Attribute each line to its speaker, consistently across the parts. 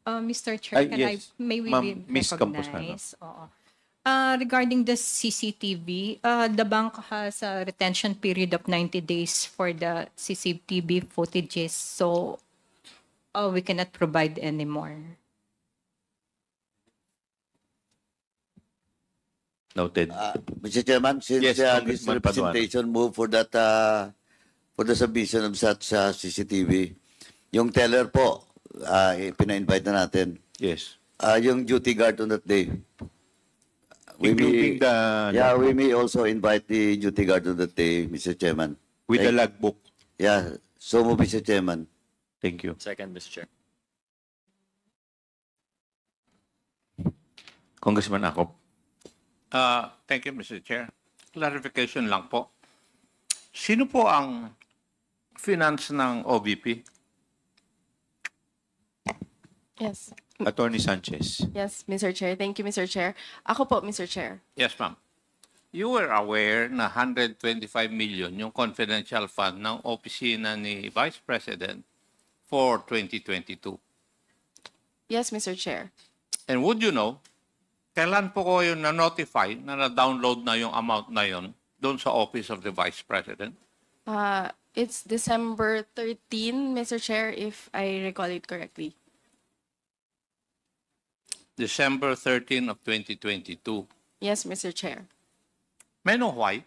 Speaker 1: Mr. Chair, can
Speaker 2: yes.
Speaker 1: may we be
Speaker 2: Ma'am, Miss Campos na, no?
Speaker 1: recognized? Oo. Regarding the CCTV, the bank has a retention period of 90 days for the CCTV footages, so we cannot provide anymore.
Speaker 2: Noted.
Speaker 3: Mr. Chairman, since
Speaker 2: Yes,
Speaker 3: this
Speaker 2: Congressman Paduano.
Speaker 3: representation moved for that for the submission of such CCTV, yung teller po, pina-invite na natin.
Speaker 2: Yes.
Speaker 3: Yung duty guard on that day.
Speaker 2: Including the
Speaker 3: we may also invite the duty guard on that day, Mr. Chairman.
Speaker 2: with the logbook.
Speaker 3: Yeah, so move, Mr. Chairman.
Speaker 2: Thank you.
Speaker 4: Second, Mr. Chair.
Speaker 2: Congressman Akop.
Speaker 5: Thank you, Mr. Chair. Clarification lang po. Sino po ang finance ng OVP?
Speaker 6: Yes.
Speaker 2: Attorney Sanchez.
Speaker 6: Yes, Mr. Chair. Thank you, Mr. Chair. Ako po, Mr. Chair.
Speaker 5: Yes, ma'am. You were aware na 125 million yung confidential fund ng opisina ni Vice President for 2022.
Speaker 6: Yes, Mr. Chair.
Speaker 5: And would you know, kailan po ko yung na-notify na na-download na yung amount na yun doon sa Office of the Vice President?
Speaker 6: It's December 13, Mr. Chair, if I recall it correctly.
Speaker 5: December 13 of 2022.
Speaker 6: Yes, Mr. Chair.
Speaker 5: May I know why?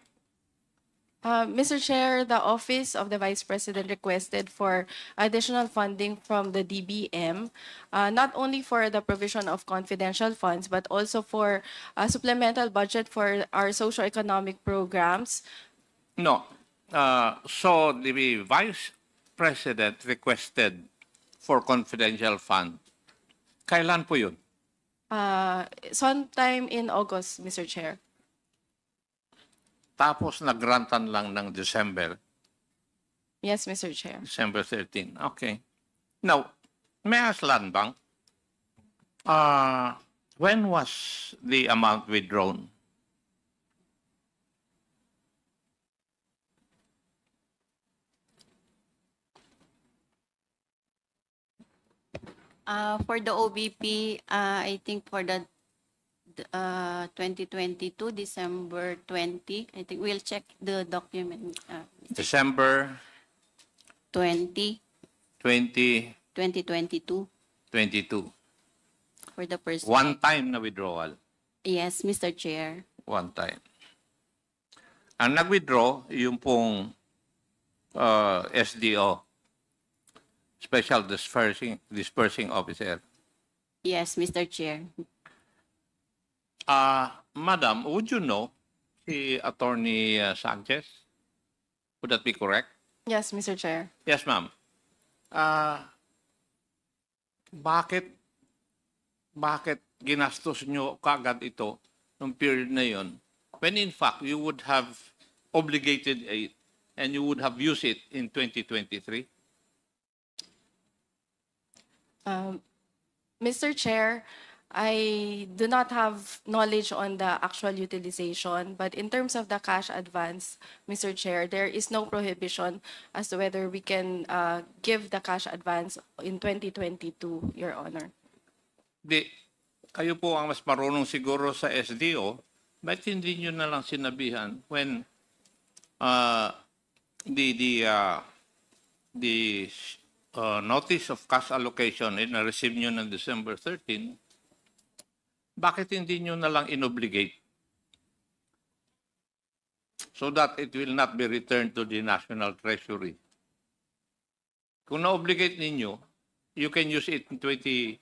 Speaker 6: Mr. Chair, the Office of the Vice President requested for additional funding from the DBM, not only for the provision of confidential funds, but also for a supplemental budget for our socio-economic programs.
Speaker 5: No. So the Vice President requested for confidential fund. Kailan po yun?
Speaker 6: Sometime in August, Mr. Chair.
Speaker 5: Tapos nagrantan lang ng December.
Speaker 6: Yes, Mr. Chair.
Speaker 5: December 13. Okay. Now, may I ask Land Bank, when was the amount withdrawn?
Speaker 7: For the OBP, I think for the 2022, December 20, I think we'll check the document.
Speaker 5: December
Speaker 7: 20,
Speaker 5: 2022.
Speaker 7: 2022 for the first.
Speaker 5: One time na withdrawal.
Speaker 7: Yes, Mr. Chair.
Speaker 5: One time. Ang nag-withdraw, yung pong SDO, Special Dispersing Officer.
Speaker 7: Yes, Mr. Chair.
Speaker 5: Madam, would you know si Attorney Sanchez? Would that be correct?
Speaker 6: Yes, Mr. Chair.
Speaker 5: Yes, ma'am. Bakit ginastos nyo kagad ito nung period na yon, when in fact you would have obligated it and you would have used it in 2023?
Speaker 6: Mr. Chair, I do not have knowledge on the actual utilization, but in terms of the cash advance, Mr. Chair, there is no prohibition as to whether we can give the cash advance in 2022, Your Honor.
Speaker 5: Kayo po ang mas marunong siguro sa SDO, ba't hindi nyo na lang sinabihan when the notice of cash allocation na receive nyo ng December 13, bakit hindi nyo na lang inobligate so that it will not be returned to the National Treasury? Kung na-obligate ninyo, you can use it in 2023.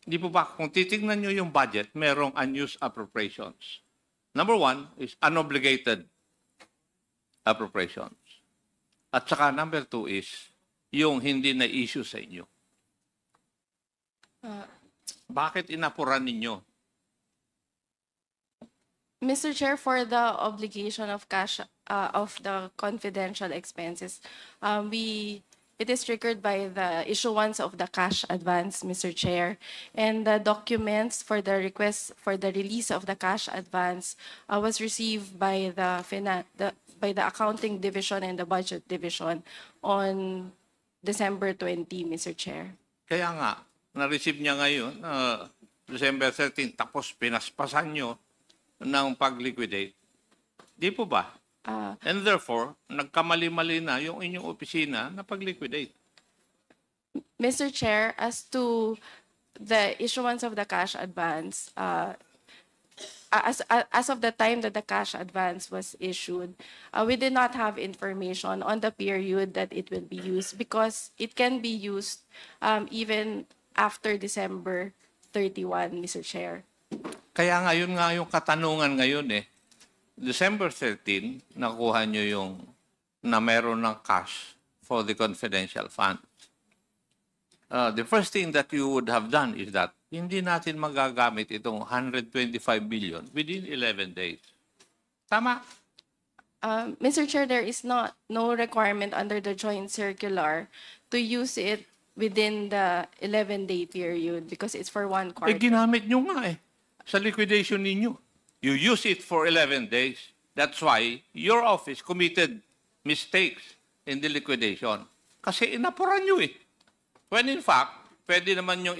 Speaker 5: Di po ba, kung titignan nyo yung budget, merong unused appropriations. Number one is unobligated appropriations. At saka number two is yung hindi na issue sa inyo. Bakit inapuran ninyo?
Speaker 6: Mr. Chair, for the obligation of cash of the confidential expenses, it is triggered by the issuance of the cash advance, Mr. Chair, and the documents for the request for the release of the cash advance was received by the accounting division and the budget division on December 20, Mr. Chair.
Speaker 5: Kaya nga, na-receive niya ngayon, December 13, tapos pinaspasan nyo ng pag-liquidate. Di po ba? And therefore, nagkamali-mali na yung inyong opisina na pag-liquidate.
Speaker 6: Mr. Chair, as to the issuance of the cash advance, as of the time that the cash advance was issued, we did not have information on the period that it will be used because it can be used even after December 31, Mr. Chair.
Speaker 5: Kaya ngayon nga yung katanungan ngayon December 13, nakuha nyo yung na meron ng cash for the confidential fund. The first thing that you would have done is that hindi natin magagamit itong 125 billion within 11 days. Tama?
Speaker 6: Mr. Chair, there is no requirement under the joint circular to use it within the 11-day period because it's for one quarter.
Speaker 5: Ginamit nyo nga sa liquidation ninyo. You use it for 11 days. That's why your office committed mistakes in the liquidation. Kasi inapuran nyo When in fact, pwede naman yung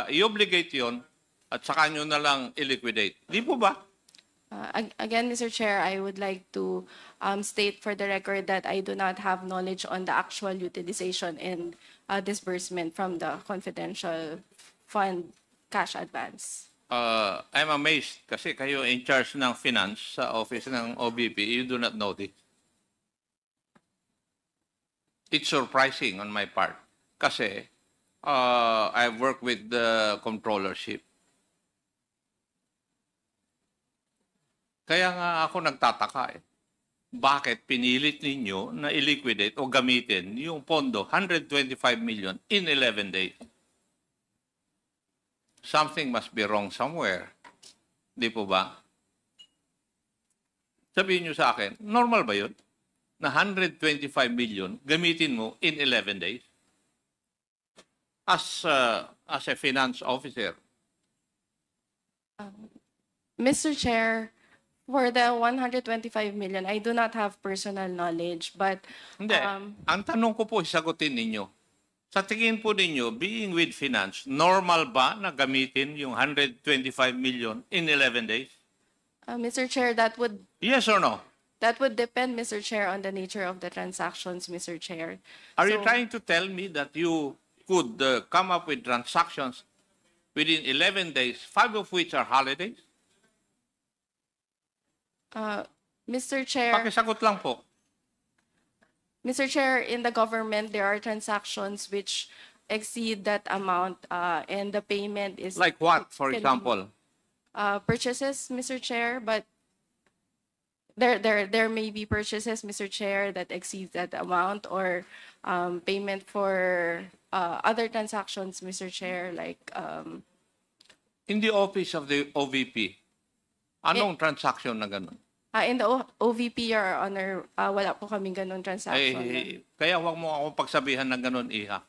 Speaker 5: i-obligate yun at saka nyo na lang i-liquidate. Di po ba?
Speaker 6: Again, Mr. Chair, I would like to state for the record that I do not have knowledge on the actual utilization and disbursement from the confidential fund cash advance.
Speaker 5: I'm amazed kasi kayo in charge ng finance sa office ng OBP, you do not know this. It's surprising on my part kasi I've worked with the controllership. Kaya nga ako nagtataka Bakit pinilit ninyo na i-liquidate o gamitin yung pondo, 125 million in 11 days? Something must be wrong somewhere. Di po ba? Sabihin nyo sa akin, normal ba yun? Na 125 million gamitin mo in 11 days? As a finance officer.
Speaker 6: Mr. Chair, for the 125 million, I do not have personal knowledge, but
Speaker 5: Hindi. Ang tanong ko po, sagutin ninyo. Sa tingin po ninyo, being with finance, normal ba na gamitin yung 125 million in 11 days?
Speaker 6: Mr. Chair, that would
Speaker 5: Yes or no?
Speaker 6: depend, Mr. Chair, on the nature of the transactions, Mr. Chair.
Speaker 5: Are you
Speaker 6: So-
Speaker 5: trying to tell me that you could come up with transactions within 11 days, 5 of which are holidays?
Speaker 6: Mr. Chair,
Speaker 5: Pakisagot lang po.
Speaker 6: Mr. Chair, in the government, there are transactions which exceed that amount, and the payment is
Speaker 5: Like what, for
Speaker 6: can be,
Speaker 5: example?
Speaker 6: purchases, Mr. Chair, but there may be purchases, Mr. Chair, that exceeds that amount, or payment for other transactions, Mr. Chair, like
Speaker 5: In the office of the OVP, anong transaction na ganun?
Speaker 6: in the OVP, Your Honor, wala po kaming ganun transaction.
Speaker 5: Kaya huwag mo akong pagsabihan ng ganun, Iha.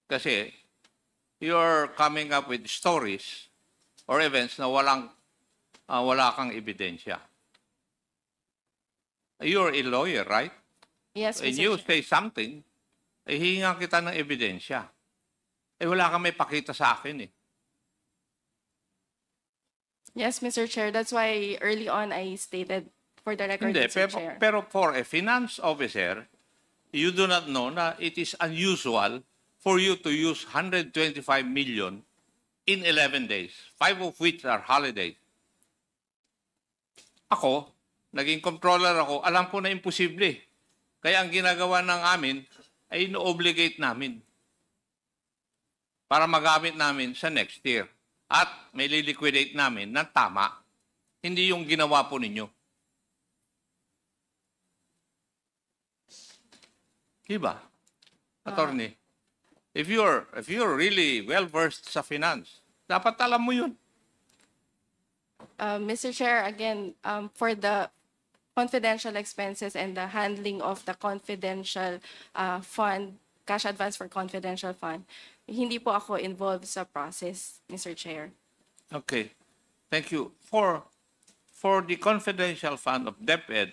Speaker 5: Kasi, you're coming up with stories or events na wala kang ebidensya. You're a lawyer, right?
Speaker 6: Yes,
Speaker 5: And
Speaker 6: Mr.
Speaker 5: you
Speaker 6: Chair.
Speaker 5: say something, hihingan kita ng ebidensya. Wala kang may pakita sa akin
Speaker 6: Yes, Mr. Chair. That's why early on I stated for the record,
Speaker 5: Hindi,
Speaker 6: Mr. Chair.
Speaker 5: pero for a finance officer, you do not know na it is unusual for you to use 125 million in 11 days, 5 of which are holidays. Ako, naging controller ako, alam ko na imposible. Kaya ang ginagawa ng amin ay ino-obligate namin para magamit namin sa next year. At may liquidate namin ng tama. Hindi yung ginawa po ninyo. Diba? Attorney, if you're really well-versed sa finance, dapat alam mo yun.
Speaker 6: Mr. Chair, again, for the confidential expenses and the handling of the confidential fund, cash advance for confidential fund, hindi po ako involved sa process, Mr. Chair.
Speaker 5: Okay. Thank you. For the confidential fund of DepEd,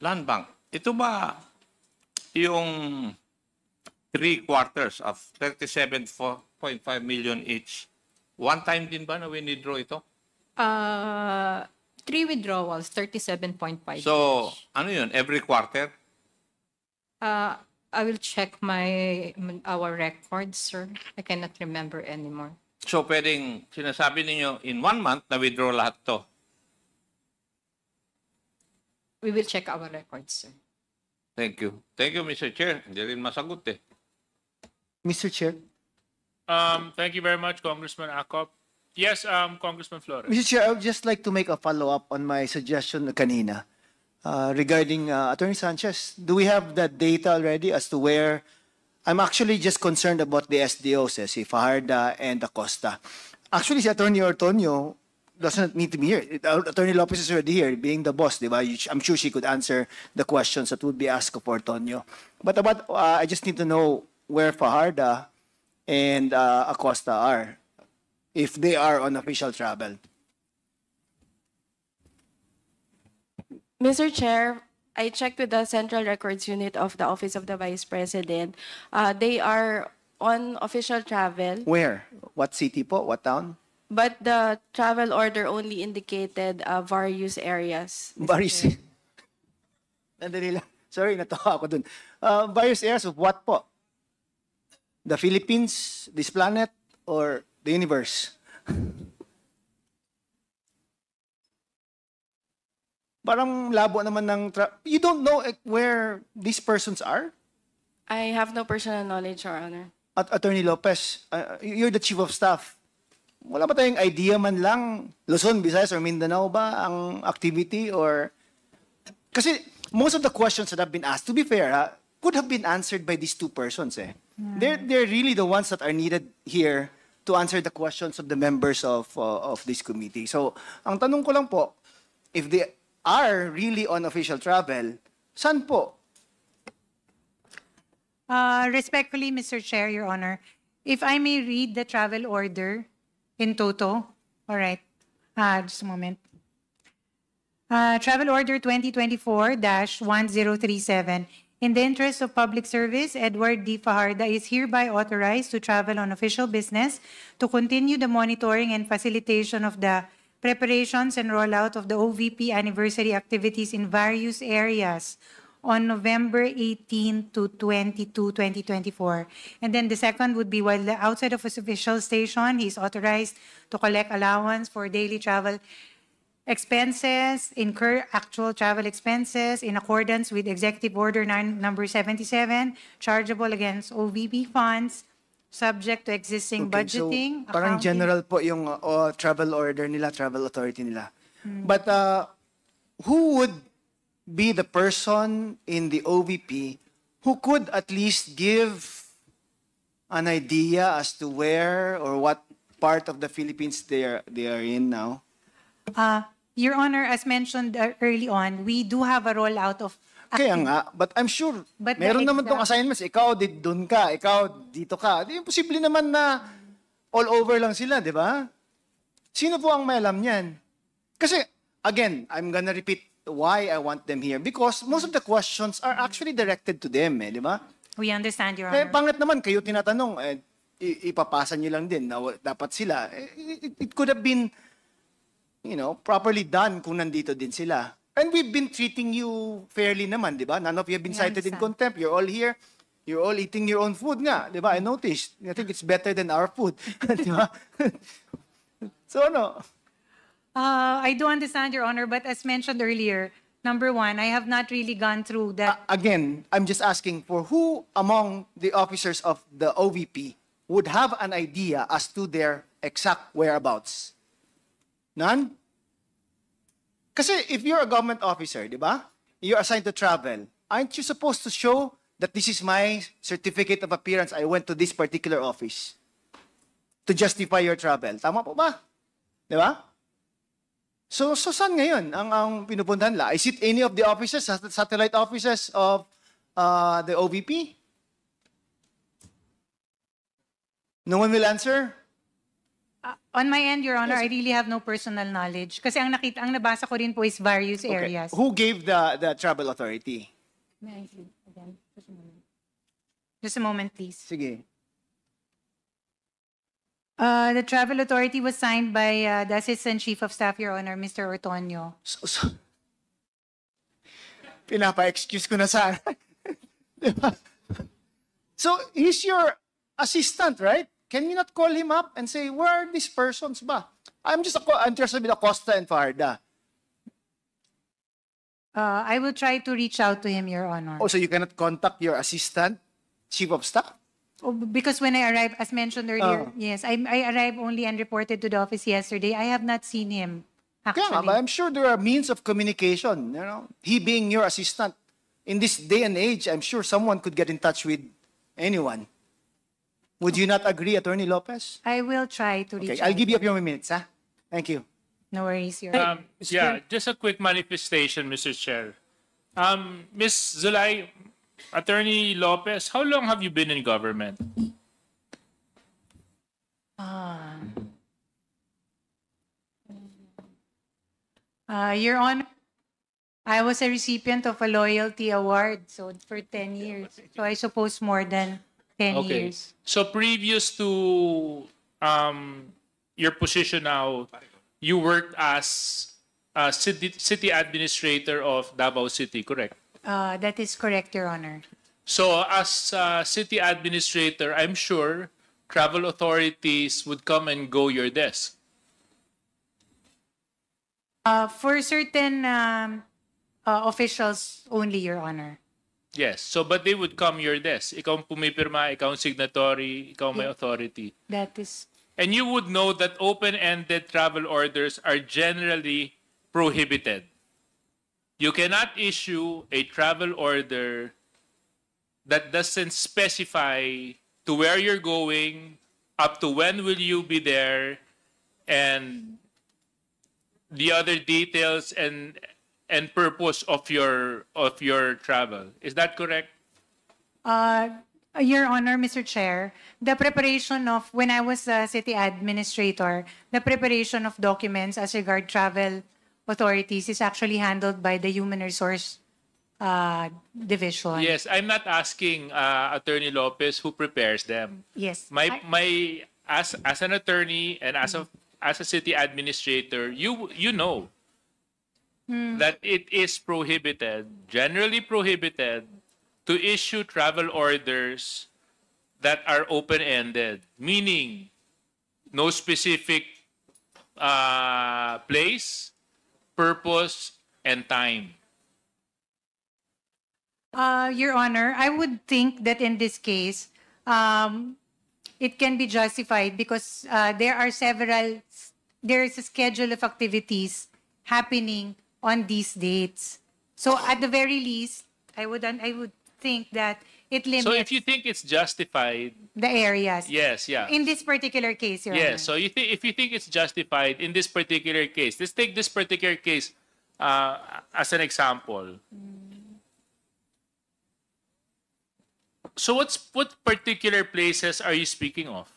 Speaker 5: Land Bank, ito ba yung 3/4 of 37.5 million each, one time din ba na winidraw ito?
Speaker 1: 3 withdrawals, 37.5.
Speaker 5: So, ano yun? Every quarter?
Speaker 1: I will check our records, sir. I cannot remember anymore.
Speaker 5: So, pwedeng sinasabi ninyo, in 1 month, na-withdraw lahat to.
Speaker 1: We will check our records, sir.
Speaker 5: Thank you. Thank you, Mr. Chair. Hindi rin masagot eh.
Speaker 4: Mr. Chair.
Speaker 8: Thank you very much, Congressman Acop. Yes, Congressman Flores.
Speaker 4: Mr. Chair, I would just like to make a follow-up on my suggestion kanina regarding Attorney Sanchez. Do we have that data already as to where? I'm actually just concerned about the SDOs, si Fajarda and Acosta. Actually, si Attorney Ortonio doesn't need to be here. Attorney Lopez is already here, being the boss, di ba? I'm sure she could answer the questions that would be asked of Ortonio. But about, I just need to know where Fajarda and Acosta are, if they are on official travel.
Speaker 6: Mr. Chair, I checked with the Central Records Unit of the Office of the Vice President. They are on official travel,
Speaker 4: Where? What city po? What town?
Speaker 6: but the travel order only indicated various areas.
Speaker 4: Various. Nandali lang. Sorry, natawa ako dun. Various areas of what po? The Philippines, this planet, or the universe? Parang labo naman ng... You don't know where these persons are?
Speaker 6: I have no personal knowledge, Your Honor.
Speaker 4: At Attorney Lopez, you're the chief of staff. Wala ba tayong idea man lang, Luzon, Visayas, or Mindanao ba ang activity? Or kasi most of the questions that have been asked, to be fair, could have been answered by these two persons. They're really the ones that are needed here to answer the questions of the members of this committee. So, ang tanong ko lang po, if they are really on official travel, saan po?
Speaker 9: Respectfully, Mr. Chair, Your Honor, if I may read the travel order in toto. All right. Just a moment. Travel Order 2024-1037. In the interest of public service, Edward D. Fajarda is hereby authorized to travel on official business to continue the monitoring and facilitation of the preparations and rollout of the OVP anniversary activities in various areas on November 18 to 22, 2024. And then the second would be while outside of his official station, he is authorized to collect allowance for daily travel expenses, incur actual travel expenses in accordance with Executive Order number 77, chargeable against OVP funds, subject to existing budgeting.
Speaker 4: So, parang
Speaker 9: accounting.
Speaker 4: general po yung travel order nila, travel authority nila. But who would be the person in the OVP who could at least give an idea as to where or what part of the Philippines they are in now?
Speaker 9: Your Honor, as mentioned early on, we do have a rollout of
Speaker 4: Kaya nga, but I'm sure,
Speaker 9: But the
Speaker 4: meron naman tong
Speaker 9: exact-
Speaker 4: assignments. Ikaw, doon ka. Ikaw, dito ka. Di, posible naman na all over lang sila, di ba? Sino po ang may alam niyan? Kasi, again, I'm gonna repeat why I want them here. Because most of the questions are actually directed to them, di ba?
Speaker 9: we understand, Your
Speaker 4: Eh,
Speaker 9: Honor.
Speaker 4: pangit naman, kayo tinatanong, ipapasa nyo lang din na dapat sila. It could have been, properly done kung nandito din sila. And we've been treating you fairly naman, di ba? None of you have been
Speaker 9: We
Speaker 4: cited in
Speaker 9: understand.
Speaker 4: contempt. You're all here. You're all eating your own food nga, di ba? I noticed. I think it's better than our food. Di ba? So,
Speaker 9: I do understand, Your Honor, but as mentioned earlier, number one, I have not really gone through that.
Speaker 4: again, I'm just asking for who among the officers of the OVP would have an idea as to their exact whereabouts? None? Kasi if you're a government officer, di ba? You're assigned to travel. Aren't you supposed to show that this is my certificate of appearance? I went to this particular office to justify your travel. Tama po ba? Di ba? So saan ngayon ang pinupuntahan nila? Is it any of the offices, satellite offices of the OVP? No one will answer?
Speaker 9: On my end, Your Honor, I really have no personal knowledge. Kasi ang nabasa ko rin po is various areas.
Speaker 4: Who gave the travel authority?
Speaker 9: May I see again? Just a moment. Just a moment, please.
Speaker 4: Sige.
Speaker 9: The travel authority was signed by the Assistant Chief of Staff, Your Honor, Mr. Ortonio.
Speaker 4: Pinapa-excuse ko na sana. Diba? So, he's your assistant, right? Can you not call him up and say, where are these persons ba? I'm just interested with Acosta and Farda.
Speaker 9: I will try to reach out to him, Your Honor.
Speaker 4: Oh, so you cannot contact your assistant, chief of staff?
Speaker 9: Oh, because when I arrived, as mentioned earlier, yes, I arrived only and reported to the office yesterday. I have not seen him,
Speaker 4: Kaya nga,
Speaker 9: actually.
Speaker 4: but I'm sure there are means of communication, you know. He being your assistant. In this day and age, I'm sure someone could get in touch with anyone. Would you not agree, Attorney Lopez?
Speaker 9: I will try to reach
Speaker 4: Okay,
Speaker 9: out.
Speaker 4: I'll give you a few minutes, ha? Thank you.
Speaker 9: No worries, Your Honor.
Speaker 8: Yeah, just a quick manifestation, Mr. Chair. Ms. Zulay, Attorney Lopez, how long have you been in government?
Speaker 9: Your Honor, I was a recipient of a loyalty award, so for 10 years. So I suppose more than 10 years.
Speaker 8: So previous to your position now, you worked as city administrator of Davao City, correct?
Speaker 9: That is correct, Your Honor.
Speaker 8: So as city administrator, I'm sure travel authorities would come and go your desk.
Speaker 9: For certain officials only, Your Honor.
Speaker 8: Yes. So but they would come your desk. Ikaw ang pumipirma, ikaw ang signatory, ikaw may authority.
Speaker 9: That is,
Speaker 8: And you would know that open-ended travel orders are generally prohibited. You cannot issue a travel order that doesn't specify to where you're going, up to when will you be there, and the other details and purpose of your travel. Is that correct?
Speaker 9: Your Honor, Mr. Chair, the preparation of, when I was a city administrator, the preparation of documents as regard travel authorities is actually handled by the Human Resource Division.
Speaker 8: Yes, I'm not asking Attorney Lopez who prepares them.
Speaker 9: Yes.
Speaker 8: As an attorney and as a city administrator, you know that it is prohibited, generally prohibited, to issue travel orders that are open-ended, meaning no specific place, purpose, and time.
Speaker 9: Your Honor, I would think that in this case, it can be justified because there is a schedule of activities happening on these dates. So at the very least, I would think that it limits
Speaker 8: So if you think it's justified,
Speaker 9: the areas.
Speaker 8: yes, yeah.
Speaker 9: In this particular case, Your Honor.
Speaker 8: Yes, so if you think it's justified in this particular case, let's take this particular case as an example. So what particular places are you speaking of?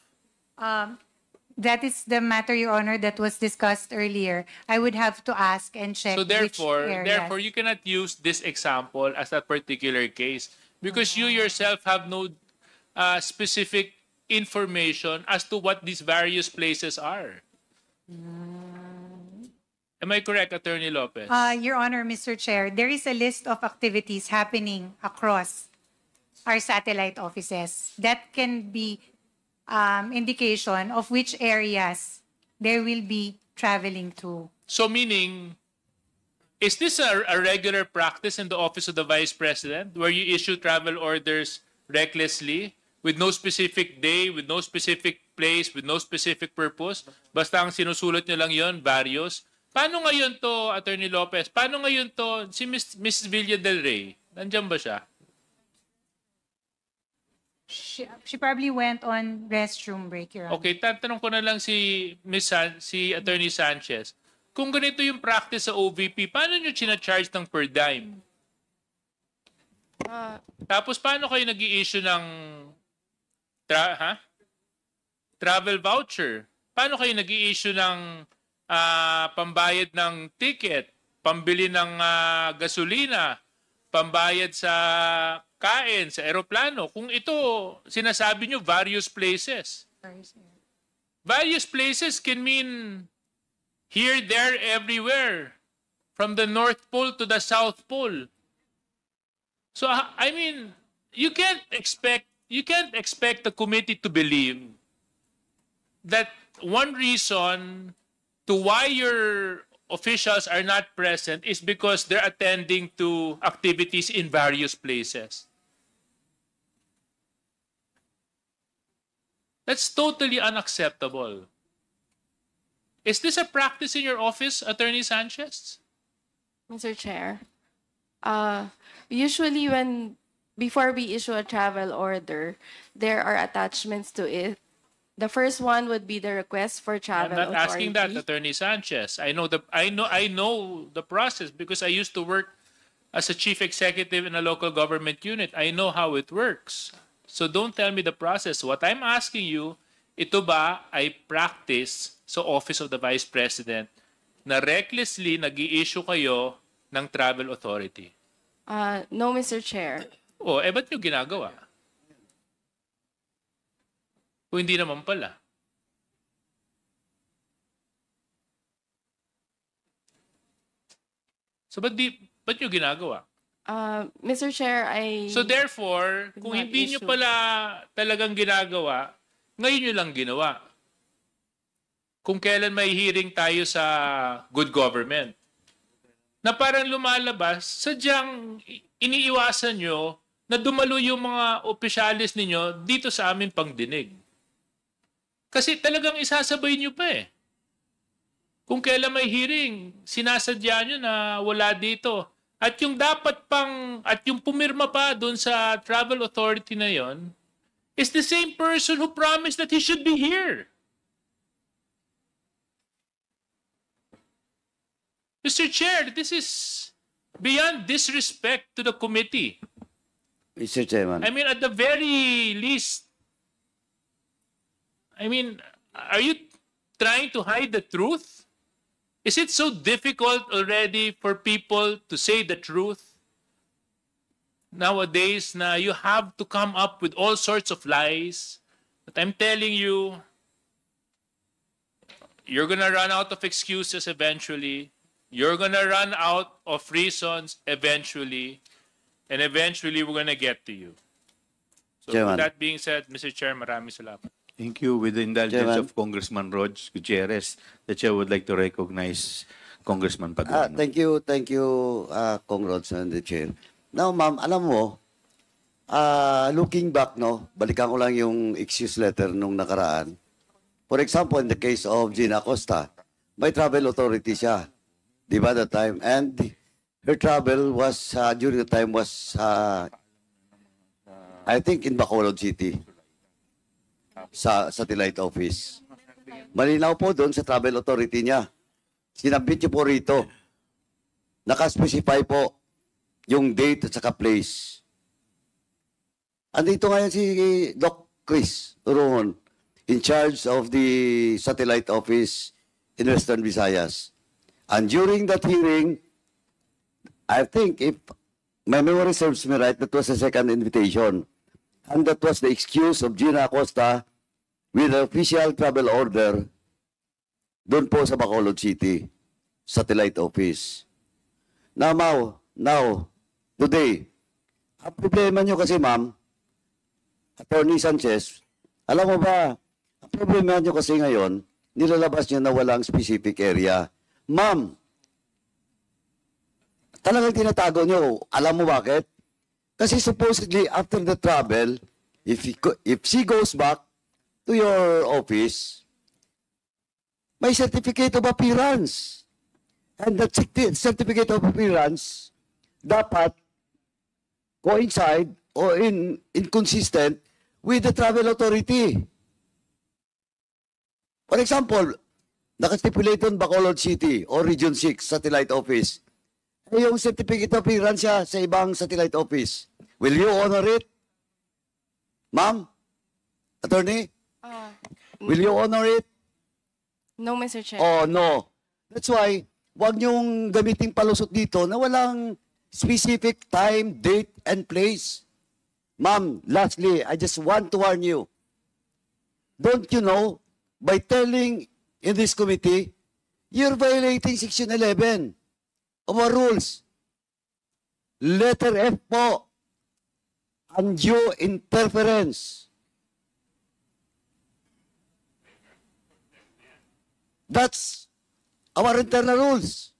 Speaker 9: That is the matter, Your Honor, that was discussed earlier. I would have to ask and check
Speaker 8: So therefore,
Speaker 9: which areas.
Speaker 8: therefore you cannot use this example as a particular case because you yourself have no specific information as to what these various places are. Am I correct, Attorney Lopez?
Speaker 9: Your Honor, Mr. Chair, there is a list of activities happening across our satellite offices. That can be indication of which areas they will be traveling to.
Speaker 8: So meaning, is this a regular practice in the Office of the Vice President where you issue travel orders recklessly with no specific day, with no specific place, with no specific purpose? Basta ang sinusulat nyo lang yon, various. Paano ngayon to, Attorney Lopez? Paano ngayon to, si Mrs. Villa del Rey? Nandiyan ba siya?
Speaker 9: She probably went on restroom break, Your Honor.
Speaker 8: Okay, tatanong ko na lang si Attorney Sanchez. Kung ganito yung practice sa OVP, paano nyo charge ng per dime? Tapos paano kayo nag-i-issue ng travel voucher? Paano kayo nag-i-issue ng pambayad ng ticket, pambili ng gasolina, pambayad sa pagkain sa eroplano. Kung ito, sinasabi nyo, various places. Various places can mean here, there, everywhere. From the North Pole to the South Pole. So, I mean, you can't expect the committee to believe that one reason to why your officials are not present is because they're attending to activities in various places. That's totally unacceptable. Is this a practice in your office, Attorney Sanchez?
Speaker 6: Mr. Chair, usually before we issue a travel order, there are attachments to it. The first one would be the request for
Speaker 8: I'm
Speaker 6: travel
Speaker 8: not asking that,
Speaker 6: authority.
Speaker 8: Attorney Sanchez. I know the process because I used to work as a chief executive in a local government unit. I know how it works. So don't tell me the process. What I'm asking you, ito ba ay practice sa Office of the Vice President na recklessly nag-i-issue kayo ng travel authority?
Speaker 6: No, Mr. Chair.
Speaker 8: O, ba't nyo ginagawa? Kung hindi naman pala. So, ba't nyo ginagawa?
Speaker 6: Mr. Chair,
Speaker 8: So therefore,
Speaker 6: Did
Speaker 8: kung
Speaker 6: not
Speaker 8: hindi nyo
Speaker 6: issue.
Speaker 8: pala talagang ginagawa, ngayon nyo lang ginawa. Kung kailan may hearing tayo sa good government, na parang lumalabas, sadyang iniiwasan nyo na dumalo yung mga opisyalis ninyo dito sa amin pangdinig. Kasi talagang isasabay nyo pa eh. Kung kailan may hearing, sinasadya nyo na wala dito. At yung dapat at yung pumirma pa doon sa travel authority na yon is the same person who promised that he should be here. Mr. Chair, this is beyond disrespect to the committee.
Speaker 3: Mr. Chairman.
Speaker 8: I mean, at the very least, I mean, are you trying to hide the truth? Is it so difficult already for people to say the truth? Nowadays, na you have to come up with all sorts of lies. But I'm telling you, you're gonna run out of excuses eventually. You're gonna run out of reasons eventually. And eventually, we're gonna get to you. So
Speaker 3: Chairman.
Speaker 8: with that being said, Mr. Chair, maraming salamat.
Speaker 2: Thank you. With the indulgence
Speaker 3: Chairman.
Speaker 2: of Congressman Rog Gutierrez, the chair would like to recognize Congressman Paduano.
Speaker 3: Thank you, Congrats and the chair. Now, ma'am, alam mo, looking back, no, balikan ko lang yung excuse letter nung nakaraan. For example, in the case of Gina Acosta, may travel authority siya. Di ba, that time? And her travel was, during the time was, I think, in Bacolod City. Sa satellite office. Malinaw po doon sa travel authority niya. Sinabit niyo po rito. Nakaspecify po yung date at saka place. Andito ngayon si Doc Chris Uruhon, in charge of the satellite office in Western Visayas. And during that hearing, I think if my memory serves me right, that was the second invitation. And that was the excuse of Gina Acosta with the official travel order doon po sa Bacolod City, satellite office. Now, today, ang problema nyo kasi, ma'am, Attorney Sanchez, alam mo ba, ang problema nyo kasi ngayon, nilalabas nyo na walang specific area. Ma'am, talagang tinatago nyo. Alam mo bakit? Kasi supposedly, after the travel, if she goes back to your office, may certificate of appearance. And that certificate of appearance dapat coincide or inconsistent with the travel authority. For example, nakastipulate on Bacolod City or Region 6 satellite office. Yung certificate of appearance siya sa ibang satellite office. Will you honor it? Ma'am? Attorney? Will you honor it?
Speaker 6: No, Mr. Chair.
Speaker 3: Oh, no. That's why, wag niyong gamitin palusot dito na walang specific time, date, and place. Ma'am, lastly, I just want to warn you. Don't you know, by telling in this committee, you're violating Section 11 of our rules. Letter F po, undue interference. That's our internal rules.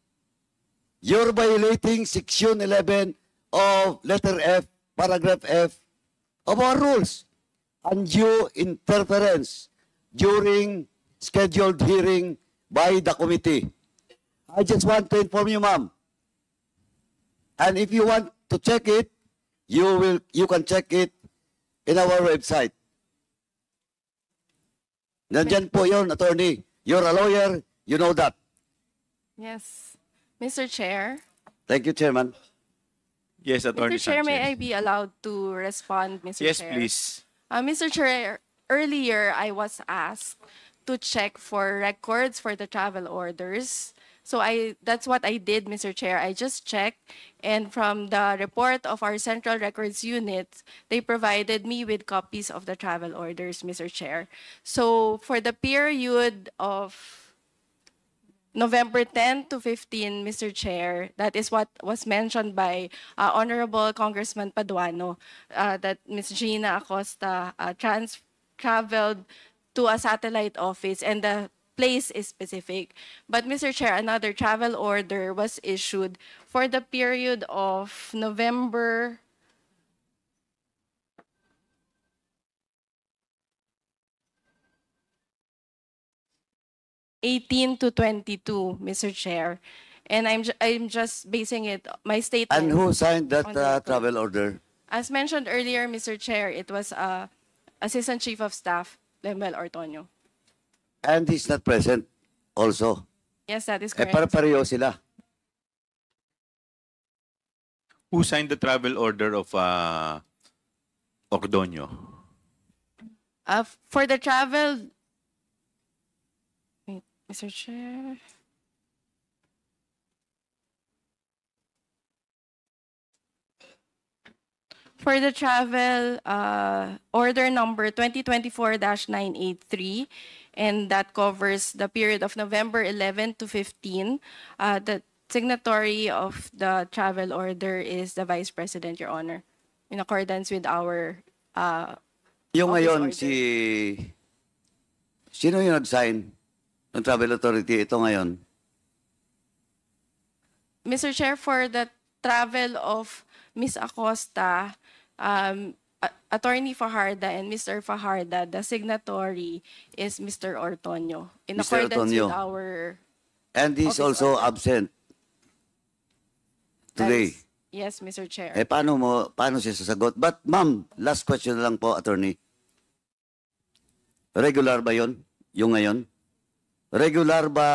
Speaker 3: You're violating Section 11 of letter F, paragraph F of our rules. Undue interference during scheduled hearing by the committee. I just want to inform you, ma'am. And if you want to check it, you can check it in our website. Nandyan po yun, attorney. You're a lawyer, you know that.
Speaker 6: Yes. Mr. Chair.
Speaker 3: Thank you, Chairman.
Speaker 2: Yes, Attorney
Speaker 6: Mr. Chair, may I
Speaker 2: Sanchez.
Speaker 6: be allowed to respond, Mr.
Speaker 2: Yes,
Speaker 6: Chair?
Speaker 2: please.
Speaker 6: Mr. Chair, earlier I was asked to check for records for the travel orders. So that's what I did, Mr. Chair. I just checked, and from the report of our Central Records Unit, they provided me with copies of the travel orders, Mr. Chair. So for the period of November 10 to 15, Mr. Chair, that is what was mentioned by Honorable Congressman Paduano, that Ms. Gina Acosta traveled to a satellite office, and the place is specific. But Mr. Chair, another travel order was issued for the period of November 18 to 22, Mr. Chair. And I'm just basing it, my statement.
Speaker 3: And who signed that
Speaker 6: on the record.
Speaker 3: travel order?
Speaker 6: As mentioned earlier, Mr. Chair, it was Assistant Chief of Staff, Lemel Ortonio.
Speaker 3: And he's not present also.
Speaker 6: Yes, that is
Speaker 3: Eh,
Speaker 6: correct.
Speaker 3: para-pareho sila.
Speaker 2: Who signed the travel order of Ordonio?
Speaker 6: For the travel, wait, Mr. Chair. For the travel order number 2024-983, and that covers the period of November 11 to 15, the signatory of the travel order is the Vice President, Your Honor, in accordance with our
Speaker 3: Yung
Speaker 6: office
Speaker 3: ngayon,
Speaker 6: order.
Speaker 3: sino yung nag-sign ng travel authority ito ngayon?
Speaker 6: Mr. Chair, for the travel of Ms. Acosta, Attorney Fajarda and Mr. Fajarda, the signatory is Mr. Ortonio. In
Speaker 3: Mr.
Speaker 6: accordance
Speaker 3: Ortonio.
Speaker 6: with our...
Speaker 3: And he's
Speaker 6: Office
Speaker 3: also
Speaker 6: order.
Speaker 3: absent today.
Speaker 6: Yes, Mr. Chair.
Speaker 3: Eh, paano siya sasagot? But, ma'am, last question lang po, attorney. Regular ba yon? Yung ngayon? Regular ba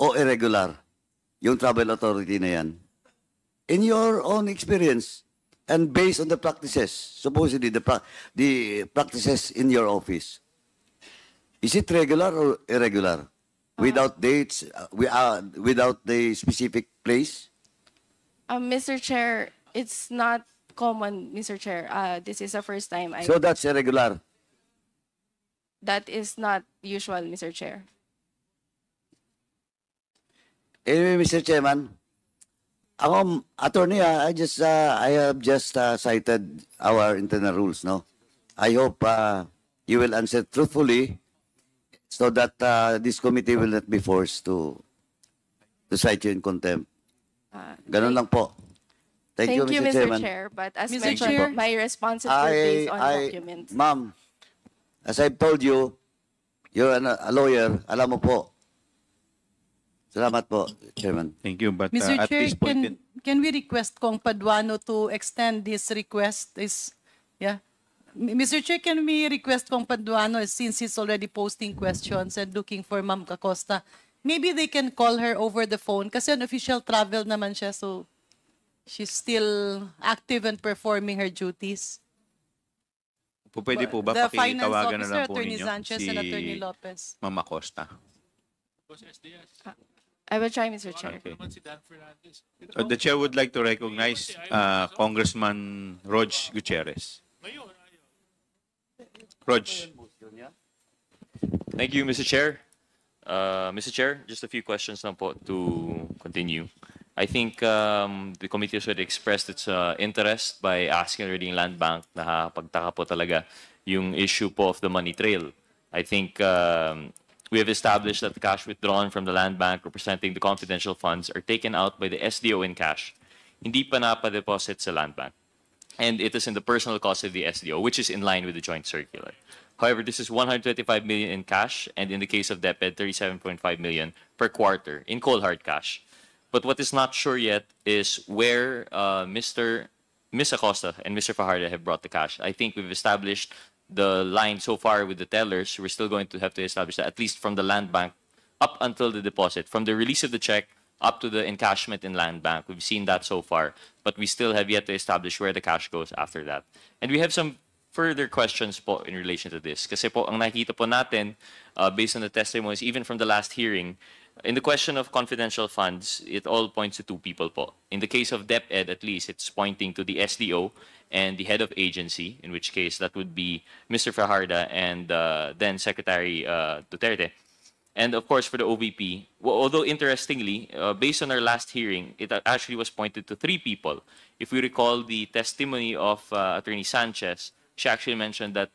Speaker 3: o irregular? Yung travel authority na yan? In your own experience and based on the practices, supposedly the practices in your office, is it regular or irregular? Without dates, without the specific place?
Speaker 6: Mr. Chair, it's not common, Mr. Chair. This is the first time
Speaker 3: So that's irregular.
Speaker 6: that is not usual, Mr. Chair.
Speaker 3: Anyway, Mr. Chairman, ako, attorney, I have just cited our internal rules, no? I hope you will answer truthfully so that this committee will not be forced to cite you in contempt. Ganun lang po. Thank you, Mr. Chairman.
Speaker 6: Chair. But as
Speaker 1: Mr.
Speaker 6: mentioned,
Speaker 1: Chair.
Speaker 6: my response is based on documents.
Speaker 3: Ma'am, as I've told you, you're a lawyer, alam mo po. Salamat po, Chairman.
Speaker 2: Thank you, but
Speaker 10: Mr.
Speaker 2: at
Speaker 10: Chair,
Speaker 2: this point,
Speaker 10: can we request Kong Paduano to extend this request? Mr. Chair, can we request Kong Paduano, since he's already posting questions and looking for Ma'am Acosta, maybe they can call her over the phone kasi on official travel naman siya, so she's still active and performing her duties.
Speaker 2: pwede po ba
Speaker 10: The finance
Speaker 2: pakitawagan na
Speaker 10: officer,
Speaker 2: lang po
Speaker 10: Attorney
Speaker 2: ninyo
Speaker 10: Sanchez
Speaker 2: si
Speaker 10: and Attorney Lopez.
Speaker 2: Ma'am Acosta?
Speaker 6: I will try, Mr. Chair.
Speaker 2: Okay. The chair would like to recognize Congressman Rog Gutierrez. Rog.
Speaker 11: Thank you, Mr. Chair. Mr. Chair, just a few questions lang po to continue. I think the committee has already expressed its interest by asking already in Land Bank na pagtaka po talaga yung issue po of the money trail. I think we have established that the cash withdrawn from the Land Bank representing the confidential funds are taken out by the SDO in cash. Hindi pa napadeposit sa Land Bank. And it is in the personal cost of the SDO, which is in line with the joint circular. However, this is 125 million in cash, and in the case of DepEd, 37.5 million per quarter in cold hard cash. But what is not sure yet is where Ms. Acosta and Mr. Fajardo have brought the cash. I think we've established the line so far with the tellers. We're still going to have to establish that at least from the Land Bank up until the deposit, from the release of the check up to the encashment in Land Bank. We've seen that so far, but we still have yet to establish where the cash goes after that. And we have some further questions po in relation to this. Kasi po, ang nakikita po natin, based on the testimonies, even from the last hearing, in the question of confidential funds, it all points to two people po. In the case of DepEd, at least, it's pointing to the SDO and the head of agency, in which case that would be Mr. Fajardo and then Secretary Duterte. And of course, for the OVP, well, although interestingly, based on our last hearing, it actually was pointed to three people. If we recall the testimony of Attorney Sanchez, she actually mentioned that,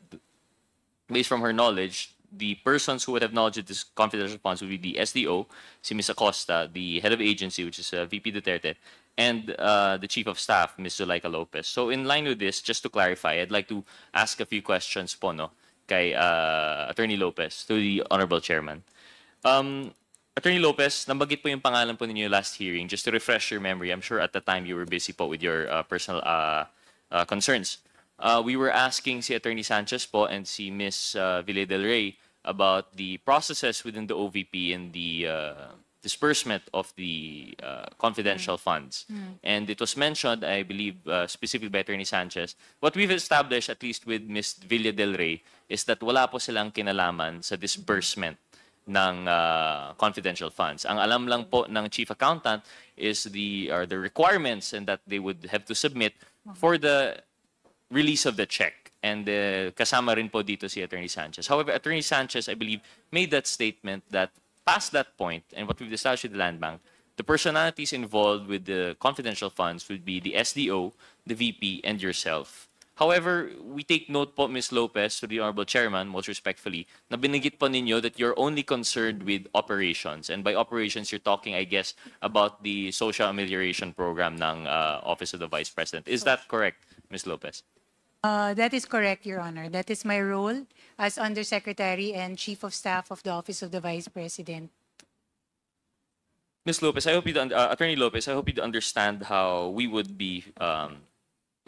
Speaker 11: based from her knowledge, the persons who would have knowledge of this confidential funds would be the SDO, si Ms. Acosta, the head of agency, which is VP Duterte, and the Chief of Staff, Ms. Zuleika Lopez. So in line with this, just to clarify, I'd like to ask a few questions po, no, kay Attorney Lopez, to the Honorable Chairman. Attorney Lopez, nabanggit po yung pangalan po ninyo last hearing. Just to refresh your memory, I'm sure at the time you were busy po with your personal concerns. We were asking si Attorney Sanchez po and si Ms. Ville del Rey about the processes within the OVP and the disbursement of the confidential funds. And it was mentioned, I believe, specifically by Attorney Sanchez, what we've established, at least with Ms. Ville del Rey, is that wala po silang kinalaman sa disbursement ng confidential funds. Ang alam lang po ng chief accountant is the requirements and that they would have to submit for the release of the check. And kasama rin po dito si Attorney Sanchez. However, Attorney Sanchez, I believe, made that statement that past that point, and what we've established with the Land Bank, the personalities involved with the confidential funds would be the SDO, the VP, and yourself. However, we take note po, Ms. Lopez, to the Honorable Chairman, most respectfully, na binigit po ninyo that you're only concerned with operations. And by operations, you're talking, I guess, about the social amelioration program ng Office of the Vice President. Is that correct, Ms. Lopez?
Speaker 9: That is correct, Your Honor. That is my role as Undersecretary and Chief of Staff of the Office of the Vice President.
Speaker 11: Ms. Lopez, I hope you Attorney Lopez, I hope you understand how we would be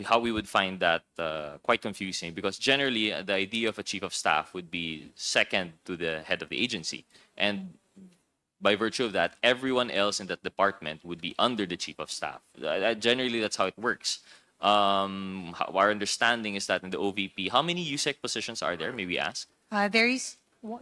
Speaker 11: how we would find that quite confusing, because generally the idea of a chief of staff would be second to the head of the agency, and by virtue of that, everyone else in that department would be under the chief of staff. Generally, that's how it works. Our understanding is that in the OVP, how many USEC positions are there? May we ask?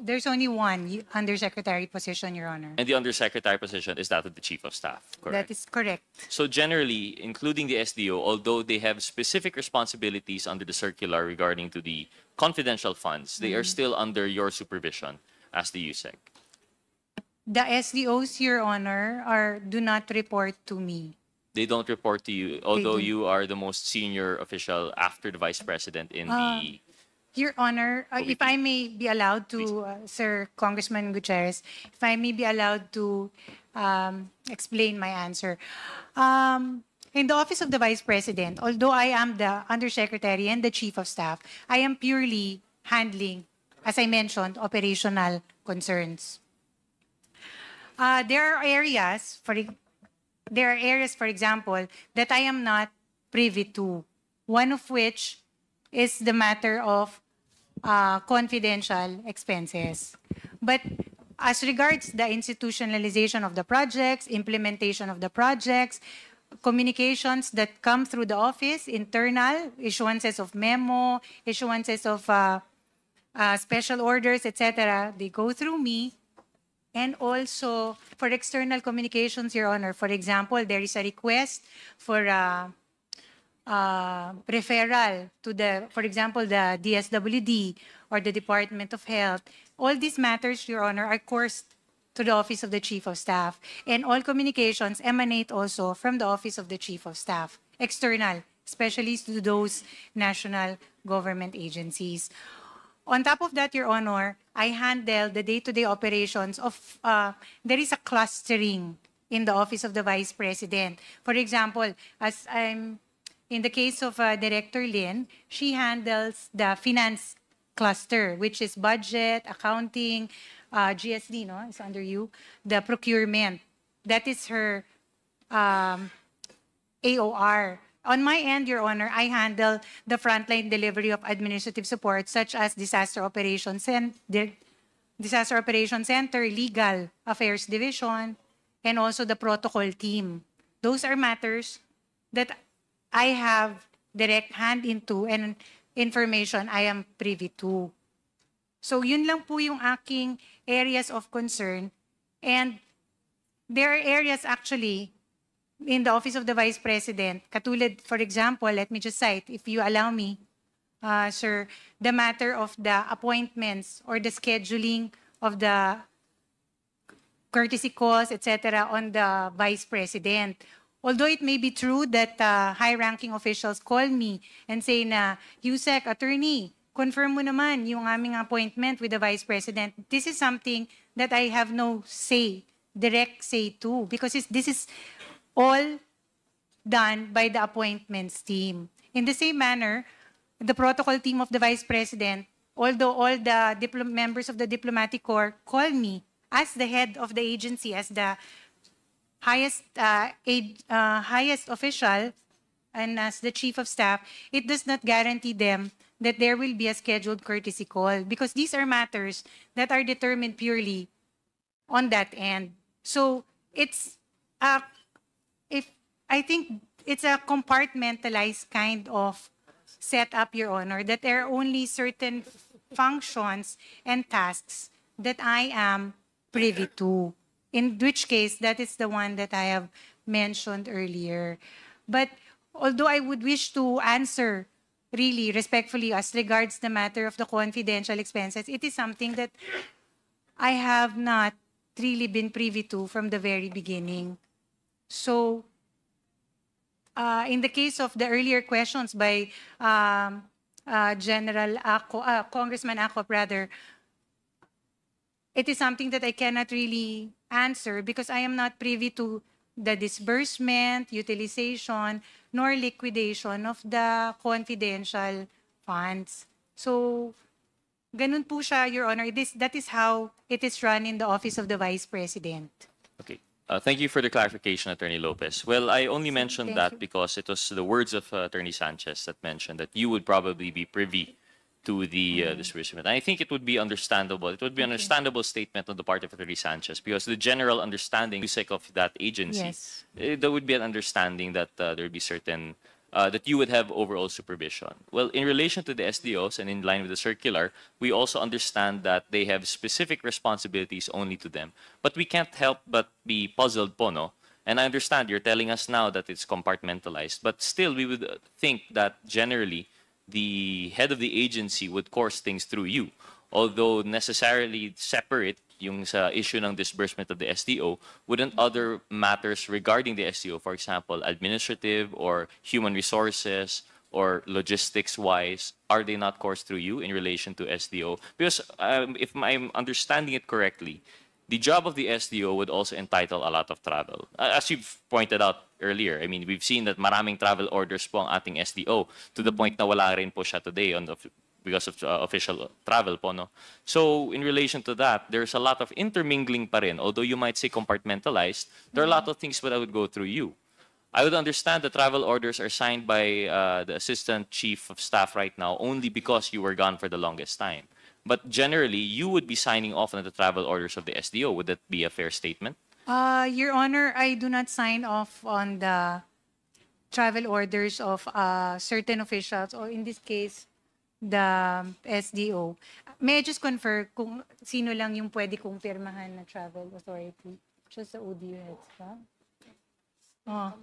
Speaker 9: There's only one Undersecretary position, Your Honor.
Speaker 11: And the Undersecretary position is that of the Chief of Staff, correct?
Speaker 9: That is correct.
Speaker 11: So generally, including the SDO, although they have specific responsibilities under the circular regarding to the confidential funds, they are still under your supervision as the USEC.
Speaker 9: The SDOs, Your Honor, do not report to me.
Speaker 11: They don't report to you, although you are the most senior official after the Vice President in the...
Speaker 9: Your Honor, if I may be allowed to, Sir Congressman Gutierrez, if I may be allowed to explain my answer. In the Office of the Vice President, although I am the Undersecretary and the Chief of Staff, I am purely handling, as I mentioned, operational concerns. There are areas, for example, that I am not privy to, one of which is the matter of confidential expenses. But as regards the institutionalization of the projects, implementation of the projects, communications that come through the office, internal, issuances of memo, issuances of special orders, etc., they go through me. And also for external communications, Your Honor, for example, there is a request for referral to the, for example, the DSWD or the Department of Health. All these matters, Your Honor, are coursed to the Office of the Chief of Staff. And all communications emanate also from the Office of the Chief of Staff, external, especially to those national government agencies. On top of that, Your Honor, I handle the day-to-day operations of, there is a clustering in the Office of the Vice President. For example, as I'm, in the case of Director Lin, she handles the finance cluster, which is budget, accounting, GSD, no, is under you, the procurement. That is her AOR. On my end, Your Honor, I handle the frontline delivery of administrative support such as Disaster Operations Center, Legal Affairs Division, and also the protocol team. Those are matters that I have direct hand into and information I am privy to. So yun lang po yung aking areas of concern. And there are areas actually in the Office of the Vice President, katulad, for example, let me just cite, if you allow me, sir, the matter of the appointments or the scheduling of the courtesy calls, etc., on the Vice President. Although it may be true that high-ranking officials call me and say na, Yusek, attorney, confirm mo naman yung aming appointment with the Vice President. This is something that I have no say, direct say to, because this is all done by the appointments team. In the same manner, the protocol team of the Vice President, although all the members of the Diplomatic Corps call me as the head of the agency, as the highest official, and as the Chief of Staff, it does not guarantee them that there will be a scheduled courtesy call, because these are matters that are determined purely on that end. So it's I think it's a compartmentalized kind of setup, Your Honor, that there are only certain functions and tasks that I am privy to, in which case that is the one that I have mentioned earlier. But although I would wish to answer really respectfully as regards the matter of the confidential expenses, it is something that I have not really been privy to from the very beginning. So, in the case of the earlier questions by Congressman Acop, rather, it is something that I cannot really answer because I am not privy to the disbursement, utilization, nor liquidation of the confidential funds. So, ganun po siya, Your Honor. That is how it is run in the Office of the Vice President.
Speaker 11: Okay. Thank you for the clarification, Attorney Lopez. Well, I only mentioned
Speaker 9: Thank
Speaker 11: that
Speaker 9: you.
Speaker 11: because it was the words of Attorney Sanchez that mentioned that you would probably be privy to the disbursement. And I think it would be understandable. It would be an understandable statement on the part of Attorney Sanchez because the general understanding of that agency,
Speaker 9: Yes.
Speaker 11: there would be an understanding that there would be certain that you would have overall supervision. Well, in relation to the SDOs and in line with the circular, we also understand that they have specific responsibilities only to them. But we can't help but be puzzled, Pono. And I understand you're telling us now that it's compartmentalized, but still we would think that generally the head of the agency would course things through you. Although necessarily separate yung sa issue ng disbursement of the SDO, wouldn't other matters regarding the SDO, for example, administrative or human resources or logistics-wise, are they not coursed through you in relation to SDO? Because if I'm understanding it correctly, the job of the SDO would also entitle a lot of travel. As you've pointed out earlier, I mean, we've seen that maraming travel orders po ang ating SDO to the point na wala rin po siya today on the because of official travel po, no? So, in relation to that, there's a lot of intermingling pa rin. Although you might say compartmentalized, there are a lot of things that would go through you. I would understand the travel orders are signed by the Assistant Chief of Staff right now only because you were gone for the longest time. But generally, you would be signing off on the travel orders of the SDO. Would that be a fair statement?
Speaker 9: Your Honor, I do not sign off on the travel orders of certain officials, or in this case, the SDO. May I just confirm kung sino lang yung pwede kong pirmahan na travel authority? Just the ODU heads ba? Oh.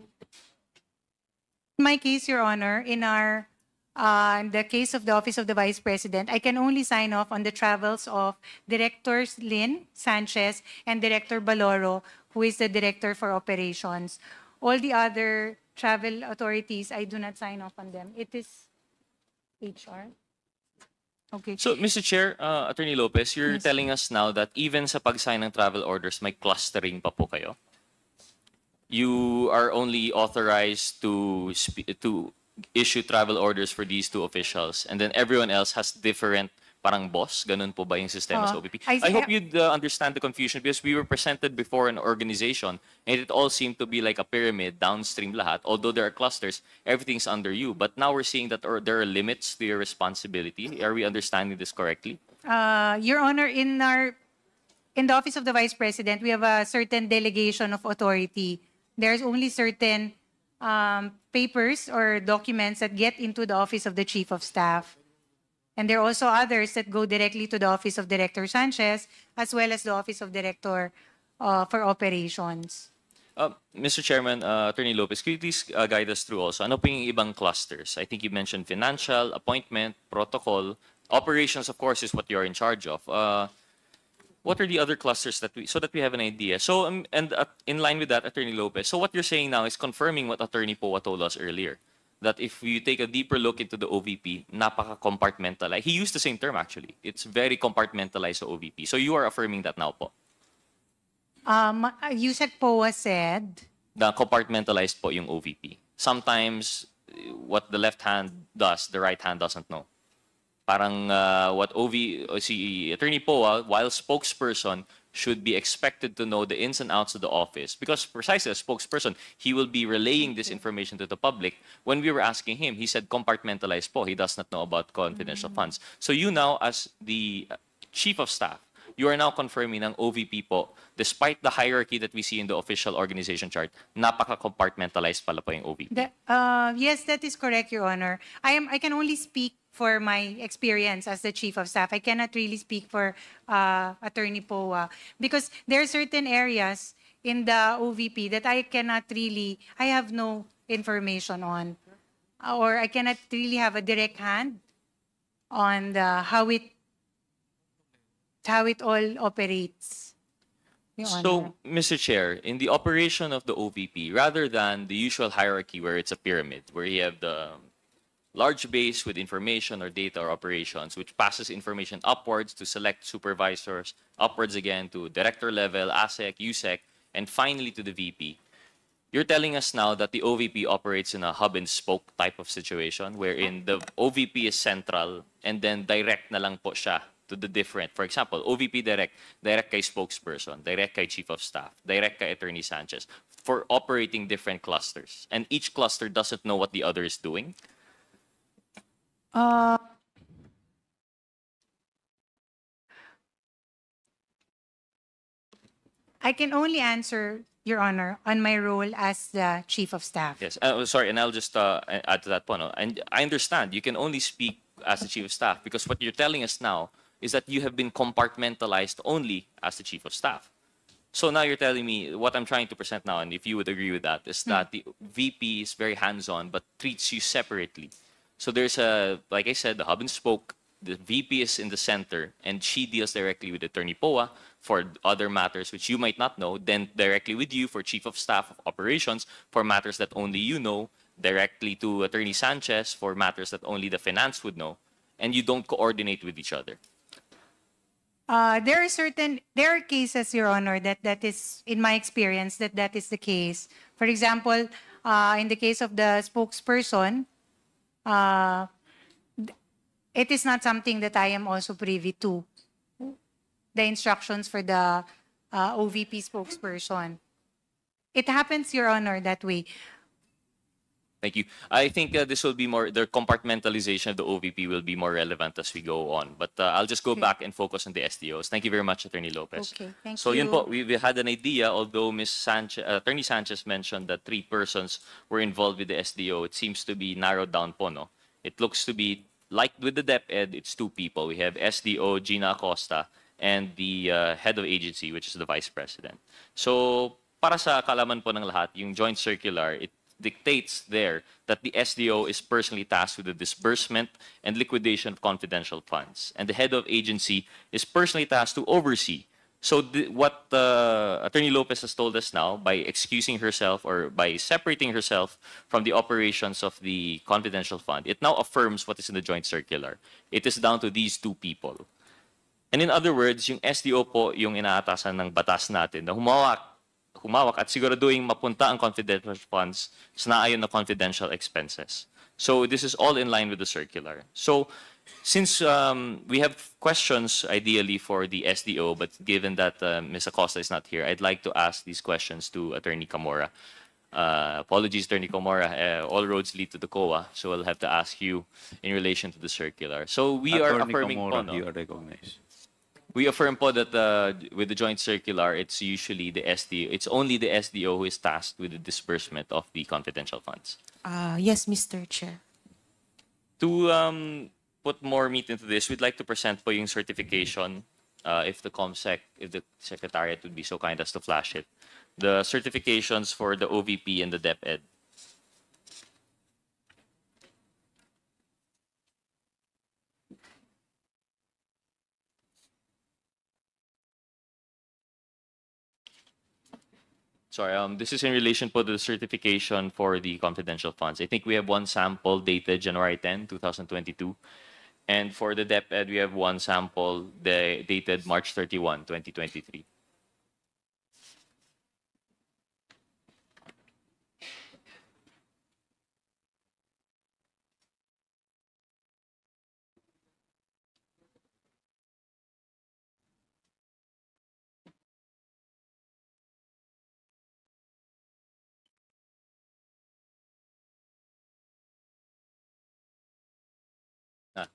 Speaker 9: In my case, Your Honor, in the case of the Office of the Vice President, I can only sign off on the travels of Directors Lynn Sanchez and Director Baloro, who is the Director for Operations. All the other travel authorities, I do not sign off on them. It is HR. Okay.
Speaker 11: So, Mr. Chair, Attorney Lopez, you're
Speaker 9: Yes.
Speaker 11: telling us now that even sa pag-sign ng travel orders, may clustering pa po kayo? You are only authorized to issue travel orders for these two officials, and then everyone else has different parang boss? Ganun po ba yung sistema sa OVP? I hope you'd understand the confusion because we were presented before an organization and it all seemed to be like a pyramid, downstream lahat. Although there are clusters, everything's under you. But now we're seeing that there are limits to your responsibility. Are we understanding this correctly?
Speaker 9: Your Honor, in the Office of the Vice President, we have a certain delegation of authority. There's only certain papers or documents that get into the Office of the Chief of Staff. And there are also others that go directly to the Office of Director Sanchez, as well as the Office of Director for Operations.
Speaker 11: Mr. Chairman, Attorney Lopez, could you please guide us through also? Ano po yung ibang clusters? I think you mentioned financial, appointment, protocol. Operations, of course, is what you're in charge of. What are the other clusters so that we have an idea? So, in line with that, Attorney Lopez, so what you're saying now is confirming what Attorney Poa told us earlier, that if you take a deeper look into the OVP, napaka-compartmentalized. He used the same term, actually. It's very compartmentalized sa OVP. So you are affirming that now po?
Speaker 9: Yusek Poa said,
Speaker 11: Na compartmentalized po yung OVP. Sometimes, what the left hand does, the right hand doesn't know. Parang what si Attorney Poa, while spokesperson, should be expected to know the ins and outs of the office. Because precisely as spokesperson, he will be relaying this information to the public. When we were asking him, he said compartmentalized po. He does not know about confidential funds. So you now, as the Chief of Staff, you are now confirming ng OVP po, despite the hierarchy that we see in the official organization chart, napaka-compartmentalized pala po yung OVP.
Speaker 9: yes, that is correct, Your Honor. I can only speak for my experience as the Chief of Staff. I cannot really speak for Attorney Poa because there are certain areas in the OVP that I have no information on, or I cannot really have a direct hand on how it all operates. Your Honor.
Speaker 11: So, Mr. Chair, in the operation of the OVP, rather than the usual hierarchy where it's a pyramid, where you have the large base with information or data or operations, which passes information upwards to select supervisors, upwards again to director level, ASEC, USEC, and finally to the VP. You're telling us now that the OVP operates in a hub and spoke type of situation, wherein the OVP is central and then direct na lang po siya to the different. For example, OVP direct kay spokesperson, direct kay Chief of Staff, direct kay Attorney Sanchez, for operating different clusters. And each cluster doesn't know what the other is doing.
Speaker 9: I can only answer, Your Honor, on my role as the Chief of Staff.
Speaker 11: Yes, sorry, and I'll just add to that point. No? And I understand you can only speak as the Chief of Staff because what you're telling us now is that you have been compartmentalized only as the Chief of Staff. So now you're telling me what I'm trying to present now, and if you would agree with that, is that the VP is very hands-on but treats you separately. So there's like I said, the hub and spoke. The VP is in the center, and she deals directly with Attorney Poa for other matters which you might not know, then directly with you for Chief of Staff of Operations for matters that only you know, directly to Attorney Sanchez for matters that only the finance would know, and you don't coordinate with each other.
Speaker 9: There are cases, Your Honor, that is, in my experience, that is the case. For example, in the case of the spokesperson, it is not something that I am also privy to, the instructions for the OVP spokesperson. It happens, Your Honor, that way.
Speaker 11: Thank you. I think this will be more, the compartmentalization of the OVP will be more relevant as we go on. But I'll just go back and focus on the SDOs. Thank you very much, Attorney Lopez.
Speaker 9: Okay, thank
Speaker 11: so
Speaker 9: you.
Speaker 11: Yun po, we had an idea, although Attorney Sanchez mentioned that 3 persons were involved with the SDO, it seems to be narrowed down po, no? It looks to be like with the DepEd, it's two people. We have SDO Gina Acosta and the head of agency, which is the vice president. So para sa kalaman po ng lahat, yung joint circular, it dictates there that the SDO is personally tasked with the disbursement and liquidation of confidential funds, and the head of agency is personally tasked to oversee. So what Attorney Lopez has told us now, by excusing herself or by separating herself from the operations of the confidential fund, it now affirms what is in the joint circular. It is down to these two people. And in other words, yung SDO po yung inaatasan ng batas natin na humawak at siguraduhin mapunta ang confidential funds sa naayon na confidential expenses. So this is all in line with the circular. So since we have questions ideally for the SDO, but given that Ms. Acosta is not here, I'd like to ask these questions to Attorney Camora. Apologies, Attorney Camora. All roads lead to the COA, so I'll have to ask you in relation to the circular. So we are affirming po, no?
Speaker 2: You are recognized.
Speaker 11: We affirm po that with the joint circular, it's usually the SDO. It's only the SDO who is tasked with the disbursement of the confidential funds.
Speaker 12: Yes, Mr. Chair.
Speaker 11: To put more meat into this, we'd like to present po yung certification, if the ComSec, if the Secretariat would be so kind as to flash it. The certifications for the OVP and the DepEd. Sorry, this is in relation to the certification for the confidential funds. I think we have one sample dated January 10, 2022. And for the DepEd, we have one sample dated March 31, 2023.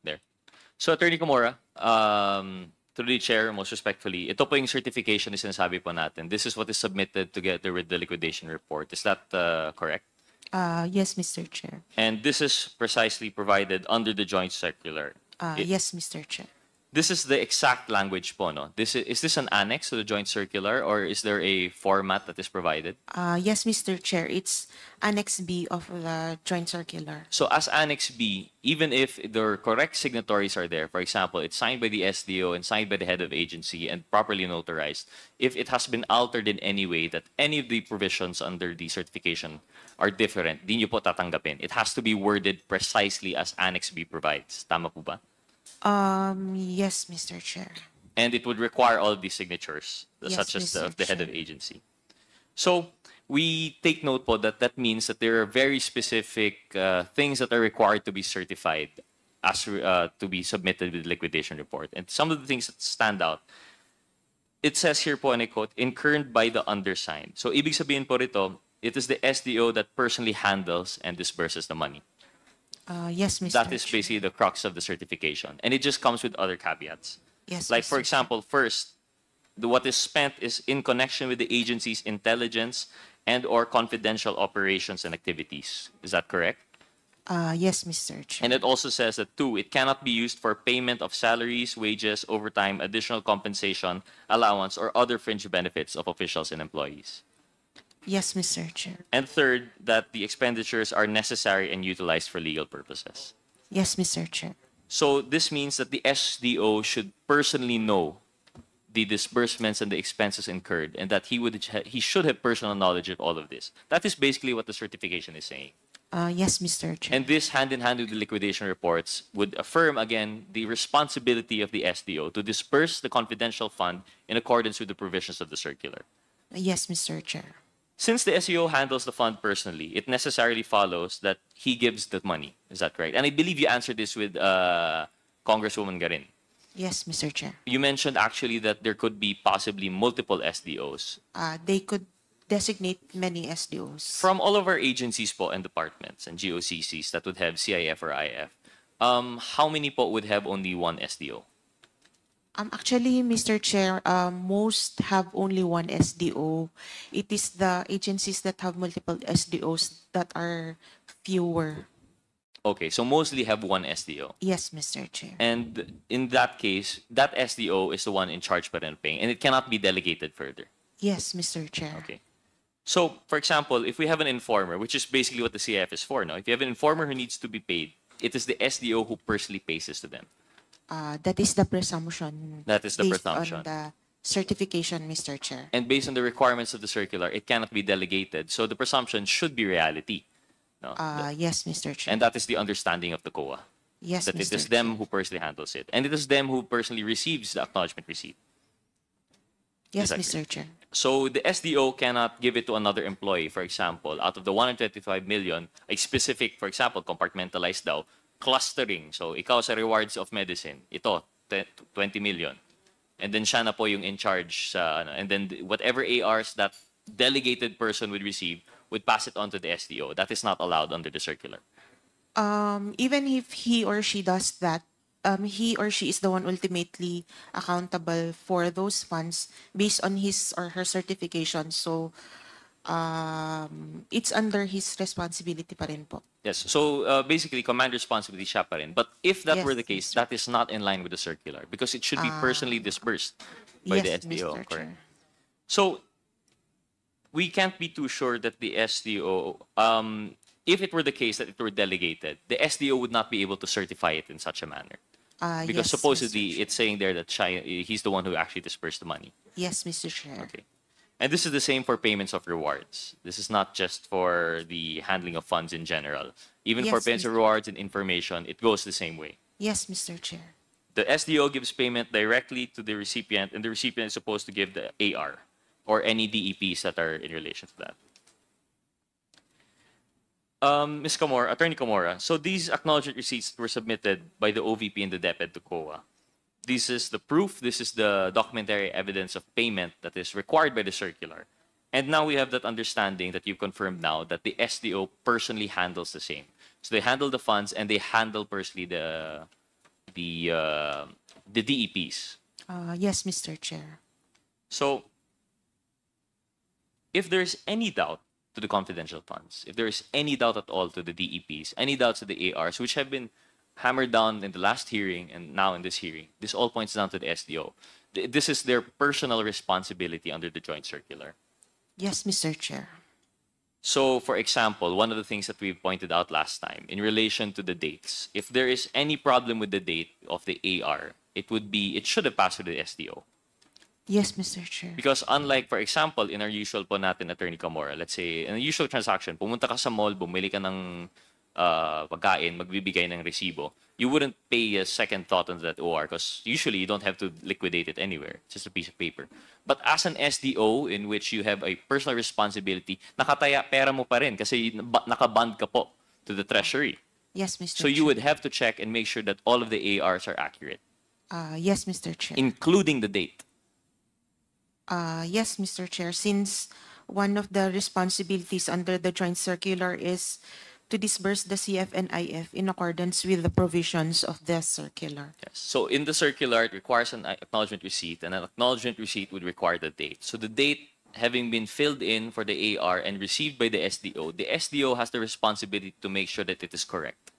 Speaker 11: There. So, Attorney Camora, through the chair, most respectfully, ito po yung certification na sinasabi po natin. This is what is submitted together with the liquidation report. Is that correct?
Speaker 12: Yes, Mr. Chair.
Speaker 11: And this is precisely provided under the joint circular.
Speaker 12: Yes, Mr. Chair.
Speaker 11: This is the exact language po, no? Is this an annex to the joint circular, or is there a format that is provided?
Speaker 12: Yes, Mr. Chair. It's Annex B of the joint circular.
Speaker 11: So as Annex B, even if the correct signatories are there, for example, it's signed by the SDO and signed by the head of agency and properly notarized, if it has been altered in any way that any of the provisions under the certification are different, di nyo po tatanggapin. It has to be worded precisely as Annex B provides. Tama po ba?
Speaker 12: Yes, Mr. Chair.
Speaker 11: And it would require all of these signatures,
Speaker 12: Yes,
Speaker 11: such as
Speaker 12: Mr.
Speaker 11: the head of
Speaker 12: Chair.
Speaker 11: agency. So we take note po that means that there are very specific things that are required to be certified as to be submitted with the liquidation report. And some of the things that stand out, it says here po, and I quote, incurred by the undersigned. So ibig sabihin po rito, it is the SDO that personally handles and disburses the money.
Speaker 12: Yes, Mr.
Speaker 11: That is
Speaker 12: Chair.
Speaker 11: basically the crux of the certification. And it just comes with other caveats.
Speaker 12: Yes,
Speaker 11: Like,
Speaker 12: Mr.
Speaker 11: for example, first, what is spent is in connection with the agency's intelligence and or confidential operations and activities. Is that correct?
Speaker 12: Yes, Mr. Chair.
Speaker 11: And it also says that, two, it cannot be used for payment of salaries, wages, overtime, additional compensation, allowance, or other fringe benefits of officials and employees.
Speaker 12: Yes, Mr. Chair.
Speaker 11: And third, that the expenditures are necessary and utilized for legal purposes.
Speaker 12: Yes, Mr. Chair.
Speaker 11: So this means that the SDO should personally know the disbursements and the expenses incurred, and that he should have personal knowledge of all of this. That is basically what the certification is saying.
Speaker 12: Yes, Mr. Chair.
Speaker 11: And this, hand in hand with the liquidation reports, would affirm again the responsibility of the SDO to disperse the confidential fund in accordance with the provisions of the circular.
Speaker 12: Yes, Mr. Chair.
Speaker 11: Since the SEO handles the fund personally, it necessarily follows that he gives the money. Is that right? And I believe you answered this with Congresswoman Garin.
Speaker 12: Yes, Mr. Chair.
Speaker 11: You mentioned actually that there could be possibly multiple SDOs.
Speaker 12: They could designate many SDOs.
Speaker 11: From all of our agencies po and departments and GOCCs that would have CIF or IF, how many po would have only one SDO?
Speaker 12: Actually, Mr. Chair, most have only one SDO. It is the agencies that have multiple SDOs that are fewer.
Speaker 11: Okay, so mostly have one SDO.
Speaker 12: Yes, Mr. Chair.
Speaker 11: And in that case, that SDO is the one in charge pa rin of paying, and it cannot be delegated further.
Speaker 12: Yes, Mr. Chair.
Speaker 11: Okay. So, for example, if we have an informer, which is basically what the CIF is for, no? If you have an informer who needs to be paid, it is the SDO who personally pays this to them.
Speaker 12: That is the presumption.
Speaker 11: That is the
Speaker 12: based
Speaker 11: presumption.
Speaker 12: on the certification, Mr. Chair.
Speaker 11: And based on the requirements of the circular, it cannot be delegated. So the presumption should be reality. No?
Speaker 12: Yes, Mr. Chair.
Speaker 11: And that is the understanding of the COA.
Speaker 12: Yes,
Speaker 11: That
Speaker 12: Mr.
Speaker 11: it is them who personally handles it. And it is them who personally receives the acknowledgement receipt.
Speaker 12: Yes,
Speaker 11: Exactly.
Speaker 12: Mr. Chair.
Speaker 11: So the SDO cannot give it to another employee, for example, out of the 125 million, a specific, for example, compartmentalized daw, clustering. So ikaw sa rewards of medicine, ito, 20 million. And then siya na po yung in charge sa, and then whatever ARs that delegated person would receive would pass it on to the SDO. That is not allowed under the circular.
Speaker 12: Even if he or she does that, he or she is the one ultimately accountable for those funds based on his or her certification. So, it's under his responsibility pa rin po.
Speaker 11: Yes. So basically, command responsibility siya pa rin. But if that
Speaker 12: Yes,
Speaker 11: were the case, that is not in line with the circular because it should be personally disbursed by the
Speaker 12: Yes,
Speaker 11: SDO.
Speaker 12: Mr.
Speaker 11: Correct.
Speaker 12: Chair.
Speaker 11: So we can't be too sure that the SDO, if it were the case that it were delegated, the SDO would not be able to certify it in such a manner. Because
Speaker 12: Yes,
Speaker 11: supposedly
Speaker 12: Mr. Chair.
Speaker 11: it's saying there that he's the one who actually dispersed the money.
Speaker 12: Yes, Mr. Chair.
Speaker 11: Okay. And this is the same for payments of rewards. This is not just for the handling of funds in general. Even for
Speaker 12: Yes,
Speaker 11: payments of
Speaker 12: Mr.
Speaker 11: rewards and information, it goes the same way.
Speaker 12: Yes, Mr. Chair.
Speaker 11: The SDO gives payment directly to the recipient, and the recipient is supposed to give the AR or any DEPs that are in relation to that. Ms. Camora, Attorney Camora, so these acknowledgement receipts were submitted by the OVP and the DepEd to COA. This is the proof, this is the documentary evidence of payment that is required by the circular. And now we have that understanding that you've confirmed now that the SDO personally handles the same. So they handle the funds and they handle personally the DEPs.
Speaker 12: Yes, Mr. Chair.
Speaker 11: So if there's any doubt to the confidential funds, if there is any doubt at all to the DEPs, any doubts to the ARs, which have been hammered down in the last hearing and now in this hearing, this all points down to the SDO. This is their personal responsibility under the joint circular.
Speaker 12: Yes, Mr. Chair.
Speaker 11: So, for example, one of the things that we pointed out last time in relation to the dates, if there is any problem with the date of the AR, it should have passed to the SDO.
Speaker 12: Yes, Mr. Chair.
Speaker 11: Because unlike, for example, in our usual po natin, Attorney Camora, let's say, in a usual transaction, pumunta ka sa mall, bumili ka ng pagkain, magbibigay ng resibo, you wouldn't pay a second thought on that OR because usually you don't have to liquidate it anywhere. It's just a piece of paper. But as an SDO in which you have a personal responsibility, nakataya pera mo pa rin kasi nakaband ka po to the treasury.
Speaker 12: Yes, Mr.
Speaker 11: So you would have to check and make sure that all of the ARs are accurate,
Speaker 12: Yes, Mr. Chair.
Speaker 11: including the date.
Speaker 12: Yes, Mr. Chair. Since one of the responsibilities under the joint circular is to disburse the CF and IF in accordance with the provisions of the circular.
Speaker 11: Yes. So in the circular, it requires an acknowledgement receipt, and an acknowledgement receipt would require the date. So the date having been filled in for the AR and received by the SDO has the responsibility to make sure that it is correct.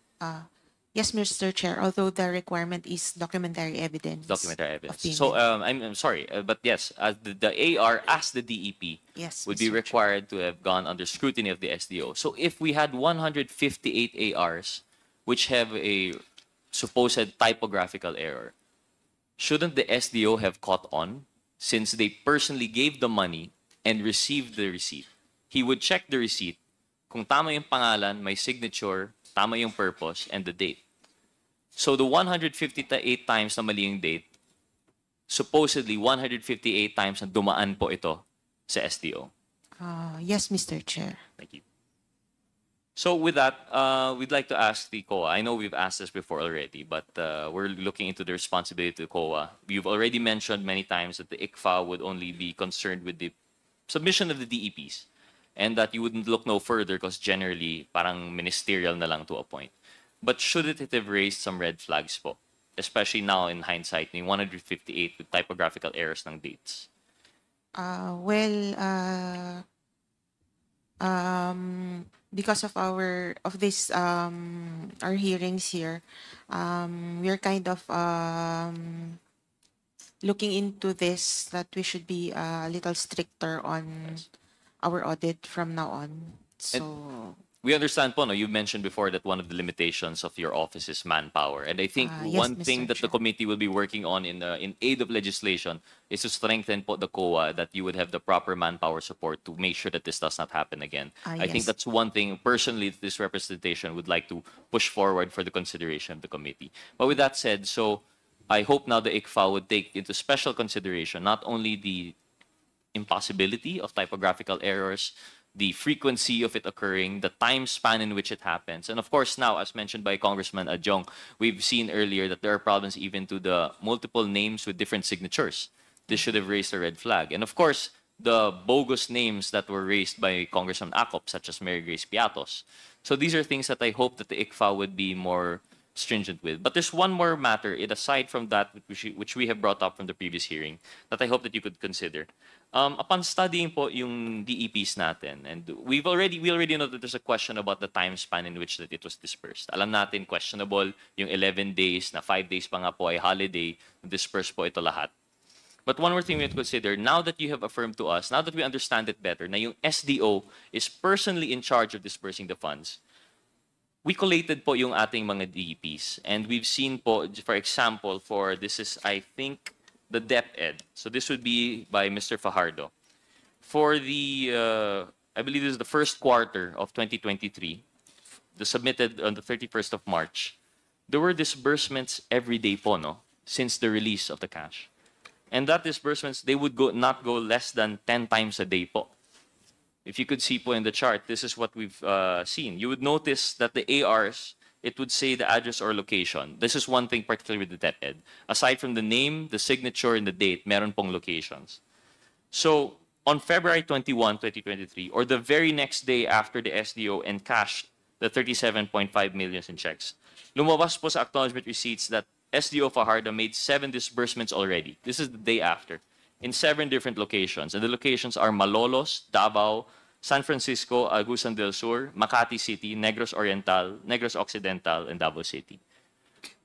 Speaker 12: Yes, Mr. Chair, although the requirement is documentary evidence.
Speaker 11: Documentary
Speaker 12: of
Speaker 11: evidence.
Speaker 12: payment.
Speaker 11: So I'm sorry, but yes, the AR as the DEP
Speaker 12: Yes,
Speaker 11: would be
Speaker 12: Mr. Chair.
Speaker 11: required to have gone under scrutiny of the SDO. So if we had 158 ARs which have a supposed typographical error, shouldn't the SDO have caught on since they personally gave the money and received the receipt? He would check the receipt. Kung tama yung pangalan, may signature, tama yung purpose, and the date. So the 158 times na mali yung date, supposedly 158 times na dumaan po ito sa SDO.
Speaker 12: Yes, Mr. Chair.
Speaker 11: Thank you. So with that, we'd like to ask the COA. I know we've asked this before already, but we're looking into the responsibility of the COA. You've already mentioned many times that the ICFA would only be concerned with the submission of the DEPs and that you wouldn't look no further because generally parang ministerial na lang to a point. But should it have raised some red flags po? Especially now in hindsight, yung 158 with typographical errors ng dates.
Speaker 12: because of this our hearings here, we're kind of looking into this, that we should be a little stricter on our audit from now on. So
Speaker 11: We understand po, no, you mentioned before that one of the limitations of your office is manpower. And I think
Speaker 12: Yes,
Speaker 11: one
Speaker 12: Mr.
Speaker 11: thing that the
Speaker 12: Chair.
Speaker 11: committee will be working on in aid of legislation is to strengthen po the COA, that you would have the proper manpower support to make sure that this does not happen again. I think
Speaker 12: Yes.
Speaker 11: that's one thing personally this representation would like to push forward for the consideration of the committee. But with that said, so I hope now the ICFA would take into special consideration not only the impossibility of typographical errors, the frequency of it occurring, the time span in which it happens. And of course, now, as mentioned by Congressman Adjong, we've seen earlier that there are problems even to the multiple names with different signatures. This should have raised a red flag. And of course, the bogus names that were raised by Congressman Acop, such as Mary Grace Piatos. So these are things that I hope that the ICFA would be more stringent with. But there's one more matter, aside from that, which we have brought up from the previous hearing, that I hope that you could consider. Upon studying po yung DEPs natin, and we already know that there's a question about the time span in which that it was dispersed. Alam natin, questionable yung 11 days, na 5 days pa nga po ay holiday, dispersed po ito lahat. But one more thing we have to consider, now that you have affirmed to us, now that we understand it better, na yung SDO is personally in charge of dispersing the funds, we collated po yung ating mga DEPs. And we've seen po, for example, this is, I think, the DepEd. So this would be by Mr. Fajardo. For the, I believe this is the first quarter of 2023, submitted on the 31st of March, there were disbursements every day po, no? Since the release of the cash. And that disbursements, they would not go less than 10 times a day po. If you could see po in the chart, this is what we've seen. You would notice that the ARs, it would say the address or location. This is one thing particularly with the DepEd. Aside from the name, the signature, and the date, meron pong locations. So on February 21, 2023, or the very next day after the SDO encashed the 37.5 million in checks, lumabas po sa acknowledgement receipts that SDO Fajardo made 7 disbursements already. This is the day after, in 7 different locations. And the locations are Malolos, Davao, San Francisco, Agusan del Sur, Makati City, Negros Oriental, Negros Occidental, and Davao City.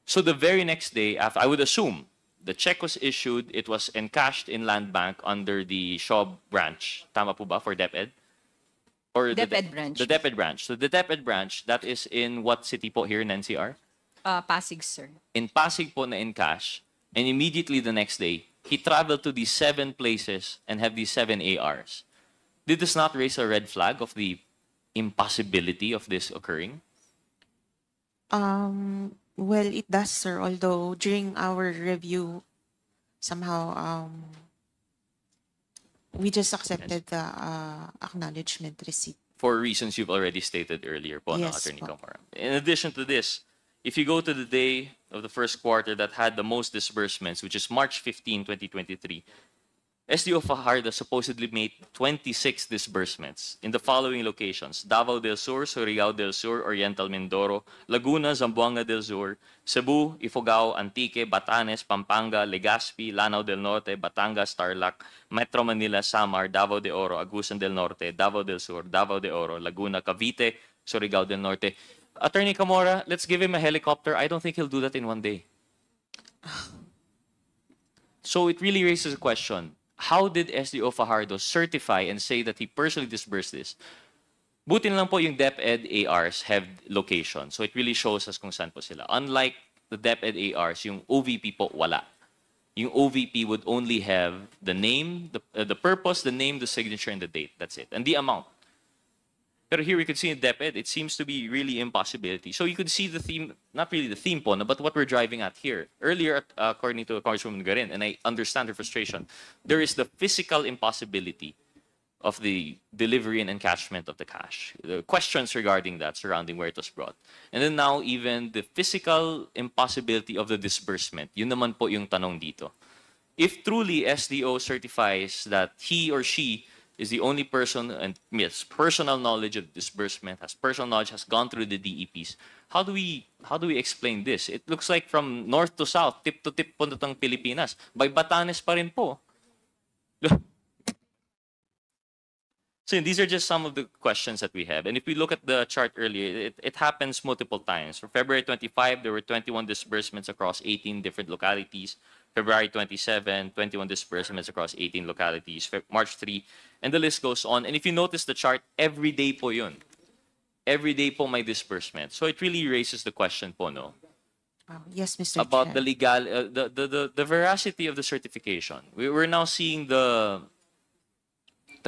Speaker 11: So the very next day, after, I would assume, the check was issued, it was encashed in Land Bank under the Shaw branch. Tama po ba for DepEd? Or
Speaker 1: DepEd branch.
Speaker 11: The DepEd branch. So the DepEd branch, that is in what city po here in NCR?
Speaker 1: Pasig, sir.
Speaker 11: In Pasig po na encash, and immediately the next day, he traveled to these 7 places and have these 7 ARs. Did this not raise a red flag of the impossibility of this occurring?
Speaker 12: Well, it does, sir. Although during our review, somehow we just accepted the acknowledgement receipt.
Speaker 11: For reasons you've already stated earlier po,
Speaker 12: Yes,
Speaker 11: Attorney
Speaker 12: po.
Speaker 11: Camara. In addition to this, if you go to the day of the first quarter that had the most disbursements, which is March 15, 2023, SDO Fajardo supposedly made 26 disbursements in the following locations: Davao del Sur, Surigao del Sur, Oriental Mindoro, Laguna, Zamboanga del Sur, Cebu, Ifugao, Antique, Batanes, Pampanga, Legazpi, Lanao del Norte, Batangas, Tarlac, Metro Manila, Samar, Davao de Oro, Agusan del Norte, Davao del Sur, Davao de Oro, Laguna, Cavite, Surigao del Norte. Attorney Camora, let's give him a helicopter. I don't think he'll do that in one day. So it really raises a question. How did SDO Fajardo certify and say that he personally disbursed this? Buti na lang po yung DepEd ARs have location. So it really shows us kung saan po sila. Unlike the DepEd ARs, yung OVP po wala. Yung OVP would only have the name, the purpose, the name, the signature, and the date. That's it. And the amount. But here we could see in DepEd, it seems to be really impossibility. So you could see the theme, not really the theme po, but what we're driving at here. Earlier, according to Congresswoman Garin, and I understand her frustration, there is the physical impossibility of the delivery and encashment of the cash. The questions regarding that, surrounding where it was brought. And then now, even the physical impossibility of the disbursement. Yun naman po yung tanong dito. If truly SDO certifies that he or she is the only person and yes, personal knowledge of disbursement, has personal knowledge, has gone through the DEPs. How do we explain this? It looks like from north to south, tip to tip po natang Pilipinas. By Batanes pa rin po. So these are just some of the questions that we have. And if we look at the chart earlier, it happens multiple times. For February 25, there were 21 disbursements across 18 different localities. February 27, 21 disbursements across 18 localities. March 3, and the list goes on. And if you notice the chart, every day po yun. Every day po may disbursement. So it really raises the question po, no?
Speaker 12: Yes, Mr.
Speaker 11: About
Speaker 12: Chair.
Speaker 11: the legal, the veracity of the certification. We're now seeing the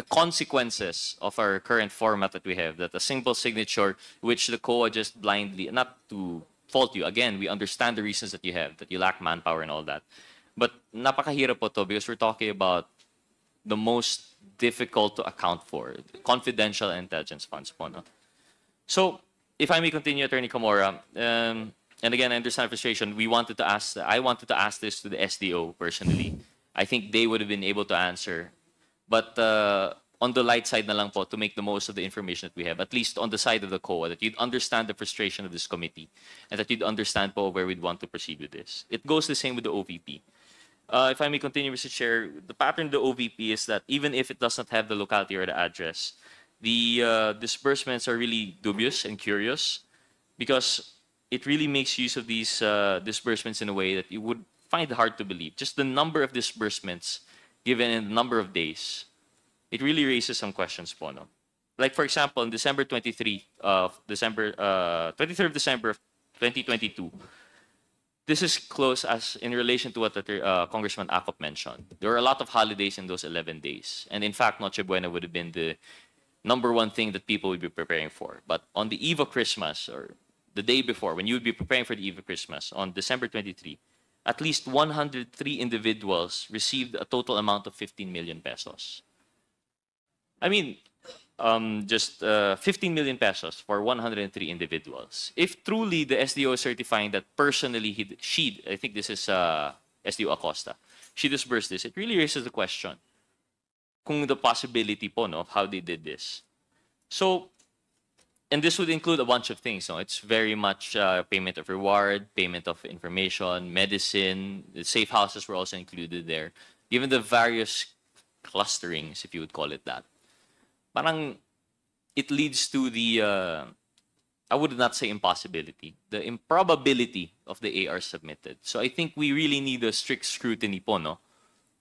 Speaker 11: consequences of our current format that we have, that a simple signature, which the COA just blindly, not to fault you, again, we understand the reasons that you have, that you lack manpower and all that. But napakahirap po to because we're talking about the most difficult to account for, confidential intelligence funds po, no? So, if I may continue, Attorney Camora, and again, I understand frustration. I wanted to ask this to the SDO personally. I think they would have been able to answer. But on the light side na lang po, to make the most of the information that we have, at least on the side of the COA, that you'd understand the frustration of this committee and that you'd understand po where we'd want to proceed with this. It goes the same with the OVP. If I may continue, Mr. Chair, the pattern of the OVP is that even if it does not have the locality or the address, the disbursements are really dubious and curious because it really makes use of these disbursements in a way that you would find hard to believe. Just the number of disbursements given in the number of days, it really raises some questions po, no? Like, for example, in December 23 of December, 23rd of December of 2022, this is close as in relation to what Congressman Acop mentioned. There were a lot of holidays in those 11 days. And in fact, Noche Buena would have been the number one thing that people would be preparing for. But on the eve of Christmas, or the day before, when you would be preparing for the eve of Christmas, on December 23, at least 103 individuals received a total amount of 15 million pesos. I mean, just 15 million pesos for 103 individuals. If truly the SDO is certifying that personally I think this is SDO Acosta, she disbursed this, it really raises the question kung the possibility po, no, of how they did this. So, and this would include a bunch of things. No? It's very much payment of reward, payment of information, medicine. The safe houses were also included there. Given the various clusterings, if you would call it that, parang it leads to the, I would not say impossibility, the improbability of the AR submitted. So I think we really need a strict scrutiny po, no,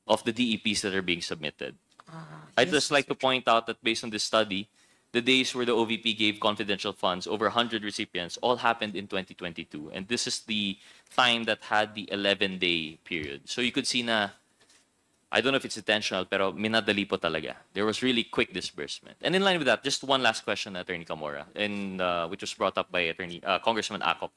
Speaker 11: of the DEPs that are being submitted. I'd just like to point out that based on this study, the days where the OVP gave confidential funds, over 100 recipients, all happened in 2022. And this is the time that had the 11-day period. So you could see na, I don't know if it's intentional, pero minadali po talaga. There was really quick disbursement. And in line with that, just one last question, Attorney Camora, and which was brought up by Congressman Acop.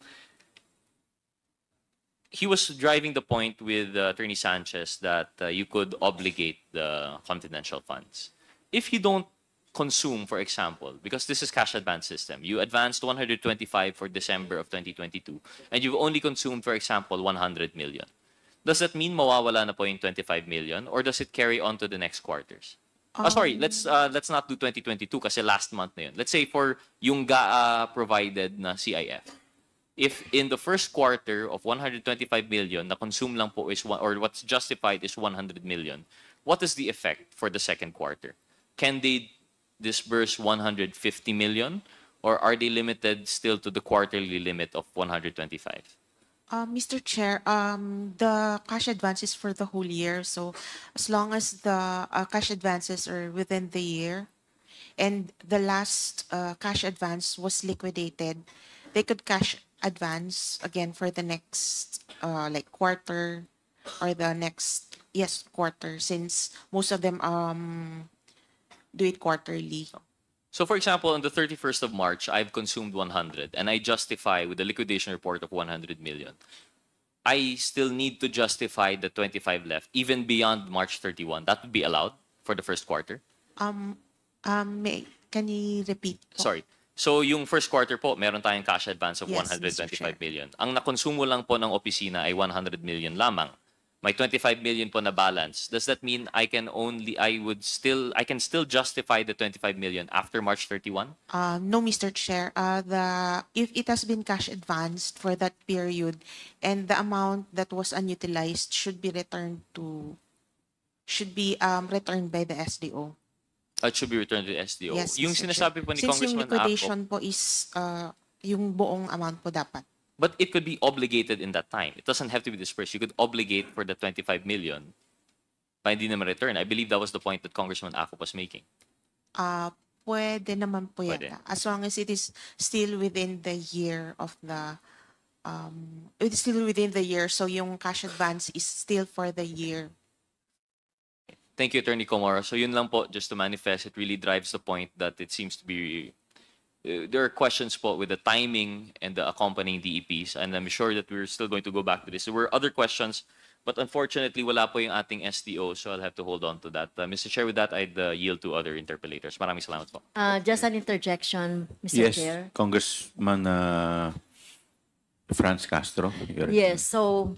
Speaker 11: He was driving the point with Attorney Sanchez that you could obligate the confidential funds. If you don't consume, for example, because this is cash advance system, you advanced 125 for December of 2022, and you've only consumed, for example, 100 million. Does that mean mawawala na po yung 25 million, or does it carry on to the next quarters? Sorry, let's not do 2022 kasi last month na yun. Let's say for yung GAA provided na CIF. If in the first quarter of 125 million, na consume lang po is or what's justified is 100 million, what is the effect for the second quarter? Can they disburse 150 million, or are they limited still to the quarterly limit of 125?
Speaker 12: Mr. Chair, the cash advances for the whole year. So as long as the cash advances are within the year and the last cash advance was liquidated, they could cash advance again for the next like quarter or the next, yes, quarter, since most of them do it quarterly.
Speaker 11: So for example, on the 31st of March, I've consumed 100 and I justify with the liquidation report of 100 million. I still need to justify the 25 left, even beyond March 31. That would be allowed for the first quarter?
Speaker 12: Can you repeat po?
Speaker 11: Sorry. So yung first quarter po, meron tayong cash advance of
Speaker 12: Yes,
Speaker 11: 125 million. Ang nakonsumo lang po ng opisina ay 100 million lamang. May 25 million po na balance. Does that mean I can still justify the 25 million after March 31?
Speaker 12: No, Mr. Chair. If it has been cash advanced for that period and the amount that was unutilized should be returned by the SDO.
Speaker 11: It should be returned to the SDO.
Speaker 12: Yes,
Speaker 11: Yung
Speaker 12: Mr.
Speaker 11: sinasabi
Speaker 12: Chair.
Speaker 11: po ni
Speaker 12: Since yung
Speaker 11: Congressman
Speaker 12: liquidation
Speaker 11: Acop,
Speaker 12: po is yung buong amount po dapat.
Speaker 11: but it could be obligated in that time. It doesn't have to be dispersed. You could obligate for the 25 million pa hindi naman return. I believe that was the point that Congressman Acop was making.
Speaker 12: Pwede naman po
Speaker 11: Pwede.
Speaker 12: yata. As long as it is still within the year of the it's still within the year, so yung cash advance is still for the year.
Speaker 11: Thank you, Attorney Comora. So yun lang po, just to manifest, it really drives the point that it seems to be, there are questions po with the timing and the accompanying DEPs, and I'm sure that we're still going to go back to this. There were other questions, but unfortunately, wala po yung ating SDO, so I'll have to hold on to that. Mr. Chair, with that, I'd yield to other interpellators. Maraming salamat po.
Speaker 13: Just an interjection, Mr.
Speaker 2: Yes,
Speaker 13: Chair.
Speaker 2: Congressman Franz Castro.
Speaker 13: Yes, so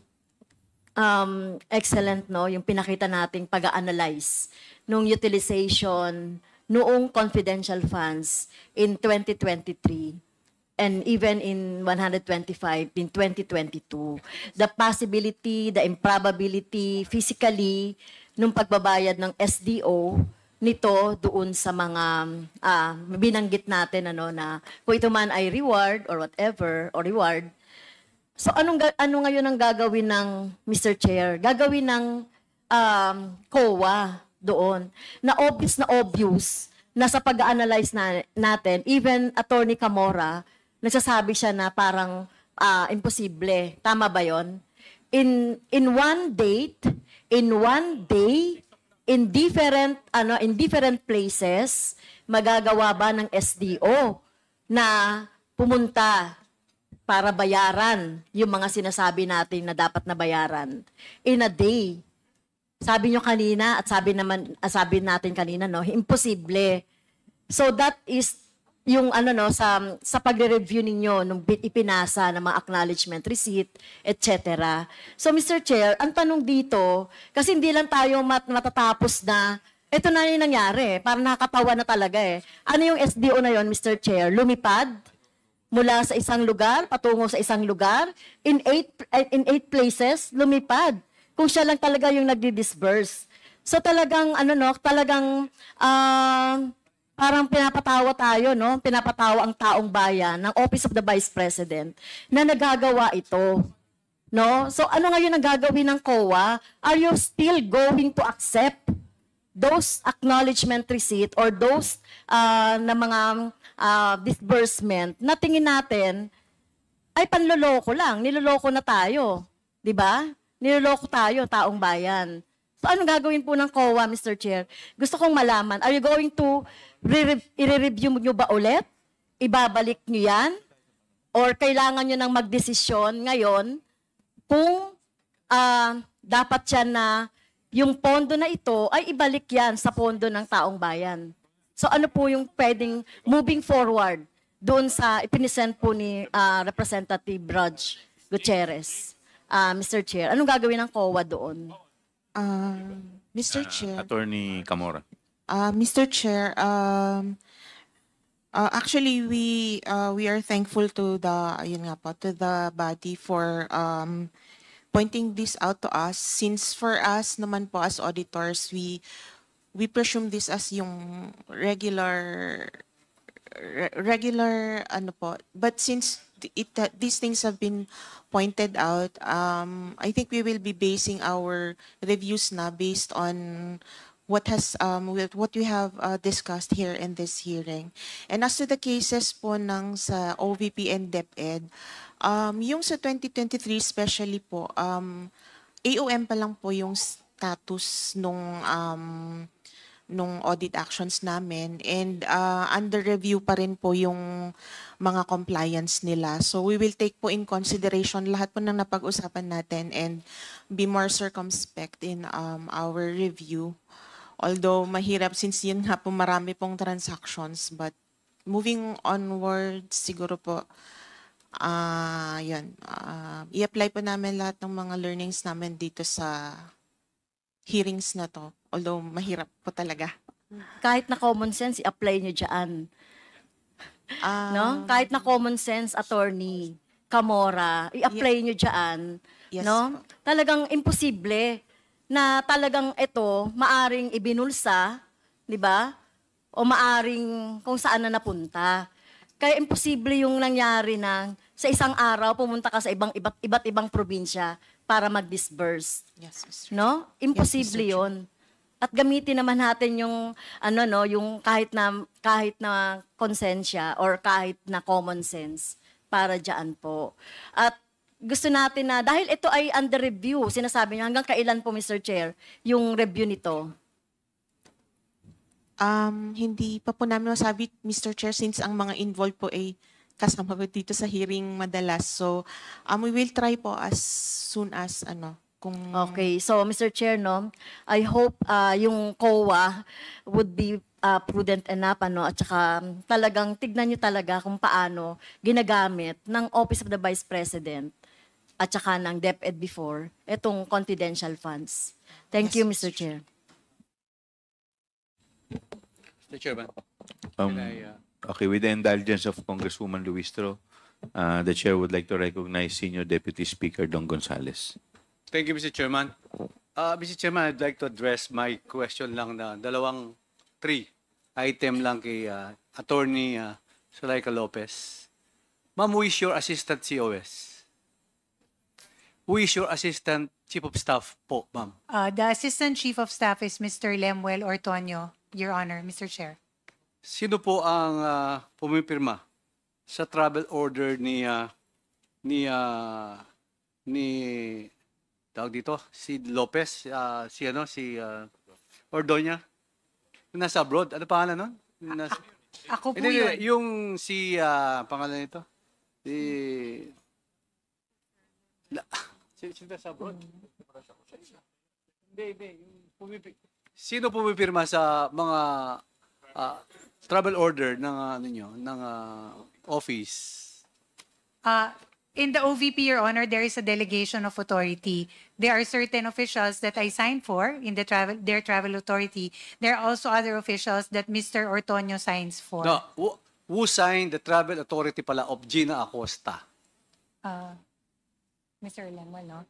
Speaker 13: excellent, no, yung pinakita nating pag-analyze nung utilization noong confidential funds in 2023 and even in 125 in 2022. The possibility, the improbability physically nung pagbabayad ng SDO nito doon sa mga binanggit natin ano na kung ito man ay reward or whatever or reward. So ano ngayon ang gagawin ng Mr. Chair? Gagawin ng COA doon na obvious na sa pag-analyze natin, even Attorney Camora, nagsasabi siya na parang imposible. Tama ba 'yon? In one date, in one day, in different places, magagawa ba ng SDO na pumunta para bayaran yung mga sinasabi natin na dapat na bayaran in a day? Sabi nyo kanina at sabi natin kanina, no, imposible. So that is yung sa pagre-review ninyo nung ipinasa ng mga acknowledgement receipt, etc. So Mr. Chair, ang tanong dito, kasi hindi lang tayo matatapos na ito na yung nangyari, parang nakakatawa na talaga eh. Ano yung SDO na yon, Mr. Chair? Lumipad mula sa isang lugar patungo sa isang lugar in eight places, lumipad. Kung siya lang talaga yung nagdi-disburse. So talagang parang pinapatawa tayo, no? Pinapatawa ang taong bayan ng Office of the Vice President na nagagawa ito. No? So ano ngayon ang gagawin ng COA? Are you still going to accept those acknowledgement receipt or those na mga disbursement na tingin natin ay panloloko lang, niloloko na tayo, 'di ba? Niloloko tayo, taong bayan. So anong gagawin po ng COA, Mr. Chair? Gusto kong malaman, are you going to i-review nyo ba ulit? Ibabalik nyo yan? Or kailangan nyo nang magdesisyon ngayon kung dapat yan na yung pondo na ito ay ibalik yan sa pondo ng taong bayan? So ano po yung pwedeng moving forward doon sa ipinisend po ni Representative Rog Gutierrez? Mr. Chair, anong gagawin ng COA doon?
Speaker 12: Mr. Chair.
Speaker 2: Attorney Camora.
Speaker 12: Mr. Chair, actually we are thankful to the body for pointing this out to us, since for us naman po as auditors, we presume this as yung regular but since these things have been pointed out, I think we will be basing our reviews na based on what we have discussed here in this hearing. And as to the cases po ng sa OVP and DepEd, yung sa 2023 especially po, AOM pa lang po yung status nung audit actions namin, and under review pa rin po yung mga compliance nila. So we will take po in consideration lahat po ng napag-usapan natin and be more circumspect in our review. Although mahirap since yun nga po marami pong transactions, but moving onward siguro po i-apply po namin lahat ng mga learnings namin dito sa hearings na to. Although mahirap po talaga.
Speaker 13: Kahit na common sense, i-apply nyo dyan. No? Kahit na common sense, Attorney Camora, i-apply nyo dyan.
Speaker 12: Yes,
Speaker 13: no?
Speaker 12: po.
Speaker 13: Talagang imposible na talagang ito maaring ibinulsa, di ba? o maaring kung saan na napunta. Kaya imposible yung nangyari na sa isang araw pumunta ka sa iba't ibang probinsya para mag-disburse.
Speaker 12: Yes, Mr.
Speaker 13: No? Imposible
Speaker 12: Yes, Mr. Chair.
Speaker 13: 'yon. At gamitin naman natin yung yung kahit na konsensya or kahit na common sense para diyan po. At gusto natin na dahil ito ay under review, sinasabi niyo hanggang kailan po Mr. Chair yung review nito?
Speaker 12: Hindi pa po namin masabi, Mr. Chair, since ang mga involved po ay kasama po dito sa hearing madalas. So, we will try po as soon as, kung...
Speaker 13: Okay, so Mr. Chair, no, I hope yung COA would be prudent enough, at saka talagang tignan nyo talaga kung paano ginagamit ng Office of the Vice President at saka ng DepEd before itong confidential funds. Thank you, Mr. Chair.
Speaker 2: Mr. Chairman. Okay, with the indulgence of Congresswoman Luistro, the Chair would like to recognize Senior Deputy Speaker Don Gonzales.
Speaker 14: Thank you, Mr. Chairman. Mr. Chairman, I'd like to address my question lang na three item lang kay Attorney Sulaika Lopez. Ma'am, who is your Assistant COS? Who is your Assistant Chief of Staff po, ma'am?
Speaker 9: The Assistant Chief of Staff is Mr. Lemuel Ortonio, Your Honor, Mr. Chair.
Speaker 14: Sino po ang pumipirma sa travel order ni tawag dito, si Lopez, si Ordoña? Nasa abroad. Ano pangalan nun?
Speaker 9: Ako po
Speaker 14: Hindi,
Speaker 9: yun.
Speaker 14: yung si, pangalan nito? Sino nasa abroad? Sino pumipirma sa mga travel order ng office?
Speaker 9: In the OVP, Your Honor, there is a delegation of authority. There are certain officials that I signed for in their travel authority. There are also other officials that Mr. Ortonio signs for.
Speaker 14: No, who signed the travel authority pala of Gina Acosta?
Speaker 9: Mr. Lemuel, no?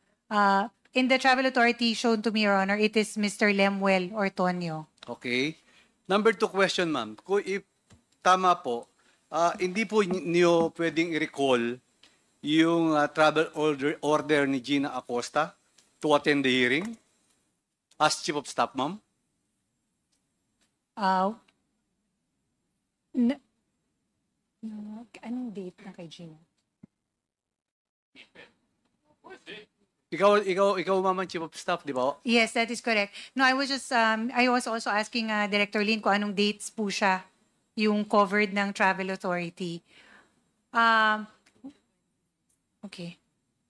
Speaker 9: In the travel authority shown to me, Your Honor, it is Mr. Lemuel Ortonio.
Speaker 14: Okay. Number 2 question, ma'am. Kung if tama po, hindi po niyo pwedeng i-recall yung travel order ni Gina Acosta to attend the hearing as Chief of Staff, ma'am?
Speaker 9: Anong date na kay Gina?
Speaker 14: Ikaw ma'am, Chief of Staff, di ba?
Speaker 9: Yes, that is correct. No, I was also asking Director Lin kung anong dates po siya yung covered ng travel authority. Okay.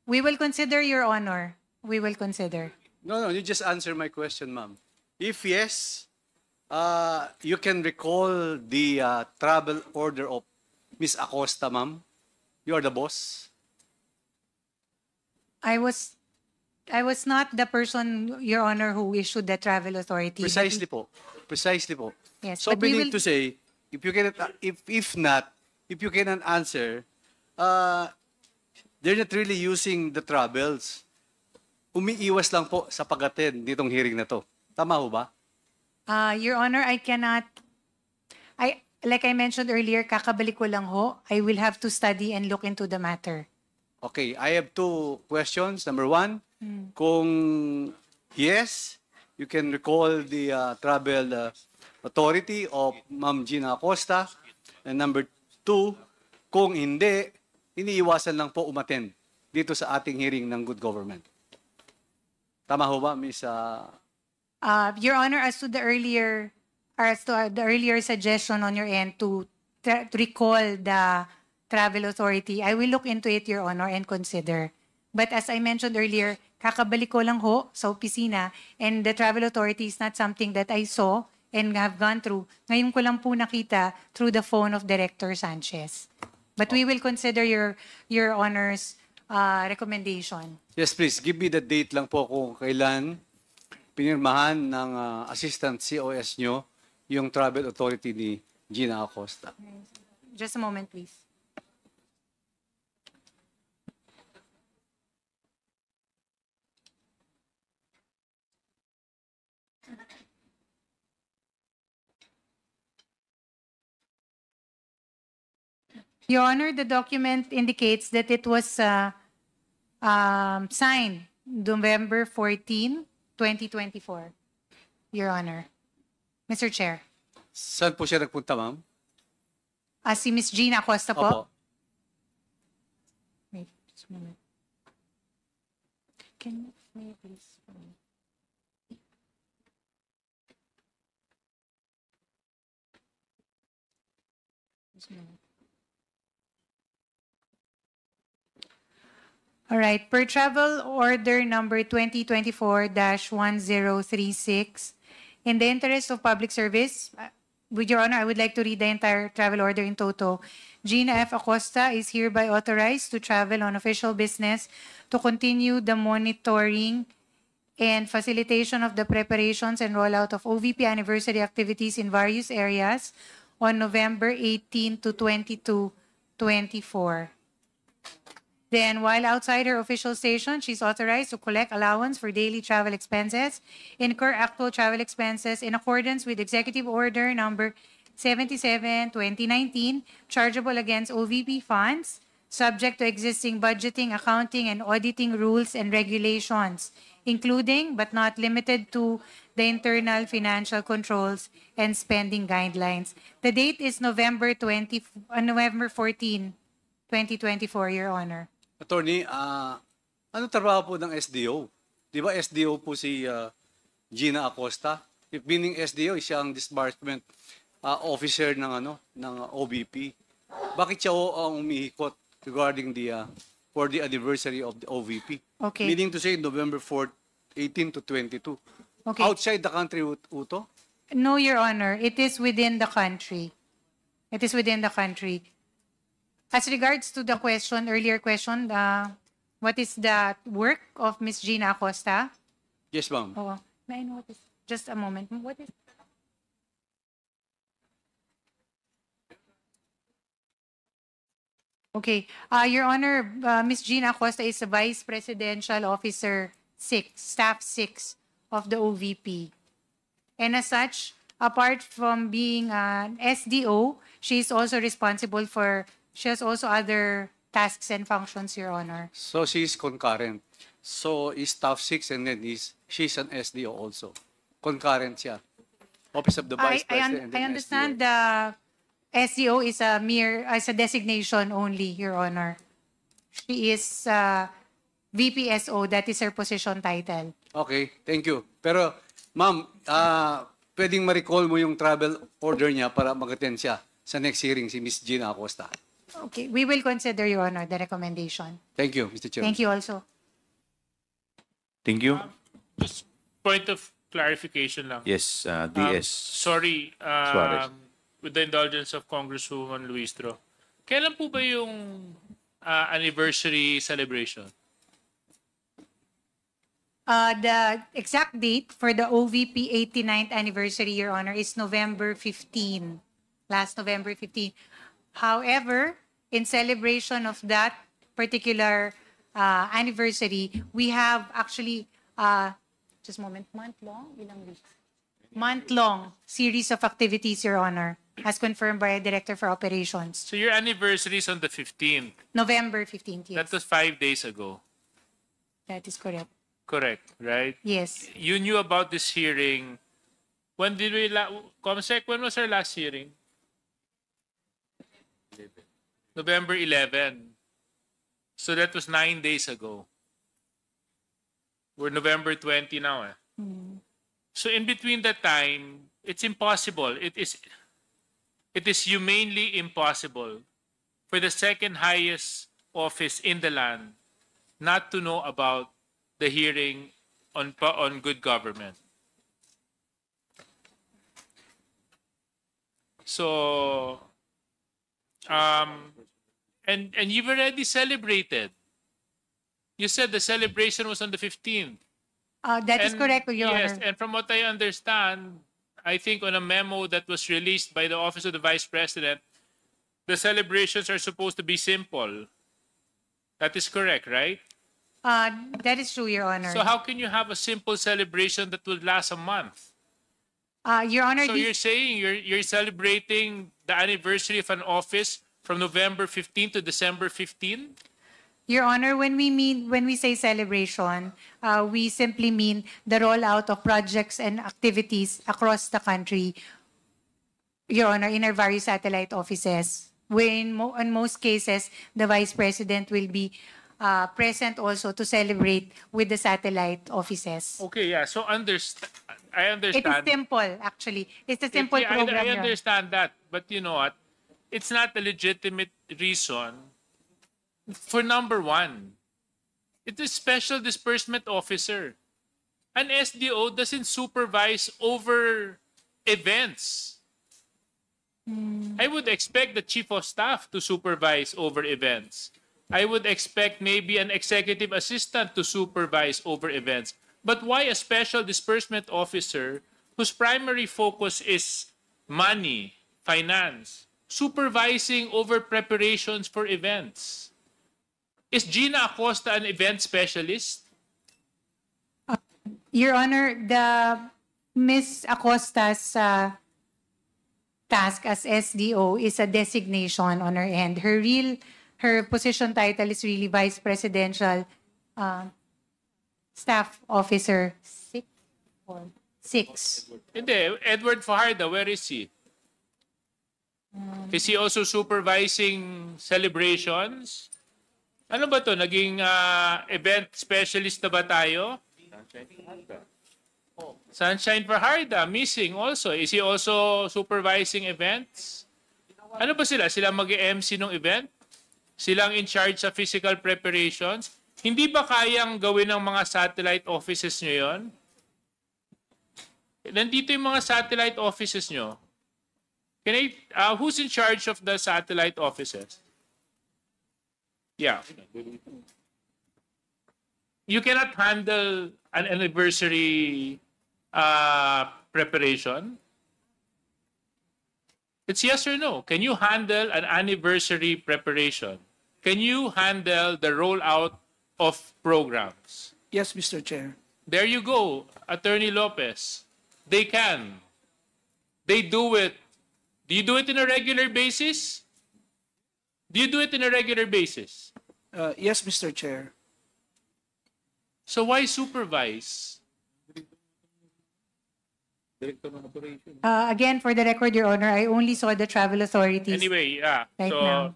Speaker 9: We will consider, Your Honor. We will consider.
Speaker 14: No, you just answer my question, ma'am. If yes, you can recall the travel order of Miss Acosta, ma'am. You are the boss.
Speaker 9: I was not the person, Your Honor, who issued the travel authority.
Speaker 14: Precisely po. Precisely po.
Speaker 9: Yes,
Speaker 14: So
Speaker 9: but we
Speaker 14: meaning
Speaker 9: will-
Speaker 14: to say, if you cannot answer, they're not really using the travels. Umiiwas lang po sa pag-attend nitong hearing na to. Tama ho ba?
Speaker 9: Your Honor, like I mentioned earlier, kakabalik ko lang ho. I will have to study and look into the matter.
Speaker 14: Okay, I have 2 questions. Number 1, kung yes, you can recall the travel authority of Ma'am Gina Acosta. And number 2, kung hindi, iniiwasan lang po umattend dito sa ating hearing ng good government. Tama ho ba, Ms.
Speaker 9: Your Honor, as to the earlier suggestion on your end to recall the travel authority, I will look into it, Your Honor, and consider. But as I mentioned earlier, kakabalik ko lang ho sa opisina, and the travel authority is not something that I saw and have gone through. Ngayon ko lang po nakita through the phone of Director Sanchez. But we will consider Your Honor's recommendation.
Speaker 14: Yes, please, give me the date lang po kung kailan pinirmahan ng assistant COS nyo yung travel authority ni Gina Acosta.
Speaker 9: Just a moment, please. Your Honor, the document indicates that it was signed November 14, 2024. Your Honor. Mr. Chair.
Speaker 14: Saan po siya nagpunta, ma'am?
Speaker 9: Si Ms. Gina Acosta po.
Speaker 14: Opo.
Speaker 9: Wait, just a moment. Can you please? Just a moment. All right, per travel order number 2024-1036, in the interest of public service, with Your Honor, I would like to read the entire travel order in toto. Gina F. Acosta is hereby authorized to travel on official business to continue the monitoring and facilitation of the preparations and rollout of OVP anniversary activities in various areas on November 18 to 22, 24. Then, while outside her official station, she's authorized to collect allowance for daily travel expenses, incur actual travel expenses in accordance with Executive Order number 77/2019, chargeable against OVP funds, subject to existing budgeting, accounting, and auditing rules and regulations, including but not limited to the internal financial controls and spending guidelines. The date is November 14, 2024, Your Honor.
Speaker 14: Attorney, ano trabaho po ng SDO? Di ba SDO po si Gina Acosta? If meaning SDO, siya ang disbursement officer ng OVP. Bakit siya ang umihikot regarding for the anniversary of the OVP?
Speaker 9: Okay.
Speaker 14: Meaning to say November 4, 18 to 22.
Speaker 9: Okay.
Speaker 14: Outside the country, Uto?
Speaker 9: No, Your Honor. It is within the country. It is within the country. As regards to the question, earlier question, what is the work of Ms. Gina Acosta?
Speaker 14: Yes, ma'am.
Speaker 9: Oh, may I know what is? Just a moment. What is? Okay. Your Honor, Ms. Gina Acosta is a Vice Presidential Officer 6, Staff 6 of the OVP. And as such, apart from being an SDO, she is also responsible for, she has also other tasks and functions, Your Honor.
Speaker 14: So she's concurrent. So is staff 6 and then she's an SDO also. Concurrent siya. Office of the Vice President. and then
Speaker 9: I understand
Speaker 14: SDO.
Speaker 9: the SDO is as a designation only, Your Honor. She is VPSO, that is her position title.
Speaker 14: Okay, thank you. Pero, ma'am, pwedeng ma-recall mo yung travel order niya para mag-attend siya sa next hearing si Ms. Gina Acosta.
Speaker 9: Okay, we will consider, Your Honor, the recommendation.
Speaker 14: Thank you, Mr. Chair.
Speaker 9: Thank you also.
Speaker 2: Thank you.
Speaker 8: Just point of clarification lang.
Speaker 2: Yes, DS.
Speaker 8: Sorry,
Speaker 2: Suarez.
Speaker 8: with the indulgence of Congresswoman Luistro. Kailan po ba yung anniversary celebration?
Speaker 9: The exact date for the OVP 89th anniversary, Your Honor, is November 15, last November 15. However, in celebration of that particular anniversary, we have actually, just a moment, month-long? Ilang weeks? Month-long series of activities, Your Honor, as confirmed by a Director for Operations.
Speaker 8: So your anniversary is on the 15th.
Speaker 9: November 15th, yes.
Speaker 8: That was 5 days ago.
Speaker 9: That is correct.
Speaker 8: Correct, right?
Speaker 9: Yes.
Speaker 8: You knew about this hearing. When did we, Comsec, when was our last hearing? November 11. So that was 9 days ago. We're November 20 now. So in between that time, it's impossible. It is humanely impossible for the second highest office in the land not to know about the hearing on good government. So, and you've already celebrated. You said the celebration was on the 15th.
Speaker 9: That is correct, Your
Speaker 8: Yes,
Speaker 9: Honor.
Speaker 8: and from what I understand, I think on a memo that was released by the Office of the Vice President, the celebrations are supposed to be simple. That is correct, right?
Speaker 9: That is true, Your Honor.
Speaker 8: So how can you have a simple celebration that would last a month?
Speaker 9: Your Honor,
Speaker 8: So you're saying you're celebrating the anniversary of an office from November 15 to December 15?
Speaker 9: Your Honor, when we say celebration, we simply mean the rollout of projects and activities across the country, Your Honor, in our various satellite offices. In most cases, the Vice President will be present also to celebrate with the satellite offices.
Speaker 8: Okay, yeah. So I
Speaker 9: It is
Speaker 8: understand.
Speaker 9: simple, actually. It's a simple
Speaker 8: Yeah,
Speaker 9: program,
Speaker 8: I
Speaker 9: Your Honor.
Speaker 8: understand that, but you know what? It's not a legitimate reason for number one. It is special disbursement officer. An SDO doesn't supervise over events. I would expect the chief of staff to supervise over events. I would expect maybe an executive assistant to supervise over events. But why a special disbursement officer whose primary focus is money, finance, supervising over preparations for events? Is Gina Acosta an event specialist?
Speaker 9: Your Honor, the Ms. Acosta's task as SDO is a designation on her end. Her position title is really Vice Presidential Staff Officer 6.
Speaker 8: Hindi. Edward Fajardo, where is he? Is he also supervising celebrations? Ano ba to? Naging event specialist na ba tayo? Sunshine Fajardo, missing also. Is he also supervising events? Ano ba sila? Sila mag-MC ng event? Silang in charge sa physical preparations? Hindi ba kayang gawin ng mga satellite offices nyo yun? Nandito yung mga satellite offices nyo. Who's in charge of the satellite offices? Yeah. You cannot handle an anniversary preparation? It's yes or no. Can you handle an anniversary preparation? Can you handle the rollout of programs?
Speaker 4: Yes, Mr. Chair.
Speaker 8: There you go, Attorney Lopez. They can. They do it. Do you do it in a regular basis? Do you do it in a regular basis?
Speaker 4: Yes, Mr. Chair.
Speaker 8: So why supervise?
Speaker 9: Again, for the record, Your Honor, I only saw the travel authorities
Speaker 8: Anyway, yeah.
Speaker 9: right
Speaker 8: So,
Speaker 9: now.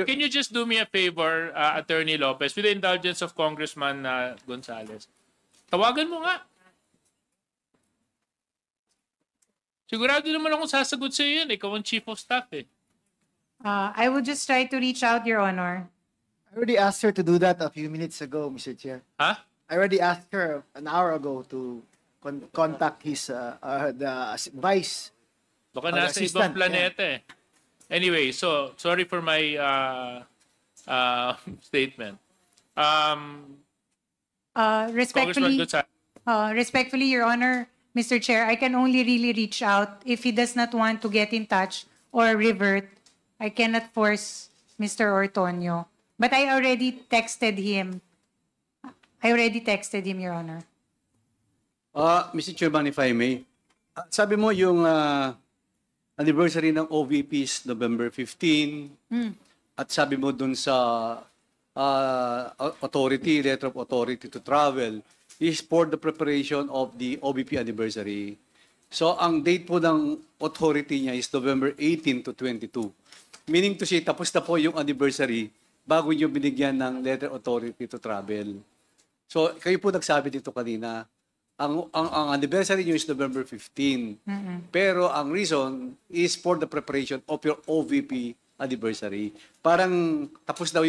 Speaker 8: can you just do me a favor, Attorney Lopez, with the indulgence of Congressman Gonzales? Tawagan mo nga. Sigurado naman akong sasagot sa iyo yan. Ikaw ang chief of staff eh.
Speaker 9: I will just try to reach out, Your Honor.
Speaker 4: I already asked her to do that a few minutes ago, Mr. Chair.
Speaker 8: Huh?
Speaker 4: I already asked her an hour ago to contact his the vice.
Speaker 8: Baka
Speaker 4: the
Speaker 8: nasa
Speaker 4: assistant,
Speaker 8: ibang planeta eh. Anyway, so sorry for my statement.
Speaker 9: Respectfully,
Speaker 8: Congressman
Speaker 9: respectfully, Your Honor, Mr. Chair, I can only really reach out if he does not want to get in touch or revert. I cannot force Mr. Ortonio. But I already texted him. Your Honor.
Speaker 14: Mr. Chairman, if I may, sabi mo yung anniversary ng OVP is November 15, at sabi mo dun sa authority, letter of authority to travel, is for the preparation of the OVP anniversary. So, ang date po ng authority niya is November 18 to 22. Meaning to say, tapos na po yung anniversary bago nyo binigyan ng letter authority to travel. So, kayo po nagsabi dito kanina, ang anniversary nyo is November 15. Pero ang reason is for the preparation of your OVP anniversary. Parang tapos na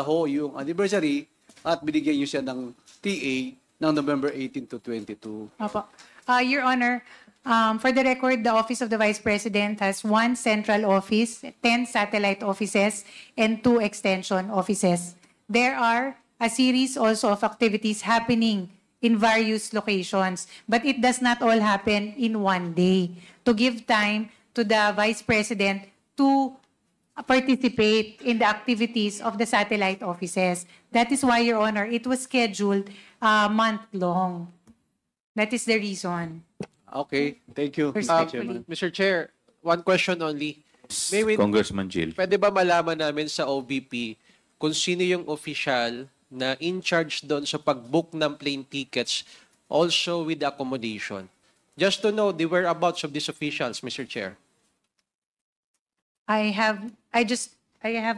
Speaker 14: ho yung anniversary at binigyan nyo siya ng TA ng November 18 to 22.
Speaker 9: Opo. Your Honor, for the record, the Office of the Vice President has 1 central office, 10 satellite offices, and 2 extension offices. There are a series also of activities happening in various locations, but it does not all happen in one day. To give time to the Vice President to participate in the activities of the satellite offices. That is why, Your Honor, it was scheduled month-long. That is the reason.
Speaker 14: Okay, thank you, Mr.
Speaker 9: Respectfully.
Speaker 14: Chairman.
Speaker 15: Mr. Chair, one question only. May we-
Speaker 2: Congressman Jill.
Speaker 15: Pwede ba malaman namin sa OVP kung sino yung official na in charge doon sa pag-book ng plane tickets also with the accommodation? Just to know the whereabouts of these officials, Mr. Chair.
Speaker 9: I have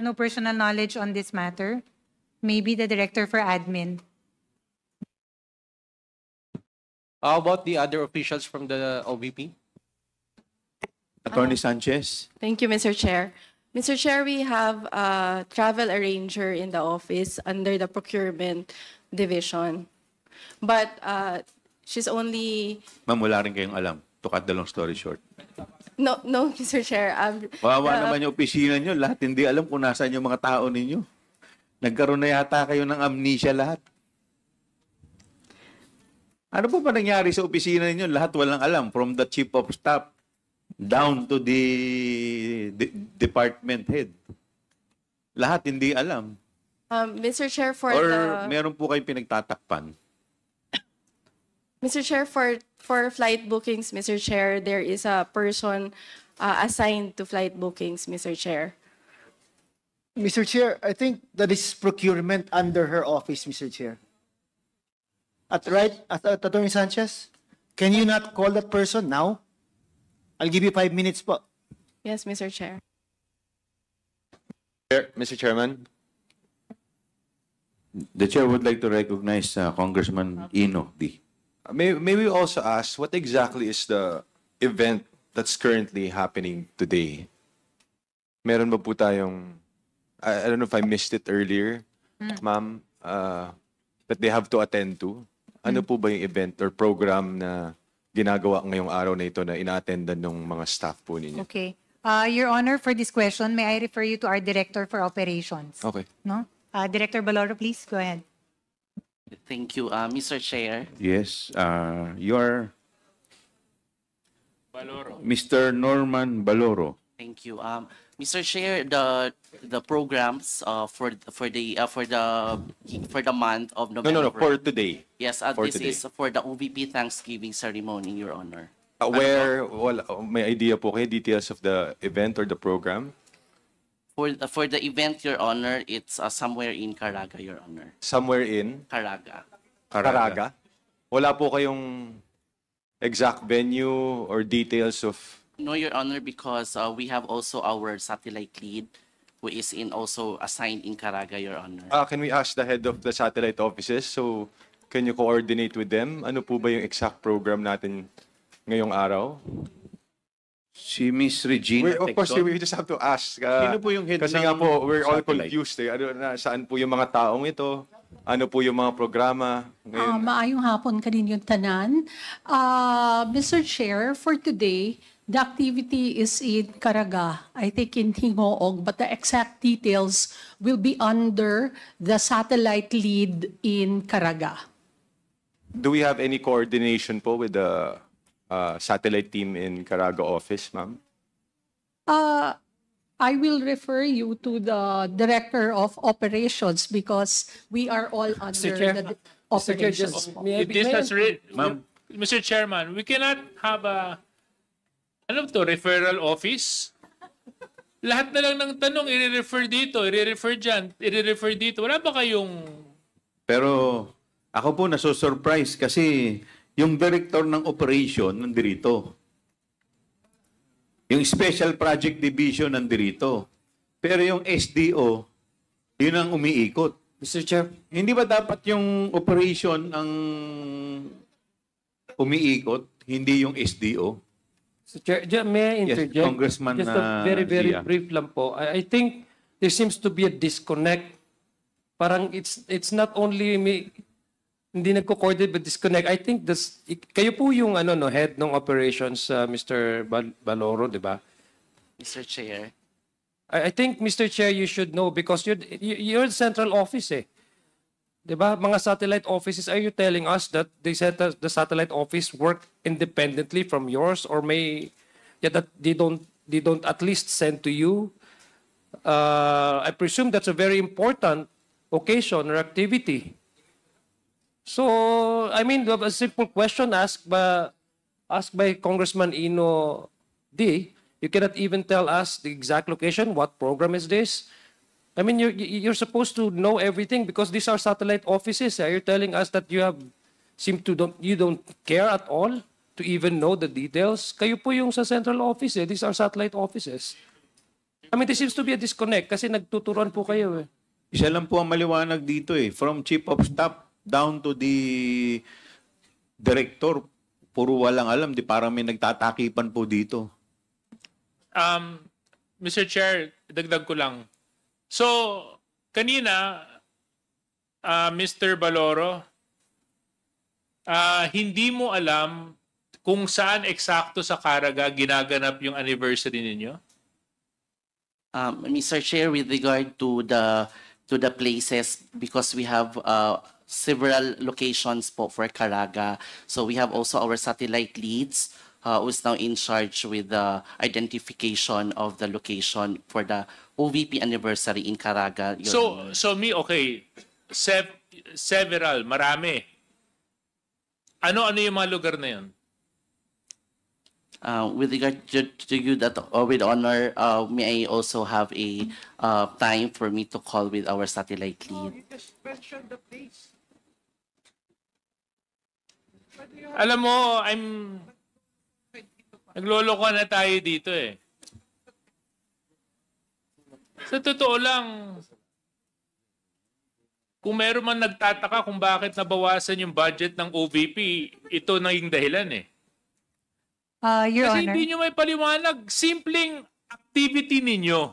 Speaker 9: no personal knowledge on this matter. Maybe the director for admin.
Speaker 15: How about the other officials from the OVP?
Speaker 2: Attorney Sanchez.
Speaker 6: Thank you, Mr. Chair. Mr. Chair, we have a travel arranger in the office under the procurement division. But she's only...
Speaker 2: Ma'am, wala rin kayong alam. To cut the long story short.
Speaker 6: No, Mr. Chair.
Speaker 2: Wawa naman yung opisina nyo. Lahat hindi alam kung nasaan yung mga tao ninyo. Nagkaroon na yata kayo ng amnesia lahat. Ano po ba nangyari sa opisina ninyo? Lahat walang alam. From the chief of staff down to the department head. Lahat hindi alam.
Speaker 6: Mr. Chair, for
Speaker 2: Or
Speaker 6: the...
Speaker 2: meron po kayong pinagtatakpan.
Speaker 6: Mr. Chair, for flight bookings, Mr. Chair, there is a person assigned to flight bookings, Mr. Chair.
Speaker 4: Mr. Chair, I think that is procurement under her office, Mr. Chair. Attorney Sanchez, can you not call that person now? I'll give you 5 minutes po.
Speaker 6: Yes, Mr. Chair.
Speaker 16: Mr. Chairman,
Speaker 2: The chair would like to recognize Congressman Ino D.
Speaker 16: may we also ask what exactly is the event that's currently happening today? Meron ba po tayong, I don't know if I missed it earlier, ma'am, that they have to attend to? Ano po ba yung event or program na ginagawa ngayong araw na ito na ina-attendan ng mga staff po ninyo?
Speaker 9: Okay. Your Honor, for this question, may I refer you to our Director for Operations?
Speaker 16: Okay.
Speaker 9: No? Director Baloro, please go ahead.
Speaker 17: Thank you, Mr. Chair.
Speaker 2: Yes, you're
Speaker 8: Baloro.
Speaker 2: Mr. Norman Baloro.
Speaker 17: Thank you, Mr. Chair. The programs for the month of November.
Speaker 16: No, for today.
Speaker 17: Yes,
Speaker 16: For
Speaker 17: this
Speaker 16: today.
Speaker 17: is for the OVP Thanksgiving ceremony, Your Honor.
Speaker 16: May idea po kayo details of the event or the program?
Speaker 17: For the event, Your Honor, it's somewhere in Caraga, Your Honor.
Speaker 16: Somewhere in
Speaker 17: Caraga.
Speaker 16: Caraga? Wala po kayong exact venue or details of...
Speaker 17: No, Your Honor, because we have also our satellite lead who is also assigned in Caraga, Your Honor.
Speaker 16: Can we ask the head of the satellite offices? So, can you coordinate with them? Ano po ba yung exact program natin ngayong araw?
Speaker 2: Si Miss Regina
Speaker 16: Of course,
Speaker 2: Tecton.
Speaker 16: we just have to ask.
Speaker 2: Sino po yung head
Speaker 16: Kasi
Speaker 2: ng
Speaker 16: nga po, we're all
Speaker 2: satellite?
Speaker 16: confused. Saan po yung mga taong ito? Ano po yung mga programa? Ngayon,
Speaker 18: Maayong hapon kaninyong tanan. Mr. Chair, for today, the activity is in Caraga, I think in Hingoog, but the exact details will be under the satellite lead in Caraga.
Speaker 16: do we have any coordination po with the satellite team in Caraga office, ma'am?
Speaker 18: I will refer you to the Director of Operations because we are all under
Speaker 8: Chair.
Speaker 18: the
Speaker 8: Mr. Chair,
Speaker 18: operations.
Speaker 8: If this has Mr. Chairman, we cannot have a referral office. Lahat na lang ng tanong, i-refer dito, i-refer dyan, i-refer dito. Wala ba kayong...
Speaker 2: Pero ako po naso-surprise kasi yung director ng operation nandirito. Yung Special Project Division nandirito. Pero yung SDO, yun ang umiikot.
Speaker 15: Mr. Chair.
Speaker 2: Hindi ba dapat yung operation ang umiikot, hindi yung SDO?
Speaker 19: So, Chair, may I interject?
Speaker 2: Yes, Congressman
Speaker 19: Just a very
Speaker 2: Zia.
Speaker 19: brief lang po. I think there seems to be a disconnect. Parang it's not only me, hindi nagko-coordinate but disconnect. I think kayo po yung head ng operations, Mr. Baloro, di ba?
Speaker 17: Mr. Chair.
Speaker 19: I think, Mr. Chair, you should know because you're the central office eh. Diba? Mga satellite offices, are you telling us that the satellite office work independently from yours or that they don't at least send to you? I presume that's a very important occasion or activity. So, I mean, a simple question asked by Congressman Ino D, You cannot even tell us the exact location. What program is this? I mean, you're supposed to know everything because these are satellite offices. You're telling us that you don't care at all to even know the details. Kayo po yung sa central office. These are satellite offices. I mean, there seems to be a disconnect kasi nagtuturuan po kayo eh.
Speaker 2: Isa lang po ang maliwanag dito eh. From Chief of Staff down to the Director, puro walang alam. Di parang may nagtatakipan po dito.
Speaker 8: Mr. Chair, dagdag ko lang. So, kanina, Mr. Baloro, hindi mo alam kung saan eksakto sa Caraga ginaganap yung anniversary ninyo?
Speaker 17: Mr. Chair, with regard to the places, because we have several locations for Caraga, so we have also our satellite leads who is now in charge with the identification of the location for the OVP anniversary in Caraga.
Speaker 8: Okay, several, marami. Ano yung mga lugar na yun?
Speaker 17: With regard to you, that with honor, may I also have a time for me to call with our satellite lead?
Speaker 8: Alam mo, nagloloko na tayo dito eh. Sa totoo lang, kung meron man nagtataka kung bakit nabawasan yung budget ng OVP, ito naging dahilan eh.
Speaker 9: Your
Speaker 8: Kasi
Speaker 9: Honor.
Speaker 8: hindi nyo may paliwanag. Simpleng activity ninyo.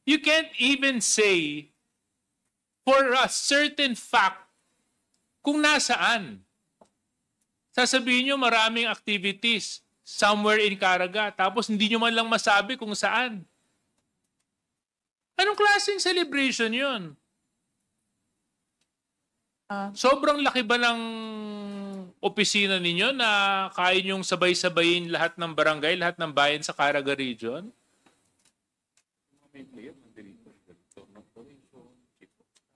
Speaker 8: You can't even say for a certain fact kung nasaan. Sasabihin nyo maraming activities somewhere in Caraga, tapos hindi nyo man lang masabi kung saan. Anong klaseng celebration yun? Sobrang laki ba ng opisina ninyo na kaya nyong sabay-sabayin lahat ng barangay, lahat ng bayan sa Caraga Region?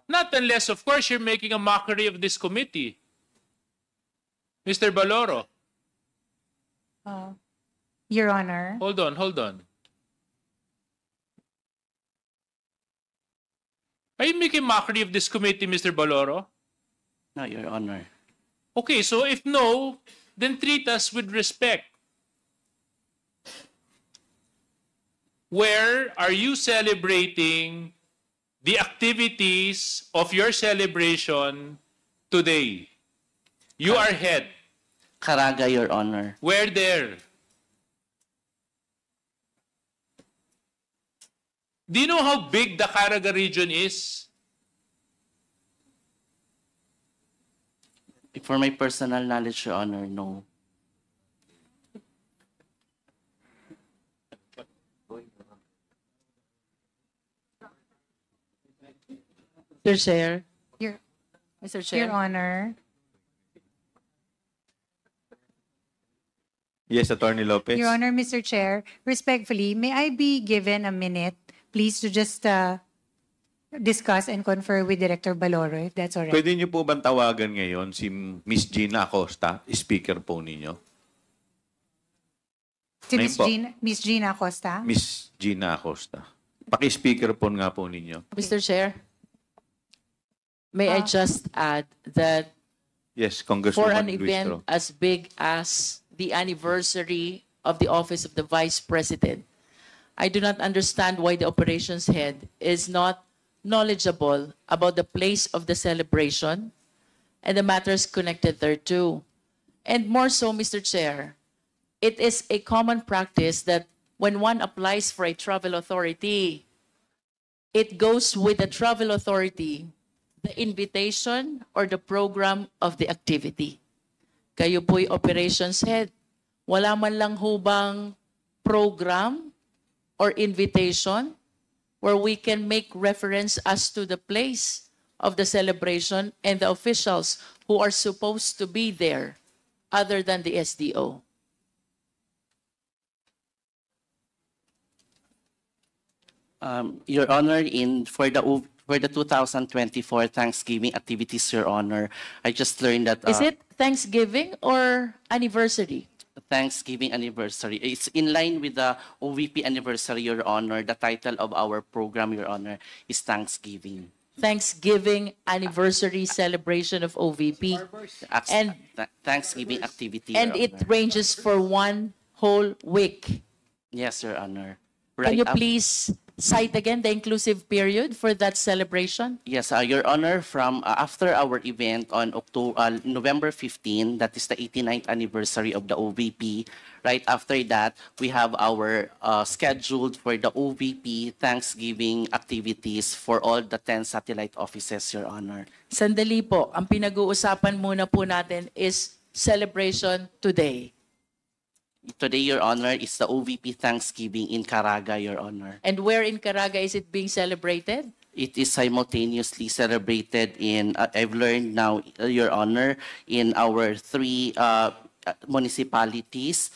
Speaker 8: Not unless, of course, you're making a mockery of this committee. Mr. Baloro.
Speaker 9: Your Honor.
Speaker 8: Hold on. Are you making mockery of this committee, Mr. Baloro?
Speaker 17: No, Your Honor.
Speaker 8: Okay, so if no, then treat us with respect. Where are you celebrating the activities of your celebration today? You are head.
Speaker 17: Caraga, Your Honor.
Speaker 8: Where there? Do you know how big the Caraga region is?
Speaker 17: For my personal knowledge, Your Honor, no.
Speaker 12: Mr. Chair.
Speaker 13: Mr. Chair.
Speaker 9: Your Honor.
Speaker 2: Yes, Attorney Lopez.
Speaker 9: Your Honor, Mr. Chair, respectfully, may I be given a minute, please, to just discuss and confer with Director Baloro, if that's all right.
Speaker 2: Pwede niyo po bang tawagan ngayon si Miss Gina Acosta, speaker po ninyo?
Speaker 9: Si
Speaker 2: Ngayon po.
Speaker 9: Miss Gina Acosta.
Speaker 2: Miss Gina Acosta. Paki-speaker po nga po ninyo.
Speaker 12: Mr. Chair, may I just add that
Speaker 2: Yes,
Speaker 12: for
Speaker 2: Congresswoman
Speaker 12: an event
Speaker 2: Luistro.
Speaker 12: as big as the anniversary of the office of the Vice President, I do not understand why the operations head is not knowledgeable about the place of the celebration and the matters connected thereto. And more so, Mr. Chair, it is a common practice that when one applies for a travel authority, it goes with the travel authority, the invitation or the program of the activity. Kayo po'y operations head. Wala man lang hubang program or invitation where we can make reference as to the place of the celebration and the officials who are supposed to be there other than the SDO.
Speaker 17: Your Honor, for the 2024 Thanksgiving activities, Your Honor, I just learned that
Speaker 12: Is it Thanksgiving or anniversary?
Speaker 17: Thanksgiving anniversary. It's in line with the OVP anniversary, Your Honor. The title of our program, Your Honor, is Thanksgiving.
Speaker 20: Thanksgiving anniversary celebration of OVP. And
Speaker 17: Thanksgiving activity,
Speaker 20: and
Speaker 17: Your
Speaker 20: it
Speaker 17: Honor.
Speaker 20: ranges for 1 whole week.
Speaker 17: Yes, Your Honor.
Speaker 20: Can you
Speaker 17: up-
Speaker 20: please cite again the inclusive period for that celebration?
Speaker 17: Yes, Your Honor, from after our event on November 15, that is the 89th anniversary of the OVP. Right after that, we have our scheduled for the OVP Thanksgiving activities for all the 10 satellite offices, Your Honor.
Speaker 20: Sandali po, ang pinag-uusapan muna po natin is celebration today.
Speaker 17: Today, Your Honor, is the OVP Thanksgiving in Caraga, Your Honor.
Speaker 20: And where in Caraga is it being celebrated?
Speaker 17: It is simultaneously celebrated in, I've learned now, Your Honor, in our 3 municipalities.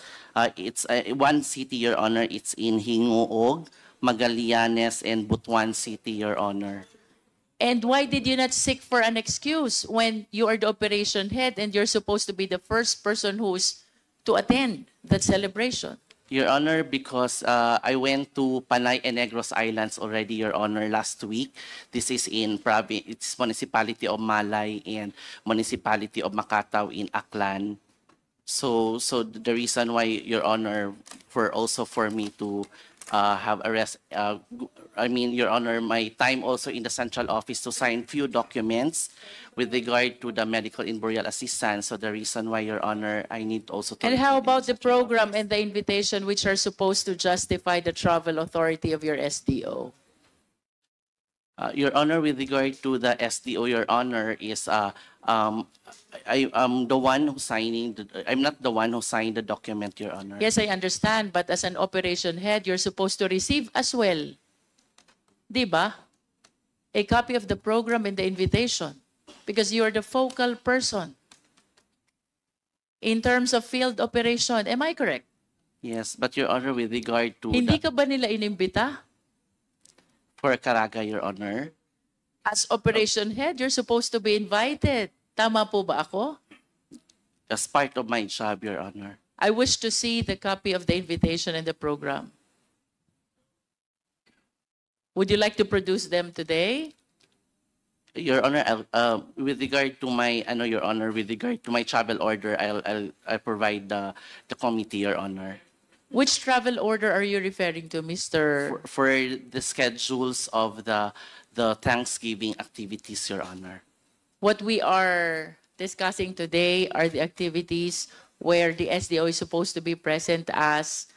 Speaker 17: It's one city, Your Honor. It's in Hingoog, Magallanes, and Butuan City, Your Honor.
Speaker 20: And why did you not seek for an excuse when you are the operation head and you're supposed to be the first person who's to attend that celebration?
Speaker 17: Your Honor, because I went to Panay and Negros Islands already, Your Honor, last week. This is in it's municipality of Malay and municipality of Macataw in Aklan. So the reason why, Your Honor, for me to have a rest, Your Honor, my time also in the central office to sign few documents with regard to the medical and burial assistance. So the reason why, Your Honor, I need also to...
Speaker 20: And how about the program and the invitation which are supposed to justify the travel authority of your SDO?
Speaker 17: Your Honor, with regard to the SDO, Your Honor, is I am the one who signing. I'm not the one who signed the document, Your Honor.
Speaker 20: Yes, I understand, but as an operation head, you're supposed to receive as well, di ba? A copy of the program and the invitation, because you are the focal person in terms of field operation. Am I correct?
Speaker 17: Yes, but Your Honor, with regard to
Speaker 20: Hindi ka ba nila inimbita?
Speaker 17: For Caraga, Your Honor.
Speaker 20: As operation head, you're supposed to be invited. Tama po ba ako?
Speaker 17: As part of my job, Your Honor.
Speaker 20: I wish to see the copy of the invitation and the program. Would you like to produce them today?
Speaker 17: Your Honor, with regard to my, Your Honor, with regard to my travel order, I'll provide the committee, Your Honor.
Speaker 20: Which travel order are you referring to, Mr.?
Speaker 17: For the schedules of the Thanksgiving activities, Your Honor.
Speaker 20: What we are discussing today are the activities where the SDO is supposed to be present as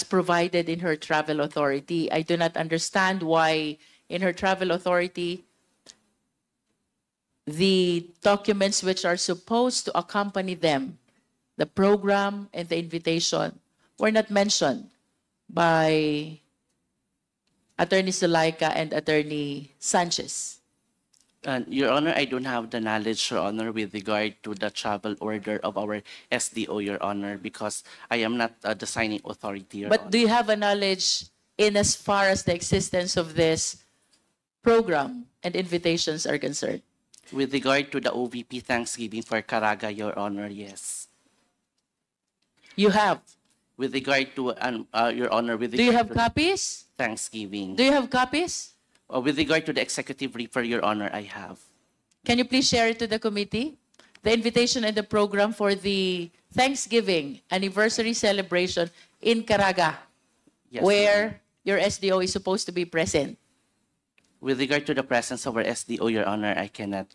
Speaker 20: provided in her travel authority. I do not understand why in her travel authority, the documents which are supposed to accompany them, the program and the invitation, were not mentioned by Attorney Zulaika and Attorney Sanchez.
Speaker 17: Your Honor, I don't have the knowledge, Your Honor, with regard to the travel order of our SDO, Your Honor, because I am not the signing authority, Your
Speaker 20: But
Speaker 17: Honor.
Speaker 20: do you have a knowledge in as far as the existence of this program and invitations are concerned?
Speaker 17: With regard to the OVP Thanksgiving for Caraga, Your Honor, yes.
Speaker 20: You have?
Speaker 17: With regard to, Your Honor, with regard
Speaker 20: Do you have
Speaker 17: to
Speaker 20: copies?
Speaker 17: Thanksgiving.
Speaker 20: Do you have copies?
Speaker 17: With regard to the executive brief, Your Honor, I have.
Speaker 20: Can you please share it to the committee? The invitation and the program for the Thanksgiving anniversary celebration in Caraga,
Speaker 17: Yes,
Speaker 20: where your SDO is supposed to be present.
Speaker 17: With regard to the presence of our SDO, Your Honor, I cannot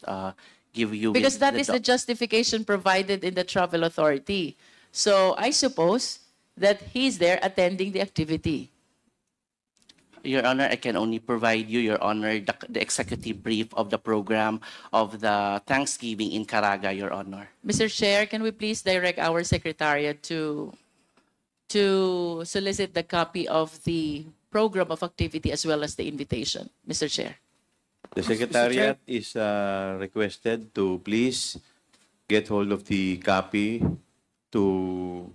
Speaker 17: give you...
Speaker 20: Because
Speaker 17: with
Speaker 20: that is the justification provided in the travel authority. So I suppose that he's there attending the activity.
Speaker 17: Your Honor, I can only provide you, Your Honor, the executive brief of the program of the Thanksgiving in Caraga, Your Honor.
Speaker 20: Mr. Chair, can we please direct our secretariat to solicit the copy of the program of activity as well as the invitation, Mr. Chair?
Speaker 2: The Secretariat is requested to please get hold of the copy to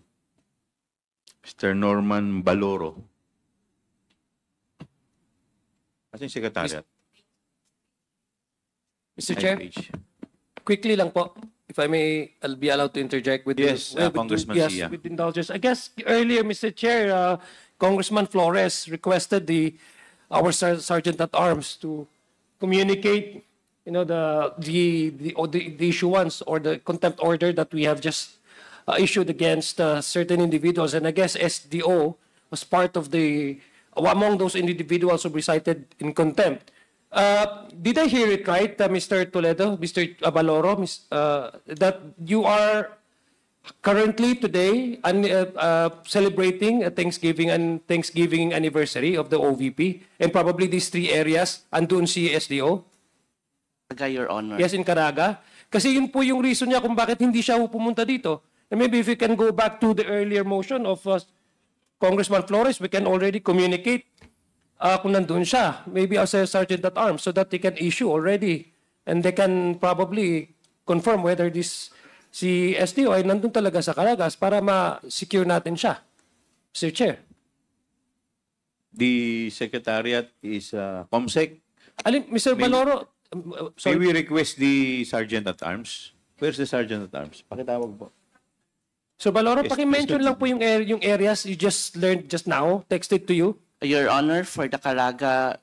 Speaker 2: Mr. Norman Baloro. Ating Secretariat.
Speaker 19: Mr. Chair,
Speaker 2: IPH.
Speaker 19: quickly lang po. if I may, I'll be allowed to interject with
Speaker 2: Yes, Congressman
Speaker 19: yes,
Speaker 2: Sia.
Speaker 19: with indulgence. I guess earlier, Mr. Chair, Congressman Flores requested our Sergeant at Arms to communicate, the issuance or the contempt order that we have just issued against certain individuals, and I guess SDO was part of among those individuals who recited in contempt. Did I hear it right, Mr. Toledo, Mr. Abaloro, that you are currently today celebrating a Thanksgiving anniversary of the OVP, and probably these three areas andun si SDO?
Speaker 17: Your Honor.
Speaker 19: Yes, in Caraga. Kasi yun po yung reason niya kung bakit hindi siya pumunta dito. And maybe if we can go back to the earlier motion of Congressman Flores, we can already communicate kung nandun siya, maybe as a Sergeant at Arms, so that they can issue already. And they can probably confirm whether si SDO ay nandun talaga sa Caragas para ma-secure natin siya. Mr. Chair.
Speaker 2: The Secretariat is COMSEC.
Speaker 19: Mr. Baloro,
Speaker 2: May we request the Sergeant at Arms? Where's the Sergeant at Arms? Pakitawag po.
Speaker 19: So Baloro,
Speaker 2: Yes,
Speaker 19: paki-mention lang po yung areas you just learned just now, texted to you.
Speaker 17: Your Honor, for the Caraga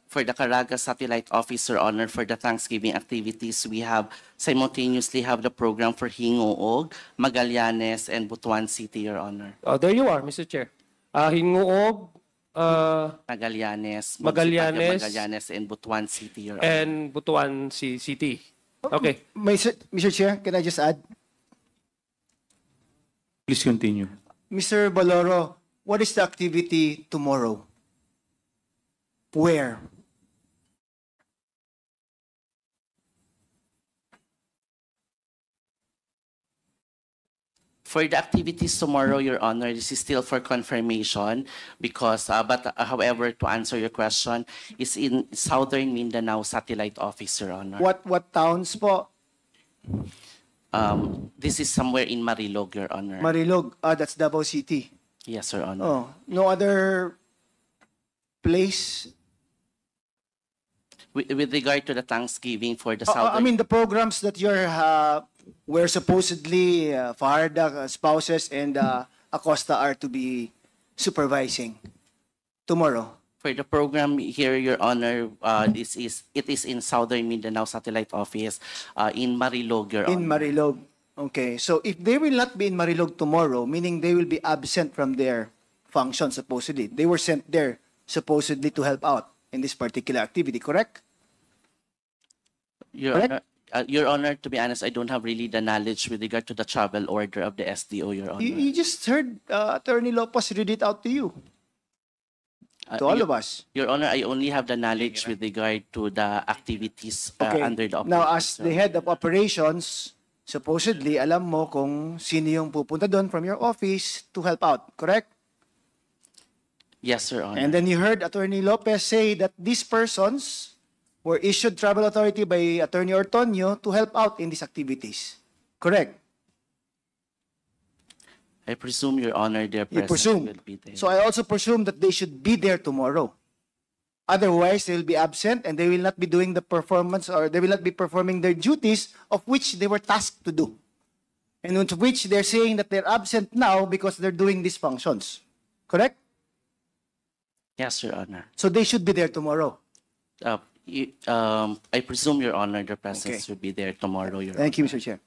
Speaker 17: Satellite Office, Your Honor, for the Thanksgiving activities, we simultaneously have the program for Hingoog, Magallanes, and Butuan City, Your Honor.
Speaker 19: Oh, there you are, Mr. Chair. Hingoog,
Speaker 17: Magallanes,
Speaker 19: Magallanes,
Speaker 17: and Butuan City, Your Honor.
Speaker 19: and Butuan City. Okay.
Speaker 4: Mr. Chair, can I just add?
Speaker 2: Please continue.
Speaker 4: Mr. Baloro, what is the activity tomorrow? Where?
Speaker 17: For the activities tomorrow, Your Honor, this is still for confirmation because, however, to answer your question, is in Southern Mindanao Satellite Office, Your Honor.
Speaker 4: What towns po?
Speaker 17: This is somewhere in Marilog, Your Honor.
Speaker 4: Marilog, that's Davao City.
Speaker 17: Yes, Your Honor.
Speaker 4: Oh, no other place?
Speaker 17: With regard to the Thanksgiving for the
Speaker 4: I
Speaker 17: Southern...
Speaker 4: mean, the programs that where supposedly Fajarda spouses and Acosta are to be supervising tomorrow.
Speaker 17: For the program here, Your Honor, it is in Southern Mindanao Satellite Office in Marilog, Your Honor.
Speaker 4: In Marilog. Okay. So if they will not be in Marilog tomorrow, meaning they will be absent from their function supposedly. They were sent there supposedly to help out in this particular activity, correct?
Speaker 17: Your Honor, to be honest, I don't have really the knowledge with regard to the travel order of the SDO, Your Honor.
Speaker 4: You just heard Attorney Lopez read it out to you. To all of us.
Speaker 17: Your Honor, I only have the knowledge with regard to the activities under the
Speaker 4: Now,
Speaker 17: operations.
Speaker 4: as the head of operations, supposedly, alam mo kung sino yung pupunta doon from your office to help out, correct?
Speaker 17: Yes, Your Honor.
Speaker 4: And then you heard Attorney Lopez say that these persons were issued travel authority by Attorney Ortonio to help out in these activities. Correct?
Speaker 17: I presume, Your Honor, their
Speaker 4: You
Speaker 17: presence
Speaker 4: presume.
Speaker 17: will be there.
Speaker 4: So I also presume that they should be there tomorrow. Otherwise, they will be absent and they will not be doing the performance or they will not be performing their duties of which they were tasked to do. And with which they're saying that they're absent now because they're doing these functions. Correct?
Speaker 17: Yes, Your Honor.
Speaker 4: So they should be there tomorrow.
Speaker 17: I presume, Your Honor, their presence will be there tomorrow, Your
Speaker 4: Thank you, Mr. Chair.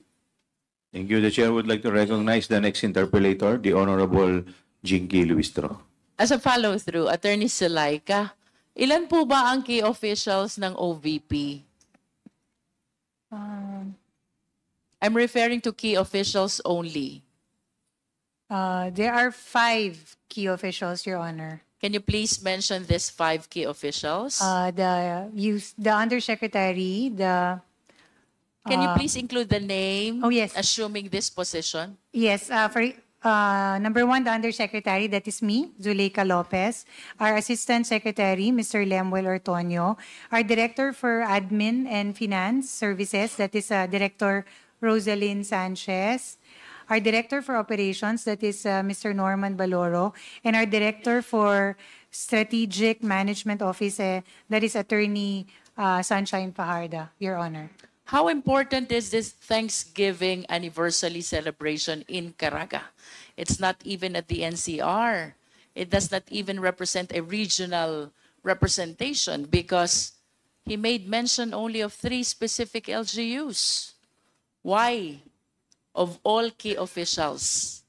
Speaker 2: Thank you. The Chair would like to recognize the next interpellator, the Honorable Jinky Luistro.
Speaker 20: As a follow-through, Attorney Sulaika, ilan po ba ang key officials ng OVP? I'm referring to key officials only.
Speaker 9: There are 5 key officials, Your Honor.
Speaker 20: Can you please mention these 5 key officials?
Speaker 9: The Undersecretary,
Speaker 20: Can you please include the name?
Speaker 9: Oh, yes.
Speaker 20: Assuming this position.
Speaker 9: Yes, for number 1, the Undersecretary, that is me, Zuleika Lopez. Our Assistant Secretary, Mr. Lemuel Ortonio. Our Director for Admin and Finance Services, that is Director Rosalyn Sanchez. Our Director for Operations, that is Mr. Norman Baloro. And our Director for Strategic Management Office, that is Attorney Sunshine Fajarda, Your Honor.
Speaker 20: How important is this Thanksgiving anniversary celebration in Caraga? It's not even at the NCR. It does not even represent a regional representation because he made mention only of 3 specific LGUs. Why? Of all key officials.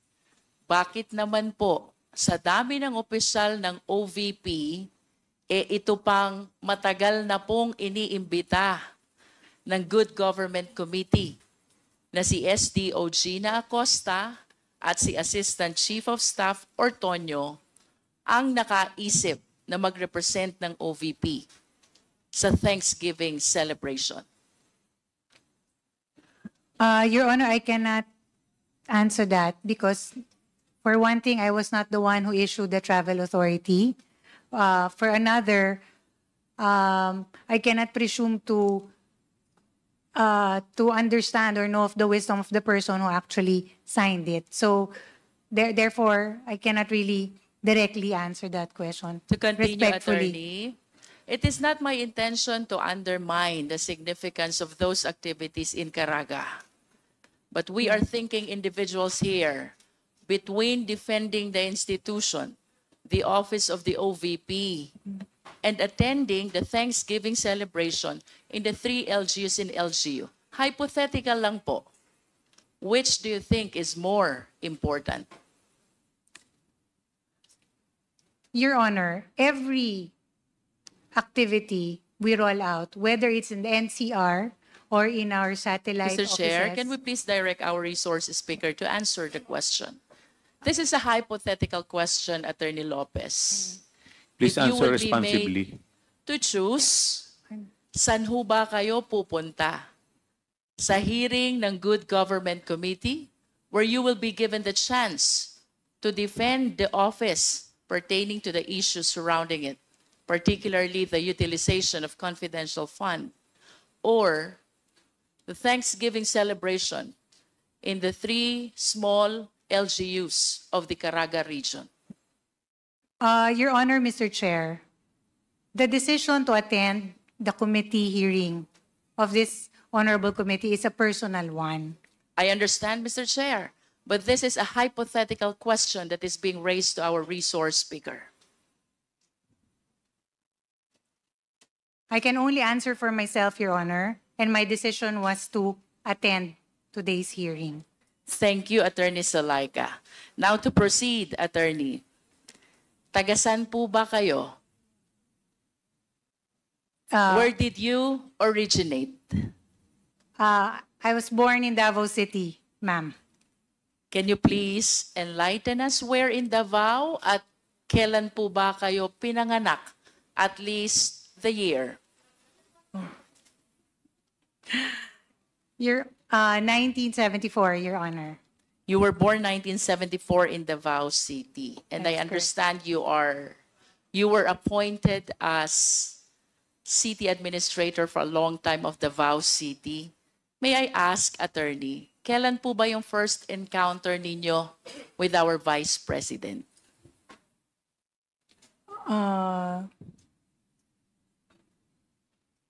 Speaker 20: Bakit naman po sa dami ng opisyal ng OVP, ito pang matagal na pong iniimbita ng Good Government Committee na si SDO Gina Acosta at si Assistant Chief of Staff Ortonio ang nakaisip na mag-represent ng OVP sa Thanksgiving celebration?
Speaker 9: Your Honor, I cannot answer that because for one thing, I was not the one who issued the travel authority. For another, I cannot presume to understand or know of the wisdom of the person who actually signed it. So, therefore, I cannot really directly answer that question.
Speaker 20: To continue,
Speaker 9: respectfully.
Speaker 20: Attorney, it is not my intention to undermine the significance of those activities in Caraga. But we are thinking individuals here between defending the institution, the office of the OVP, and attending the Thanksgiving celebration in the 3 LGUs in LGU. Hypothetical lang po. Which do you think is more important?
Speaker 9: Your Honor, every activity we roll out, whether it's in the NCR or in our satellite
Speaker 20: Mr. Chair,
Speaker 9: offices.
Speaker 20: can we please direct our resource speaker to answer the question? This is a hypothetical question, Attorney Lopez.
Speaker 2: Please
Speaker 20: If you
Speaker 2: answer
Speaker 20: will be
Speaker 2: responsibly.
Speaker 20: made to choose, saan ho ba kayo pupunta? Sa hearing ng Good Government Committee, where you will be given the chance to defend the office pertaining to the issues surrounding it, particularly the utilization of confidential fund, or the Thanksgiving celebration in the 3 small LGUs of the Caraga region?
Speaker 9: Your Honor, Mr. Chair, the decision to attend the committee hearing of this honorable committee is a personal one.
Speaker 20: I understand, Mr. Chair, but this is a hypothetical question that is being raised to our resource speaker.
Speaker 9: I can only answer for myself, Your Honor, and my decision was to attend today's hearing.
Speaker 20: Thank you, Attorney Salaika. Now to proceed, Attorney. Tagasan po ba kayo? Where did you originate?
Speaker 9: I was born in Davao City, ma'am.
Speaker 20: Can you please enlighten us where in Davao at kailan po ba kayo pinanganak? At least the year.
Speaker 9: Your 1974, Your Honor.
Speaker 20: You were born 1974 in Davao City, and I
Speaker 9: That's
Speaker 20: understand you were appointed as city administrator for a long time of Davao City. May I ask, Attorney, kailan po ba yung first encounter ninyo with our Vice President?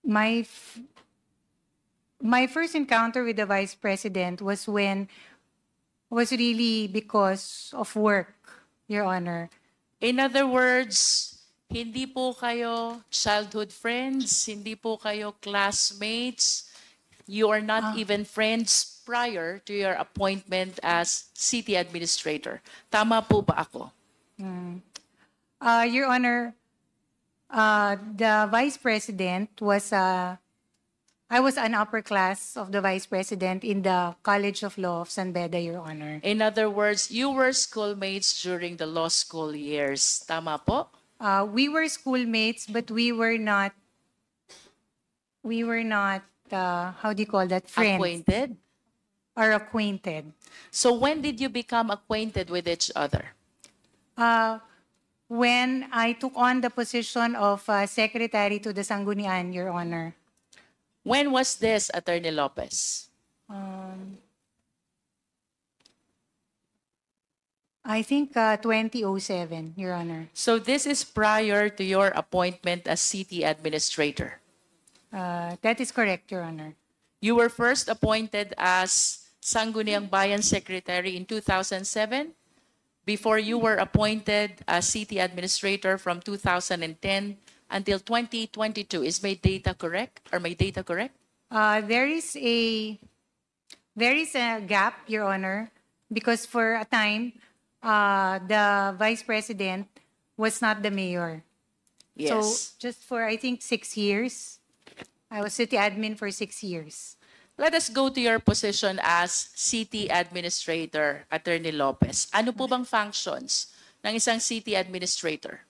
Speaker 9: My first encounter with the Vice President was really because of work, Your Honor.
Speaker 20: In other words, hindi po kayo childhood friends, hindi po kayo classmates, you are not even friends prior to your appointment as city administrator. Tama po ba ako?
Speaker 9: Your Honor, the Vice President was, I was an upper class of the Vice President in the College of Law of San Beda, Your Honor.
Speaker 20: In other words, you were schoolmates during the law school years. Tama po?
Speaker 9: We were schoolmates, but we were not, how do you call that, friends?
Speaker 20: Acquainted?
Speaker 9: Or acquainted.
Speaker 20: So when did you become acquainted with each other?
Speaker 9: When I took on the position of Secretary to the Sanggunian, Your Honor.
Speaker 20: When was this, Attorney Lopez?
Speaker 9: I think 2007, Your Honor.
Speaker 20: So this is prior to your appointment as city administrator.
Speaker 9: That is correct, Your Honor.
Speaker 20: You were first appointed as Sangguniang Bayan Secretary in 2007 before you were appointed as city administrator from 2010 until 2022. Is my data correct? Are my data correct?
Speaker 9: There is a gap, Your Honor, because for a time, the Vice President was not the mayor.
Speaker 20: Yes.
Speaker 9: So just for, I think, 6 years, I was city admin for 6 years.
Speaker 20: Let us go to your position as city administrator, Attorney Lopez. Ano po bang functions ng isang city administrator?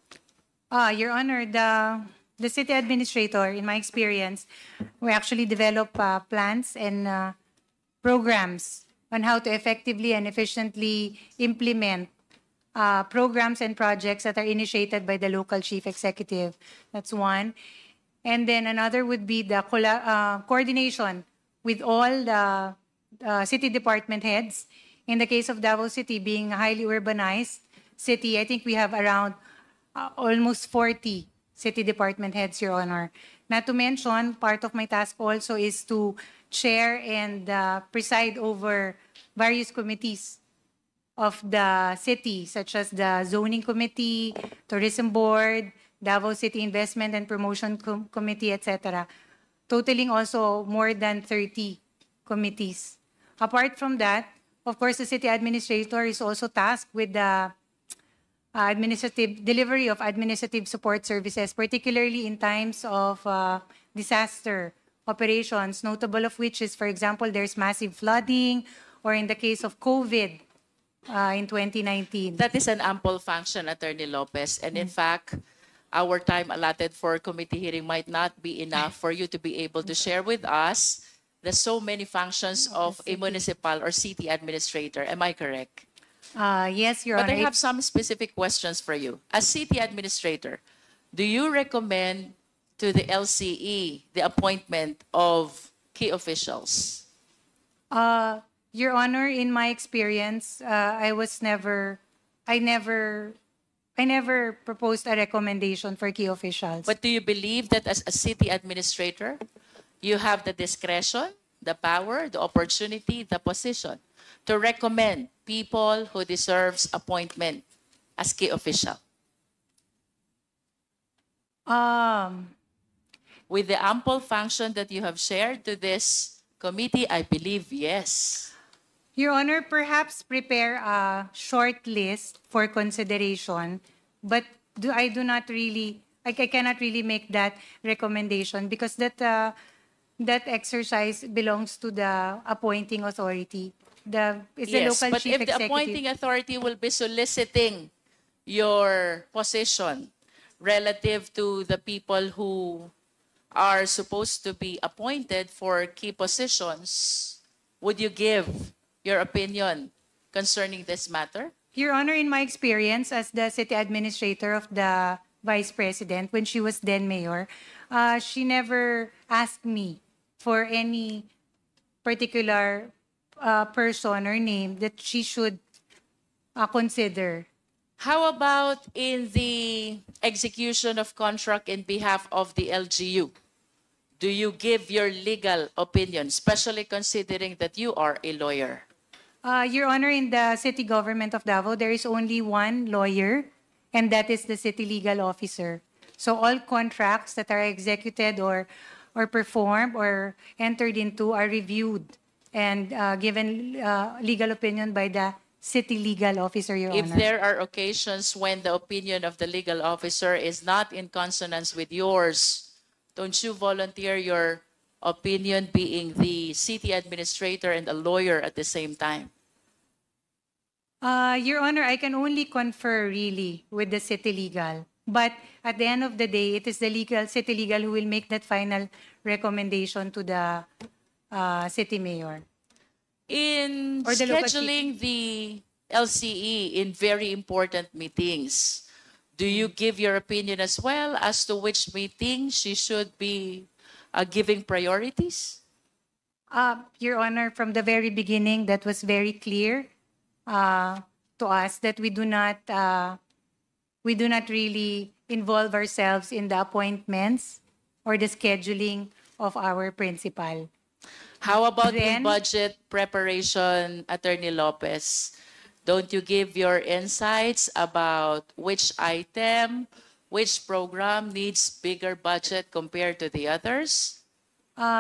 Speaker 9: Your Honor, the city administrator, in my experience, we actually develop plans and programs on how to effectively and efficiently implement programs and projects that are initiated by the local chief executive. That's one. And then another would be the coordination with all the city department heads. In the case of Davao City, being a highly urbanized city, I think we have around almost 40 city department heads, Your Honor. Not to mention, part of my task also is to chair and preside over various committees of the city, such as the Zoning Committee, Tourism Board, Davao City Investment and Promotion Committee, etc., totaling also more than 30 committees. Apart from that, of course, the city administrator is also tasked with the administrative delivery of administrative support services, particularly in times of disaster operations, notable of which is, for example, there's massive flooding, or in the case of COVID in 2019.
Speaker 20: That is an ample function, Attorney Lopez. And in fact, our time allotted for committee hearing might not be enough for you to be able to share with us the so many functions of a municipal or city administrator. Am I correct?
Speaker 9: Yes, Your
Speaker 20: But
Speaker 9: Honor.
Speaker 20: I have some specific questions for you. As city administrator, do you recommend to the LCE the appointment of key officials?
Speaker 9: Your Honor, in my experience, I never proposed a recommendation for key officials.
Speaker 20: But do you believe that as a city administrator, you have the discretion, the power, the opportunity, the position to recommend people who deserves appointment as key official? With the ample function that you have shared to this committee, I believe yes.
Speaker 9: Your Honor, perhaps prepare a short list for consideration, but I cannot really make that recommendation because that exercise belongs to the appointing authority. It's the
Speaker 20: Yes,
Speaker 9: local
Speaker 20: but
Speaker 9: chief
Speaker 20: if the
Speaker 9: executive.
Speaker 20: appointing authority will be soliciting your position relative to the people who are supposed to be appointed for key positions, would you give your opinion concerning this matter?
Speaker 9: Your Honor, in my experience as the city administrator of the Vice President, when she was then mayor, she never asked me for any particular person or name that she should consider.
Speaker 20: How about in the execution of contract in behalf of the LGU? Do you give your legal opinion, especially considering that you are a lawyer?
Speaker 9: Your Honor, in the city government of Davao, there is only one lawyer, and that is the city legal officer. So all contracts that are executed or performed or entered into are reviewed and given legal opinion by the city legal officer, Your
Speaker 20: If
Speaker 9: Honor.
Speaker 20: there are occasions when the opinion of the legal officer is not in consonance with yours, don't you volunteer your opinion being the city administrator and a lawyer at the same time?
Speaker 9: Your Honor, I can only confer really with the city legal. But at the end of the day, it is the city legal who will make that final recommendation to the city mayor.
Speaker 20: In
Speaker 9: Or the local
Speaker 20: scheduling the LCE in very important meetings, do you give your opinion as well as to which meeting she should be giving priorities?
Speaker 9: Your Honor, from the very beginning, that was very clear to us that we do not really involve ourselves in the appointments or the scheduling of our principal.
Speaker 20: How about
Speaker 9: Then-
Speaker 20: in budget preparation, Attorney Lopez? Don't you give your insights about which item, which program needs bigger budget compared to the others?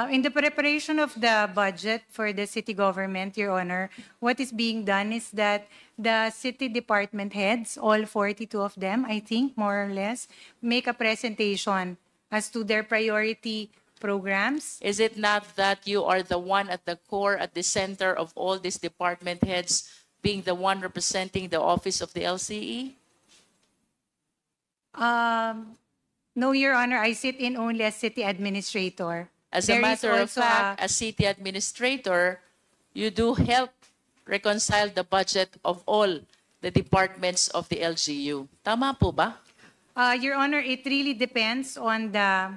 Speaker 9: In the preparation of the budget for the city government, Your Honor, what is being done is that the city department heads, all 42 of them, I think, more or less, make a presentation as to their priority programs.
Speaker 20: Is it not that you are the one at the core, at the center of all these department heads, being the one representing the office of the LCE?
Speaker 9: No, Your Honor, I sit in only as city administrator.
Speaker 20: As a
Speaker 9: There is
Speaker 20: matter of
Speaker 9: also
Speaker 20: fact, as city administrator, you do help reconcile the budget of all the departments of the LGU. Tama po ba?
Speaker 9: Your Honor, it really depends on the,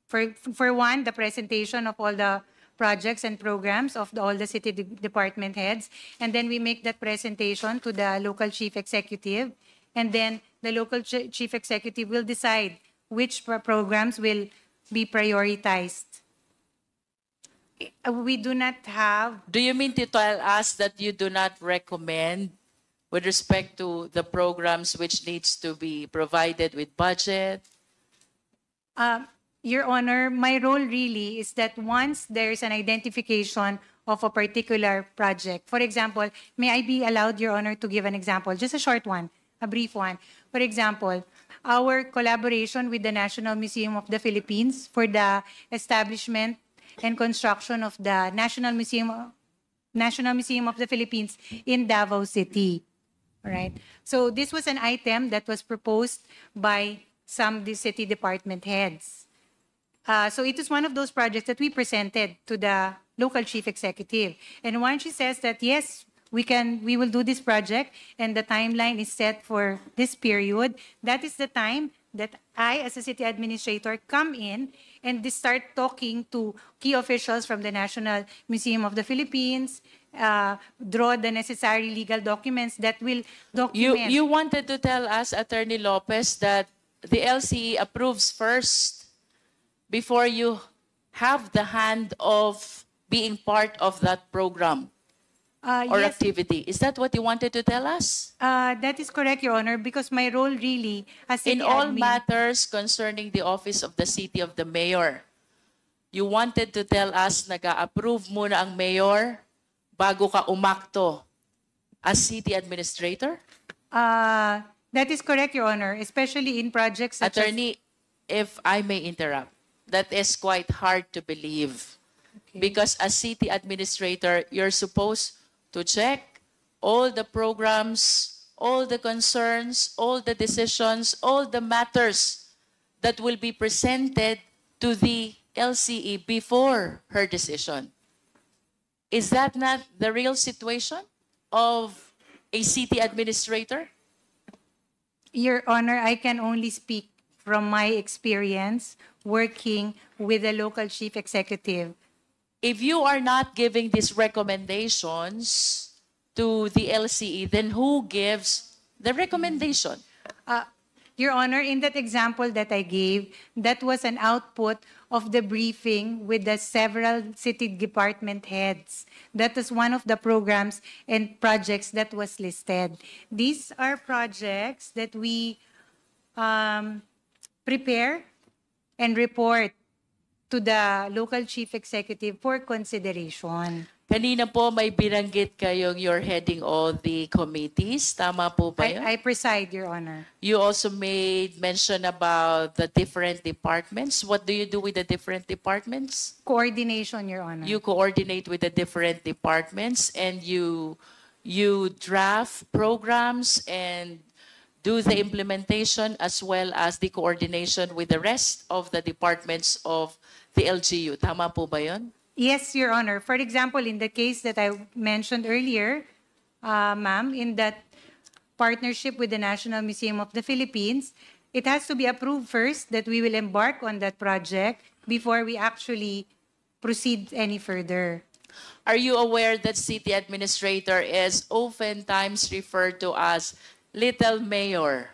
Speaker 9: for one, the presentation of all the projects and programs of all the city department heads. And then we make that presentation to the local chief executive. And then the local chief executive will decide which programs will be prioritized. We do not have.
Speaker 20: Do you mean to tell us that you do not recommend with respect to the programs which needs to be provided with budget?
Speaker 9: Your Honor, my role really is that once there's an identification of a particular project, for example, may I be allowed, Your Honor, to give an example, just a short one, a brief one. For example, our collaboration with the National Museum of the Philippines for the establishment and construction of the National Museum of the Philippines in Davao City. All right. So this was an item that was proposed by some of the city department heads. So it is one of those projects that we presented to the local chief executive. And once she says that, yes, we will do this project and the timeline is set for this period, that is the time that I, as a city administrator, come in and start talking to key officials from the National Museum of the Philippines, draw the necessary legal documents that will document.
Speaker 20: You wanted to tell us, Attorney Lopez, that the LCE approves first before you have the hand of being part of that program or
Speaker 9: Yes.
Speaker 20: activity. Is that what you wanted to tell us?
Speaker 9: That is correct, Your Honor, because my role really as city
Speaker 20: In all
Speaker 9: admin,
Speaker 20: matters concerning the office of the city of the mayor, you wanted to tell us nag-approve muna ang mayor bago ka umakto as city administrator?
Speaker 9: that is correct, Your Honor, especially in projects such
Speaker 20: Attorney, if I may interrupt, that is quite hard to believe. Because as city administrator, you're supposed to check all the programs, all the concerns, all the decisions, all the matters that will be presented to the LCE before her decision. Is that not the real situation of a city administrator?
Speaker 9: Your Honor, I can only speak from my experience working with the local chief executive.
Speaker 20: If you are not giving these recommendations to the LCE, then who gives the recommendation?
Speaker 9: Your Honor, in that example that I gave, that was an output of the briefing with the several city department heads. That is one of the programs and projects that was listed. These are projects that we prepare and report to the local chief executive for consideration.
Speaker 20: Kanina po may binanggit kayong you're heading all the committees. Tama po ba yun?
Speaker 9: I preside, Your Honor.
Speaker 20: You also made mention about the different departments. What do you do with the different departments?
Speaker 9: Coordination, Your Honor.
Speaker 20: You coordinate with the different departments and you draft programs and do the implementation as well as the coordination with the rest of the departments of the LGU. Tama po ba yun?
Speaker 9: Yes, Your Honor. For example, in the case that I mentioned earlier, ma'am, in that partnership with the National Museum of the Philippines, it has to be approved first that we will embark on that project before we actually proceed any further.
Speaker 20: Are you aware that city administrator is oftentimes referred to as Little Mayor?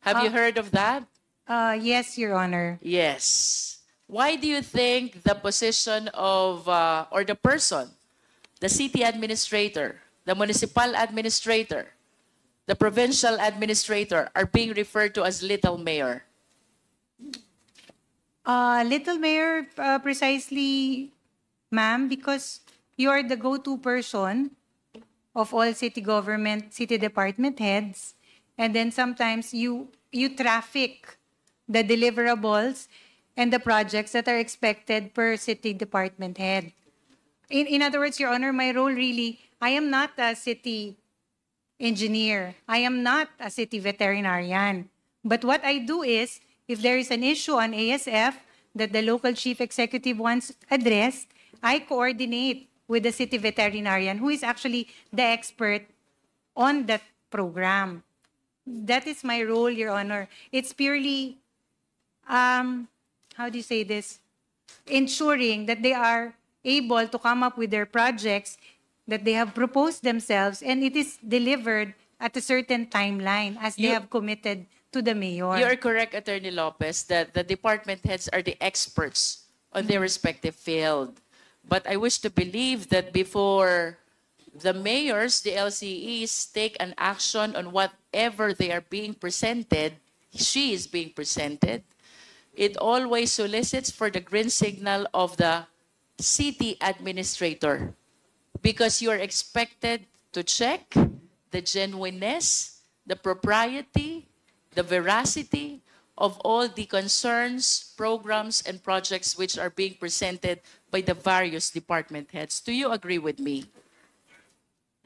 Speaker 20: Have you heard of that?
Speaker 9: Yes, Your Honor.
Speaker 20: Yes. Why do you think the position of, or the person, the city administrator, the municipal administrator, the provincial administrator are being referred to as Little Mayor?
Speaker 9: Little Mayor, precisely, ma'am, because you are the go-to person of all city government, city department heads, and then sometimes you traffic the deliverables and the projects that are expected per city department head. In other words, Your Honor, my role really, I am not a city engineer. I am not a city veterinarian. But what I do is, if there is an issue on ASF that the local chief executive wants addressed, I coordinate with the city veterinarian, who is actually the expert on that program. That is my role, Your Honor. It's purely, how do you say this? Ensuring that they are able to come up with their projects that they have proposed themselves, and it is delivered at a certain timeline as they have committed to the mayor.
Speaker 20: You are correct, Attorney Lopez, that the department heads are the experts on their respective field. But I wish to believe that before the mayors, the LCEs, take an action on whatever they are being presented, she is being presented, it always solicits for the green signal of the city administrator, because you are expected to check the genuineness, the propriety, the veracity of all the concerns, programs, and projects which are being presented by the various department heads. Do you agree with me?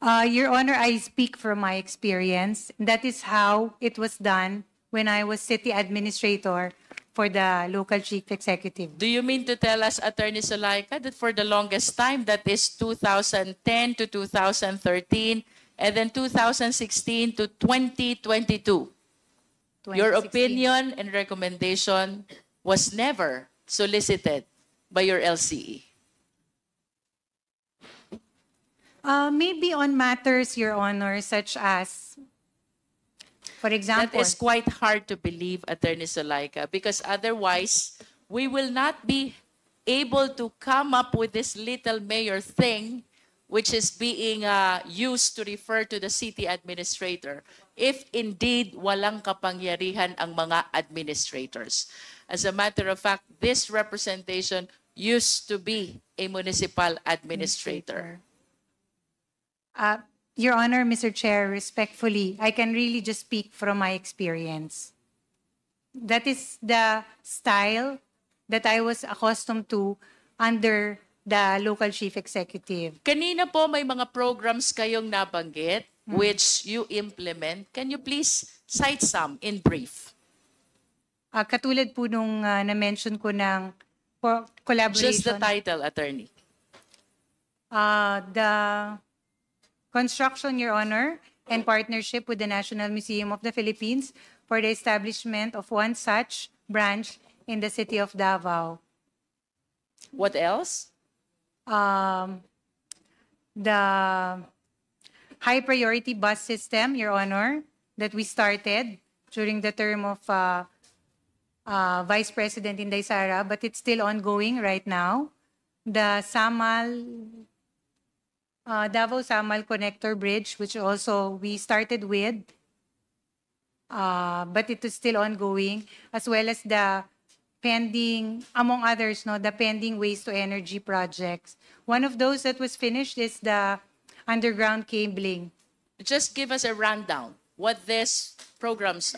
Speaker 9: Your Honor, I speak from my experience. That is how it was done when I was city administrator for the local chief executive.
Speaker 20: Do you mean to tell us, Attorney Solaika, that for the longest time, that is 2010 to 2013, and then 2016 to 2022, your opinion and recommendation was never solicited by your LCE?
Speaker 9: Maybe on matters, Your Honor, such as, for example...
Speaker 20: That is quite hard to believe, Attorney Solaika, because otherwise, we will not be able to come up with this little mayor thing, which is being used to refer to the city administrator, if indeed walang kapangyarihan ang mga administrators. As a matter of fact, this representation used to be a municipal administrator.
Speaker 9: Your Honor, Mr. Chair, respectfully, I can really just speak from my experience. That is the style that I was accustomed to under the local chief executive.
Speaker 20: Kanina po may mga programs kayong nabanggit which you implement. Can you please cite some in brief?
Speaker 9: Katulad po nung na-mention ko ng collaboration.
Speaker 20: Just the title, Attorney.
Speaker 9: The construction, Your Honor, and partnership with the National Museum of the Philippines for the establishment of one such branch in the city of Davao.
Speaker 20: What else?
Speaker 9: The high priority bus system, Your Honor, that we started during the term of Vice President Inday Sara, but it's still ongoing right now. The Davao-Samal Connector Bridge, which also we started with, but it is still ongoing, as well as the pending, among others, the pending waste-to-energy projects. One of those that was finished is the underground cabling.
Speaker 20: Just give us a rundown. What these programs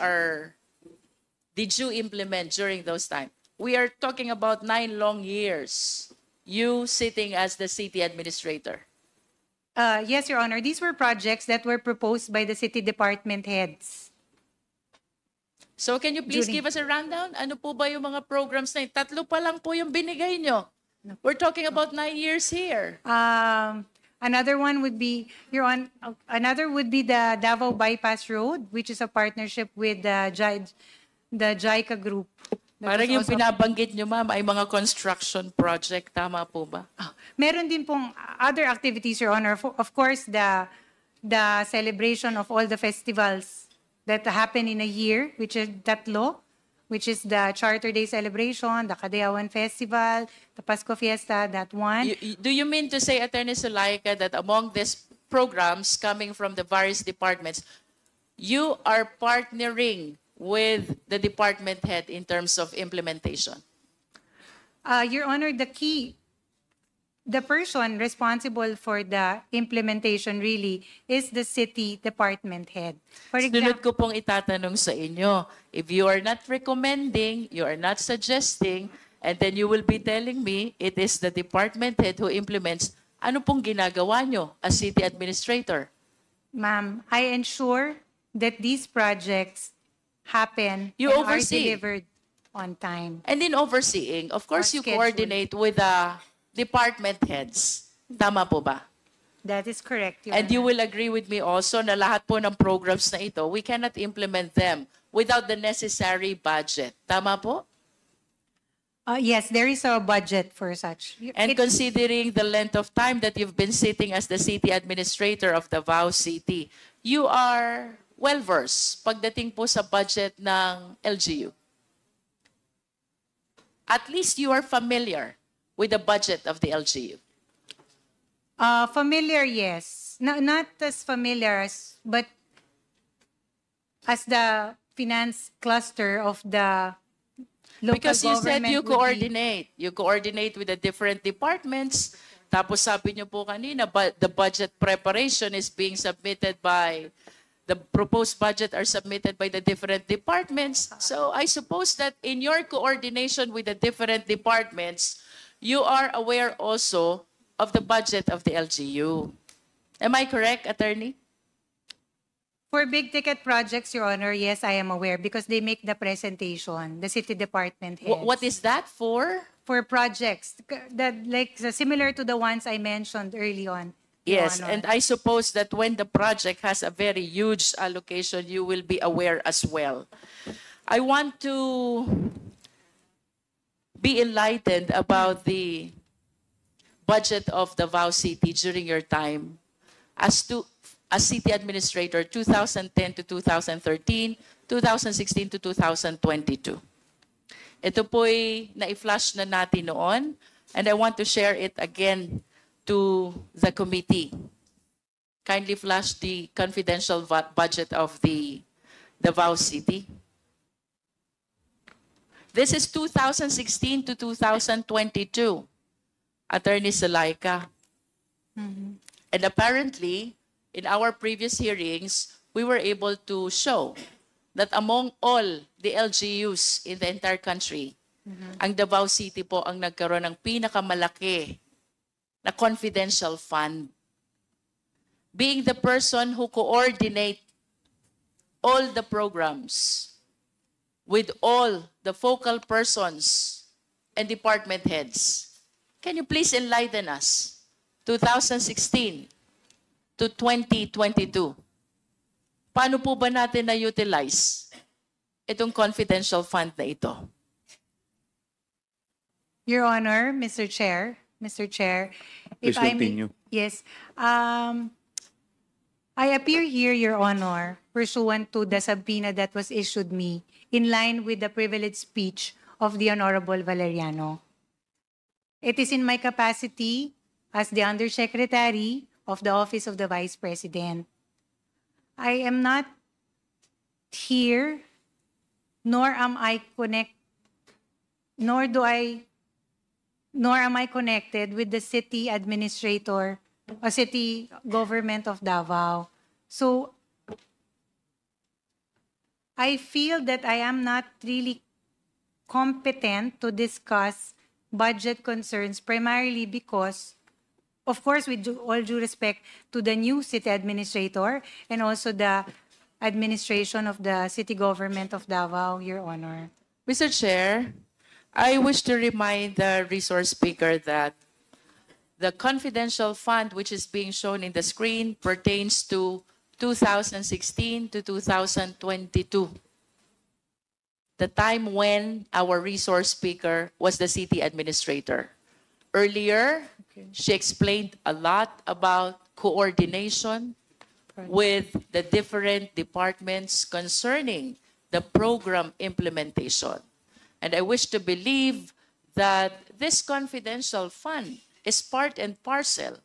Speaker 20: did you implement during those times? We are talking about 9 long years, you sitting as the city administrator.
Speaker 9: Yes, Your Honor. These were projects that were proposed by the city department heads.
Speaker 20: So can you please give us a rundown? Ano po ba yung mga programs na yun? 3 pa lang po yung binigay nyo. We're talking about 9 years here.
Speaker 9: Another one would be, another would be the Davao Bypass Road, which is a partnership with the JICA group.
Speaker 20: Parang yung pinabanggit nyo, ma'am, ay mga construction project. Tama po ba?
Speaker 9: Meron din pong other activities, Your Honor. Of course, the celebration of all the festivals that happen in a year, which is 3. which is the Charter Day celebration, the Kadayawan Festival, the Pasko Fiesta, that one.
Speaker 20: Do you mean to say, Attorney Sulaika, that among these programs coming from the various departments, you are partnering with the department head in terms of implementation?
Speaker 9: Your Honor, the person responsible for the implementation really is the city department head. For example,
Speaker 20: Sunod ko pong itatanong sa inyo, if you are not recommending, you are not suggesting, and then you will be telling me it is the department head who implements, ano pong ginagawa nyo as city administrator?
Speaker 9: ma'am, I ensure that these projects happen
Speaker 20: You
Speaker 9: and
Speaker 20: oversee.
Speaker 9: are delivered on time.
Speaker 20: And in overseeing, of course,
Speaker 9: Or
Speaker 20: you
Speaker 9: schedule.
Speaker 20: coordinate with the department heads. Tama po ba?
Speaker 9: That is correct, Your
Speaker 20: And you
Speaker 9: Honor.
Speaker 20: will agree with me also na lahat po ng programs na ito, we cannot implement them without the necessary budget. Tama po?
Speaker 9: Yes, there is a budget for such.
Speaker 20: And
Speaker 9: It-
Speaker 20: considering the length of time that you've been sitting as the city administrator of Davao City, you are well-versed pagdating po sa budget ng LGU. At least you are familiar with the budget of the LGU.
Speaker 9: Familiar, yes. Not as familiar as, but as the finance cluster of the local
Speaker 20: Because you said
Speaker 9: government
Speaker 20: you
Speaker 9: would be-
Speaker 20: coordinate. You coordinate with the different departments. Tapos sabi niyo po kanina, the budget preparation is being submitted by, the proposed budget are submitted by the different departments. So I suppose that in your coordination with the different departments, you are aware also of the budget of the LGU. Am I correct, Attorney?
Speaker 9: For big ticket projects, Your Honor, yes, I am aware because they make the presentation, the city department heads.
Speaker 20: What is that for?
Speaker 9: For projects that similar to the ones I mentioned early on. Your
Speaker 20: Yes,
Speaker 9: Honor.
Speaker 20: and I suppose that when the project has a very huge allocation, you will be aware as well. I want to be enlightened about the budget of Davao City during your time as city administrator 2010 to 2013, 2016 to 2022. Ito po'y na-flash na natin noon, and I want to share it again to the committee. Kindly flash the confidential budget of the Davao City. This is 2016 to 2022, Attorney Sulaika. And apparently, in our previous hearings, we were able to show that among all the LGUs in the entire country, ang Davao City po ang nagkaroon ng pinakamalaki na confidential fund. Being the person who coordinate all the programs with all the focal persons and department heads. Can you please enlighten us? 2016 to 2022. Paano po ba natin na-utilize itong confidential fund na ito?
Speaker 9: Your Honor, Mr. Chair,
Speaker 2: Please
Speaker 9: I may-
Speaker 2: continue.
Speaker 9: Yes. I appear here, Your Honor, pursuant to the subpoena that was issued me in line with the privileged speech of the Honorable Valeriano. It is in my capacity as the Undersecretary of the Office of the Vice President. I am not here, nor am I connected with the city administrator or city government of Davao. So I feel that I am not really competent to discuss budget concerns primarily because, of course, with all due respect to the new city administrator and also the administration of the city government of Davao, Your Honor.
Speaker 20: Mr. Chair, I wish to remind the resource speaker that the confidential fund which is being shown in the screen pertains to 2016 to 2022. The time when our resource speaker was the city administrator. Earlier, she explained a lot about coordination with the different departments concerning the program implementation. And I wish to believe that this confidential fund is part and parcel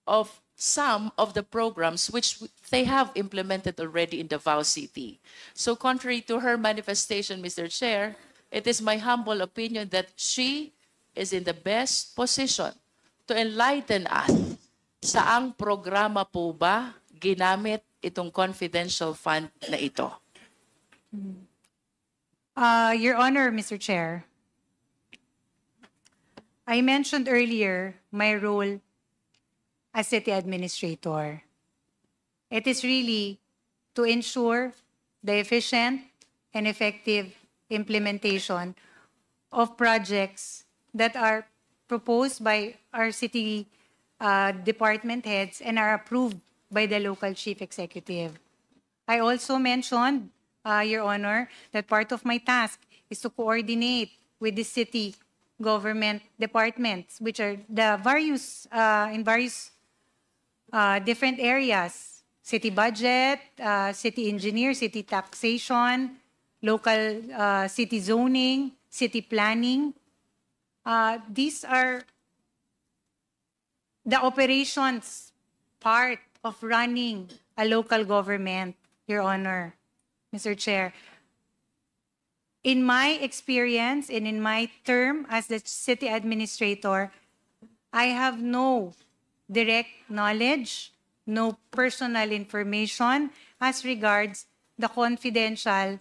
Speaker 20: of some of the programs which they have implemented already in Davao City. So contrary to her manifestation, Mr. Chair, it is my humble opinion that she is in the best position to enlighten us. Saang programa po ba ginamit itong confidential fund na ito?
Speaker 9: Your Honor, Mr. Chair, I mentioned earlier my role as city administrator. It is really to ensure the efficient and effective implementation of projects that are proposed by our city department heads and are approved by the local chief executive. I also mentioned, Your Honor, that part of my task is to coordinate with the city government departments, which are the various in various different areas: city budget, city engineer, city taxation, local city zoning, city planning. These are the operations part of running a local government, Your Honor, Mr. Chair. In my experience and in my term as the city administrator, I have no direct knowledge, no personal information as regards the confidential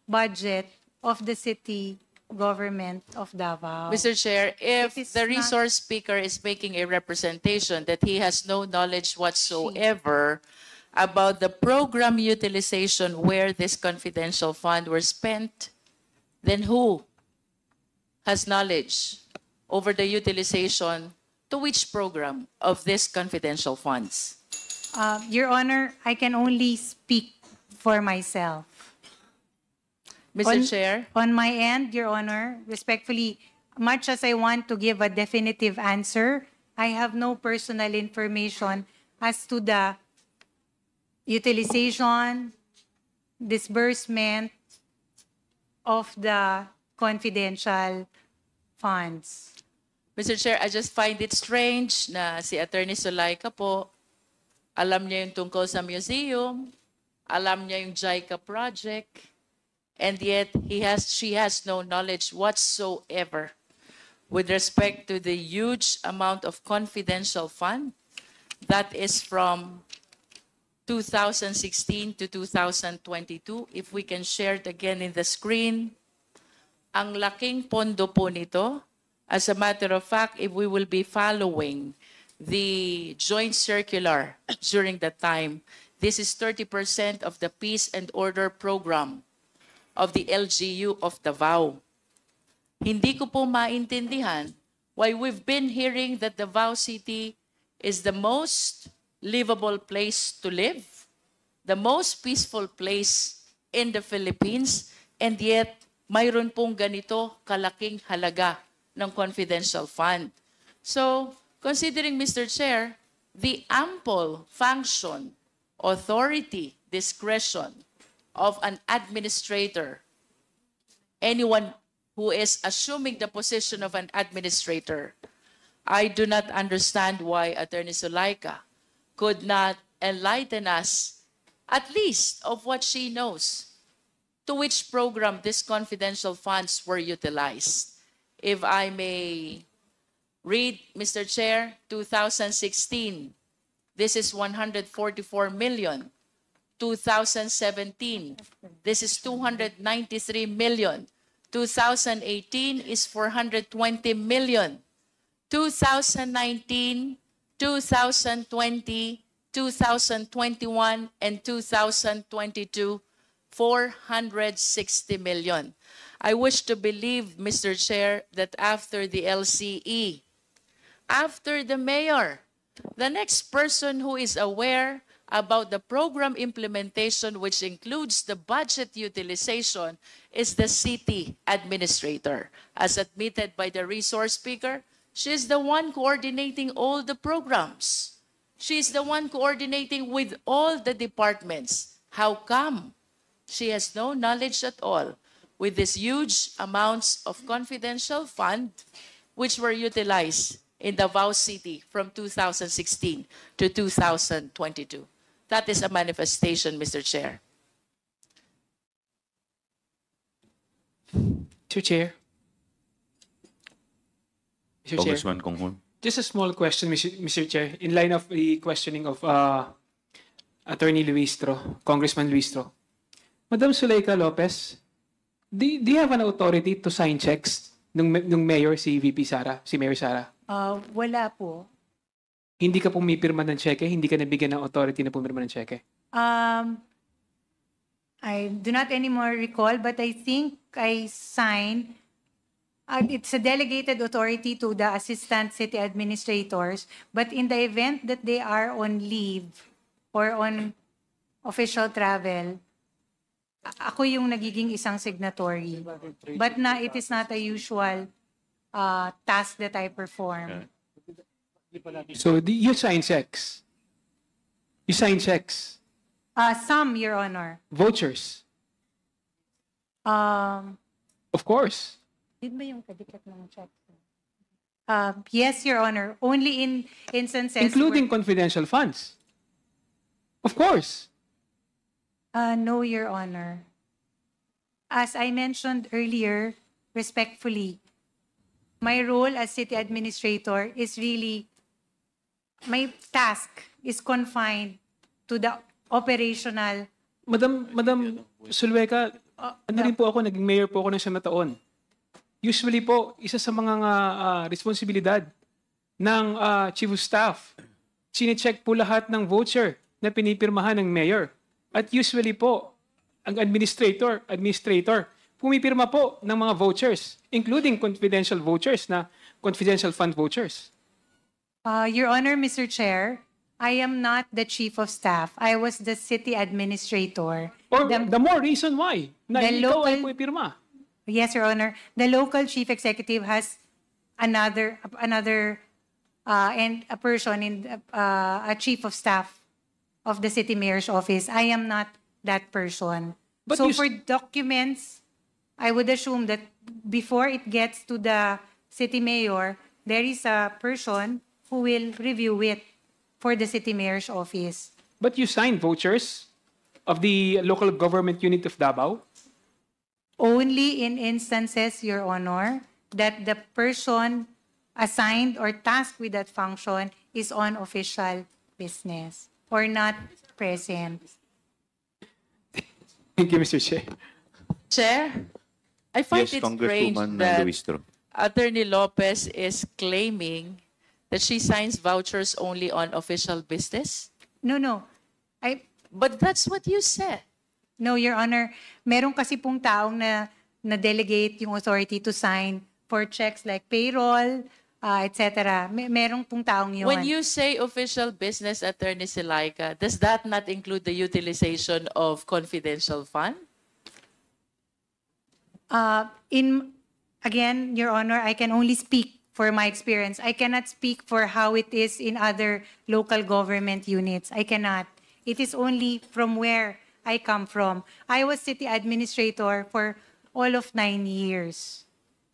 Speaker 9: budget of the city government of Davao.
Speaker 20: Mr. Chair, if
Speaker 9: It is
Speaker 20: the
Speaker 9: not-
Speaker 20: resource speaker is making a representation that he has no knowledge whatsoever about the program utilization where this confidential fund were spent, then who has knowledge over the utilization to which program of this confidential funds?
Speaker 9: Your Honor, I can only speak for myself.
Speaker 20: Mr. Chair?
Speaker 9: On my end, Your Honor, respectfully, much as I want to give a definitive answer, I have no personal information as to the utilization, disbursement of the confidential funds.
Speaker 20: Mr. Chair, I just find it strange na si Attorney Sulaika po, alam niya yung tungkol sa museum, alam niya yung JICA project, and yet she has no knowledge whatsoever with respect to the huge amount of confidential fund that is from 2016 to 2022. If we can share it again in the screen, ang laking pondo po nito. As a matter of fact, if we will be following the joint circular during that time, this is 30% of the Peace and Order Program of the LGU of Davao. Hindi ko po maintindihan why we've been hearing that Davao City is the most livable place to live, the most peaceful place in the Philippines, and yet mayroon pong ganito kalaking halaga ng confidential fund. So, considering, Mr. Chair, the ample function, authority, discretion of an administrator, anyone who is assuming the position of an administrator, I do not understand why Attorney Sulaika could not enlighten us, at least of what she knows, to which program these confidential funds were utilized. If I may read, Mr. Chair, 2016, this is 144 million. 2017, this is 293 million. 2018 is 420 million. 2019, 2020, 2021, and 2022, 460 million. I wish to believe, Mr. Chair, that after the LCE, after the mayor, the next person who is aware about the program implementation, which includes the budget utilization, is the city administrator. As admitted by the resource speaker, she's the one coordinating all the programs. She's the one coordinating with all the departments. How come She has no knowledge at all with these huge amounts of confidential fund which were utilized in Davao City from 2016 to 2022. That is a manifestation, Mr. Chair.
Speaker 21: Mr. Chair. Mr. Chair.
Speaker 2: Congressman Konghun.
Speaker 21: Just a small question, Mr. Chair, in line of the questioning of Attorney Luistro, Congressman Luistro. Madam Zuleika Lopez, do you have an authority to sign checks nung mayor si VP Sara, si Mayor Sara?
Speaker 9: Wala po.
Speaker 21: Hindi ka pumipirma ng cheque? Hindi ka nabigyan ng authority na pumirma ng cheque?
Speaker 9: I do not anymore recall, but I think I signed. It's a delegated authority to the assistant city administrators, but in the event that they are on leave or on official travel, ako yung nagiging isang signatory. But it is not a usual task that I perform.
Speaker 21: So you sign checks? You sign checks?
Speaker 9: Some, Your Honor.
Speaker 21: Vouchers? Of course.
Speaker 9: Yun ba yung kadikat ng check? Yes, Your Honor. Only in instances
Speaker 21: Including confidential funds? Of course.
Speaker 9: No, Your Honor. As I mentioned earlier, respectfully, my role as city administrator is really, my task is confined to the operational.
Speaker 21: Madam Sulweka, ano rin po ako, naging mayor po ako ng 7 taon. Usually po, isa sa mga responsibilidad ng chief of staff, sine-check po lahat ng voucher na pinipirmahan ng mayor. At usually po, ang administrator, pumipirma po ng mga vouchers, including confidential vouchers na confidential fund vouchers.
Speaker 9: Your Honor, Mr. Chair, I am not the chief of staff. I was the city administrator.
Speaker 21: Or the more reason why na ikaw ay pumipirma.
Speaker 9: Yes, Your Honor. The local chief executive has another and a person in a chief of staff of the city mayor's office. I am not that person.
Speaker 21: But
Speaker 9: so for documents, I would assume that before it gets to the city mayor, there is a person who will review it for the city mayor's office.
Speaker 21: But you signed vouchers of the local government unit of Davao?
Speaker 9: Only in instances, Your Honor, that the person assigned or tasked with that function is on official business or not present.
Speaker 21: Thank you, Mr. Chair.
Speaker 20: Chair, I find
Speaker 2: Yes,
Speaker 20: it strange
Speaker 2: Congresswoman
Speaker 20: that
Speaker 2: Luistro.
Speaker 20: Attorney Lopez is claiming that she signs vouchers only on official business.
Speaker 9: No.
Speaker 20: But that's what you said.
Speaker 9: No, Your Honor. Meron kasi pong taong na-delegate yung authority to sign for checks like payroll, etc. Merong pong taong yun.
Speaker 20: When you say official business, Attorney Silaika, does that not include the utilization of confidential fund?
Speaker 9: Again, Your Honor, I can only speak for my experience. I cannot speak for how it is in other local government units. I cannot. It is only from where I come from. I was city administrator for all of 9 years.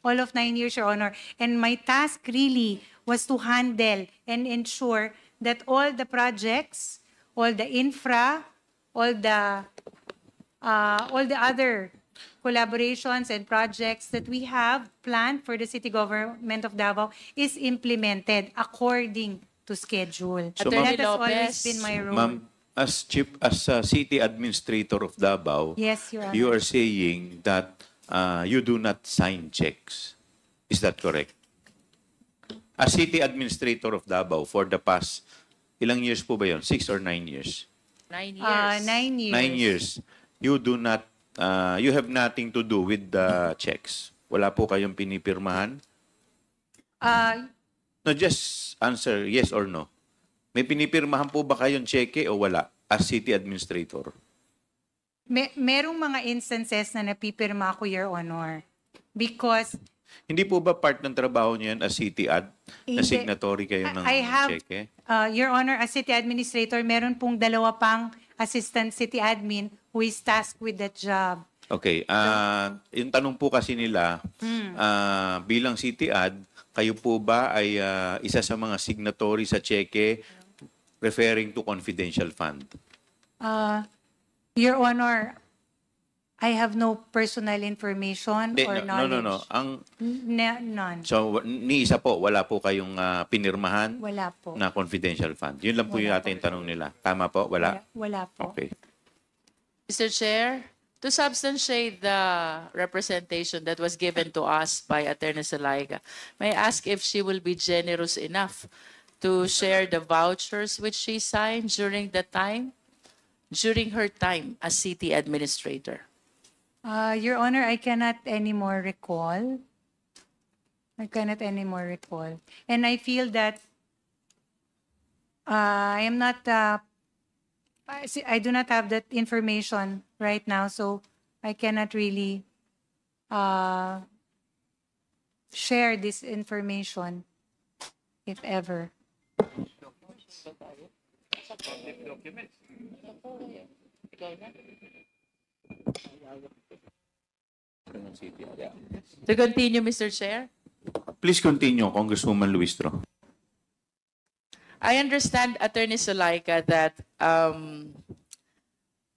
Speaker 9: All of 9 years, Your Honor. And my task really was to handle and ensure that all the projects, all the infra, all the other collaborations and projects that we have planned for the city government of Davao is implemented according to schedule.
Speaker 2: So,
Speaker 9: that has always been my role.
Speaker 2: Ma'am, as city administrator of Davao,
Speaker 9: Yes, Your Honor.
Speaker 2: you are saying that you do not sign checks. Is that correct? As city administrator of Davao for the past, ilang years po ba yun? 6 or 9 years?
Speaker 20: 9 years.
Speaker 9: 9 years.
Speaker 2: 9 years. You do not, you have nothing to do with the checks. Wala po kayong pinipirmahan? No, just answer yes or no. May pinipirmahan po ba kayong cheque o wala as city administrator?
Speaker 9: Merong mga instances na napipirma ko, Your Honor. Because
Speaker 2: Hindi po ba part ng trabaho niyo yan as city ad na
Speaker 9: Hindi.
Speaker 2: signatory kayo ng
Speaker 9: I have,
Speaker 2: cheque?
Speaker 9: Your Honor, as city administrator, meron pong 2 pang assistant city admin who is tasked with that job.
Speaker 2: Okay. Yung tanong po kasi nila, bilang city ad, kayo po ba ay isa sa mga signatory sa cheque referring to confidential fund?
Speaker 9: Your Honor, I have no personal information or knowledge.
Speaker 2: No.
Speaker 9: None.
Speaker 2: So, ni isa po, wala po kayong pinirmahan
Speaker 9: Wala po.
Speaker 2: na confidential fund. Yun lang po yung ating tanong nila. Tama po? Wala?
Speaker 9: Wala po.
Speaker 2: Okay.
Speaker 20: Mr. Chair, to substantiate the representation that was given to us by Attorney Salaiga, may I ask if she will be generous enough to share the vouchers which she signed during her time as city administrator?
Speaker 9: Your Honor, I cannot anymore recall. And I feel that I am not, I do not have that information right now, so I cannot really share this information, if ever.
Speaker 20: To continue, Mr. Chair?
Speaker 2: Please continue, Congresswoman Luistro.
Speaker 20: I understand, Attorney Sulaika, that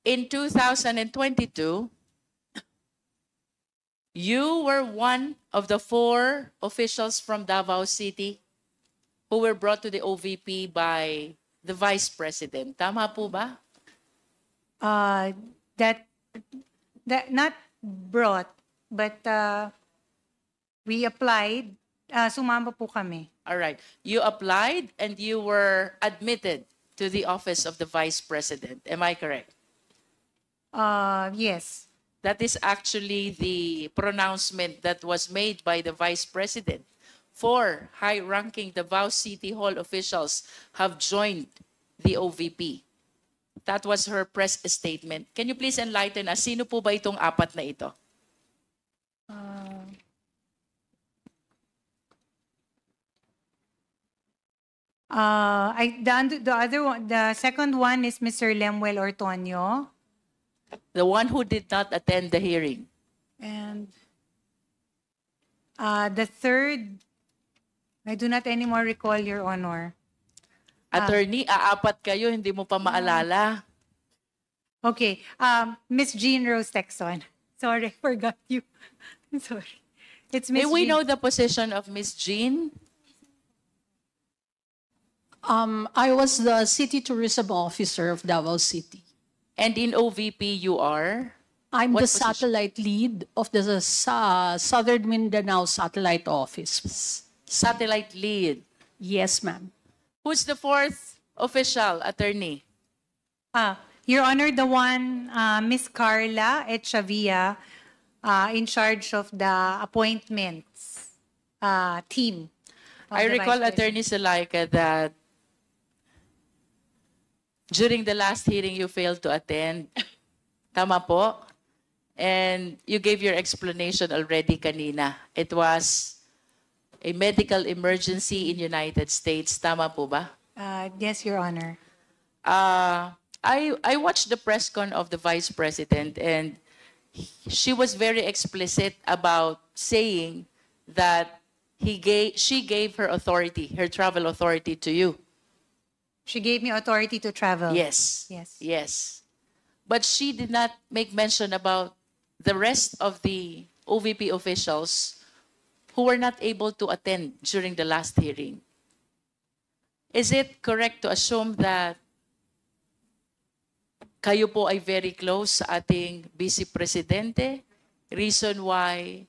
Speaker 20: in 2022, you were one of the 4 officials from Davao City who were brought to the OVP by the Vice President. Tama po ba?
Speaker 9: That not brought, but we applied. Sumama po kami.
Speaker 20: All right. You applied and you were admitted to the office of the Vice President. Am I correct?
Speaker 9: Yes.
Speaker 20: That is actually the pronouncement that was made by the Vice President. 4 high-ranking Davao City Hall officials have joined the OVP. That was her press statement. Can you please enlighten us? Sino po ba itong 4 na ito?
Speaker 9: The second one is Mr. Lemuel Ortonio.
Speaker 20: The one who did not attend the hearing.
Speaker 9: And the third, I do not anymore recall, Your Honor.
Speaker 20: Attorney, 4 kayo, hindi mo pa maalala.
Speaker 9: Okay. Miss Jean Rose Texon. Sorry, forgot you. Sorry. It's Miss
Speaker 20: May we
Speaker 9: Jean.
Speaker 20: know the position of Miss Jean?
Speaker 18: I was the city tourism officer of Davao City.
Speaker 20: And in OVP, you are?
Speaker 18: I'm
Speaker 20: What
Speaker 18: the
Speaker 20: position?
Speaker 18: satellite lead of the Southern Mindanao Satellite Office.
Speaker 20: Satellite lead.
Speaker 18: Yes, ma'am.
Speaker 20: Who's the 4th official, attorney?
Speaker 9: Your Honor, the one, Miss Carla Echavia, in charge of the appointments team. of
Speaker 20: I
Speaker 9: the
Speaker 20: recall,
Speaker 9: Vice
Speaker 20: Attorney Sulaika, that during the last hearing, you failed to attend. Tama po? And you gave your explanation already kanina. It was a medical emergency in United States. Tama po ba?
Speaker 9: Yes, Your Honor.
Speaker 20: I watched the press con of the Vice President, and she was very explicit about saying that she gave her authority, her travel authority to you.
Speaker 9: She gave me authority to travel.
Speaker 20: Yes.
Speaker 9: Yes.
Speaker 20: Yes. But she did not make mention about the rest of the OVP officials who were not able to attend during the last hearing. Is it correct to assume that kayo po ay very close sa ating Vice Presidente? Reason why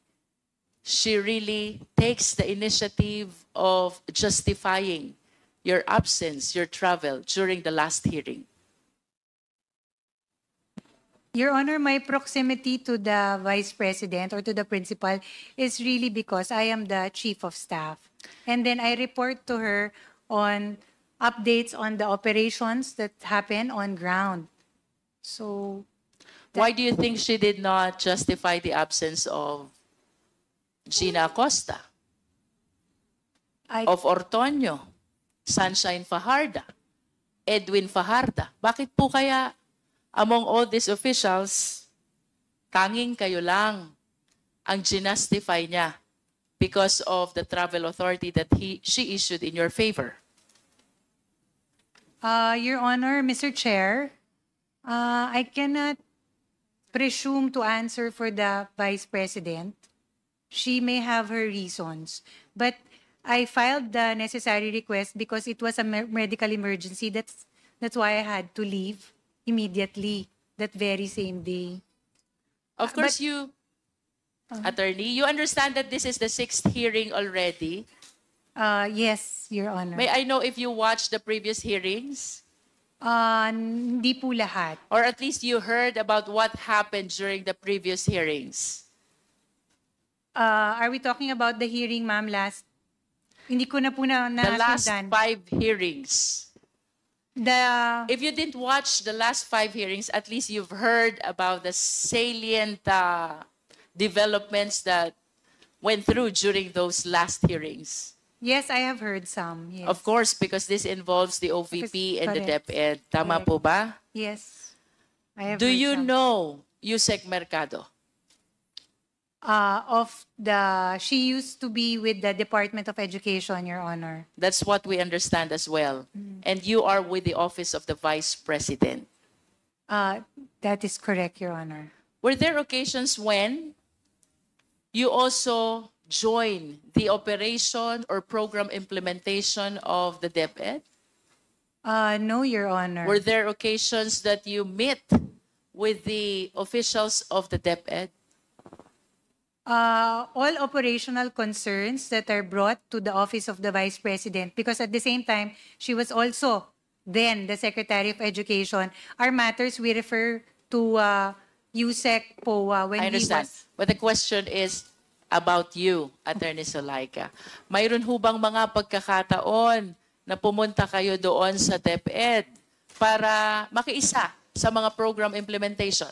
Speaker 20: she really takes the initiative of justifying your absence, your travel during the last hearing?
Speaker 9: Your Honor, my proximity to the Vice President or to the principal is really because I am the Chief of Staff. And then I report to her on updates on the operations that happen on ground. So,
Speaker 20: Why do you think she did not justify the absence of Gina Acosta, of Ortonio, Sunshine Fajarda, Edwin Fajarda? Bakit po kaya among all these officials, tanging kayo lang ang ginastify niya because of the travel authority that she issued in your favor.
Speaker 9: Your Honor, Mr. Chair, I cannot presume to answer for the Vice President. She may have her reasons, but I filed the necessary request because it was a medical emergency. That's why I had to leave immediately that very same day.
Speaker 20: Of course, Attorney, you understand that this is the 6th hearing already.
Speaker 9: Yes, Your Honor.
Speaker 20: May I know if you watched the previous hearings?
Speaker 9: Hindi po lahat.
Speaker 20: Or at least you heard about what happened during the previous hearings?
Speaker 9: Are we talking about the hearing, ma'am, last? Hindi ko na po na
Speaker 20: The last
Speaker 9: nasundan.
Speaker 20: 5 hearings. If you didn't watch the last 5 hearings, at least you've heard about the salient developments that went through during those last hearings.
Speaker 9: Yes, I have heard some. Yes.
Speaker 20: Of course, because this involves the OVP and the DepEd. Tama po ba?
Speaker 9: Yes. I have
Speaker 20: Do
Speaker 9: heard
Speaker 20: you
Speaker 9: some.
Speaker 20: know Yusek Mercado?
Speaker 9: She used to be with the Department of Education, Your Honor.
Speaker 20: That's what we understand as well. And you are with the Office of the Vice President.
Speaker 9: That is correct, Your Honor.
Speaker 20: Were there occasions when you also join the operation or program implementation of the DepEd?
Speaker 9: No, Your Honor.
Speaker 20: Were there occasions that you meet with the officials of the DepEd?
Speaker 9: All operational concerns that are brought to the Office of the Vice President, because at the same time, she was also then the Secretary of Education, are matters we refer to USEC POA when
Speaker 20: I understand. But the question is about you, Attorney Solaika. Mayroon ho bang mga pagkakataon na pumunta kayo doon sa DepEd para makiisa sa mga program implementation?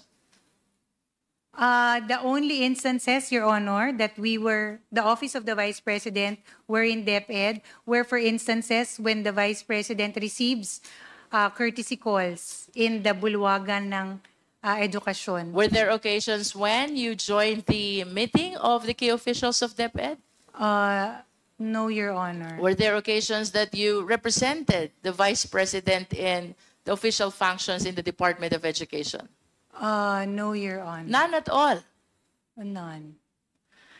Speaker 9: The only instances, Your Honor, that the Office of the Vice President were in DepEd were for instances when the Vice President receives courtesy calls in the bulwagan ng edukasyon.
Speaker 20: Were there occasions when you joined the meeting of the key officials of DepEd?
Speaker 9: No, Your Honor.
Speaker 20: Were there occasions that you represented the Vice President in the official functions in the Department of Education?
Speaker 9: No, Your Honor.
Speaker 20: None at all.
Speaker 9: None.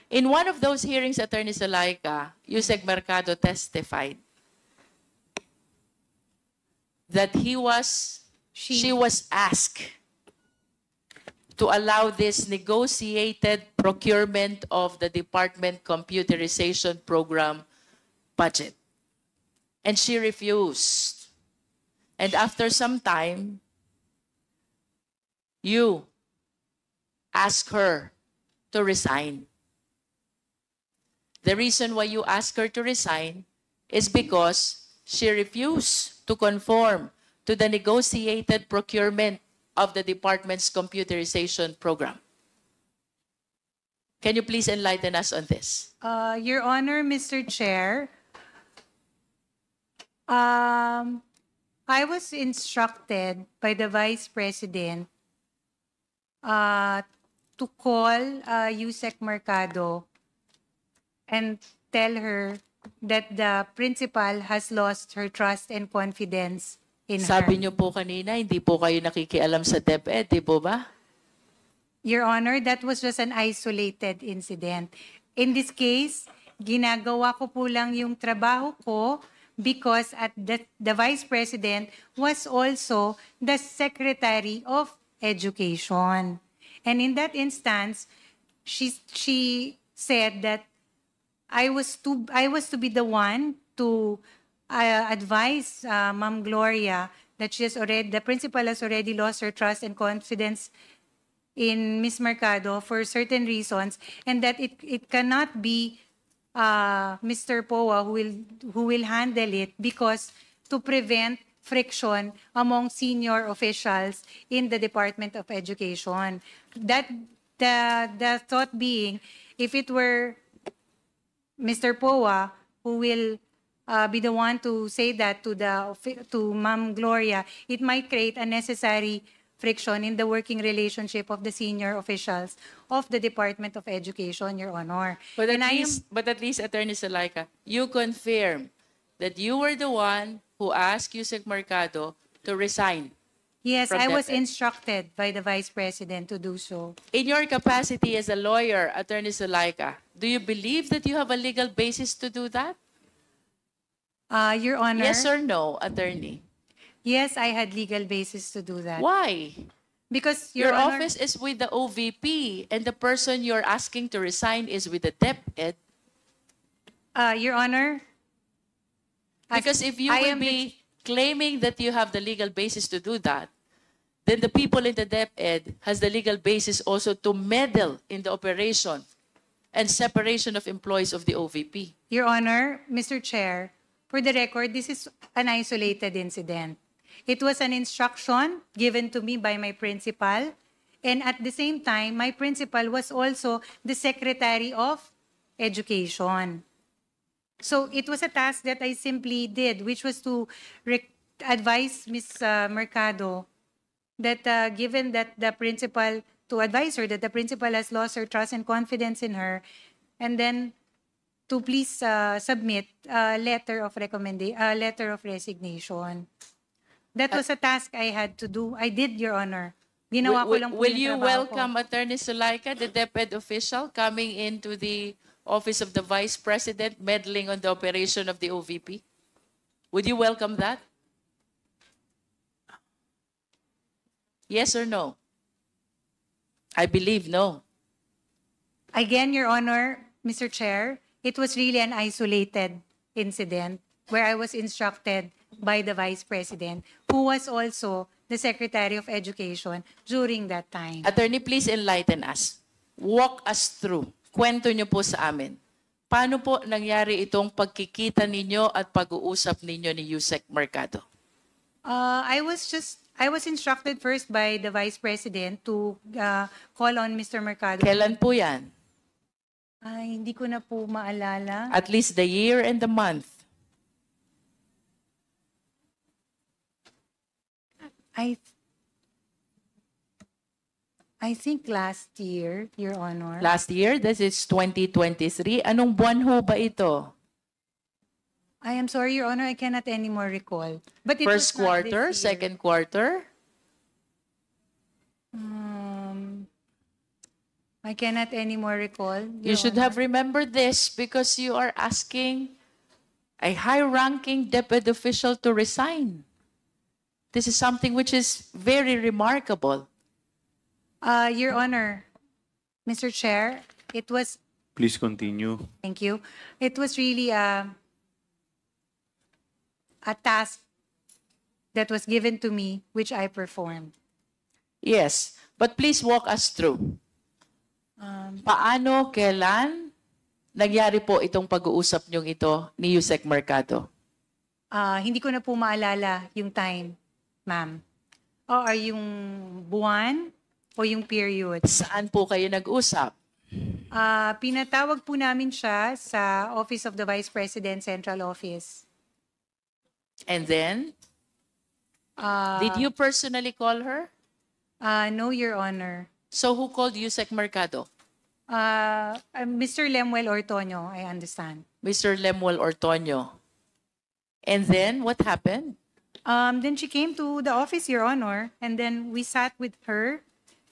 Speaker 20: In one of those hearings, Attorney Solaika, Yusek Mercado testified that she was asked to allow this negotiated procurement of the department computerization program budget. And she refused. And after some time, you asked her to resign. The reason why you asked her to resign is because she refused to conform to the negotiated procurement of the department's computerization program. Can you please enlighten us on this?
Speaker 9: Your Honor, Mr. Chair, I was instructed by the Vice President to call Yusek Mercado and tell her that the principal has lost her trust and confidence in
Speaker 20: Sabi
Speaker 9: her.
Speaker 20: niyo po kanina, hindi po kayo nakikialam sa DepEd, di po ba?
Speaker 9: Your Honor, that was just an isolated incident. In this case, ginagawa ko po lang yung trabaho ko because the Vice President was also the Secretary of Education. And in that instance, she said that I was to be the one to advise Ma'am Gloria that the principal has already lost her trust and confidence in Ms. Mercado for certain reasons, and that it cannot be Mr. POA who will handle it because to prevent friction among senior officials in the Department of Education. That the thought being, if it were Mr. POA who will be the one to say that to Ma'am Gloria, it might create unnecessary friction in the working relationship of the senior officials of the Department of Education, Your Honor.
Speaker 20: But
Speaker 9: And
Speaker 20: at least, Attorney Salaika, you confirm that you were the one who asked Yusek Mercado to resign.
Speaker 9: Yes,
Speaker 20: from
Speaker 9: I was
Speaker 20: DepEd.
Speaker 9: instructed by the Vice President to do so.
Speaker 20: In your capacity as a lawyer, Attorney Salaika, do you believe that you have a legal basis to do that?
Speaker 9: Your Honor.
Speaker 20: Yes or no, Attorney?
Speaker 9: Yes, I had legal basis to do that.
Speaker 20: Why?
Speaker 9: Because
Speaker 20: Your
Speaker 9: Honor,
Speaker 20: office is with the OVP and the person you're asking to resign is with the DepEd.
Speaker 9: Your Honor.
Speaker 20: Because if you will be claiming that you have the legal basis to do that, then the people in the DepEd has the legal basis also to meddle in the operation and separation of employees of the OVP.
Speaker 9: Your Honor, Mr. Chair, for the record, this is an isolated incident. It was an instruction given to me by my principal, and at the same time, my principal was also the Secretary of Education. So it was a task that I simply did, which was to advise Ms. Mercado that given that the principal, to advise her that the principal has lost her trust and confidence in her, and then to please submit a letter of resignation. That was a task I had to do. I did, Your Honor. Ginawa ko lang po
Speaker 20: Will
Speaker 9: yung
Speaker 20: you
Speaker 9: trabaho ko.
Speaker 20: welcome Attorney Sulaika, the DepEd official, coming into the office of the Vice President, meddling on the operation of the OVP? Would you welcome that? Yes or no? I believe no.
Speaker 9: Again, Your Honor, Mr. Chair, it was really an isolated incident where I was instructed by the Vice President, who was also the Secretary of Education during that time.
Speaker 20: Attorney, please enlighten us. Walk us through. Kwento niyo po sa amin. Paano po nangyari itong pagkikita ninyo at pag-uusap ninyo ni Yusek Mercado?
Speaker 9: I was instructed first by the Vice President to call on Mr. Mercado.
Speaker 20: Kailan po yan?
Speaker 9: Ay, hindi ko na po maalala.
Speaker 20: At least the year and the month.
Speaker 9: I think last year, Your Honor.
Speaker 20: Last year, this is 2023. Anong buwan ho ba ito?
Speaker 9: I am sorry, Your Honor, I cannot anymore recall. But it
Speaker 20: First
Speaker 9: was not
Speaker 20: quarter,
Speaker 9: this year.
Speaker 20: second quarter?
Speaker 9: I cannot anymore recall.
Speaker 20: You should have remembered this because you are asking a high-ranking DepEd official to resign. This is something which is very remarkable.
Speaker 9: Your Honor, Mr. Chair, it was,
Speaker 2: Please continue.
Speaker 9: thank you, it was really a task that was given to me, which I performed.
Speaker 20: Yes, but please walk us through. Paano, kailan nangyari po itong pag-uusap niyong ito ni Yusek Mercado?
Speaker 9: Hindi ko na po maalala yung time, ma'am. O yung buwan o yung period.
Speaker 20: Saan po kayo nag-usap?
Speaker 9: Pinatawag po namin siya sa Office of the Vice President Central Office.
Speaker 20: And then, did you personally call her?
Speaker 9: No, Your Honor.
Speaker 20: So who called Yusek Mercado?
Speaker 9: Mr. Lemuel Ortonio, I understand.
Speaker 20: Mr. Lemuel Ortonio. And then, what happened?
Speaker 9: Then she came to the office, Your Honor, and then we sat with her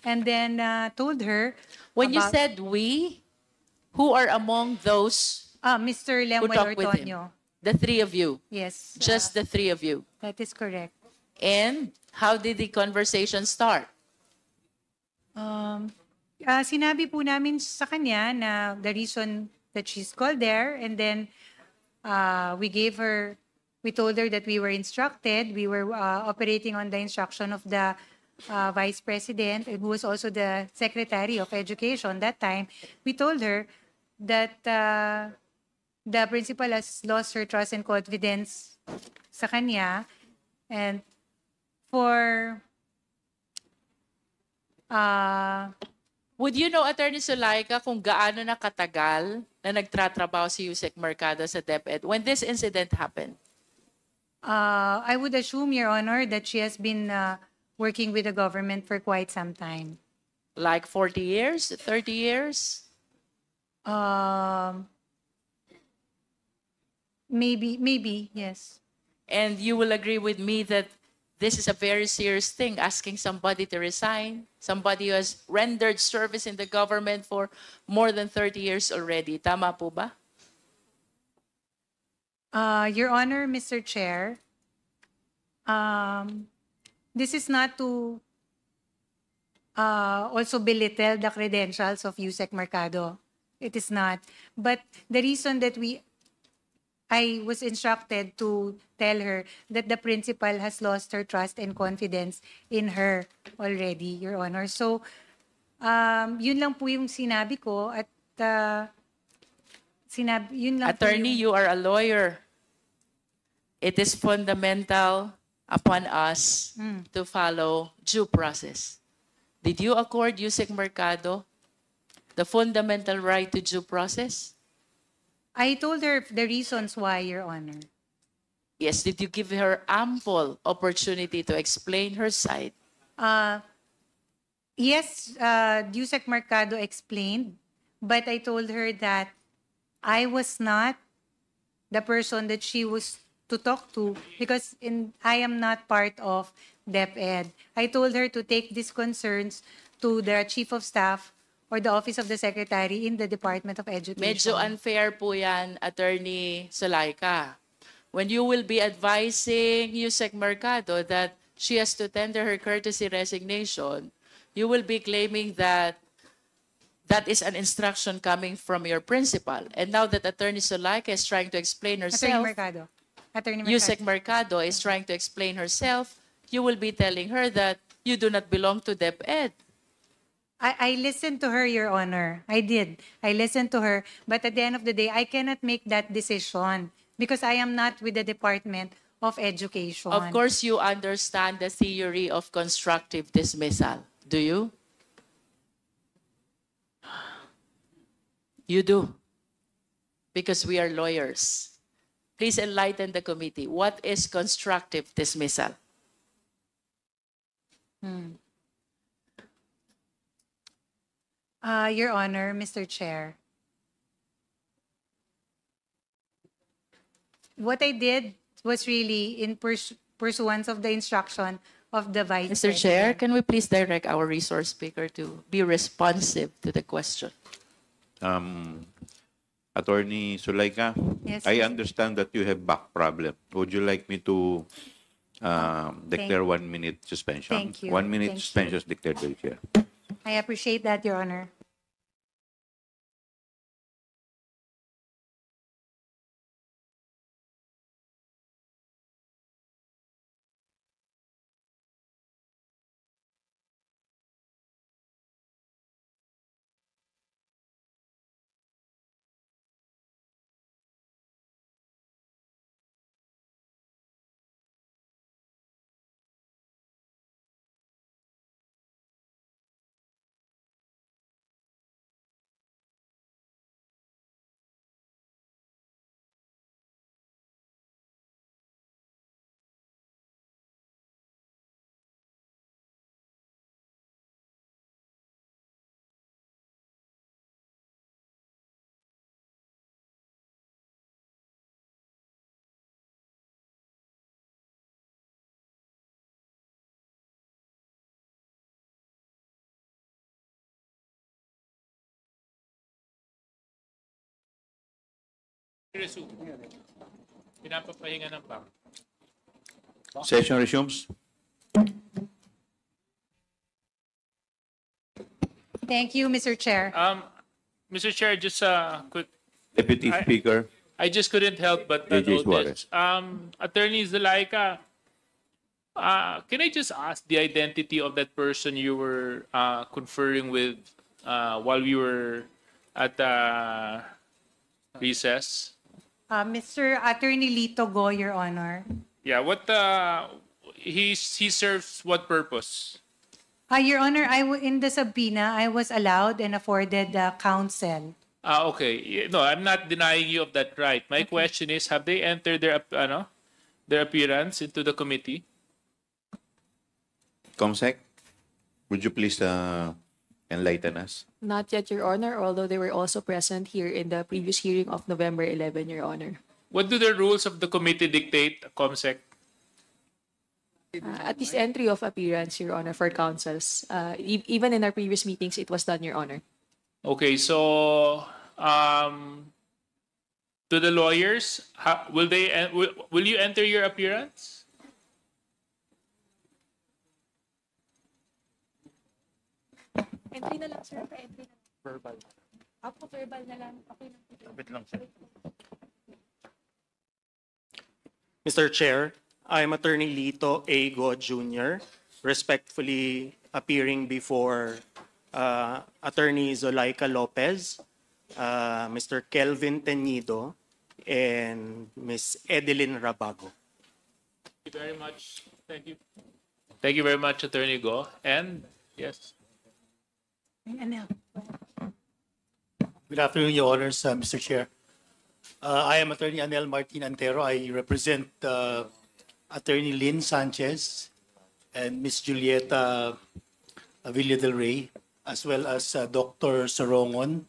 Speaker 9: and then told her.
Speaker 20: When you said we, who are among those
Speaker 9: Mr.
Speaker 20: who
Speaker 9: Lemuel
Speaker 20: talked with him?
Speaker 9: Ortonio.
Speaker 20: The three of you?
Speaker 9: Yes.
Speaker 20: Just the three of you?
Speaker 9: That is correct.
Speaker 20: And how did the conversation start?
Speaker 9: Sinabi po namin sa kanya na the reason that she's called there, and then we told her that we were instructed, we were operating on the instruction of the Vice President, who was also the Secretary of Education that time. We told her that the principal has lost her trust and confidence sa kanya, and for
Speaker 20: would you know, Attorney Sulaika, kung gaano na katagal na nagtratrabaho si Yusek Mercado sa DepEd when this incident happened?
Speaker 9: I would assume, Your Honor, that she has been working with the government for quite some time.
Speaker 20: Like 40 years, 30 years?
Speaker 9: Maybe, yes.
Speaker 20: And you will agree with me that this is a very serious thing, asking somebody to resign, somebody who has rendered service in the government for more than 30 years already. Tama po ba?
Speaker 9: Your Honor, Mr. Chair, this is not to also belittle the credentials of Yusek Mercado. It is not. But the reason that I was instructed to tell her that the principal has lost her trust and confidence in her already, Your Honor. So, yun lang po yung sinabi ko at yun lang po
Speaker 20: Attorney,
Speaker 9: yung-
Speaker 20: you are a lawyer. It is fundamental upon us to follow due process. Did you accord Yusek Mercado the fundamental right to due process?
Speaker 9: I told her the reasons why, Your Honor.
Speaker 20: Yes, did you give her ample opportunity to explain her side?
Speaker 9: Yes, Yusek Mercado explained, but I told her that I was not the person that she was to talk to because I am not part of DepEd. I told her to take these concerns to the Chief of Staff or the Office of the Secretary in the Department of Education.
Speaker 20: Medyo unfair po yan, Attorney Zulaika. When you will be advising Yusek Mercado that she has to tender her courtesy resignation, you will be claiming that that is an instruction coming from your principal. And now that Attorney Zulaika is trying to explain herself,
Speaker 9: Attorney Mercado.
Speaker 20: Yusek Mercado is trying to explain herself, you will be telling her that you do not belong to DepEd.
Speaker 9: I listened to her, Your Honor. I did. I listened to her. But at the end of the day, I cannot make that decision because I am not with the Department of Education.
Speaker 20: Of course, you understand the theory of constructive dismissal. Do you? You do. Because we are lawyers. Please enlighten the committee. What is constructive dismissal?
Speaker 9: Your Honor, Mr. Chair. What I did was really in pursuance of the instruction of the Vice
Speaker 20: Mr. Chair,
Speaker 9: President.
Speaker 20: can we please direct our resource speaker to be responsive to the question?
Speaker 2: Attorney Zulaika,
Speaker 9: Yes,
Speaker 2: I
Speaker 9: Mr.
Speaker 2: understand that you have back problem. Would you like me to declare 1 minute suspension?
Speaker 9: Thank you.
Speaker 2: 1 minute
Speaker 9: Thank you.
Speaker 2: suspension is declared by the chair.
Speaker 9: I appreciate that, Your Honor.
Speaker 8: Resume. Pinapapahinga ng bank.
Speaker 2: Session resumes.
Speaker 9: Thank you, Mr. Chair.
Speaker 8: Mr. Chair, just a quick.
Speaker 2: Deputy Speaker,
Speaker 8: I just couldn't help but
Speaker 2: AJ
Speaker 8: notice. Attorney Zulaika, can I just ask the identity of that person you were conferring with while we were at recess?
Speaker 9: Mr. Attorney Lito Go, Your Honor.
Speaker 8: Yeah, what he serves what purpose?
Speaker 9: Your Honor, in the subpoena, I was allowed and afforded counsel.
Speaker 8: Okay. No, I'm not denying you of that right. My question is, have they entered their appearance into the committee?
Speaker 2: Comsec, would you please enlighten us?
Speaker 7: Not yet, Your Honor, although they were also present here in the previous hearing of November 11, Your Honor.
Speaker 8: What do the rules of the committee dictate, Comsec?
Speaker 7: At this entry of appearance, Your Honor, for counsels, even in our previous meetings, it was done, Your Honor.
Speaker 8: Okay, so to the lawyers, will you enter your appearance?
Speaker 7: Entry na lang, sir. Entry na.
Speaker 8: Verbal.
Speaker 7: Apo, verbal na lang. Okay lang.
Speaker 8: Wait lang, sir.
Speaker 22: Mr. Chair, I'm Attorney Lito A. Go Jr., respectfully appearing before Attorney Zolaika Lopez, Mr. Kelvin Teñido, and Ms. Edeline Rabago.
Speaker 8: Thank you very much. Thank you. Thank you very much, Attorney Go. And, yes.
Speaker 23: Good afternoon, Your Honors, Mr. Chair. I am Attorney Anel Martin Antero. I represent Attorney Lynn Sanchez and Ms. Julieta Villa del Rey, as well as Dr. Sorongon,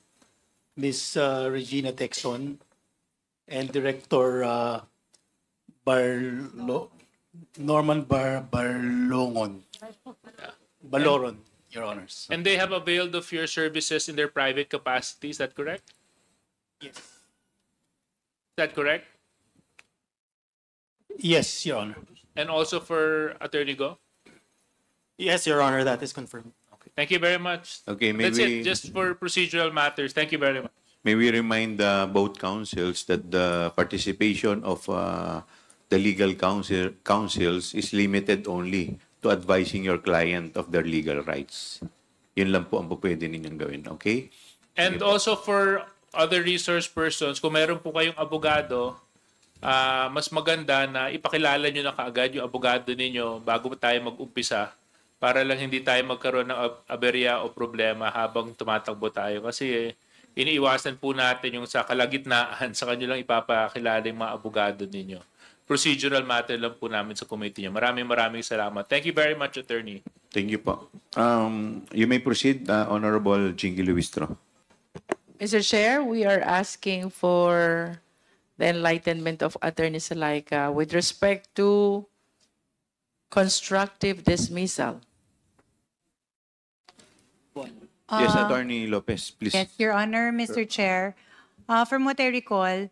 Speaker 23: Ms. Regina Texon, and Director Norman Baloron, Your Honors.
Speaker 8: And they have availed of your services in their private capacity, is that correct?
Speaker 23: Yes.
Speaker 8: Is that correct?
Speaker 23: Yes, Your Honor.
Speaker 8: And also for Attorney Go?
Speaker 22: Yes, Your Honor, that is confirmed.
Speaker 8: Thank you very much.
Speaker 2: Okay,
Speaker 8: That's it, just for procedural matters. Thank you very much.
Speaker 2: May we remind both councils that the participation of the legal councils is limited only to advising your client of their legal rights. Yun lang po ang pwede ninyong gawin, okay?
Speaker 8: And also for other resource persons, kung meron po kayong abogado, mas maganda na ipakilala nyo na kaagad yung abogado ninyo bago tayo mag-umpisa para lang hindi tayo magkaroon ng aberya o problema habang tumatakbo tayo. Kasi iniiwasan po natin yung sa kalagitnaan sa kanyo lang ipapakilala yung mga abogado ninyo. Procedural matter lang po namin sa committee niyo. Maraming salamat. Thank you very much, Attorney.
Speaker 2: Thank you po. You may proceed, Honorable Jingy Luistro.
Speaker 20: Mr. Chair, we are asking for the enlightenment of Attorney Zalaika with respect to constructive dismissal.
Speaker 2: Yes, Attorney Lopez, please.
Speaker 9: Yes, Your Honor, Mr. Chair. From what I recall,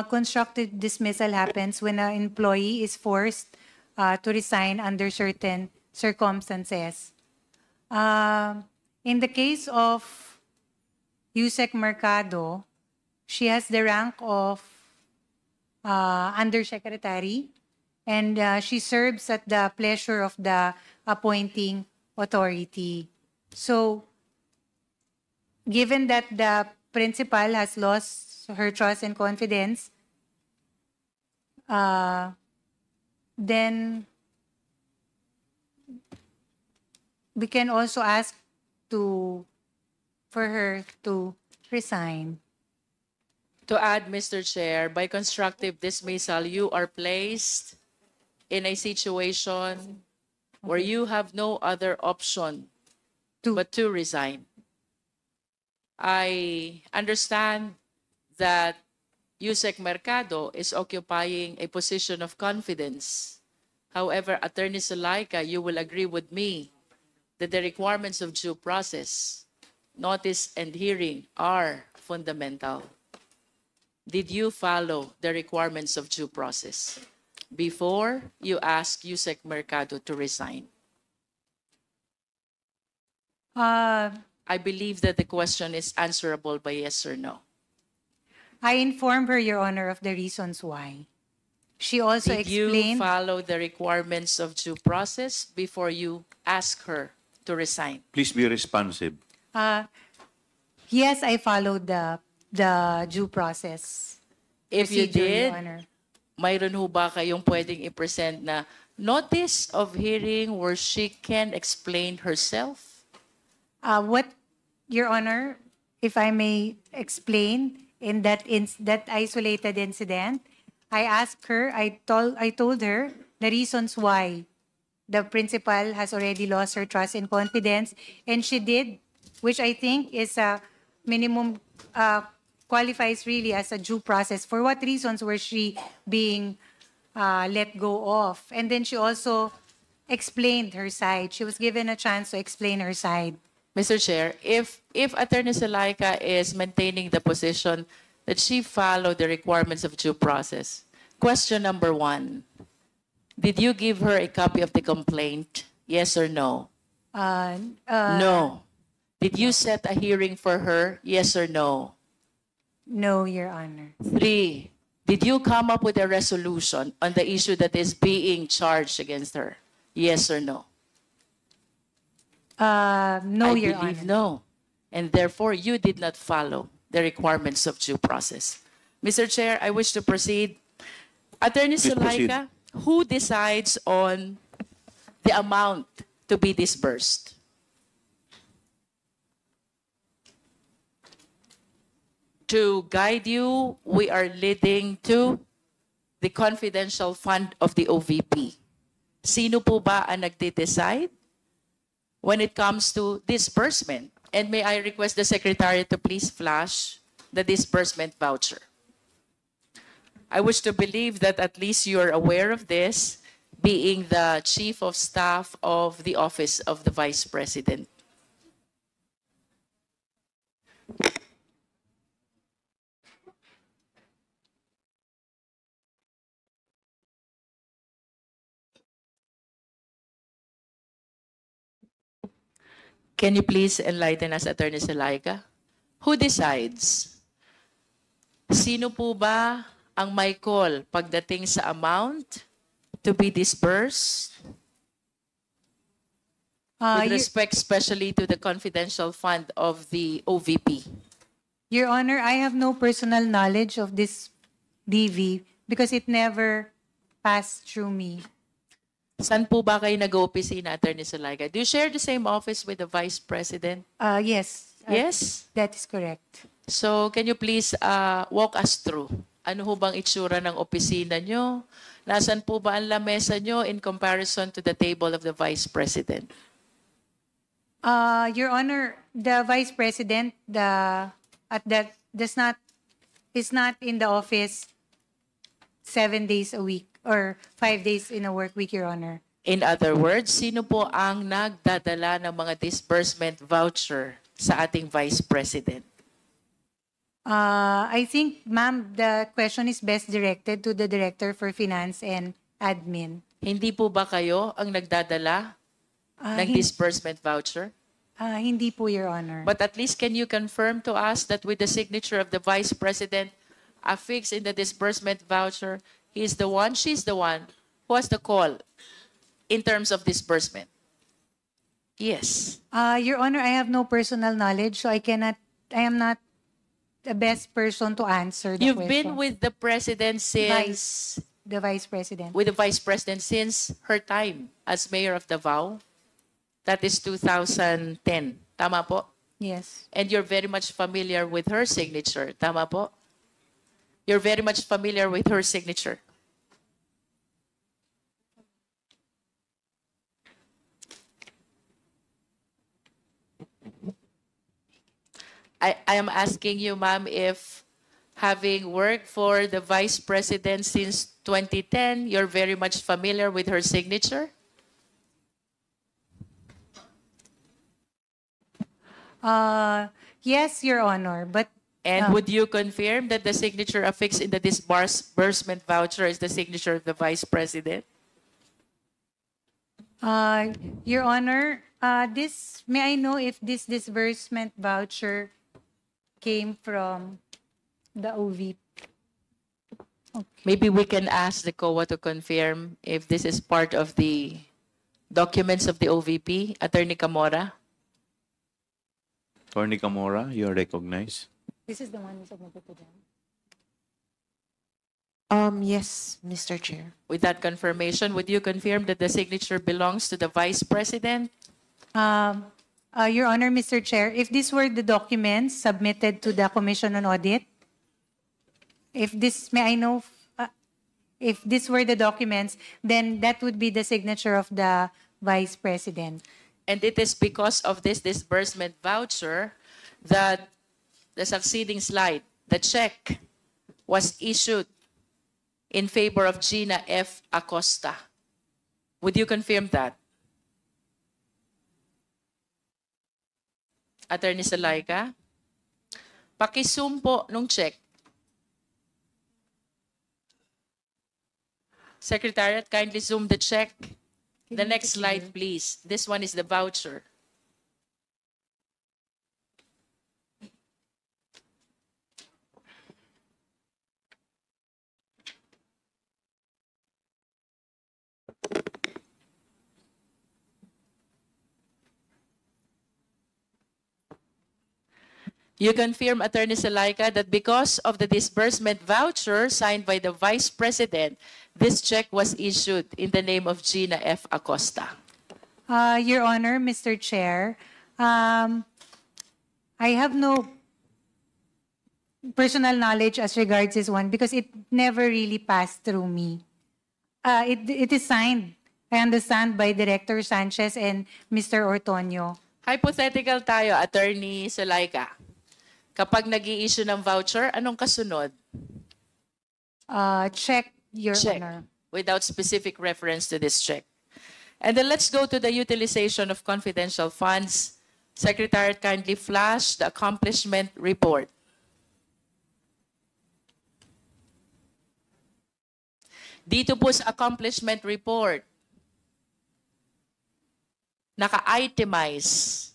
Speaker 9: constructive dismissal happens when an employee is forced to resign under certain circumstances. In the case of Yusek Mercado, she has the rank of undersecretary, and she serves at the pleasure of the appointing authority. So, given that the principal has lost her trust and confidence, then we can also ask for her to resign.
Speaker 20: To add, Mr. Chair, by constructive dismissal, you are placed in a situation where you have no other option but to resign. I understand that Yusek Mercado is occupying a position of confidence. However, Attorney Zalaika, you will agree with me that the requirements of due process, notice and hearing are fundamental. Did you follow the requirements of due process before you asked Yusek Mercado to resign? I believe that the question is answerable by yes or no.
Speaker 9: I informed her, Your Honor, of the reasons why. She also
Speaker 20: Did you
Speaker 9: explained.
Speaker 20: follow the requirements of due process before you asked her to resign?
Speaker 2: Please be responsive.
Speaker 9: Yes, I followed the due process.
Speaker 20: If you
Speaker 9: procedure,
Speaker 20: did,
Speaker 9: Your Honor.
Speaker 20: mayroon ho ba kayong pwedeng i-present na notice of hearing where she can explain herself?
Speaker 9: What, Your Honor, if I may explain, in that isolated incident, I asked her, I told her the reasons why the principal has already lost her trust and confidence, and she did, which I think is a minimum, qualifies really as a due process. For what reasons were she being let go of? And then she also explained her side. She was given a chance to explain her side.
Speaker 20: Mr. Chair, if Attorney Zalaika is maintaining the position that she followed the requirements of due process, question number 1, did you give her a copy of the complaint? Yes or no? No. Did you set a hearing for her? Yes or no?
Speaker 9: No, Your Honor.
Speaker 20: 3, did you come up with a resolution on the issue that is being charged against her? Yes or no?
Speaker 9: No,
Speaker 20: I
Speaker 9: Your
Speaker 20: believe
Speaker 9: Honor.
Speaker 20: no. And therefore, you did not follow the requirements of due process. Mr. Chair, I wish to proceed. Attorney
Speaker 2: Please proceed.
Speaker 20: Zalaika, who decides on the amount to be disbursed? To guide you, we are leading to the confidential fund of the OVP. Sino po ba ang nagde-decide when it comes to disbursement? And may I request the Secretary to please flash the disbursement voucher. I wish to believe that at least you're aware of this, being the Chief of Staff of the Office of the Vice President. Can you please enlighten us, Attorney Zalaika? Who decides? Sino po ba ang may call pagdating sa amount to be disbursed? With respect especially to the confidential fund of the OVP.
Speaker 9: Your Honor, I have no personal knowledge of this DV because it never passed through me.
Speaker 20: Saan po ba kayo nag-opisina, Attorney Zalaika? Do you share the same office with the Vice President?
Speaker 9: Yes.
Speaker 20: Yes?
Speaker 9: That is correct.
Speaker 20: So, can you please walk us through? Ano ho bang itsura ng opisina nyo? Nasaan po ba ang lamesa nyo in comparison to the table of the Vice President?
Speaker 9: Your Honor, the Vice President is not in the office 7 days a week or 5 days in a work week, Your Honor.
Speaker 20: In other words, sino po ang nagdadala ng mga disbursement voucher sa ating Vice President?
Speaker 9: I think, ma'am, the question is best directed to the Director for Finance and Admin.
Speaker 20: Hindi po ba kayo ang nagdadala ng disbursement voucher?
Speaker 9: Hindi po, Your Honor.
Speaker 20: But at least can you confirm to us that with the signature of the Vice President affixed in the disbursement voucher, he's the one, she's the one who has the call in terms of disbursement? Yes.
Speaker 9: Your Honor, I have no personal knowledge, so I am not the best person to answer the
Speaker 20: You've
Speaker 9: question.
Speaker 20: been with the President since...
Speaker 9: The Vice President.
Speaker 20: With the Vice President since her time as Mayor of Davao. That is 2010. Tama po?
Speaker 9: Yes.
Speaker 20: And you're very much familiar with her signature. Tama po? You're very much familiar with her signature. I am asking you, ma'am, if having worked for the Vice President since 2010, you're very much familiar with her signature?
Speaker 9: Yes, Your Honor, but...
Speaker 20: And would you confirm that the signature affixed in the disbursement voucher is the signature of the Vice President?
Speaker 9: Your Honor, may I know if this disbursement voucher came from the OVP? Okay.
Speaker 20: Maybe we can ask the COA to confirm if this is part of the documents of the OVP. Attorney Camora?
Speaker 2: Attorney Camora, you are recognized.
Speaker 9: This is the one submitted to them.
Speaker 12: Yes, Mr. Chair.
Speaker 20: With that confirmation, would you confirm that the signature belongs to the Vice President?
Speaker 9: Your Honor, Mr. Chair, if these were the documents submitted to the Commission on Audit, if this, may I know, If this were the documents, then that would be the signature of the Vice President.
Speaker 20: And it is because of this disbursement voucher that the succeeding slide, the check was issued in favor of Gina F. Acosta. Would you confirm that? Attorney Salaika? Pakisum po nung check. Secretariat, kindly zoom the check. The next slide, please. This one is the voucher. You confirm, Attorney Salaika, that because of the disbursement voucher signed by the Vice President, this check was issued in the name of Gina F. Acosta.
Speaker 9: Your Honor, Mr. Chair, I have no personal knowledge as regards this one because it never really passed through me. It is signed, I understand, by Director Sanchez and Mr. Ortonio.
Speaker 20: Hypothetical tayo, Attorney Salaika. Kapag nag-i-issue ng voucher, anong kasunod?
Speaker 9: Check, Your
Speaker 20: Check,
Speaker 9: Honor.
Speaker 20: without specific reference to this check. And then let's go to the utilization of confidential funds. Secretariat, kindly flash the accomplishment report. Dito po sa accomplishment report, naka-itemize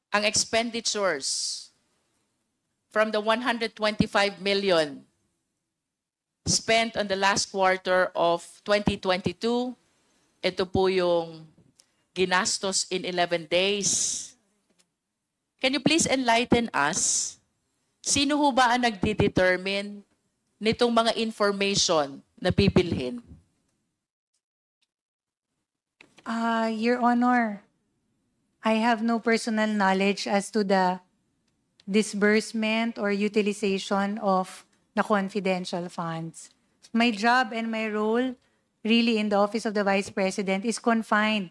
Speaker 20: ang expenditures from the 125 million spent on the last quarter of 2022. Ito po yung ginastos in 11 days. Can you please enlighten us? Sino ho ba ang nagdi-determine nitong mga information na bibilhin?
Speaker 9: Your Honor, I have no personal knowledge as to the disbursement or utilization of the confidential funds. My job and my role really in the Office of the Vice President is confined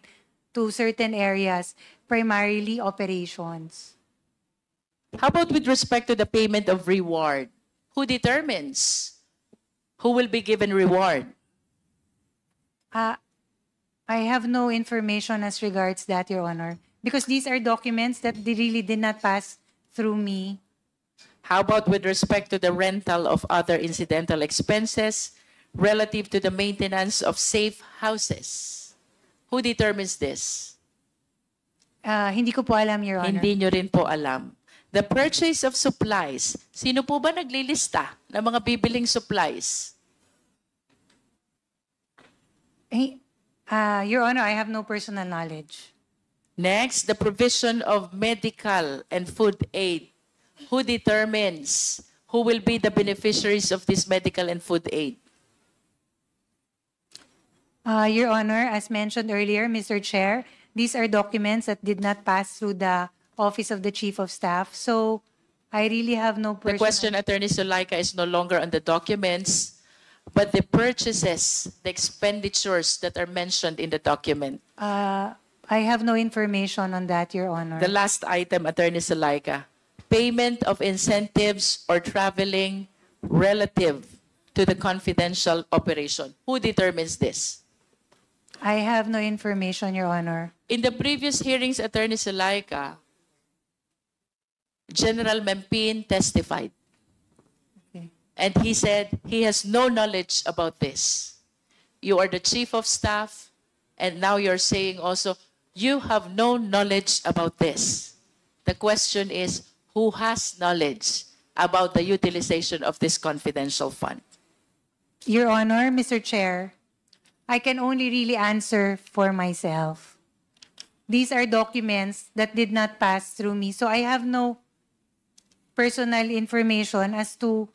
Speaker 9: to certain areas, primarily operations.
Speaker 20: How about with respect to the payment of reward? Who determines who will be given reward?
Speaker 9: I have no information as regards that, Your Honor, because these are documents that they really did not pass through me.
Speaker 20: How about with respect to the rental of other incidental expenses relative to the maintenance of safe houses? Who determines this?
Speaker 9: Hindi ko po alam, Your Honor.
Speaker 20: Hindi nyo rin po alam. The purchase of supplies, sino po ba naglilista ng mga bibiling supplies?
Speaker 9: Your Honor, I have no personal knowledge.
Speaker 20: Next, the provision of medical and food aid. Who determines who will be the beneficiaries of this medical and food aid?
Speaker 9: Your Honor, as mentioned earlier, Mr. Chair, these are documents that did not pass through the Office of the Chief of Staff. So I really have no
Speaker 20: The
Speaker 9: personal...
Speaker 20: question, Attorney Sulaika, is no longer on the documents, but the purchases, the expenditures that are mentioned in the document.
Speaker 9: I have no information on that, Your Honor.
Speaker 20: The last item, Attorney Sulaika, payment of incentives or traveling relative to the confidential operation. Who determines this?
Speaker 9: I have no information, Your Honor.
Speaker 20: In the previous hearings, Attorney Sulaika, General Mempin testified.
Speaker 9: Okay.
Speaker 20: And he said he has no knowledge about this. You are the Chief of Staff, and now you're saying also, you have no knowledge about this. The question is, who has knowledge about the utilization of this confidential fund?
Speaker 9: Your Honor, Mr. Chair, I can only really answer for myself. These are documents that did not pass through me, so I have no personal information as to...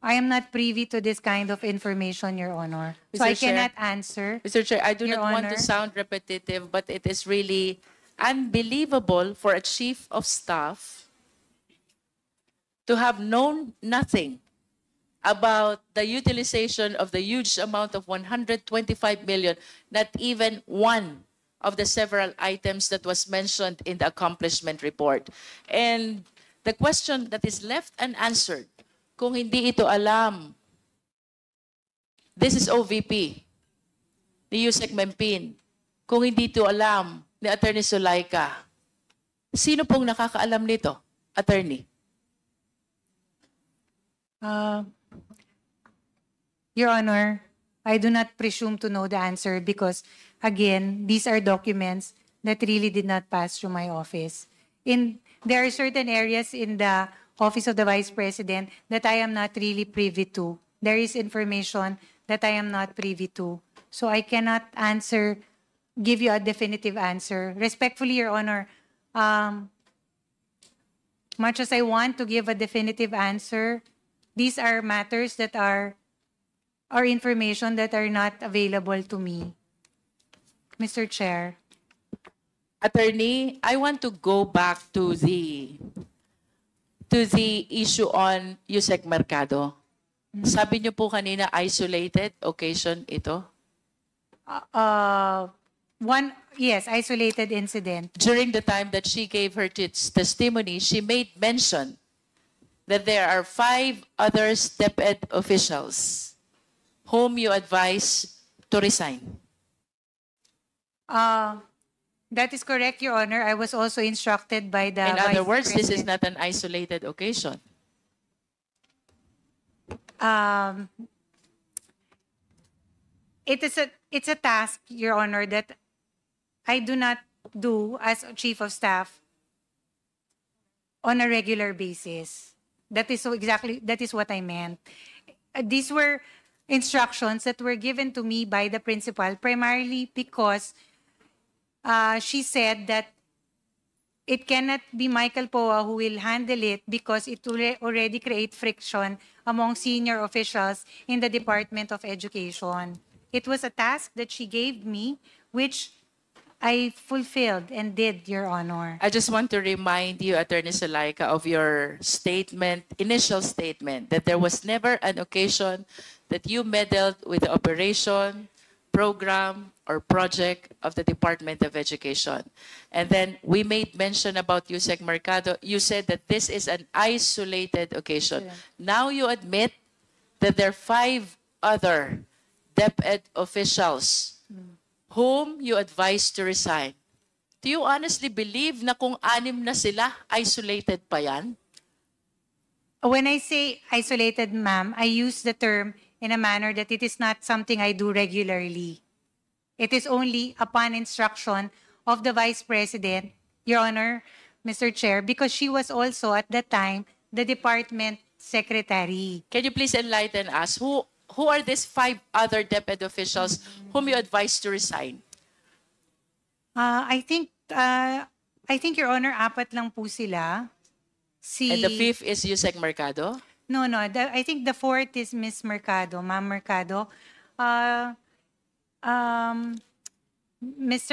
Speaker 9: I am not privy to this kind of information, Your Honor. So
Speaker 20: Mr.
Speaker 9: I
Speaker 20: Chair.
Speaker 9: cannot answer.
Speaker 20: Mr. Chair, I do
Speaker 9: Your
Speaker 20: not want to
Speaker 9: Honor.
Speaker 20: sound repetitive, but it is really unbelievable for a Chief of Staff to have known nothing about the utilization of the huge amount of 125 million, not even one of the several items that was mentioned in the accomplishment report. And the question that is left unanswered, kung hindi ito alam, this is OVP, ni Yusek Mempin. Kung hindi ito alam ni Attorney Zulaika, sino pong nakakaalam nito, Attorney?
Speaker 9: Your Honor, I do not presume to know the answer because, again, these are documents that really did not pass through my office. There are certain areas in the Office of the Vice President that I am not really privy to. There is information that I am not privy to. So I cannot give you a definitive answer. Respectfully, Your Honor, much as I want to give a definitive answer, these are matters that are information that are not available to me. Mr. Chair.
Speaker 20: Attorney, I want to go back to the issue on Yusek Mercado. Sabi niyo po kanina, isolated occasion ito?
Speaker 9: Yes, isolated incident.
Speaker 20: During the time that she gave her testimony, she made mention that there are 5 other step-ed officials whom you advise to resign.
Speaker 9: That is correct, Your Honor. I was also instructed by the
Speaker 20: In other words,
Speaker 9: Vice
Speaker 20: this is
Speaker 9: President.
Speaker 20: not an isolated occasion.
Speaker 9: It's a task, Your Honor, that I do not do as Chief of Staff on a regular basis. That is what I meant. These were instructions that were given to me by the principal, primarily because she said that it cannot be Michael Poa who will handle it because it will already create friction among senior officials in the Department of Education. It was a task that she gave me, which I fulfilled and did, Your Honor.
Speaker 20: I just want to remind you, Attorney Zulaika, of your statement, initial statement, that there was never an occasion that you meddled with the operation, program, or project of the Department of Education. And then we made mention about Yusek Mercado. You said that this is an isolated occasion.
Speaker 9: Yeah.
Speaker 20: Now you admit that there are 5 other DepEd officials whom you advised to resign. Do you honestly believe na kung 6 na sila, isolated pa yan?
Speaker 9: When I say isolated, ma'am, I use the term in a manner that it is not something I do regularly. It is only upon instruction of the Vice President, Your Honor, Mr. Chair, because she was also at that time the department secretary.
Speaker 20: Can you please enlighten us? Who are these 5 other DepEd officials whom you advised to resign?
Speaker 9: I think, Your Honor, 4 lang po sila.
Speaker 20: And the 5th is Yusek Mercado?
Speaker 9: No. I think the 4th is Miss Mercado, Ma'am Mercado. Mr.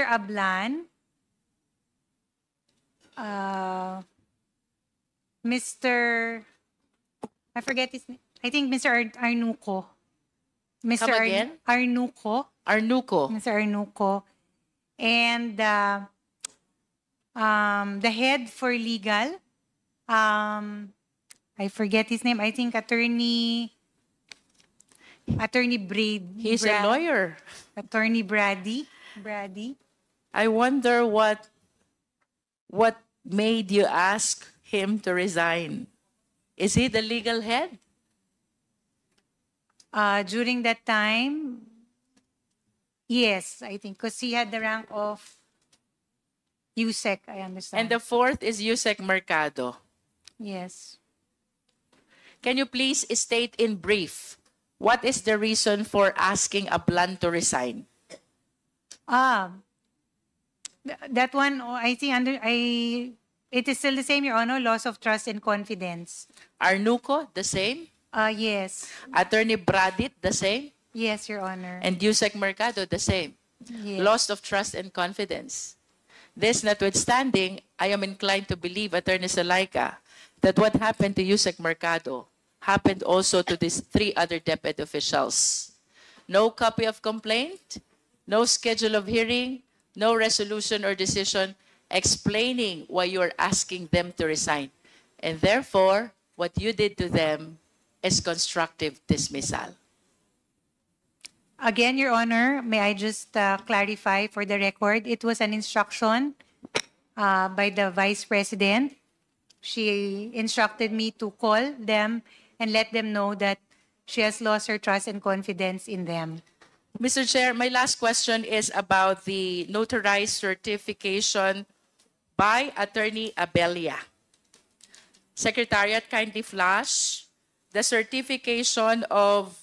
Speaker 9: Ablan. Mr. I forget his name. I think Mr. Arnuco. Mr.
Speaker 20: Come again?
Speaker 9: Arnuco.
Speaker 20: Arnuco.
Speaker 9: Mr. Arnuco. And the head for legal, I forget his name. I think Attorney
Speaker 20: He's a lawyer.
Speaker 9: Attorney Brady.
Speaker 20: I wonder what made you ask him to resign. Is he the legal head?
Speaker 9: During that time, yes, I think, because he had the rank of USEC, I understand.
Speaker 20: And the 4th is Yusek Mercado.
Speaker 9: Yes.
Speaker 20: Can you please state in brief, what is the reason for asking Ablan to resign?
Speaker 9: That one, I think it is still the same, Your Honor, loss of trust and confidence.
Speaker 20: Arnuco, the same?
Speaker 9: Yes.
Speaker 20: Attorney Bradit, the same?
Speaker 9: Yes, Your Honor.
Speaker 20: And Yusek Mercado, the same?
Speaker 9: Yes.
Speaker 20: Loss of trust and confidence. This notwithstanding, I am inclined to believe, Attorney Zulaika, that what happened to Yusek Mercado happened also to these 3 other DepEd officials. No copy of complaint, no schedule of hearing, no resolution or decision explaining why you are asking them to resign. And therefore, what you did to them is constructive dismissal.
Speaker 9: Again, Your Honor, may I just clarify for the record, it was an instruction by the Vice President. She instructed me to call them and let them know that she has lost her trust and confidence in them.
Speaker 20: Mr. Chair, my last question is about the notarized certification by Attorney Abelia. Secretariat, kindly flash the certification of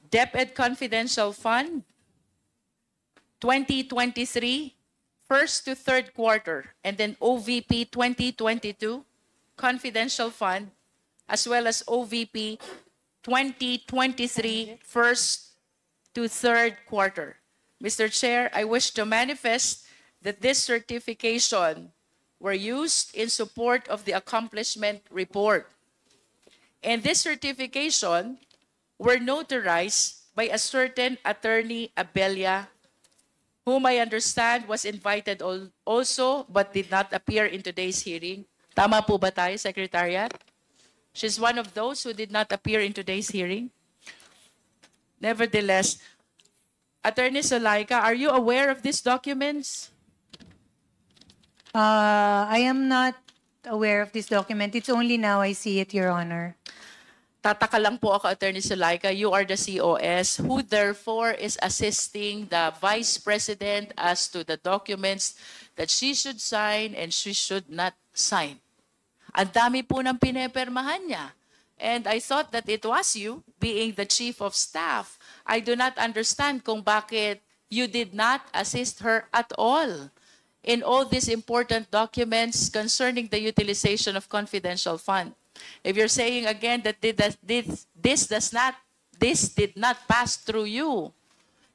Speaker 20: DepEd Confidential Fund 2023, first to third quarter, and then OVP 2022 Confidential Fund, as well as OVP 2023, first to third quarter. Mr. Chair, I wish to manifest that this certification were used in support of the accomplishment report. And this certification were notarized by a certain Attorney Abelia, whom I understand was invited also but did not appear in today's hearing. Tama po ba tayo, Secretariat? She's one of those who did not appear in today's hearing. Nevertheless, Attorney Zulaika, are you aware of these documents?
Speaker 9: I am not aware of this document. It's only now I see it, Your Honor.
Speaker 20: Tataka lang po ako, Attorney Zulaika, you are the COS, who therefore is assisting the Vice President as to the documents that she should sign and she should not sign. Ang dami po ng pinepermahan niya. And I thought that it was you, being the Chief of Staff. I do not understand kung bakit you did not assist her at all in all these important documents concerning the utilization of confidential fund. If you're saying again that this did not pass through you,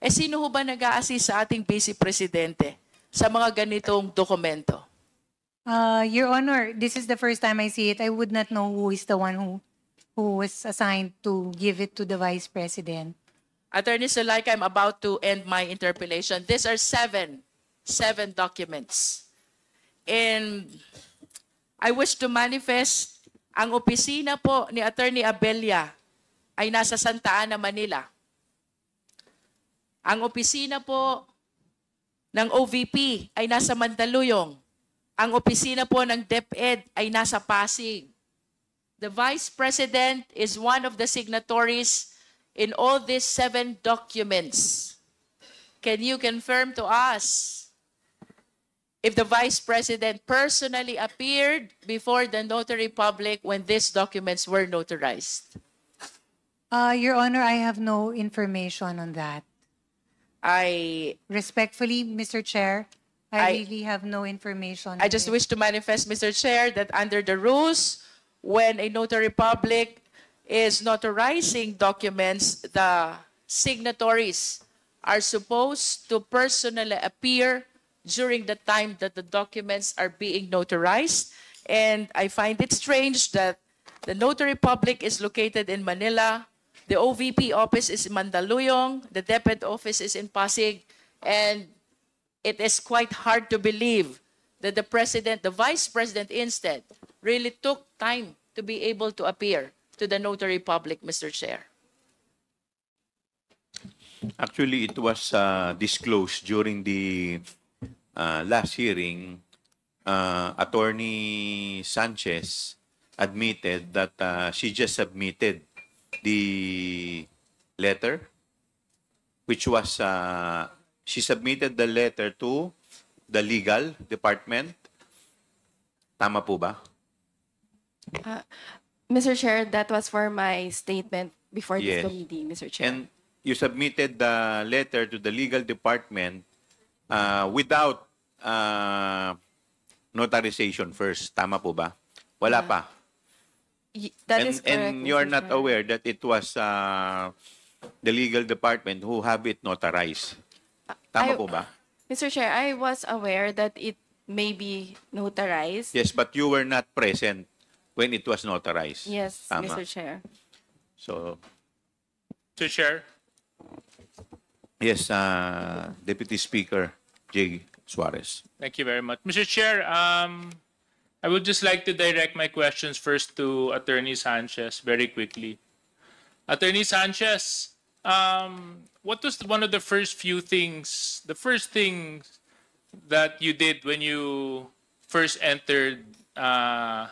Speaker 20: eh sino ho ba nag-a-assist sa ating Vice Presidente sa mga ganitong dokumento?
Speaker 9: Your Honor, this is the first time I see it. I would not know who is the one who was assigned to give it to the Vice President.
Speaker 20: Attorney Zulaika, I'm about to end my interpellation. These are seven documents. And I wish to manifest, ang opisina po ni Attorney Abelia ay nasa Santa Ana, Manila. Ang opisina po ng OVP ay nasa Mandaluyong. Ang opisina po ng DepEd ay nasa Pasig. The Vice President is one of the signatories in all these 7 documents. Can you confirm to us if the Vice President personally appeared before the notary public when these documents were notarized?
Speaker 9: Your Honor, I have no information on that. Respectfully, Mr. Chair, I really have no information.
Speaker 20: I just wish to manifest, Mr. Chair, that under the rules, when a notary public is notarizing documents, the signatories are supposed to personally appear during the time that the documents are being notarized. And I find it strange that the notary public is located in Manila, the OVP office is in Mandaluyong, the DepEd office is in Pasig, and it is quite hard to believe that the Vice President instead really took time to be able to appear to the notary public, Mr. Chair.
Speaker 2: Actually, it was disclosed during the last hearing. Attorney Sanchez admitted that she just submitted the letter, which was, she submitted the letter to the legal department. Tama po ba?
Speaker 6: Mr. Chair, that was for my statement before this
Speaker 2: Yes.
Speaker 6: committee, Mr. Chair.
Speaker 2: And you submitted the letter to the legal department without notarization first. Tama po ba? Wala pa.
Speaker 6: That is correct,
Speaker 2: And you are
Speaker 6: Mr.
Speaker 2: not
Speaker 6: Chair.
Speaker 2: aware that it was the legal department who have it notarized. Tama po ba?
Speaker 6: Mr. Chair, I was aware that it may be notarized.
Speaker 2: Yes, but you were not present when it was notarized.
Speaker 6: Yes,
Speaker 2: Tama.
Speaker 6: Mr. Chair.
Speaker 2: So,
Speaker 8: Mr. Chair,
Speaker 2: yes, Deputy Speaker J. Suarez.
Speaker 8: thank you very much. Mr. Chair, I would just like to direct my questions first to Attorney Sanchez very quickly. Attorney Sanchez, what was one of the first things that you did when you first entered the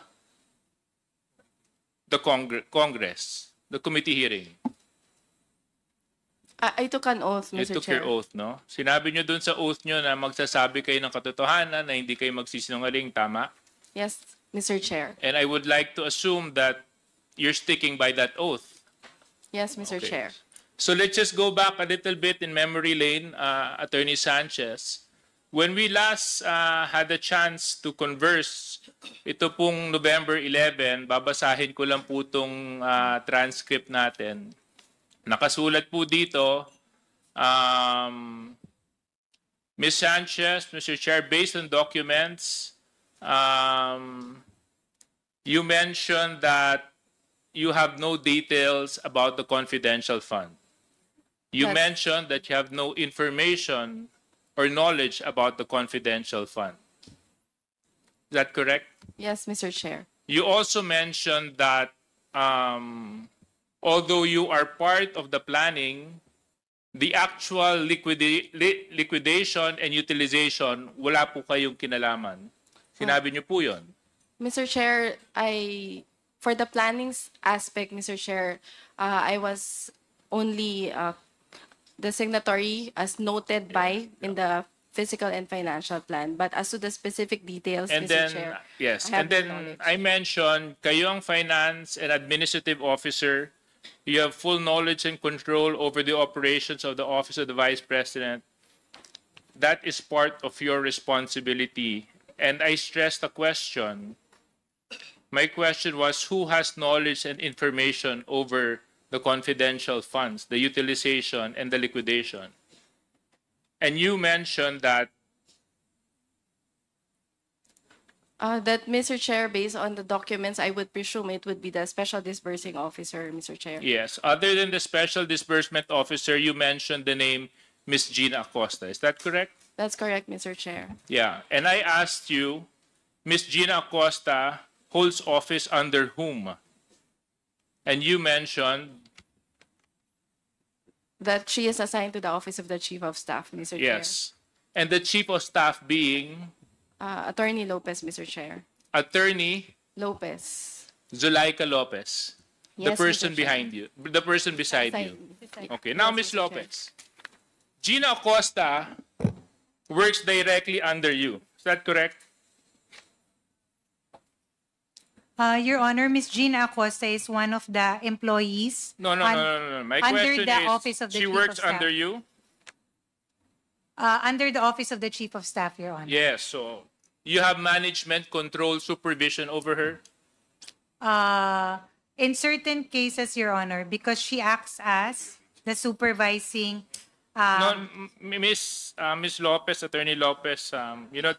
Speaker 8: Congress, the committee hearing?
Speaker 6: I took an oath,
Speaker 8: You
Speaker 6: Mr.
Speaker 8: took
Speaker 6: Chair.
Speaker 8: your oath, no? Sinabi nyo dun sa oath nyo na magsasabi kayo ng katotohanan, na hindi kayo magsisinungaling, tama?
Speaker 6: Yes, Mr. Chair.
Speaker 8: And I would like to assume that you're sticking by that oath.
Speaker 6: Yes, Mr.
Speaker 8: Okay.
Speaker 6: Chair.
Speaker 8: So let's just go back a little bit in memory lane, Attorney Sanchez. When we last had a chance to converse, ito pong November 11, babasahin ko lang po itong transcript natin. Nakasulat po dito, Ms. Sanchez, Mr. Chair, based on documents, you mentioned that you have no details about the confidential fund. You
Speaker 6: Yes.
Speaker 8: mentioned that you have no information or knowledge about the confidential fund. Is that correct?
Speaker 6: Yes, Mr. Chair.
Speaker 8: You also mentioned that although you are part of the planning, the actual liquidation and utilization, wala po kayong kinalaman. Sinabi niyo po yun.
Speaker 6: Mr. Chair, for the planning aspect, Mr. Chair, I was only the signatory as noted by in the physical and financial plan. But as to the specific details,
Speaker 8: And
Speaker 6: Mr.
Speaker 8: then,
Speaker 6: Chair,
Speaker 8: yes,
Speaker 6: I have
Speaker 8: and then
Speaker 6: no knowledge.
Speaker 8: I mentioned, kayo ang finance and administrative officer. You have full knowledge and control over the operations of the Office of the Vice President. That is part of your responsibility. And I stressed the question. My question was, who has knowledge and information over the confidential funds, the utilization, and the liquidation? And you mentioned that
Speaker 6: that, Mr. Chair, based on the documents, I would presume it would be the Special Disbursing Officer, Mr. Chair.
Speaker 8: yes, other than the Special Disbursement Officer, you mentioned the name Ms. Gina Acosta. Is that correct?
Speaker 6: That's correct, Mr. Chair.
Speaker 8: Yeah. And I asked you, Ms. Gina Acosta holds office under whom? And you mentioned,
Speaker 6: That she is assigned to the Office of the Chief of Staff, Mr.
Speaker 8: yes. And the Chief of Staff being
Speaker 6: Chair. Attorney Lopez, Mr. Chair.
Speaker 8: Attorney
Speaker 6: Lopez.
Speaker 8: Zuleika Lopez. The
Speaker 6: Yes,
Speaker 8: person
Speaker 6: Mr. Chair.
Speaker 8: behind you. The person beside you. Okay. Now,
Speaker 6: Yes,
Speaker 8: Ms.
Speaker 6: Mr. Chair.
Speaker 8: Lopez. Gina Acosta works directly under you. Is that correct?
Speaker 9: Your Honor, Ms. Gina Acosta is one of the employees.
Speaker 8: No. My
Speaker 9: Under
Speaker 8: question
Speaker 9: the
Speaker 8: is,
Speaker 9: Office of the
Speaker 8: she
Speaker 9: Chief
Speaker 8: works
Speaker 9: of Staff.
Speaker 8: under you?
Speaker 9: Under the Office of the Chief of Staff, Your Honor.
Speaker 8: Yes. So you have management control, supervision over her?
Speaker 9: In certain cases, Your Honor, because she acts as the supervising.
Speaker 8: Miss Lopez, Attorney Lopez,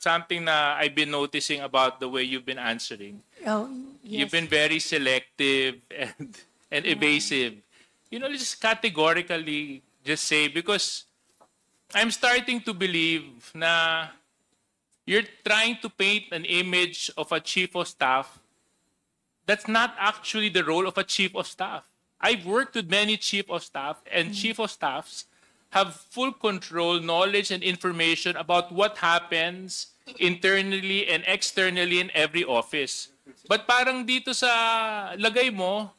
Speaker 8: something na I've been noticing about the way you've been answering.
Speaker 9: Oh,
Speaker 8: You've been very selective and evasive. Just categorically just say, because I'm starting to believe na you're trying to paint an image of a chief of staff that's not actually the role of a chief of staff. I've worked with many chief of staff, and chief of staffs have full control, knowledge, and information about what happens internally and externally in every office. But parang dito sa lagay mo,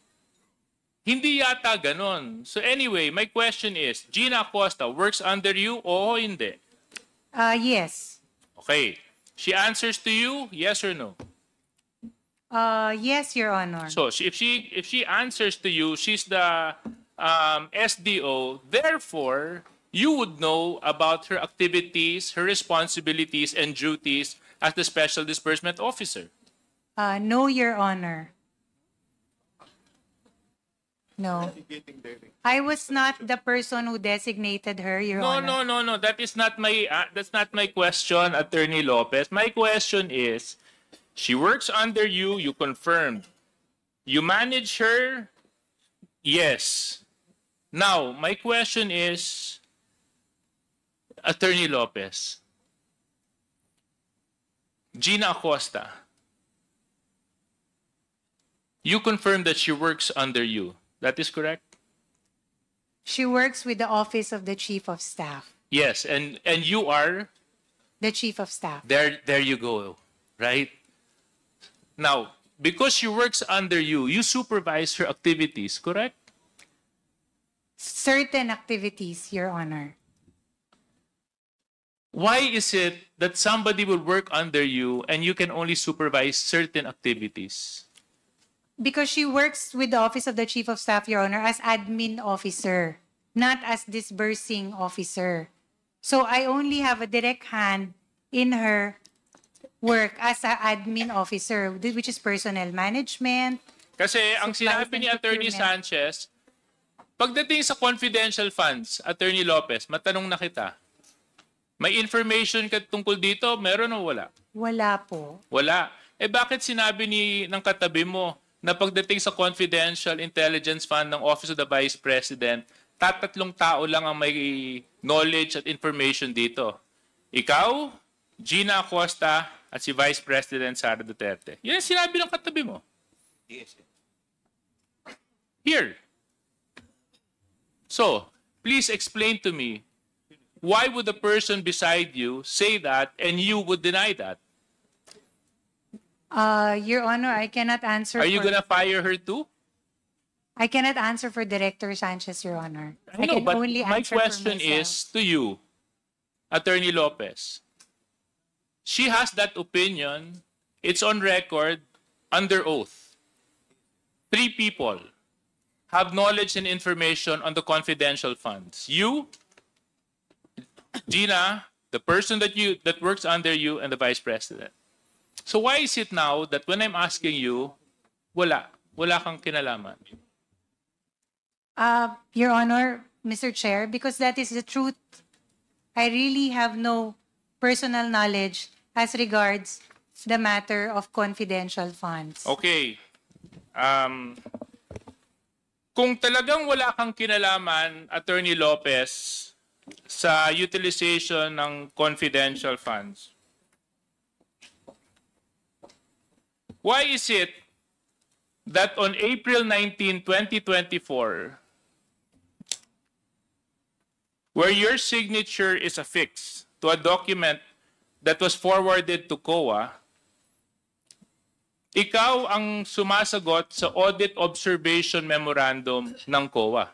Speaker 8: hindi yata ganon. So anyway, my question is, Gina Acosta works under you o hindi?
Speaker 9: Yes.
Speaker 8: Okay. She answers to you, yes or no?
Speaker 9: Yes, Your Honor.
Speaker 8: So if she answers to you, she's the SDO. Therefore, you would know about her activities, her responsibilities, and duties as the Special Disbursement Officer.
Speaker 9: No, Your Honor. No. I was not the person who designated her, Your Honor.
Speaker 8: No. That's not my question, Attorney Lopez. My question is, she works under you, you confirmed. You manage her? Yes. Now, my question is, Attorney Lopez, Gina Acosta, you confirm that she works under you. That is correct?
Speaker 9: She works with the Office of the Chief of Staff.
Speaker 8: Yes, and you are?
Speaker 9: The Chief of Staff.
Speaker 8: There you go, right? Now, because she works under you, you supervise her activities, correct?
Speaker 9: Certain activities, Your Honor.
Speaker 8: Why is it that somebody will work under you and you can only supervise certain activities?
Speaker 9: Because she works with the Office of the Chief of Staff, Your Honor, as admin officer, not as disbursing officer. So I only have a direct hand in her work as an admin officer, which is personnel management.
Speaker 8: Kasi ang
Speaker 9: supplies
Speaker 8: sinabi ni
Speaker 9: and
Speaker 8: Attorney
Speaker 9: procurement.
Speaker 8: Sanchez, pagdating sa confidential funds, Attorney Lopez, matanong na kita, may information ka tungkol dito? Meron o wala?
Speaker 9: Wala po.
Speaker 8: Wala. Eh bakit sinabi ng katabi mo na pagdating sa confidential intelligence fund ng Office of the Vice President, tatatlong tao lang ang may knowledge at information dito? Ikaw, Gina Acosta, at si Vice President Sara Duterte. Yan ang sinabi ng katabi mo. Here. So, please explain to me, why would the person beside you say that and you would deny that?
Speaker 9: Your Honor, I cannot answer.
Speaker 8: Are you
Speaker 9: for-
Speaker 8: gonna fire her too?
Speaker 9: I cannot answer for Director Sanchez, Your Honor.
Speaker 8: I know,
Speaker 9: can
Speaker 8: but
Speaker 9: only
Speaker 8: my
Speaker 9: answer for
Speaker 8: question
Speaker 9: myself.
Speaker 8: is to you, Attorney Lopez. She has that opinion. It's on record, under oath. 3 people have knowledge and information on the confidential funds. You, Gina, the person that works under you, and the Vice President. So why is it now that when I'm asking you, wala kang kinalaman?
Speaker 9: Your Honor, Mr. Chair, because that is the truth. I really have no personal knowledge as regards the matter of confidential funds.
Speaker 8: Okay. Kung talagang wala kang kinalaman, Attorney Lopez, sa utilization ng confidential funds, why is it that on April 19, 2024, where your signature is affixed to a document that was forwarded to COA, ikaw ang sumasagot sa Audit Observation Memorandum ng COA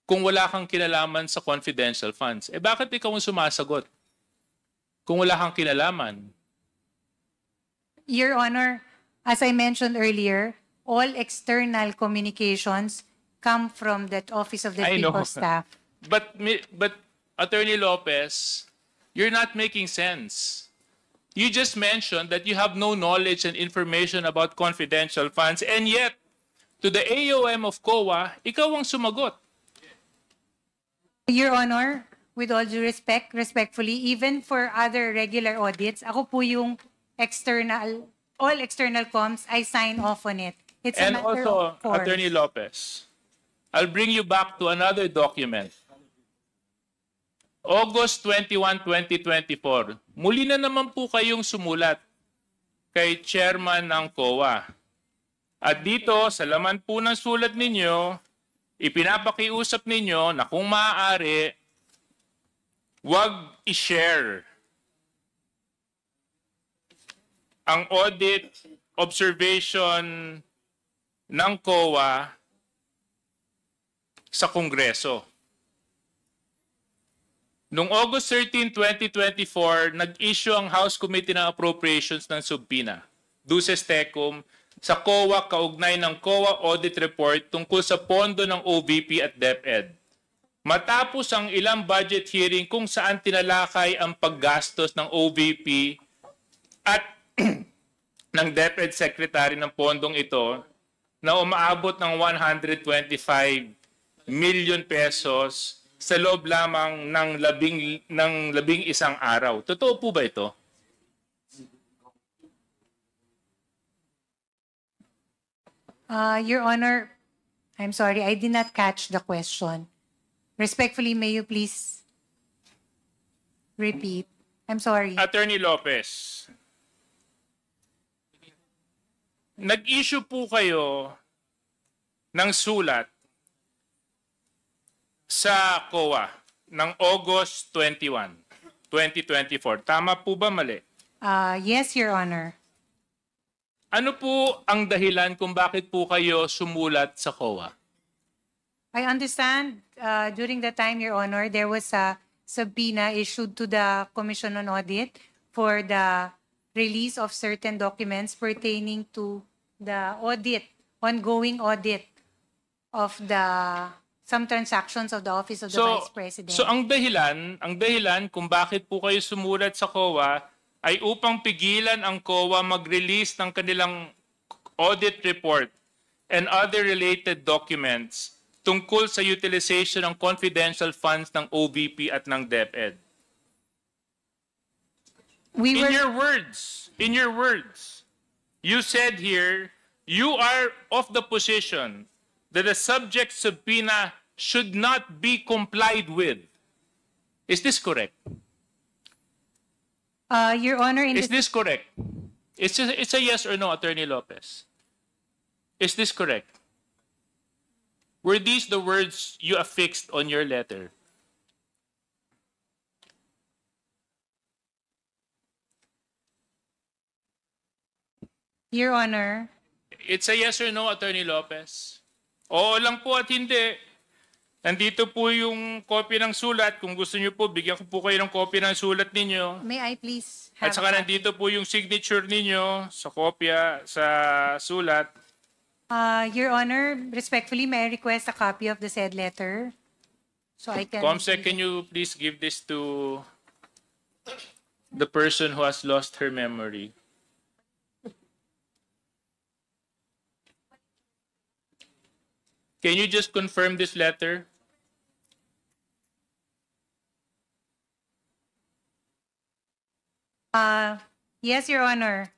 Speaker 8: kung wala kang kinalaman sa confidential funds? Eh bakit ikaw ang sumasagot kung wala kang kinalaman?
Speaker 9: Your Honor, as I mentioned earlier, all external communications come from that Office of the
Speaker 8: I
Speaker 9: Chief
Speaker 8: know.
Speaker 9: of Staff.
Speaker 8: But Attorney Lopez, you're not making sense. You just mentioned that you have no knowledge and information about confidential funds, and yet, to the AOM of COA, ikaw ang sumagot.
Speaker 9: Your Honor, with all due respect, respectfully, even for other regular audits, ako po yung all external comms, I sign off on it. It's a
Speaker 8: And
Speaker 9: matter
Speaker 8: also,
Speaker 9: of course.
Speaker 8: Attorney Lopez, I'll bring you back to another document. August 21, 2024, muli na naman po kayong sumulat kay Chairman ng COA. At dito, sa laman po ng sulat ninyo, ipinapakiusap ninyo na kung maaari, wag i-share ang audit observation ng COA sa Kongreso. Noong August 13, 2024, nag-issue ang House Committee ng Appropriations ng subpoena, Duces Tecum, sa COA kaugnay ng COA Audit Report tungkol sa pondo ng OVP at DepEd. Matapos ang ilang budget hearing kung saan tinalakay ang paggastos ng OVP at ng DepEd Secretary ng pondong ito na umaabot ng 125 million pesos sa loob lamang ng labing isang araw. Totoo po ba ito?
Speaker 9: Your Honor, I'm sorry, I did not catch the question. Respectfully, may you please repeat? I'm sorry.
Speaker 8: Attorney Lopez, nag-issue po kayo ng sulat sa COA ng August 21, 2024. Tama po ba mali?
Speaker 9: Yes, Your Honor.
Speaker 8: Ano po ang dahilan kung bakit po kayo sumulat sa COA?
Speaker 9: I understand during the time, Your Honor, there was a subpoena issued to the Commission on Audit for the release of certain documents pertaining to the audit, ongoing audit of some transactions of the Office of the Vice President.
Speaker 8: So ang dahilan kung bakit po kayo sumulat sa COA ay upang pigilan ang COA mag-release ng kanilang audit report and other related documents tungkol sa utilization ng confidential funds ng OVP at ng DepEd. In your words, you said here, you are of the position that the subject subpoena should not be complied with. Is this correct?
Speaker 9: Your Honor,
Speaker 8: Is this correct? It's a yes or no, Attorney Lopez. Is this correct? Were these the words you affixed on your letter?
Speaker 9: Your Honor,
Speaker 8: It's a yes or no, Attorney Lopez. Oo lang po at hindi. Nandito po yung copy ng sulat. Kung gusto niyo po, bigyan ko po kayo ng copy ng sulat ninyo.
Speaker 9: may I please
Speaker 8: At
Speaker 9: have
Speaker 8: saka
Speaker 9: a copy?
Speaker 8: nandito po yung signature ninyo sa kopya, sa sulat.
Speaker 9: Your Honor, respectfully, may I request a copy of the said letter? So I can...
Speaker 8: Comsec, can you please give this to the person who has lost her memory? Can you just confirm this letter?
Speaker 9: Yes, Your Honor.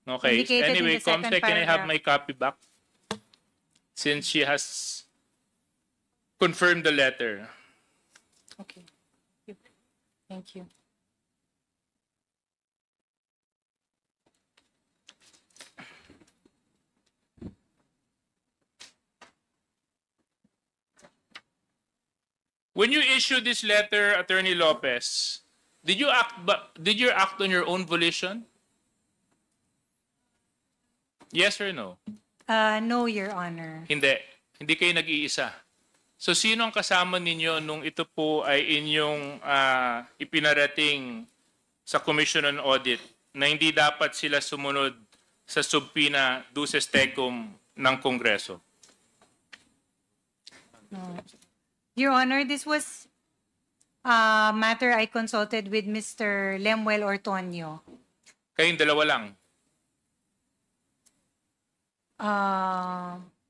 Speaker 8: Okay.
Speaker 9: Indicated in
Speaker 8: Anyway,
Speaker 9: the second
Speaker 8: Comsec, can I have
Speaker 9: paragraph.
Speaker 8: my copy back? Since she has confirmed the letter.
Speaker 9: Okay. Thank you.
Speaker 8: When you issued this letter, Attorney Lopez, did you act on your own volition? Yes or no?
Speaker 9: No, Your Honor.
Speaker 8: Hindi. Hindi kayo nag-iisa. So sino ang kasama ninyo nung ito po ay inyong ipinarating sa Commission on Audit na hindi dapat sila sumunod sa subpoena duces tecum ng Kongreso?
Speaker 9: No. Your Honor, this was a matter I consulted with Mr. Lemuel Ortonio.
Speaker 8: Kayong dalawa lang.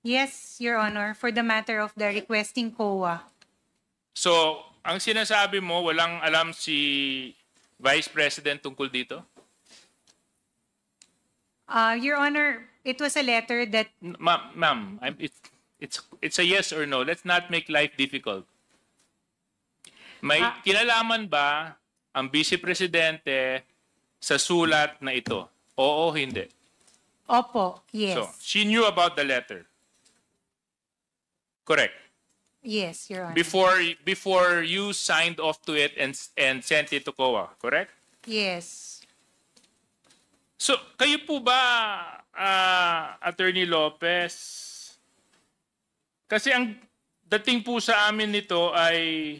Speaker 9: Yes, Your Honor, for the matter of the requesting COA.
Speaker 8: So, ang sinasabi mo, walang alam si Vice President tungkol dito?
Speaker 9: Your Honor, it was a letter that...
Speaker 8: Ma'am, it's a yes or no. Let's not make life difficult. May kinalaman ba ang Vice Presidente sa sulat na ito? Oo, hindi.
Speaker 9: Opo, yes.
Speaker 8: So, she knew about the letter. Correct.
Speaker 9: Yes, Your Honor.
Speaker 8: Before you signed off to it and sent it to COA, correct?
Speaker 9: Yes.
Speaker 8: So, kayo po ba, Attorney Lopez, kasi ang dating po sa amin nito ay,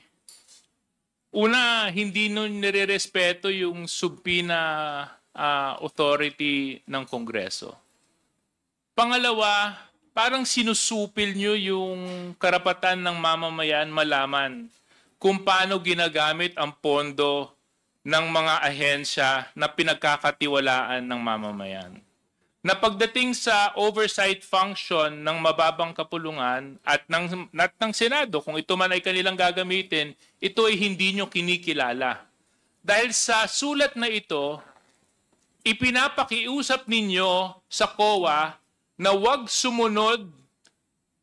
Speaker 8: una, hindi nun nire-respeto yung subpoena authority ng Kongreso. Pangalawa, parang sinusupil nyo yung karapatan ng mamamayan malaman kung paano ginagamit ang pondo ng mga ahensya na pinagkakatiwalaan ng mamamayan. Na pagdating sa oversight function ng mababang kapulungan at ng Senado, kung ito man ay kanilang gagamitin, ito ay hindi nyo kinikilala. Dahil sa sulat na ito, ipinapakiusap ninyo sa COA na wag sumunod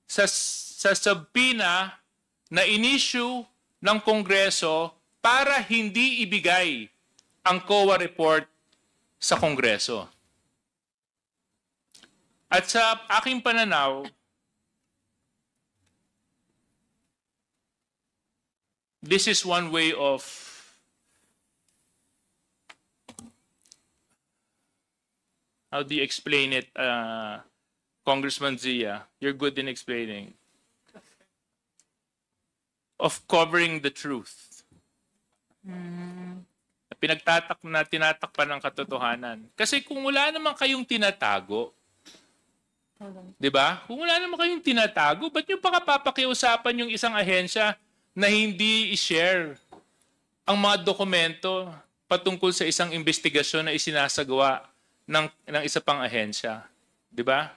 Speaker 8: sa subpoena na inisyu ng Kongreso para hindi ibigay ang COA report sa Kongreso. At sa aking pananaw, this is one way of how do you explain it, Congressman Zia? You're good in explaining. Of covering the truth. Tinatakpan ng katotohanan. Kasi kung wala naman kayong tinatago, di ba? Kung wala naman kayong tinatago, ba't nyo pa papakiusapan yung isang ahensya na hindi i-share ang mga dokumento patungkol sa isang investigasyon na isinasagawa ng isa pang ahensya? Di ba?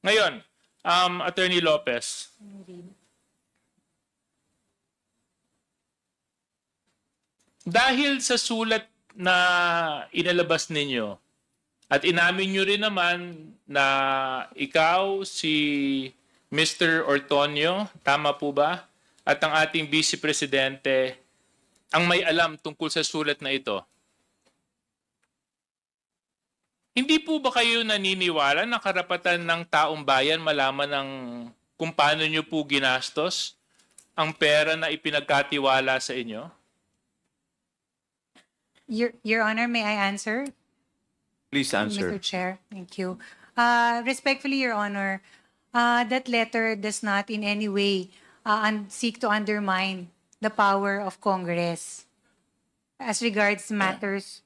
Speaker 8: Ngayon, Attorney Lopez, dahil sa sulat na inalabas ninyo, at inamin nyo rin naman na ikaw, si Mr. Ortonio, tama po ba? At ang ating Vice Presidente, ang may alam tungkol sa sulat na ito. Hindi po ba kayo naniniwala na karapatan ng taong bayan malaman ng kung paano nyo po ginastos ang pera na ipinagkatiwala sa inyo?
Speaker 9: Your Honor, may I answer?
Speaker 2: Please answer.
Speaker 9: Mr. Chair, thank you. Respectfully, Your Honor, that letter does not in any way seek to undermine the power of Congress as regards matters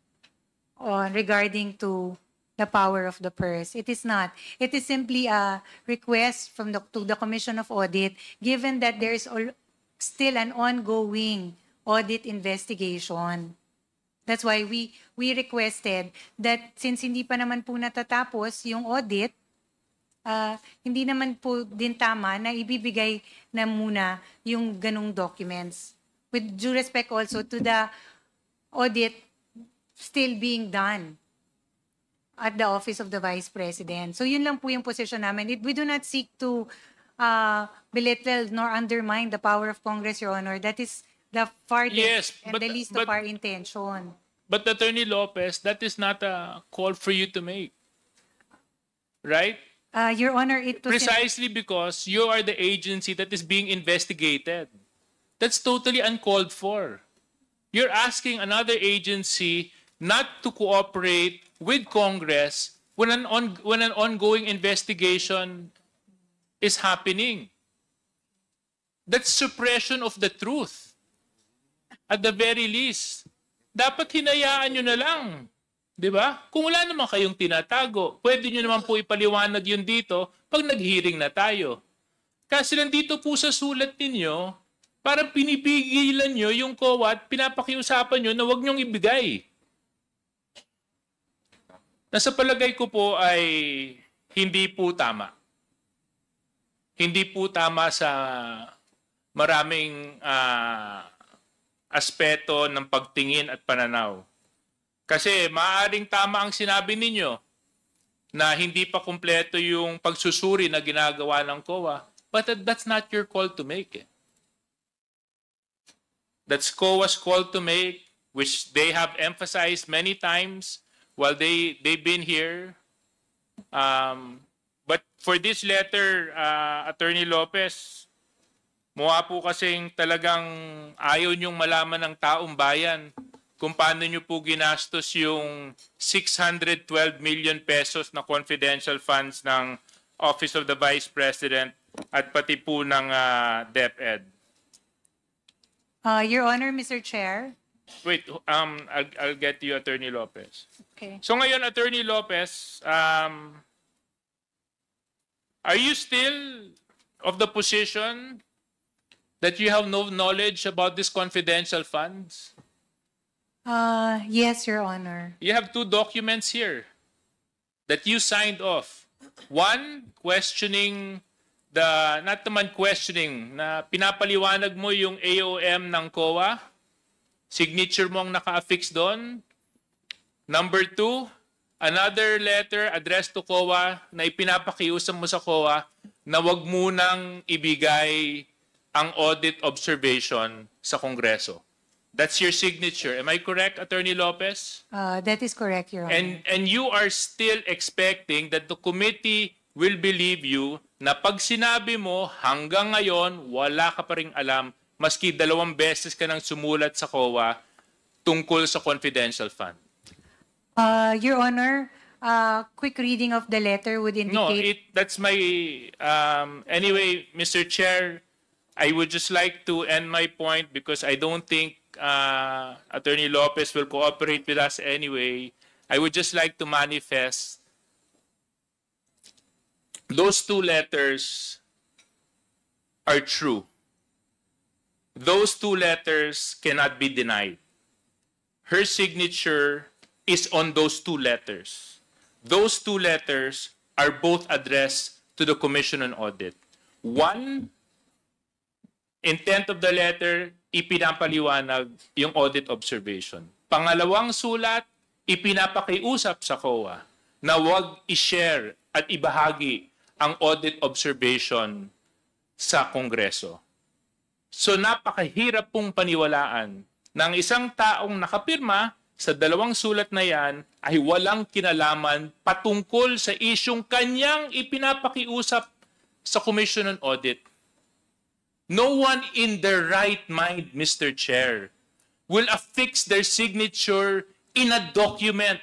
Speaker 9: regarding to the power of the purse. It is not. It is simply a request from to the Commission of Audit, given that there is still an ongoing audit investigation. That's why we requested that since hindi pa naman po natatapos yung audit, hindi naman po din tama na ibibigay na muna yung ganung documents. With due respect also to the audit still being done at the Office of the Vice President. So yun lang po yung position namin. We do not seek to belittle nor undermine the power of Congress, Your Honor. That is the farthest and the least of our intention.
Speaker 8: But Attorney Lopez, that is not a call for you to make. Right?
Speaker 9: Your Honor, it was
Speaker 8: precisely because you are the agency that is being investigated. That's totally uncalled for. You're asking another agency not to cooperate with Congress when an ongoing investigation is happening. That's suppression of the truth. At the very least, dapat hinayaan nyo na lang. Di ba? Kung wala naman kayong tinatago, pwede nyo naman po ipaliwanag yun dito pag nag-hearing na tayo. Kasi nandito po sa sulat ninyo, parang pinipigilan nyo yung COA at pinapakiusapan nyo na huwag nyong ibigay. Nasa palagay ko po ay hindi po tama. Hindi po tama sa maraming aspeto ng pagtingin at pananaw. Kasi maaaring tama ang sinabi ninyo na hindi pa kumpleto yung pagsusuri na ginagawa ng COA, but that's not your call to make. That's COA's call to make, which they have emphasized many times while they've been here. But for this letter, Attorney Lopez, mukha po kasing talagang ayaw niyong malaman ng taong bayan kung paano niyo po ginastos yung 612 million pesos na confidential funds ng Office of the Vice President at pati po ng DepEd.
Speaker 9: Your Honor, Mr. Chair.
Speaker 8: Wait, I'll get to you, Attorney Lopez.
Speaker 9: Okay.
Speaker 8: So ngayon, Attorney Lopez, are you still of the position that you have no knowledge about these confidential funds?
Speaker 9: Yes, Your Honor.
Speaker 8: You have two documents here that you signed off. One, questioning not naman questioning, na pinapaliwanag mo yung AOM ng COA. Signature mo ang naka-affix doon. Number two, Another letter addressed to COA na ipinapakiusap mo sa COA na wag munang ibigay ang audit observation sa Kongreso. That's your signature. Am I correct, Attorney Lopez?
Speaker 9: That is correct, Your Honor.
Speaker 8: And you are still expecting that the committee will believe you na pag sinabi mo hanggang ngayon wala ka pa ring alam maski 2 beses ka nang sumulat sa COA tungkol sa confidential fund.
Speaker 9: Your Honor, quick reading of the letter would
Speaker 8: No,
Speaker 9: indicate...
Speaker 8: that's my... anyway, Mr. Chair, I would just like to end my point because I don't think Attorney Lopez will cooperate with us anyway. I would just like to manifest those 2 letters are true. Those 2 letters cannot be denied. Her signature is on those 2 letters. Those 2 letters are both addressed to the Commission on Audit. One, intent of the letter, ipinapaliwanag yung audit observation. Pangalawang sulat, ipinapakiusap sa COA na huwag i-share at ibahagi ang audit observation sa Kongreso. So napakahirap pong paniwalaan ng isang taong nakapirma sa 2 sulat na yan ay walang kinalaman patungkol sa isyong kanyang ipinapakiusap sa Commission on Audit. No one in their right mind, Mr. Chair, will affix their signature in a document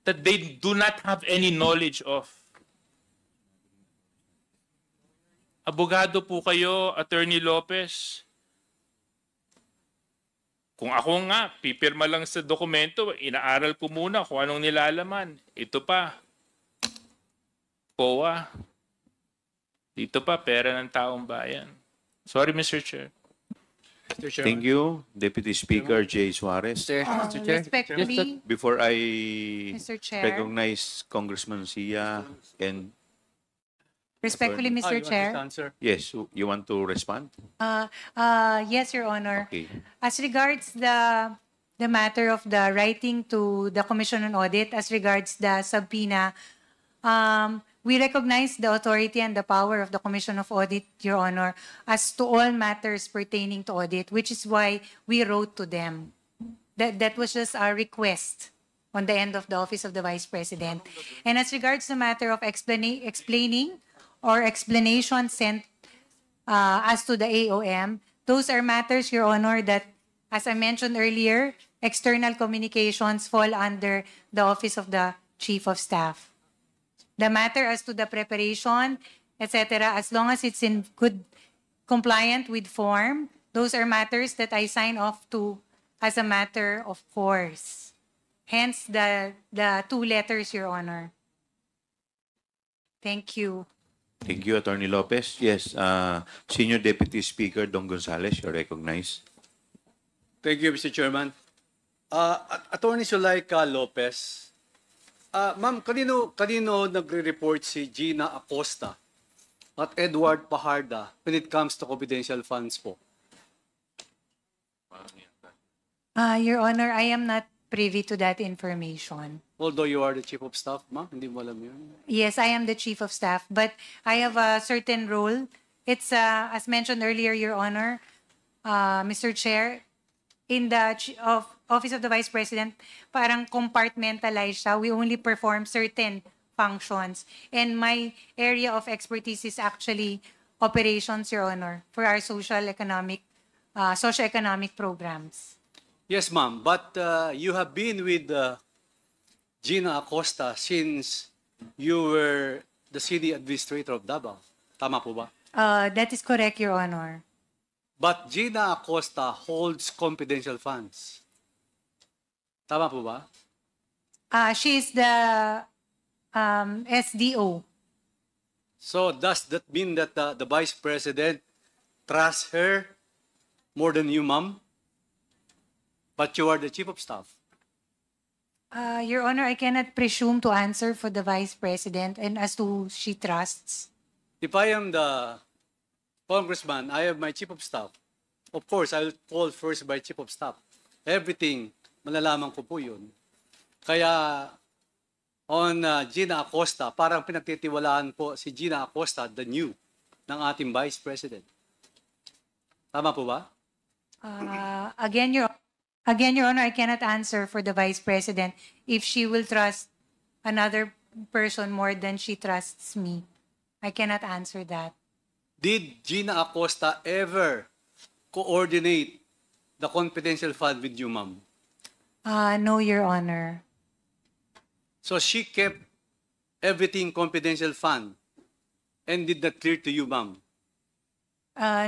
Speaker 8: that they do not have any knowledge of. Abogado po kayo, Attorney Lopez. Kung ako nga, pipirma lang sa dokumento, inaaral ko muna kung anong nilalaman. Ito pa. COA. Dito pa, pera ng taong bayan. Sorry, Mr. Chair.
Speaker 22: Mr. Chairman.
Speaker 2: Thank you, Deputy Speaker Jay Suarez.
Speaker 22: Mr. Chair.
Speaker 9: Respectfully,
Speaker 2: Before I
Speaker 9: Mr. Chair.
Speaker 2: recognize Congressman Sia and...
Speaker 9: Respectfully, Mr. Chair.
Speaker 2: Yes, you want to respond?
Speaker 9: Yes, Your Honor.
Speaker 2: Okay.
Speaker 9: As regards the matter of the writing to the Commission on Audit, as regards the subpoena, we recognize the authority and the power of the Commission of Audit, Your Honor, as to all matters pertaining to audit, which is why we wrote to them. That was just our request on the end of the Office of the Vice President. And as regards the matter of explaining or explanation sent as to the AOM, those are matters, Your Honor, that, as I mentioned earlier, external communications fall under the Office of the Chief of Staff. The matter as to the preparation, etc., as long as it's in good compliant with form, those are matters that I sign off to as a matter of course. Hence the 2 letters, Your Honor. Thank you.
Speaker 2: Thank you, Attorney Lopez. Yes, Senior Deputy Speaker Don Gonzales, you're recognized.
Speaker 14: Thank you, Mr. Chairman. Attorney Zulaika Lopez, ma'am, kanino nagre-report si Gina Acosta at Edward Pajarda when it comes to confidential funds po?
Speaker 9: Your Honor, I am not privy to that information.
Speaker 14: Although you are the Chief of Staff, ma'am, hindi mo alam yun?
Speaker 9: Yes, I am the Chief of Staff, but I have a certain role. It's, as mentioned earlier, Your Honor, Mr. Chair, in the Office of the Vice President, parang compartmentalized siya. We only perform certain functions. And my area of expertise is actually operations, Your Honor, for our socioeconomic programs.
Speaker 14: Yes, ma'am, but you have been with Gina Acosta since you were the city administrator of Davao. Tama po ba?
Speaker 9: That is correct, Your Honor.
Speaker 14: But Gina Acosta holds confidential funds. Tama po ba?
Speaker 9: She is the SDO.
Speaker 14: So does that mean that the Vice President trusts her more than you, ma'am? But you are the Chief of Staff.
Speaker 9: Your Honor, I cannot presume to answer for the Vice President and as to who she trusts.
Speaker 14: If I am the Congressman, I have my Chief of Staff. Of course, I will call first by Chief of Staff. Everything, malalaman ko po yun. Kaya on Gina Acosta, parang pinagtitiwalaan po si Gina Acosta, the new, ng ating Vice President. Tama po ba?
Speaker 9: Again, Your Honor, I cannot answer for the Vice President if she will trust another person more than she trusts me. I cannot answer that.
Speaker 14: Did Gina Acosta ever coordinate the confidential fund with you, ma'am?
Speaker 9: No, Your Honor.
Speaker 14: So she kept everything confidential fund and did not clear to you, ma'am?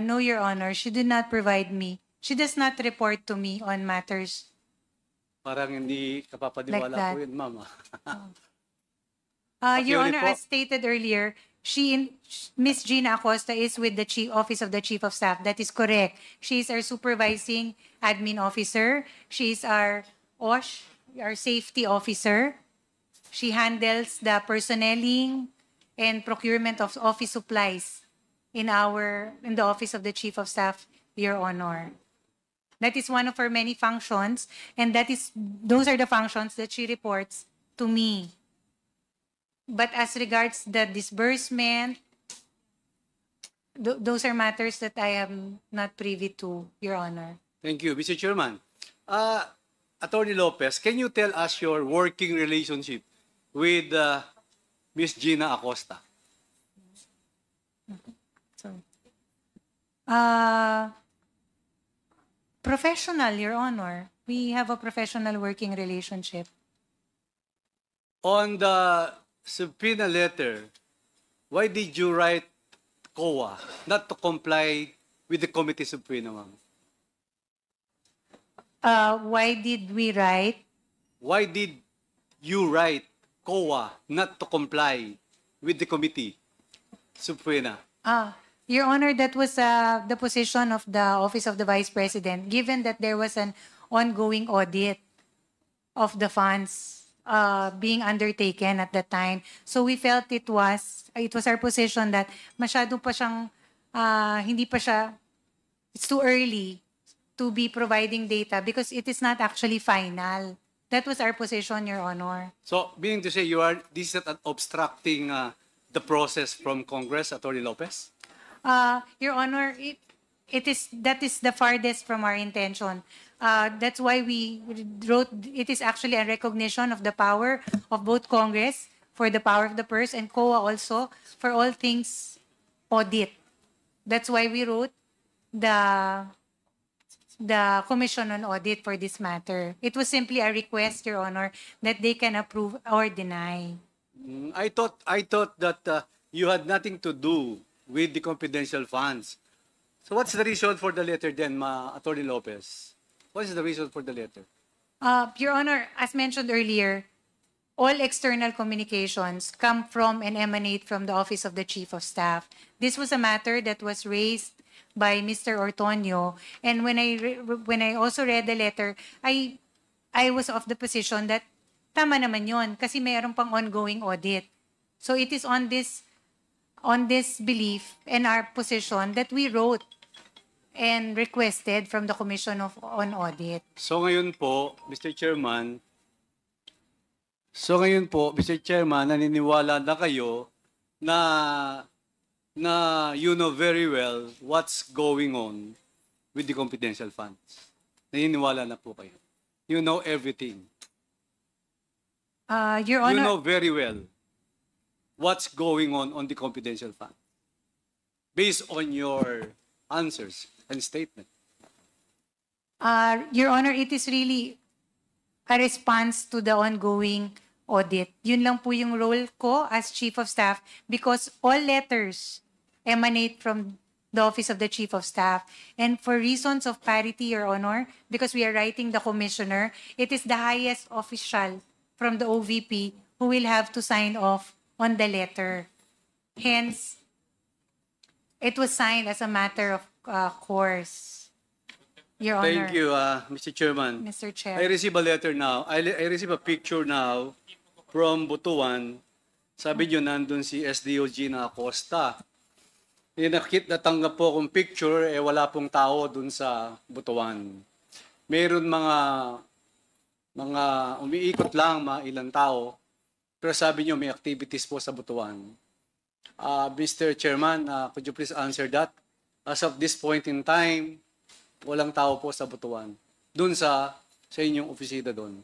Speaker 9: No, Your Honor. She did not provide me. She does not report to me on matters
Speaker 14: Parang hindi kapapaniwala
Speaker 9: Like that.
Speaker 14: po yun, ma'am.
Speaker 9: Your
Speaker 14: Pakiulit
Speaker 9: Honor,
Speaker 14: po.
Speaker 9: as stated earlier, Miss Gina Acosta is with the Office of the Chief of Staff. That is correct. She is our supervising admin officer. She is our OSH, our safety officer. She handles the personnelling and procurement of office supplies in the Office of the Chief of Staff, Your Honor. That is one of her many functions, and those are the functions that she reports to me. But as regards the disbursement, those are matters that I am not privy to, Your Honor.
Speaker 14: Thank you, Mr. Chairman. Attorney Lopez, can you tell us your working relationship with Miss Gina Acosta?
Speaker 9: Professional, Your Honor. We have a professional working relationship.
Speaker 14: On the subpoena letter, why did you write COA not to comply with the committee subpoena, ma'am?
Speaker 9: Why did we write?
Speaker 14: Why did you write COA not to comply with the committee subpoena?
Speaker 9: Your Honor, that was the position of the Office of the Vice President, given that there was an ongoing audit of the funds being undertaken at that time. So we felt it was our position that masyado pa siyang, it's too early to be providing data because it is not actually final. That was our position, Your Honor.
Speaker 14: So, meaning to say, this is not obstructing the process from Congress, Attorney Lopez?
Speaker 9: Your Honor, that is the farthest from our intention. That's why we wrote, it is actually a recognition of the power of both Congress for the power of the purse and COA also for all things audit. That's why we wrote the Commission on Audit for this matter. It was simply a request, Your Honor, that they can approve or deny.
Speaker 14: I thought that you had nothing to do with the confidential funds. So what's the reason for the letter then, Attorney Lopez? What is the reason for the letter?
Speaker 9: Your Honor, as mentioned earlier, all external communications come from and emanate from the Office of the Chief of Staff. This was a matter that was raised by Mr. Ortonio, and when I also read the letter, I was of the position that tama naman yon kasi mayroon pang ongoing audit. So it is on this belief and our position that we wrote and requested from the Commission on Audit.
Speaker 14: So ngayon po, Mr. Chairman, naniniwala na kayo na you know very well what's going on with the confidential funds. Naniniwala na po kayo. You know everything.
Speaker 9: Your Honor,
Speaker 14: You know very well what's going on the confidential fund based on your answers and statement.
Speaker 9: Your Honor, it is really a response to the ongoing audit. Yun lang po yung role ko as Chief of Staff because all letters emanate from the Office of the Chief of Staff. And for reasons of parity, Your Honor, because we are writing the Commissioner, it is the highest official from the OVP who will have to sign off on the letter. Hence, it was signed as a matter of course. Your Honor.
Speaker 14: Thank you, Mr. Chairman.
Speaker 9: Mr. Chair.
Speaker 14: I receive a letter now. I receive a picture now from Butuan. Sabi nyo, nandun si SDO Gina Acosta. Natanggap po akong picture, wala pong tao dun sa Butuan. Meron mga umiikot lang, mga ilang tao, pero sabi niyo may activities po sa Butuan. Mr. Chairman, could you please answer that? As of this point in time, walang tao po sa Butuan. Doon sa inyong opisina doon.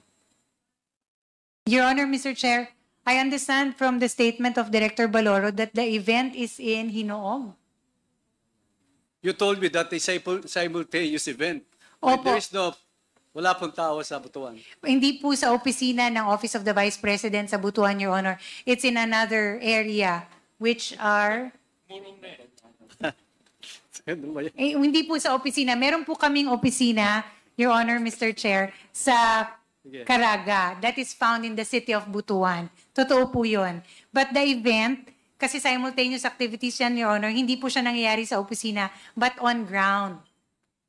Speaker 9: Your Honor, Mr. Chair, I understand from the statement of Director Baloro that the event is in Hinoog.
Speaker 14: You told me that a simultaneous event.
Speaker 9: Opo.
Speaker 14: There is no, wala pong tao sa Butuan.
Speaker 9: Hindi po sa opisina ng Office of the Vice President sa Butuan, Your Honor. It's in another area, which are... hindi po sa opisina. Meron po kaming opisina, Your Honor, Mr. Chair, sa Caraga. That is found in the city of Butuan. Totoo po yun. But the event, kasi simultaneous activities yan, Your Honor, hindi po siya nangyayari sa opisina, but on ground.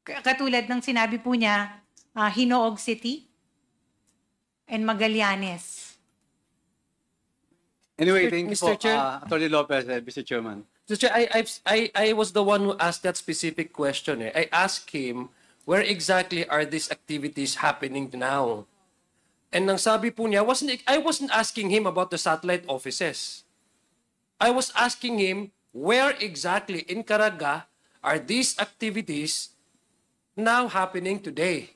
Speaker 9: Katulad ng sinabi po niya, Hinoog City and Magallanes.
Speaker 14: Anyway, thank you
Speaker 19: Mr.
Speaker 14: po,
Speaker 19: Chair.
Speaker 14: Attorney Lopez, Mr. Chairman.
Speaker 19: Mr. Chair, I was the one who asked that specific question. I asked him, where exactly are these activities happening now? And nang sabi po niya, I wasn't asking him about the satellite offices. I was asking him, where exactly in Caraga are these activities now happening today?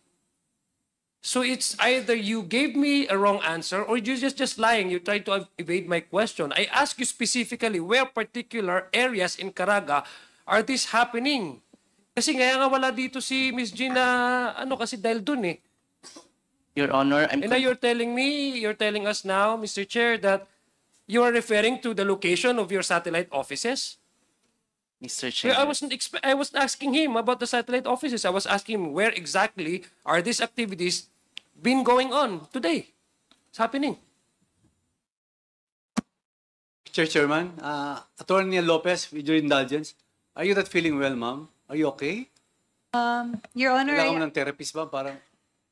Speaker 19: So it's either you gave me a wrong answer or you're just lying. You tried to evade my question. I asked you specifically where particular areas in Caraga are this happening. Kasi nga wala dito si Ms. Gina, kasi dahil dun eh.
Speaker 17: Your Honor,
Speaker 19: And now you're telling us now, Mr. Chair, that you are referring to the location of your satellite offices?
Speaker 17: Mr. Chair.
Speaker 19: I wasn't asking him about the satellite offices. I was asking him where exactly are these activities been going on today? It's happening.
Speaker 14: Mr. Chairman, Attorney Lopez, with your indulgence, are you not feeling well, ma'am? Are you okay?
Speaker 9: Your Honor,
Speaker 14: Kailangan mo ng therapist ba? Parang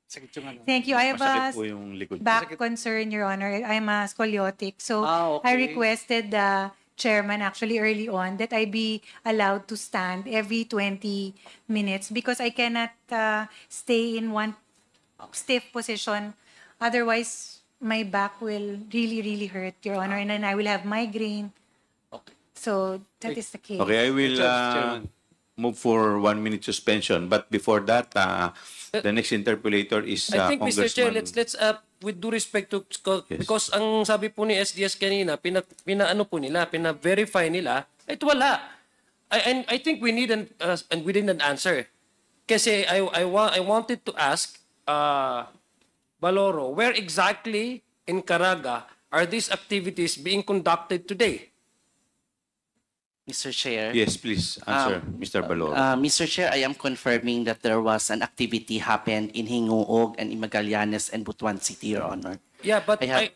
Speaker 14: sakit yung ano.
Speaker 9: thank you. I have a
Speaker 2: Masakit po yung likod.
Speaker 9: back concern, Your Honor. I'm a scoliotic. So
Speaker 14: okay.
Speaker 9: I requested the chairman actually early on that I be allowed to stand every 20 minutes because I cannot stay in one stiff position. Otherwise, my back will really, really hurt, Your Honor, and then I will have migraine.
Speaker 14: Okay.
Speaker 9: So that is the case.
Speaker 2: Okay, I will move for 1 minute suspension. But before that, the next interpolator is
Speaker 19: I think, Mr. Chair,
Speaker 2: Congressman.
Speaker 19: let's with due respect to, because ang sabi po ni SDS kanina, pina-verify nila, wala. And I think we need and we didn't answer. Kasi I wanted to ask Baloro, where exactly in Caraga are these activities being conducted today?
Speaker 17: Mr. Chair.
Speaker 2: Yes, please answer, Mr. Baloro.
Speaker 17: Mr. Chair, I am confirming that there was an activity happened in Hingoog and in Magallanes and Butuan City, Your Honor.
Speaker 19: Yeah, but
Speaker 17: I have-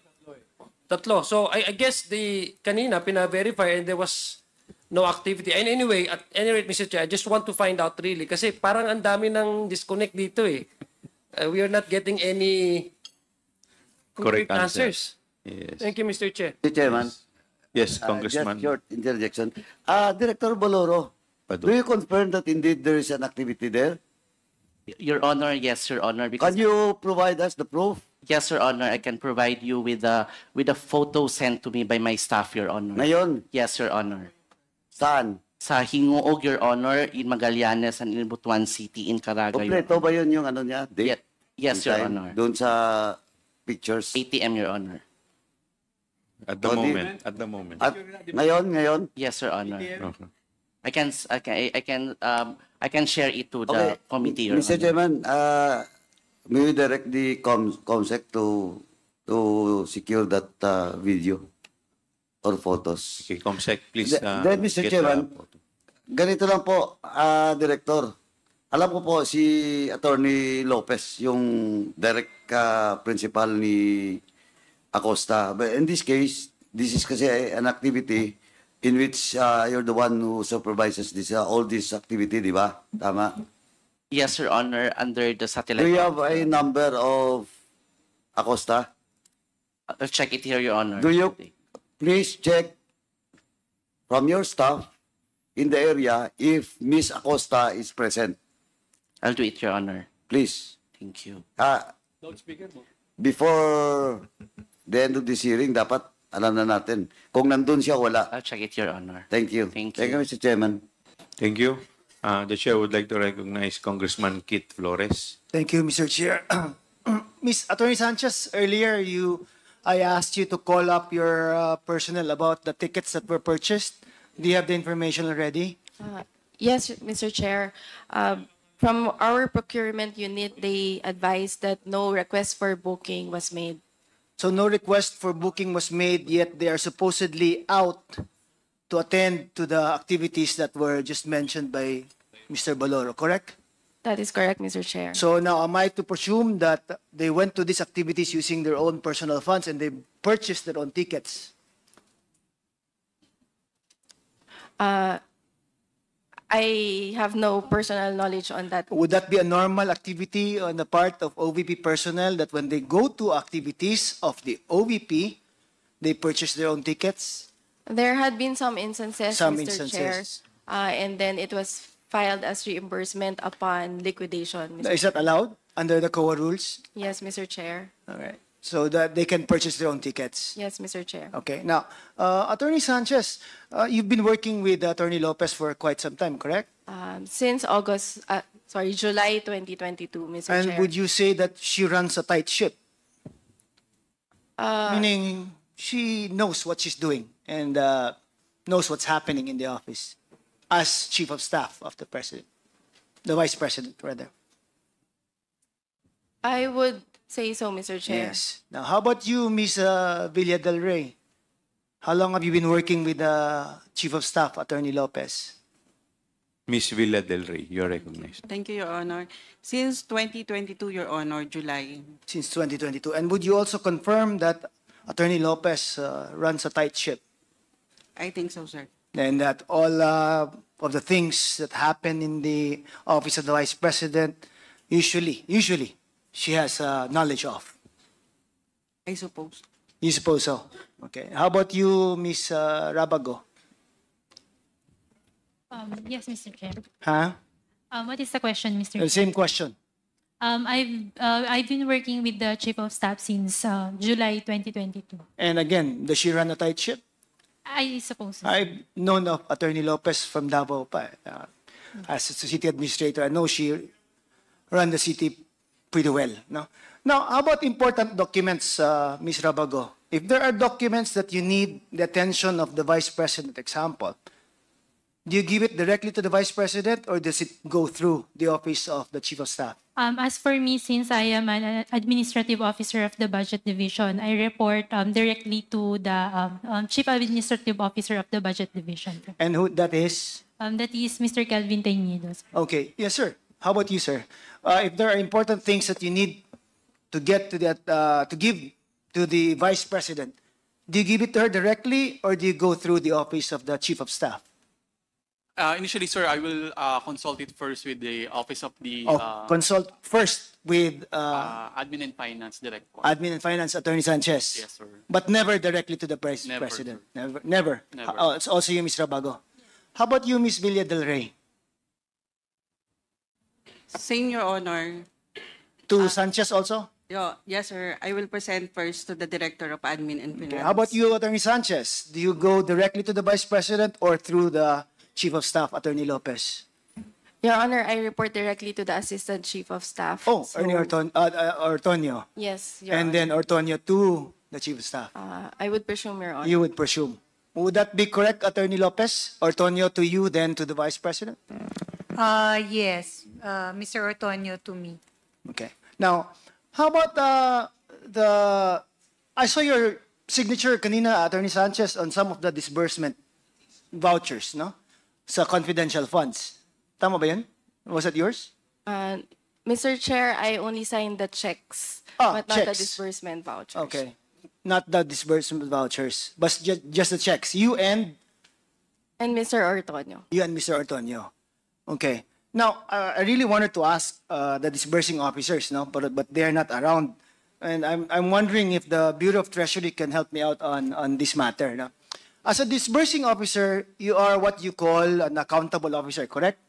Speaker 19: tatlo. So I guess the kanina pina-verify and there was no activity. And anyway, at any rate, Mr. Chair, I just want to find out really kasi parang ang dami ng disconnect dito eh. We are not getting any
Speaker 2: Correct
Speaker 19: concrete answers.
Speaker 2: Yes.
Speaker 19: Thank you, Mr. Chair.
Speaker 3: Mr. Chairman.
Speaker 2: Yes, Congressman.
Speaker 3: Just short interjection. Director Baloro, do you confirm that indeed there is an activity there?
Speaker 17: Your Honor, yes, Your Honor. Because
Speaker 3: Can you provide us the proof?
Speaker 17: yes, Your Honor, I can provide you with a photo sent to me by my staff, Your Honor.
Speaker 3: Ngayon?
Speaker 17: Yes, Your Honor.
Speaker 3: Saan?
Speaker 17: Sa Hingoog, Your Honor, in Magallanes and in Butuan City, in Caraga, Your
Speaker 3: Kompleto
Speaker 17: Honor.
Speaker 3: ba yun yung ano niya? Date?
Speaker 17: Yes, Your Honor.
Speaker 3: Doon sa pictures?
Speaker 17: ATM, Your Honor.
Speaker 2: At the moment. At the moment.
Speaker 3: At ngayon?
Speaker 17: Yes, Your Honor.
Speaker 2: Okay.
Speaker 17: I can share it to the committee, Your
Speaker 3: Mr.
Speaker 17: Honor.
Speaker 3: Chairman, may we direct the COMSEC to secure that video or photos?
Speaker 2: Okay, COMSEC, please.
Speaker 3: Then, Mr.
Speaker 2: get
Speaker 3: Chairman,
Speaker 2: the photo.
Speaker 3: ganito lang po, Director. Alam ko po si Attorney Lopez, yung direct principal ni Acosta. But in this case, this is kasi an activity in which you're the one who supervises this all this activity, di ba? Tama?
Speaker 17: Yes, Your Honor, under the satellite.
Speaker 3: Do you have a number of Acosta?
Speaker 17: I'll check it here, Your Honor.
Speaker 3: Do you please check from your staff in the area if Miss Acosta is present?
Speaker 17: I'll do it, Your Honor.
Speaker 3: Please.
Speaker 17: Thank you.
Speaker 3: before the end of this hearing, dapat alam na natin. Kung nandun siya, wala.
Speaker 17: I'll check it, Your Honor.
Speaker 3: Thank you.
Speaker 17: Thank
Speaker 3: Thank you,
Speaker 17: you.
Speaker 3: Mr. Chairman.
Speaker 2: Thank you. The chair would like to recognize Congressman Kit Flores.
Speaker 4: Thank you, Mr. Chair. Ms. Attorney Sanchez, earlier I asked you to call up your personnel about the tickets that were purchased. Do you have the information already?
Speaker 6: Yes, Mr. Chair. From our procurement unit, they advised that no request for booking was made.
Speaker 4: So no request for booking was made, yet they are supposedly out to attend to the activities that were just mentioned by Mr. Baloro, correct?
Speaker 6: That is correct, Mr. Chair.
Speaker 4: So now am I to presume that they went to these activities using their own personal funds and they purchased their own tickets?
Speaker 6: I have no personal knowledge on that.
Speaker 4: Would that be a normal activity on the part of OVP personnel that when they go to activities of the OVP, they purchase their own tickets?
Speaker 6: There had been some instances,
Speaker 4: Some
Speaker 6: Mr. Chair,
Speaker 4: instances.
Speaker 6: and then it was filed as reimbursement upon liquidation. Mr.
Speaker 4: Is that allowed under the COA rules?
Speaker 6: Yes, Mr. Chair.
Speaker 4: All right. So that they can purchase their own tickets.
Speaker 6: Yes, Mr. Chair.
Speaker 4: Okay. Now, Attorney Sanchez, you've been working with Attorney Lopez for quite some time, correct?
Speaker 6: Since July 2022, Mr.
Speaker 4: And
Speaker 6: Chair.
Speaker 4: would you say that she runs a tight ship?
Speaker 6: Uh,
Speaker 4: Meaning she knows what she's doing and knows what's happening in the office as Chief of Staff of the President, the Vice President, rather.
Speaker 6: I would say so, Mr. Chair.
Speaker 4: Yes. Now, how about you, Ms. Villa del Rey? How long have you been working with the Chief of Staff, Attorney Lopez?
Speaker 2: Miss Villa del Rey, you're recognized.
Speaker 1: Thank you, Your Honor. Since 2022, Your Honor, July.
Speaker 4: Since 2022. And would you also confirm that Attorney Lopez runs a tight ship?
Speaker 1: I think so, sir.
Speaker 4: And that all of the things that happen in the Office of the Vice President, usually, she has knowledge of.
Speaker 1: I suppose.
Speaker 4: You suppose so? Okay. How about you, Ms. Rabago?
Speaker 5: Yes, Mr. Chair.
Speaker 4: Huh?
Speaker 5: What is the question, Mr.
Speaker 4: The
Speaker 5: Chair?
Speaker 4: same question.
Speaker 5: I've been working with the Chief of Staff since July 2022.
Speaker 4: And again, does she run a tight ship?
Speaker 5: I suppose so.
Speaker 4: I've known of Attorney Lopez from Davao pa, as a city administrator. I know she ran the city pretty well. No? Now, how about important documents, Ms. Rabago? If there are documents that you need the attention of the Vice President, example, do you give it directly to the Vice President or does it go through the Office of the Chief of Staff?
Speaker 5: As for me, since I am an administrative officer of the Budget Division, I report directly to the Chief Administrative Officer of the Budget Division.
Speaker 4: And who that is?
Speaker 5: That is Mr. Calvin Teñido.
Speaker 4: Okay. Yes, sir. How about you, sir? If there are important things that you need to get to that, to give to the Vice President, do you give it to her directly or do you go through the Office of the Chief of Staff?
Speaker 10: Initially, sir, I will consult it first with the Office of the
Speaker 4: Consult first with
Speaker 10: Admin and Finance Director.
Speaker 4: Admin and Finance Attorney Sanchez.
Speaker 10: Yes, sir.
Speaker 4: But never directly to the
Speaker 10: Never,
Speaker 4: President.
Speaker 10: sir.
Speaker 4: Never.
Speaker 10: Never.
Speaker 4: Oh, it's also you, Ms. Rabago. How about you, Ms. Villa del Rey?
Speaker 1: Same, Your Honor.
Speaker 4: To Sanchez also?
Speaker 1: Yes, sir. I will present first to the Director of Admin and Finance.
Speaker 4: Okay. How about you, Attorney Sanchez? Do you go directly to the Vice President or through the Chief of Staff, Attorney Lopez?
Speaker 6: Your Honor, I report directly to the Assistant Chief of Staff.
Speaker 4: Oh,
Speaker 6: So-
Speaker 4: Ernie Ortonio.
Speaker 6: Yes, Your
Speaker 4: And
Speaker 6: Honor.
Speaker 4: then Ortonio to the Chief of Staff.
Speaker 6: I would presume, Your Honor.
Speaker 4: You would presume. Would that be correct, Attorney Lopez? Ortonio to you, then to the Vice President?
Speaker 9: Yes, Mr. Ortonio to me.
Speaker 4: Okay. Now, how about I saw your signature kanina, Attorney Sanchez, on some of the disbursement vouchers, no? Sa confidential funds. Tama ba yun? Was that yours?
Speaker 6: Mr. Chair, I only signed the checks, but not the
Speaker 4: checks.
Speaker 6: disbursement vouchers.
Speaker 4: Okay. Not the disbursement vouchers, but just the checks. You and
Speaker 6: Mr. Ortonio.
Speaker 4: You and Mr. Ortonio. Okay. Now, I really wanted to ask the disbursing officers, no, but they're not around, and I'm wondering if the Bureau of Treasury can help me out on this matter. No? As a disbursing officer, you are what you call an accountable officer, correct?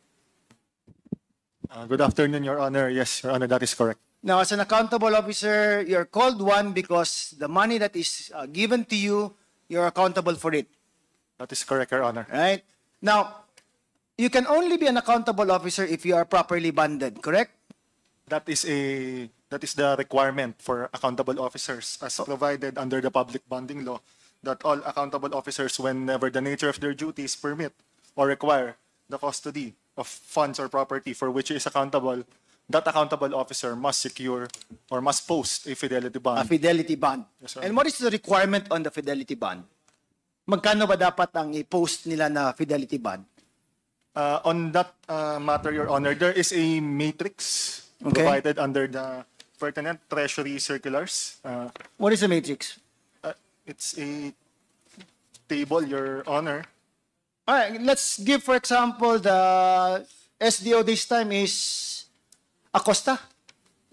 Speaker 24: Good afternoon, Your Honor. Yes, Your Honor, that is correct.
Speaker 4: Now, as an accountable officer, you're called one because the money that is given to you, you're accountable for it.
Speaker 23: That is correct, Your Honor.
Speaker 4: Right? Now, you can only be an accountable officer if you are properly bonded, correct?
Speaker 23: That is the requirement for accountable officers as provided under the public bonding law, that all accountable officers, whenever the nature of their duties permit or require the custody of funds or property for which he is accountable, that accountable officer must secure or must post a fidelity bond.
Speaker 4: A fidelity bond.
Speaker 23: Yes, sir.
Speaker 4: And what is the requirement on the fidelity bond? Magkano ba dapat ang i-post nila na fidelity bond?
Speaker 23: On that matter, Your Honor, there is a matrix provided under the pertinent treasury circulars.
Speaker 4: What is the matrix?
Speaker 23: It's a table, Your Honor.
Speaker 4: All right, let's give, for example, the SDO this time is Acosta.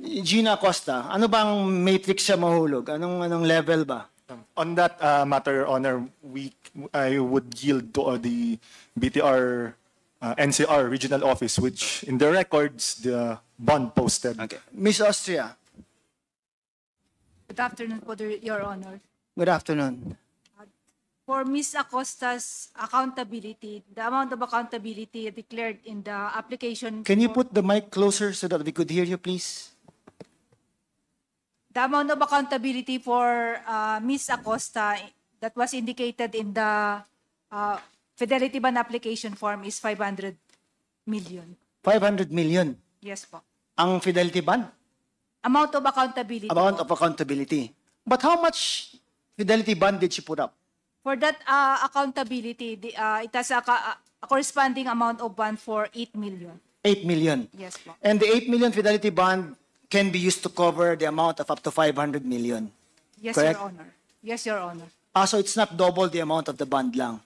Speaker 4: Gina Acosta. Ano bang matrix siya mahulog? Anong level ba?
Speaker 23: On that matter, Your Honor, I would yield to the BTR NCR regional office, which in the records, the bond posted.
Speaker 4: Okay. Miss Austria.
Speaker 11: Good afternoon po, Your Honor.
Speaker 4: Good afternoon.
Speaker 11: For Ms. Acosta's accountability, the amount of accountability declared in the application.
Speaker 4: Can you put the mic closer so that we could hear you, please?
Speaker 11: The amount of accountability for Ms. Acosta that was indicated in the fidelity bond application form is 500 million.
Speaker 4: 500 million.
Speaker 11: Yes po.
Speaker 4: Ang fidelity bond?
Speaker 11: Amount of accountability.
Speaker 4: Amount of accountability. But how much fidelity bond did she put up?
Speaker 11: For that accountability, it has a corresponding amount of bond for 8 million.
Speaker 4: 8 million.
Speaker 11: Yes po.
Speaker 4: And the 8 million fidelity bond can be used to cover the amount of up to 500 million.
Speaker 11: Yes,
Speaker 4: correct?
Speaker 11: Your Honor. Yes, Your Honor.
Speaker 4: So it's not double the amount of the bond lang.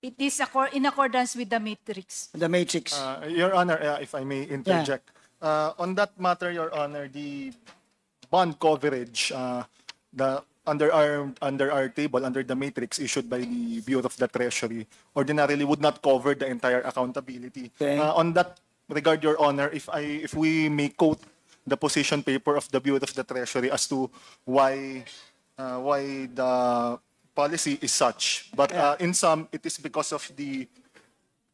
Speaker 11: It is in accordance with the matrix.
Speaker 4: The matrix.
Speaker 23: Your Honor, if I may interject. On that matter, Your Honor, the bond coverage, under our table, under the matrix issued by the Bureau of the Treasury, ordinarily would not cover the entire accountability.
Speaker 4: Okay.
Speaker 23: On that regard, Your Honor, if we may quote the position paper of the Bureau of the Treasury as to why the policy is such, but in some, it is because of the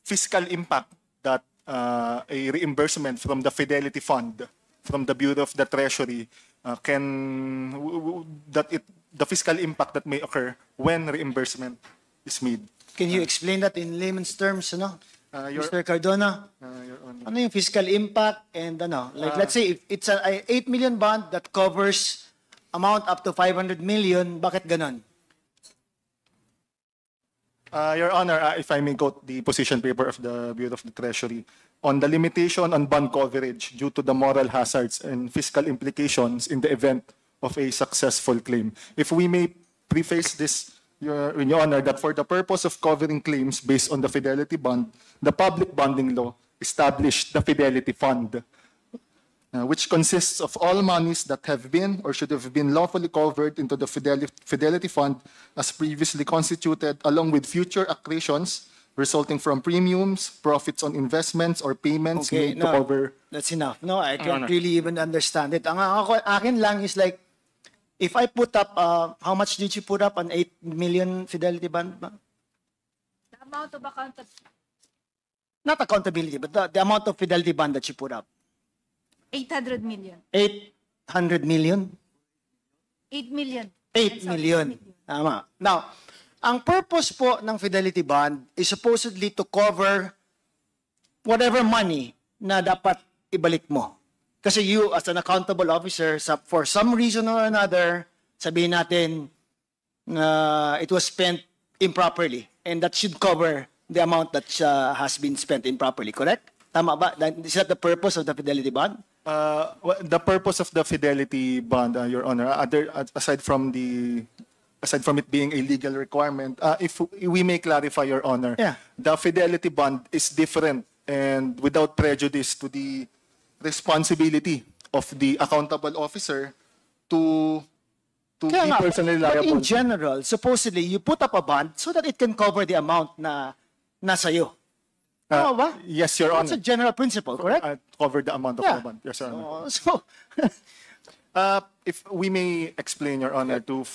Speaker 23: fiscal impact that a reimbursement from the Fidelity Fund, from the Bureau of the Treasury, the fiscal impact that may occur when reimbursement is made.
Speaker 4: Can you explain that in layman's terms, Mr. Cardona?
Speaker 23: Your Honor.
Speaker 4: Ano yung fiscal impact and like let's say if it's an 8 million bond that covers amount up to 500 million, bakit ganon?
Speaker 23: Your Honor, if I may quote the position paper of the Bureau of the Treasury, on the limitation on bond coverage due to the moral hazards and fiscal implications in the event of a successful claim. If we may preface this, Your Honor, that for the purpose of covering claims based on the Fidelity Bond, the public bonding law established the Fidelity Fund, which consists of all monies that have been or should have been lawfully covered into the Fidelity Fund as previously constituted, along with future accretions resulting from premiums, profits on investments, or payments made to cover.
Speaker 4: That's enough. No, I can't really even understand it. Ang akin lang is like, if I put up, how much did you put up? An 8 million fidelity bond? Ba?
Speaker 11: The amount of accountability.
Speaker 4: Not accountability, but the amount of fidelity bond that you put up.
Speaker 11: 800 million.
Speaker 4: 800 million?
Speaker 11: 8 million.
Speaker 4: 8 million. Tama. Now, ang purpose po ng fidelity bond is supposedly to cover whatever money na dapat ibalik mo. Kasi you, as an accountable officer, for some reason or another, sabihin natin it was spent improperly and that should cover the amount that has been spent improperly, correct? Tama ba? Is that the purpose of the fidelity bond?
Speaker 23: The purpose of the Fidelity Bond, Your Honor, aside from it being a legal requirement, if we may clarify, Your Honor, the Fidelity Bond is different and without prejudice to the responsibility of the accountable officer to be personally liable.
Speaker 4: But in general, supposedly, you put up a bond so that it can cover the amount na nasa iyo. Tama ba?
Speaker 23: Yes, Your Honor.
Speaker 4: That's a general principle, correct?
Speaker 13: cover the amount of
Speaker 4: Yeah.
Speaker 13: the bond. Yes, Your Honor.
Speaker 4: So,
Speaker 13: If we may explain, Your Honor,
Speaker 4: Go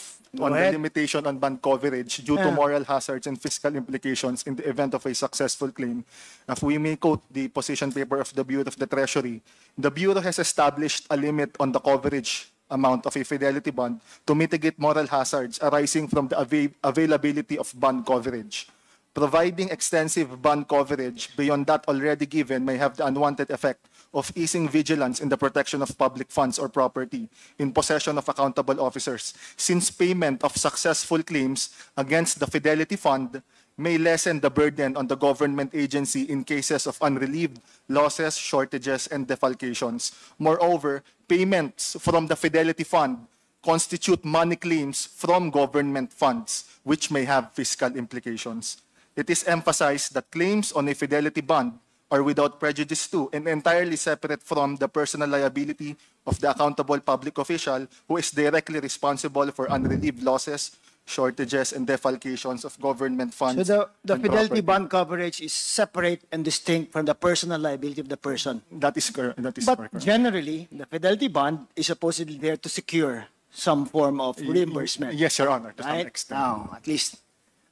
Speaker 13: on the
Speaker 4: ahead.
Speaker 13: limitation on bond coverage due to
Speaker 4: Yeah.
Speaker 13: moral hazards and fiscal implications in the event of a successful claim, if we may quote the position paper of the Bureau of the Treasury, the Bureau has established a limit on the coverage amount of a fidelity bond to mitigate moral hazards arising from the availability of bond coverage. Providing extensive bond coverage beyond that already given may have the unwanted effect of easing vigilance in the protection of public funds or property in possession of accountable officers, since payment of successful claims against the Fidelity Fund may lessen the burden on the government agency in cases of unrelieved losses, shortages, and defalcations. Moreover, payments from the Fidelity Fund constitute money claims from government funds, which may have fiscal implications. It is emphasized that claims on a fidelity bond are without prejudice to and entirely separate from the personal liability of the accountable public official who is directly responsible for unrelieved losses, shortages, and defalcations of government funds.
Speaker 4: so the
Speaker 13: and
Speaker 4: fidelity
Speaker 13: property.
Speaker 4: bond coverage is separate and distinct from the personal liability of the person.
Speaker 13: That is correct. That is
Speaker 4: But
Speaker 13: correct.
Speaker 4: generally, the fidelity bond is supposedly there to secure some form of reimbursement.
Speaker 13: Yes, Your Honor, to some
Speaker 4: Right?
Speaker 13: extent.
Speaker 4: Now, at least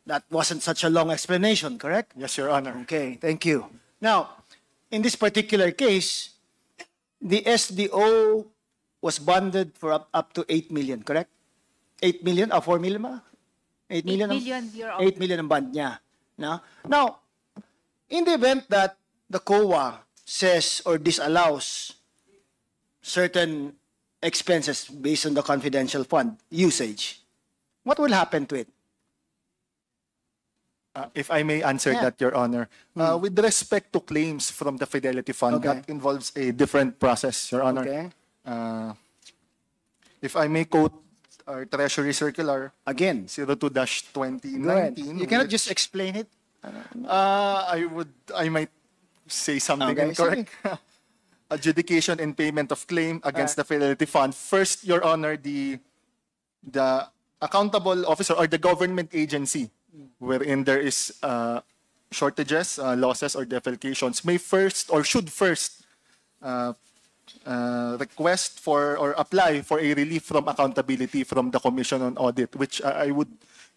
Speaker 4: that wasn't such a long explanation, correct?
Speaker 13: Yes, Your Honor.
Speaker 4: Okay, thank you. Now, in this particular case, the SDO was bonded for up to 8 million, correct? 8 million? 4 million ba? 8 million?
Speaker 11: 8 million, Your Honor.
Speaker 4: 8 million ang bond niya. Now, in the event that the COA says or disallows certain expenses based on the confidential fund usage, what will happen to it?
Speaker 13: If I may answer
Speaker 4: Yeah.
Speaker 13: that, Your Honor. With respect to claims from the Fidelity Fund,
Speaker 4: Okay.
Speaker 13: that involves a different process, Your Honor.
Speaker 4: Okay.
Speaker 13: If I may quote our Treasury Circular,
Speaker 4: again,
Speaker 13: 02-2019.
Speaker 4: You cannot just explain it.
Speaker 13: I might say something
Speaker 4: Okay,
Speaker 13: incorrect. Adjudication and payment of claim against the Fidelity Fund. First, Your Honor, the accountable officer or the government agency wherein there is shortages, losses, or defalcations may first or should first request for or apply for a relief from accountability from the Commission on Audit, which I would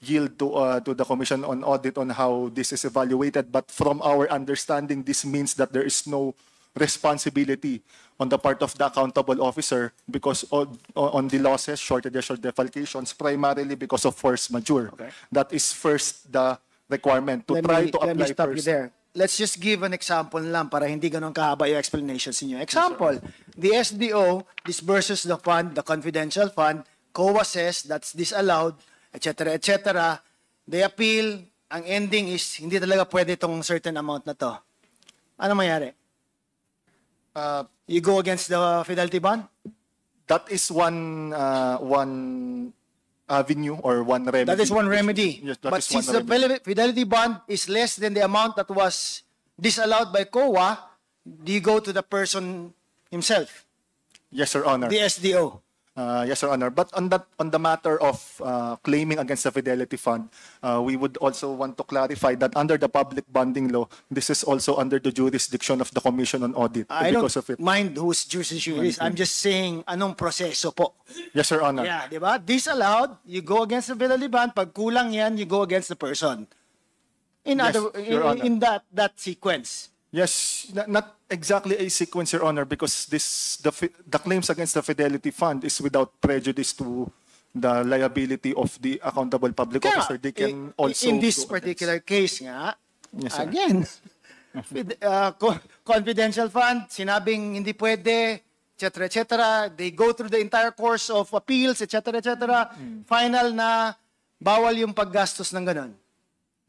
Speaker 13: yield to the Commission on Audit on how this is evaluated. But from our understanding, this means that there is no responsibility on the part of the accountable officer because on the losses, shortages, or defalcations, primarily because of force majeure.
Speaker 4: Okay.
Speaker 13: That is first the requirement to
Speaker 4: Let
Speaker 13: try
Speaker 4: me
Speaker 13: to apply
Speaker 4: stop you
Speaker 13: first.
Speaker 4: there. Let's just give an example lang para hindi ganun kahaba yung explanations niyo. Example, the SDO disburses the fund, the confidential fund, COA says that's disallowed, etc., etc. They appeal, ang ending is hindi talaga pwede itong certain amount na to. Ano mangyari? You go against the fidelity bond?
Speaker 13: That is one avenue or one remedy.
Speaker 4: That is one remedy.
Speaker 13: Yes, that
Speaker 4: But
Speaker 13: is
Speaker 4: since
Speaker 13: one
Speaker 4: the
Speaker 13: remedy.
Speaker 4: fidelity bond is less than the amount that was disallowed by COA, do you go to the person himself,
Speaker 13: Yes, Your Honor.
Speaker 4: the SDO?
Speaker 13: Yes, Your Honor. But on the matter of claiming against the Fidelity Fund, we would also want to clarify that under the public bonding law, this is also under the jurisdiction of the Commission on Audit
Speaker 4: I
Speaker 13: because of
Speaker 4: don't
Speaker 13: it.
Speaker 4: mind whose jurisdiction it is. I'm just saying anong proseso po.
Speaker 13: Yes, Your Honor.
Speaker 4: Yeah, di ba? Disallowed, you go against the fidelity bond. Pag kulang yan, you go against the person.
Speaker 13: Yes, Your Honor.
Speaker 4: In that sequence.
Speaker 13: Yes, not exactly a sequence, Your Honor, because the claims against the Fidelity Fund is without prejudice to the liability of the accountable public
Speaker 4: Kaya,
Speaker 13: officer. They can also
Speaker 4: in this
Speaker 13: go
Speaker 4: particular case nga,
Speaker 13: Yes, sir.
Speaker 4: again, confidential fund, sinabing hindi pwede, etc., etc. They go through the entire course of appeals, etc., etc. Final na bawal yung paggastos ng ganun.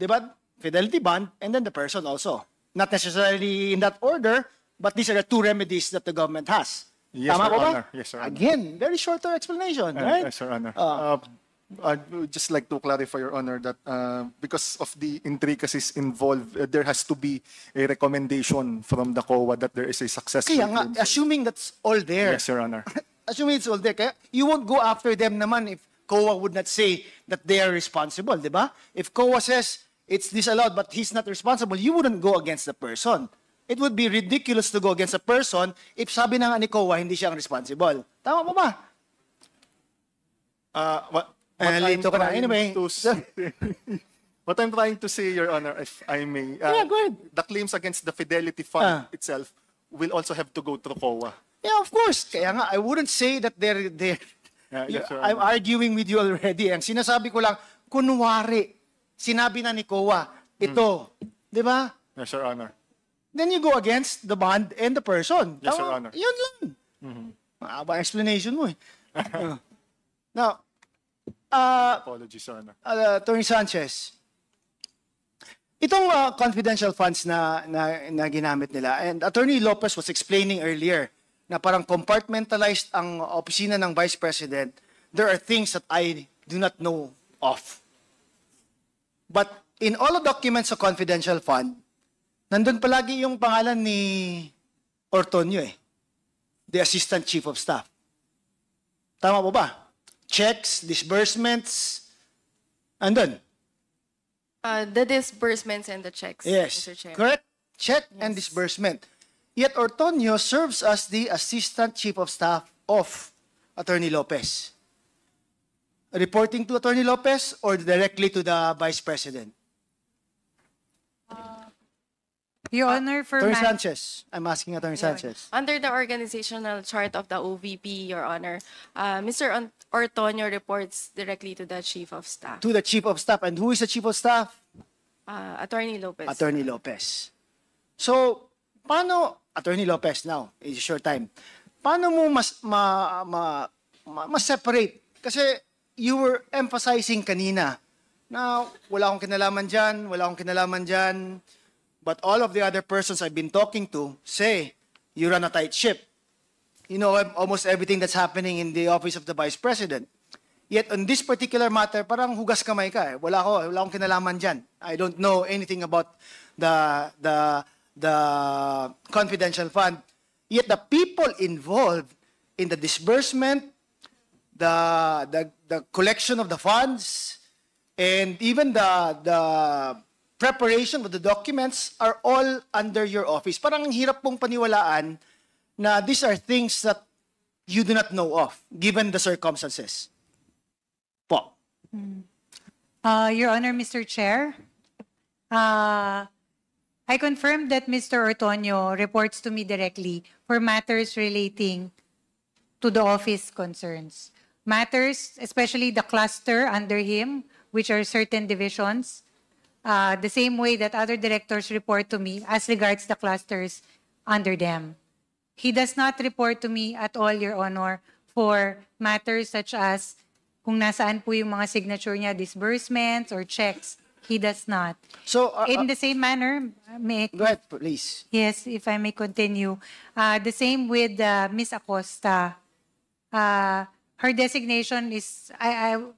Speaker 4: Diba? Fidelity bond, and then the person also. Not necessarily in that order, but these are the two remedies that the government has.
Speaker 13: Yes,
Speaker 4: Tama
Speaker 13: Your
Speaker 4: ko ba?
Speaker 13: Honor. Yes, Your Honor.
Speaker 4: Again, very shorter explanation, right?
Speaker 13: Yes, Your Honor. I'd just like to clarify, Your Honor, that because of the intricacies involved, there has to be a recommendation from the COA that there is a successful
Speaker 4: Kaya nga,
Speaker 13: claim.
Speaker 4: assuming that's all there.
Speaker 13: Yes, Your Honor.
Speaker 4: Assuming it's all there, kaya you won't go after them naman if COA would not say that they are responsible, di ba? If COA says it's disallowed but he's not responsible, you wouldn't go against the person. It would be ridiculous to go against a person if sabi ng ni COA hindi siya ang responsible. Tama mo ba?
Speaker 13: What I'm
Speaker 4: Lito ka na.
Speaker 13: trying
Speaker 4: Anyway.
Speaker 13: to say, what I'm trying to say, Your Honor, if I may,
Speaker 4: Yeah, go ahead.
Speaker 13: the claims against the Fidelity Fund itself will also have to go through COA.
Speaker 4: Yeah, of course. Kaya nga, I wouldn't say that they're
Speaker 13: Yes, Your
Speaker 4: I'm
Speaker 13: Honor.
Speaker 4: arguing with you already. Ang sinasabi ko lang, kunwari, sinabi na ni COA, ito. Di ba?
Speaker 13: Yes, Your Honor.
Speaker 4: Then you go against the bond and the person.
Speaker 13: Yes,
Speaker 4: Tama?
Speaker 13: Your Honor.
Speaker 4: Yun lang. Mahaba explanation mo eh. Now,
Speaker 13: Apologies, Your Honor.
Speaker 4: Attorney Sanchez, itong confidential funds na ginamit nila, and Attorney Lopez was explaining earlier na parang compartmentalized ang opisina ng Vice President, there are things that I do not know of. But in all the documents sa confidential fund, nandun palagi yung pangalan ni Ortonio the Assistant Chief of Staff. Tama po ba? Checks, disbursements, andun.
Speaker 6: The disbursements and the checks,
Speaker 4: Yes,
Speaker 6: Mr. Chair.
Speaker 4: correct. Check and disbursement. Yet Ortonio serves as the Assistant Chief of Staff of Attorney Lopez. Reporting to Attorney Lopez or directly to the Vice President?
Speaker 9: Your Honor, for
Speaker 4: Attorney
Speaker 9: ma-
Speaker 4: Sanchez. I'm asking Attorney Sanchez.
Speaker 6: Under the organizational chart of the OVP, Your Honor, Mr. Ortonio reports directly to the Chief of Staff,
Speaker 4: To the Chief of Staff. And who is the Chief of Staff?
Speaker 6: Attorney Lopez.
Speaker 4: Attorney Lopez. So, paano, Attorney Lopez now, it's your time. Paano mo mas-separate? Kasi you were emphasizing kanina na wala akong kinalaman dyan, wala akong kinalaman dyan, but all of the other persons I've been talking to say, you run a tight ship. You know almost everything that's happening in the office of the Vice President. Yet on this particular matter, parang hugas kamay ka. Wala akong kinalaman dyan. I don't know anything about the confidential fund. Yet the people involved in the disbursement, the collection of the funds, and even the preparation of the documents are all under your office. Parang hirap pong paniwalaan na these are things that you do not know of, given the circumstances. Po.
Speaker 9: Your Honor, Mr. Chair, I confirm that Mr. Ortonio reports to me directly for matters relating to the office concerns. Matters, especially the cluster under him, which are certain divisions, the same way that other directors report to me as regards the clusters under them. He does not report to me at all, Your Honor, for matters such as kung nasaan po yung mga signature niya, disbursements or checks. He does not.
Speaker 4: So,
Speaker 9: in the same manner, may
Speaker 4: go ahead, please.
Speaker 9: Yes, if I may continue. The same with Ms. Acosta. Her designation is her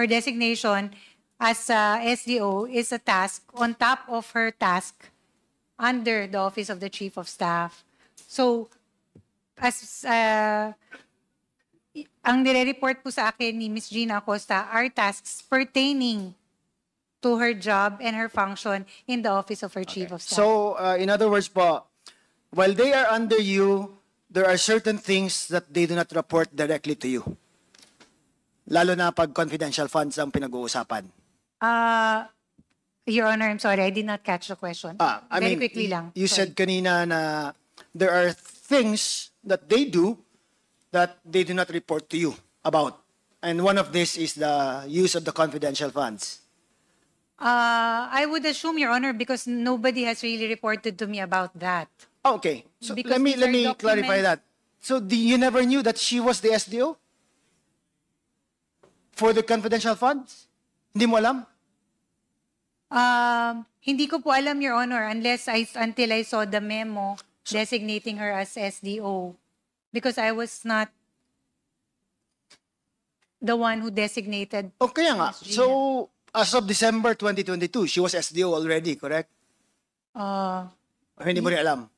Speaker 9: designation as SDO is a task on top of her task under the Office of the Chief of Staff. So, as ang nire-report po sa akin ni Ms. Gina Acosta are tasks pertaining to her job and her function in the Office of her Chief of Staff.
Speaker 4: So, in other words po, while they are under you, there are certain things that they do not report directly to you. Lalo na pag confidential funds ang pinag-uusapan.
Speaker 9: Your Honor, I'm sorry, I did not catch the question. Very quickly lang.
Speaker 4: You said kanina na there are things that they do that they do not report to you about. And one of this is the use of the confidential funds.
Speaker 9: I would assume, Your Honor, because nobody has really reported to me about that.
Speaker 4: Okay. So
Speaker 9: Because
Speaker 4: let me
Speaker 9: these are
Speaker 4: clarify that.
Speaker 9: documents-
Speaker 4: So you never knew that she was the SDO? For the confidential funds? Hindi mo alam?
Speaker 9: Hindi ko po alam, Your Honor, until I saw the memo designating her as SDO. Because I was not the one who designated.
Speaker 4: O kaya nga.
Speaker 9: Ms. Gina.
Speaker 4: So, as of December 2022, she was SDO already, correct? O hindi mo rin alam?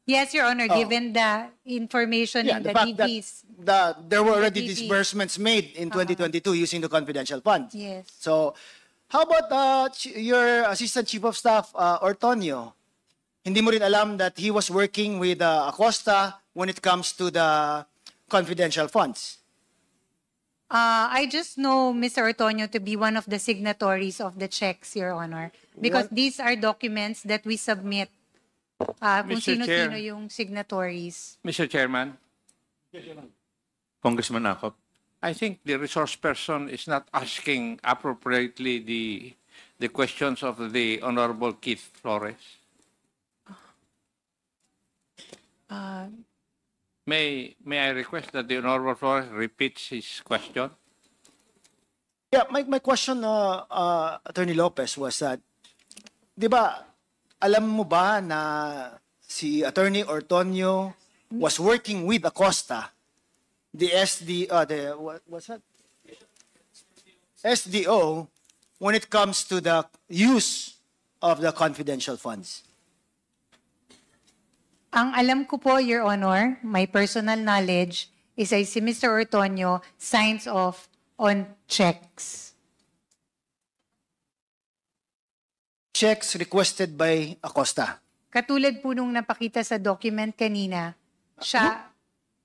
Speaker 9: Yes, Your Honor,
Speaker 4: Oh.
Speaker 9: given the information in the
Speaker 4: fact
Speaker 9: DVs.
Speaker 4: that there were already
Speaker 9: DV.
Speaker 4: disbursements made in 2022 using the confidential funds.
Speaker 9: Yes.
Speaker 4: So, how about your Assistant Chief of Staff, Ortonio? hindi mo rin alam that he was working with Acosta when it comes to the confidential funds?
Speaker 9: I just know Mr. Ortonio to be one of the signatories of the checks, Your Honor, because these are documents that we submit kung
Speaker 15: Mr. Chair.
Speaker 9: sino-sino yung signatories.
Speaker 15: Mr. Chairman,
Speaker 2: Congressman Akop.
Speaker 15: I think the resource person is not asking appropriately the questions of the Honorable Keith Flores. May I request that the Honorable Flores repeats his question?
Speaker 4: Yeah, my question, Attorney Lopez, was that, di ba, alam mo ba na si Attorney Ortonio was working with Acosta, the what's that? SDO, when it comes to the use of the confidential funds?
Speaker 9: Ang alam ko po, Your Honor, my personal knowledge, is ay si Mr. Ortonio signs off on checks.
Speaker 4: Checks requested by Acosta.
Speaker 9: Katulad po nung napakita sa document kanina, siya...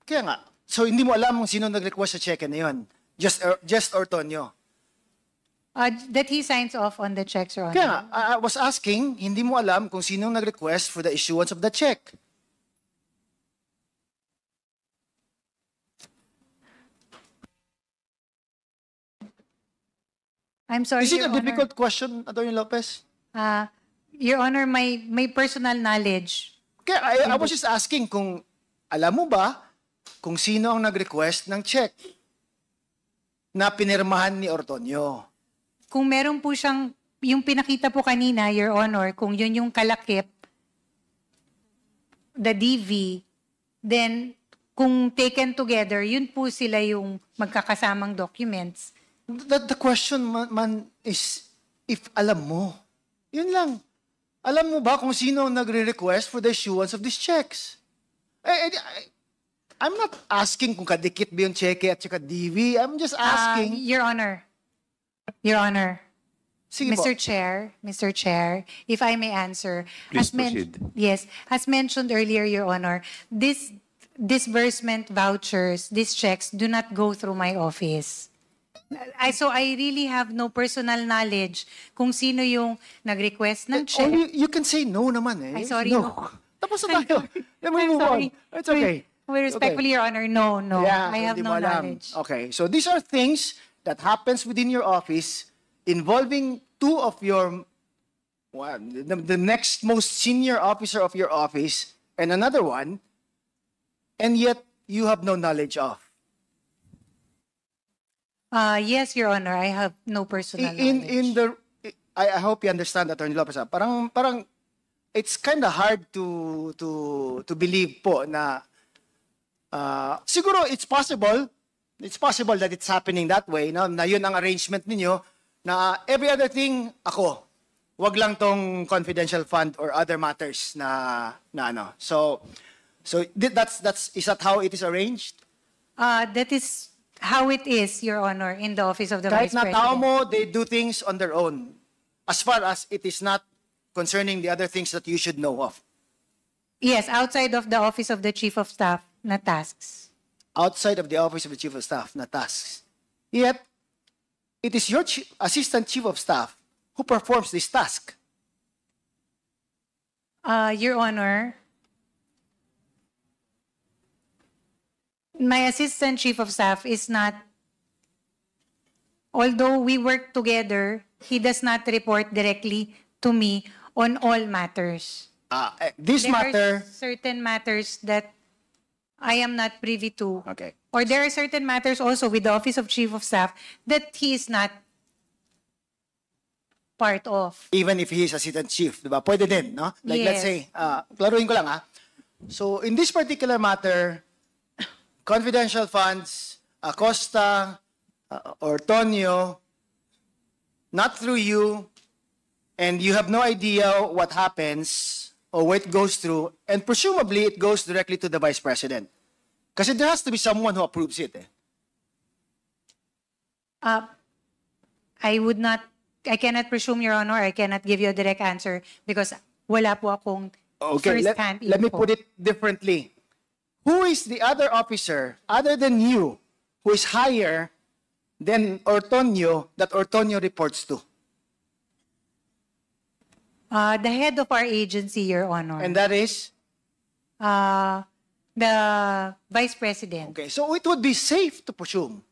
Speaker 4: Kaya nga, so hindi mo alam kung sino nag-request sa check na yun. Just Ortonio.
Speaker 9: That he signs off on the checks, Your Honor.
Speaker 4: Kaya nga, I was asking, hindi mo alam kung sino nag-request for the issuance of the check.
Speaker 9: I'm sorry,
Speaker 4: Is it
Speaker 9: Your
Speaker 4: a
Speaker 9: Honor.
Speaker 4: difficult question, Attorney Lopez?
Speaker 9: Your Honor, my personal knowledge.
Speaker 4: Kaya I was just asking kung alam mo ba kung sino ang nag-request ng check na pinirmahan ni Ortonio?
Speaker 9: Kung meron po siyang, yung pinakita po kanina, Your Honor, kung yun yung kalakip, the DV, then kung taken together, yun po sila yung magkakasamang documents.
Speaker 4: The question man is if alam mo. Yun lang. Alam mo ba kung sino ang nagre-request for the issuance of these checks? I'm not asking kung kadikit ba yung cheque at saka DV. I'm just asking.
Speaker 9: Your Honor,
Speaker 4: Sige
Speaker 9: Mr.
Speaker 4: po.
Speaker 9: Mr. Chair, if I may answer.
Speaker 2: Please proceed.
Speaker 9: Yes, as mentioned earlier, Your Honor, this disbursement vouchers, these checks do not go through my office. So I really have no personal knowledge kung sino yung nag-request ng check.
Speaker 4: You can say no naman eh.
Speaker 9: Ay, sorry,
Speaker 4: No.
Speaker 9: no.
Speaker 4: Tapos na tayo. Let me
Speaker 9: I'm
Speaker 4: move on.
Speaker 9: sorry.
Speaker 4: It's okay.
Speaker 9: Respectfully, Your Honor, no.
Speaker 4: Yeah,
Speaker 9: I have
Speaker 4: hindi
Speaker 9: no
Speaker 4: mo alam.
Speaker 9: knowledge.
Speaker 4: Okay, so these are things that happens within your office involving two of your, the next most senior officer of your office and another one, and yet you have no knowledge of.
Speaker 9: Yes, Your Honor, I have no personal knowledge.
Speaker 4: I hope you understand, Attorney Lopez. Parang it's kind of hard to believe po na siguro it's possible that it's happening that way, no? Na yun ang arrangement ninyo, na every other thing ako, wag lang tong confidential fund or other matters na ano. So that's is that how it is arranged?
Speaker 9: That is how it is, Your Honor, in the office of the
Speaker 4: Kahit
Speaker 9: Vice
Speaker 4: na
Speaker 9: President.
Speaker 4: tao mo, they do things on their own, as far as it is not concerning the other things that you should know of.
Speaker 9: Yes, outside of the office of the Chief of Staff na tasks.
Speaker 4: Outside of the office of the Chief of Staff na tasks. Yet, it is your Assistant Chief of Staff who performs this task.
Speaker 9: Your Honor, my Assistant Chief of Staff is not, although we work together, he does not report directly to me on all matters.
Speaker 4: This
Speaker 9: There
Speaker 4: matter,
Speaker 9: are certain matters that I am not privy to.
Speaker 4: okay.
Speaker 9: Or there are certain matters also with the Office of Chief of Staff that he is not part of.
Speaker 4: Even if he is Assistant Chief, di ba? Pwede din, no? Like,
Speaker 9: Yes.
Speaker 4: let's say, klaruin ko lang, ha? So, in this particular matter, confidential funds, Acosta, Ortonio, not through you, and you have no idea what happens or what it goes through, and presumably it goes directly to the Vice President. Kasi there has to be someone who approves it. Eh.
Speaker 9: I cannot presume, Your Honor, I cannot give you a direct answer because wala po akong
Speaker 4: Okay,
Speaker 9: first-hand
Speaker 4: let me
Speaker 9: info.
Speaker 4: put it differently. Who is the other officer, other than you, who is higher than Ortonio, that Ortonio reports to?
Speaker 9: The head of our agency, Your Honor.
Speaker 4: And that is?
Speaker 9: The Vice President.
Speaker 4: Okay, so it would be safe to presume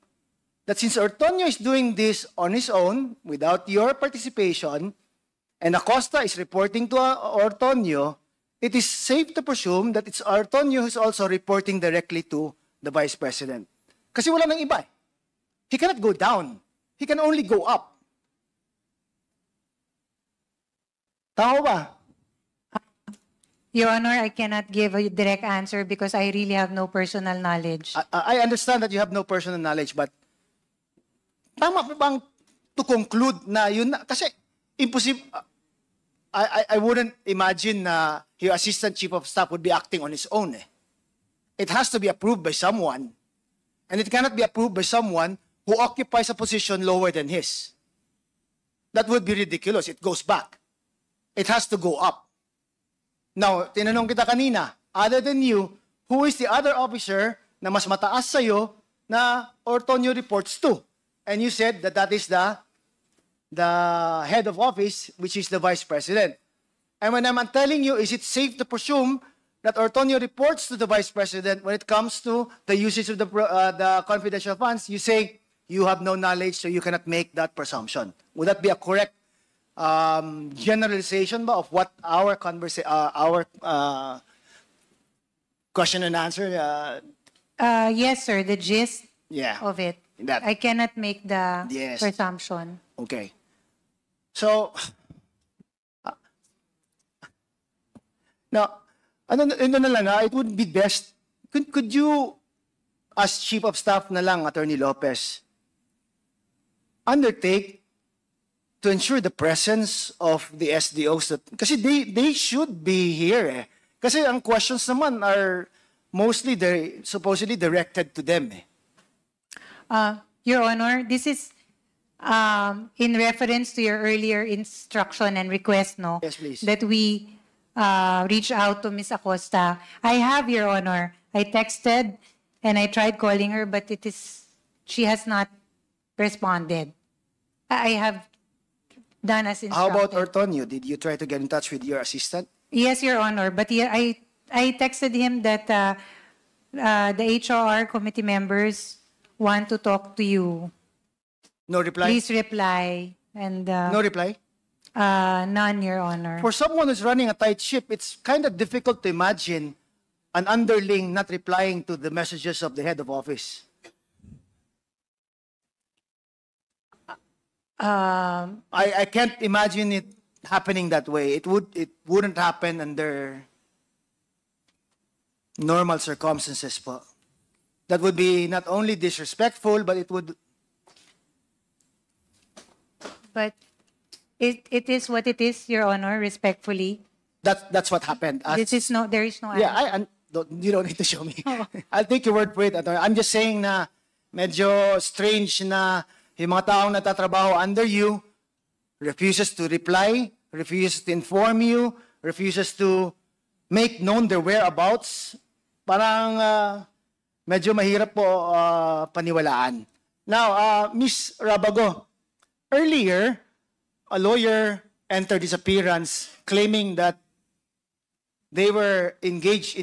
Speaker 4: that since Ortonio is doing this on his own, without your participation, and Acosta is reporting to Ortonio, it is safe to presume that it's Ortonio who's also reporting directly to the Vice President. Kasi wala nang iba. He cannot go down. He can only go up. Tama ba?
Speaker 9: Your Honor, I cannot give a direct answer because I really have no personal knowledge.
Speaker 4: I understand that you have no personal knowledge, but tama pa bang to conclude na yun na? Kasi impossible. I wouldn't imagine na your assistant chief of staff would be acting on his own. It has to be approved by someone. And it cannot be approved by someone who occupies a position lower than his. That would be ridiculous. It goes back. It has to go up. Now, tinanong kita kanina, other than you, who is the other officer na mas mataas sa'yo na Ortonio reports to? And you said that that is the head of office, which is the Vice President. And when I'm telling you, is it safe to presume that Ortonio reports to the Vice President when it comes to the usage of the confidential funds, you say you have no knowledge, so you cannot make that presumption. Would that be a correct generalization of what our question and answer?
Speaker 9: Yes, sir, the gist
Speaker 4: Yeah.
Speaker 9: of it.
Speaker 4: That.
Speaker 9: I cannot make the
Speaker 4: Yes.
Speaker 9: presumption.
Speaker 4: Okay. So, now, ano na lang, it would be best, could you, as Chief of Staff na lang, Attorney Lopez, undertake to ensure the presence of the SDOs that, kasi they should be here eh. Kasi ang questions naman are mostly supposedly directed to them eh.
Speaker 9: Your Honor, this is in reference to your earlier instruction and request, no?
Speaker 4: Yes, please.
Speaker 9: That we reach out to Ms. Acosta. I have, Your Honor. I texted and I tried calling her, but she has not responded. I have done as instructed.
Speaker 4: How about Ortonio? Did you try to get in touch with your assistant?
Speaker 9: Yes, Your Honor, but I texted him that the HR committee members want to talk to you.
Speaker 4: No reply?
Speaker 9: Please reply. And
Speaker 4: No reply?
Speaker 9: none, Your Honor.
Speaker 4: For someone who's running a tight ship, it's kind of difficult to imagine an underling not replying to the messages of the head of office. I can't imagine it happening that way. It wouldn't happen under normal circumstances po. That would be not only disrespectful, but it would.
Speaker 9: But it is what it is, Your Honor, respectfully.
Speaker 4: That's what happened.
Speaker 9: There is no
Speaker 4: Yeah, you don't need to show me. I'll take your word for it. I'm just saying na medyo strange na yung mga taong natatrabaho under you refuses to reply, refuses to inform you, refuses to make known their whereabouts. Parang medyo mahirap po paniwalaan. Now, Ms. Rabago, earlier, a lawyer entered his appearance claiming that they were engaged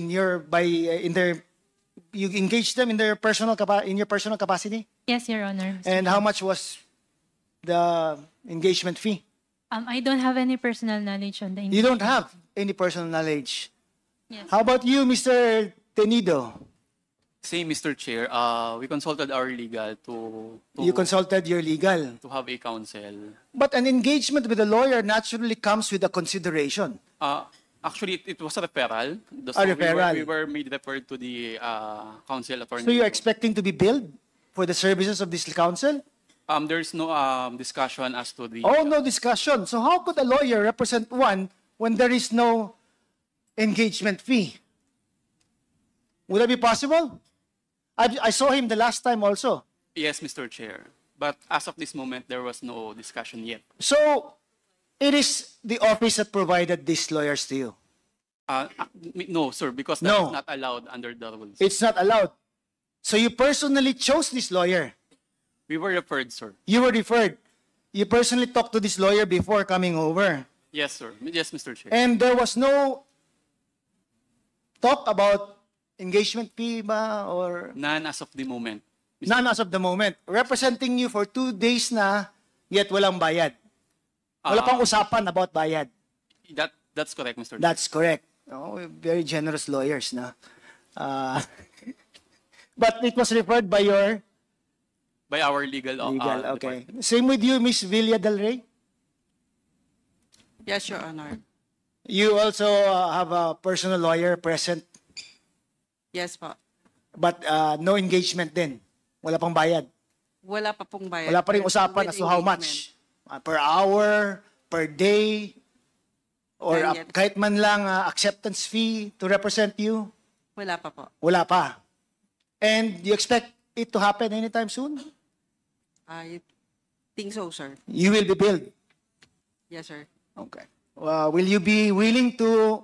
Speaker 4: you engaged them in your personal capacity?
Speaker 5: Yes, Your Honor.
Speaker 4: And how much was the engagement fee?
Speaker 5: I don't have any personal knowledge on the
Speaker 4: You don't have any personal knowledge.
Speaker 5: Yes.
Speaker 4: How about you, Mr. Tenido?
Speaker 10: Same, Mr. Chair. We consulted our legal to
Speaker 4: You consulted your legal.
Speaker 10: to have a counsel.
Speaker 4: But an engagement with a lawyer naturally comes with a consideration.
Speaker 10: Actually, it was a referral.
Speaker 4: A referral.
Speaker 10: We were made referred to the counsel attorney.
Speaker 4: So you're expecting to be billed for the services of this counsel?
Speaker 10: There's no discussion as to the.
Speaker 4: Oh, no discussion. So how could a lawyer represent one when there is no engagement fee? Would that be possible? I saw him the last time also.
Speaker 10: Yes, Mr. Chair. But as of this moment, there was no discussion yet.
Speaker 4: So it is the office that provided these lawyers to you.
Speaker 10: No, sir, because that's
Speaker 4: No.
Speaker 10: not allowed under the rules.
Speaker 4: It's not allowed. So you personally chose this lawyer.
Speaker 10: We were referred, sir.
Speaker 4: You were referred. You personally talked to this lawyer before coming over.
Speaker 10: Yes, sir. Yes, Mr. Chair.
Speaker 4: And there was no talk about engagement fee ba or
Speaker 10: None as of the moment.
Speaker 4: none as of the moment. Representing you for 2 days na, yet walang bayad. Wala pang usapan about bayad.
Speaker 10: That's correct, Mr. Chair.
Speaker 4: That's correct. Oh, very generous lawyers na. But it was referred by your
Speaker 10: By our legal
Speaker 4: okay. Same with you, Miss Villa Del Rey?
Speaker 1: Yes, Your Honor.
Speaker 4: You also have a personal lawyer present,
Speaker 1: Yes po.
Speaker 4: but no engagement din. Wala pang bayad.
Speaker 1: Wala pa pong bayad.
Speaker 4: Wala pa rin
Speaker 1: With
Speaker 4: usapan as to how much. Per hour, per day, or
Speaker 1: Not yet.
Speaker 4: kahit man lang acceptance fee to represent you.
Speaker 1: Wala pa po.
Speaker 4: Wala pa. And you expect it to happen anytime soon?
Speaker 1: I think so, sir.
Speaker 4: You will be billed.
Speaker 1: Yes, sir.
Speaker 4: Okay. Will you be willing to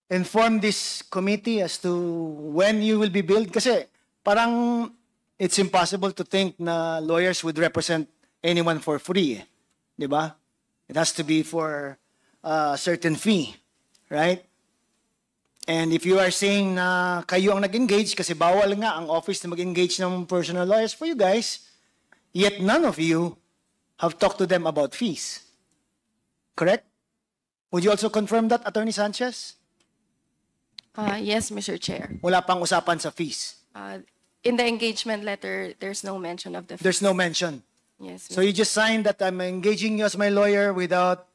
Speaker 4: inform this committee as to when you will be billed? Kasi parang it's impossible to think na lawyers would represent anyone for free. Di ba? It has to be for a certain fee. Right? And if you are saying na kayo ang nag-engage, kasi bawal nga ang office na mag-engage ng personal lawyers for you guys, yet none of you have talked to them about fees. Correct? Would you also confirm that, Attorney Sanchez?
Speaker 6: Yes, Mr. Chair.
Speaker 4: Wala pang usapan sa fees.
Speaker 6: In the engagement letter, there's no mention of the fees.
Speaker 4: There's no mention.
Speaker 6: Yes.
Speaker 4: So you just signed that I'm engaging you as my lawyer without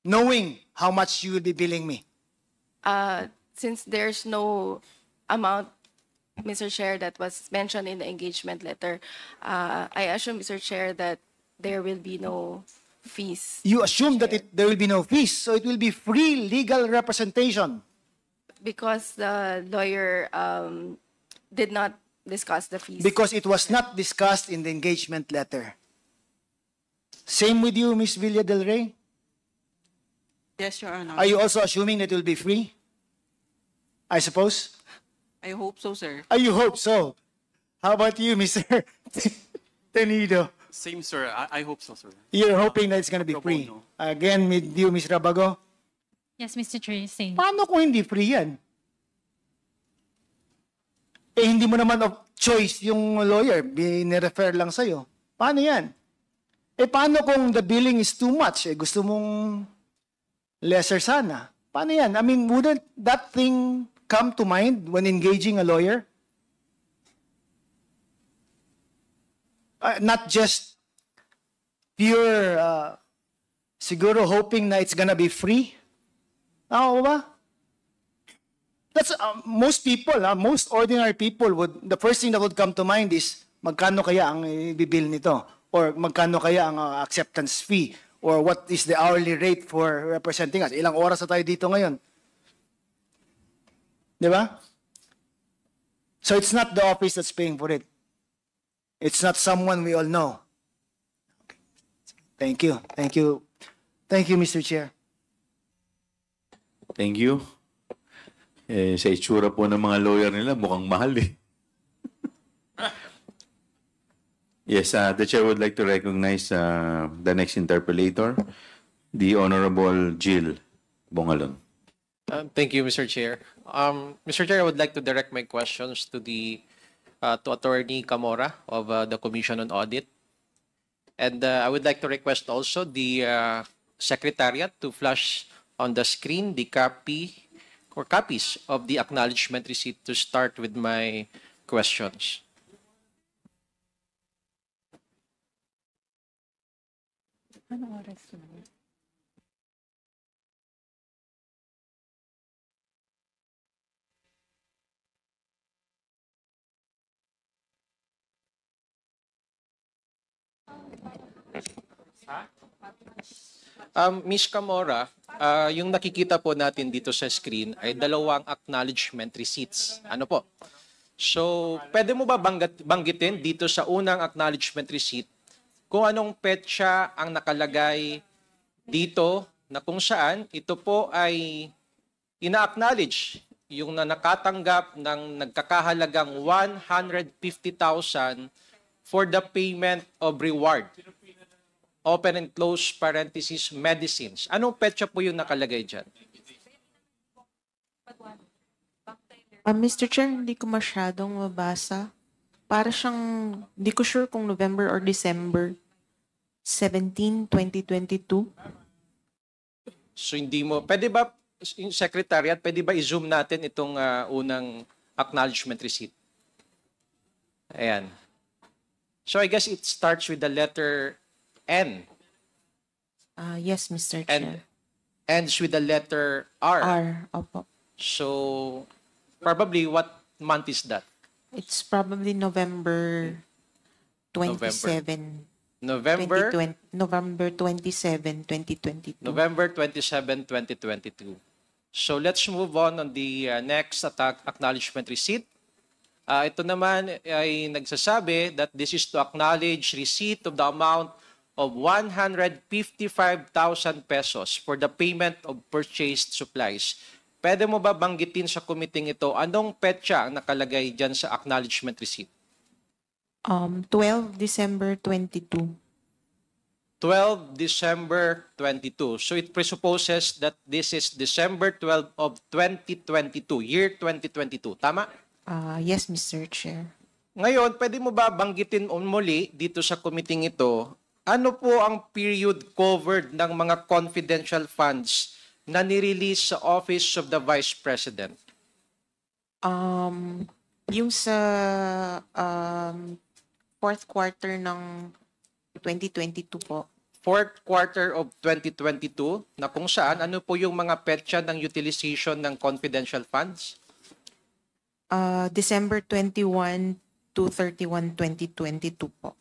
Speaker 4: knowing how much you will be billing me.
Speaker 6: Since there's no amount, Mr. Chair, that was mentioned in the engagement letter, I assume, Mr. Chair, that there will be no fees.
Speaker 4: You assume that there will be no fees, so it will be free legal representation.
Speaker 6: Because the lawyer did not discuss the fees.
Speaker 4: Because it was not discussed in the engagement letter. Same with you, Ms. Villa Del Rey?
Speaker 1: Yes, Your Honor.
Speaker 4: Are you also assuming that it will be free? I suppose?
Speaker 1: I hope so, sir.
Speaker 4: You hope so. How about you, Mr. Tenido?
Speaker 10: Same, sir. I hope so, sir.
Speaker 4: You're hoping that it's going to be free. Again, with you, Ms. Rabago?
Speaker 5: Yes, Mr. Chair, same.
Speaker 4: Paano kung hindi free yan? Hindi mo naman of choice yung lawyer, binirefer lang sa'yo. Paano yan? Paano kung the billing is too much? Gusto mong lesser sana. Paano yan? I mean, wouldn't that thing come to mind when engaging a lawyer? Not just pure, siguro hoping na it's gonna be free. Oo ba? That's most people, most ordinary people the first thing that would come to mind is magkano kaya ang ibibil nito, or magkano kaya ang acceptance fee, or what is the hourly rate for representing us. Ilang oras na tayo dito ngayon? Di ba? So it's not the office that's paying for it. It's not someone we all know. Okay. Thank you. Thank you. Thank you, Mr. Chair.
Speaker 2: Thank you. Sa itsura po ng mga lawyer nila, mukhang mahal eh. Yes, the chair would like to recognize the next interpolator, the Honorable Jill Bongalon.
Speaker 16: Thank you, Mr. Chair. Mr. Chair, I would like to direct my questions to to Attorney Camora of the Commission on Audit. And I would like to request also the Secretariat to flash on the screen the copies of the acknowledgement receipt to start with my questions. Ms. Camora, yung nakikita po natin dito sa screen ay dalawang acknowledgement receipts. Ano po? So, pwede mo ba banggitin dito sa unang acknowledgement receipt kung anong petsa ang nakalagay dito na kung saan ito po ay ina-acknowledge yung na nakatanggap ng nagkakahalagang 150,000 for the payment of reward. Open and close parenthesis, medicines. Anong petsa po yung nakalagay dyan?
Speaker 12: Mr. Chair, hindi ko masyadong mabasa. Para siyang, hindi ko sure kung November or December 17, 2022.
Speaker 16: So hindi mo, pwede ba, Secretariat, pwede ba i-zoom natin itong unang acknowledgement receipt? Ayan. So I guess it starts with the letter N
Speaker 12: Yes, Mr.
Speaker 16: and
Speaker 12: Chair.
Speaker 16: ends with the letter R.
Speaker 12: R, opo.
Speaker 16: So probably what month is that?
Speaker 12: It's probably November 27.
Speaker 16: November?
Speaker 12: 2020 November 27, 2022.
Speaker 16: November 27, 2022. So let's move on the next acknowledgement receipt. Ito naman ay nagsasabi that this is to acknowledge receipt of the amount of 155,000 pesos for the payment of purchased supplies. Pwede mo ba banggitin sa committee ito anong petsa ang nakalagay dyan sa acknowledgement receipt?
Speaker 12: 12 December 22.
Speaker 16: 12 December 22. So it presupposes that this is December 12 of 2022, year 2022. Tama?
Speaker 12: Yes, Mr. Chair.
Speaker 16: Ngayon, pwede mo ba banggitin muli dito sa committee ito, ano po ang period covered ng mga confidential funds na nirelease sa Office of the Vice President?
Speaker 12: Yung sa fourth quarter ng 2022 po.
Speaker 16: Fourth quarter of 2022 na kung saan ano po yung mga petsa ng utilization ng confidential funds?
Speaker 12: December 21 to 31, 2022 po.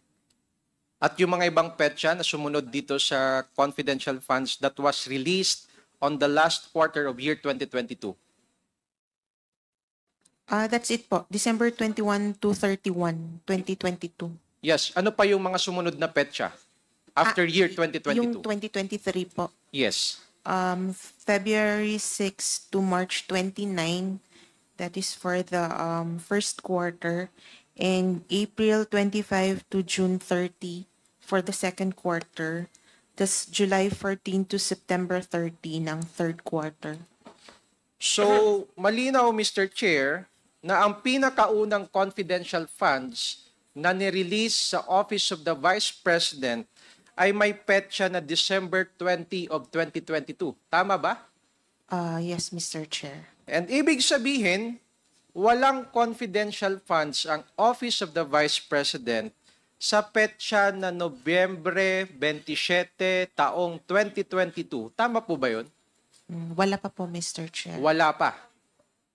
Speaker 16: At yung mga ibang petsa na sumunod dito sa confidential funds that was released on the last quarter of year 2022?
Speaker 12: That's it po. December 21 to 31, 2022.
Speaker 16: Yes. Ano pa yung mga sumunod na petsa after year 2022?
Speaker 12: Yung 2023 po.
Speaker 16: Yes.
Speaker 12: February 6 to March 29, that is for the first quarter, and April 25 to June 30 for the second quarter, tas July 14 to September 30 ng third quarter.
Speaker 16: So, malinaw, Mr. Chair, na ang pinakaunang confidential funds na nirelease sa Office of the Vice President ay may petsa na December 20 of 2022. Tama ba?
Speaker 12: Yes, Mr. Chair.
Speaker 16: And ibig sabihin, walang confidential funds ang Office of the Vice President sa petsa na Nobyembre 27 taong 2022. Tama po ba yun?
Speaker 12: Wala pa po, Mr. Chair.
Speaker 16: Wala pa.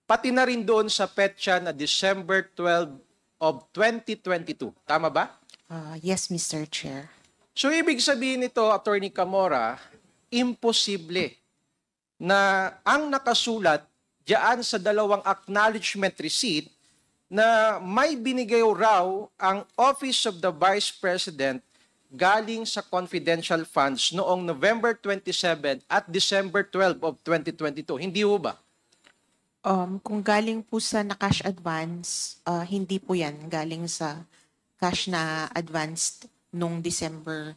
Speaker 16: Pati na rin doon sa petsa na December 12 of 2022. Tama ba?
Speaker 12: Yes, Mr. Chair.
Speaker 16: So ibig sabihin nito, Attorney Camora, imposible na ang nakasulat diyan sa dalawang acknowledgement receipt na may binigay raw ang Office of the Vice President galing sa confidential funds noong November 27 at December 12 of 2022. Hindi ho ba?
Speaker 12: Kung galing po sa na-cash advance, hindi po yan galing sa cash na advanced nung December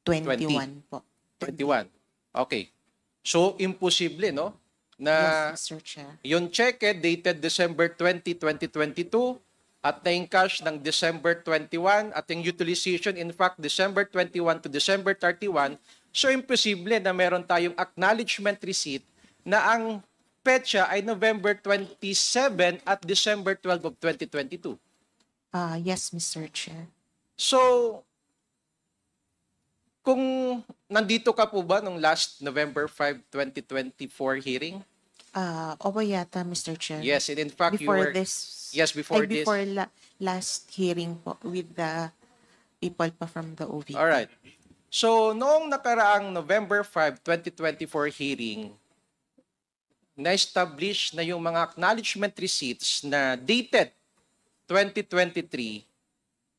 Speaker 12: 21 po.
Speaker 16: 21. Okay. So, imposible, no? Na
Speaker 12: Yes, Mr. Chair.
Speaker 16: yung cheque dated December 20, 2022 at na yung cash ng December 21 at yung utilization, in fact, December 21 to December 31. So, imposible na meron tayong acknowledgement receipt na ang petsa ay November 27 at December 12 of 2022.
Speaker 12: Yes, Mr. Chair.
Speaker 16: So, kung nandito ka po ba nung last November 5, 2024 hearing?
Speaker 12: Opo yata, Mr. Chair.
Speaker 16: Yes, and in fact,
Speaker 12: before
Speaker 16: you were...
Speaker 12: this,
Speaker 16: Yes, before this.
Speaker 12: Before last hearing po with the people pa from the OVP.
Speaker 16: All right. So, noong nakaraang November 5, 2024 hearing, na-establish na yung mga acknowledgement receipts na dated 2023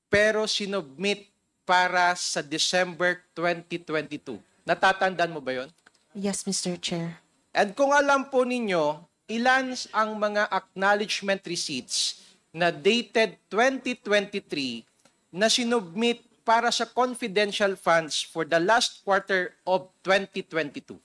Speaker 16: pero sinubmit para sa December 2022. Natatandaan mo ba yon?
Speaker 12: Yes, Mr. Chair.
Speaker 16: And kung alam po ninyo, ilan ang mga acknowledgement receipts na dated 2023 na sinubmit para sa confidential funds for the last quarter of 2022?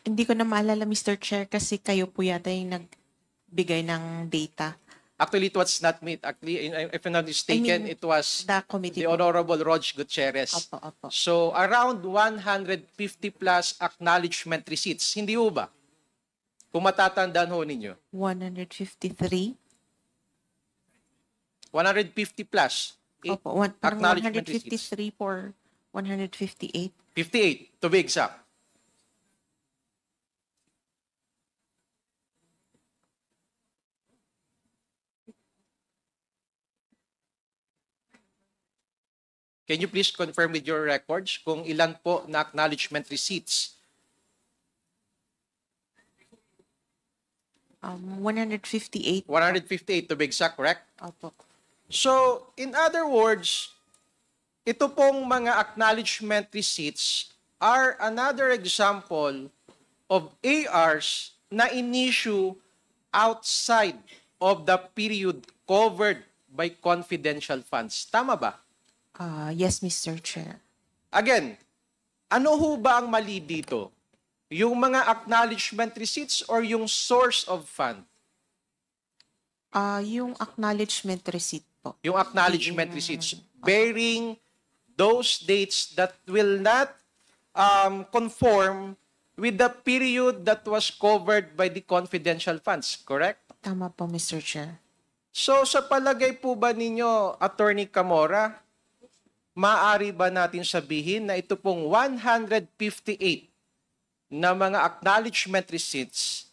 Speaker 12: Hindi ko na maalala, Mr. Chair, kasi kayo po yata yung nagbigay ng data.
Speaker 16: Actually, it was not me. Actually, if I'm not mistaken, it was
Speaker 12: the committee
Speaker 16: the Honorable Rog Gutierrez.
Speaker 12: Opo, opo.
Speaker 16: So, around 150 plus acknowledgement receipts. Hindi ho ba? Kung matatandaan ho ninyo.
Speaker 12: 153?
Speaker 16: 150 plus.
Speaker 12: Opo, parang
Speaker 16: Acknowledgement receipts.
Speaker 12: 153 for 158.
Speaker 16: 58, to be exact. Can you please confirm with your records kung ilan po na acknowledgement receipts?
Speaker 12: 158.
Speaker 16: 158 to be exact, correct?
Speaker 12: Opo.
Speaker 16: So, in other words, ito pong mga acknowledgement receipts are another example of ARs na in-issue outside of the period covered by confidential funds. Tama ba?
Speaker 12: Yes, Mr. Chair.
Speaker 16: Again, ano ho ba ang mali dito? Yung mga acknowledgement receipts or yung source of fund?
Speaker 12: Yung acknowledgement receipt po.
Speaker 16: Yung acknowledgement receipts bearing those dates that will not conform with the period that was covered by the confidential funds, correct?
Speaker 12: Tama po, Mr. Chair.
Speaker 16: So, sa palagay po ba ninyo, Attorney Camora, maaari ba natin sabihin na ito pong 158 na mga acknowledgement receipts,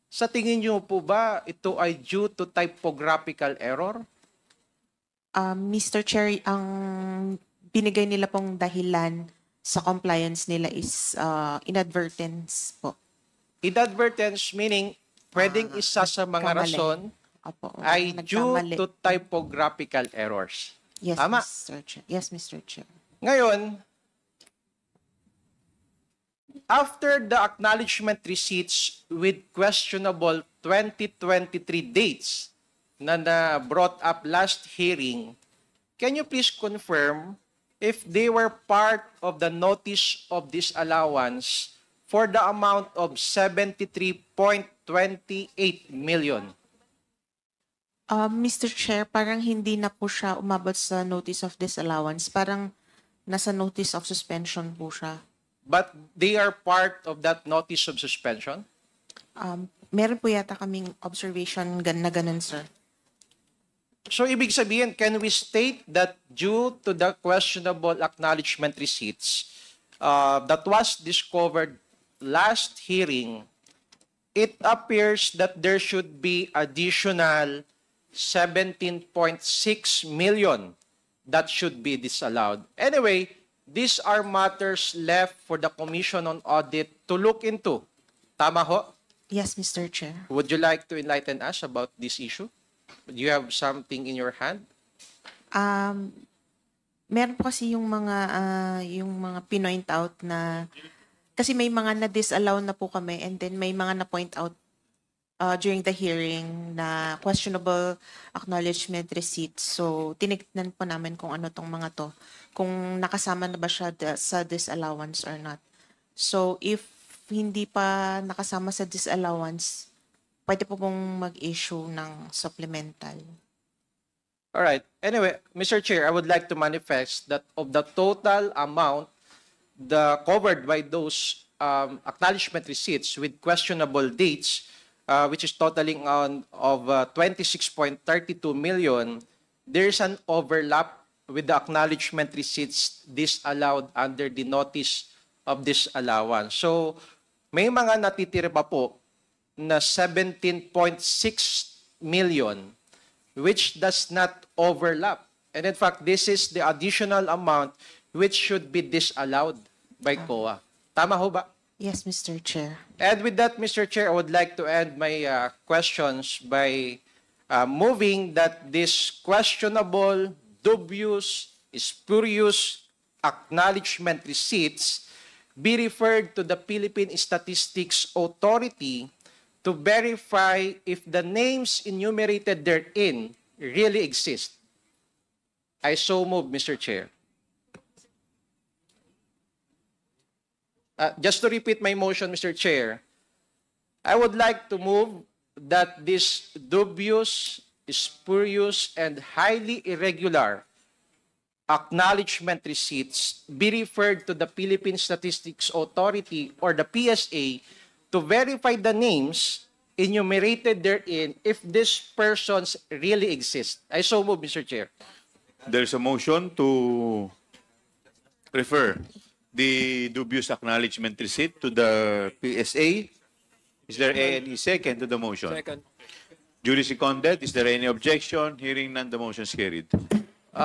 Speaker 16: sa tingin niyo po ba ito ay due to typographical error?
Speaker 12: Mr. Chair, ang binigay nila pong dahilan sa compliance nila is inadvertence po.
Speaker 16: Inadvertence meaning pwedeng isa sa mga
Speaker 12: nagkamali.
Speaker 16: rason
Speaker 12: Opo,
Speaker 16: ay due
Speaker 12: nagkamali.
Speaker 16: to typographical errors.
Speaker 12: Yes,
Speaker 16: Tama.
Speaker 12: Mr. Chair. Yes, Mr. Chair.
Speaker 16: Ngayon, after the acknowledgement receipts with questionable 2023 dates na brought up last hearing, can you please confirm if they were part of the notice of disallowance for the amount of 73.28 million?
Speaker 12: Mr. Chair, parang hindi na po siya umabot sa notice of disallowance. Parang nasa notice of suspension po siya.
Speaker 16: But they are part of that notice of suspension?
Speaker 12: Meron po yata kaming observation na ganun, sir.
Speaker 16: So, ibig sabihin, can we state that due to the questionable acknowledgement receipts that was discovered last hearing, it appears that there should be additional 17.6 million that should be disallowed. Anyway, these are matters left for the Commission on Audit to look into. Tama ho?
Speaker 12: Yes, Mr. Chair.
Speaker 16: Would you like to enlighten us about this issue? Do you have something in your hand?
Speaker 12: Meron po kasi yung mga pinoint out na kasi may mga na-disallow na po kami and then may mga na-point out during the hearing na questionable acknowledgement receipts. So, tinignan po namin kung ano tong mga to. Kung nakasama na ba siya sa disallowance or not. So, if hindi pa nakasama sa disallowance, pwede po pong mag-issue ng supplemental.
Speaker 16: All right. Anyway, Mr. Chair, I would like to manifest that of the total amount covered by those acknowledgement receipts with questionable dates, which is totaling of 26.32 million, there is an overlap with the acknowledgement receipts disallowed under the notice of disallowance. So, may mga natitira pa po na 17.6 million which does not overlap. And in fact, this is the additional amount which should be disallowed by COA. Tama ho ba?
Speaker 12: Yes, Mr. Chair.
Speaker 16: And with that, Mr. Chair, I would like to end my questions by moving that this questionable, dubious, spurious acknowledgement receipts be referred to the Philippine Statistics Authority to verify if the names enumerated therein really exist. I so move, Mr. Chair. Just to repeat my motion, Mr. Chair, I would like to move that these dubious, spurious, and highly irregular acknowledgement receipts be referred to the Philippine Statistics Authority or the PSA to verify the names enumerated therein if these persons really exist. I so move, Mr. Chair.
Speaker 2: There's a motion to refer the dubious acknowledgement receipt to the PSA. Is there any second to the motion?
Speaker 19: Second.
Speaker 2: Duly seconded. Is there any objection? Hearing none, the motion is carried.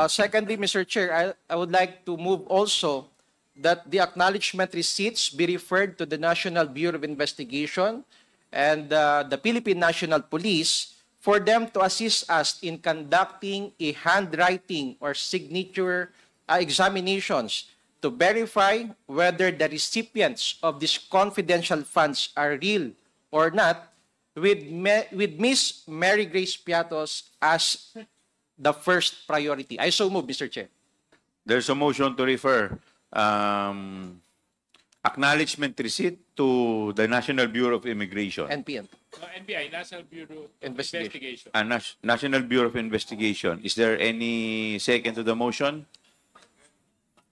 Speaker 16: Secondly, Mr. Chair, I would like to move also that the acknowledgement receipts be referred to the National Bureau of Investigation and the Philippine National Police for them to assist us in conducting a handwriting or signature examinations to verify whether the recipients of these confidential funds are real or not, with Miss Mary Grace Piatos as the first priority. I so move, Mr. Chair.
Speaker 2: There's a motion to refer acknowledgement receipt to the National Bureau of Immigration.
Speaker 16: NPM.
Speaker 8: NBI, National Bureau of
Speaker 16: Investigation.
Speaker 8: Investigation.
Speaker 2: National Bureau of Investigation. Is there any second to the motion?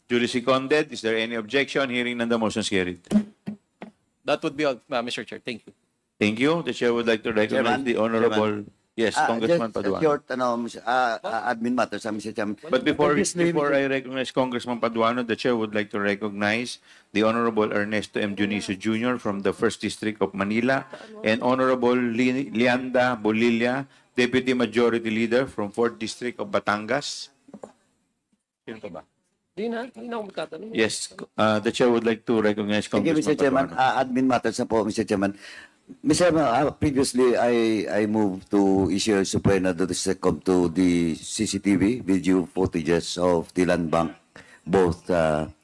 Speaker 2: Duly seconded. Is there any objection? Hearing none, the motion is carried.
Speaker 16: That would be all, Mr. Chair. Thank you.
Speaker 2: Thank you. The chair would like to recognize the Honorable... Yes, Congressman
Speaker 3: just a
Speaker 2: Paduano.
Speaker 3: short admin matter, Mr. Chairman.
Speaker 2: But before I recognize Congressman Paduano, the chair would like to recognize the Honorable Ernesto M. Juniso Jr. from the 1st District of Manila and Honorable Lianda Bolilla, Deputy Majority Leader from 4th District of Batangas. Sino pa ba?
Speaker 19: Di na ako magtatanong.
Speaker 2: Yes, the chair would like to recognize
Speaker 3: Thank you,
Speaker 2: Congressman
Speaker 3: Mr. Chairman.
Speaker 2: Paduano.
Speaker 3: Admin matters na po, Mr. Chairman. Mr. Chairman, previously I moved to issue a subpoena to the CCTV video footages of the land bank, both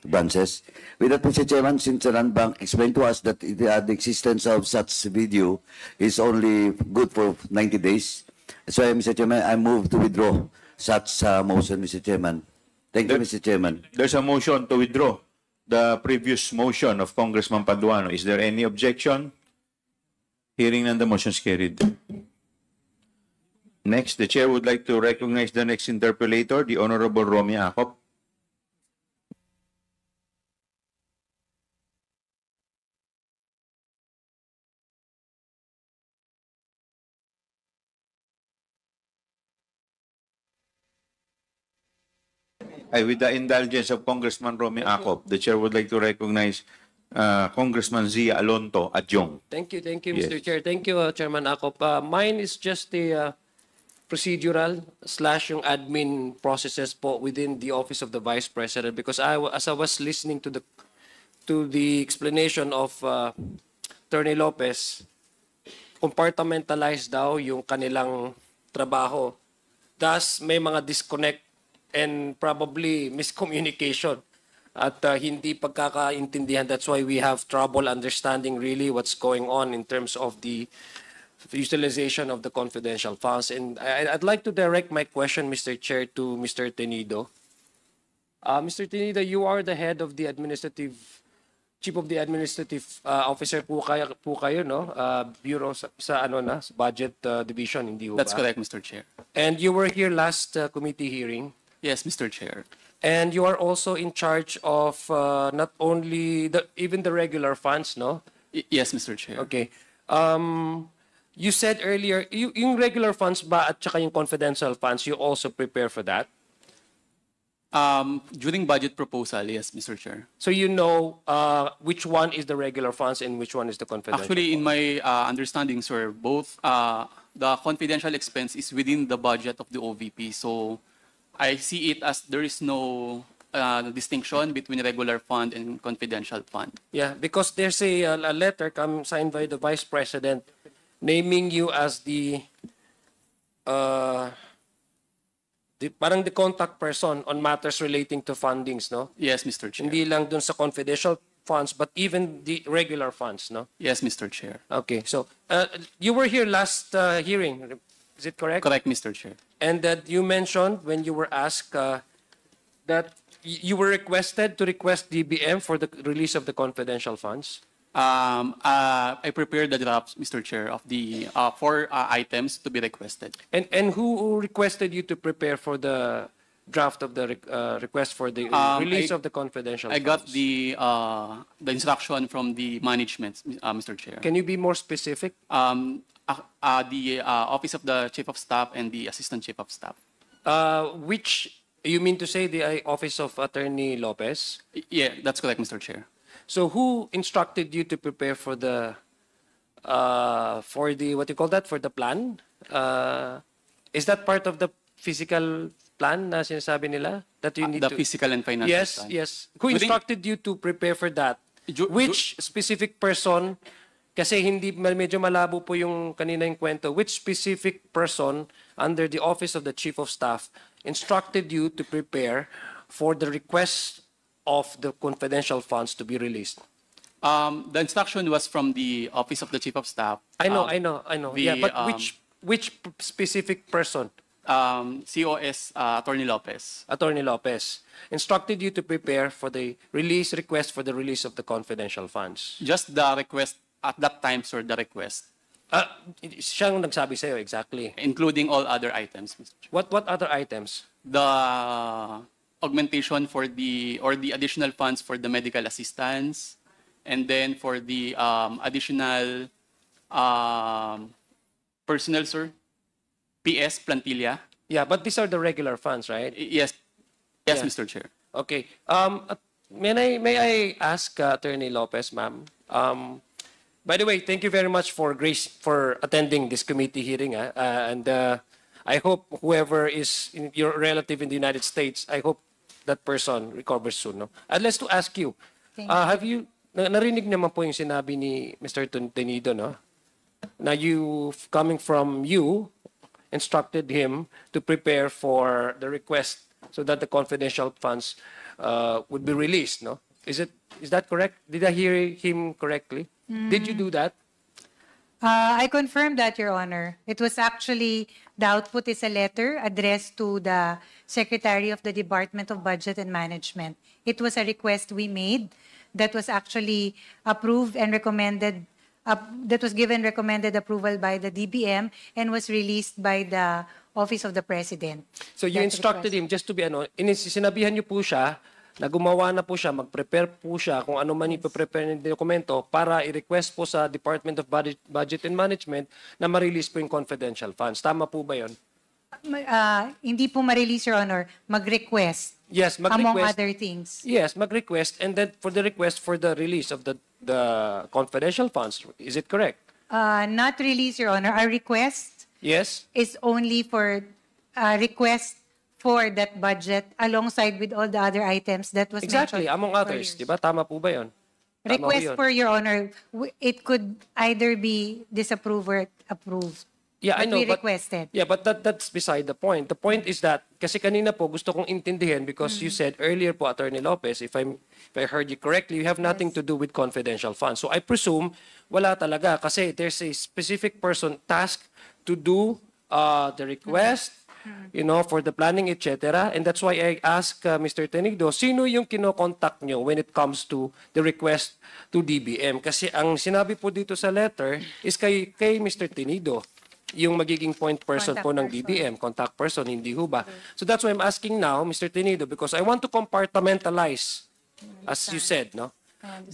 Speaker 3: branches. With that, Mr. Chairman, since the land bank explained to us that the existence of such video is only good for 90 days, so Mr. Chairman, I move to withdraw such motion, Mr. Chairman. Thank you, Mr. Chairman.
Speaker 2: There's a motion to withdraw the previous motion of Congressman Paduano. Is there any objection? Hearing none, the motion is carried. Next, the chair would like to recognize the next interpellator, the Honorable Romy Acop. With the indulgence of Congressman Romy Acop, the chair would like to recognize Congressman Zia Alonto Adjong.
Speaker 19: Thank you,
Speaker 2: Yes.
Speaker 19: Mr. Chair. Thank you, Chairman Akop. Mine is just a procedural / yung admin processes po within the Office of the Vice President because as I was listening to the explanation of Attorney Lopez, compartmentalized daw yung kanilang trabaho. Thus, may mga disconnect and probably miscommunication at hindi pagkakaintindihan. That's why we have trouble understanding really what's going on in terms of the utilization of the confidential funds. And I'd like to direct my question, Mr. Chair, to Mr. Tenido. Mr. Tenido, you are the head of the chief of the administrative officer po kayo, no? Bureau sa budget division, hindi ba?
Speaker 10: That's correct, Mr. Chair.
Speaker 19: And you were here last committee hearing.
Speaker 10: Yes, Mr. Chair.
Speaker 19: And you are also in charge of not only even the regular funds, no?
Speaker 10: Yes, Mr. Chair.
Speaker 19: Okay. You said earlier, yung regular funds ba at saka yung confidential funds, you also prepare for that?
Speaker 10: During budget proposal, yes, Mr. Chair.
Speaker 19: So you know which one is the regular funds and which one is the confidential?
Speaker 10: Actually, in my understanding, sir, both the confidential expense is within the budget of the OVP. So I see it as there is no distinction between regular fund and confidential fund.
Speaker 19: Yeah, because there's a letter signed by the Vice President naming you as parang the contact person on matters relating to fundings, no?
Speaker 10: Yes, Mr. Chair.
Speaker 19: Hindi lang dun sa confidential funds, but even the regular funds, no?
Speaker 10: Yes, Mr. Chair.
Speaker 19: Okay, so you were here last hearing, is it correct?
Speaker 10: Correct, Mr. Chair.
Speaker 19: And that you mentioned when you were asked that you were requested to request DBM for the release of the confidential funds?
Speaker 10: I prepared the draft, Mr. Chair, of the 4 items to be requested.
Speaker 19: And who requested you to prepare for the draft of the request for the release of the confidential
Speaker 10: I
Speaker 19: funds?
Speaker 10: got the instruction from the management, Mr. Chair.
Speaker 19: Can you be more specific?
Speaker 10: The Office of the Chief of Staff and the Assistant Chief of Staff.
Speaker 19: Which, you mean to say the Office of Attorney Lopez?
Speaker 10: Yeah, that's correct, Mr. Chair.
Speaker 19: So who instructed you to prepare for the what you call that, for the plan? Is that part of the physical plan na sinasabi nila that you need
Speaker 10: The
Speaker 19: to?
Speaker 10: physical and financial
Speaker 19: Yes,
Speaker 10: plan.
Speaker 19: yes. Who instructed you to prepare for that? Which specific person? Kasi hindi medyo malabo po yung kanina yung kwento. Which specific person under the Office of the Chief of Staff instructed you to prepare for the request of the confidential funds to be released?
Speaker 10: The instruction was from the Office of the Chief of Staff.
Speaker 19: I know. Yeah, but which specific person?
Speaker 10: COS Attorney Lopez.
Speaker 19: Attorney Lopez instructed you to prepare for the request for the release of the confidential funds.
Speaker 10: Just the request at that time, sir, the request.
Speaker 19: Siyang nagsabi sa'yo, exactly.
Speaker 10: Including all other items, Mr. Chair.
Speaker 19: What other items?
Speaker 10: The augmentation for the additional funds for the medical assistance, and then for the additional personnel, sir. PS plantilla.
Speaker 19: Yeah, but these are the regular funds, right?
Speaker 10: Yes,
Speaker 19: Yeah.
Speaker 10: Mr. Chair.
Speaker 19: Okay. May I ask Attorney Lopez, ma'am? By the way, thank you very much for attending this committee hearing. And I hope whoever is your relative in the United States, I hope that person recovers soon. No? Let's to ask you, have you narinig naman po yung sinabi ni Mr. Tenido, no? Na coming from you, instructed him to prepare for the request so that the confidential funds would be released, no? Is that correct? Did I hear him correctly? Did you do that?
Speaker 9: I confirm that, Your Honor. It was actually, the output is a letter addressed to the Secretary of the Department of Budget and Management. It was a request we made that was actually approved and recommended, that was given recommended approval by the DBM and was released by the Office of the President.
Speaker 19: So you instructed him, just to be sinabihan niyo po siya na gumawa na po siya, mag-prepare po siya kung ano man ipaprepare ng dokumento para i-request po sa Department of Budget and Management na ma-release po yung confidential funds. Tama po ba yun?
Speaker 9: Hindi po ma-release, Your Honor. Mag-request.
Speaker 19: Yes, mag-request.
Speaker 9: Among other things.
Speaker 19: Yes, mag-request, and then for the request for the release of the confidential funds. Is it correct?
Speaker 9: Not release, Your Honor. Our request
Speaker 19: Yes?
Speaker 9: is only for request for that budget alongside with all the other items that was
Speaker 19: Exactly,
Speaker 9: mentioned
Speaker 19: among others. Di ba? Tama po ba yun? Tama po
Speaker 9: Request
Speaker 19: yun.
Speaker 9: for, Your Honor, it could either be disapproved or approved.
Speaker 19: Yeah, I
Speaker 9: But
Speaker 19: know,
Speaker 9: we requested.
Speaker 19: Yeah, but that's beside the point. The point is that, kasi kanina po gusto kong intindihin because you said earlier po, Attorney Lopez, if I heard you correctly, you have nothing to do with confidential funds. So I presume wala talaga kasi there's a specific person tasked to do the request, for the planning, etc. And that's why I asked Mr. Tenido, sino yung kinokontakt nyo when it comes to the request to DBM? Kasi ang sinabi po dito sa letter is kay Mr. Tenido, yung magiging point person po ng DBM, contact person, hindi ho ba? So that's why I'm asking now, Mr. Tenido, because I want to compartmentalize, as you said, no?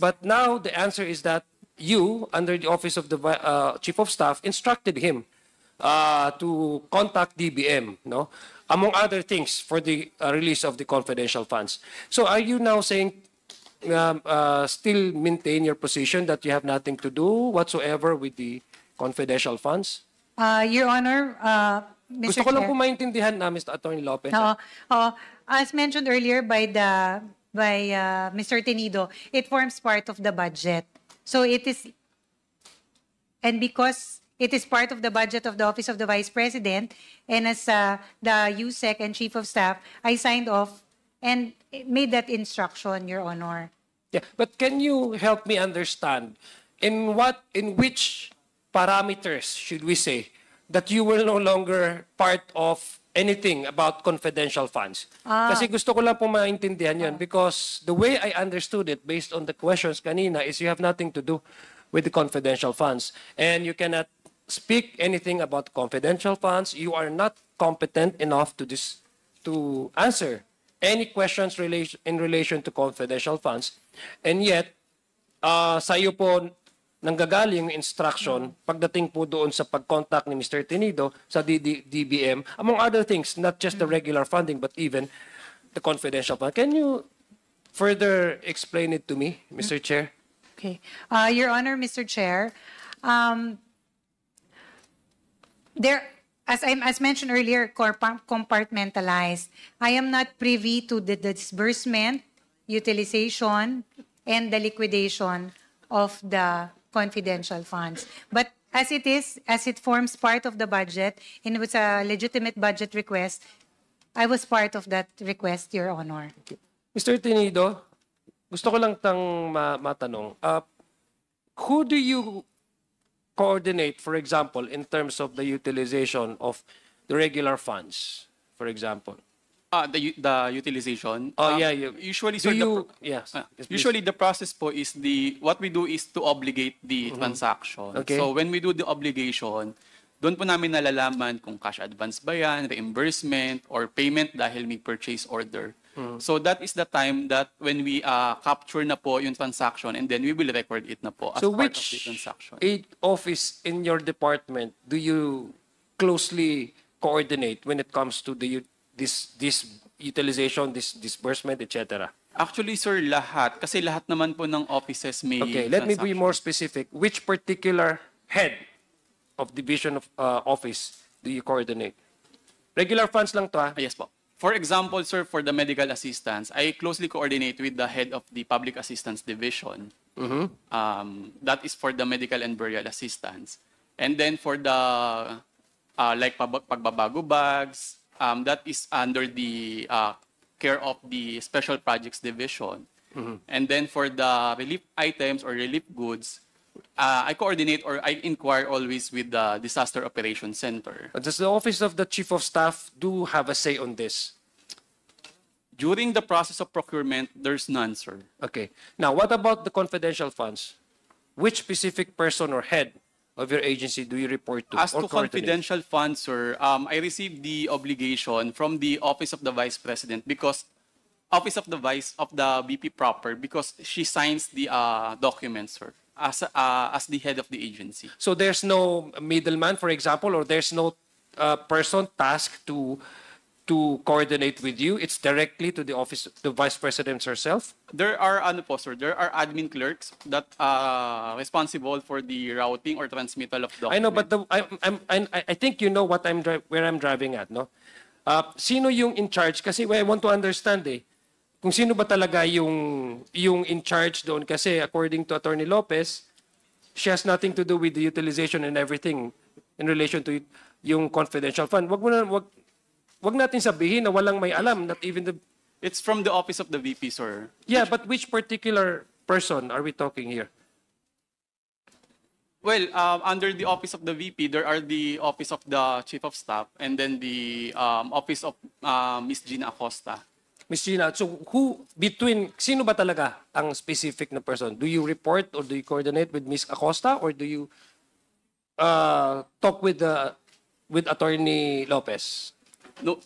Speaker 19: But now the answer is that you, under the Office of the Chief of Staff, instructed him to contact DBM, no? Among other things, for the release of the confidential funds. So are you now saying still maintain your position that you have nothing to do whatsoever with the confidential funds?
Speaker 9: Your Honor, Mr.
Speaker 19: Gusto ko lang
Speaker 9: Chair.
Speaker 19: po maintindihan na, Mr. Attorney Lopez.
Speaker 9: As mentioned earlier by Mr. Tenido, it forms part of the budget. So it is, and because it is part of the budget of the Office of the Vice President, and as the USEC and Chief of Staff, I signed off and made that instruction, Your Honor.
Speaker 19: Yeah, but can you help me understand in which parameters should we say that you will no longer part of anything about confidential funds? Kasi gusto ko lang po maintindihan yun because the way I understood it based on the questions kanina is you have nothing to do with the confidential funds and you cannot speak anything about confidential funds. You are not competent enough to answer any questions in relation to confidential funds. And yet, sa iyo po nanggagaling yung instruction pagdating po doon sa pag-contact ni Mr. Tenido sa DBM, among other things, not just the regular funding, but even the confidential fund. Can you further explain it to me, Mr. Chair?
Speaker 9: Okay. Your Honor, Mr. Chair, as mentioned earlier, compartmentalized. I am not privy to the disbursement, utilization, and the liquidation of the confidential funds. But as it forms part of the budget, and it was a legitimate budget request, I was part of that request, Your Honor.
Speaker 19: Mr. Tenido, gusto ko lang matanong, who do you coordinate, for example, in terms of the utilization of the regular funds, for example?
Speaker 10: The utilization.
Speaker 19: Yeah.
Speaker 10: Usually,
Speaker 19: Do
Speaker 10: sir,
Speaker 19: you? Yes. Yes, please.
Speaker 10: usually the process po is what we do is to obligate the transaction.
Speaker 19: Okay.
Speaker 10: So when we do the obligation, doon po namin nalalaman kung cash advance ba yan, reimbursement, or payment dahil may purchase order. So that is the time that when we capture na po yung transaction and then we will record it na po as
Speaker 19: So
Speaker 10: part of the
Speaker 19: which
Speaker 10: transaction.
Speaker 19: office in your department do you closely coordinate when it comes to this utilization, this disbursement, etc.?
Speaker 10: Actually, sir, lahat. Kasi lahat naman po ng offices may
Speaker 19: Okay, let me be
Speaker 10: transaction.
Speaker 19: more specific. Which particular head of division of office do you coordinate? Regular funds lang to, ha?
Speaker 10: Yes po. For example, sir, for the medical assistance, I closely coordinate with the head of the public assistance division. That is for the medical and burial assistance. And then for the like pagbabago bags, that is under the care of the special projects division. And then for the relief items or relief goods, I coordinate or I inquire always with the Disaster Operations Center.
Speaker 19: Does the Office of the Chief of Staff do have a say on this?
Speaker 10: During the process of procurement, there's none, sir.
Speaker 19: Okay. Now, what about the confidential funds? Which specific person or head of your agency do you report to?
Speaker 10: As
Speaker 19: or
Speaker 10: to
Speaker 19: coordinate?
Speaker 10: confidential funds, sir, I received the obligation from the Office of the Vice President because Office of the Vice of the VP proper because she signs the documents, sir, as the head of the agency.
Speaker 19: So there's no middleman, for example, or there's no person tasked to coordinate with you. It's directly to the office, the vice president herself.
Speaker 10: There are sir, there are admin clerks that are responsible for the routing or transmittal of documents.
Speaker 19: I know, but I think you know what where I'm driving at, no? Sino yung in charge? Kasi I want to understand kung sino ba talaga yung in charge doon kasi according to Attorney Lopez, she has nothing to do with the utilization and everything in relation to yung confidential fund. Wag natin sabihin na walang may alam, not even the...
Speaker 10: It's from the office of the VP, sir.
Speaker 19: Yeah, but which particular person are we talking here?
Speaker 10: Well, under the office of the VP, there are the office of the Chief of Staff and then the office of Ms. Gina Acosta.
Speaker 19: Ms. Gina, so sino ba talaga ang specific na person? Do you report or do you coordinate with Ms. Acosta or do you talk with Attorney Lopez?
Speaker 10: No.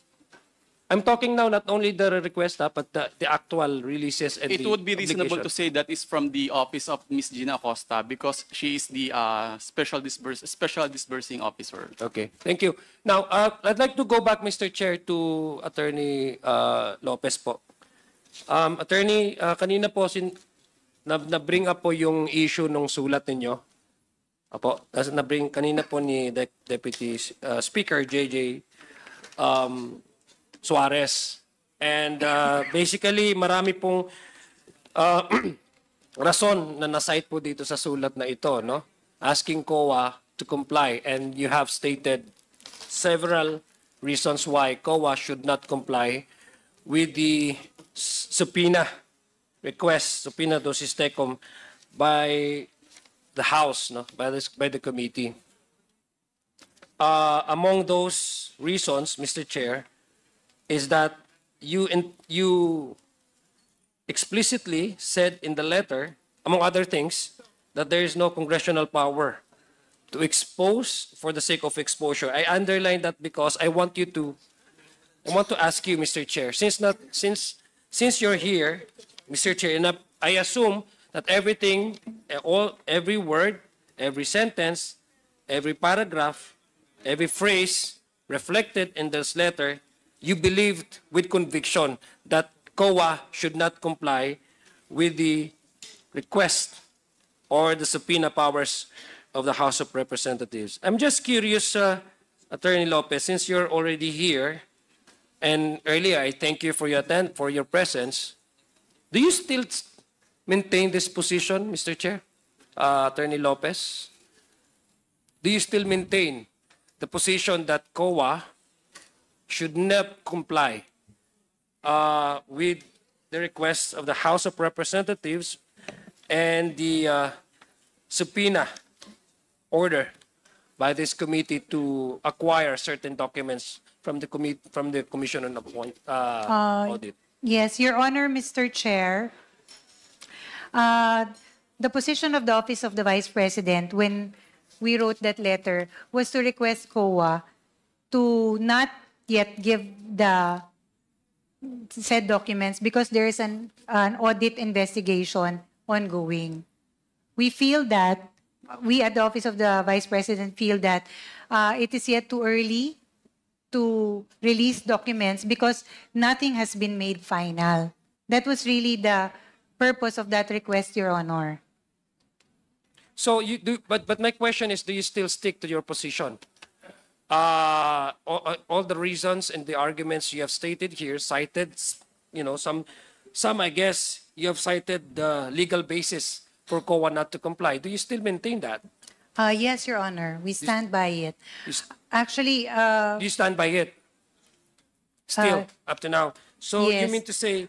Speaker 19: I'm talking now not only the request, but the actual releases and
Speaker 10: It
Speaker 19: the
Speaker 10: would be reasonable
Speaker 19: obligation.
Speaker 10: to say that is from the office of Ms. Gina Acosta because she is the special disbursing officer.
Speaker 19: Okay, thank you. Now, I'd like to go back, Mr. Chair, to Attorney Lopez po. Attorney, kanina po na-bring up po yung issue nung sulat ninyo. Apo, na-bring kanina po ni Deputy Speaker JJ Suarez. And basically, marami pong rason na na-cite po dito sa sulat na ito, no? Asking COA to comply. And you have stated several reasons why COA should not comply with the subpoena request, subpoena dosis tecum by the House, no, by the committee. Among those reasons, Mr. Chair, is that you explicitly said in the letter, among other things, that there is no congressional power to expose for the sake of exposure. I underline that because I want to ask you, Mr. Chair, since you're here, Mr. Chair, and I assume that everything, every word, every sentence, every paragraph, every phrase reflected in this letter, you believed with conviction that COA should not comply with the request or the subpoena powers of the House of Representatives. I'm just curious, Attorney Lopez, since you're already here, and earlier I thank you for your presence, do you still maintain this position, Mr. Chair? Attorney Lopez? Do you still maintain the position that COA should not comply with the requests of the House of Representatives and the subpoena order by this committee to acquire certain documents from the Commission on Audit?
Speaker 9: Yes, Your Honor, Mr. Chair. The position of the Office of the Vice President when we wrote that letter was to request COA to not yet give the said documents because there is an audit investigation ongoing. We feel that, we at the Office of the Vice President feel that it is yet too early to release documents because nothing has been made final. That was really the purpose of that request, Your Honor.
Speaker 19: So you do, but my question is, do you still stick to your position? All the reasons and the arguments you have stated here, cited, some I guess you have cited the legal basis for COA not to comply. Do you still maintain that?
Speaker 9: Yes, Your Honor. We stand by it. Actually,
Speaker 19: Do you stand by it? Still, up to now. So you
Speaker 9: yes.
Speaker 19: mean to say,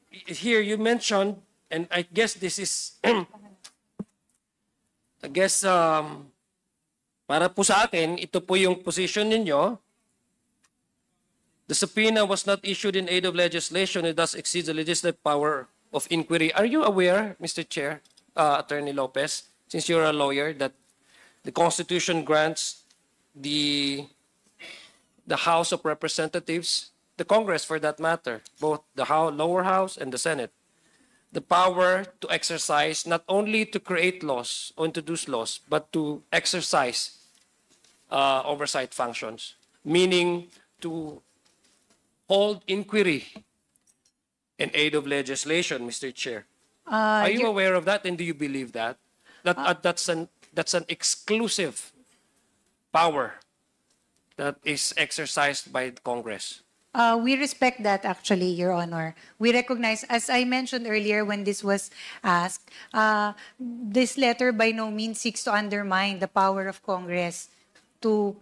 Speaker 19: here you mentioned, and I guess this is, I guess, para po sa akin, ito po yung position ninyo. The subpoena was not issued in aid of legislation. It thus exceeds the legislative power of inquiry. Are you aware, Mr. Chair, Attorney Lopez, since you're a lawyer, that the Constitution grants the House of Representatives, the Congress for that matter, both the lower house and the Senate, the power to exercise, not only to create laws or introduce laws, but to exercise oversight functions, meaning to hold inquiry in aid of legislation, Mr. Chair. Are you aware of that, and do you believe that? That's an exclusive power that is exercised by Congress.
Speaker 9: We respect that, actually, Your Honor. We recognize, as I mentioned earlier when this was asked, this letter by no means seeks to undermine the power of Congress to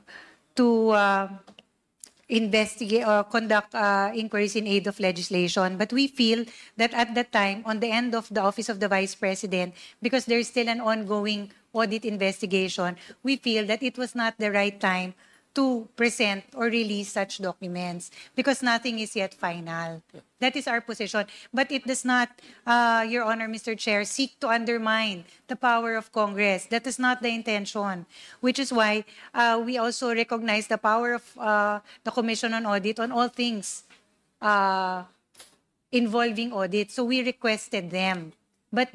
Speaker 9: investigate or conduct inquiries in aid of legislation. But we feel that at that time, on the end of the Office of the Vice President, because there's still an ongoing audit investigation, we feel that it was not the right time to present or release such documents because nothing is yet final. That is our position. But it does not, Your Honor, Mr. Chair, seek to undermine the power of Congress. That is not the intention, which is why we also recognize the power of the Commission on Audit on all things involving audit. So we requested them. But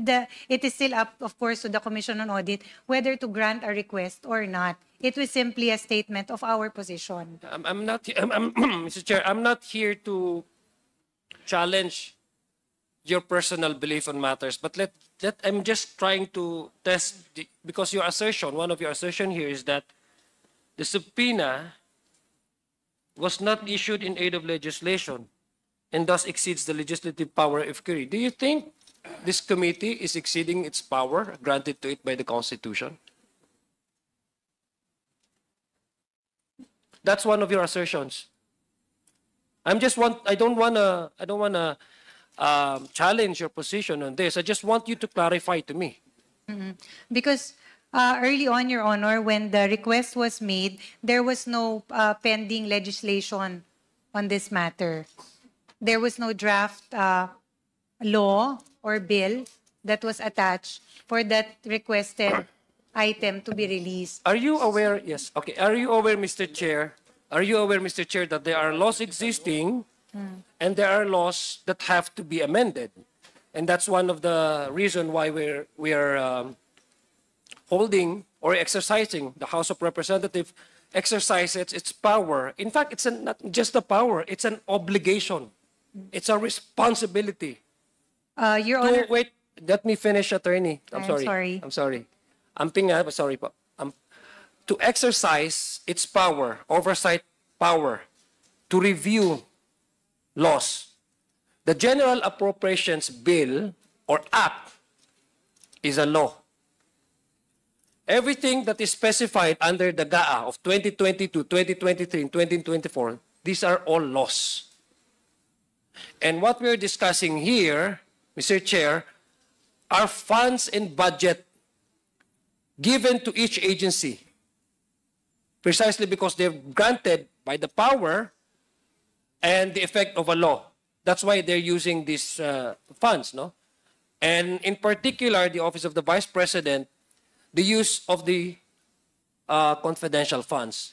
Speaker 9: it is still up, of course, to the Commission on Audit whether to grant a request or not. It was simply a statement of our position.
Speaker 19: I'm not, Mr. Chair, I'm not here to challenge your personal belief on matters, but I'm just trying to test, because your assertion, one of your assertion here is that the subpoena was not issued in aid of legislation and thus exceeds the legislative power of inquiry. Do you think this committee is exceeding its power granted to it by the Constitution? That's one of your assertions. I don't wanna challenge your position on this. I just want you to clarify to me.
Speaker 9: Because early on, Your Honor, when the request was made, there was no pending legislation on this matter. There was no draft law or bill that was attached for that requested item to be released.
Speaker 19: Are you aware? Yes. Okay. Are you aware, Mr. Chair? Are you aware, Mr. Chair, that there are laws existing and there are laws that have to be amended? And that's one of the reason why we are holding or exercising, the House of Representatives exercises its power. In fact, it's not just a power, it's an obligation. It's a responsibility.
Speaker 9: Your Honor,
Speaker 19: Wait, let me finish, Attorney. I'm
Speaker 9: I'm
Speaker 19: sorry.
Speaker 9: sorry.
Speaker 19: I'm sorry. Sorry po. To exercise its power, oversight power, to review laws. The General Appropriations Bill or Act is a law. Everything that is specified under the GAA of 2022, 2023, and 2024, these are all laws. And what we're discussing here, Mr. Chair, are funds and budget given to each agency precisely because they're granted by the power and the effect of a law. That's why they're using these funds, no? And in particular, the Office of the Vice President, the use of the confidential funds.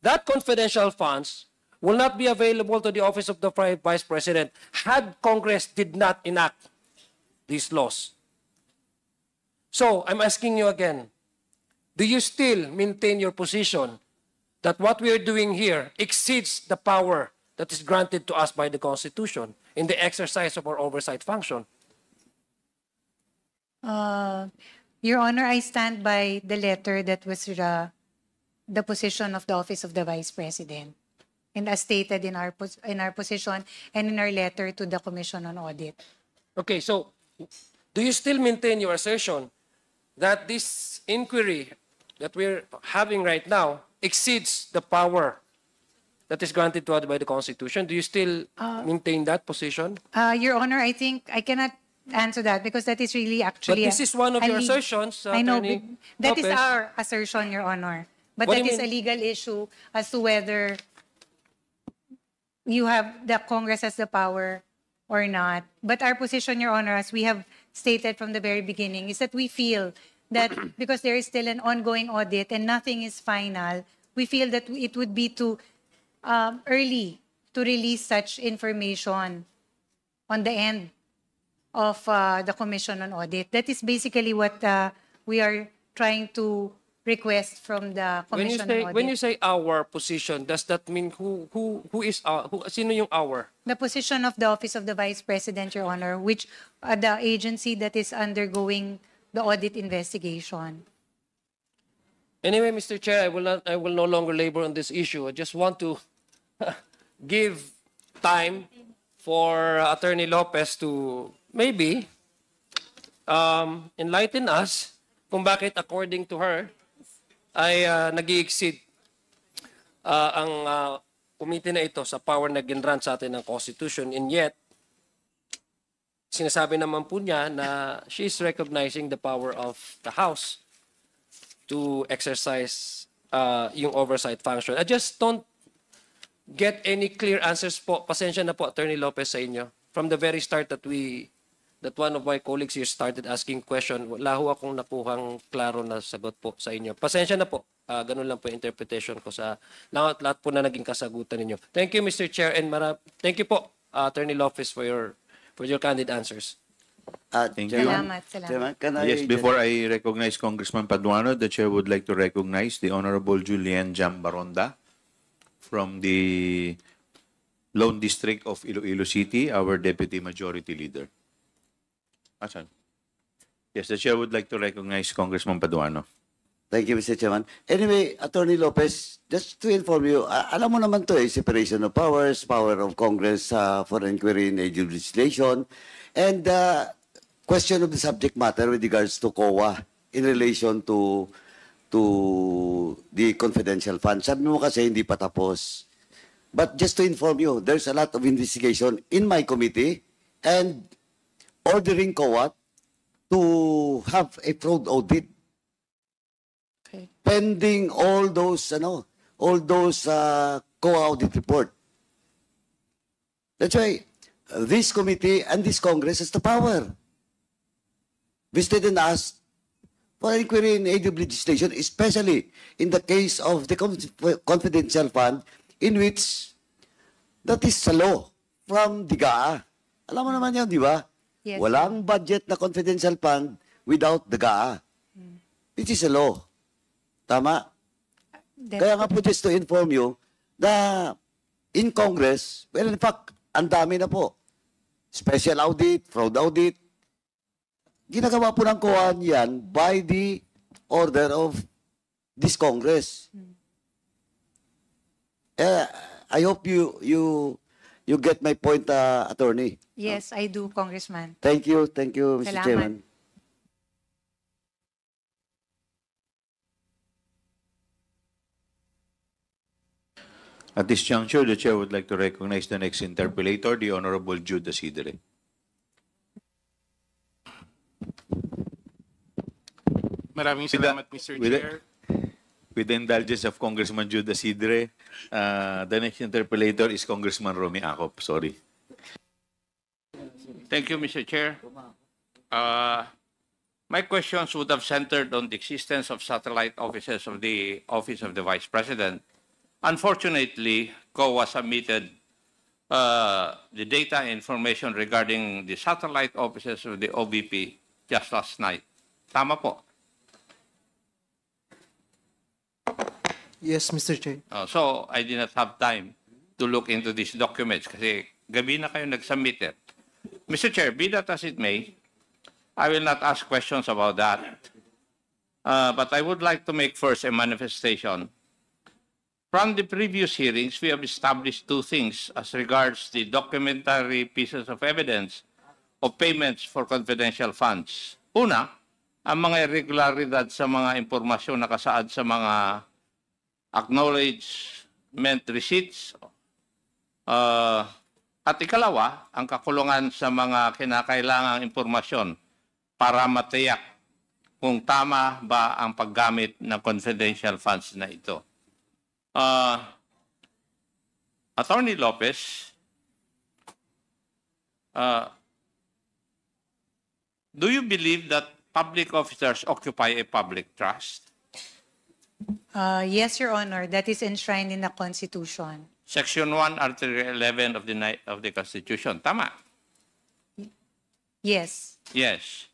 Speaker 19: That confidential funds will not be available to the Office of the Vice President had Congress did not enact these laws. So, I'm asking you again, do you still maintain your position that what we are doing here exceeds the power that is granted to us by the Constitution in the exercise of our oversight function?
Speaker 9: Your Honor, I stand by the letter that was the position of the Office of the Vice President, and as stated in our position and in our letter to the Commission on Audit.
Speaker 19: Okay, so do you still maintain your assertion that this inquiry that we're having right now exceeds the power that is granted to us by the Constitution? Do you still maintain that position?
Speaker 9: Your Honor, I think I cannot answer that because that is really actually...
Speaker 19: But this is one of your assertions,
Speaker 9: I know,
Speaker 19: Attorney
Speaker 9: but that is
Speaker 19: Lopez.
Speaker 9: our assertion, Your Honor. But
Speaker 19: What do
Speaker 9: that
Speaker 19: you
Speaker 9: is a
Speaker 19: mean?
Speaker 9: legal issue as to whether you have, the Congress has the power or not. But our position, Your Honor, as we have stated from the very beginning, is that we feel that because there is still an ongoing audit and nothing is final, we feel that it would be too early to release such information on the end of the Commission on Audit. That is basically what we are trying to request from the Commission on Audit.
Speaker 19: When you say our position, does that mean who is sino yung our?
Speaker 9: The position of the Office of the Vice President, Your Honor, which the agency that is undergoing the audit investigation.
Speaker 19: Anyway, Mr. Chair, I will no longer labor on this issue. I just want to give time for Attorney Lopez to maybe enlighten us kung bakit according to her ay nag-i-exceed ang committee na ito sa power na ginrant sa atin ng Constitution, and yet sinasabi naman po niya na she is recognizing the power of the House to exercise yung oversight function. I just don't get any clear answers po. Pasensya na po, Attorney Lopez, sa inyo. From the very start that one of my colleagues here started asking question, wala ho akong nakuhang klaro na sagot po sa inyo. Pasensya na po. Ganun lang po yung interpretation ko sa lahat po na naging kasagutan ninyo. Thank you, Mr. Chair, and thank you po, Attorney Lopez, for your candid answers.
Speaker 2: Thank you.
Speaker 9: Salamat, salamat.
Speaker 2: Yes, before I recognize Congressman Paduano, the Chair would like to recognize the Honorable Julian Jambaronda from the Lone District of Iloilo City, our Deputy Majority Leader. Asan? Yes, the Chair would like to recognize Congressman Paduano.
Speaker 3: Thank you, Mr. Chairman. Anyway, Attorney Lopez, just to inform you, alam mo naman to separation of powers, power of Congress for inquiry in legislation, and question of the subject matter with regards to COA in relation to the confidential fund. Sabi mo kasi hindi pa tapos. But just to inform you, there's a lot of investigation in my committee, and ordering COA to have a fraud audit.
Speaker 20: Okay.
Speaker 3: Pending all those COA audit report. That's why this committee and this Congress has the power. Visited and asked for inquiry in aid of legislation, especially in the case of the confidential fund, in which that is a law from DGA. Alam mo naman yun, di ba?
Speaker 9: Yes.
Speaker 3: Walang budget na confidential fund without DGA. Which is a law. Tama? Kaya nga po, just to inform you, na in Congress, well, in fact, ang dami na po. Special audit, fraud audit. Ginagawa po ng COA yan by the order of this Congress. I hope you get my point, Attorney.
Speaker 9: Yes, I do, Congressman.
Speaker 3: Thank you, Mr.
Speaker 9: Salamat.
Speaker 3: Chairman.
Speaker 2: At this juncture, the Chair would like to recognize the next interpellator, the Honorable Jude Asidre.
Speaker 7: Maraming salamat, Mr. Chair.
Speaker 2: With the indulgence of Congressman Jude Asidre, the next interpellator is Congressman Romy Acop. Sorry.
Speaker 15: Thank you, Mr. Chair. My questions would have centered on the existence of satellite offices of the Office of the Vice President. Unfortunately, COA submitted the data and information regarding the satellite offices of the OVP just last night. Tama po.
Speaker 4: Yes, Mr. Chair.
Speaker 15: So, I did not have time to look into these documents kasi gabi na kayo nag-submit it. Mr. Chair, be that as it may, I will not ask questions about that. But I would like to make first a manifestation. From the previous hearings, we have established two things as regards the documentary pieces of evidence of payments for confidential funds. Una, ang mga irregularidad sa mga impormasyon nakasaad sa mga acknowledgement receipts. At ikalawa, ang kakulungan sa mga kinakailangang impormasyon para matiyak kung tama ba ang paggamit ng confidential funds na ito. Attorney Lopez, do you believe that public officers occupy a public trust?
Speaker 9: Yes, Your Honor, that is enshrined in the Constitution.
Speaker 15: Section 1, Article 11 of the Constitution. Tama?
Speaker 9: Yes.
Speaker 15: Yes.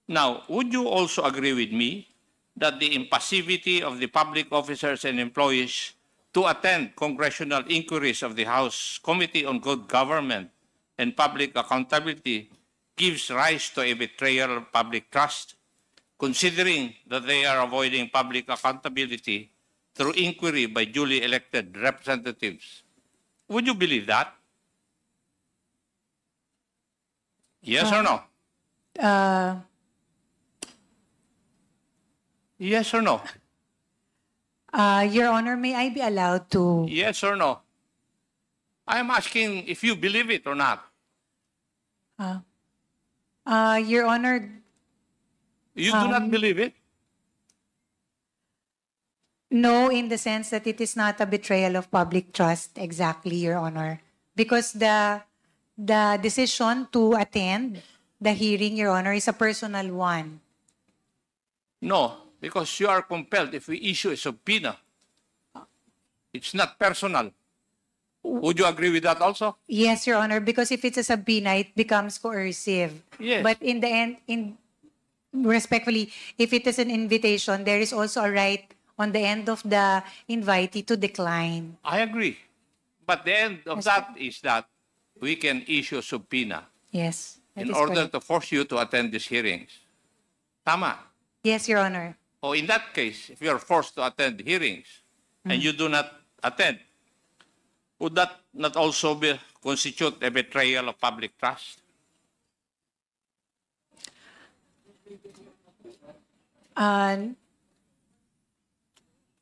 Speaker 15: Now, would you also agree with me that the impassivity of the public officers and employees to attend congressional inquiries of the House Committee on Good Government and Public Accountability gives rise to a betrayal of public trust, considering that they are avoiding public accountability through inquiry by duly elected representatives? Would you believe that? Yes or no? Yes or no?
Speaker 9: Your Honor, may I be allowed to...
Speaker 15: Yes or no? I am asking if you believe it or not.
Speaker 9: Your Honor...
Speaker 15: You do not believe it?
Speaker 9: No, in the sense that it is not a betrayal of public trust, exactly, Your Honor. Because the decision to attend the hearing, Your Honor, is a personal one.
Speaker 15: No, because you are compelled if we issue a subpoena. It's not personal. Would you agree with that also?
Speaker 9: Yes, Your Honor, because if it's a subpoena, it becomes coercive.
Speaker 15: Yes.
Speaker 9: But in the end, respectfully, if it is an invitation, there is also a right on the end of the invitee to decline.
Speaker 15: I agree. But the end of that is that we can issue a subpoena
Speaker 9: Yes.
Speaker 15: in order to force you to attend these hearings. Tama?
Speaker 9: Yes, Your Honor.
Speaker 15: Or in that case, if you are forced to attend hearings and you do not attend, would that not also constitute a betrayal of public trust?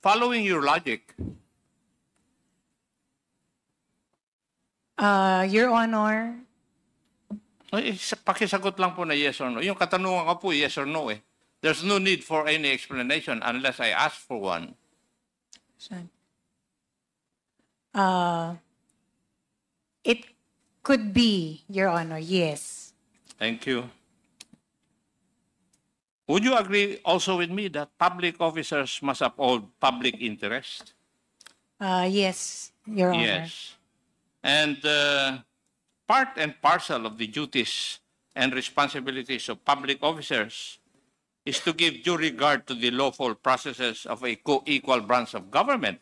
Speaker 15: Following your logic,
Speaker 9: Your Honor,
Speaker 15: Pakisagot lang po na yes or no. Yung katanungan ko po, yes or no eh. There's no need for any explanation unless I ask for one.
Speaker 9: It could be, Your Honor, yes.
Speaker 15: Thank you. Would you agree also with me that public officers must uphold public interest?
Speaker 9: Yes, Your Honor.
Speaker 15: Yes. And part and parcel of the duties and responsibilities of public officers is to give due regard to the lawful processes of a co-equal branch of government.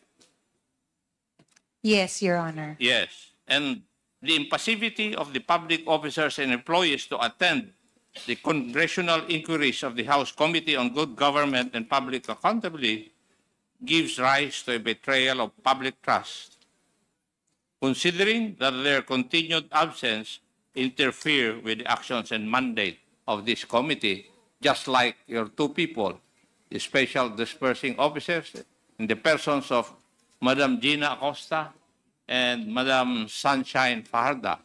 Speaker 9: Yes, Your Honor.
Speaker 15: Yes. And the impassivity of the public officers and employees to attend the congressional inquiries of the House Committee on Good Government and Public Accountability gives rise to a betrayal of public trust, considering that their continued absence interfere with the actions and mandate of this committee, just like your two people, the special dispersing officers, in the persons of Madam Gina Acosta and Madam Sunshine Fajarda.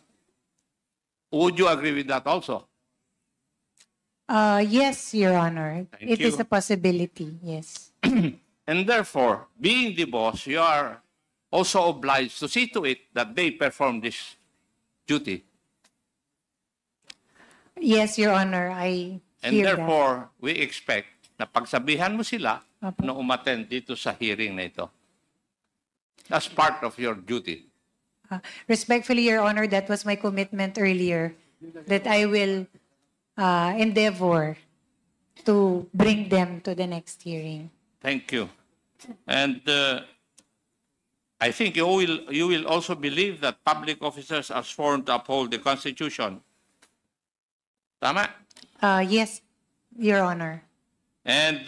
Speaker 15: Would you agree with that also?
Speaker 9: Yes, Your Honor.
Speaker 15: Thank
Speaker 9: It is
Speaker 15: you.
Speaker 9: a possibility, yes.
Speaker 15: And therefore, being the boss, you are also obliged to see to it that they perform this duty.
Speaker 9: Yes, Your Honor, I
Speaker 15: And
Speaker 9: hear that.
Speaker 15: therefore, we expect na pagsabihan mo sila
Speaker 9: Opo.
Speaker 15: na umattend dito sa hearing na ito. That's part of your duty.
Speaker 9: Respectfully, Your Honor, that was my commitment earlier, that I will endeavor to bring them to the next hearing.
Speaker 15: Thank you. And I think you will also believe that public officers are sworn to uphold the Constitution. Tama?
Speaker 9: Yes, Your Honor.
Speaker 15: And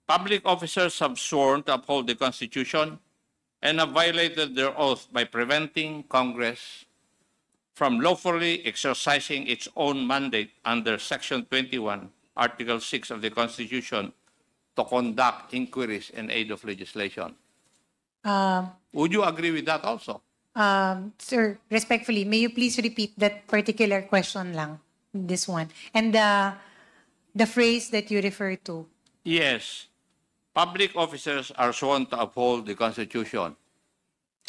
Speaker 15: public officers have sworn to uphold the Constitution and have violated their oath by preventing Congress from lawfully exercising its own mandate under Section 21, Article 6 of the Constitution to conduct inquiries in aid of legislation. Would you agree with that also?
Speaker 9: Sir, respectfully, may you please repeat that particular question lang, this one, and the phrase that you refer to?
Speaker 15: Yes. Public officers are sworn to uphold the Constitution.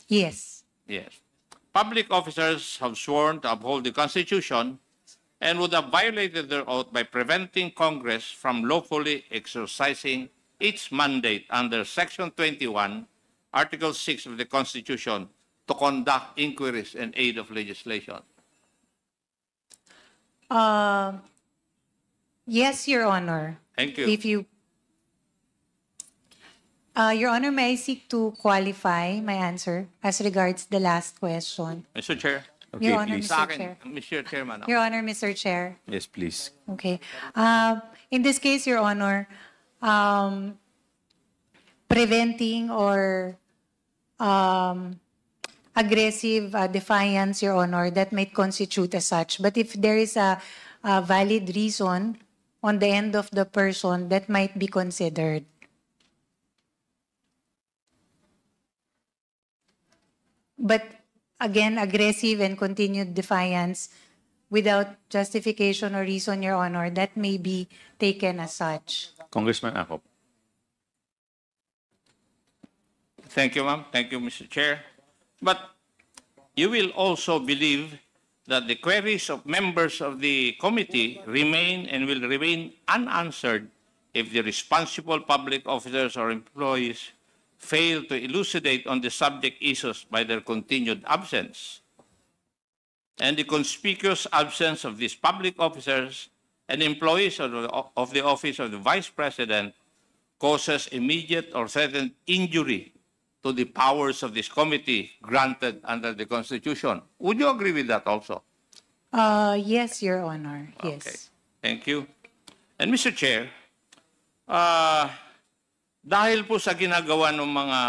Speaker 9: Yes.
Speaker 15: Yes. Public officers have sworn to uphold the Constitution and would have violated their oath by preventing Congress from lawfully exercising its mandate under Section 21, Article 6 of the Constitution to conduct inquiries in aid of legislation.
Speaker 9: Yes, Your Honor.
Speaker 15: Thank you.
Speaker 9: If you, Your Honor, may I seek to qualify my answer as regards the last question?
Speaker 15: Mr. Chair.
Speaker 2: Okay,
Speaker 9: Your Honor,
Speaker 2: please.
Speaker 15: Sa
Speaker 9: Mr.
Speaker 15: akin,
Speaker 9: Chair.
Speaker 15: Mr. Chairman.
Speaker 9: Your Honor, Mr. Chair.
Speaker 2: Yes, please.
Speaker 9: Okay. In this case, Your Honor, preventing or aggressive defiance, Your Honor, that might constitute as such. But if there is a valid reason on the end of the person, that might be considered. But again, aggressive and continued defiance without justification or reason, Your Honor, that may be taken as such.
Speaker 2: Congressman Acop.
Speaker 15: Thank you, ma'am. Thank you, Mr. Chair. But you will also believe that the queries of members of the committee remain and will remain unanswered if the responsible public officers or employees fail to elucidate on the subject issues by their continued absence. And the conspicuous absence of these public officers and employees of the Office of the Vice President causes immediate or threatened injury to the powers of this committee granted under the Constitution. Would you agree with that also?
Speaker 9: Yes, Your Honor. Yes.
Speaker 15: Okay. Thank you. And Mr. Chair, dahil po sa ginagawa ng mga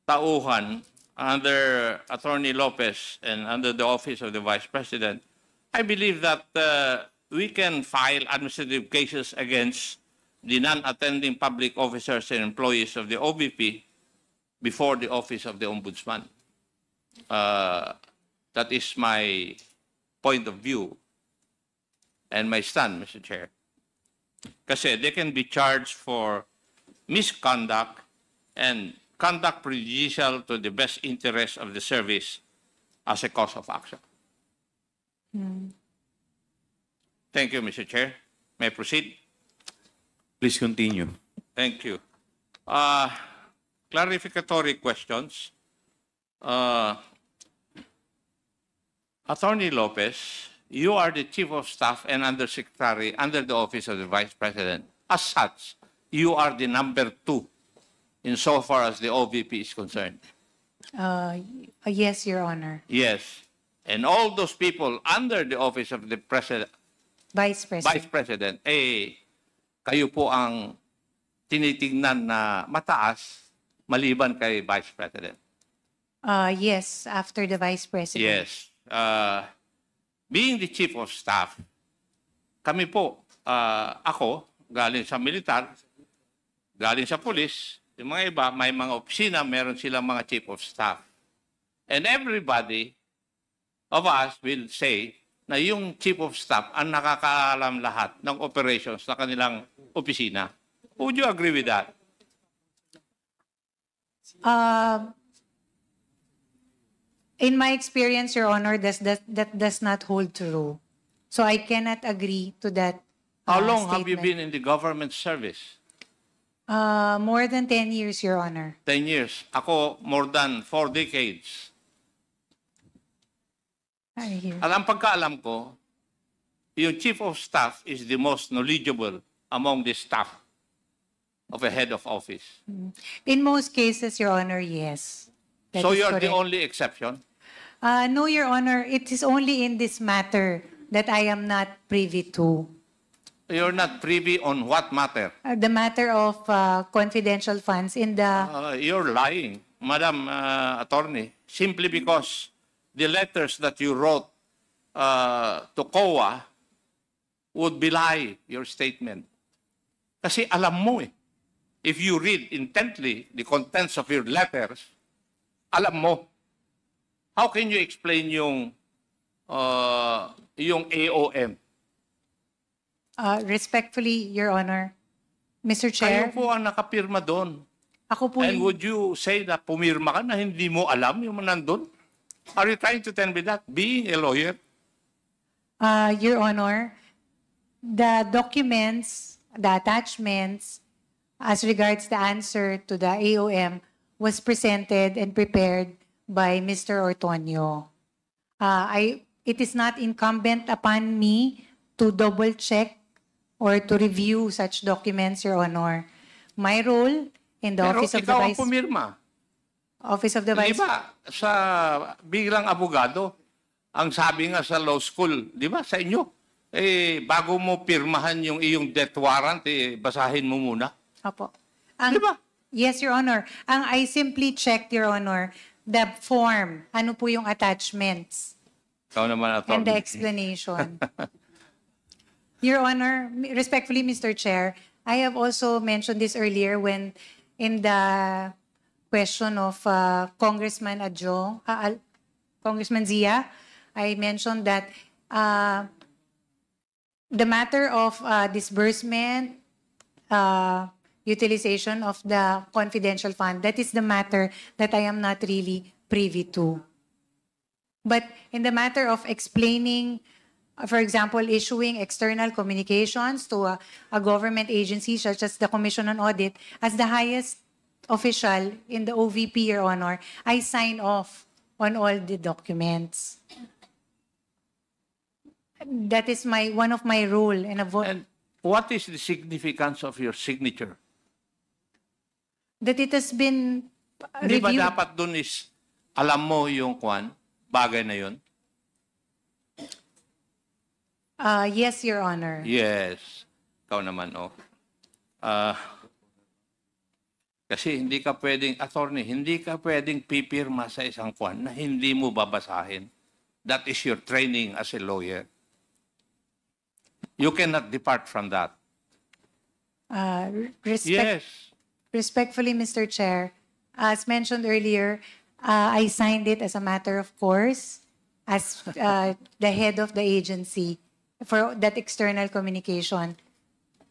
Speaker 15: tauhan under Attorney Lopez and under the Office of the Vice President, I believe that we can file administrative cases against the non-attending public officers and employees of the OVP before the Office of the Ombudsman. That is my point of view and my stand, Mr. Chair. Kasi they can be charged for misconduct and conduct prejudicial to the best interest of the service as a cause of action. Thank you, Mr. Chair. May I proceed?
Speaker 2: Please continue.
Speaker 15: Thank you. Clarificatory questions. Attorney Lopez, you are the Chief of Staff and Undersecretary under the Office of the Vice President. As such, you are the number 2 insofar as the OVP is concerned.
Speaker 9: Yes, Your Honor.
Speaker 15: Yes. And all those people under the Office of the President,
Speaker 9: Vice President.
Speaker 15: Vice President, kayo po ang tinitingnan na mataas maliban kay Vice President.
Speaker 9: Yes, after the Vice President.
Speaker 15: Yes. Being the Chief of Staff, kami po, ako, galing sa militar, galing sa pulis, yung mga iba, may mga opisina, meron silang mga Chief of Staff. And everybody of us will say na yung Chief of Staff ang nakakaalam lahat ng operations na kanilang opisina. Would you agree with that?
Speaker 9: In my experience, Your Honor, that does not hold true. So I cannot agree to that
Speaker 15: How long have you
Speaker 9: statement.
Speaker 15: been in the government service?
Speaker 9: More than 10 years, Your Honor.
Speaker 15: 10 years. Ako, more than 4 decades.
Speaker 9: I hear.
Speaker 15: At ang pagkaalam ko, yung Chief of Staff is the most knowledgeable among the staff of a head of office.
Speaker 9: In most cases, Your Honor, yes. That
Speaker 15: So
Speaker 9: is
Speaker 15: you're the
Speaker 9: correct.
Speaker 15: only exception?
Speaker 9: No, Your Honor, it is only in this matter that I am not privy to.
Speaker 15: You're not privy on what matter?
Speaker 9: The matter of confidential funds in the...
Speaker 15: You're lying, Madam Attorney, simply because the letters that you wrote to COA would belie your statement. Kasi alam mo if you read intently the contents of your letters, alam mo. How can you explain yung AOM?
Speaker 9: Respectfully, Your Honor, Mr.
Speaker 15: Kayo
Speaker 9: Chair,
Speaker 15: po ang nakapirma doon.
Speaker 9: ako po
Speaker 15: And
Speaker 9: yung-
Speaker 15: would you say na pumirma ka na hindi mo alam yung nandun? Are you trying to tell me that, being a lawyer?
Speaker 9: Your Honor, the documents, the attachments, as regards the answer to the AOM, was presented and prepared by Mr. Ortonio. It is not incumbent upon me to double-check or to review such documents, Your Honor. My role in the
Speaker 15: Pero
Speaker 9: Office of the
Speaker 15: ikaw ang
Speaker 9: Vice...
Speaker 15: pumirma.
Speaker 9: Office of the
Speaker 15: Di
Speaker 9: Vice...
Speaker 15: ba, sa bilang abogado, ang sabi nga sa law school, di ba, sa inyo, bago mo pirmahan yung iyong death warrant, basahin mo muna.
Speaker 9: Opo. Yes, Your Honor. I simply checked, Your Honor, the form. Ano po yung attachments
Speaker 15: Ikaw naman,
Speaker 9: and the
Speaker 15: attorney.
Speaker 9: explanation. Your Honor, respectfully, Mr. Chair, I have also mentioned this earlier when in the question of Congressman Adjo, Congressman Zia, I mentioned that the matter of disbursement, utilization of the confidential fund, that is the matter that I am not really privy to. But in the matter of explaining, for example, issuing external communications to a government agency such as the Commission on Audit, as the highest official in the OVP, Your Honor, I sign off on all the documents. That is one of my role.
Speaker 15: And what is the significance of your signature?
Speaker 9: That it has been
Speaker 15: Di ba
Speaker 9: reviewed.
Speaker 15: dapat dun is, alam mo yung bagay na yun?
Speaker 9: Yes, Your Honor.
Speaker 15: Yes. Ikaw naman, kasi hindi ka pwedeng, attorney, hindi ka pwedeng pipirma sa isang na hindi mo babasahin. That is your training as a lawyer. You cannot depart from that. Yes.
Speaker 9: Respectfully, Mr. Chair, as mentioned earlier, I signed it as a matter of course, as the head of the agency for that external communication.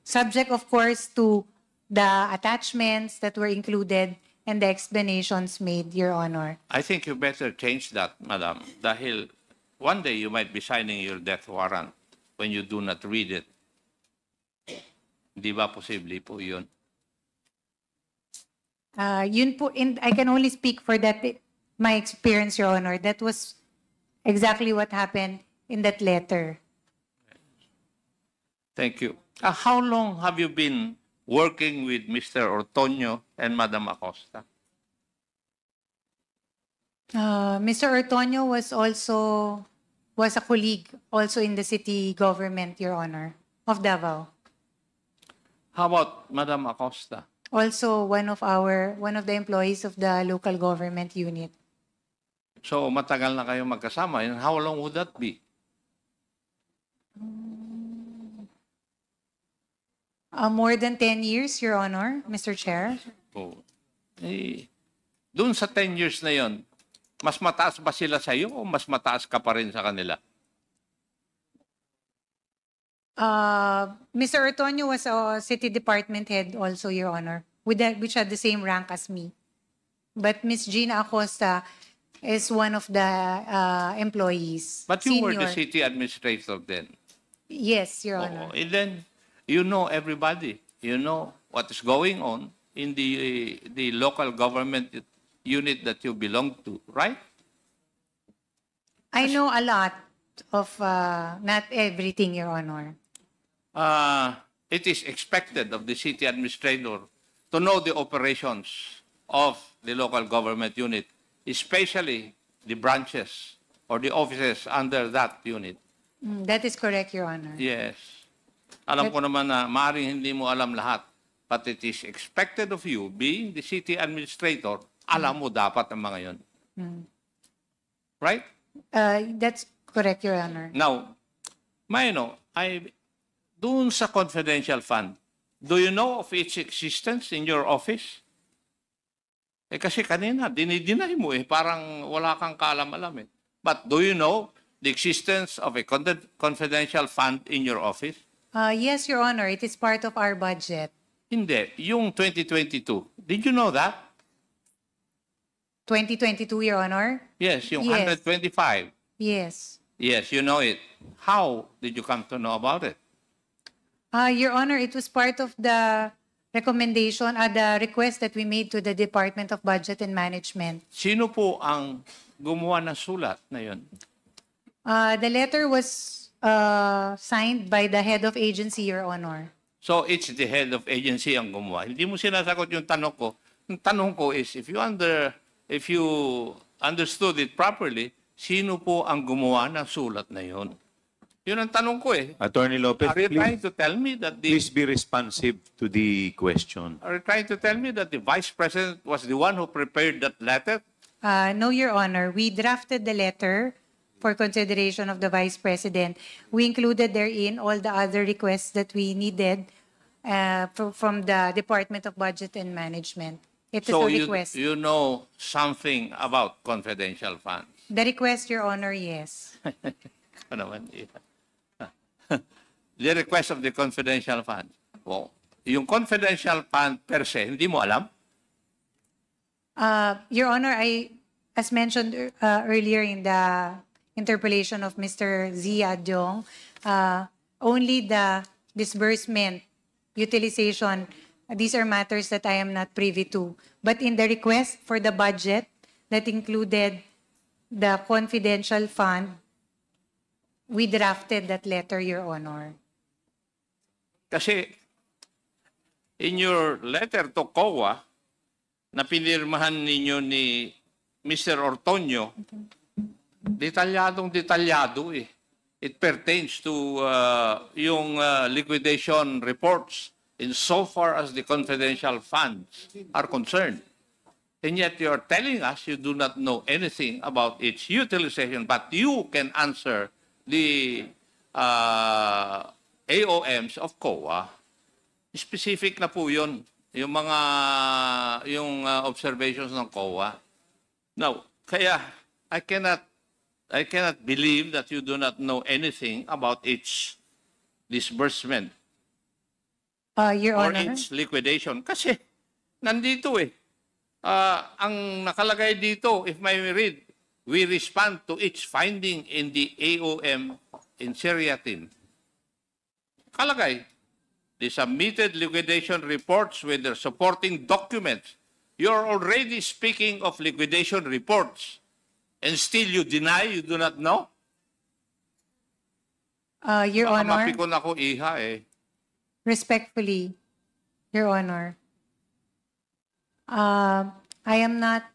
Speaker 9: Subject, of course, to the attachments that were included and the explanations made, Your Honor.
Speaker 15: I think you better change that, Madam. Dahil one day you might be signing your death warrant when you do not read it. Di ba posible po yun?
Speaker 9: Yun po, I can only speak for that, my experience, Your Honor. That was exactly what happened in that letter.
Speaker 15: Thank you. How long have you been working with Mr. Ortonio and Madam Acosta?
Speaker 9: Mr. Ortonio was a colleague also in the city government, Your Honor, of Davao.
Speaker 15: How about Madam Acosta?
Speaker 9: Also one of the employees of the local government unit.
Speaker 15: So matagal na kayo magkasama. And how long would that be?
Speaker 9: More than 10 years, Your Honor, Mr. Chair.
Speaker 15: Oh. Doon sa 10 years na yon, mas mataas ba sila sa iyo o mas mataas ka pa rin sa kanila?
Speaker 9: Mr. Ortonio was a city department head also, Your Honor, which had the same rank as me. But Ms. Gina Acosta is one of the employees.
Speaker 15: But you were
Speaker 9: senior.
Speaker 15: the city administrator then.
Speaker 9: Yes, Your Honor.
Speaker 15: And then you know everybody. You know what is going on in the local government unit that you belong to, right?
Speaker 9: I know a lot of, not everything, Your Honor.
Speaker 15: It is expected of the city administrator to know the operations of the local government unit, especially the branches or the offices under that unit.
Speaker 9: That is correct, Your Honor.
Speaker 15: Yes. Alam ko naman na maaaring hindi mo alam lahat, but it is expected of you, being the city administrator, alam mo dapat ang mga yon. Right?
Speaker 9: That's correct, Your Honor.
Speaker 15: Now, doon sa confidential fund, do you know of its existence in your office? Kasi kanina, dinidinay mo parang wala kang kaalam-alam But do you know the existence of a confidential fund in your office?
Speaker 9: Yes, Your Honor, it is part of our budget.
Speaker 15: Hindi. Yung 2022, did you know that?
Speaker 9: 2022, Your Honor?
Speaker 15: Yes, yung
Speaker 9: Yes.
Speaker 15: 125.
Speaker 9: Yes.
Speaker 15: Yes, you know it. How did you come to know about it?
Speaker 9: Your Honor, it was part of the recommendation, the request that we made to the Department of Budget and Management.
Speaker 15: Sino po ang gumawa ng sulat na yun?
Speaker 9: The letter was signed by the head of agency, Your Honor.
Speaker 15: So it's the head of agency ang gumawa. Hindi mo sinasagot yung tanong ko. Yung tanong ko is, if you understood it properly, sino po ang gumawa ng sulat na yun? Yun ang tanong ko
Speaker 2: Attorney Lopez,
Speaker 15: Are you trying to tell me that
Speaker 2: please be responsive to the question.
Speaker 15: Are you trying to tell me that the Vice President was the one who prepared that letter?
Speaker 9: No, Your Honor. We drafted the letter for consideration of the Vice President. We included therein all the other requests that we needed from the Department of Budget and Management. It is
Speaker 15: So
Speaker 9: a request.
Speaker 15: you know something about confidential funds.
Speaker 9: The request, Your Honor, yes.
Speaker 15: Ano naman, the request of the confidential fund. Well, yung confidential fund per se, hindi mo alam?
Speaker 9: Your Honor, as mentioned earlier in the interpellation of Mr. Zia Diong, only the disbursement, utilization, these are matters that I am not privy to. But in the request for the budget that included the confidential fund, we drafted that letter, Your Honor.
Speaker 15: Kasi in your letter to COA, na pinirmahan ninyo ni Mr. Ortonio, detalyado It pertains to yung liquidation reports insofar as the confidential funds are concerned. And yet you're telling us you do not know anything about its utilization, but you can answer the AOMs of COA. Specific na po yun, yung mga observations ng COA. Now, kaya I cannot I cannot believe that you do not know anything about its disbursement
Speaker 9: Your
Speaker 15: or
Speaker 9: Honor.
Speaker 15: its liquidation. Kasi nandito eh. Ang nakalagay dito, if may read, we respond to each finding in the AOM in seriatim. Kalagay, the submitted liquidation reports with their supporting documents. You're already speaking of liquidation reports, and still you deny you do not know?
Speaker 9: Your
Speaker 15: Baka
Speaker 9: Honor,
Speaker 15: mapikon ako iha eh.
Speaker 9: respectfully, Your Honor, I am not,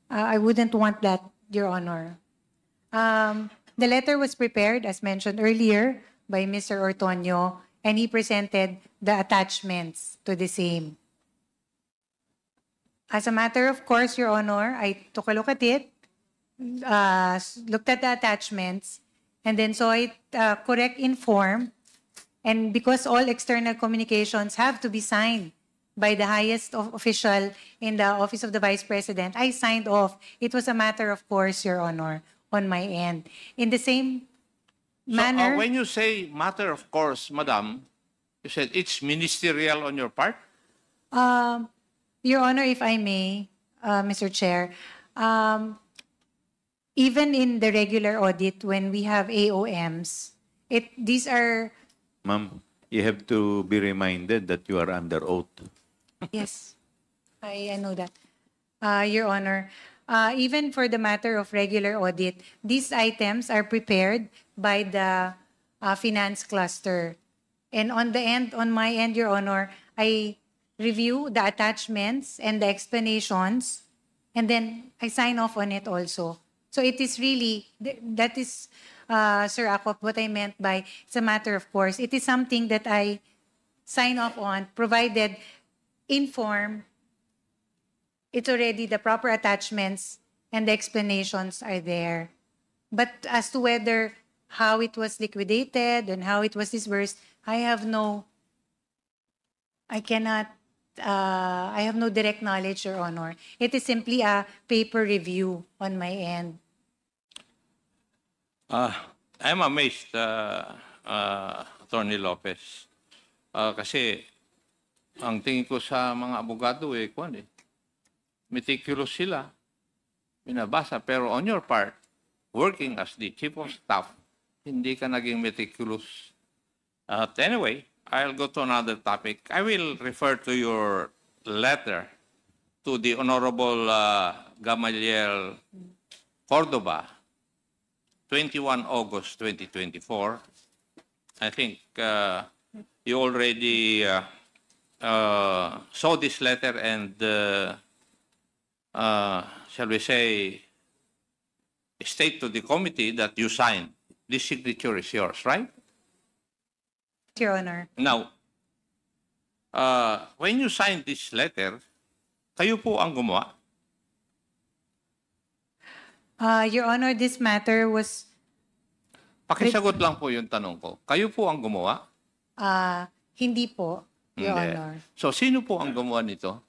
Speaker 9: I wouldn't want that, Your Honor. The letter was prepared, as mentioned earlier, by Mr. Ortonio, and he presented the attachments to the same. As a matter of course, Your Honor, I took a look at it, looked at the attachments, and then saw it correct in form. And because all external communications have to be signed by the highest official in the Office of the Vice President, I signed off. It was a matter of course, Your Honor, on my end. In the same manner...
Speaker 15: So when you say matter of course, Madam, you said it's ministerial on your part?
Speaker 9: Your Honor, if I may, Mr. Chair, even in the regular audit, when we have AOMs, these are...
Speaker 2: Ma'am, you have to be reminded that you are under oath.
Speaker 9: Yes, I know that. Your Honor, even for the matter of regular audit, these items are prepared by the finance cluster. And on my end, Your Honor, I review the attachments and the explanations, and then I sign off on it also. So it is really, that is, Sir Akop, what I meant by it's a matter of course. It is something that I sign off on, provided in form, it's already the proper attachments and the explanations are there. But as to whether how it was liquidated and how it was disbursed, I have no direct knowledge, Your Honor. It is simply a paper review on my end.
Speaker 15: I'm amazed, Attorney Lopez. Kasi ang tingin ko sa mga abogado meticulous sila, binabasa. Pero on your part, working as the Chief of Staff, hindi ka naging meticulous. Anyway, I'll go to another topic. I will refer to your letter to the Honorable Gamaliel Cordoba, 21 August 2024. I think you already saw this letter and, shall we say, state to the committee that you signed. This signature is yours, right?
Speaker 9: Your Honor.
Speaker 15: Now, when you signed this letter, kayo po ang gumawa?
Speaker 9: Your Honor, this matter was...
Speaker 15: Pakisagot lang po yung tanong ko. Kayo po ang gumawa?
Speaker 9: Hindi po, Your
Speaker 15: Hindi.
Speaker 9: Honor.
Speaker 15: So, sino po ang gumawa nito?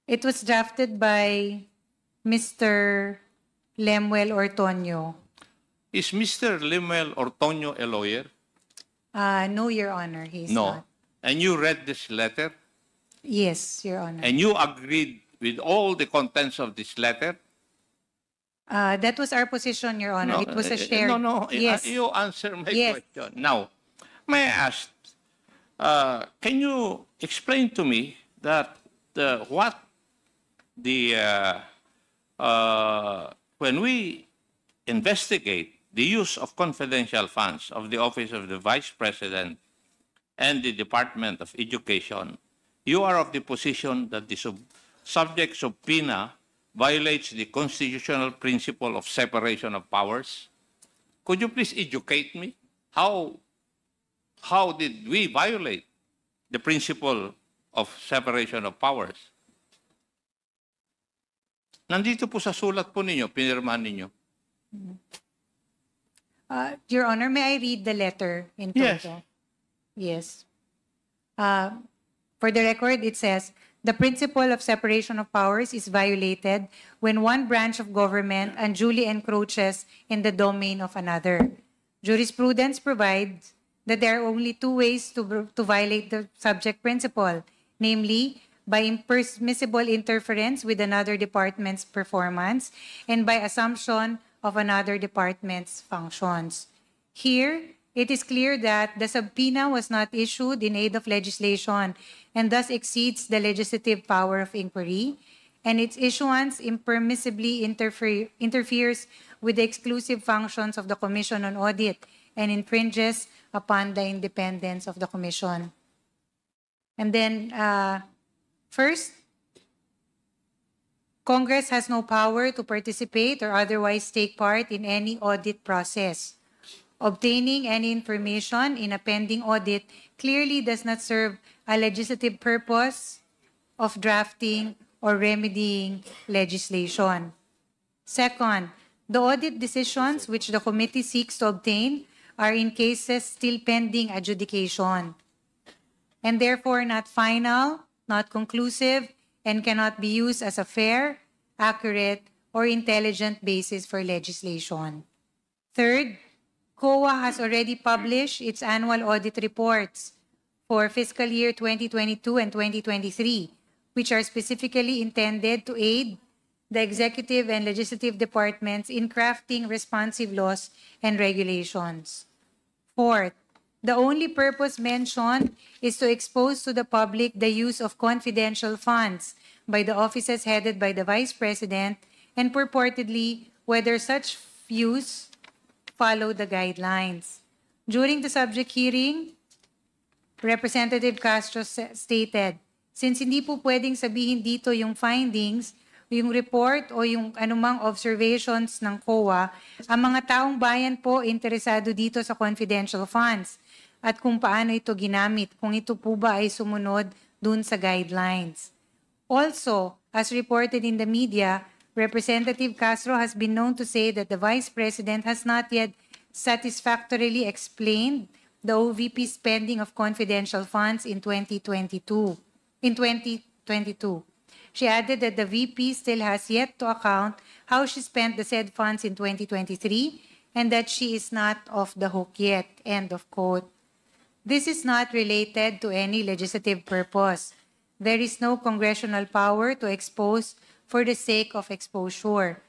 Speaker 9: It was drafted by Mr. Lemuel Ortonio.
Speaker 15: Is Mr. Lemuel Ortonio a lawyer?
Speaker 9: No, Your Honor, he's
Speaker 15: No.
Speaker 9: not.
Speaker 15: And you read this letter?
Speaker 9: Yes, Your Honor.
Speaker 15: And you agreed with all the contents of this letter?
Speaker 9: That was our position, Your Honor. It was a shared...
Speaker 15: No.
Speaker 9: Yes.
Speaker 15: You answer my
Speaker 9: Yes.
Speaker 15: question. Now, may I ask, can you explain to me that when we investigate the use of confidential funds of the Office of the Vice President and the Department of Education, you are of the position that the subject subpoena violates the constitutional principle of separation of powers? Could you please educate me? How did we violate the principle of separation of powers? Nandito po sa sulat po ninyo, pinirmahan ninyo.
Speaker 9: Your Honor, may I read the letter in
Speaker 15: Yes.
Speaker 9: total? Yes. For the record, it says, The principle of separation of powers is violated when one branch of government unduly encroaches in the domain of another. Jurisprudence provides that there are only two ways to violate the subject principle, namely, by impermissible interference with another department's performance and by assumption of another department's functions. Here, it is clear that the subpoena was not issued in aid of legislation and thus exceeds the legislative power of inquiry, and its issuance impermissibly interferes with the exclusive functions of the Commission on Audit and infringes upon the independence of the Commission. And then, first, Congress has no power to participate or otherwise take part in any audit process. Obtaining any information in a pending audit clearly does not serve a legislative purpose of drafting or remedying legislation. Second, the audit decisions which the committee seeks to obtain are in cases still pending adjudication and therefore not final, not conclusive, and cannot be used as a fair, accurate, or intelligent basis for legislation. Third, COA has already published its annual audit reports for fiscal year 2022 and 2023, which are specifically intended to aid the executive and legislative departments in crafting responsive laws and regulations. Fourth, the only purpose mentioned is to expose to the public the use of confidential funds by the offices headed by the Vice President and purportedly whether such use follow the guidelines. During the subject hearing, Representative Castro stated, since hindi po pwedeng sabihin dito yung findings, yung report o yung anumang observations ng COA, ang mga taong bayan po interesado dito sa confidential funds at kung paano ito ginamit, kung ito po ba ay sumunod dun sa guidelines. Also, as reported in the media, Representative Castro has been known to say that the Vice President has not yet satisfactorily explained the OVP spending of confidential funds in 2022. She added that the VP still has yet to account how she spent the said funds in 2023 and that she is not off the hook yet. End of quote. This is not related to any legislative purpose. There is no congressional power to expose for the sake of exposure.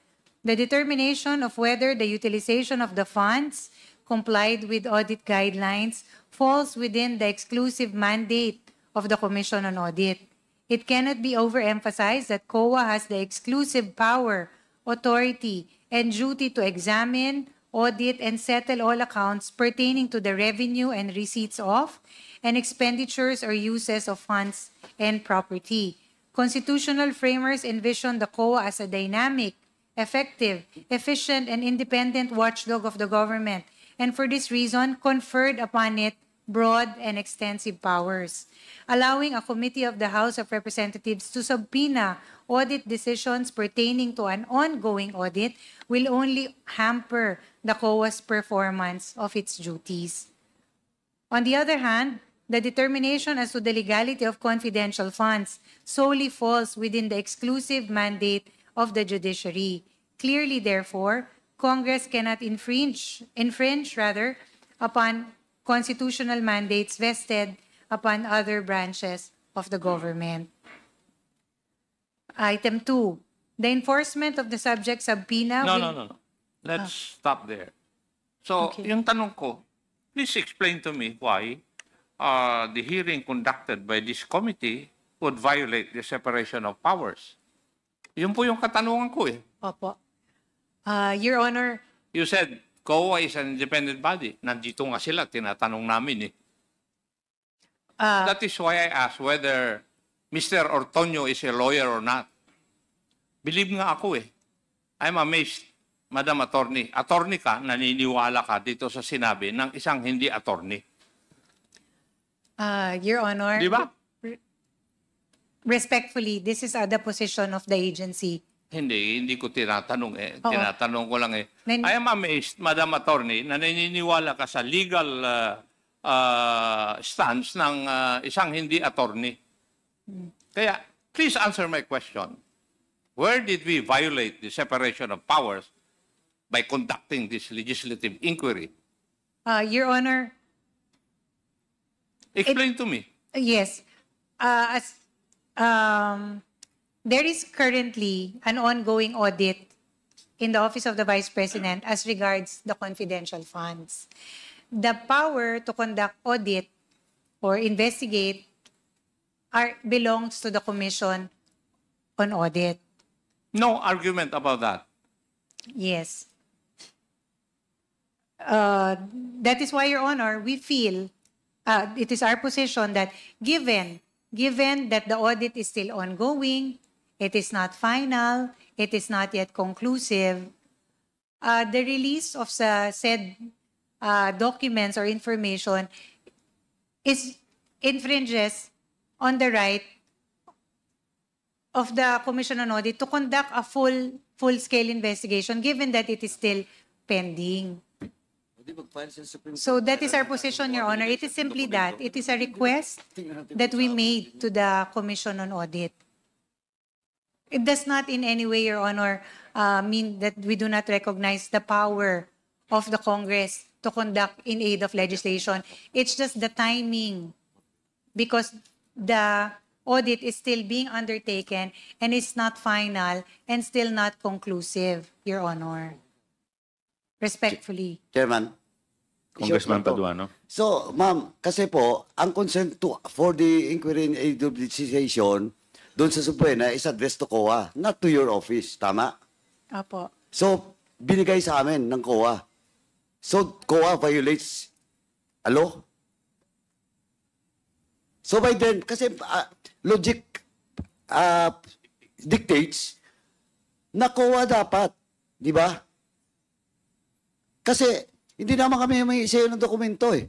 Speaker 9: The determination of whether the utilization of the funds complied with audit guidelines falls within the exclusive mandate of the Commission on Audit. It cannot be overemphasized that COA has the exclusive power, authority, and duty to examine, audit, and settle all accounts pertaining to the revenue and receipts of, and expenditures or uses of funds and property. Constitutional framers envision the COA as a dynamic, effective, efficient, and independent watchdog of the government, and for this reason conferred upon it broad and extensive powers. Allowing a committee of the House of Representatives to subpoena audit decisions pertaining to an ongoing audit will only hamper the COA's performance of its duties. On the other hand, the determination as to the legality of confidential funds solely falls within the exclusive mandate of the judiciary. Clearly, therefore, Congress cannot infringe upon constitutional mandates vested upon other branches of the government. Item 2, the enforcement of the subject subpoena
Speaker 15: No. Let's stop there. So, yung tanong ko, please explain to me why the hearing conducted by this committee would violate the separation of powers. Yun po yung katanungan ko eh.
Speaker 9: Opo. Your Honor.
Speaker 15: You said COA is an independent body. Nandito nga sila, tinatanong namin eh. That is why I asked whether Mr. Ortonio is a lawyer or not. Believe nga ako eh. I'm amazed, Madam Attorney. Attorney ka, naniniwala ka dito sa sinabi ng isang hindi attorney.
Speaker 9: Your Honor.
Speaker 15: Di ba?
Speaker 9: Respectfully, this is the position of the agency.
Speaker 15: Hindi ko tinatanong eh. Tinatanong ko lang eh. I am amazed, Madam Attorney, na naniniwala ka sa legal stance ng isang hindi attorney. Kaya, Please answer my question. Where did we violate the separation of powers by conducting this legislative inquiry?
Speaker 9: Your Honor,
Speaker 15: Explain to me.
Speaker 9: yes. There is currently an ongoing audit in the Office of the Vice President as regards the confidential funds. The power to conduct audit or investigate belongs to the Commission on Audit.
Speaker 15: No argument about that.
Speaker 9: Yes. That is why, Your Honor, we feel it is our position that given that the audit is still ongoing, it is not final, it is not yet conclusive, the release of said documents or information infringes on the right of the Commission on Audit to conduct a full-scale investigation, given that it is still pending. So that is our position, Your Honor. It is simply that. It is a request that we made to the Commission on Audit. It does not in any way, Your Honor, mean that we do not recognize the power of the Congress to conduct in aid of legislation. It's just the timing, because the audit is still being undertaken and it's not final and still not conclusive, Your Honor. Respectfully.
Speaker 3: Chairman.
Speaker 2: Congressman Paduano.
Speaker 3: So, ma'am, kasi po, ang consent for the inquiry in aid of legislation doon sa Suprema is addressed to COA, not to your office. Tama?
Speaker 9: Apo.
Speaker 3: So, binigay sa amin ng COA. So, COA violates a law? So, by then, kasi logic dictates na COA dapat. Di ba? Kasi, hindi naman kami may isayo ng dokumento eh.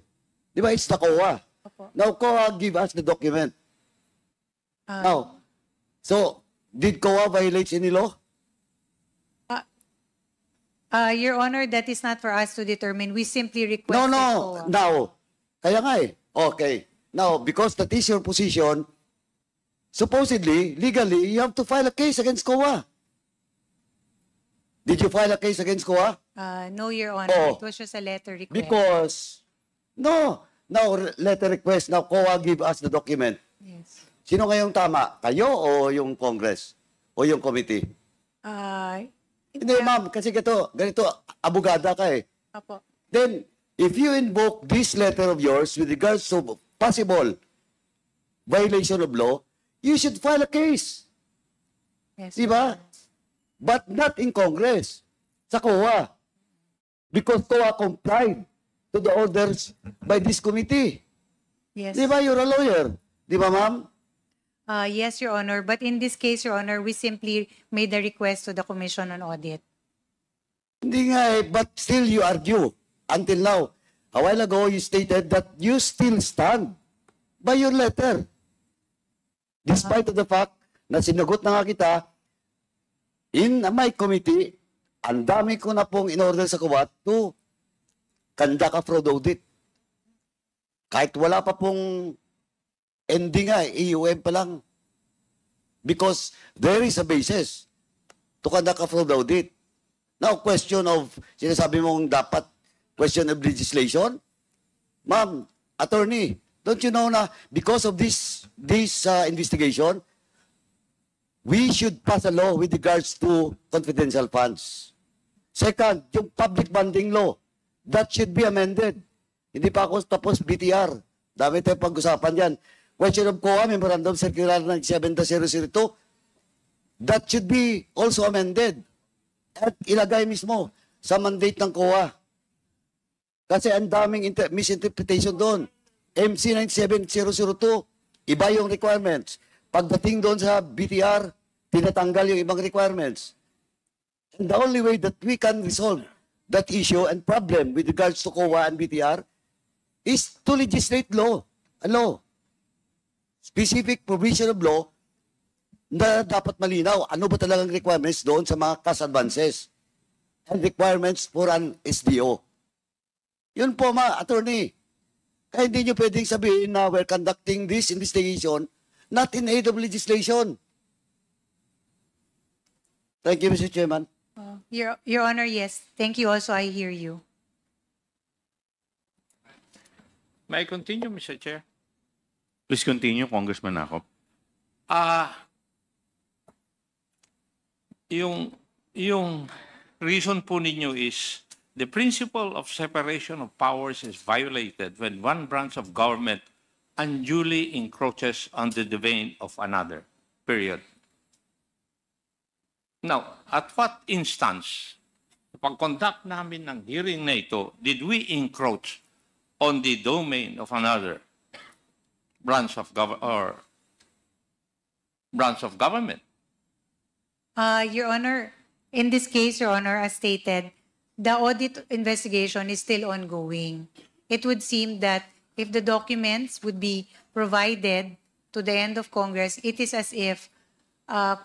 Speaker 3: Di ba? It's the COA.
Speaker 9: Opo.
Speaker 3: Now, COA give us the document. Now, so, did COA violate any law?
Speaker 9: Your Honor, that is not for us to determine. We simply request
Speaker 3: No.
Speaker 9: COA.
Speaker 3: Now, kaya nga eh. Okay. Now, because that is your position, supposedly, legally, you have to file a case against COA. Did you file a case against COA?
Speaker 9: No, Your Honor.
Speaker 3: Oh.
Speaker 9: It was just a letter request.
Speaker 3: Because, no. Now, letter request. Now, COA give us the document.
Speaker 9: Yes.
Speaker 3: Sino ngayong tama? Kayo o yung Congress? O yung committee? Hindi, ma'am. Kasi ganito, abogada ka eh.
Speaker 9: Apo.
Speaker 3: Then, if you invoke this letter of yours with regards to possible violation of law, you should file a case.
Speaker 9: Yes.
Speaker 3: Diba? But not in Congress. Sa COA. Because COA complied to the orders by this committee.
Speaker 9: Yes.
Speaker 3: Diba? You're a lawyer. Diba, ma'am?
Speaker 9: Yes, Your Honor. But in this case, Your Honor, we simply made a request to the Commission on Audit.
Speaker 3: Hindi nga eh, but still you argue. Until now. A while ago, you stated that you still stand by your letter. Despite of the fact na sinagot na nga kita, in my committee, ang dami ko na pong in-order sa COA to conduct a fraud audit. Kahit wala pa pong ending nga, EUM pa lang. Because there is a basis to conduct a fraud audit. Now, question of, sinasabi mong dapat, question of legislation? Ma'am, attorney, don't you know na because of this investigation, we should pass a law with regards to confidential funds. Second, yung public funding law, that should be amended. Hindi pa ako tapos BTR. Dami tayong pag-usapan yan. Question of COA, Memorandum Circular 97-002, that should be also amended. At ilagay mismo sa mandate ng COA. Kasi ang daming misinterpretation doon. MC 97-002, iba yung requirements. Pagdating doon sa BTR, tinatanggal yung ibang requirements. And the only way that we can resolve that issue and problem with regards to COA and BTR is to legislate law. A law. Specific provision of law na dapat malinaw. Ano ba talagang requirements doon sa mga cash advances and requirements for an SDO. Yun po, attorney. Kaya hindi nyo pwedeng sabihin na we're conducting this investigation not in aid of legislation. Thank you, Mr. Chairman.
Speaker 9: Your Honor, yes. Thank you also. I hear you.
Speaker 15: May I continue, Mr. Chair?
Speaker 2: Please continue, Congressman Akop.
Speaker 15: Yung reason po ninyo is the principle of separation of powers is violated when one branch of government unduly encroaches on the domain of another. Period. Now, at what instance, pag-conduct namin ng hearing na ito, did we encroach on the domain of another branch of government?
Speaker 9: Your Honor, in this case, Your Honor, as stated, the audit investigation is still ongoing. It would seem that if the documents would be provided to the end of Congress, it is as if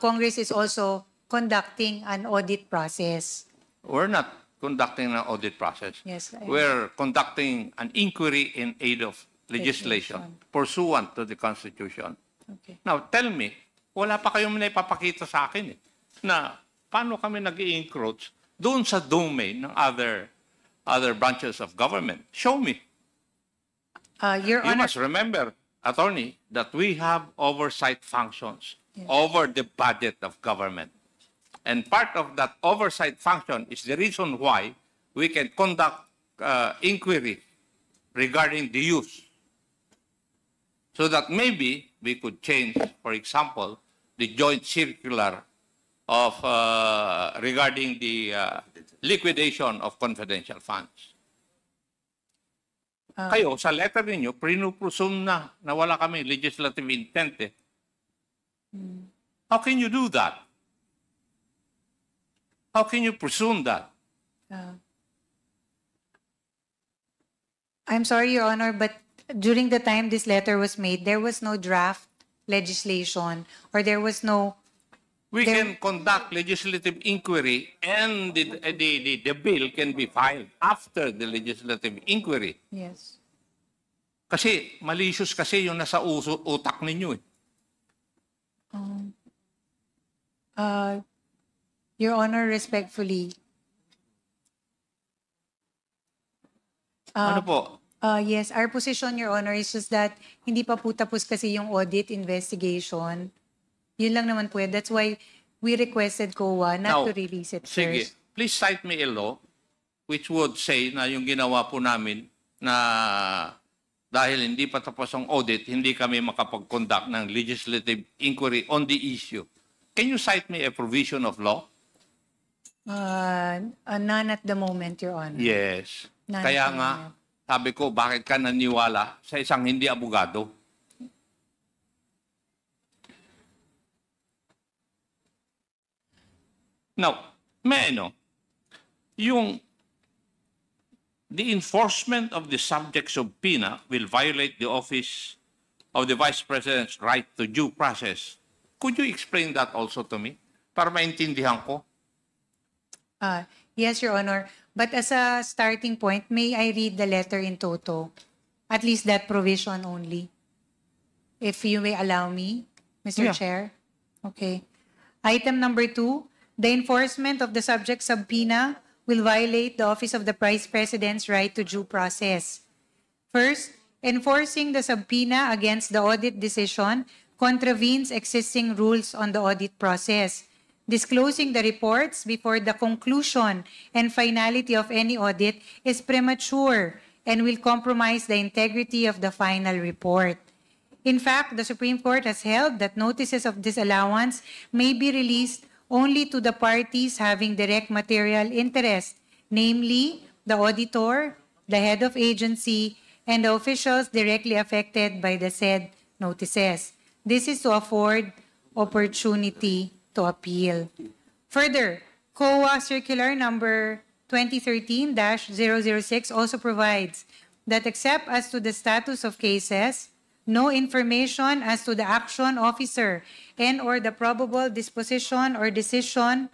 Speaker 9: Congress is also conducting an audit process.
Speaker 15: We're not conducting an audit process.
Speaker 9: Yes.
Speaker 15: We're conducting an inquiry in aid of legislation pursuant to the Constitution.
Speaker 9: Okay.
Speaker 15: Now, tell me, wala pa kayong naipapakita sa akin na paano kami nag-i-encroach doon sa domain ng other branches of government. Show me.
Speaker 9: Your
Speaker 15: You
Speaker 9: Honor,
Speaker 15: must remember, Attorney, that we have oversight functions over the budget of government. And part of that oversight function is the reason why we can conduct inquiry regarding the use. So that maybe we could change, for example, the joint circular of regarding the liquidation of confidential funds. Kayo, sa letter ninyo, presume na wala kami legislative intent. How can you do that? How can you presume that?
Speaker 9: I'm sorry, Your Honor, but during the time this letter was made, there was no draft legislation or there was no...
Speaker 15: We can conduct legislative inquiry and the bill can be filed after the legislative inquiry.
Speaker 9: Yes.
Speaker 15: Kasi malicious kasi yung nasa utak ninyo .
Speaker 9: Your Honor, respectfully.
Speaker 15: Ano po?
Speaker 9: Yes, our position, Your Honor, is just that hindi pa po tapos kasi yung audit investigation. Yun lang naman po. That's why we requested COA not to release it
Speaker 15: Sige,
Speaker 9: first.
Speaker 15: please cite me a law which would say na yung ginawa po namin na dahil hindi pa tapos ang audit, hindi kami makapag-conduct ng legislative inquiry on the issue. Can you cite me a provision of law?
Speaker 9: None at the moment, Your Honor.
Speaker 15: Yes.
Speaker 9: None
Speaker 15: Kaya
Speaker 9: at the
Speaker 15: nga, sabi ko, bakit ka naniwala sa isang hindi abogado? Now, the enforcement of the subject subpoena will violate the office of the Vice President's right to due process. Could you explain that also to me? Para maintindihan ko.
Speaker 9: Yes, Your Honor. But as a starting point, may I read the letter in toto? At least that provision only. If you may allow me, Mr. Chair. Okay. Item number 2, the enforcement of the subject subpoena will violate the Office of the Vice President's right to due process. First, enforcing the subpoena against the audit decision contravenes existing rules on the audit process. Disclosing the reports before the conclusion and finality of any audit is premature and will compromise the integrity of the final report. In fact, the Supreme Court has held that notices of disallowance may be released only to the parties having direct material interest, namely the auditor, the head of agency, and the officials directly affected by the said notices. This is to afford opportunity to appeal. Further, COA Circular Number 2013-006 also provides that except as to the status of cases, no information as to the action officer and or the probable disposition or decision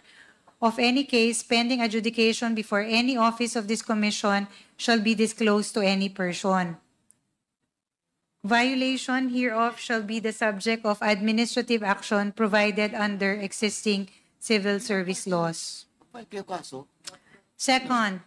Speaker 9: of any case pending adjudication before any office of this commission shall be disclosed to any person. Violation hereof shall be the subject of administrative action provided under existing civil service laws. Second,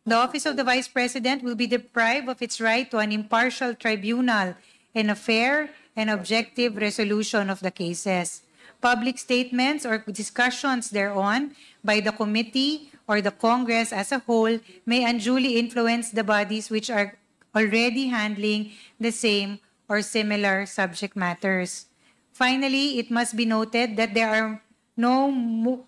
Speaker 9: the Office of the Vice President will be deprived of its right to an impartial tribunal and a fair and objective resolution of the cases. Public statements or discussions thereon by the committee or the Congress as a whole may unduly influence the bodies which are already handling the same or similar subject matters. Finally, it must be noted that there are no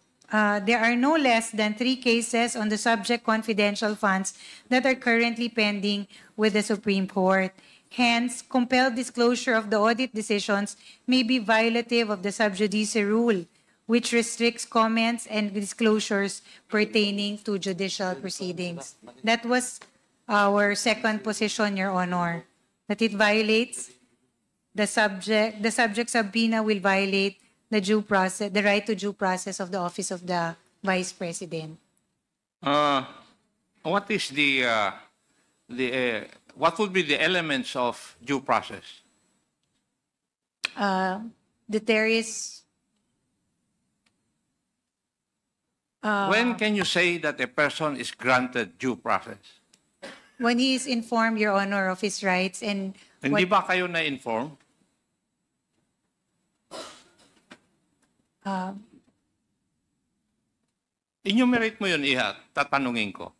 Speaker 9: less than 3 cases on the subject confidential funds that are currently pending with the Supreme Court. Hence, compelled disclosure of the audit decisions may be violative of the sub judice rule, which restricts comments and disclosures pertaining to judicial proceedings. That was our second position, Your Honor, that it violates the subject subpoena will violate the due process, the right to due process of the Office of the Vice President.
Speaker 15: What is what would be the elements of due process?
Speaker 9: That there is.
Speaker 15: When can you say that a person is granted due process?
Speaker 9: When he is informed, Your Honor, of his rights and.
Speaker 15: Hindi ba kayo na-inform? Enumerate mo yun, Iha. Tatanungin ko.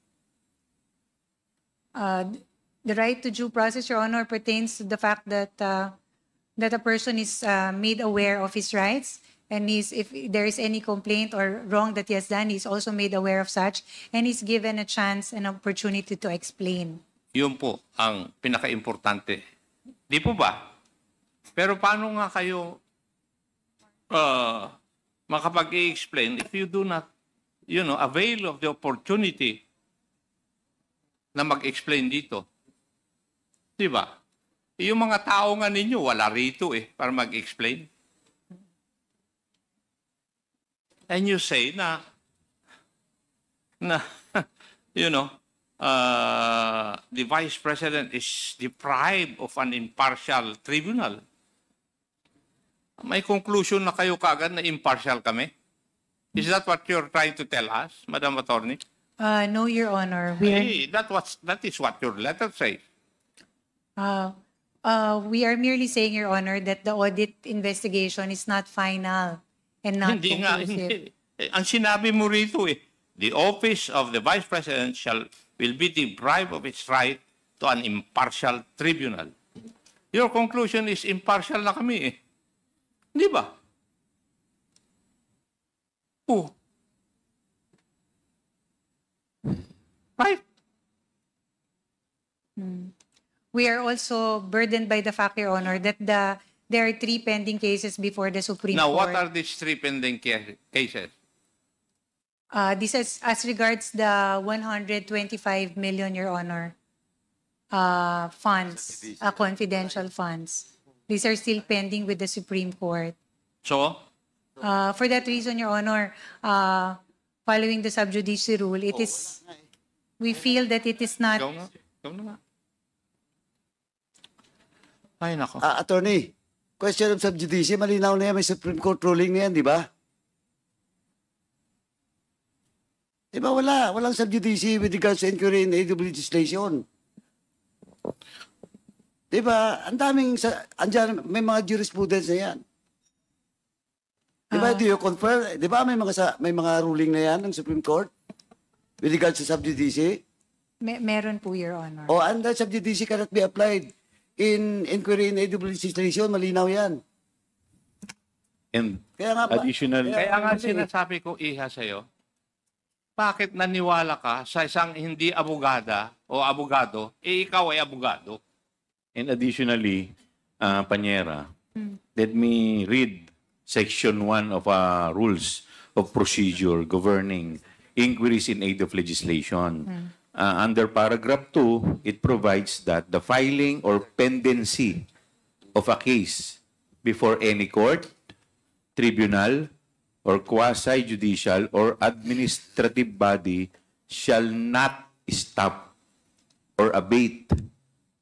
Speaker 9: The right to due process, Your Honor, pertains to the fact that that a person is made aware of his rights, and if there is any complaint or wrong that he has done, he's also made aware of such, and he's given a chance and opportunity to explain.
Speaker 15: Yun po ang pinaka-importante. Di po ba? Pero paano nga kayo makapag-i-explain if you do not, avail of the opportunity na mag-explain dito? Di ba? Yung mga tao nga ninyo, wala rito para mag-explain. And you say na the Vice President is deprived of an impartial tribunal. May conclusion na kayo kaagad na impartial kami? Is that what you're trying to tell us, Madam Attorney?
Speaker 9: No, Your Honor.
Speaker 15: That is what your letter says.
Speaker 9: We are merely saying, Your Honor, that the audit investigation is not final and not
Speaker 15: Hindi nga,
Speaker 9: conclusive.
Speaker 15: hindi. Ang sinabi mo rito the office of the Vice President will be deprived of its right to an impartial tribunal. Your conclusion is impartial na kami Di ba? Right?
Speaker 9: We are also burdened by the fact, Your Honor, that there are 3 pending cases before the Supreme
Speaker 15: Now,
Speaker 9: Court.
Speaker 15: what are these 3 pending cases?
Speaker 9: This is as regards the 125 million, Your Honor, funds, confidential funds. These are still pending with the Supreme Court.
Speaker 15: So?
Speaker 9: For that reason, Your Honor, following the sub judice rule, we feel that it is not.
Speaker 15: Ikaw na nga. Ay, nako.
Speaker 3: Attorney, question of sub judice, malinaw na yan, may Supreme Court ruling na yan, di ba? Di ba walang sub judice with regards to inquiry in aid of legislation. Di ba? Ang daming, andyan, may mga jurisprudence na yan. Di ba, do you confirm? Di ba may mga ruling na yan ng Supreme Court with regards to sub judice?
Speaker 9: Meron po, Your Honor.
Speaker 3: And that sub judice cannot be applied in inquiry in aid of legislation. Malinaw yan.
Speaker 2: And
Speaker 3: Kaya nga
Speaker 15: Kaya nga sinasabi ko, Iha, sa'yo, bakit naniwala ka sa isang hindi abogada o abogado, ikaw ay abogado?
Speaker 2: And additionally, Panyera, let me read Section 1 of Rules of Procedure governing inquiries in aid of legislation. Under paragraph 2, it provides that the filing or pendency of a case before any court, tribunal, or quasi-judicial or administrative body shall not stop or abate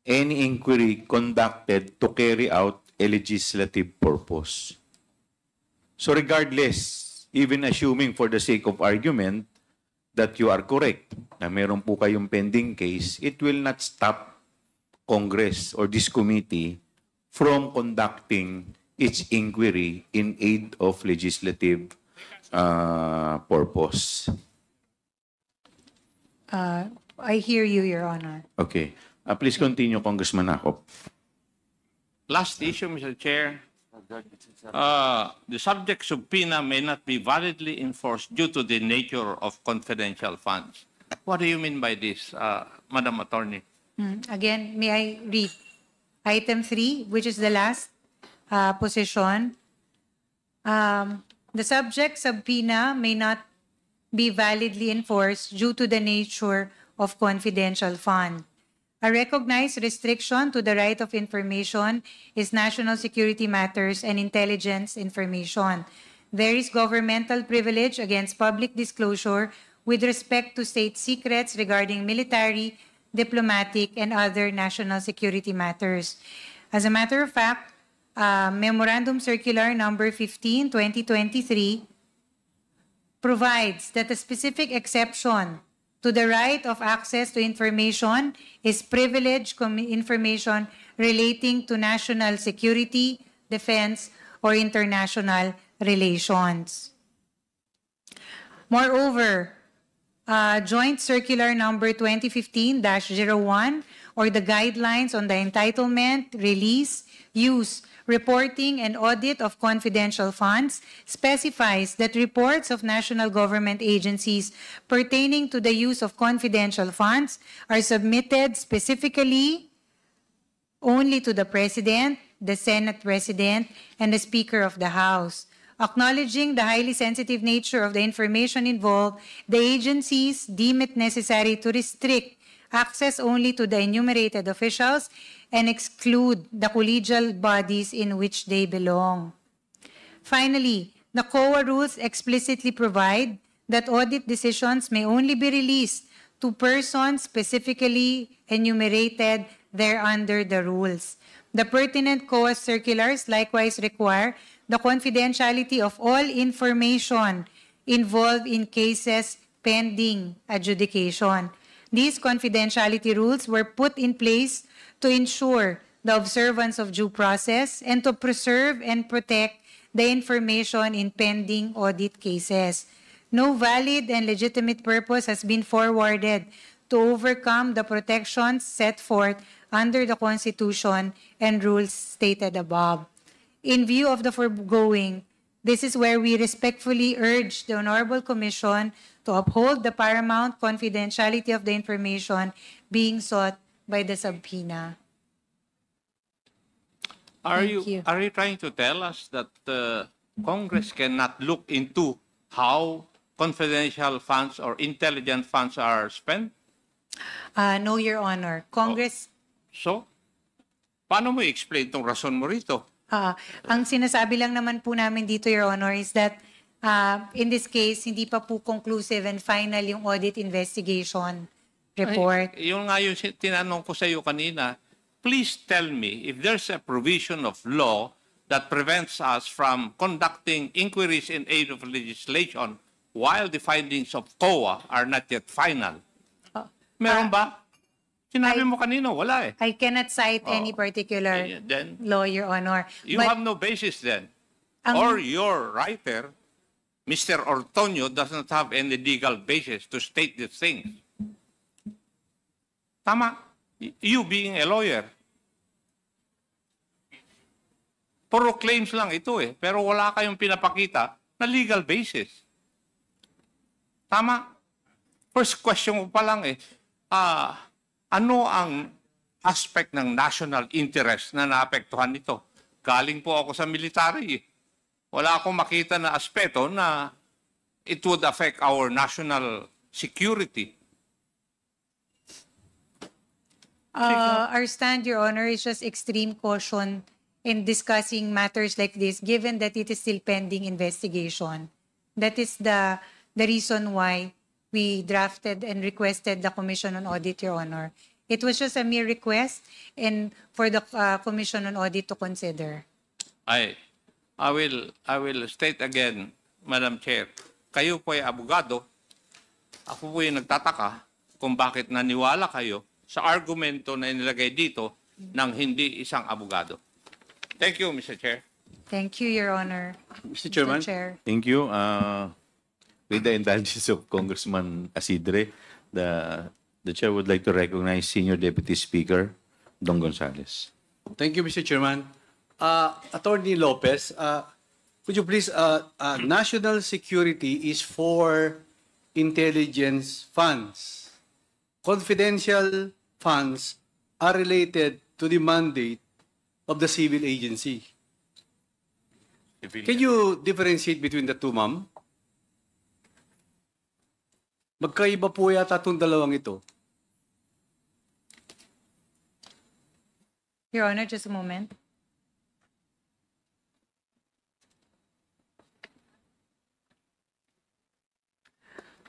Speaker 2: any inquiry conducted to carry out a legislative purpose. So regardless even assuming for the sake of argument that you are correct, na meron po kayong pending case, it will not stop Congress or this committee from conducting its inquiry in aid of legislative purpose.
Speaker 9: I hear you, Your Honor.
Speaker 2: Okay. Please continue, Congressman Akop.
Speaker 15: Last issue, Mr. Chair. The subject subpoena may not be validly enforced due to the nature of confidential funds. What do you mean by this, Madam Attorney?
Speaker 9: Again, may I read item 3, which is the last position. The subject subpoena may not be validly enforced due to the nature of confidential fund. A recognized restriction to the right of information is national security matters and intelligence information. There is governmental privilege against public disclosure with respect to state secrets regarding military, diplomatic, and other national security matters. As a matter of fact, Memorandum Circular Number 15, 2023 provides that a specific exception to the right of access to information is privileged information relating to national security, defense, or international relations. Moreover, Joint Circular Number 2015-01, or the Guidelines on the Entitlement, Release, Use, Reporting, and Audit of Confidential Funds, specifies that reports of national government agencies pertaining to the use of confidential funds are submitted specifically only to the President, the Senate President, and the Speaker of the House. Acknowledging the highly sensitive nature of the information involved, the agencies deem it necessary to restrict access only to the enumerated officials and exclude the collegial bodies in which they belong. Finally, the COA rules explicitly provide that audit decisions may only be released to persons specifically enumerated thereunder the rules. The pertinent COA circulars likewise require the confidentiality of all information involved in cases pending adjudication. These confidentiality rules were put in place to ensure the observance of due process and to preserve and protect the information in pending audit cases. No valid and legitimate purpose has been forwarded to overcome the protections set forth under the Constitution and rules stated above. In view of the foregoing, this is where we respectfully urge the Honorable Commission to uphold the paramount confidentiality of the information being sought by the subpoena.
Speaker 15: Are
Speaker 9: Thank
Speaker 15: you trying to tell us that Congress cannot look into how confidential funds or intelligent funds are spent?
Speaker 9: No, Your Honor. Congress...
Speaker 15: So, paano mo i-explain itong rason mo rito?
Speaker 9: Ang sinasabi lang naman po namin dito, Your Honor, is that in this case, hindi pa po conclusive and final yung audit investigation report.
Speaker 15: Ay, yung nga yung tinanong ko sa iyo kanina, please tell me if there's a provision of law that prevents us from conducting inquiries in aid of legislation while the findings of COA are not yet final. Meron ba? Sinabi mo kanina, wala eh.
Speaker 9: I cannot cite any particular law, Your Honor.
Speaker 15: You have no basis then. Or your writer, Mr. Ortonio, does not have any legal basis to state these things. Tama. You being a lawyer. Puro claims lang ito eh. Pero wala kayong pinapakita na legal basis. Tama. First question mo pa lang eh. Ano ang aspect ng national interest na naapektuhan nito? Galing po ako sa military eh. Wala akong makita na aspeto na it would affect our national security.
Speaker 9: Our stand, Your Honor, is just extreme caution in discussing matters like this, given that it is still pending investigation. That is the reason why we drafted and requested the Commission on Audit, Your Honor. It was just a mere request and for the Commission on Audit to consider.
Speaker 15: I will state again Madam Chair, kayo po ay abogado. Ako po ay nagtataka kung bakit naniwala kayo sa argumento na inilagay dito ng hindi isang abogado. Thank you, Mr. Chair.
Speaker 9: Thank you, Your Honor.
Speaker 14: Mr. Chairman.
Speaker 9: Chair.
Speaker 2: Thank you. With the indulgence of Congressman Asidre, the chair would like to recognize Senior Deputy Speaker Don Gonzales.
Speaker 14: Thank you, Mr. Chairman. Attorney Lopez, could you please, national security is for intelligence funds. Confidential funds are related to the mandate of the civil agency. Can you differentiate between the two, ma'am? Magkaiba po yata itong dalawang ito.
Speaker 9: Your Honor, just a moment.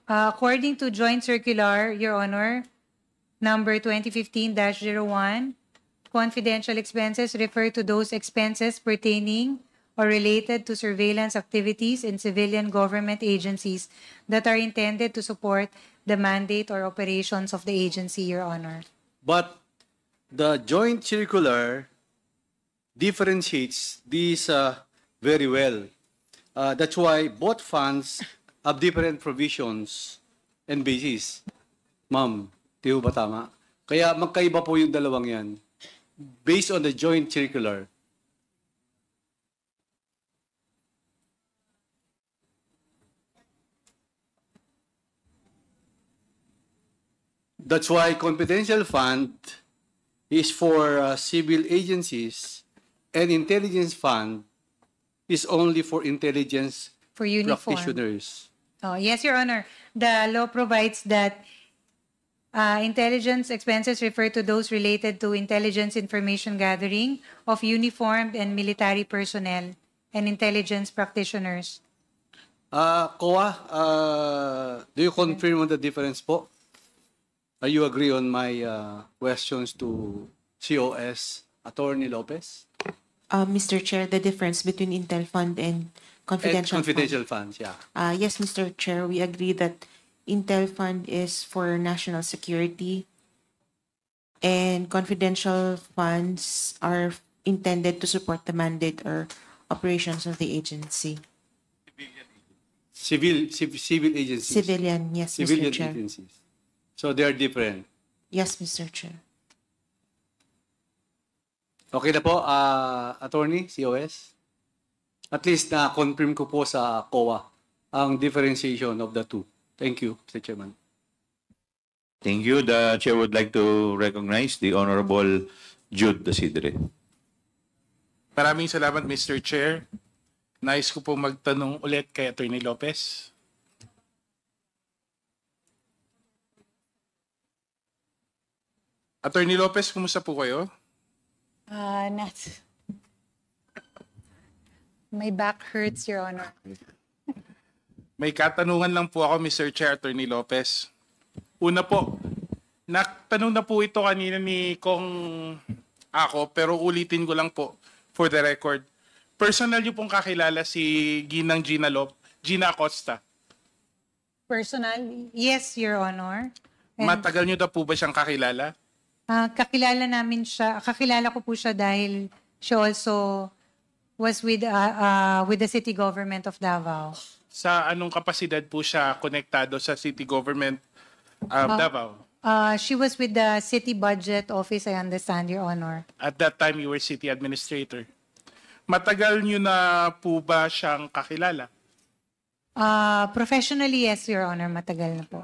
Speaker 9: According to Joint Circular, Your Honor, number 2015-01, confidential expenses refer to those expenses pertaining or related to surveillance activities in civilian government agencies that are intended to support the mandate or operations of the agency, Your Honor.
Speaker 14: But the Joint Circular differentiates these very well. That's why both funds have different provisions and basis. Ma'am, di ba tama? Kaya magkaiba po yung dalawang yan. Based on the Joint Circular. That's why confidential fund is for civil agencies and intelligence fund is only for intelligence
Speaker 9: For uniform.
Speaker 14: practitioners.
Speaker 9: Oh, yes, Your Honor. The law provides that intelligence expenses refer to those related to intelligence information gathering of uniformed and military personnel and intelligence practitioners.
Speaker 14: Koa, do you confirm on the difference po? You agree on my questions to COS Attorney Lopez?
Speaker 12: Mr. Chair, the difference between Intel Fund and confidential
Speaker 14: Confidential funds, yeah.
Speaker 12: Yes, Mr. Chair, we agree that Intel Fund is for national security and confidential funds are intended to support the mandate or operations of the agency.
Speaker 14: Civil agencies.
Speaker 12: Civilian, yes,
Speaker 14: Civilian
Speaker 12: Mr. Chair.
Speaker 14: agencies. So they are different.
Speaker 12: Yes, Mr. Chair.
Speaker 14: Okay na po, Attorney, COS? At least na-confirm ko po sa COA ang differentiation of the two. Thank you, Mr. Chairman.
Speaker 2: Thank you. The chair would like to recognize the Honorable Jude Asidre.
Speaker 7: Maraming salamat, Mr. Chair. Nais ko po magtanong ulit kay Attorney Lopez. Attorney Lopez, kumusta po kayo?
Speaker 9: My back hurts, Your Honor.
Speaker 7: May katanungan lang po ako, Mr. Chair, Attorney Lopez. Una po, natanong na po ito kanina ni Kong ako, pero ulitin ko lang po for the record. Personal niyo pong kakilala si Ginang Gina Acosta.
Speaker 9: Personal? Yes, Your Honor. And,
Speaker 7: Matagal niyo na po ba siyang kakilala?
Speaker 9: kakilala ko po siya dahil she also was with the city government of Davao.
Speaker 7: Sa anong kapasidad po siya konektado sa city government of Davao?
Speaker 9: She was with the city budget office, I understand, Your Honor.
Speaker 7: At that time, you were city administrator. Matagal niyo na po ba siyang kakilala?
Speaker 9: Professionally, yes, Your Honor, matagal na po.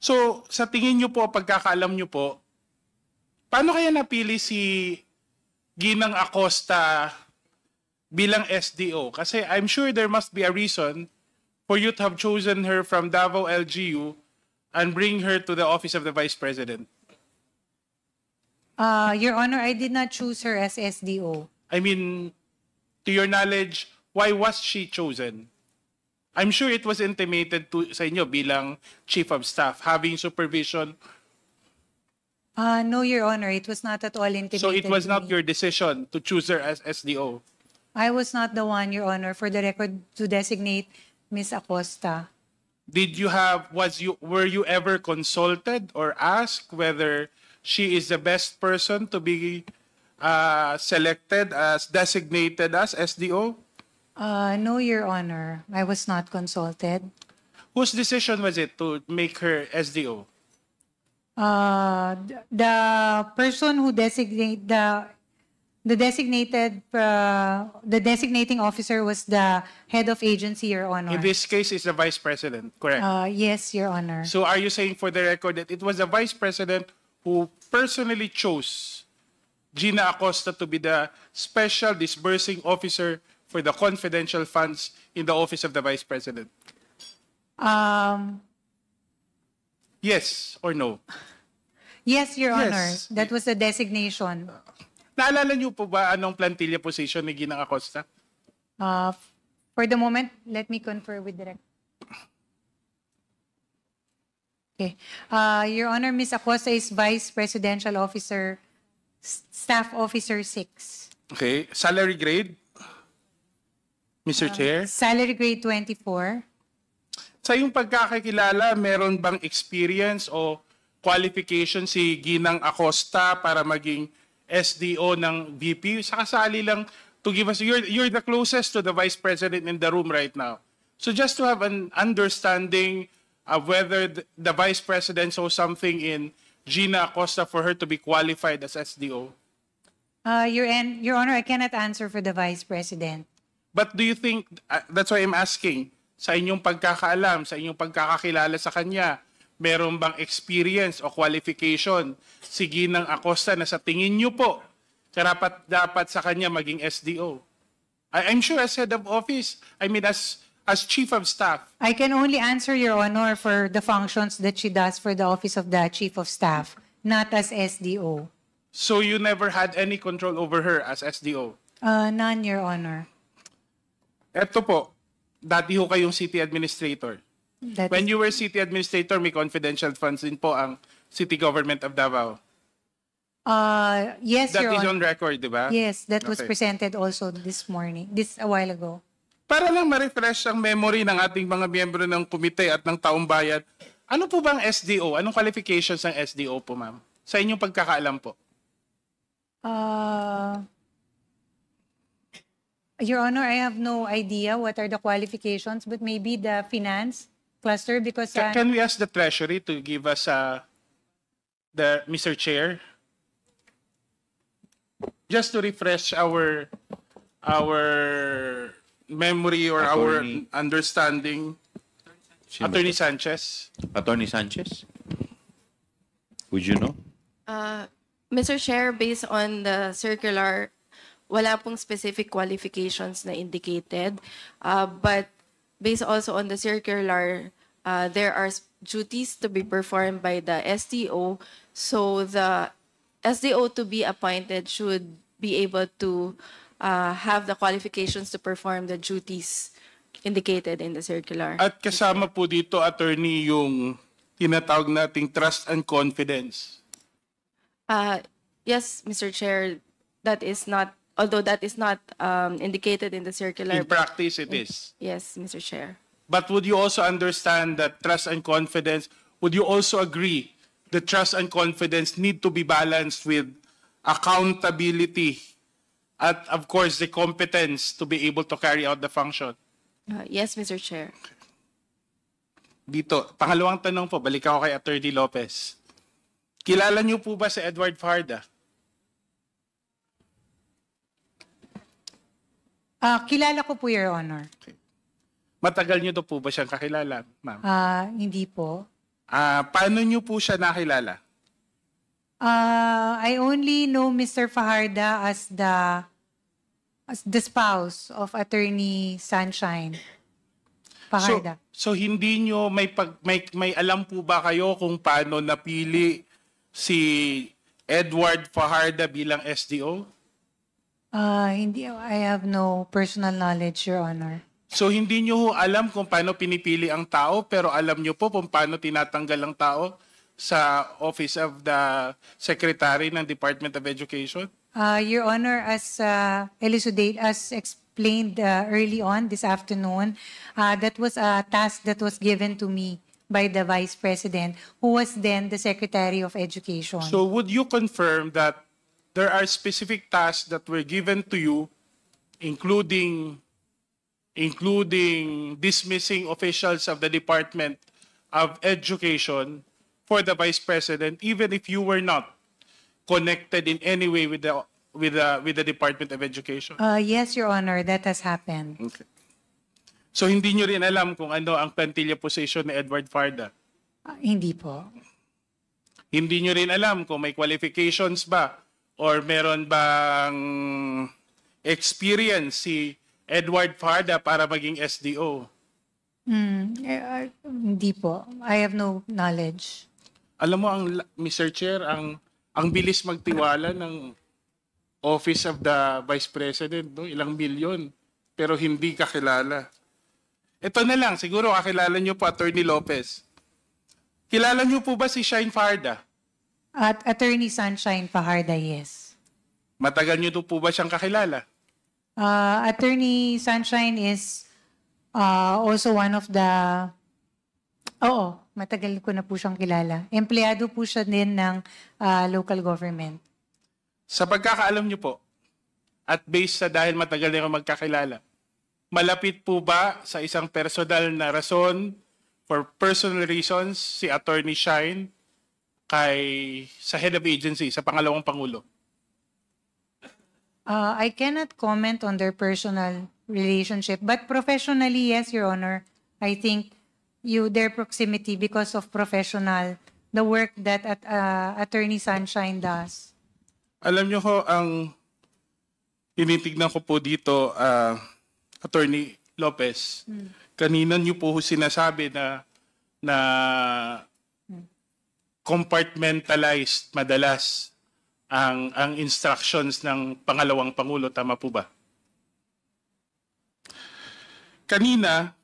Speaker 7: So, sa tingin niyo po, pagkakaalam niyo po, paano kaya napili si Ginang Acosta bilang SDO? Kasi I'm sure there must be a reason for you to have chosen her from Davao LGU and bring her to the office of the Vice President.
Speaker 9: Your Honor, I did not choose her as SDO.
Speaker 7: I mean, to your knowledge, why was she chosen? I'm sure it was intimated to sa inyo bilang Chief of Staff, having supervision.
Speaker 9: No, Your Honor, it was not at all intimated.
Speaker 7: So it was
Speaker 9: to
Speaker 7: not
Speaker 9: me.
Speaker 7: your decision to choose her as SDO.
Speaker 9: I was not the one, Your Honor, for the record, to designate Miss Acosta.
Speaker 7: Were you ever consulted or asked whether she is the best person to be selected as designated as SDO?
Speaker 9: No, Your Honor. I was not consulted.
Speaker 7: Whose decision was it to make her SDO?
Speaker 9: The person who the designating officer was the head of agency, Your Honor.
Speaker 7: In this case, is the Vice President, correct?
Speaker 9: Yes, Your Honor.
Speaker 7: So are you saying for the record that it was the Vice President who personally chose Gina Acosta to be the special disbursing officer for the confidential funds in the office of the Vice President? Yes or no?
Speaker 9: Yes, Your Honor.
Speaker 7: Yes.
Speaker 9: That was the designation.
Speaker 7: Naalala niyo po ba anong plantilla position ni Gina Acosta?
Speaker 9: For the moment, let me confer with Direct. Okay. Your Honor, Ms. Acosta is Vice Presidential Officer, Staff Officer 6.
Speaker 7: Okay. Salary grade? Mr. Chair?
Speaker 9: Salary grade 24.
Speaker 7: Sa iyong pagkakakilala, meron bang experience o qualification si Ginang Acosta para maging SDO ng VP? Sakasali lang to give us, you're the closest to the Vice President in the room right now. So just to have an understanding of whether the Vice President saw something in Gina Acosta for her to be qualified as SDO.
Speaker 9: Your Honor, I cannot answer for the Vice President.
Speaker 7: But do you think, that's why I'm asking, sa inyong pagkakaalam, sa inyong pagkakakilala sa kanya, meron bang experience o qualification si Ginang Acosta na sa tingin niyo po, dapat sa kanya maging SDO? I'm sure as head of office, I mean as Chief of Staff.
Speaker 9: I can only answer, Your Honor, for the functions that she does for the Office of the Chief of Staff, not as SDO.
Speaker 7: So you never had any control over her as SDO?
Speaker 9: None, Your Honor.
Speaker 7: Eto po, dati ho kayong city administrator. When you were city administrator, may confidential funds din po ang city government of Davao.
Speaker 9: Yes,
Speaker 7: That
Speaker 9: Your
Speaker 7: is
Speaker 9: Honor.
Speaker 7: on record, di ba?
Speaker 9: Yes, that was
Speaker 7: Okay.
Speaker 9: presented also a while ago.
Speaker 7: Para lang ma-refresh ang memory ng ating mga miyembro ng komite at ng taong bayan, ano po bang SDO? Anong qualifications ng SDO po, ma'am? Sa inyong pagkakaalam po.
Speaker 9: Your Honor, I have no idea what are the qualifications, but maybe the finance cluster because
Speaker 7: Can we ask the Treasury to give us Mr. Chair? Just to refresh our memory or
Speaker 2: Attorney.
Speaker 7: our understanding. Attorney Sanchez.
Speaker 2: Attorney Sanchez? Would you know?
Speaker 6: Mr. Chair, based on the circular, wala pong specific qualifications na indicated. But based also on the circular, there are duties to be performed by the SDO. So the SDO to be appointed should be able to have the qualifications to perform the duties indicated in the circular.
Speaker 7: At kasama po dito, attorney, yung tinatawag nating trust and confidence.
Speaker 6: Yes, Mr. Chair, although that is not indicated in the circular.
Speaker 7: In practice, it is.
Speaker 6: Yes, Mr. Chair.
Speaker 7: But would you also understand that trust and confidence, would you also agree that trust and confidence need to be balanced with accountability at, of course, the competence to be able to carry out the function?
Speaker 6: Yes, Mr. Chair.
Speaker 7: Dito, pangalawang tanong po, balik ako kay Attorney Lopez. Kilala niyo po ba si Edward Fajarda?
Speaker 9: kilala ko po, Your Honor.
Speaker 7: Matagal niyo daw po ba siyang kakilala, ma'am?
Speaker 9: Hindi po.
Speaker 7: Paano niyo po siya nakilala?
Speaker 9: I only know Mr. Fajarda as the spouse of Attorney Sunshine Fajarda.
Speaker 7: So hindi niyo may alam po ba kayo kung paano napili si Edward Fajarda bilang SDO?
Speaker 9: Hindi, I have no personal knowledge, Your Honor.
Speaker 7: So hindi niyo alam kung paano pinipili ang tao, pero alam niyo po kung paano tinatanggal ang tao sa Office of the Secretary ng Department of Education?
Speaker 9: Your Honor, as explained early on this afternoon, that was a task that was given to me by the Vice President, who was then the Secretary of Education.
Speaker 7: So would you confirm that there are specific tasks that were given to you, including dismissing officials of the Department of Education for the Vice President, even if you were not connected in any way with the Department of Education?
Speaker 9: Yes, Your Honor, that has happened.
Speaker 7: Okay. So hindi nyo rin alam kung ano ang plantilla position ni Edward Farda?
Speaker 9: Hindi po.
Speaker 7: Hindi nyo rin alam kung may qualifications ba or meron bang experience si Edward Farda para maging SDO?
Speaker 9: Hindi po. I have no knowledge.
Speaker 7: Alam mo, Mr. Chair, ang bilis magtiwala ng Office of the Vice President, no? Ilang milyon, pero hindi kakilala. Ito na lang, siguro kakilala nyo po Attorney Lopez. Kilala nyo po ba si Shine Farda?
Speaker 9: At Attorney Sunshine Fajarda, yes.
Speaker 7: Matagal nyo po ba siyang kakilala?
Speaker 9: Attorney Sunshine is also one of the... Oo, matagal ko na po siyang kilala. Empleyado po siya din ng local government.
Speaker 7: Sa pagkakaalam nyo po, at based sa dahil matagal na kayo magkakilala, malapit po ba sa isang personal na rason, for personal reasons, si Attorney Shine sa head of agency, sa pangalawang Pangulo?
Speaker 9: I cannot comment on their personal relationship, but professionally, yes, Your Honor. I think their proximity because of the work that Attorney Sunshine does.
Speaker 7: Alam nyo ho, ang tinitignan ko po dito, Attorney Lopez, kanina nyo po sinasabi na compartmentalized madalas ang instructions ng pangalawang Pangulo. Tama po ba? Kanina,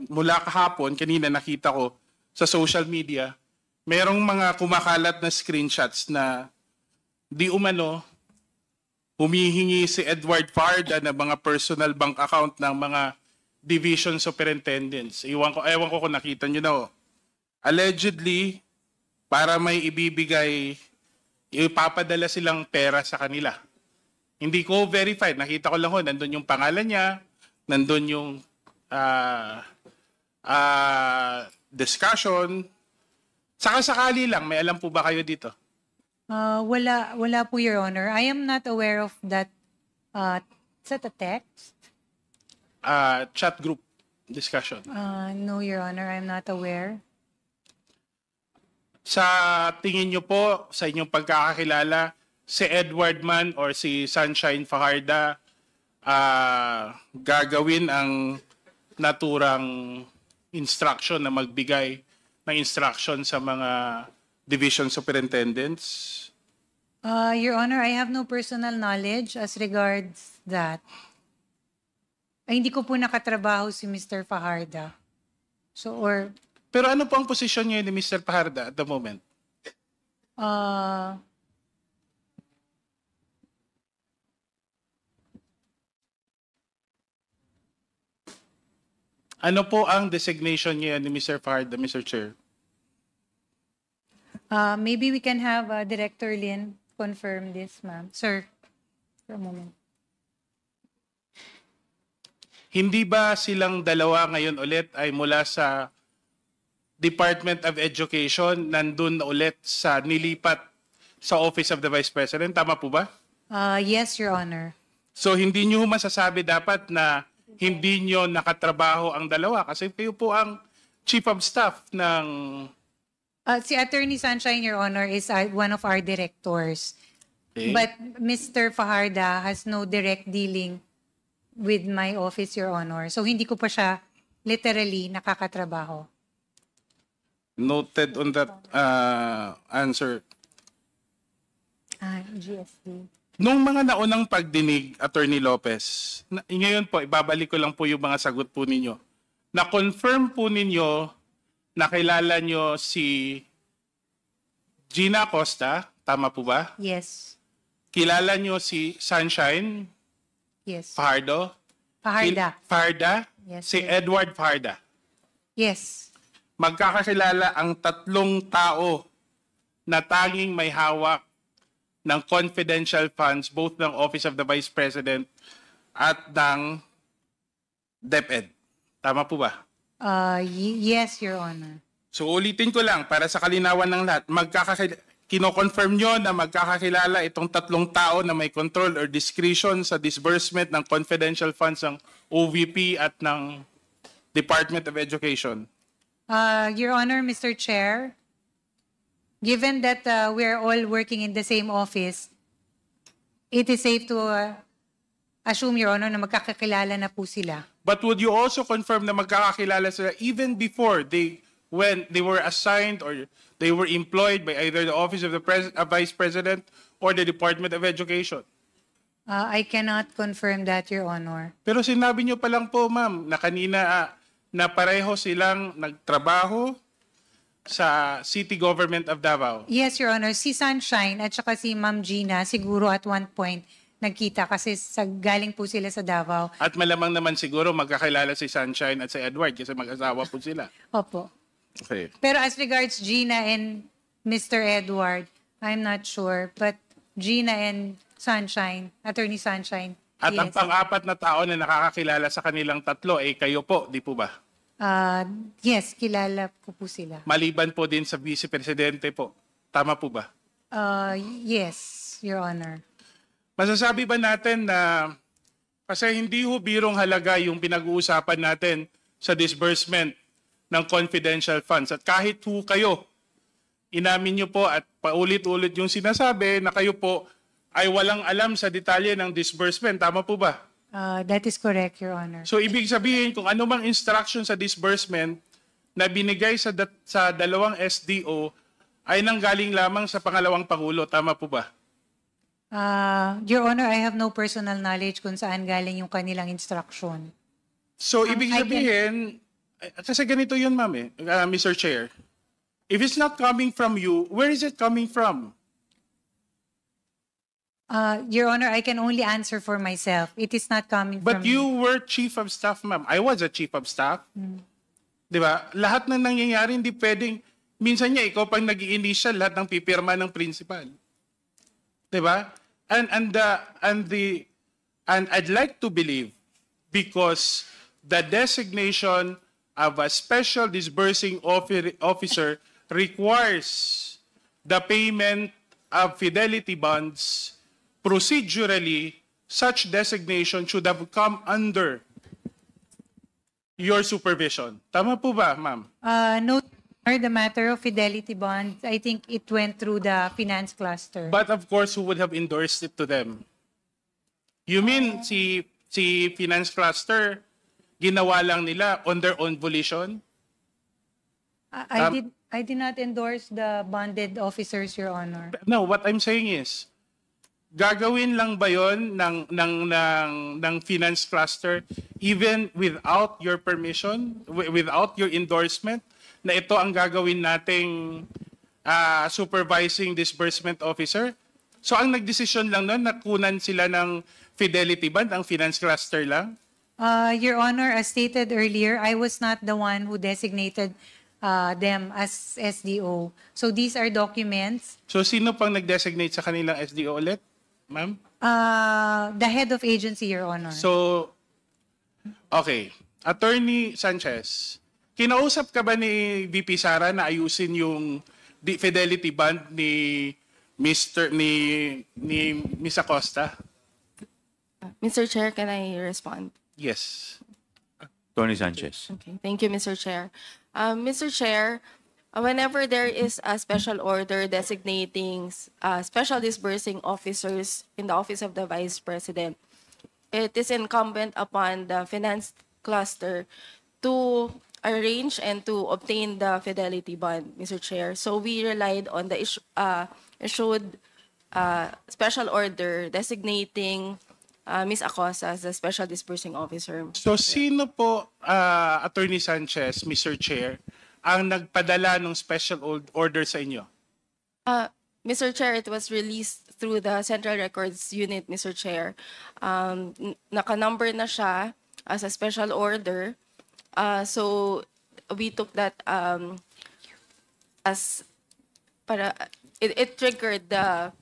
Speaker 7: mula kahapon, kanina nakita ko sa social media, merong mga kumakalat na screenshots na di umano humihingi si Edward Farda ng mga personal bank account ng mga division superintendents. Ewan ko kung nakita nyo na. Allegedly, para may ibibigay, ipapadala silang pera sa kanila. Hindi ko verified. Nakita ko lang nandun yung pangalan niya, nandun yung discussion. Saka-sakali lang, may alam po ba kayo dito?
Speaker 9: Wala po, Your Honor. I am not aware of that. Is that a text?
Speaker 7: Chat group discussion.
Speaker 9: No, Your Honor, I'm not aware.
Speaker 7: Sa tingin nyo po, sa inyong pagkakakilala, si Edward man or si Sunshine Fajarda gagawin ang naturang instruction na magbigay ng instruction sa mga division superintendents?
Speaker 9: Your Honor, I have no personal knowledge as regards that. Hindi ko po nakatrabaho si Mr. Fajarda.
Speaker 7: Pero ano po ang posisyon niyo ni Mr. Fajarda at the moment? Ano po ang designation niya ni Mr. Fajarda, Mr. Chair?
Speaker 9: Maybe we can have Director Lin confirm this, ma'am. Sir, for a moment.
Speaker 7: Hindi ba silang dalawa ngayon ulit ay mula sa Department of Education nandun ulit sa nilipat sa Office of the Vice President? Tama po ba?
Speaker 9: Yes, Your Honor.
Speaker 7: So hindi nyo masasabi dapat na hindi nyo nakatrabaho ang dalawa kasi kayo po ang Chief of Staff ng...
Speaker 9: Si Attorney Sunshine, Your Honor, is one of our directors.
Speaker 7: Okay.
Speaker 9: But Mr. Fajarda has no direct dealing with my office, Your Honor. So hindi ko pa siya literally nakakatrabaho.
Speaker 7: Noted on that answer.
Speaker 9: GSD.
Speaker 7: Nung mga naunang pagdinig, Attorney Lopez, ngayon po, ibabalik ko lang po yung mga sagot po ninyo. Na-confirm po ninyo, nakilala nyo si Gina Acosta, tama po ba?
Speaker 9: Yes.
Speaker 7: kilala nyo si Sunshine
Speaker 9: Yes.
Speaker 7: Fajardo?
Speaker 9: Fajarda.
Speaker 7: Fajarda?
Speaker 9: Yes,
Speaker 7: Si
Speaker 9: sir.
Speaker 7: Edward Fajarda.
Speaker 9: Yes.
Speaker 7: Magkakakilala ang tatlong tao na tanging may hawak ng confidential funds, both ng Office of the Vice President at ng DepEd. Tama po ba?
Speaker 9: Yes, Your Honor.
Speaker 7: So ulitin ko lang para sa kalinawan ng lahat, kino-confirm nyo na magkakakilala itong tatlong tao na may control or discretion sa disbursement ng confidential funds ng OVP at ng Department of Education.
Speaker 9: Your Honor, Mr. Chair, given that we're all working in the same office, it is safe to assume, Your Honor, na magkakakilala na po sila.
Speaker 7: But would you also confirm na magkakakilala sila even before when they were assigned or they were employed by either the Office of the Vice President or the Department of Education?
Speaker 9: I cannot confirm that, Your Honor.
Speaker 7: Pero sinabi niyo pa lang po, ma'am, na kanina na pareho silang nagtrabaho sa City Government of Davao.
Speaker 9: Yes, Your Honor. Si Sunshine at saka si Ma'am Gina siguro at one point nagkita kasi galing po sila sa Davao.
Speaker 7: At malamang naman siguro magkakilala si Sunshine at si Edward kasi mag-asawa po sila.
Speaker 9: Opo.
Speaker 7: Okay.
Speaker 9: Pero as regards Gina and Mr. Edward, I'm not sure. But Gina and Sunshine, Attorney Sunshine,
Speaker 7: At ang
Speaker 9: yes.
Speaker 7: pang-apat na tao na nakakakilala sa kanilang tatlo ay kayo po, di po ba?
Speaker 9: Yes, kilala ko po sila.
Speaker 7: Maliban po din sa Vice Presidente po. Tama po ba?
Speaker 9: Yes, Your Honor.
Speaker 7: Masasabi ba natin na kasi hindi ho birong halaga yung pinag-uusapan natin sa disbursement ng confidential funds. At kahit ho kayo, inamin nyo po at paulit-ulit yung sinasabi na kayo po ay walang alam sa detalye ng disbursement. Tama po ba?
Speaker 9: That is correct, Your Honor.
Speaker 7: So ibig sabihin kung ano mang instruction sa disbursement na binigay sa dalawang SDO ay nanggaling lamang sa pangalawang Pangulo. Tama po ba?
Speaker 9: Your Honor, I have no personal knowledge kung saan galing yung kanilang instruction.
Speaker 7: So ibig sabihin, kasi ganito yun, ma'am, Mr. Chair. If it's not coming from you, where is it coming from?
Speaker 9: Your Honor, I can only answer for myself. It is not coming
Speaker 7: But
Speaker 9: from
Speaker 7: you were Chief of Staff, ma'am. I was a Chief of Staff. Di ba? Lahat ng nangyayari, hindi pwedeng, minsan niya, ikaw pang nag-i-initial, lahat ng pipirma ng principal. Di ba? And I'd like to believe, because the designation of a special disbursing officer requires the payment of fidelity bonds. Procedurally, such designation should have come under your supervision. Tama po ba, ma'am?
Speaker 9: No, the matter of fidelity bonds, I think it went through the finance cluster.
Speaker 7: But of course, who would have endorsed it to them? You mean si finance cluster, ginawa lang nila on their own volition?
Speaker 9: I did not endorse the bonded officers, Your Honor.
Speaker 7: No, what I'm saying is, gagawin lang ba yon ng finance cluster even without your permission, without your endorsement, na ito ang gagawin nating supervising disbursement officer? So ang nagdesisyon lang nun, nakunan sila ng fidelity bond, ang finance cluster lang?
Speaker 9: Your Honor, as stated earlier, I was not the one who designated them as SDO. So these are documents.
Speaker 7: So sino pang nag-designate sa kanilang SDO ulit, ma'am?
Speaker 9: The head of agency, Your Honor.
Speaker 7: So, okay. Attorney Sanchez, kinausap ka ba ni VP Sara na ayusin yung fidelity bond ni Miss Acosta?
Speaker 6: Mr. Chair, can I respond?
Speaker 7: Yes.
Speaker 2: Tony Sanchez.
Speaker 6: Okay, thank you, Mr. Chair. Mr. Chair, whenever there is a special order designating special disbursing officers in the Office of the Vice President, it is incumbent upon the finance cluster to arrange and to obtain the fidelity bond, Mr. Chair. So we relied on the issued special order designating Ms. Acosta as the special disbursing officer.
Speaker 7: So sino po, Attorney Sanchez, Mr. Chair, ang nagpadala ng special order sa inyo?
Speaker 6: Mr. Chair, it was released through the Central Records Unit, Mr. Chair. Naka-number na siya as a special order. So we took that as para it triggered the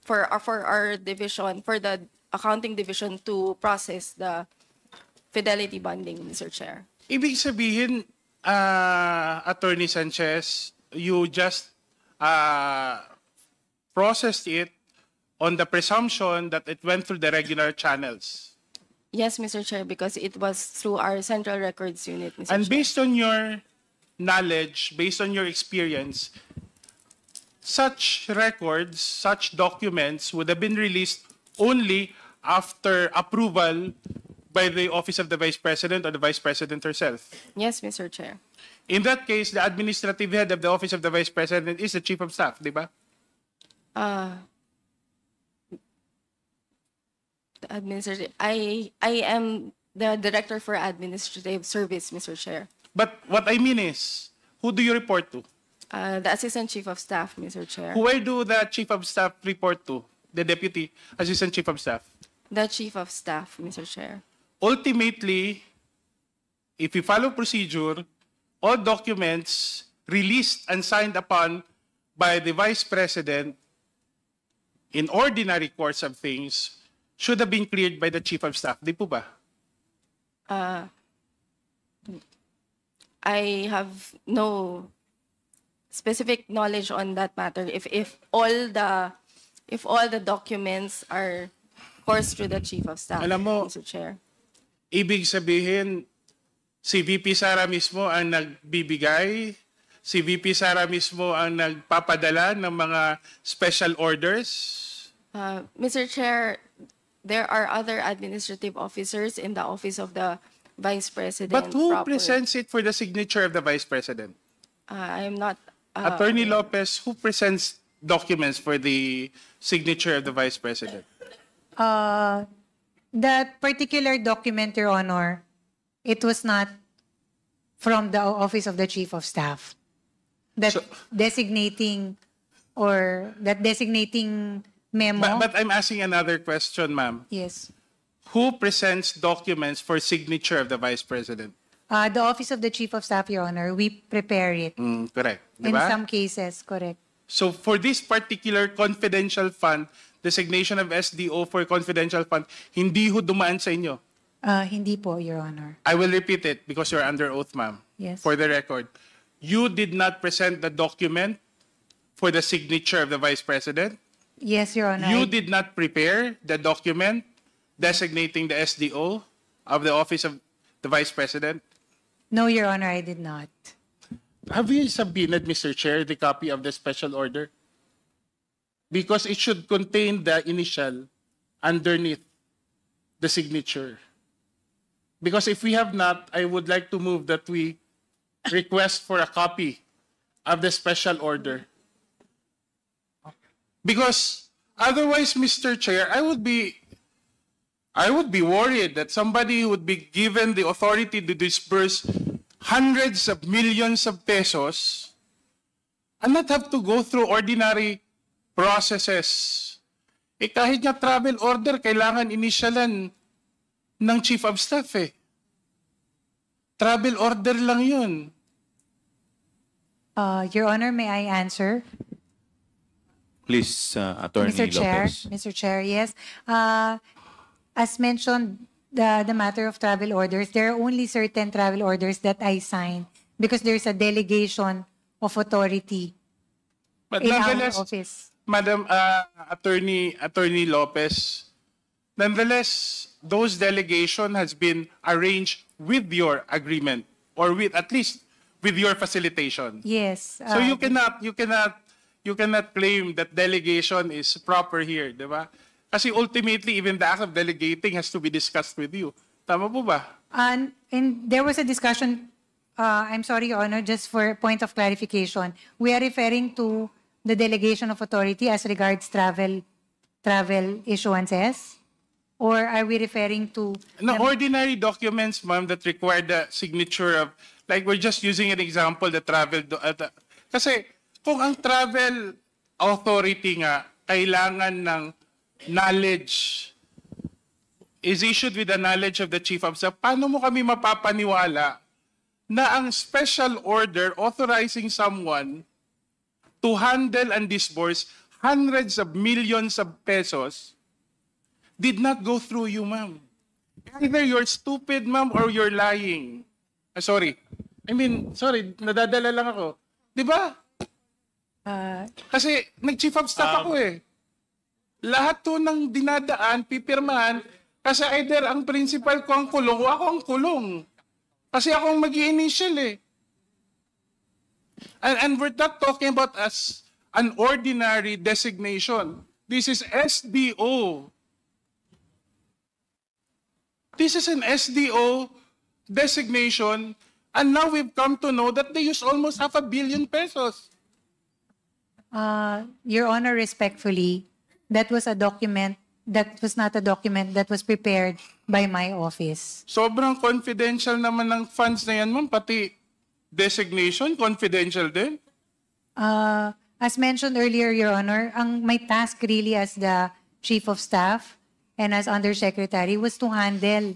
Speaker 6: for our division, for the accounting division to process the fidelity bonding, Mr. Chair.
Speaker 7: Ibig sabihin, Attorney Sanchez, you just processed it on the presumption that it went through the regular channels.
Speaker 6: Yes, Mr. Chair, because it was through our Central Records Unit, Mr.
Speaker 7: And
Speaker 6: Chair.
Speaker 7: based on your knowledge, based on your experience, such records, such documents would have been released only after approval by the Office of the Vice President or the Vice President herself.
Speaker 6: Yes, Mr. Chair.
Speaker 7: In that case, the administrative head of the Office of the Vice President is the Chief of Staff, di ba?
Speaker 6: The administrative, I am the Director for Administrative Service, Mr. Chair.
Speaker 7: But what I mean is, who do you report to?
Speaker 6: The Assistant Chief of Staff, Mr. Chair.
Speaker 7: Where do the Chief of Staff report to? The Deputy Assistant Chief of Staff?
Speaker 6: The Chief of Staff, Mr. Chair.
Speaker 7: Ultimately, if you follow procedure, all documents released and signed upon by the Vice President in ordinary course of things should have been cleared by the Chief of Staff. Di po ba?
Speaker 6: I have no specific knowledge on that matter. If all the documents are coursed through the Chief of Staff,
Speaker 7: Alam mo,
Speaker 6: Mr. Chair.
Speaker 7: Ibig sabihin, si VP Sara mismo ang nagbibigay, si VP Sara mismo ang nagpapadala ng mga special orders.
Speaker 6: Mr. Chair, there are other administrative officers in the Office of the Vice President.
Speaker 7: But who
Speaker 6: proper.
Speaker 7: presents it for the signature of the Vice President?
Speaker 6: I am not...
Speaker 7: Attorney Lopez, who presents documents for the signature of the Vice President?
Speaker 9: That particular document, Your Honor, it was not from the Office of the Chief of Staff. That designating memo.
Speaker 7: But I'm asking another question, ma'am.
Speaker 9: Yes.
Speaker 7: Who presents documents for signature of the Vice President?
Speaker 9: The Office of the Chief of Staff, Your Honor, we prepare it.
Speaker 7: Correct.
Speaker 9: In
Speaker 7: Diba?
Speaker 9: some cases, correct.
Speaker 7: So for this particular confidential fund, designation of SDO for confidential fund, hindi ho dumaan sa inyo.
Speaker 9: Hindi po, Your Honor.
Speaker 7: I will repeat it because you're under oath, ma'am.
Speaker 9: Yes.
Speaker 7: For the record. You did not present the document for the signature of the Vice President.
Speaker 9: Yes, Your Honor.
Speaker 7: You did not prepare the document designating the SDO of the Office of the Vice President.
Speaker 9: No, Your Honor, I did not.
Speaker 7: Have you subpoenaed, Mr. Chair, the copy of the special order? Because it should contain the initial underneath the signature. Because if we have not, I would like to move that we request for a copy of the special order. Because otherwise, Mr. Chair, I would be worried that somebody would be given the authority to disburse hundreds of millions of pesos and not have to go through ordinary processes. Kahit nga travel order, kailangan initialan ng Chief of Staff eh. Travel order lang yun.
Speaker 9: Your Honor, may I answer?
Speaker 2: Please, Attorney
Speaker 9: Mr. Chair,
Speaker 2: Lopez.
Speaker 9: Mr. Chair, yes. As mentioned, the matter of travel orders, there are only certain travel orders that I sign because there's a delegation of authority
Speaker 7: But
Speaker 9: in our
Speaker 7: nonetheless,
Speaker 9: office.
Speaker 7: Madam Attorney Lopez, nonetheless, those delegation has been arranged with your agreement or with at least with your facilitation.
Speaker 9: Yes.
Speaker 7: So you cannot claim that delegation is proper here, di ba? Kasi ultimately, even the act of delegating has to be discussed with you. Tama po ba?
Speaker 9: And there was a discussion, I'm sorry, Your Honor, just for point of clarification. We are referring to the delegation of authority as regards travel issuances? Or are we referring to...
Speaker 7: No, ordinary documents, ma'am, that require the signature of, like we're just using an example, the travel... kasi kung ang travel authority nga kailangan ng knowledge, is issued with the knowledge of the Chief of Staff, paano mo kami mapapaniwala na ang special order authorizing someone to handle and disburse hundreds of millions of pesos did not go through you, ma'am? Either you're stupid, ma'am, or you're lying. Sorry, nadadala lang ako. Di ba? Kasi nag-chief of staff ako eh. Lahat to ng dinadaan, pipirmahan, kasi either ang principal ko ang kulong o ako ang kulong. Kasi ako ang mag-i-initial eh. And we're not talking about as an ordinary designation. This is SDO. This is an SDO designation, and now we've come to know that they use almost 500 million pesos.
Speaker 9: Your Honor, respectfully, that was a document, that was not a document that was prepared by my office.
Speaker 7: Sobrang confidential naman ng funds na yan, ma'am. Pati designation, confidential din.
Speaker 9: As mentioned earlier, Your Honor, my task really as the Chief of Staff and as Undersecretary was to handle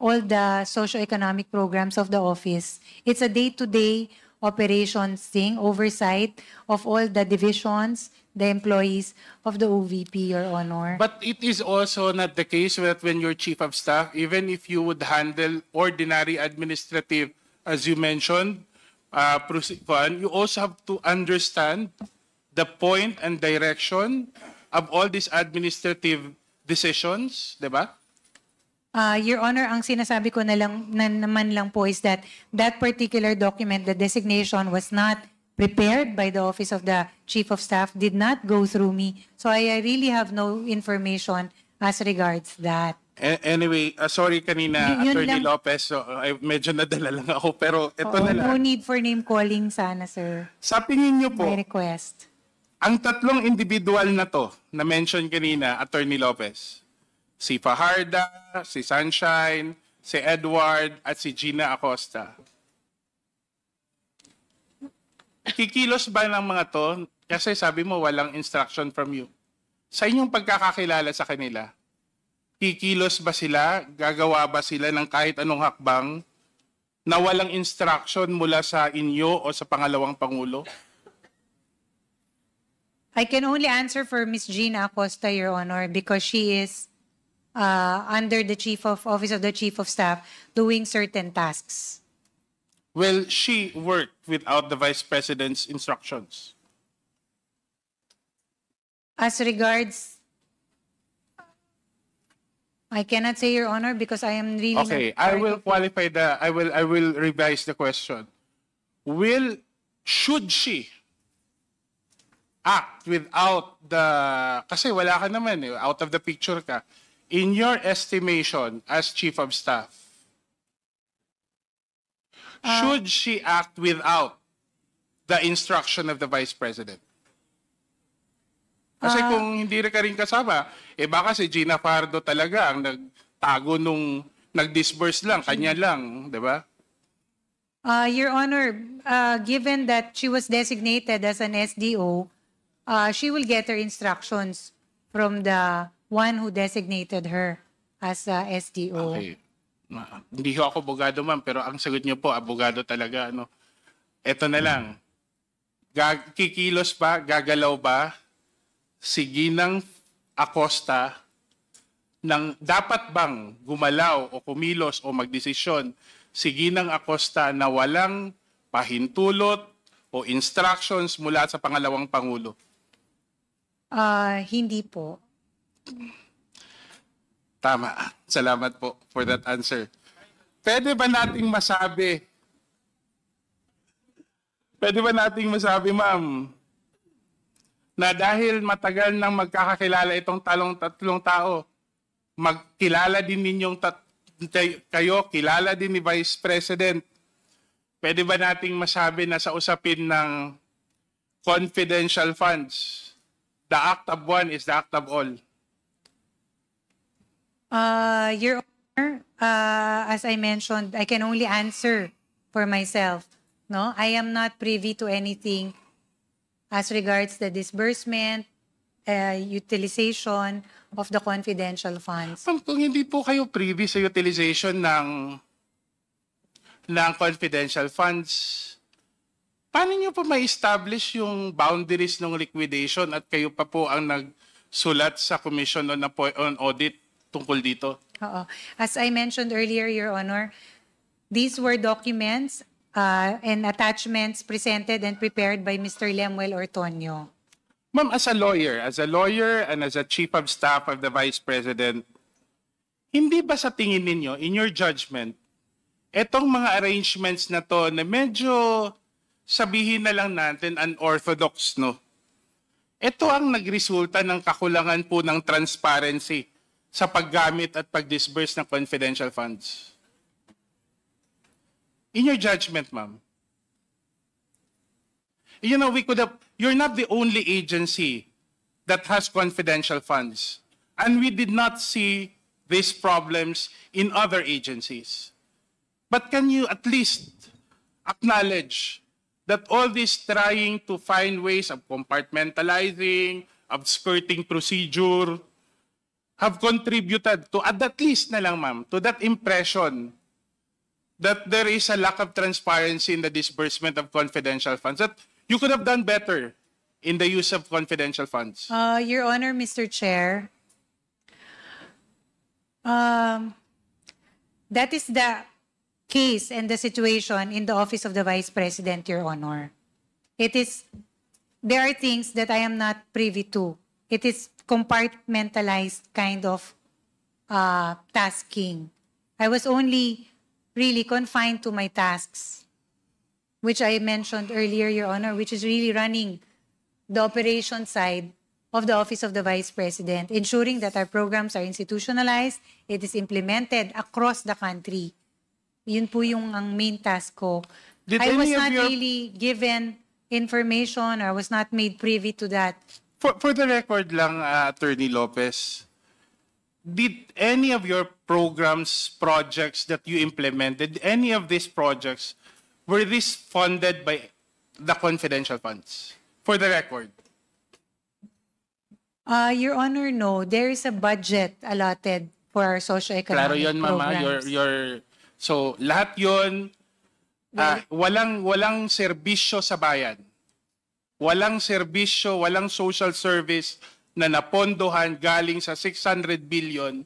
Speaker 9: all the socio-economic programs of the office. It's a day-to-day operations thing, oversight of all the divisions, the employees of the OVP, Your Honor.
Speaker 7: But it is also not the case that when you're Chief of Staff, even if you would handle ordinary administrative, as you mentioned, you also have to understand the point and direction of all these administrative decisions, di ba?
Speaker 9: Your Honor, ang sinasabi ko naman lang po is that that particular document, the designation was not prepared by the Office of the Chief of Staff, did not go through me. So I really have no information as regards that.
Speaker 7: Anyway, sorry kanina,
Speaker 9: Yun
Speaker 7: Attorney
Speaker 9: lang.
Speaker 7: Lopez, so, medyo nadala lang ako, pero ito
Speaker 9: Oo,
Speaker 7: na lang.
Speaker 9: no need for name calling sana, sir.
Speaker 7: Sa tingin niyo po,
Speaker 9: My request.
Speaker 7: ang tatlong individual na to, na mention kanina, Attorney Lopez, si Fajarda, si Sunshine, si Edward, at si Gina Acosta. Kikilos ba ng mga to? Kasi sabi mo, walang instruction from you. Sa inyong pagkakakilala sa kanila, kikilos ba sila? Gagawa ba sila ng kahit anong hakbang na walang instruction mula sa inyo o sa pangalawang Pangulo?
Speaker 9: I can only answer for Ms. Gina Acosta, Your Honor, because she is under the Office of the Chief of Staff doing certain tasks.
Speaker 7: Well, she worked without the Vice President's instructions.
Speaker 9: As regards, I cannot say, Your Honor, because I am really
Speaker 7: Okay,
Speaker 9: not
Speaker 7: I
Speaker 9: part
Speaker 7: will
Speaker 9: of-
Speaker 7: qualify I will revise the question. Should she act without kasi wala ka naman eh, out of the picture ka. In your estimation as Chief of Staff, should she act without the instruction of the Vice President? Kasi kung hindi ka rin kasama, baka si Gina Fardo talaga ang nagtago nung nag-disburse lang, kanya lang, di ba?
Speaker 9: Your Honor, given that she was designated as an SDO, she will get her instructions from the one who designated her as SDO.
Speaker 7: Okay. Hindi ko ako abogado, ma'am, pero ang sagot niyo po, abogado talaga. Ano? Ito na lang. Kikilos ba, gagalaw ba si Ginang Acosta dapat bang gumalaw o kumilos o magdesisyon si Ginang Acosta na walang pahintulot o instructions mula sa pangalawang Pangulo?
Speaker 9: Hindi po.
Speaker 7: Tama. Salamat po for that answer. Pwede ba nating masabi, ma'am, na dahil matagal nang magkakakilala itong tatlong tao, magkilala din ninyong kayo, kilala din ni Vice President, pwede ba nating masabi na sa usapin ng confidential funds, the act of one is the act of all?
Speaker 9: Your Honor, as I mentioned, I can only answer for myself. No, I am not privy to anything as regards the disbursement, utilization of the confidential funds.
Speaker 7: Ma'am, kung hindi po kayo privy sa utilization ng confidential funds, paano nyo po ma-establish yung boundaries ng liquidation at kayo pa po ang nagsulat sa Commission on Audit tungkol dito?
Speaker 9: Oo. As I mentioned earlier, Your Honor, these were documents and attachments presented and prepared by Mr. Lemuel Ortonio.
Speaker 7: Ma'am, as a lawyer and as a chief of staff of the Vice President, hindi ba sa tingin ninyo, in your judgment, etong mga arrangements na to na medyo sabihin na lang natin unorthodox, no? Ito ang nagresulta ng kakulangan po ng transparency sa paggamit at pag-disburse ng confidential funds. In your judgment, ma'am, you know, you're not the only agency that has confidential funds. And we did not see these problems in other agencies. But can you at least acknowledge that all this trying to find ways of compartmentalizing, of skirting procedure, have contributed to, at least na lang, ma'am, to that impression that there is a lack of transparency in the disbursement of confidential funds, that you could have done better in the use of confidential funds?
Speaker 9: Your Honor, Mr. Chair, that is the case and the situation in the Office of the Vice President, Your Honor. There are things that I am not privy to. It is compartmentalized kind of tasking. I was only really confined to my tasks, which I mentioned earlier, Your Honor, which is really running the operation side of the Office of the Vice President, ensuring that our programs are institutionalized, it is implemented across the country. Yun po yung ang main task ko. I was not really given information or was not made privy to that.
Speaker 7: For the record lang, Attorney Lopez, did any of your programs, projects that you implemented, any of these projects, were this funded by the confidential funds? For the record.
Speaker 9: Your Honor, no. There is a budget allotted for our socioeconomic
Speaker 7: Klaro yun, Mama.
Speaker 9: programs.
Speaker 7: So, lahat yun, walang serbisyo sa bayan. Walang serbisyo, walang social service na napondohan galing sa 600 billion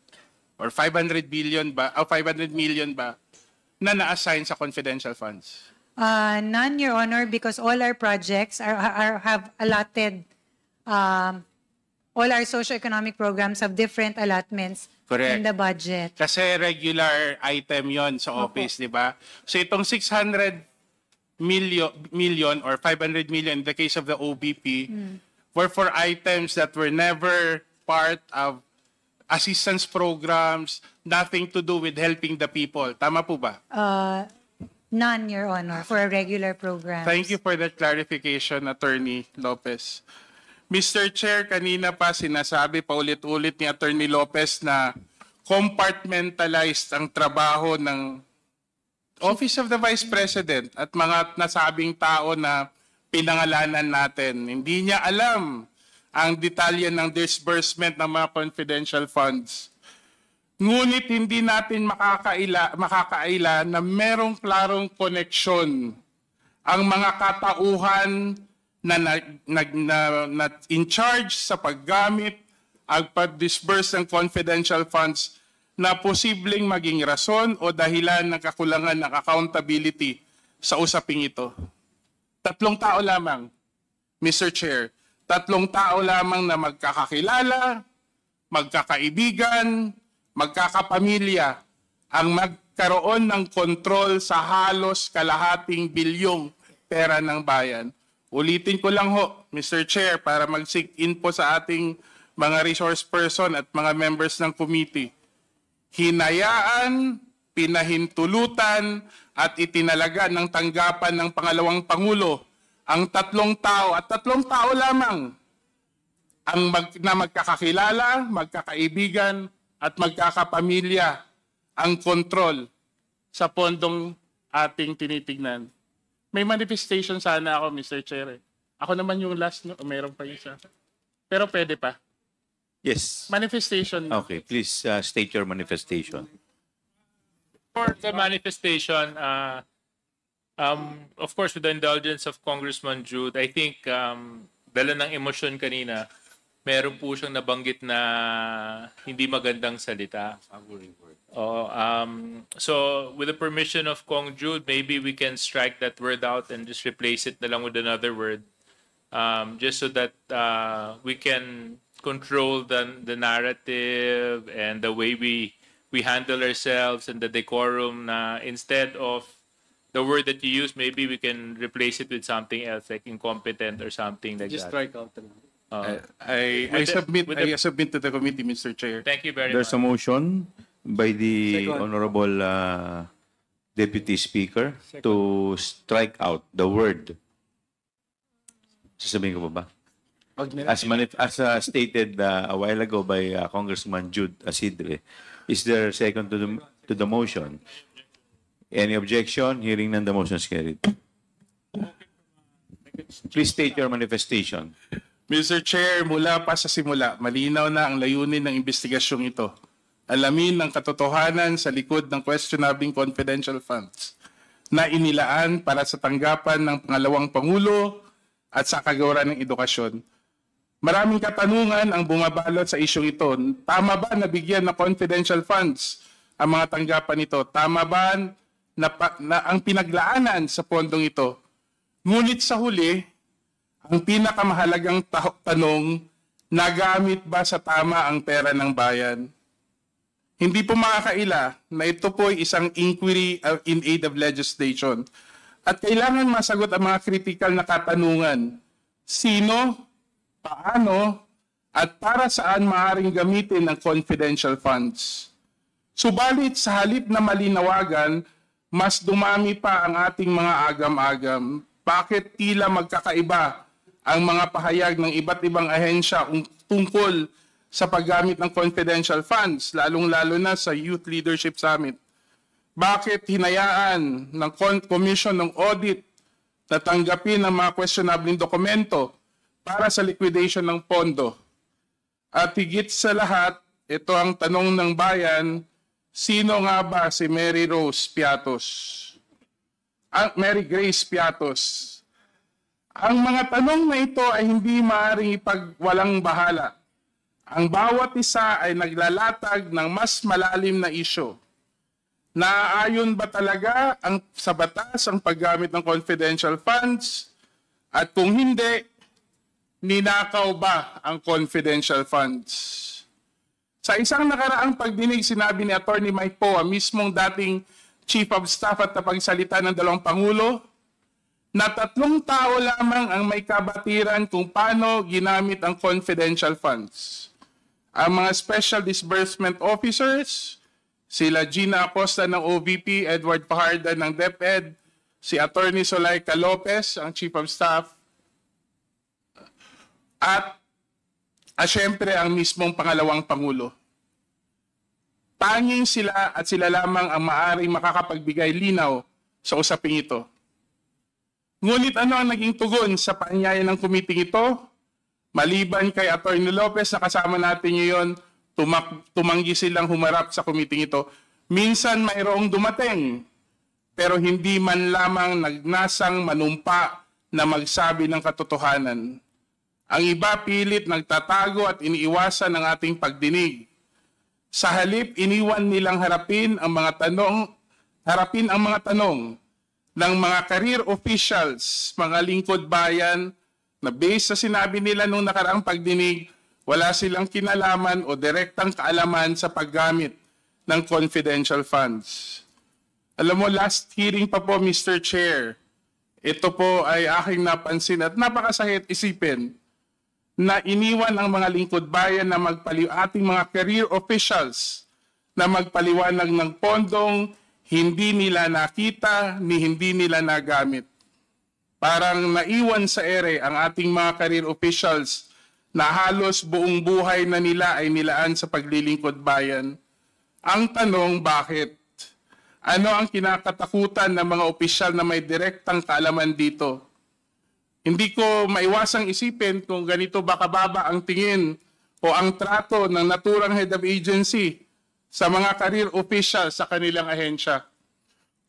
Speaker 7: or 500 billion ba, o 500 million ba, na na-assign sa confidential funds?
Speaker 9: None, Your Honor, because all our projects have allotted, all our socioeconomic programs have different allotments in the budget.
Speaker 7: Kasi regular item yon sa office, di ba? So itong 600 million or 500 million in the case of the OBP were for items that were never part of assistance programs, nothing to do with helping the people. Tama po ba?
Speaker 9: None, Your Honor, for a regular program.
Speaker 7: Thank you for that clarification, Attorney Lopez. Mr. Chair, kanina pa sinasabi paulit-ulit ni Attorney Lopez na compartmentalized ang trabaho ng Office of the Vice President at mga nasabing tao na pinangalanan natin. Hindi niya alam ang detalye ng disbursement ng mga confidential funds. Ngunit hindi natin makakaila na merong klarong koneksyon ang mga katauhan na in charge sa paggamit at pag-disburse ng confidential funds na posibleng maging rason o dahilan ng kakulangan ng accountability sa usaping ito. 3 tao lamang, Mr. Chair, 3 tao lamang na magkakakilala, magkakaibigan, magkakapamilya ang magkaroon ng kontrol sa halos kalahating bilyong pera ng bayan. Ulitin ko lang ho, Mr. Chair, para mag-sink in po sa ating mga resource person at mga members ng committee. Hinayaan, pinahintulutan at itinalaga ng tanggapan ng pangalawang Pangulo ang 3 tao at 3 tao lamang ang na magkakakilala, magkakaibigan at magkakapamilya ang kontrol sa pondong ating tinitignan. May manifestation sana ako, Mr. Chair. Ako naman yung last, no? Meron pa isa. Pero pwede pa.
Speaker 2: Yes.
Speaker 7: Manifestation.
Speaker 2: Okay, please state your manifestation.
Speaker 8: For the manifestation, of course, with the indulgence of Congressman Jude, I think dala ng emosyon kanina, meron po siyang nabanggit na hindi magandang salita. So, with the permission of Kong Jude, maybe we can strike that word out and just replace it na lang with another word, just so that we can control the narrative and the way we handle ourselves and the decorum. Na instead of the word that you use, maybe we can replace it with something else, like incompetent or something like
Speaker 14: Just
Speaker 8: that.
Speaker 14: strike out.
Speaker 7: I submit to the committee, Mr. Chair.
Speaker 8: Thank you very
Speaker 2: There's
Speaker 8: much.
Speaker 2: a motion by the
Speaker 14: Second.
Speaker 2: Honorable Deputy Speaker to strike out the word. Sasabihin ko pa ba? As stated a while ago by Congressman Jude Asidre, is there a second to the motion? Any objection? Hearing none, the motion is carried. Please state your manifestation.
Speaker 7: Mr. Chair, mula pa sa simula, malinaw na ang layunin ng investigasyong ito. Alamin ng katotohanan sa likod ng questionabling confidential funds na inilaan para sa tanggapan ng pangalawang Pangulo at sa kagawaran ng edukasyon. Maraming katanungan ang bumabalot sa isyong ito. Tama ba na bigyan ng confidential funds ang mga tanggapan ito? Tama ba na ang pinaglaanan sa pondong ito? Ngunit sa huli, ang pinakamahalagang tanong, nagamit ba sa tama ang pera ng bayan? Hindi po makakaila na ito po ay isang inquiry in aid of legislation. At kailangan masagot ang mga critical na katanungan. Sino, paano, at para saan maaaring gamitin ang confidential funds? Subalit sa halip na malinawagan, mas dumami pa ang ating mga agam-agam. Bakit tila magkakaiba ang mga pahayag ng iba't ibang ahensya tungkol sa paggamit ng confidential funds, lalong-lalo na sa Youth Leadership Summit? Bakit hinayaan ng Commission ng Audit na tanggapin ang mga questionable dokumento para sa liquidation ng pondo? At higit sa lahat, ito ang tanong ng bayan, sino nga ba si Mary Rose Piatos? Mary Grace Piatos. Ang mga tanong na ito ay hindi maaaring ipagwalang bahala. Ang bawat isa ay naglalatag ng mas malalim na isyu. Naaayon ba talaga sa batas ang paggamit ng confidential funds? At kung hindi, ninakaw ba ang confidential funds? Sa isang nakaraang pagdinig, sinabi ni Atty. Mike Poa, mismong dating Chief of Staff at tapagsalita ng dalawang Pangulo, na 3 tao lamang ang may kabatiran kung paano ginamit ang confidential funds. Ang mga Special Disbursement Officers, sila Gina Acosta ng OVP, Edward Fajarda ng DepEd, si Atty. Zulaika Lopez, ang Chief of Staff, at syempre ang mismong pangalawang Pangulo. Tanging sila at sila lamang ang maaaring makakapagbigay linaw sa usaping ito. Ngunit ano ang naging tugon sa paanyaya ng committee ito? Maliban kay Atty. Lopez na kasama natin ngayon, tumanggi silang humarap sa committee ito. Minsan mayroong dumating, pero hindi man lamang nagnasang manumpa na magsabi ng katotohanan. Ang iba pilit nagtatago at iniiwasan ng ating pagdinig. Sa halip, iniwan nilang harapin ang mga tanong ng mga career officials, mga lingkod bayan, na based sa sinabi nila nung nakaraang pagdinig, wala silang kinalaman o direktang kaalaman sa paggamit ng confidential funds. Alam mo, last hearing pa po, Mr. Chair, ito po ay aking napansin at napakasakit isipin na iniwan ang mga lingkod bayan na ating mga career officials na magpaliwanag ng pondong hindi nila nakita ni hindi nila nagamit. Parang naiwan sa ere ang ating mga career officials na halos buong buhay na nila ay nilaan sa paglilingkod bayan. Ang tanong, bakit? Ano ang kinakatakutan ng mga opisyal na may direktang kaalaman dito? Hindi ko maiwasang isipin kung ganito ba kababa ang tingin o ang trato ng naturang head of agency sa mga career official sa kanilang ahensya.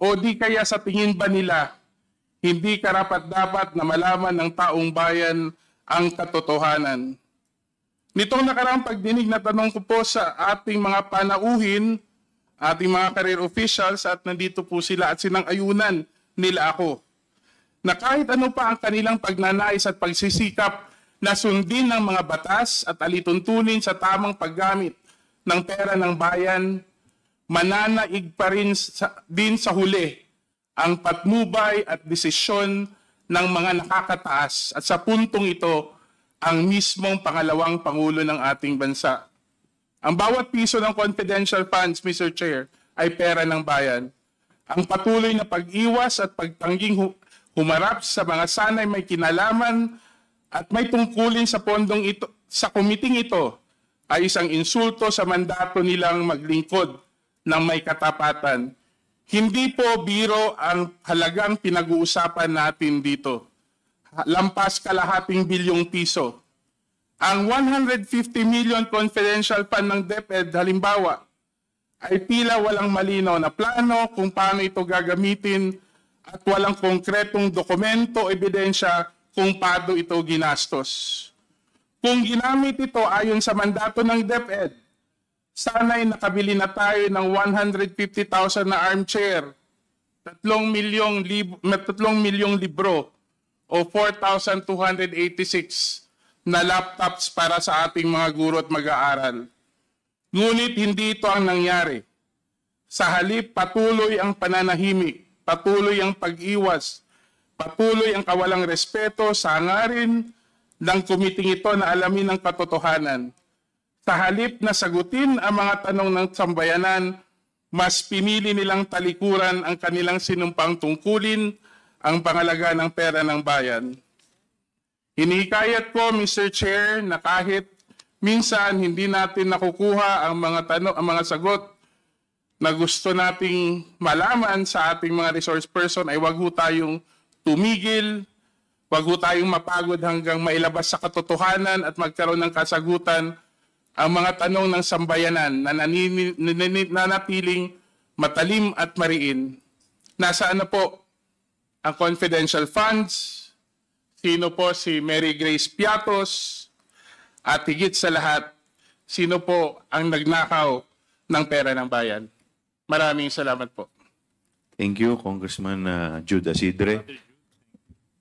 Speaker 7: O di kaya sa tingin ba nila, hindi karapat-dapat na malaman ng taong bayan ang katotohanan. Nitong nakaraang pagdinig na tanong ko po sa ating mga panauhin, ating mga career officials, at nandito po sila at sinang-ayunan nila ako, na kahit ano pa ang kanilang pagnanais at pagsisikap na sundin ng mga batas at alituntunin sa tamang paggamit ng pera ng bayan, mananaig pa rin din sa huli ang patnubay at desisyon ng mga nakakataas, at sa puntong ito, ang mismong pangalawang Pangulo ng ating bansa. Ang bawat piso ng confidential funds, Mr. Chair, ay pera ng bayan. Ang patuloy na pag-iwas at pagtangging humarap sa mga sanay may kinalaman at may tungkulin sa pondong ito, sa komiting ito, ay isang insulto sa mandato nilang maglingkod ng may katapatan. Hindi po biro ang halagang pinag-uusapan natin dito. Lampas kalahating bilyong piso. Ang 150 million confidential fund ng DepEd, halimbawa, ay tila walang malinaw na plano kung paano ito gagamitin at walang konkretong dokumento o ebidensya kung paano ito ginastos. Kung ginamit ito ayon sa mandato ng DepEd, sana'y nakabili na tayo ng 150,000 na armchair, 3 milyong libro o 4,286 na laptops para sa ating mga guro at mag-aaral. Ngunit hindi ito ang nangyari. Sa halip, patuloy ang pananahimik, patuloy ang pag-iwas, patuloy ang kawalang respeto sa hangarin ng kumiting ito na alamin ang katotohanan. Sa halip na sagutin ang mga tanong ng sambayanan, mas pinili nilang talikuran ang kanilang sinumpang tungkulin, ang pangalaga ng pera ng bayan. Hinihikayat ko, Mr. Chair, na kahit minsan hindi natin nakukuha ang mga sagot na gusto nating malaman sa ating mga resource person, ay wag ho tayong tumigil, wag ho tayong mapagod hanggang mailabas sa katotohanan at magkaroon ng kasagutan ang mga tanong ng sambayanan na nanatiling matalim at mariin. Nasaan na po ang confidential funds? Sino po si Mary Grace Piatos? At higit sa lahat, sino po ang nagnakaw ng pera ng bayan? Maraming salamat po.
Speaker 2: Thank you, Congressman Jude Asidre.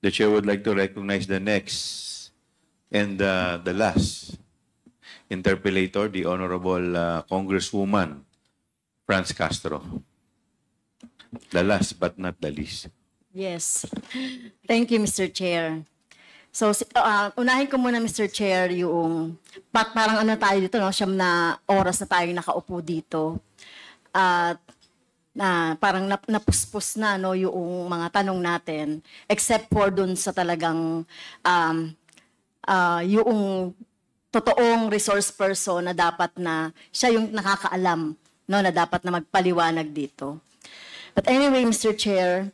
Speaker 2: The chair would like to recognize the next and the last interpellator, the Honorable Congresswoman Franz Castro. The last but not the least.
Speaker 18: Yes. Thank you, Mr. Chair. So, unahin ko muna, Mr. Chair, yung parang ano tayo dito, no? 9 na oras na tayo nakaupo dito. At parang napuspos na no, yung mga tanong natin, except for dun sa talagang yung totoong resource person na dapat na siya yung nakakaalam, no, na dapat na magpaliwanag dito. But anyway, Mr. Chair,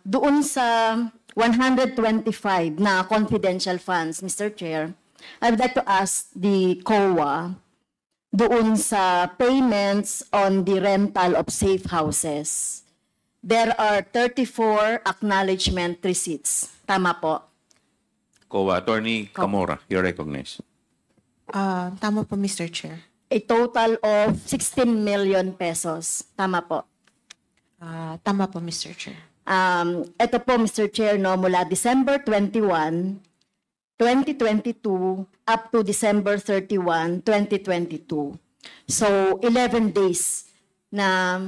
Speaker 18: doon sa 125 na confidential funds, Mr. Chair, I would like to ask the COA doon sa payments on the rental of safe houses. There are 34 acknowledgement receipts. Tama po?
Speaker 2: COA, Attorney Camora, you're recognized.
Speaker 12: Tama po, Mr. Chair.
Speaker 18: A total of 16 million pesos. Tama po?
Speaker 12: Tama po, Mr. Chair.
Speaker 18: Ito po, Mr. Chair, no, mula December 21, 2022 up to December 31, 2022. So, 11 days na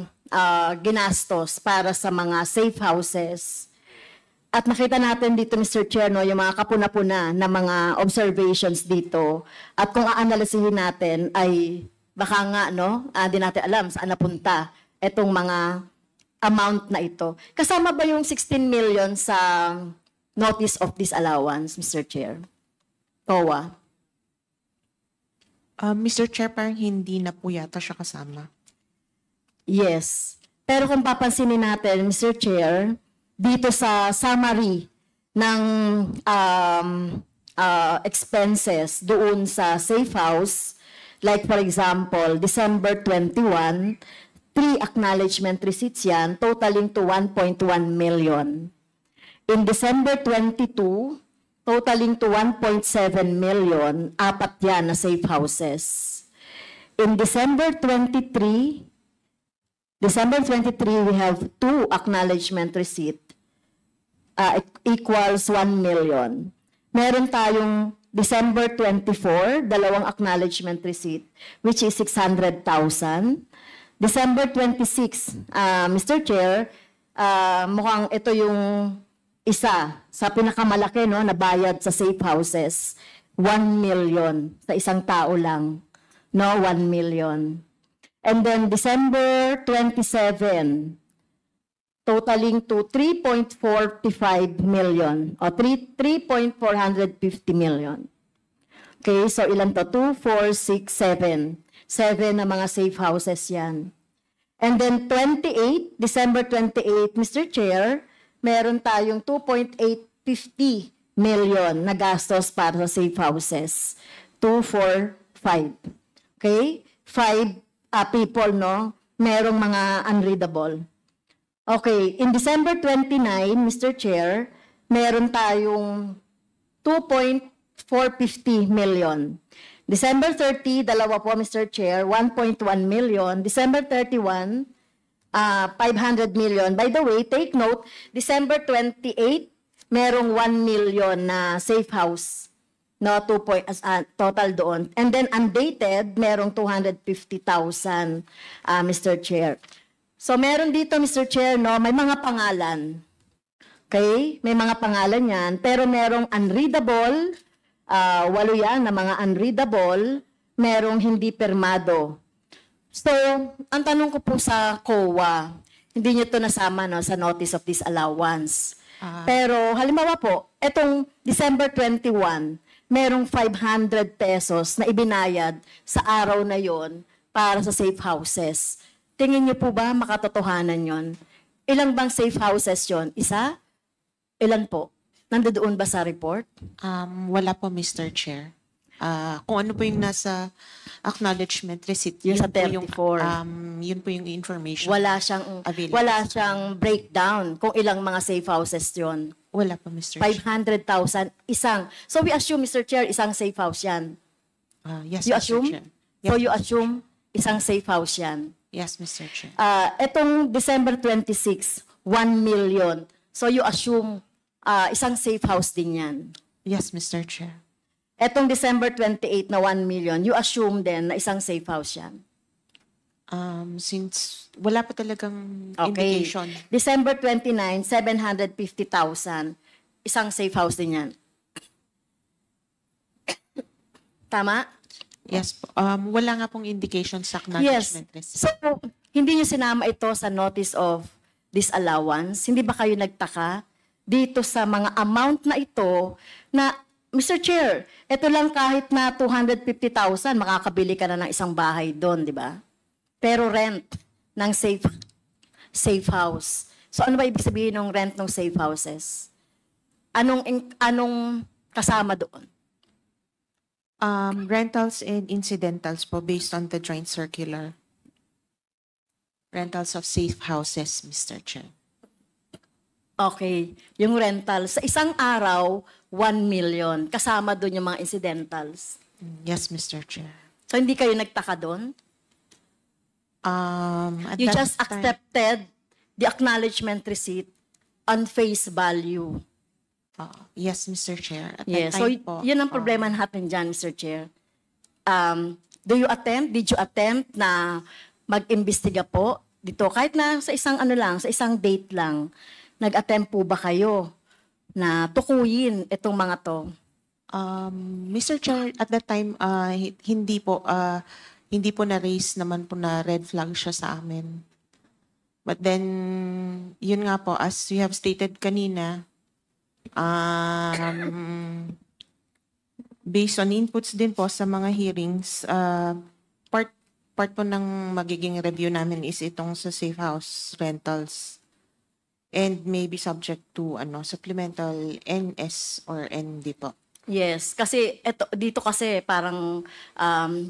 Speaker 18: ginastos para sa mga safe houses. At nakita natin dito, Mr. Chair, no, yung mga kapuna-puna na mga observations dito. At kung aanalisihin natin ay baka nga, no, di natin alam saan napunta itong mga amount na ito. Kasama ba yung 16 million sa notice of disallowance, Mr. Chair? COA.
Speaker 12: Mr. Chair, parang hindi na po yata siya kasama.
Speaker 18: Yes. Pero kung papansinin natin, Mr. Chair, dito sa summary ng expenses doon sa safe house. Like for example, December 21, 3 acknowledgement receipts yan, totaling to 1.1 million. In December 22, totaling to 1.7 million, 4 yan na safe houses. In December 23, we have 2 acknowledgement receipt, equals 1 million. Meron tayong December 24, 2 acknowledgement receipt, which is 600,000. December 26, Mr. Chair, mukhang ito yung isa sa pinakamalaki, no, na bayad sa safe houses, 1 million sa isang tao lang. No, 1 million. And then December 27, totaling to 3.45 million o 3.450 million. Okay, so ilan to? 2, 4, 6, 7. 7 na mga safe houses yan. And then 28, December 28, Mr. Chair, meron tayong 2.850 million na gastos para sa safe houses. 2, 4, 5. Okay? 5 people, no? Merong mga unreadable. Okay, in December 29, Mr. Chair, meron tayong 2.450 million. December 30, dalawa po, Mr. Chair, 1.1 million. December 31, 500 million. By the way, take note, December 28, merong 1 million na safe house. No, total doon. And then undated, merong 250,000, Mr. Chair. So meron dito, Mr. Chair, no, may mga pangalan. Okay? May mga pangalan yan. Pero merong unreadable, 8 yan na mga unreadable, merong hindi permado. So, ang tanong ko po sa COA, hindi nyo ito nasama, no, sa notice of disallowance. Pero halimbawa po, etong December 21, merong 500 pesos na ibinayad sa araw na yon para sa safe houses. Tingin niyo po ba makatotohanan yon? Ilang bang safe houses yon? Isa? Ilan po? Nandoon ba sa report?
Speaker 12: Wala po, Mr. Chair. Kung ano po yung nasa acknowledgement receipt,
Speaker 18: Yung
Speaker 12: yun
Speaker 18: sa
Speaker 12: po yung,
Speaker 18: 34.
Speaker 12: yun po yung information.
Speaker 18: Wala
Speaker 12: available.
Speaker 18: siyang breakdown kung ilang mga safe houses yon.
Speaker 12: Wala po, Mr. Chair.
Speaker 18: 500,000 isang. So we assume, Mr. Chair, isang safe house yan.
Speaker 12: Yes,
Speaker 18: You
Speaker 12: Mr.
Speaker 18: assume?
Speaker 12: Chair.
Speaker 18: So
Speaker 12: Yes,
Speaker 18: you
Speaker 12: Mr.
Speaker 18: assume isang safe house yan.
Speaker 12: Yes, Mr. Chair.
Speaker 18: Etong December 26, 1 million. So you assume isang safe house din yan.
Speaker 12: Yes, Mr. Chair.
Speaker 18: Etong December 28 na 1 million, you assume din na isang safe house yan.
Speaker 12: Since wala pa talagang
Speaker 18: Okay.
Speaker 12: indication.
Speaker 18: December 29, 750,000. Isang safe house din yan. Tama?
Speaker 12: Yes po. Wala nga pong indication sa
Speaker 18: Yes.
Speaker 12: acknowledgement receipt.
Speaker 18: So, hindi nyo sinama ito sa notice of disallowance. Hindi ba kayo nagtaka dito sa mga amount na ito na, Mr. Chair, ito lang kahit na 250,000, makakabili ka na ng isang bahay doon, di ba? Pero rent ng safe house. So ano ba ibig sabihin ng rent ng safe houses? Anong kasama doon?
Speaker 12: Rentals and incidentals po based on the joint circular. Rentals of safe houses, Mr. Chair.
Speaker 18: Okay, yung rental. Sa isang araw, 1 million. Kasama doon yung mga incidentals.
Speaker 12: Yes, Mr. Chair.
Speaker 18: So hindi kayo nagtaka doon?
Speaker 12: At
Speaker 18: You
Speaker 12: that
Speaker 18: just
Speaker 12: time-
Speaker 18: accepted the acknowledgement receipt on face value.
Speaker 12: Yes, Mr. Chair. At
Speaker 18: Yes,
Speaker 12: that
Speaker 18: so
Speaker 12: time po,
Speaker 18: yun ang problema natin dyan, Mr. Chair. Did you attempt na mag-imbestiga po dito? Kahit na sa isang sa isang date lang, nag-attempt po ba kayo na tukuyin itong mga to?
Speaker 12: Mr. Chair, at that time, hindi po na-raise naman po na red flag siya sa amin. But then, yun nga po, as you have stated kanina, based on inputs din po sa mga hearings, part po ng magiging review namin is itong sa safe house rentals. and may be subject to supplemental NS or ND po.
Speaker 18: Yes, kasi dito kasi parang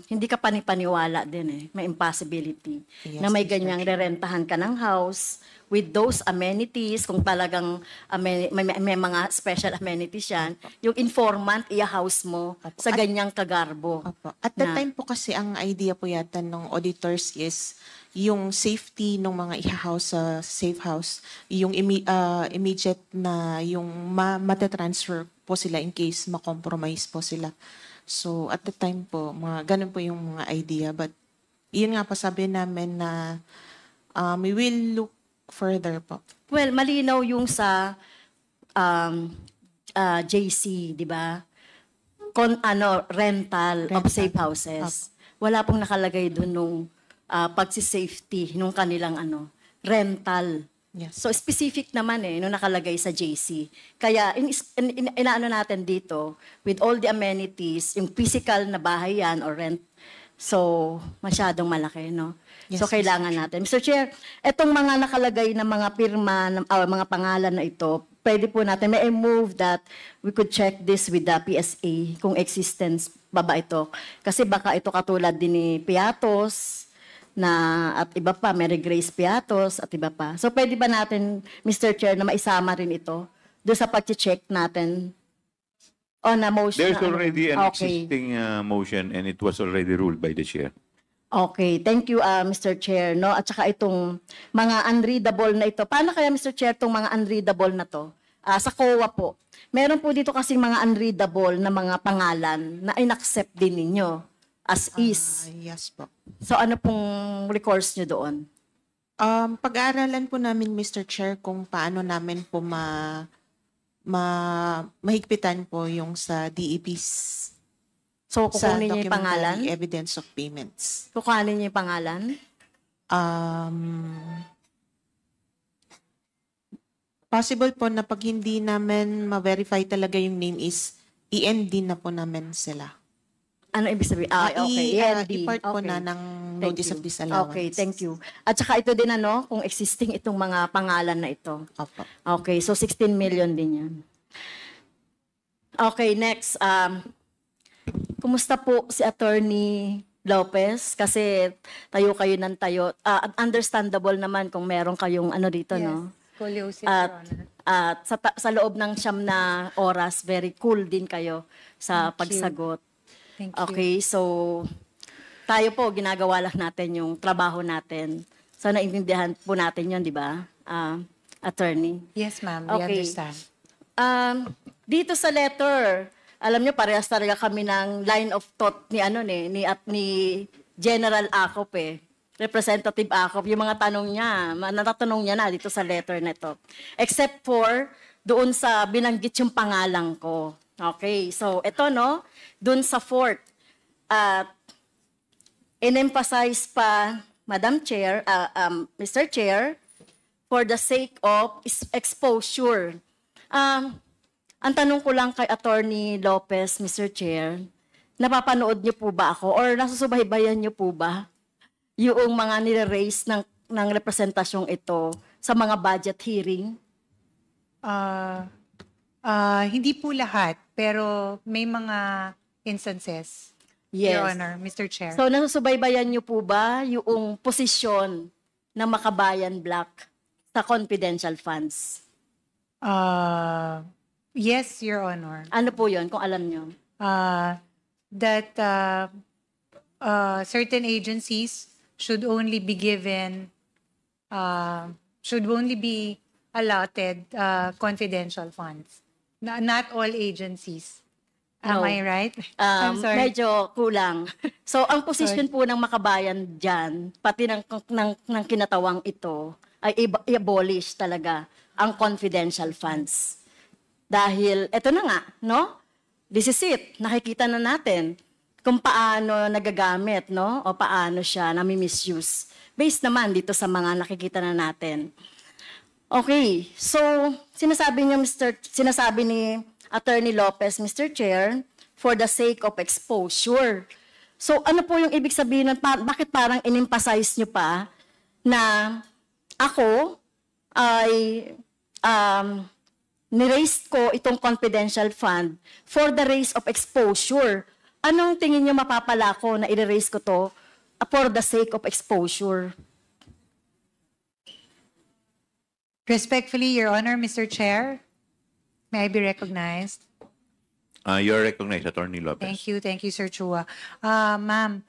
Speaker 18: hindi ka panipaniwala din eh. May impossibility
Speaker 12: Yes,
Speaker 18: na may
Speaker 12: Mr.
Speaker 18: ganyang
Speaker 12: Chair.
Speaker 18: rerentahan ka ng house with those amenities, kung talagang may mga special amenities yan, yung informant, i-house mo sa ganyang kagarbo.
Speaker 12: Opo. At that
Speaker 18: Na-
Speaker 12: time po kasi ang idea po yata ng auditors is yung safety ng mga iha-house sa safe house, yung immediate na yung matatransfer po sila in case ma-compromise po sila. So at the time po, ganun po yung mga idea. But yun nga po sabi namin na we will look further po.
Speaker 18: Well, malinaw yung sa JC, di ba? Rental of safe houses. Wala pong nakalagay doon nung pagsi-safety nung kanilang rental.
Speaker 12: Yes.
Speaker 18: So specific naman nung nakalagay sa JC. Kaya inaano natin dito with all the amenities, yung physical na bahay yan or rent. So masyadong malaki, no?
Speaker 12: Yes,
Speaker 18: So kailangan natin. Mr. Chair, etong mga nakalagay na mga pirma, mga pangalan na ito, pwede po natin, may I move that we could check this with the PSA kung existence ba ito. Kasi baka ito katulad din ni Piatos, at iba pa, Mary Grace Piatos, at iba pa. So pwede ba natin, Mr. Chair, na maisama rin ito doon sa pag-check natin on a motion?
Speaker 2: There's already an
Speaker 18: Okay.
Speaker 2: existing motion and it was already ruled by the chair.
Speaker 18: Okay, thank you, Mr. Chair. No? At saka itong mga unreadable na ito. Paano kaya, Mr. Chair, itong mga unreadable na to? Sa COA po. Meron po dito kasing mga unreadable na mga pangalan na inaccept din ninyo as is.
Speaker 12: Yes po.
Speaker 18: So ano pong recourse nyo doon?
Speaker 12: Pag-aaralan po namin, Mr. Chair, kung paano namin po mahigpitan po yung sa DEPs.
Speaker 18: So
Speaker 12: Sa
Speaker 18: kukunin niyo yung pangalan?
Speaker 12: documentary evidence of payments.
Speaker 18: Kukunin niyo yung pangalan?
Speaker 12: Possible po na pag hindi namin ma-verify talaga yung name is i-end din na po namin sila.
Speaker 18: Ano ibig sabihin? Okay.
Speaker 12: I-part po
Speaker 18: Okay.
Speaker 12: na ng
Speaker 18: Thank
Speaker 12: notice
Speaker 18: you.
Speaker 12: of disallowance.
Speaker 18: Okay, thank you. At saka ito din kung existing itong mga pangalan na ito.
Speaker 12: Opo.
Speaker 18: Okay, so 16 million din yan. Okay, next. Kumusta po si Attorney Lopez? Kasi tayo kayo ng tayo. Understandable naman kung meron kayong dito, no?
Speaker 9: Scoliosis,
Speaker 18: At,
Speaker 9: Your Honor.
Speaker 18: at sa loob ng 9 na oras, very cool din kayo sa
Speaker 9: Thank you.
Speaker 18: pagsagot.
Speaker 9: Thank you.
Speaker 18: Okay, so tayo po, ginagawa lang natin yung trabaho natin. So naintindihan po natin yun, di ba, Attorney?
Speaker 9: Yes, ma'am. We
Speaker 18: Okay.
Speaker 9: understand.
Speaker 18: Dito sa letter, alam nyo, parehas talaga kami ng line of thought ni General Acop Representative Acop, yung mga tanong niya, natatanong niya na dito sa letter na ito. Except for doon sa binanggit yung pangalan ko. Okay, so ito doon sa fourth. At in-emphasize pa, Madam Chair, Mr. Chair, for the sake of exposure. Ang tanong ko lang kay Attorney Lopez, Mr. Chair, napapanood niyo po ba ako or nasusubaybayan niyo po ba yung mga nire-raise ng representasyong ito sa mga budget hearing?
Speaker 9: Hindi po lahat, pero may mga instances.
Speaker 18: Yes.
Speaker 9: Your Honor, Mr. Chair.
Speaker 18: So nasusubaybayan niyo po ba yung posisyon ng Makabayan Black sa confidential funds?
Speaker 9: Yes, Your Honor.
Speaker 18: Ano po yun, kung alam niyo?
Speaker 9: That certain agencies should only be given, should only be allotted confidential funds. Not all agencies. Am
Speaker 18: No.
Speaker 9: I right? I'm sorry.
Speaker 18: Medyo kulang. So, ang posisyon po ng Makabayan dyan, pati ng kinatawang ito, ay i-abolish talaga ang confidential funds. Dahil, eto na nga, no? This is it. Nakikita na natin kung paano nagagamit, no? O paano siya nami-misuse. Based naman dito sa mga nakikita na natin. Okay, so sinasabi ni Attorney Lopez, Mr. Chair, for the sake of exposure. So ano po yung ibig sabihin nun? Bakit parang in-emphasize nyo pa na ako ay ni-raise ko itong confidential fund for the raise of exposure. Anong tingin niyo mapapala ko na i-raise ko to for the sake of exposure?
Speaker 9: Respectfully, Your Honor, Mr. Chair, may I be recognized?
Speaker 2: You're recognized, Attorney Lopez.
Speaker 9: Thank you, Sir Chua. Ma'am,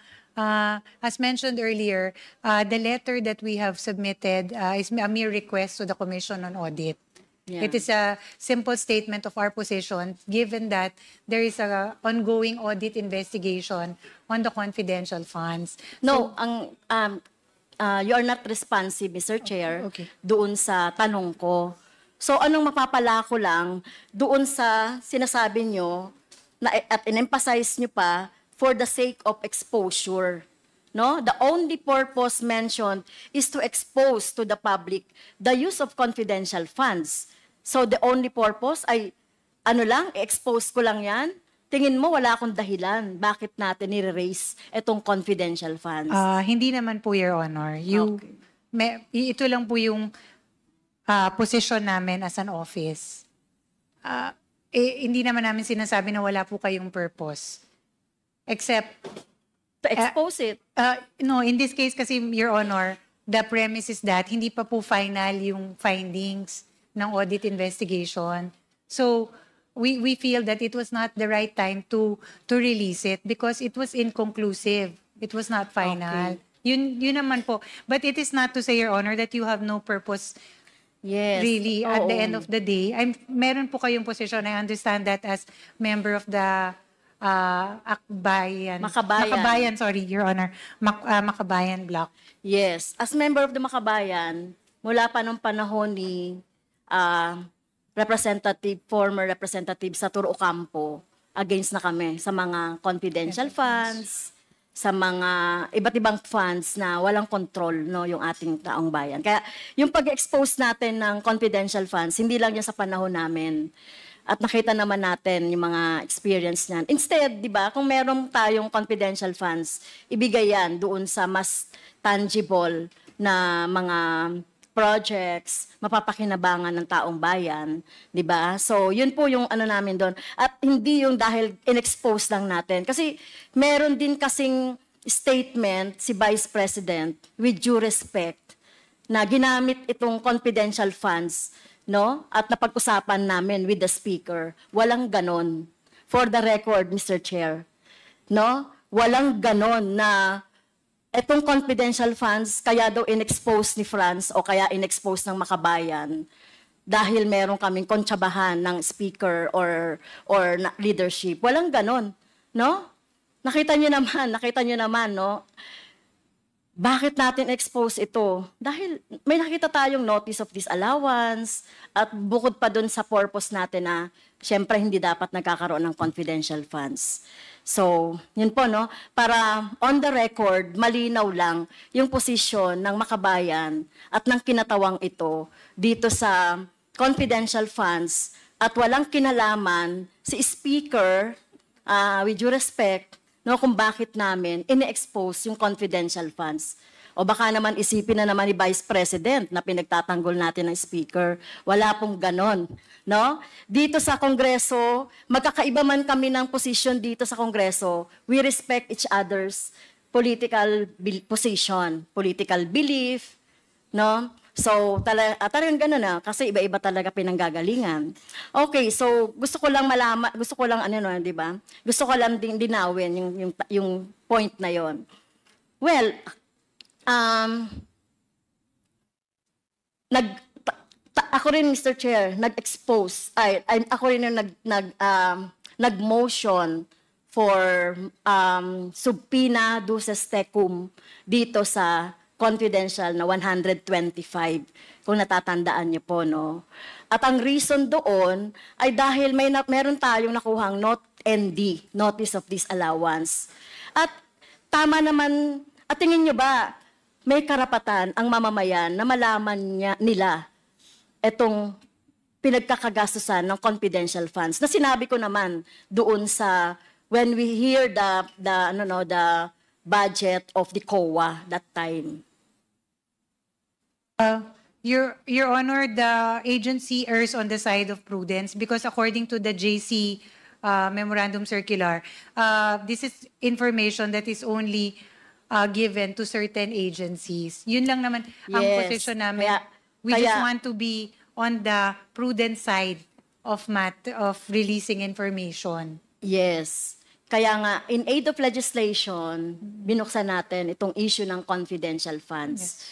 Speaker 9: as mentioned earlier, the letter that we have submitted is a mere request to the Commission on Audit.
Speaker 18: Yeah.
Speaker 9: It is a simple statement of our position, given that there is a ongoing audit investigation on the confidential funds.
Speaker 18: No, you are not responsive, Mr. Chair, doon sa tanong ko. So anong mapapala ko lang doon sa sinasabi nyo na, at in-emphasize nyo pa for the sake of exposure. No? The only purpose mentioned is to expose to the public the use of confidential funds. So the only purpose ay expose ko lang yan. Tingin mo wala akong dahilan bakit natin nire-raise itong confidential funds?
Speaker 9: Hindi naman po, Your Honor. Ito lang po yung position namin as an office. Hindi naman namin sinasabi na wala po kayong purpose. Except
Speaker 18: to expose it.
Speaker 9: No, in this case kasi, Your Honor, the premise is that hindi pa po final yung findings ng audit investigation. So, we feel that it was not the right time to release it because it was inconclusive. It was not final. Yun naman po. But it is not to say, Your Honor, that you have no purpose.
Speaker 18: Yes.
Speaker 9: Really, at the end of the day, meron po kayong position. I understand that as member of the Makabayan, sorry, Your Honor. Makabayan Block.
Speaker 18: Yes. As member of the Makabayan, mula pa nung panahon ni former representative sa Turo Ocampo, against na kami sa mga confidential funds, sa mga iba't ibang funds na walang control, no, yung ating taong bayan. Kaya yung pag-expose natin ng confidential funds, hindi lang yan sa panahon namin. At nakita naman natin yung mga experience niyan. Instead, di ba, kung meron tayong confidential funds, ibigay yan doon sa mas tangible na mga projects, mapapakinabangan ng taong bayan, di ba? So, yun po yung namin doon. At hindi yung dahil in-expose lang natin. Kasi meron din kasing statement si Vice President, with due respect, na ginamit itong confidential funds, no? At napag-usapan namin with the Speaker. Walang ganon. For the record, Mr. Chair, no? Walang ganon na etong confidential funds, kaya daw in-expose ni France o kaya in-expose ng Makabayan dahil meron kaming kontsabahan ng speaker or leadership. Walang ganon, no? Nakita nyo naman, no? Bakit natin expose ito? Dahil may nakita tayong notice of disallowance at bukod pa dun sa purpose natin na syempre hindi dapat nagkakaroon ng confidential funds. So, yun po, no? Para on the record, malinaw lang yung posisyon ng Makabayan at ng kinatawang ito dito sa confidential funds at walang kinalaman si Speaker, with due respect, no, kung bakit namin ini-expose yung confidential funds. O baka naman isipin na naman ni Vice President na pinagtatanggol natin ng Speaker. Wala pong ganon. No? Dito sa Kongreso, magkakaiba man kami ng position dito sa Kongreso, we respect each other's political position, political belief, no? So, talagang gano'n na, kasi iba-iba talaga pinanggagalingan. Okay, so gusto ko lang malaman, di ba? Gusto ko lang din dinawin yung point na yon. Well, ako rin, Mr. Chair, nag-expose, ako rin yung nag-motion for subpoena duces tecum dito sa confidential na 125, kung natatandaan niyo po, no? At ang reason doon ay dahil meron tayong nakuhang ND, Notice of Disallowance. At tama naman, at tingin niyo ba, may karapatan ang mamamayan na malaman nila itong pinagkakagastusan ng confidential funds. Na sinabi ko naman doon sa, when we hear the budget of the COA that time.
Speaker 9: Your Honor, the agency errs on the side of prudence because according to the JC memorandum circular, this is information that is only given to certain agencies. Yun lang naman ang
Speaker 18: Yes.
Speaker 9: position namin. We
Speaker 18: Kaya-
Speaker 9: just want to be on the prudent side of releasing information.
Speaker 18: Yes. Kaya nga, in aid of legislation, binuksan natin itong issue ng confidential funds.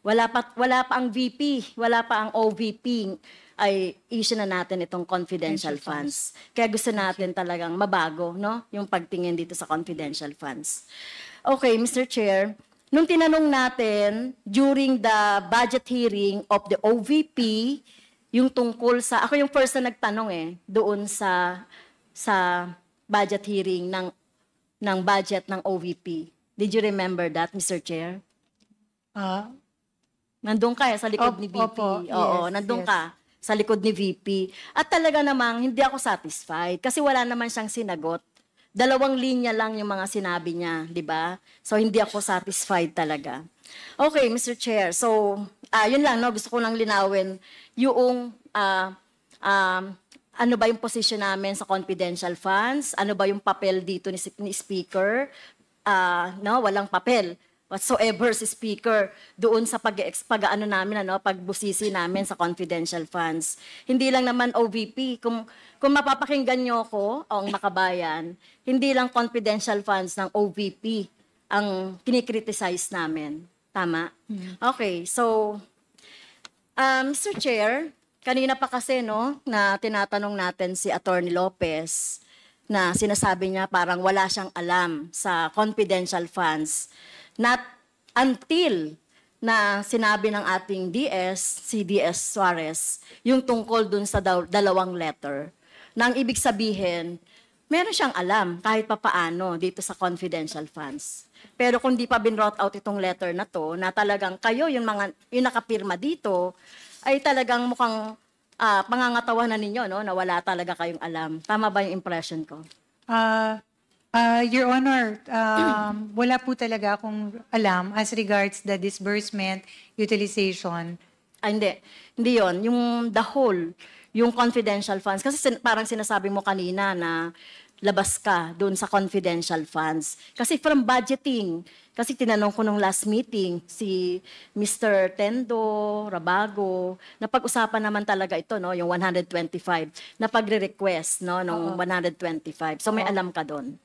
Speaker 18: Wala pa ang VP, wala pa ang OVP, ay issue na natin itong confidential funds. Kaya gusto natin talagang mabago, no? Yung pagtingin dito sa confidential funds. Okay, Mr. Chair, nung tinanong natin during the budget hearing of the OVP, yung tungkol sa, ako yung first na nagtanong doon sa budget hearing ng budget ng OVP. Did you remember that, Mr. Chair? Nandun ka sa likod ni VP.
Speaker 9: Opo,
Speaker 18: Oo,
Speaker 9: yes,
Speaker 18: nandun
Speaker 9: yes.
Speaker 18: ka sa likod ni VP. At talaga namang hindi ako satisfied kasi wala naman siyang sinagot. 2 linya lang yung mga sinabi niya, di ba? So, hindi ako satisfied talaga. Okay, Mr. Chair. So, yun lang, no? Gusto ko lang linawin yung ano ba yung position namin sa confidential funds? Ano ba yung papel dito ni Speaker? No, walang papel whatsoever si Speaker doon sa pag-ano namin, pagbusisi namin sa confidential funds. Hindi lang naman OVP. Kung mapapakinggan nyo ko, ang makabayan, hindi lang confidential funds ng OVP ang kinikriticize namin. Tama? Okay, so, Mr. Chair, kanina pa kasi, na tinatanong natin si Attorney Lopez na sinasabi niya parang wala siyang alam sa confidential funds. Not until na sinabi ng ating si DS Suarez, yung tungkol dun sa 2 letter. Nang ibig sabihin, meron siyang alam kahit papaano dito sa confidential funds. Pero kung di pa binrought out itong letter na to, na talagang kayo, yung nakapirma dito, ay talagang mukhang pangangatawa na ninyo, na wala talaga kayong alam. Tama ba yung impression ko?
Speaker 9: Your Honor, wala po talaga akong alam as regards the disbursement, utilization.
Speaker 18: Hindi. Hindi yun. Yung the whole, yung confidential funds. Kasi parang sinasabi mo kanina na labas ka doon sa confidential funds. Kasi from budgeting, kasi tinanong ko nung last meeting, si Mr. Tendo, Rabago, napag-usapan naman talaga ito, yung 125, na pagre-request, nung 125. So may alam ka doon.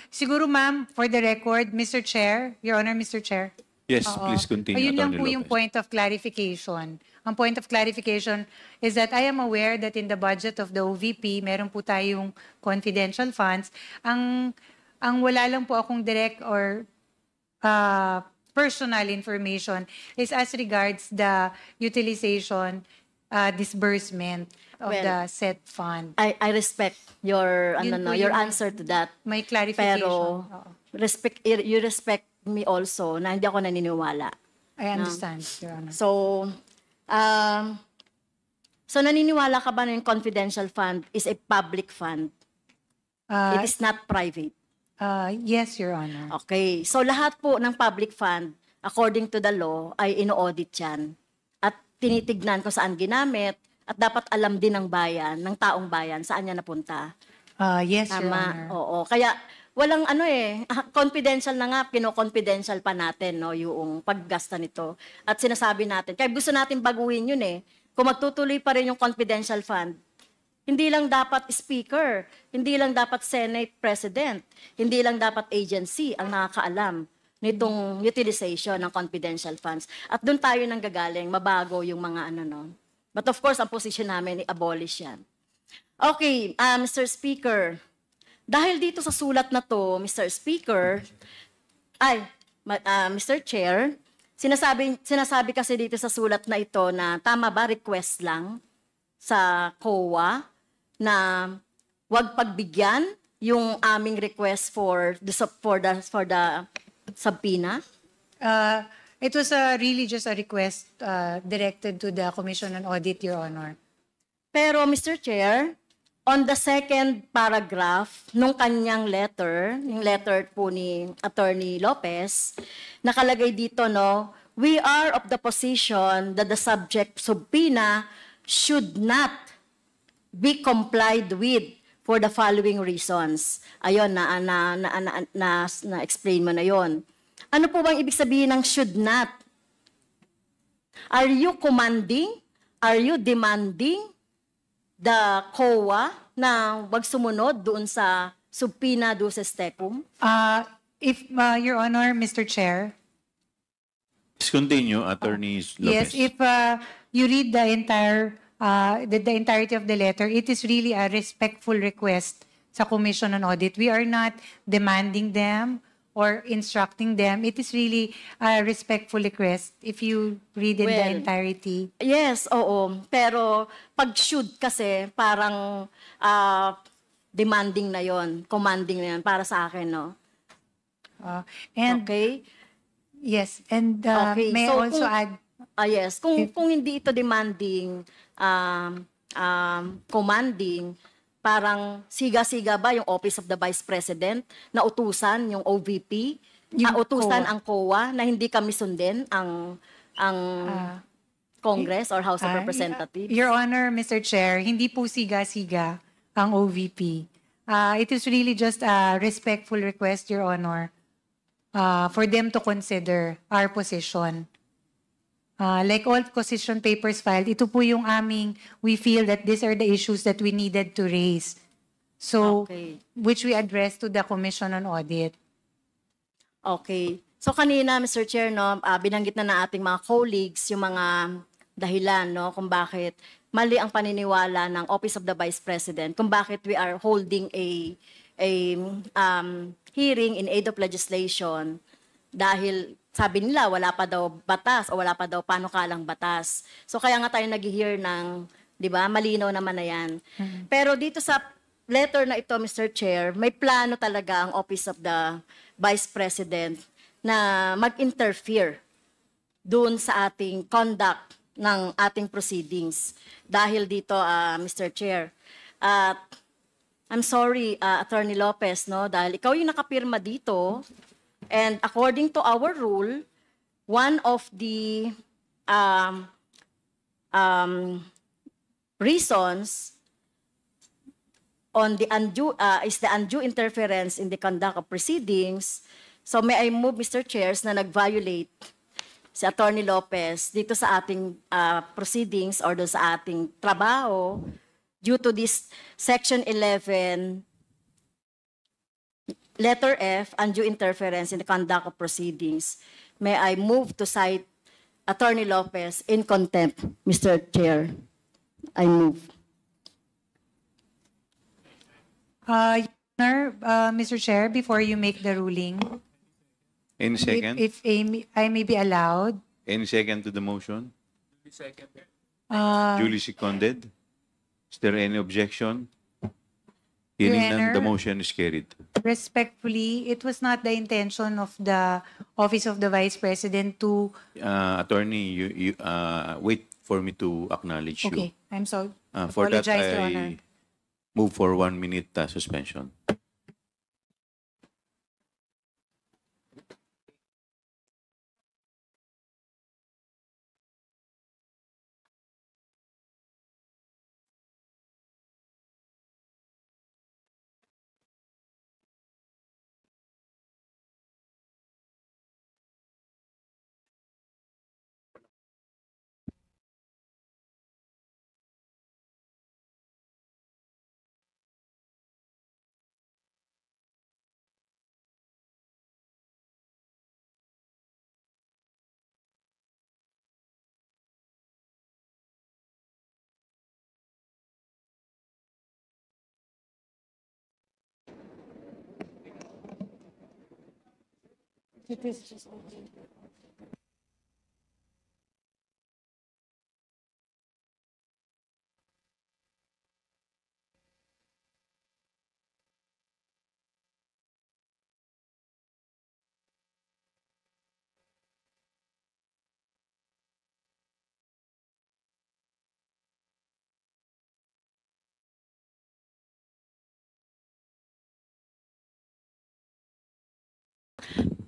Speaker 9: Siguro ma'am, for the record, Mr. Chair, Your Honor, Mr. Chair.
Speaker 2: Yes,
Speaker 9: Oo.
Speaker 2: please continue,
Speaker 9: Ayun lang
Speaker 2: Attorney
Speaker 9: po yung
Speaker 2: Lopez.
Speaker 9: point of clarification. Ang point of clarification is that I am aware that in the budget of the OVP, meron po tayong confidential funds. Ang wala lang po akong direct or personal information is as regards the utilization, disbursement of
Speaker 18: Well,
Speaker 9: the said fund.
Speaker 18: I respect your
Speaker 9: Yun po
Speaker 18: your
Speaker 9: yung-
Speaker 18: answer to that.
Speaker 9: May clarification.
Speaker 18: Pero
Speaker 9: Oo.
Speaker 18: you respect me also na hindi ako naniniwala.
Speaker 9: I understand, Your Honor.
Speaker 18: So naniniwala ka ba na yung confidential fund is a public fund? It is not private.
Speaker 9: Yes, Your Honor.
Speaker 18: Okay. So lahat po ng public fund, according to the law, ay ino-audit yan. At tinitignan ko saan ginamit at dapat alam din ng bayan, ng taong bayan, saan niya napunta.
Speaker 9: Yes, Your
Speaker 18: Tama.
Speaker 9: Honor.
Speaker 18: Oo. Kaya walang confidential na nga, kino-confidential pa natin, yung paggasta nito. At sinasabi natin, kaya gusto natin baguhin yun Kung magtutuloy pa rin yung confidential fund, hindi lang dapat speaker, hindi lang dapat Senate President, hindi lang dapat agency ang nakakaalam nitong utilization ng confidential funds. At doon tayo nang gagaling, mabago yung mga But of course, ang position namin, i-abolish yan. Okay, Mr. Speaker, dahil dito sa sulat na to, Mr. Speaker, Mr. Chair, sinasabi kasi dito sa sulat na ito na tama ba request lang sa COA na wag pagbigyan yung aming request for the subpoena?
Speaker 9: It was really just a request directed to the Commission on Audit, Your Honor.
Speaker 18: Pero Mr. Chair, on the second paragraph nung kanyang letter, yung letter po ni Attorney Lopez, nakalagay dito, we are of the position that the subject subpoena should not be complied with for the following reasons. Ayun, na-explain mo na yon. Ano po bang ibig sabihin ng should not? Are you commanding? Are you demanding the COA na wag sumunod doon sa subpoena do sa stepum?
Speaker 9: If, Your Honor, Mr. Chair,
Speaker 2: Please continue, Attorney Lopez.
Speaker 9: yes, if you read the entirety of the letter, it is really a respectful request sa Commission on Audit. We are not demanding them or instructing them. It is really a respectful request if you read in the
Speaker 18: Well,
Speaker 9: entirety.
Speaker 18: Yes, oo. Pero pag should kasi parang demanding na yon, commanding na yon para sa akin, no?
Speaker 9: And
Speaker 18: okay.
Speaker 9: Yes, and
Speaker 18: Okay,
Speaker 9: may I
Speaker 18: so
Speaker 9: also
Speaker 18: kung-
Speaker 9: add,
Speaker 18: yes, kung hindi ito demanding, commanding, parang siga-siga ba yung Office of the Vice President na utusan yung OVP, utusan
Speaker 9: COA.
Speaker 18: ang COA na hindi kami sundin ang Congress or House of Representatives?
Speaker 9: Your Honor, Mr. Chair, hindi po siga-siga ang OVP. It is really just a respectful request, Your Honor, for them to consider our position. Like all position papers filed, ito po yung we feel that these are the issues that we needed to raise. So,
Speaker 18: Okay.
Speaker 9: which we addressed to the Commission on Audit.
Speaker 18: Okay. So kanina, Mr. Chair, no, binanggit na ng ating mga colleagues yung mga dahilan, no, kung bakit mali ang paniniwala ng Office of the Vice President, kung bakit we are holding a hearing in aid of legislation dahil sabi nila wala pa daw batas o wala pa daw panukalang batas. So kaya nga tayo nag-hear ng, 'di ba? Malinaw naman na 'yan. Pero dito sa letter na ito, Mr. Chair, may plano talaga ang Office of the Vice President na mag-interfere doon sa ating conduct ng ating proceedings. Dahil dito, Mr. Chair, at I'm sorry, Attorney Lopez, no, dahil ikaw yung nakapirma dito, and according to our rule, one of the reasons on the undue is the undue interference in the conduct of proceedings. So may I move, Mr. Chairs, na nag-violate si Attorney Lopez dito sa ating proceedings or doon sa ating trabaho due to this Section 11, letter F, undue interference in the conduct of proceedings. May I move to cite Attorney Lopez in contempt, Mr. Chair? I move.
Speaker 9: Your Honor, Mr. Chair, before you make the ruling,
Speaker 2: Any second?
Speaker 9: if I may be allowed,
Speaker 2: Any second to the motion?
Speaker 9: uh,
Speaker 2: Duly seconded? Is there any objection?
Speaker 9: Your
Speaker 2: Hearing none, the
Speaker 9: Honor.
Speaker 2: motion is carried.
Speaker 9: respectfully, it was not the intention of the Office of the Vice President to,
Speaker 2: Attorney, you wait for me to acknowledge you.
Speaker 9: okay, I'm sorry.
Speaker 2: For that,
Speaker 9: Apologize, Your Honor.
Speaker 2: I move for 1 minute suspension.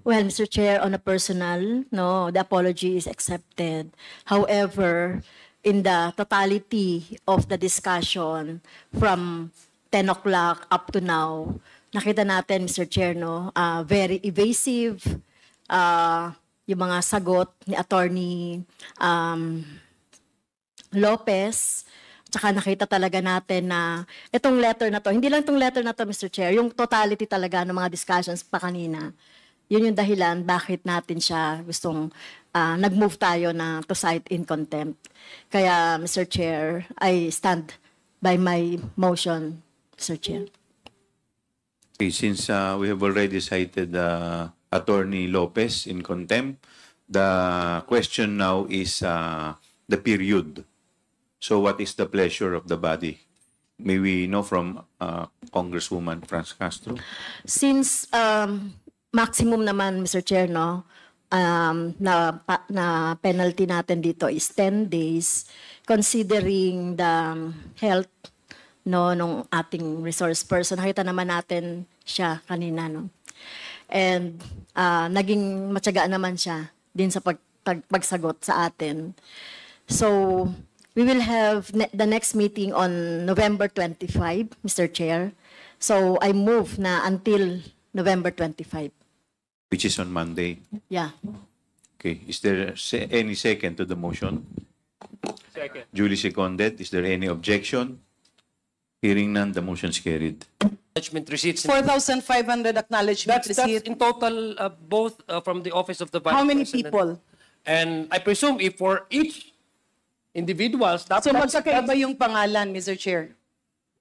Speaker 18: Well, Mr. Chair, on a personal, no, the apology is accepted. However, in the totality of the discussion from 10 o'clock up to now, nakita natin, Mr. Chair, no, very evasive, yung mga sagot ni Attorney Lopez. Tsaka nakita talaga natin na itong letter na to, hindi lang itong letter na to, Mr. Chair, yung totality talaga ng mga discussions pa kanina. Yun yung dahilan bakit natin siya gustong nag-move tayo na to cite in contempt. Kaya, Mr. Chair, I stand by my motion, Mr. Chair.
Speaker 2: Okay, since we have already cited Attorney Lopez in contempt, the question now is the period. So what is the pleasure of the body? May we know from Congresswoman Franz Castro?
Speaker 18: Since maximum naman, Mr. Chair, no, na penalty natin dito is 10 days, considering the health no nung ating resource person. Nakita naman natin siya kanina, no. And naging matyaga naman siya din sa pagsagot sa atin. So we will have the next meeting on November 25, Mr. Chair. So I move na until November 25.
Speaker 2: Which is on Monday.
Speaker 18: Yeah.
Speaker 2: Okay. Is there any second to the motion?
Speaker 19: Second.
Speaker 2: Duly seconded. Is there any objection? Hearing none, the motion is carried.
Speaker 19: Acknowledgement receipts.
Speaker 11: 4,500 acknowledgement
Speaker 19: That's
Speaker 11: receipts.
Speaker 19: in total, both from the Office of the Vice
Speaker 11: How many
Speaker 19: President.
Speaker 11: people?
Speaker 19: And I presume if for each individuals,
Speaker 11: So magkakaiba yung pangalan, Mr. Chair.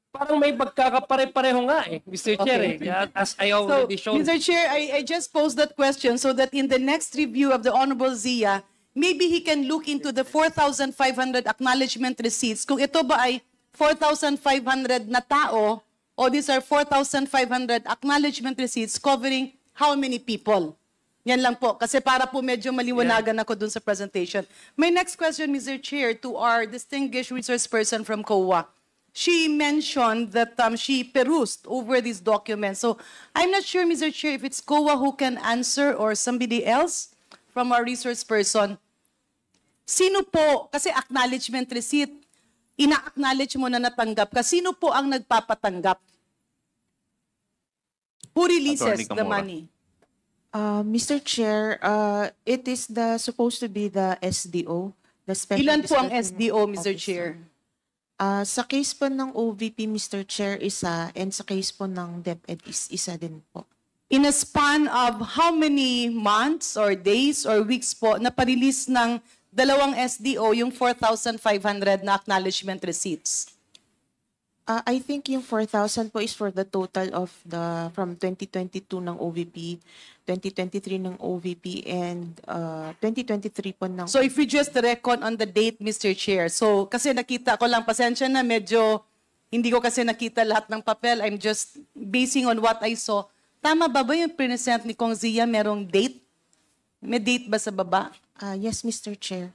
Speaker 19: parang may pagkakapare-pareho nga eh, Mr. Chair. Eh. Kaya, as I already
Speaker 11: So,
Speaker 19: showed.
Speaker 11: Mr. Chair, I just posed that question so that in the next review of the Honorable Zia, maybe he can look into the 4,500 acknowledgement receipts. Kung ito ba ay 4,500 na tao o these are 4,500 acknowledgement receipts covering how many people? Yan lang po. Kasi para po medyo maliwanagan ako dun sa presentation. My next question, Mr. Chair, to our distinguished resource person from COA. She mentioned that she perused over these documents. So I'm not sure, Mr. Chair, if it's COA who can answer or somebody else from our resource person. Sino po, kasi acknowledgement receipt, ina-acknowledge mo na natanggap ka, sino po ang nagpapatanggap? Who releases
Speaker 2: Attorney
Speaker 11: the
Speaker 2: Camora.
Speaker 11: money?
Speaker 12: Mr. Chair, it is supposed to be the SDO, the Special
Speaker 11: Ilan po ang
Speaker 12: District
Speaker 11: SDO, Mr.
Speaker 12: Officer.
Speaker 11: Chair?
Speaker 12: Sa case po ng OVP, Mr. Chair, isa, and sa case po ng DepEd is isa din po.
Speaker 11: In a span of how many months or days or weeks po na pa-release ng dalawang SDO yung 4,500 na acknowledgement receipts?
Speaker 12: I think yung 4,000 po is for the total of from 2022 ng OVP, 2023 ng OVP, and 2023 po ng...
Speaker 11: So if we just reckon on the date, Mr. Chair, so kasi nakita ko lang, pasensya na, medyo hindi ko kasi nakita lahat ng papel, I'm just basing on what I saw. Tama ba yung present ni Kong Zia, merong date? May date ba sa baba?
Speaker 12: Yes, Mr. Chair.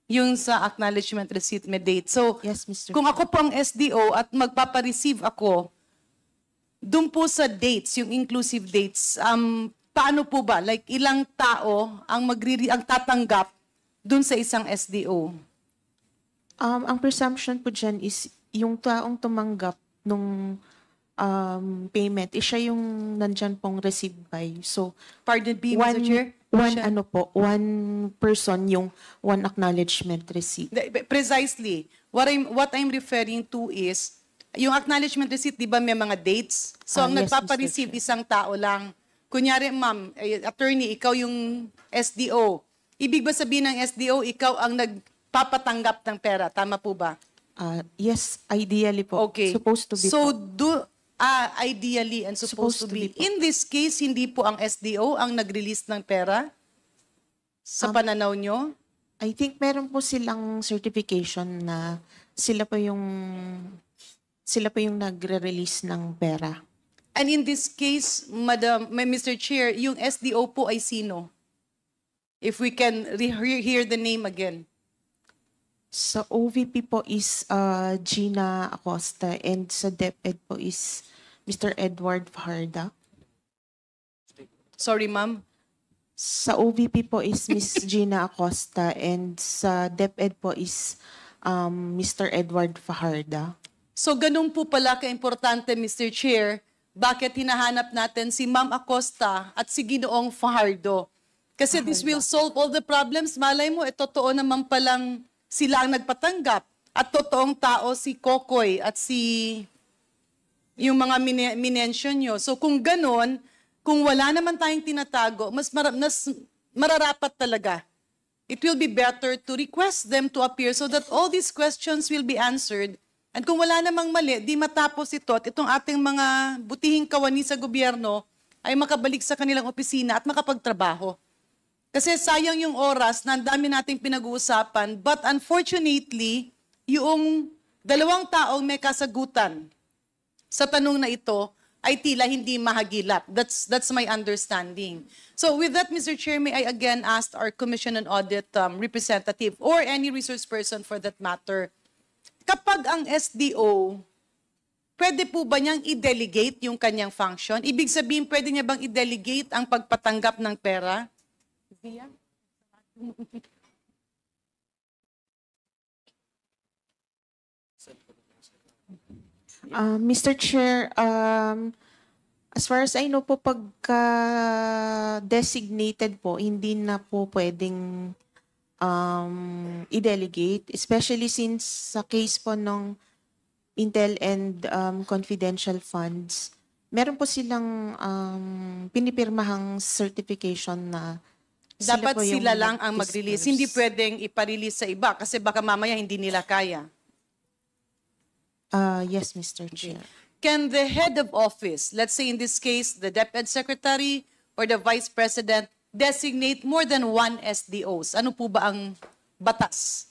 Speaker 11: Yung sa acknowledgement receipt may date. So,
Speaker 12: Yes, Mr.
Speaker 11: kung ako po ang SDO at magpapareceive ako, dun po sa dates, yung inclusive dates, paano po ba? Like, ilang tao ang tatanggap dun sa isang SDO?
Speaker 12: Ang presumption po dyan is yung taong tumanggap nung payment, siya yung nandyan pong received by. So,
Speaker 11: pardon me, Mr. Chair?
Speaker 12: One person yung one acknowledgement receipt.
Speaker 11: Precisely. What I'm referring to is, yung acknowledgement receipt, di ba may mga dates? So, ang
Speaker 12: Yes,
Speaker 11: nagpapareceive isang tao lang. Kunyari, ma'am, attorney, ikaw yung SDO. Ibig ba sabihin ng SDO, ikaw ang nagpapatanggap ng pera? Tama po ba?
Speaker 12: Yes, ideally po.
Speaker 11: Okay.
Speaker 12: Supposed to be
Speaker 11: So,
Speaker 12: po.
Speaker 11: ideally and supposed to be. In this case, hindi po ang SDO ang nag-release ng pera? Sa pananaw nyo?
Speaker 12: I think meron po silang certification na sila po yung nagre-release ng pera.
Speaker 11: And in this case, Mr. Chair, yung SDO po ay sino? If we can hear the name again.
Speaker 12: Sa OVP po is Gina Acosta, and sa DepEd po is Mr. Edward Fajarda.
Speaker 11: Sorry, ma'am.
Speaker 12: Sa OVP po is Miss Gina Acosta and sa DepEd po is Mr. Edward Fajarda.
Speaker 11: So ganun po pala ka-importante, Mr. Chair, bakit hinahanap natin si Ma'am Acosta at si Ginoong Fajardo. Kasi this will solve all the problems. Malay mo, totoo naman palang sila ang nagpatanggap. At totoong tao si Kokoy at si yung mga minention nyo. So kung ganun, kung wala naman tayong tinatago, mas mararapat talaga. It will be better to request them to appear so that all these questions will be answered. And kung wala namang mali, di matapos ito at itong ating mga butihing kawani sa gobyerno ay makabalik sa kanilang opisina at makapagtrabaho. Kasi sayang yung oras na ang dami nating pinag-uusapan, but unfortunately, yung dalawang taong may kasagutan sa tanong na ito ay tila hindi mahagilap. That's my understanding. So with that, Mr. Chair, may I again ask our Commission on Audit representative or any resource person for that matter, kapag ang SDO, pwede po ba niyang i-delegate yung kanyang function? Ibig sabihin, pwede niya bang i-delegate ang pagpatanggap ng pera? Zia?
Speaker 12: Mr. Chair, as far as I know po, pagka designated po, hindi na po pwedeng i-delegate, especially since sa case po ng Intel and confidential funds, meron po silang pinipirmahang certification na
Speaker 11: Dapat
Speaker 12: po yung
Speaker 11: sila lang ang mag-release.
Speaker 12: nag-disperse.
Speaker 11: Hindi pwedeng iparelease sa iba kasi baka mamaya hindi nila kaya.
Speaker 12: Yes, Mr. Chair.
Speaker 11: Can the head of office, let's say in this case, the DepEd Secretary or the Vice President, designate more than one SDOs? Ano po ba ang batas?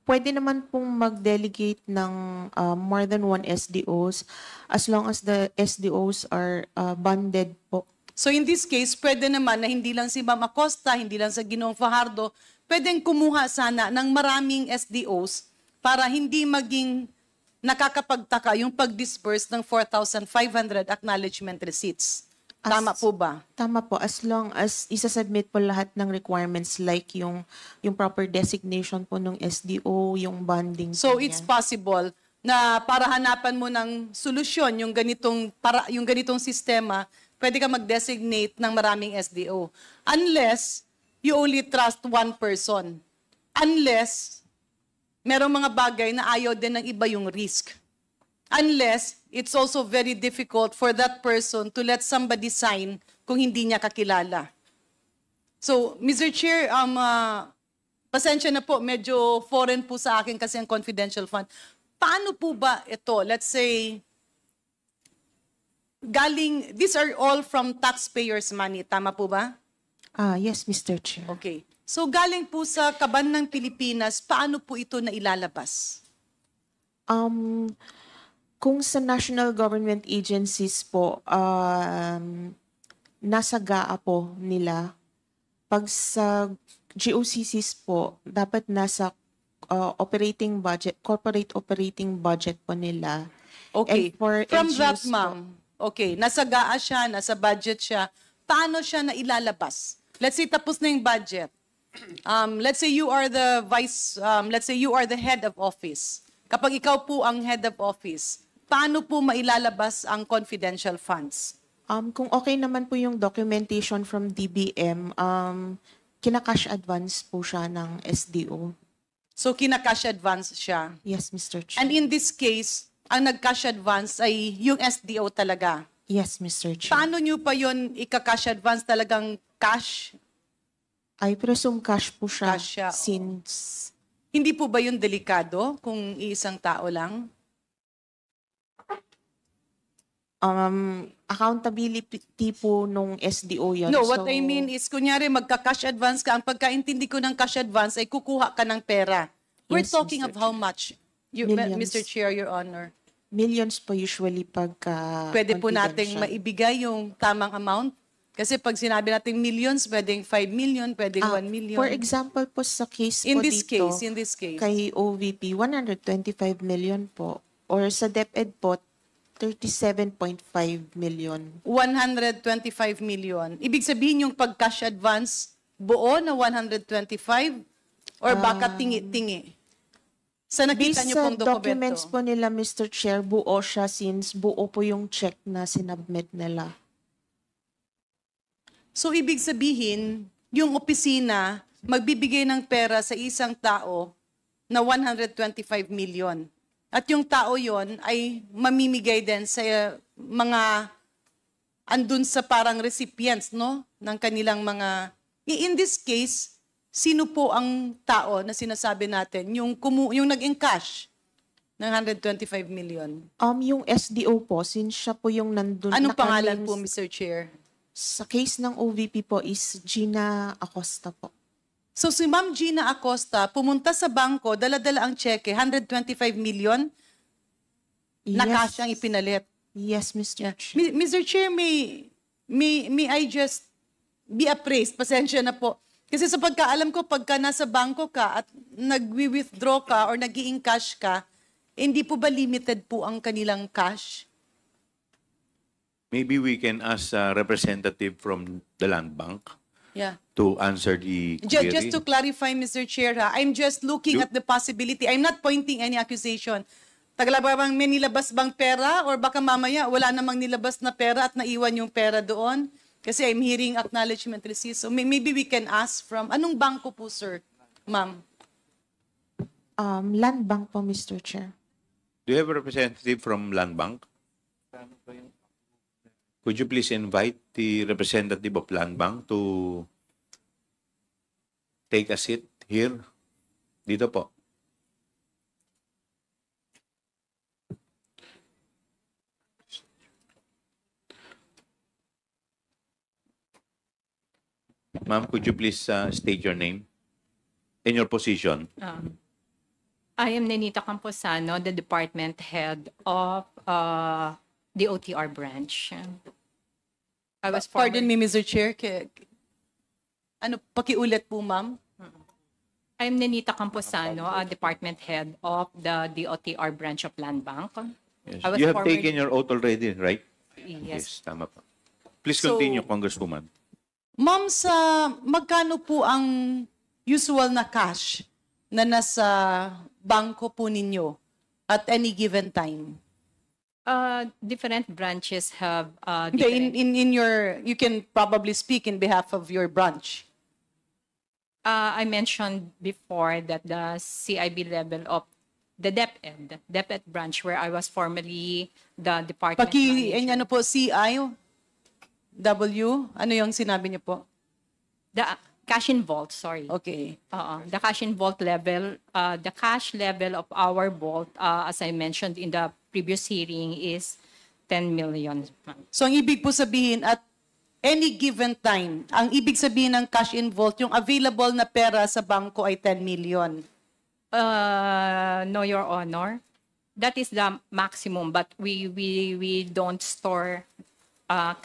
Speaker 12: Pwede naman pong mag-delegate ng more than one SDOs as long as the SDOs are bonded po.
Speaker 11: So in this case, pwede naman na hindi lang si Ma'am Acosta, hindi lang sa Ginoong Fajardo, pwedeng kumuha sana ng maraming SDOs para hindi maging nakakapagtaka yung pag-disperse ng 4,500 acknowledgement receipts. Tama po ba?
Speaker 12: Tama po. As long as isasubmit po lahat ng requirements like yung proper designation po ng SDO, yung bonding.
Speaker 11: So
Speaker 12: po
Speaker 11: it's
Speaker 12: niya.
Speaker 11: possible na para hanapan mo ng solusyon yung ganitong sistema, pwede ka mag-designate ng maraming SDO. Unless you only trust one person. Unless merong mga bagay na ayaw din ng iba yung risk. Unless it's also very difficult for that person to let somebody sign kung hindi niya kakilala. So, Mr. Chair, pasensya na po, medyo foreign po sa akin kasi ang confidential fund. Paano po ba ito? Let's say, these are all from taxpayers' money. Tama po ba?
Speaker 12: Yes, Mr. Chair.
Speaker 11: Okay. So galing po sa kaban ng Pilipinas, paano po ito na ilalabas?
Speaker 12: Kung sa national government agencies po, nasa GAA po nila. Pag sa GOCCs po, dapat nasa operating budget, corporate operating budget po nila.
Speaker 11: Okay.
Speaker 12: And for
Speaker 11: From
Speaker 12: NGOs
Speaker 11: that,
Speaker 12: po,
Speaker 11: ma'am, okay, nasa GAA siya, nasa budget siya, paano siya na ilalabas? Let's say tapos na yung budget. Let's say you are the let's say you are the head of office. Kapag ikaw po ang head of office, paano po mailalabas ang confidential funds?
Speaker 12: Kung okay naman po yung documentation from DBM, kina-cash advance po siya ng SDO.
Speaker 11: So kina-cash advance siya?
Speaker 12: Yes, Mr. Chair.
Speaker 11: And in this case, ang nag-cash advance ay yung SDO talaga?
Speaker 12: Yes, Mr. Chair.
Speaker 11: Paano nyo pa yun ika-cash advance talagang cash?
Speaker 12: I presume cash po siya,
Speaker 11: Cash siya, oo.
Speaker 12: since...
Speaker 11: Hindi po ba yun delikado kung iisang tao lang?
Speaker 12: Accountability po nung SDO yun.
Speaker 11: No, what
Speaker 12: So,
Speaker 11: I mean is, kunyari magka-cash advance ka, ang pagkaintindi ko ng cash advance ay kukuha ka ng pera. We're
Speaker 12: Yes,
Speaker 11: talking
Speaker 12: Mr.
Speaker 11: of how much?
Speaker 12: Millions.
Speaker 11: Mr. Chair, Your Honor.
Speaker 12: Millions po usually pagka
Speaker 11: Pwede po nating
Speaker 12: confidential.
Speaker 11: maibigay yung tamang amount? Kasi pag sinabi natin millions, pwedeng 5 million, pwedeng 1 million.
Speaker 12: For example po sa case
Speaker 11: In
Speaker 12: po
Speaker 11: this
Speaker 12: dito,
Speaker 11: case, in this case.
Speaker 12: kay OVP, 125 million po. Or sa DepEd po, 37.5 million.
Speaker 11: 125 million. Ibig sabihin yung pag-cash advance buo na 125 or baka tingi-tingi? Sa nakita
Speaker 12: Based
Speaker 11: niyo
Speaker 12: sa
Speaker 11: pong dokumento.
Speaker 12: documents po nila, Mr. Chair, buo siya since buo po yung check na sinubmit nila.
Speaker 11: So ibig sabihin, yung opisina magbibigay ng pera sa isang tao na 125 million. At yung tao yon ay mamimigay din sa mga andun sa parang recipients, no? Ng kanilang mga... In this case, sino po ang tao na sinasabi natin? Yung nag-encash ng 125 million?
Speaker 12: Yung SDO po, since siya po yung nandun.
Speaker 11: Anong pangalan
Speaker 12: naka-names
Speaker 11: po, Mr. Chair?
Speaker 12: Sa case ng OVP po is Gina Acosta po.
Speaker 11: So si Ma'am Gina Acosta pumunta sa bangko, dala-dala ang cheque, 125 million, na cash ang ipinalit.
Speaker 12: Yes, Mr. Chair.
Speaker 11: Mr. Chair, may I just be appraised? Pasensya na po. Kasi sa pagkaalam ko, pagka nasa bangko ka at nag-withdraw ka or nag-i-encash ka, hindi po ba limited po ang kanilang cash?
Speaker 2: Maybe we can ask a representative from the Land Bank
Speaker 11: Yeah.
Speaker 2: to answer the query.
Speaker 11: Just to clarify, Mr. Chair, I'm just looking at the possibility. I'm not pointing any accusation. Tagalabang may nilabas bang pera or baka mamaya wala namang nilabas na pera at naiwan yung pera doon? Kasi I'm hearing acknowledgement receipt. So maybe we can ask from, anong bangko po, sir, ma'am?
Speaker 12: Land Bank po, Mr. Chair.
Speaker 2: Do you have a representative from Land Bank? Could you please invite the representative of Land Bank to take a seat here? Dito po. Ma'am, could you please state your name and your position?
Speaker 17: I am Nenita Camposano, the department head of the OTR branch. I was
Speaker 11: Pardon me, Mr. Chair. Ano, pakiulit po, ma'am?
Speaker 17: I'm Nenita Camposano, department head of the DOTR branch of Land Bank.
Speaker 2: Yes.
Speaker 17: I was
Speaker 2: You have
Speaker 17: formerly-
Speaker 2: taken your oath already, right?
Speaker 17: Yes.
Speaker 2: Tama pa. Please
Speaker 11: So-
Speaker 2: continue, Congresswoman.
Speaker 11: Ma'am, sa magkano po ang usual na cash na nasa bangko po ninyo at any given time?
Speaker 17: Different branches have
Speaker 11: Hindi,
Speaker 17: different...
Speaker 11: in your, you can probably speak in behalf of your branch.
Speaker 17: I mentioned before that the CIB level of the DepEd branch where I was formerly the department manager.
Speaker 11: Ano po, CIW? Ano yung sinabi niyo po?
Speaker 17: The cash in vault, sorry.
Speaker 11: Okay.
Speaker 17: The cash in vault level, the cash level of our vault, as I mentioned in the previous hearing, is 10 million.
Speaker 11: So ang ibig po sabihin, at any given time, ang ibig sabihin ng cash in vault, yung available na pera sa bangko ay 10 million.
Speaker 17: No, Your Honor. That is the maximum, but we don't store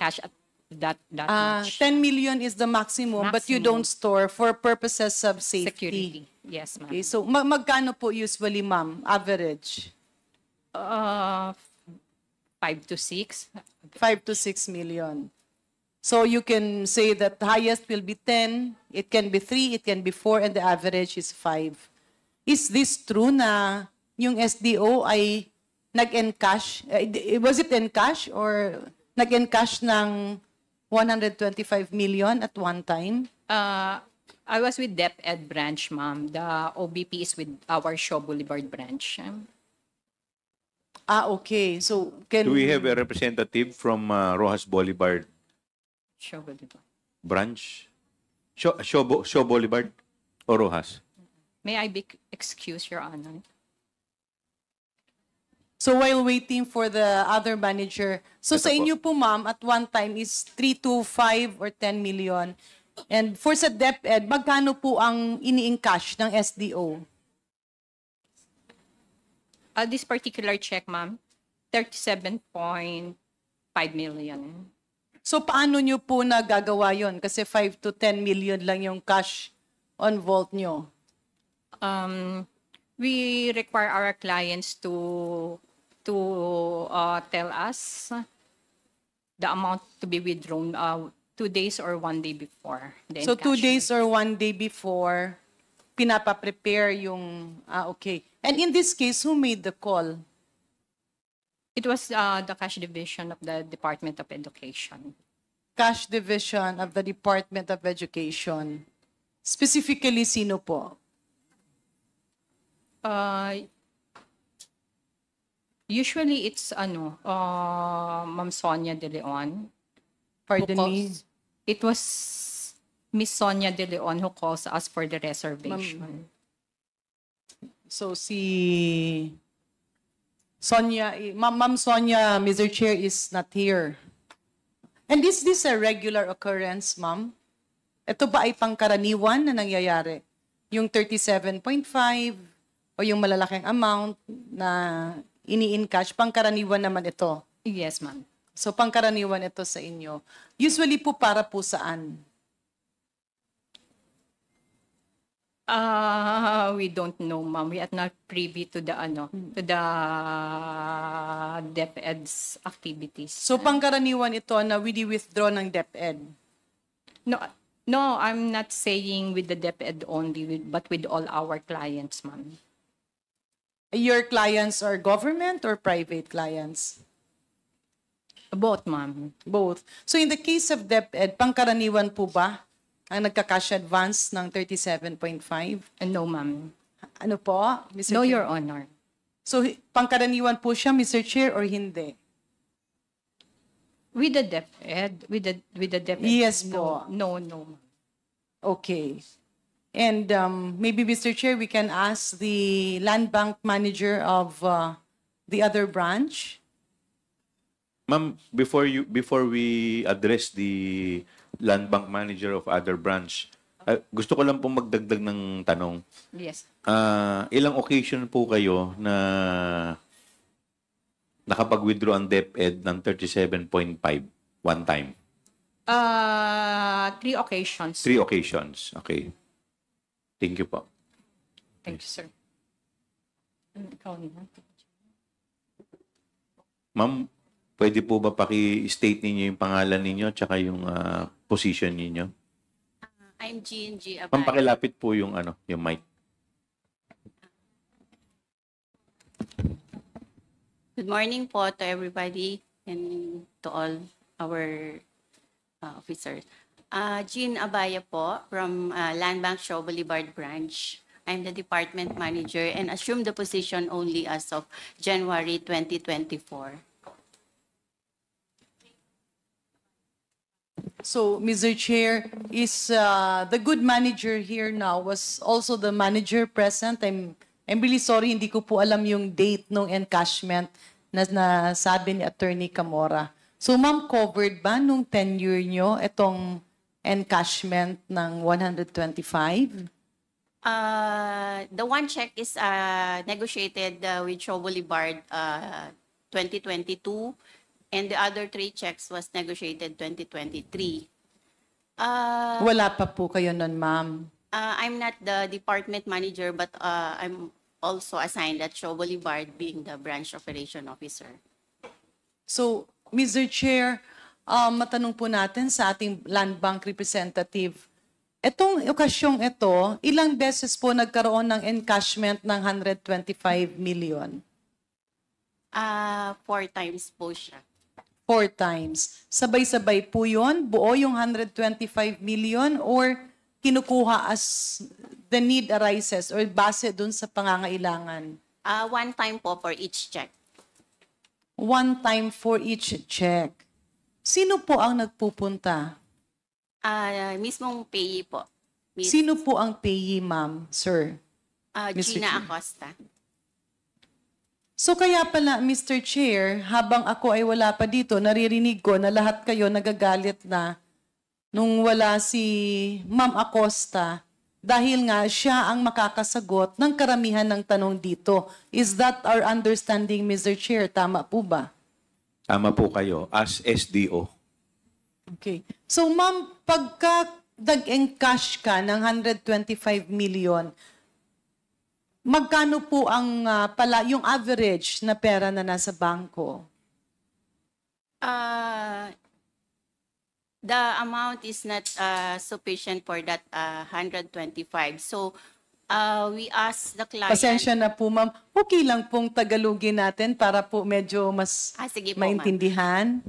Speaker 17: cash at that much.
Speaker 11: 10 million is the maximum, but you don't store for purposes of safety.
Speaker 17: Security. Yes, ma'am.
Speaker 11: Okay, so magkano po usually, ma'am, average?
Speaker 17: 5 to 6.
Speaker 11: 5 to 6 million. So you can say that the highest will be 10, it can be 3, it can be 4, and the average is 5. Is this true na yung SDO ay nag-encash? Was it encash or nag-encash ng 125 million at one time?
Speaker 17: I was with DepEd branch, ma'am. The OBP is with our Shaw Boulevard branch.
Speaker 11: Okay. So can
Speaker 2: Do we have a representative from Rojas Boulevard
Speaker 17: Shaw Boulevard.
Speaker 2: branch? Shaw Boulevard or Rojas?
Speaker 17: May I be excused, Your Honor?
Speaker 11: So while waiting for the other manager, so
Speaker 2: Ito
Speaker 11: sa
Speaker 2: po.
Speaker 11: inyo po, ma'am, at one time is 3 to 5 or 10 million. And for sa DepEd, magkano po ang ini-encash ng SDO?
Speaker 17: This particular check, ma'am, 37.5 million.
Speaker 11: So paano nyo po nagagawa yon? Kasi 5 to 10 million lang yung cash on vault nyo.
Speaker 17: We require our clients to to tell us the amount to be withdrawn 2 days or 1 day before the
Speaker 11: So 2
Speaker 17: encashment.
Speaker 11: days or 1 day before, pinapa-prepare yung, okay. And in this case, who made the call?
Speaker 17: It was the cash division of the Department of Education.
Speaker 11: Cash Division of the Department of Education. Specifically, sino po?
Speaker 17: Usually it's Ma'am Sonia De Leon.
Speaker 11: Pardon me?
Speaker 17: It was Miss Sonia De Leon who calls us for the reservation.
Speaker 11: So si Sonia, Ma'am Sonia, Mr. Chair, is not here. And is this a regular occurrence, ma'am? Ito ba ay pangkaraniwan na nangyayari? Yung 37.5 o yung malalaking amount na ini-encash, pangkaraniwan naman ito?
Speaker 17: Yes, ma'am.
Speaker 11: So pangkaraniwan ito sa inyo. Usually po para po saan?
Speaker 17: We don't know, ma'am. We are not privy to the to the DepEd's activities.
Speaker 11: So pangkaraniwan ito na withdraw ng DepEd?
Speaker 17: No, I'm not saying with the DepEd only, but with all our clients, ma'am.
Speaker 11: Your clients are government or private clients?
Speaker 17: Both, ma'am.
Speaker 11: Both. So in the case of DepEd, pangkaraniwan po ba ang nagka-cash advance ng 37.5?
Speaker 17: No, ma'am.
Speaker 11: Ano po, Mr.
Speaker 17: No,
Speaker 11: Chair?
Speaker 17: Your Honor.
Speaker 11: So pangkaraniwan po siya, Mr. Chair, or hindi?
Speaker 17: With the DepEd, with the DepEd.
Speaker 11: Yes
Speaker 17: no,
Speaker 11: po.
Speaker 17: No, no.
Speaker 11: Okay. And maybe, Mr. Chair, we can ask the land bank manager of the other branch.
Speaker 2: Ma'am, before we address the land bank manager of other branch, gusto ko lang pong magdagdag ng tanong.
Speaker 17: Yes.
Speaker 2: Ilang occasion po kayo na nakapag-withdraw ang DepEd ng 37.5 one time?
Speaker 17: 3 occasions.
Speaker 2: 3 occasions. Okay. Thank you po.
Speaker 17: Thank you, sir. Ikaw na.
Speaker 2: Ma'am, pwede po ba paki-state ninyo yung pangalan ninyo tsaka yung position ninyo?
Speaker 21: I'm G&G Abay.
Speaker 2: Ma'am, pakilapit po yung yung mic.
Speaker 21: Good morning po to everybody and to all our officers. Jean Abaya po from Land Bank Shaw Boulevard branch. I'm the department manager and assumed the position only as of January 2024.
Speaker 11: So, Mr. Chair, is the good manager here now was also the manager present? I'm really sorry, hindi ko po alam yung date ng encashment na nasabi ni Attorney Camora. So, ma'am, covered ba nung tenure nyo itong encashment ng 125?
Speaker 21: The one check is negotiated with Shaw Boulevard 2022. And the other 3 checks was negotiated 2023.
Speaker 11: Wala pa po kayo nun, ma'am.
Speaker 21: I'm not the department manager, but I'm also assigned at Shaw Boulevard, being the branch operation officer.
Speaker 11: So, Mr. Chair, matanong po natin sa ating land bank representative, itong okasyong ito, ilang beses po nagkaroon ng encashment ng 125 million?
Speaker 21: 4 times po siya.
Speaker 11: 4 times. Sabay-sabay po yun? Buo yung 125 million or kinukuha as the need arises or base dun sa pangangailangan?
Speaker 21: 1 time po for each check.
Speaker 11: 1 time for each check. Sino po ang nagpupunta?
Speaker 21: Mismong payee po.
Speaker 11: Sino po ang payee, ma'am, sir? Mr.
Speaker 21: Gina
Speaker 11: Chair.
Speaker 21: Acosta.
Speaker 11: So kaya pala, Mr. Chair, habang ako ay wala pa dito, naririnig ko na lahat kayo nagagalit na nung wala si Ma'am Acosta dahil nga siya ang makakasagot ng karamihan ng tanong dito. Is that our understanding, Mr. Chair? Tama po ba?
Speaker 2: Tama po kayo, as SDO.
Speaker 11: Okay. So ma'am, pagka nag-encash ka ng 125 million, magkano po ang yung average na pera na nasa bangko?
Speaker 21: The amount is not sufficient for that 125. So we ask the client.
Speaker 11: Pasensya na po, ma'am. Okay lang pong Tagalogin natin para po medyo mas
Speaker 21: Sige po, ma'am.
Speaker 11: maintindihan.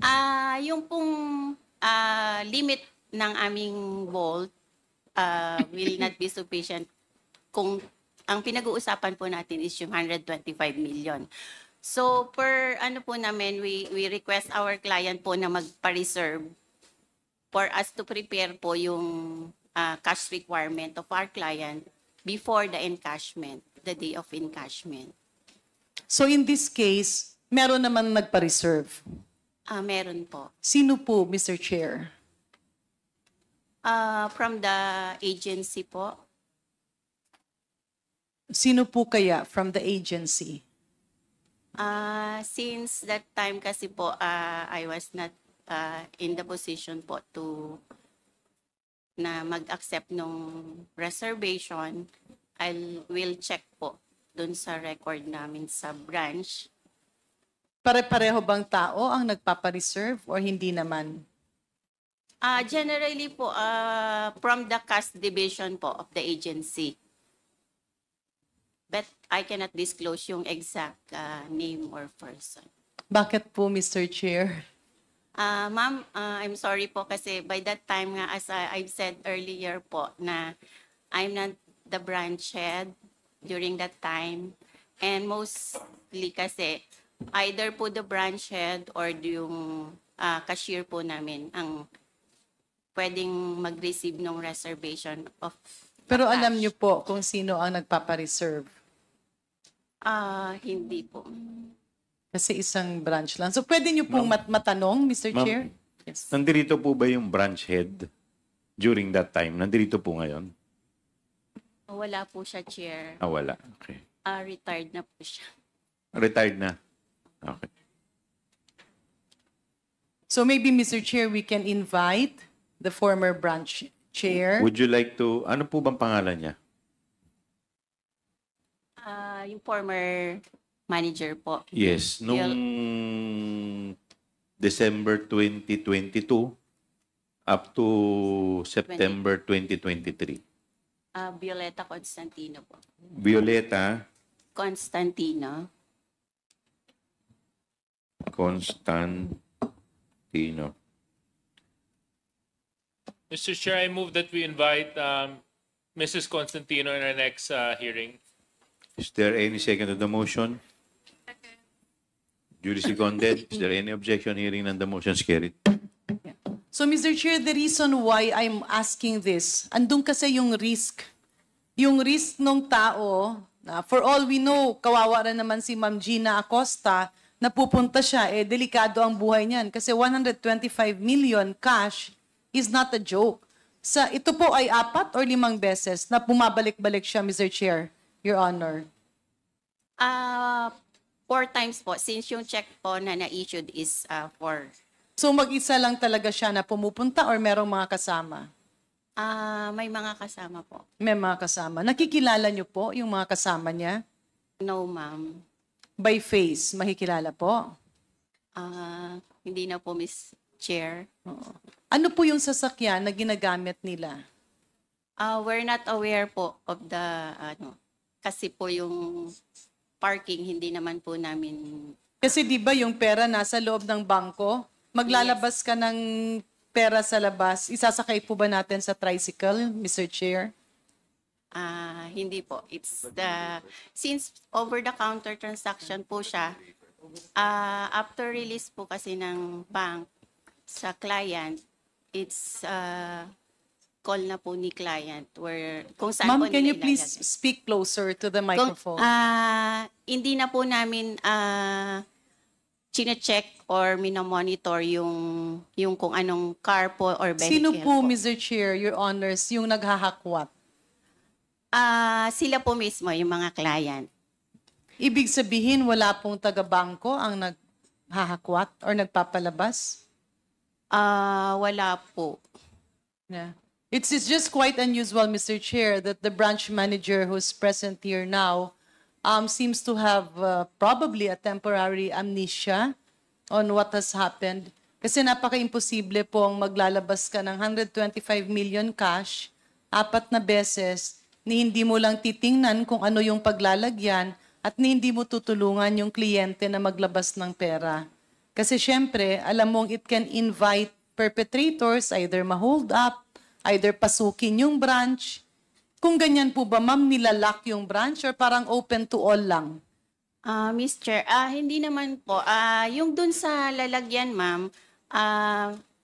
Speaker 21: Yung pong limit ng aming vault will not be sufficient kung ang pinag-uusapan po natin is yung 125 million. So per ano po namin, we request our client po na magpa-reserve for us to prepare po yung cash requirement of our client before the encashment, the day of encashment.
Speaker 11: So in this case, meron naman nagpa-reserve.
Speaker 21: Meron po.
Speaker 11: Sino po, Mr. Chair?
Speaker 21: From the agency po.
Speaker 11: Sino po kaya from the agency?
Speaker 21: Since that time kasi po, I was not in the position po to na mag-accept nung reservation. I will check po dun sa record namin sa branch.
Speaker 11: Pare-pareho bang tao ang nagpapa-reserve or hindi naman?
Speaker 21: Generally po, from the cash division po of the agency. But I cannot disclose yung exact name or person.
Speaker 11: Bakit po, Mr. Chair?
Speaker 21: Ma'am, I'm sorry po kasi by that time nga, as I've said earlier po, na I'm not the branch head during that time. And mostly kasi, either po the branch head or yung cashier po namin ang pwedeng mag-receive ng reservation of
Speaker 11: Pero
Speaker 21: cash.
Speaker 11: alam niyo po kung sino ang nagpapa-reserve.
Speaker 21: Hindi po.
Speaker 11: Kasi isang branch lang. So pwede niyo pong matanong, Mr.
Speaker 2: Ma'am,
Speaker 11: Chair?
Speaker 2: Nandirito po ba yung branch head during that time? Nandirito po ngayon?
Speaker 21: Wala po siya, Chair.
Speaker 2: Wala. Okay.
Speaker 21: Retired na po siya.
Speaker 2: Retired na? Okay.
Speaker 11: So maybe, Mr. Chair, we can invite the former branch chair.
Speaker 2: Would you like to, ano po bang pangalan niya?
Speaker 21: Yung former manager po.
Speaker 2: Yes, nung December 2022 up to September 2023.
Speaker 21: Violeta Constantino po.
Speaker 2: Violeta
Speaker 21: Constantino.
Speaker 8: Mr. Chair, I move that we invite Mrs. Constantino in our next hearing.
Speaker 2: Is there any second to the motion? Duly seconded. Is there any objection? Hearing none, the motion is carried.
Speaker 11: So, Mr. Chair, the reason why I'm asking this, andun kasi yung risk. Yung risk ng tao, na for all we know, kawawa rin naman si Ma'am Gina Acosta, na pupunta siya, delikado ang buhay niyan. Kasi 125 million cash is not a joke. Ito po ay 4 or 5 beses na pumabalik-balik siya, Mr. Chair, Your Honor.
Speaker 21: 4 times po, since yung check po na na-issued is 4.
Speaker 11: So mag-isa lang talaga siya na pumupunta or merong mga kasama?
Speaker 21: May mga kasama po.
Speaker 11: May mga kasama. Nakikilala niyo po yung mga kasama niya?
Speaker 21: No, ma'am.
Speaker 11: By face, makikilala po?
Speaker 21: Hindi na po, Miss Chair.
Speaker 11: Ano po yung sasakyan na ginagamit nila?
Speaker 21: We're not aware po of the, kasi po yung parking, hindi naman po namin.
Speaker 11: Kasi di ba yung pera nasa loob ng bangko? Maglalabas ka ng pera sa labas, isasakay po ba natin sa tricycle, Mr. Chair?
Speaker 21: Hindi po. It's since over-the-counter transaction po siya, after release po kasi ng bank sa client, it's call na po ni client where kung saan
Speaker 11: Ma'am,
Speaker 21: po
Speaker 11: can
Speaker 21: nila
Speaker 11: you please
Speaker 21: ilalagay.
Speaker 11: speak closer to the microphone?
Speaker 21: Hindi na po namin chine-check or minomonitor yung kung anong car po or vehicle
Speaker 11: Sino po,
Speaker 21: po.
Speaker 11: Mr. Chair, Your Honors, yung naghahakwat?
Speaker 21: Sila po mismo, yung mga client.
Speaker 11: Ibig sabihin, wala pong taga-bangko ang naghahakwat or nagpapalabas?
Speaker 21: Wala po.
Speaker 11: Yeah. It's just quite unusual, Mr. Chair, that the branch manager who's present here now seems to have probably a temporary amnesia on what has happened. Kasi napaka-imposible pong maglalabas ka ng 125 million cash, 4 na beses, ni hindi mo lang titingnan kung ano yung paglalagyan at ni hindi mo tutulungan yung kliyente na maglabas ng pera. Kasi syempre, alam mong it can invite perpetrators, either ma-hold up, either pasukin yung branch. Kung ganyan po ba, ma'am, nilalock yung branch or parang open to all lang?
Speaker 21: Miss Chair, hindi naman po. Yung dun sa lalagyan, ma'am,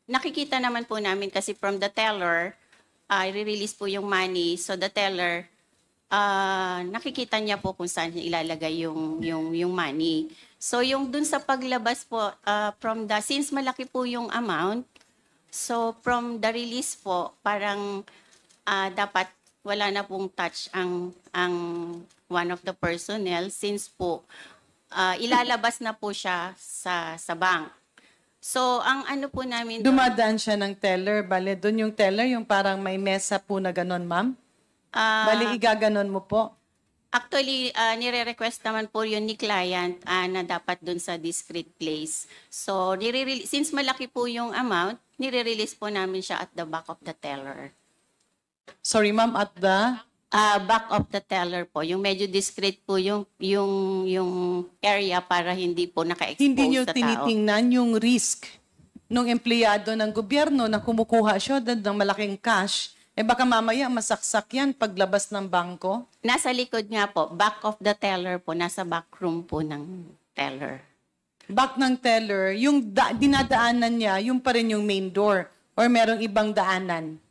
Speaker 21: nakikita naman po namin kasi from the teller, i-release po yung money. So the teller, nakikita niya po kung saan niya ilalagay yung money. So yung dun sa paglabas po, since malaki po yung amount, so from the release po, parang dapat wala na pong touch ang one of the personnel since po ilalabas na po siya sa bank. So, ang ano po namin...
Speaker 11: Dumadaan siya ng teller. Bale, doon yung teller, yung parang may mesa po na ganon, ma'am? Bale, igaganon mo po?
Speaker 21: Actually, nire-request naman po yun ni client na dapat doon sa discrete place. So, since malaki po yung amount, nire-release po namin siya at the back of the teller.
Speaker 11: Sorry, ma'am, at the...
Speaker 21: back of the teller po. Yung medyo discreet po yung area para hindi po naka-expose
Speaker 11: Hindi nyo
Speaker 21: sa tao.
Speaker 11: tinitingnan yung risk ng empleyado ng gobyerno na kumukuha siya ng malaking cash. Baka mamaya masaksak yan paglabas ng bangko.
Speaker 21: Nasa likod nga po, back of the teller po, nasa back room po ng teller.
Speaker 11: Back ng teller, yung dinadaanan niya, yung pa rin yung main door or merong ibang daanan?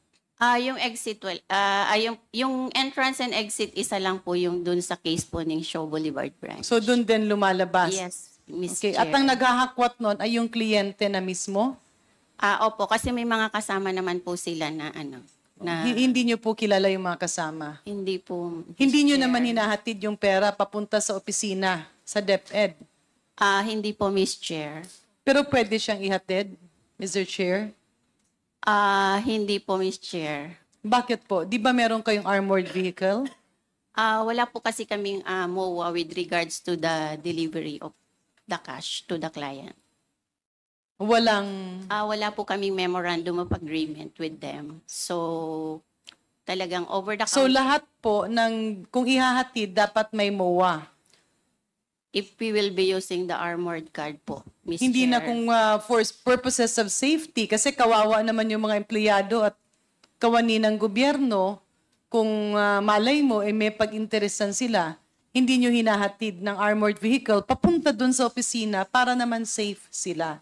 Speaker 21: Yung exit, yung entrance and exit, isa lang po yung dun sa case po ng Shaw Boulevard branch.
Speaker 11: So dun din lumalabas?
Speaker 21: Yes, Miss
Speaker 11: Okay.
Speaker 21: Chair.
Speaker 11: At ang naghahakwat nun ay yung kliyente na mismo?
Speaker 21: Opo, kasi may mga kasama naman po sila na
Speaker 11: Hindi nyo po kilala yung mga kasama?
Speaker 21: Hindi po.
Speaker 11: Hindi nyo naman hinahatid yung pera papunta sa opisina, sa DepEd?
Speaker 21: Hindi po, Miss Chair.
Speaker 11: Pero pwede siyang ihatid, Mr. Chair?
Speaker 21: Hindi po, Miss Chair.
Speaker 11: Bakit po? Di ba meron kayong armored vehicle?
Speaker 21: Wala po kasi kaming MOA with regards to the delivery of the cash to the client. Wala po kaming memorandum of agreement with them. So, talagang over the
Speaker 11: So
Speaker 21: counter.
Speaker 11: lahat po, kung ihahatid, dapat may MOA?
Speaker 21: If we will be using the armored card po, Miss
Speaker 11: Hindi
Speaker 21: Chair.
Speaker 11: na kung for purposes of safety, kasi kawawa naman yung mga empleyado at kawani ng gobyerno, kung malay mo, may pag-interesan sila, hindi nyo hinahatid ng armored vehicle papunta dun sa opisina para naman safe sila.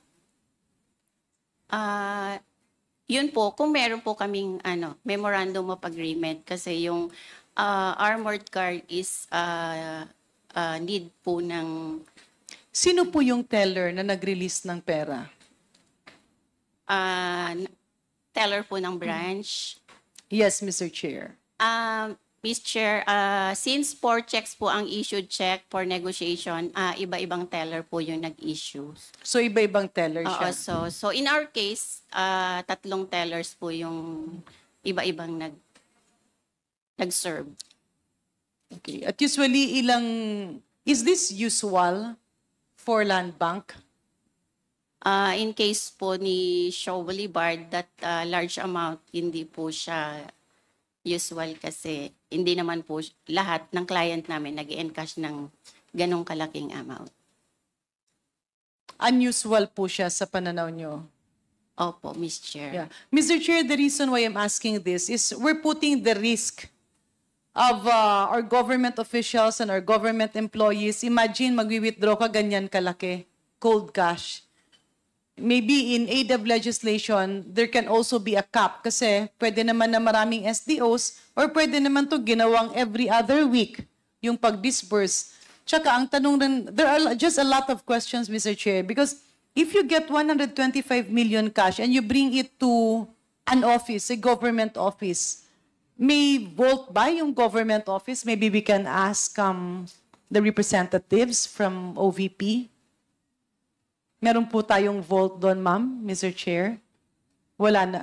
Speaker 21: Yun po, kung meron po kaming memorandum of agreement, kasi yung armored card is need po ng...
Speaker 11: Sino po yung teller na nag-release ng pera?
Speaker 21: Teller po ng branch.
Speaker 11: Yes, Mr. Chair.
Speaker 21: Ms. Chair, since 4 checks po ang issued check for negotiation, iba-ibang teller po yung nag-issue.
Speaker 11: So iba-ibang teller siya?
Speaker 21: So in our case, 3 tellers po yung iba-ibang nag-serve.
Speaker 11: Okay. At usually, is this usual for land bank?
Speaker 21: In case po ni Shaw Boulevard, that large amount, hindi po siya usual kasi hindi naman po lahat ng client namin nag-encash ng ganong kalaking amount.
Speaker 11: Unusual po siya sa pananaw nyo?
Speaker 21: Opo, Ms. Chair.
Speaker 11: Yeah. Mr. Chair, the reason why I'm asking this is we're putting the risk of our government officials and our government employees. Imagine, magwi-withdraw ka ganyan kalaki, cold cash. Maybe in aid of legislation, there can also be a cap kasi pwede naman na maraming SDOs or pwede naman to ginawang every other week yung pag-disburse. Tsaka ang tanong rin, there are just a lot of questions, Mr. Chair, because if you get 125 million cash and you bring it to an office, a government office, may vote by yung government office. Maybe we can ask the representatives from OVP. Meron po tayong vote doon, ma'am, Mr. Chair? Wala na.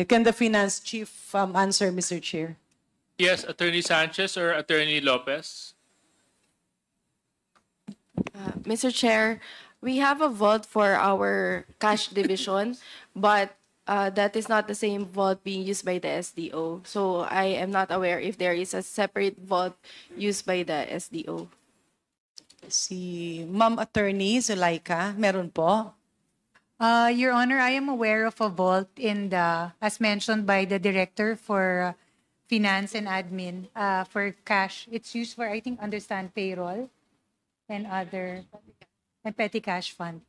Speaker 11: Can the finance chief answer, Mr. Chair?
Speaker 8: Yes, Attorney Sanchez or Attorney Lopez?
Speaker 6: Mr. Chair, we have a vault for our cash division, but that is not the same vault being used by the SDO. So I am not aware if there is a separate vault used by the SDO.
Speaker 11: Si Ma'am Attorney Zulaika, meron po?
Speaker 9: Your Honor, I am aware of a vault in the, as mentioned by the Director for Finance and Admin, for cash. It's used for, I think, understand payroll and other, and petty cash fund.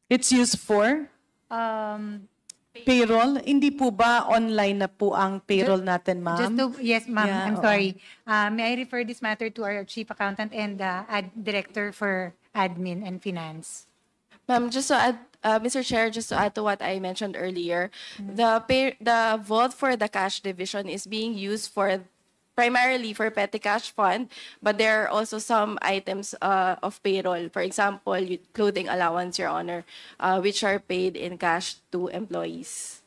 Speaker 11: It's used for payroll. Hindi po ba online na po ang payroll natin, ma'am?
Speaker 9: Just to, yes, ma'am,
Speaker 11: Yeah,
Speaker 9: I'm
Speaker 11: oo.
Speaker 9: sorry. May I refer this matter to our Chief Accountant and Director for Admin and Finance?
Speaker 6: Ma'am, just to add, Mr. Chair, just to add to what I mentioned earlier, the vault for the cash division is being used for primarily for petty cash fund, but there are also some items of payroll. For example, clothing allowance, Your Honor, which are paid in cash to employees.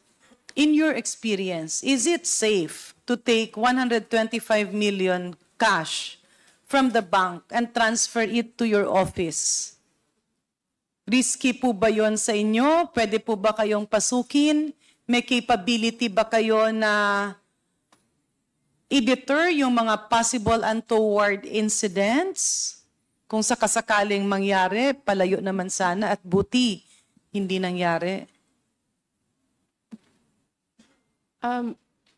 Speaker 11: In your experience, is it safe to take 125 million cash from the bank and transfer it to your office? Risky po ba yon sa inyo? Pwede po ba kayong pasukin? May capability ba kayo na i-deter yung mga possible untoward incidents? Kung sakasakaling mangyari, palayo naman sana at buti hindi nangyari.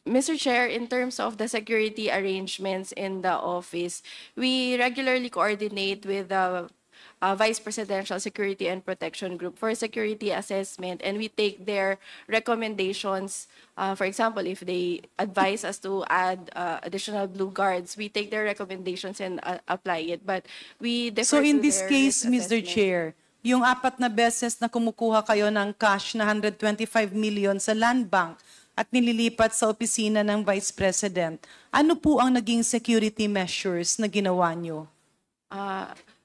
Speaker 6: Mr. Chair, in terms of the security arrangements in the office, we regularly coordinate with the Vice Presidential Security and Protection Group for security assessment, and we take their recommendations. For example, if they advise us to add additional blue guards, we take their recommendations and apply it. But we defer
Speaker 11: So in
Speaker 6: to
Speaker 11: this
Speaker 6: their
Speaker 11: case,
Speaker 6: risk
Speaker 11: Mr.
Speaker 6: assessment.
Speaker 11: Chair, yung 4 na beses na kumukuha kayo ng cash na 125 million sa Land Bank at nililipat sa opisina ng Vice President, ano po ang naging security measures na ginawa nyo?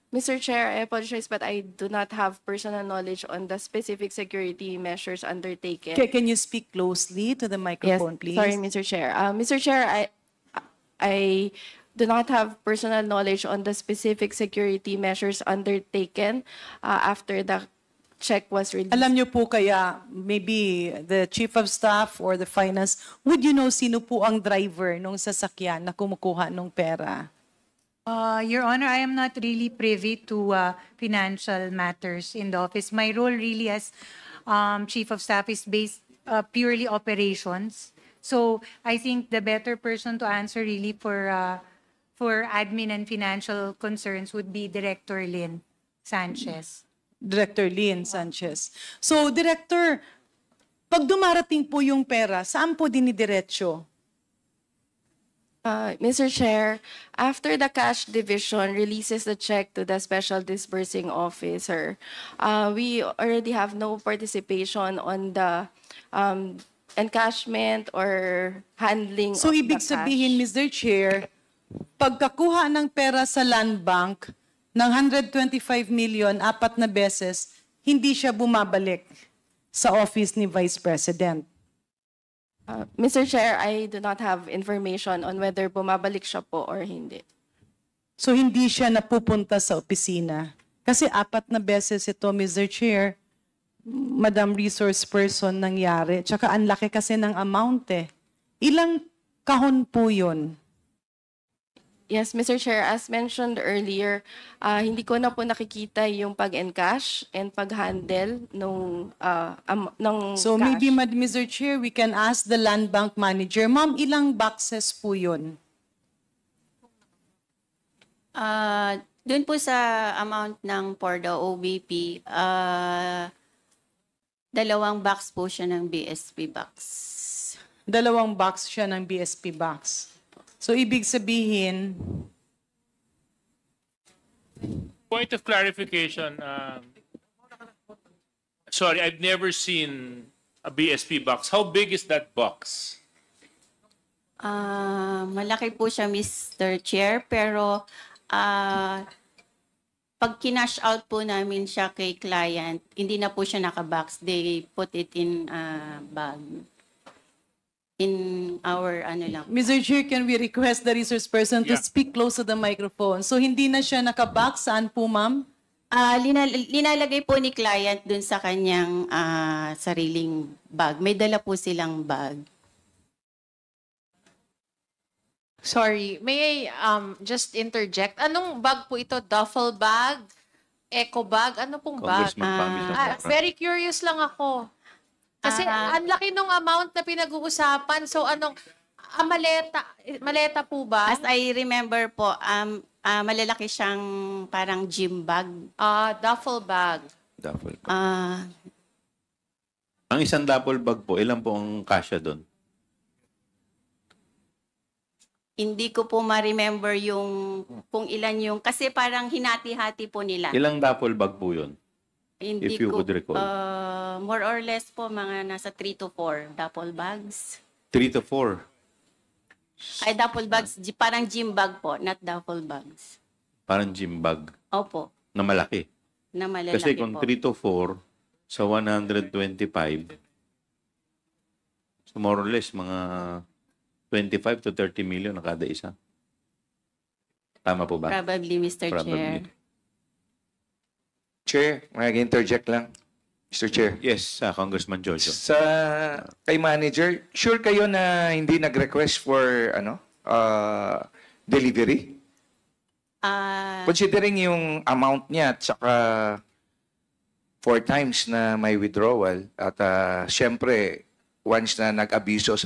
Speaker 6: Mr. Chair, I apologize, but I do not have personal knowledge on the specific security measures undertaken.
Speaker 11: Can you speak closely to the microphone, please?
Speaker 6: Sorry, Mr. Chair. Mr. Chair, I do not have personal knowledge on the specific security measures undertaken after the check was released.
Speaker 11: Alam nyo po kaya, maybe the Chief of Staff or the Finance, would you know sino po ang driver nung sasakyan na kumukuha ng pera?
Speaker 9: Your Honor, I am not really privy to financial matters in the office. My role really as Chief of Staff is based purely operations. So I think the better person to answer really for admin and financial concerns would be Director Lynn Sanchez.
Speaker 11: Director Lynn Sanchez. So, Director, pag dumarating po yung pera, saan po dinidiretso?
Speaker 6: Mr. Chair, after the cash division releases the check to the special disbursing officer, we already have no participation on the encashment or handling
Speaker 11: So,
Speaker 6: of the
Speaker 11: ibig
Speaker 6: cash.
Speaker 11: sabihin, Mr. Chair, pagkakuha ng pera sa Land Bank ng 125 million, 4 na beses, hindi siya bumabalik sa office ni Vice President.
Speaker 6: Mr. Chair, I do not have information on whether bumabalik siya po or hindi.
Speaker 11: So, hindi siya napupunta sa opisina. Kasi 4 na beses ito, Mr. Chair, Madam Resource Person nangyari. Tsaka ang laki kasi ng amount eh. Ilang kahon po yun?
Speaker 6: Yes, Mr. Chair, as mentioned earlier, hindi ko na po nakikita yung pag-encash and pag-handle ng
Speaker 11: So
Speaker 6: cash.
Speaker 11: maybe, Mr. Chair, we can ask the Land Bank Manager, Ma'am, ilang boxes po yun?
Speaker 21: Doon po sa amount ng for the OVP, 2 box po siya ng BSP box.
Speaker 11: 2 box siya ng BSP box. So ibig sabihin,
Speaker 8: Point of clarification. Sorry, I've never seen a BSP box. How big is that box?
Speaker 21: Malaki po siya, Mr. Chair, pero pag kinash out po namin siya kay client, hindi na po siya nakabox. They put it in bag. in our ano lang.
Speaker 11: Mr. Chair, can we request the resource person to
Speaker 7: Yeah.
Speaker 11: speak close to the microphone? So hindi na siya nakabox, saan po ma'am?
Speaker 21: Linalagay po ni client dun sa kanyang sariling bag. May dala po silang bag.
Speaker 12: Sorry, may I just interject? Anong bag po ito? Duffel bag? Eco bag? Ano pong bag?
Speaker 2: Congressman Pamela Zamora.
Speaker 12: Very curious lang ako. Kasi ang laki nung amount na pinag-uusapan. So anong, maleta po ba?
Speaker 21: As I remember po, malalaki siyang parang gym bag.
Speaker 12: Duffel bag.
Speaker 2: Duffel bag.
Speaker 21: Ah,
Speaker 2: Ang isang duffel bag po, ilan po ang kasya doon?
Speaker 21: hindi ko po ma-remember yung kung ilan yung, kasi parang hinati-hati po nila.
Speaker 2: Ilang duffel bag po yun?
Speaker 21: Hindi
Speaker 2: if you
Speaker 21: ko,
Speaker 2: could recall.
Speaker 21: more or less po, mga nasa 3 to 4 duffel bags.
Speaker 2: 3 to 4.
Speaker 21: Ay, duffel bags, parang gym bag po, not duffel bags.
Speaker 2: Parang gym bag
Speaker 21: Opo,
Speaker 2: na malaki.
Speaker 21: na malalaki
Speaker 2: Kasi kung
Speaker 21: po.
Speaker 2: 3 to 4 sa 125, so more or less, mga 25 to 30 million na kada isa. Tama po ba?
Speaker 21: Probably, Mr. Chair.
Speaker 2: Probably.
Speaker 13: Chair, mag-interject lang. Mr. Chair.
Speaker 2: Yes, Congressman Jojo.
Speaker 13: Sa kay manager, sure kayo na hindi nag-request for delivery? Considering yung amount niya at saka 4 times na may withdrawal at syempre once na nag-abiso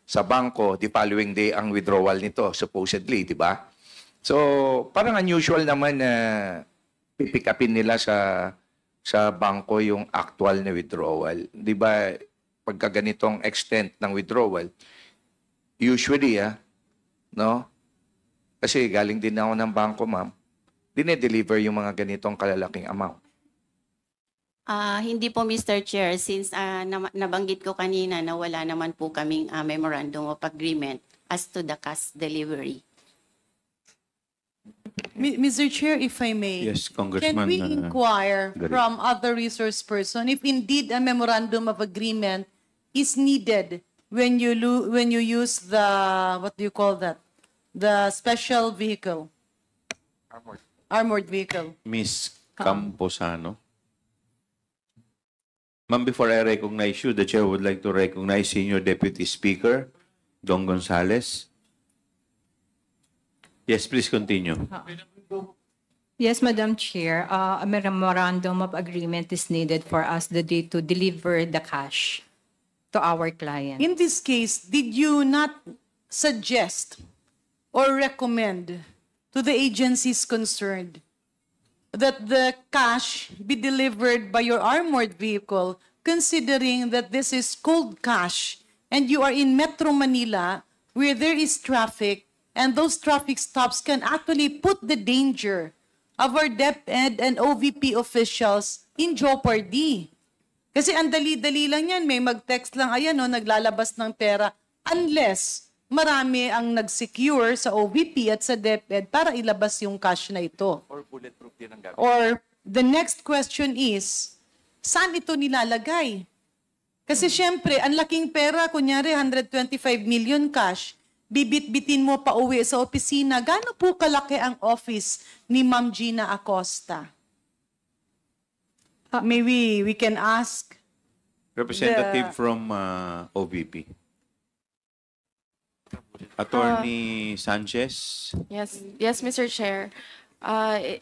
Speaker 13: sa bangko, the following day ang withdrawal nito supposedly, di ba? So, parang unusual naman na pipick upin nila sa bangko yung actual na withdrawal. Di ba, pagka ganitong extent ng withdrawal, usually, no? Kasi galing din ako ng bangko, ma'am, dine-deliver yung mga ganitong kalalaking amount.
Speaker 21: Hindi po, Mr. Chair, since nabanggit ko kanina na wala naman po kaming memorandum of agreement as to the cash delivery.
Speaker 11: Mr. Chair, if I may.
Speaker 2: Yes, Congressman.
Speaker 11: Can we inquire
Speaker 2: Garin.
Speaker 11: from other resource person if indeed a memorandum of agreement is needed when you use the, what do you call that? The special vehicle. Armored vehicle.
Speaker 2: Miss Camposano. Ma'am, before I recognize you, the Chair would like to recognize Senior Deputy Speaker, Don Gonzales. Yes, please continue.
Speaker 17: Yes, Madam Chair, a memorandum of agreement is needed for us the day to deliver the cash to our client.
Speaker 11: In this case, did you not suggest or recommend to the agencies concerned that the cash be delivered by your armored vehicle, considering that this is cold cash and you are in Metro Manila where there is traffic and those traffic stops can actually put the danger of our DepEd and OVP officials in jeopardy. Kasi ang dali-dali lang yan, may mag-text lang, ayan o, naglalabas ng pera, unless marami ang nag-secure sa OVP at sa DepEd para ilabas yung cash na ito.
Speaker 13: Or bulletproof din ang gamit.
Speaker 11: Or the next question is, saan ito nilalagay? Kasi syempre, ang laking pera, kunyari 125 million cash, bibit-bitin mo pa uwi sa opisina. Gaano po kalaki ang office ni Ma'am Gina Acosta? Maybe we can ask
Speaker 2: Representative from OVP. Attorney Sanchez.
Speaker 6: Yes, Mr. Chair.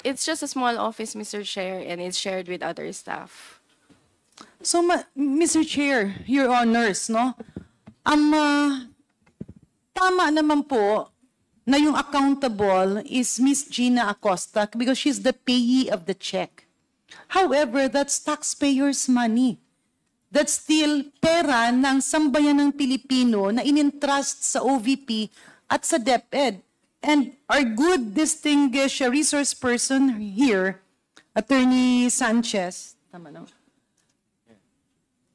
Speaker 6: It's just a small office, Mr. Chair, and it's shared with other staff.
Speaker 11: So, Mr. Chair, Your Honors, no? Tama naman po na yung accountable is Miss Gina Acosta because she's the payee of the check. However, that's taxpayers' money. That's still pera ng sambayan ng Pilipino na in-entrust sa OVP at sa DepEd. And our good, distinguished resource person here, Attorney Sanchez, tama na.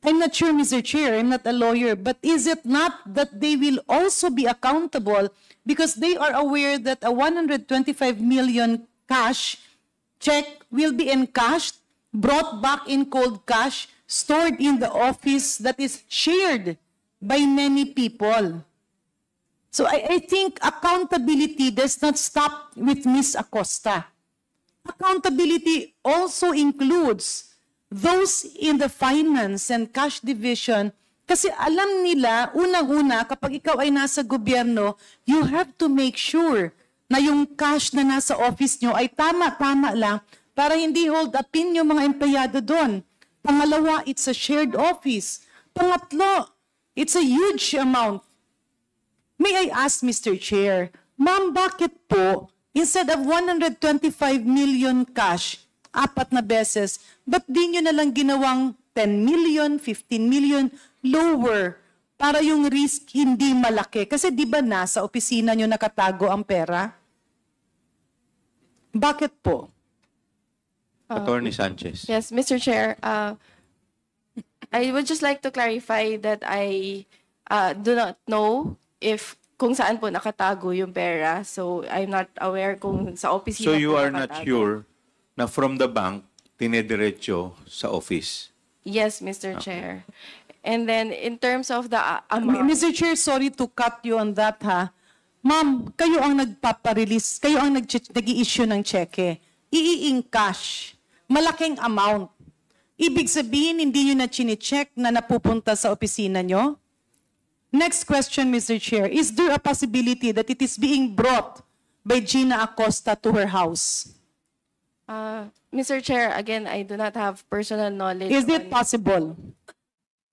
Speaker 11: I'm not sure, Mr. Chair, I'm not a lawyer, but is it not that they will also be accountable because they are aware that a 125 million cash check will be encashed, brought back in cold cash, stored in the office that is shared by many people. So I think accountability does not stop with Ms. Acosta. Accountability also includes those in the finance and cash division kasi alam nila, unang-una, kapag ikaw ay nasa gobyerno, you have to make sure na yung cash na nasa office nyo ay tama-tama lang para hindi hold upin yung mga empleyado doon. Pangalawa, it's a shared office. Pangatlo, it's a huge amount. May I ask, Mr. Chair, ma'am, bakit po, instead of 125 million cash, 4 na beses, ba't di nyo na lang ginawang 10 million, 15 million, lower, para yung risk hindi malaki? Kasi di ba nasa opisina nyo nakatago ang pera? Bakit po?
Speaker 2: Attorney Sanchez.
Speaker 6: Yes, Mr. Chair, I would just like to clarify that I do not know if kung saan po nakatago yung pera. So, I'm not aware kung sa opisina
Speaker 2: So you
Speaker 6: po
Speaker 2: are not
Speaker 6: nakatago.
Speaker 2: sure na from the bank, tinediretso sa office?
Speaker 6: Yes, Mr. Chair. And then, in terms of the amount...
Speaker 11: Mr. Chair, sorry to cut you on that, ha? Ma'am, kayo ang nagpaparelease, kayo ang nag-i-issue ng cheque. I-in cash. Malaking amount. Ibig sabihin, hindi nyo na chine-check na napupunta sa opisina nyo? Next question, Mr. Chair. Is there a possibility that it is being brought by Gina Acosta to her house?
Speaker 6: Mr. Chair, again, I do not have personal knowledge.
Speaker 11: Is it possible?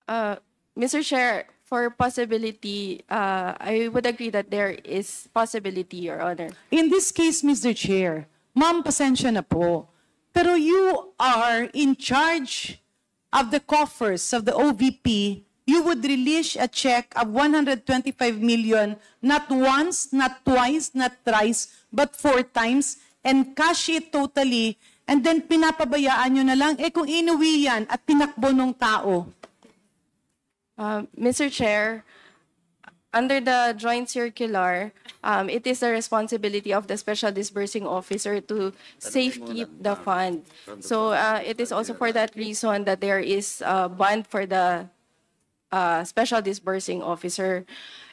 Speaker 6: Mr. Chair, for possibility, I would agree that there is possibility, Your Honor.
Speaker 11: In this case, Mr. Chair, ma'am, pasensya na po. Pero you are in charge of the coffers of the OVP. You would release a check of 125 million, not once, not twice, not thrice, but 4 times, and cash it totally, and then pinapabayaan nyo na lang, kung inuwi yan at tinakbo ng tao.
Speaker 6: Mr. Chair, under the joint circular, it is the responsibility of the Special Disbursing Officer to safekeep the fund. So it is also for that reason that there is a bond for the Special Disbursing Officer.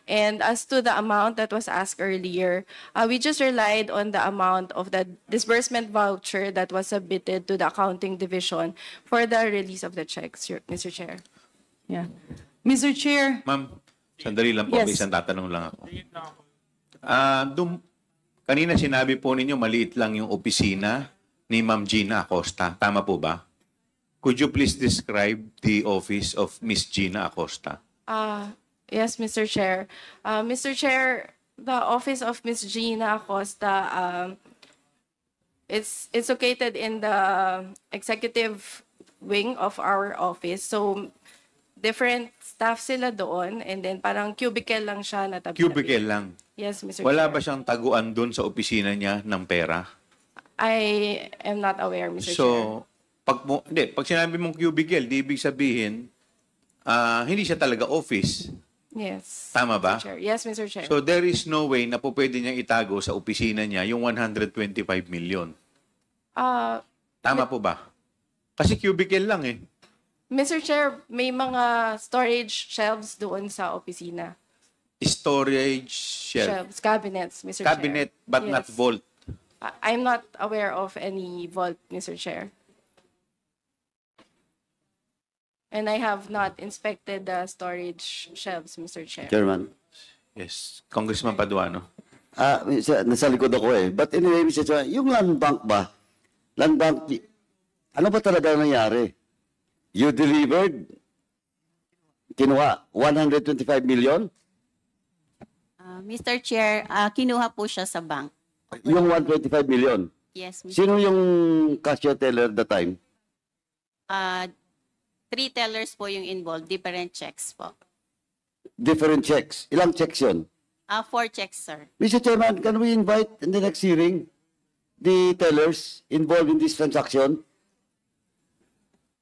Speaker 6: And as to the amount that was asked earlier, we just relied on the amount of the disbursement voucher that was submitted to the accounting division for the release of the checks, Mr. Chair.
Speaker 11: Yeah. Mr. Chair.
Speaker 2: Ma'am, sandali lang po,
Speaker 11: Yes.
Speaker 2: may isang tatanong lang ako. Kanina sinabi po ninyo maliit lang yung opisina ni Ma'am Gina Acosta. Tama po ba? Could you please describe the office of Miss Gina Acosta?
Speaker 6: Yes, Mr. Chair. Mr. Chair, the office of Ms. Gina Acosta, it's located in the executive wing of our office. So, different staff sila doon, and then parang cubicle lang siya na tabi-tabi.
Speaker 2: Cubicle lang.
Speaker 6: Yes, Mr.
Speaker 2: Wala
Speaker 6: Chair.
Speaker 2: ba siyang taguan doon sa opisina niya ng pera?
Speaker 6: I am not aware, Mr. Chair.
Speaker 2: So, pag sinabi mong cubicle, di ibig sabihin, hindi siya talaga office.
Speaker 6: Yes.
Speaker 2: Tama ba?
Speaker 6: Mr. Chair. Yes, Mr. Chair.
Speaker 2: So, there is no way na po pwede niyang itago sa opisina niya yung 125 million. Tama po ba? Kasi cubicle lang eh.
Speaker 6: Mr. Chair, may mga storage shelves doon sa opisina.
Speaker 2: Storage shelf.
Speaker 6: Shelves, cabinets, Mr.
Speaker 2: Cabinet,
Speaker 6: Chair.
Speaker 2: but
Speaker 6: Yes.
Speaker 2: not vault.
Speaker 6: I'm not aware of any vault, Mr. Chair. And I have not inspected the storage shelves, Mr. Chair.
Speaker 3: Chairman.
Speaker 2: Yes. Congressman Paduano.
Speaker 3: Nasa likod ako eh. But anyway, Mr. Chairman, yung land bank ba? Land bank, ano ba talaga nangyari? You delivered, kinuha, 125 million?
Speaker 21: Mr. Chair, kinuha po siya sa bank.
Speaker 3: Yung 125 million?
Speaker 21: Yes, Mr.
Speaker 3: Sino yung cashier teller at the time?
Speaker 21: 3 tellers po yung involved, different checks po.
Speaker 3: Different checks. Ilang checks yun?
Speaker 21: 4 checks, sir.
Speaker 3: Mr. Chairman, can we invite in the next hearing the tellers involved in this transaction?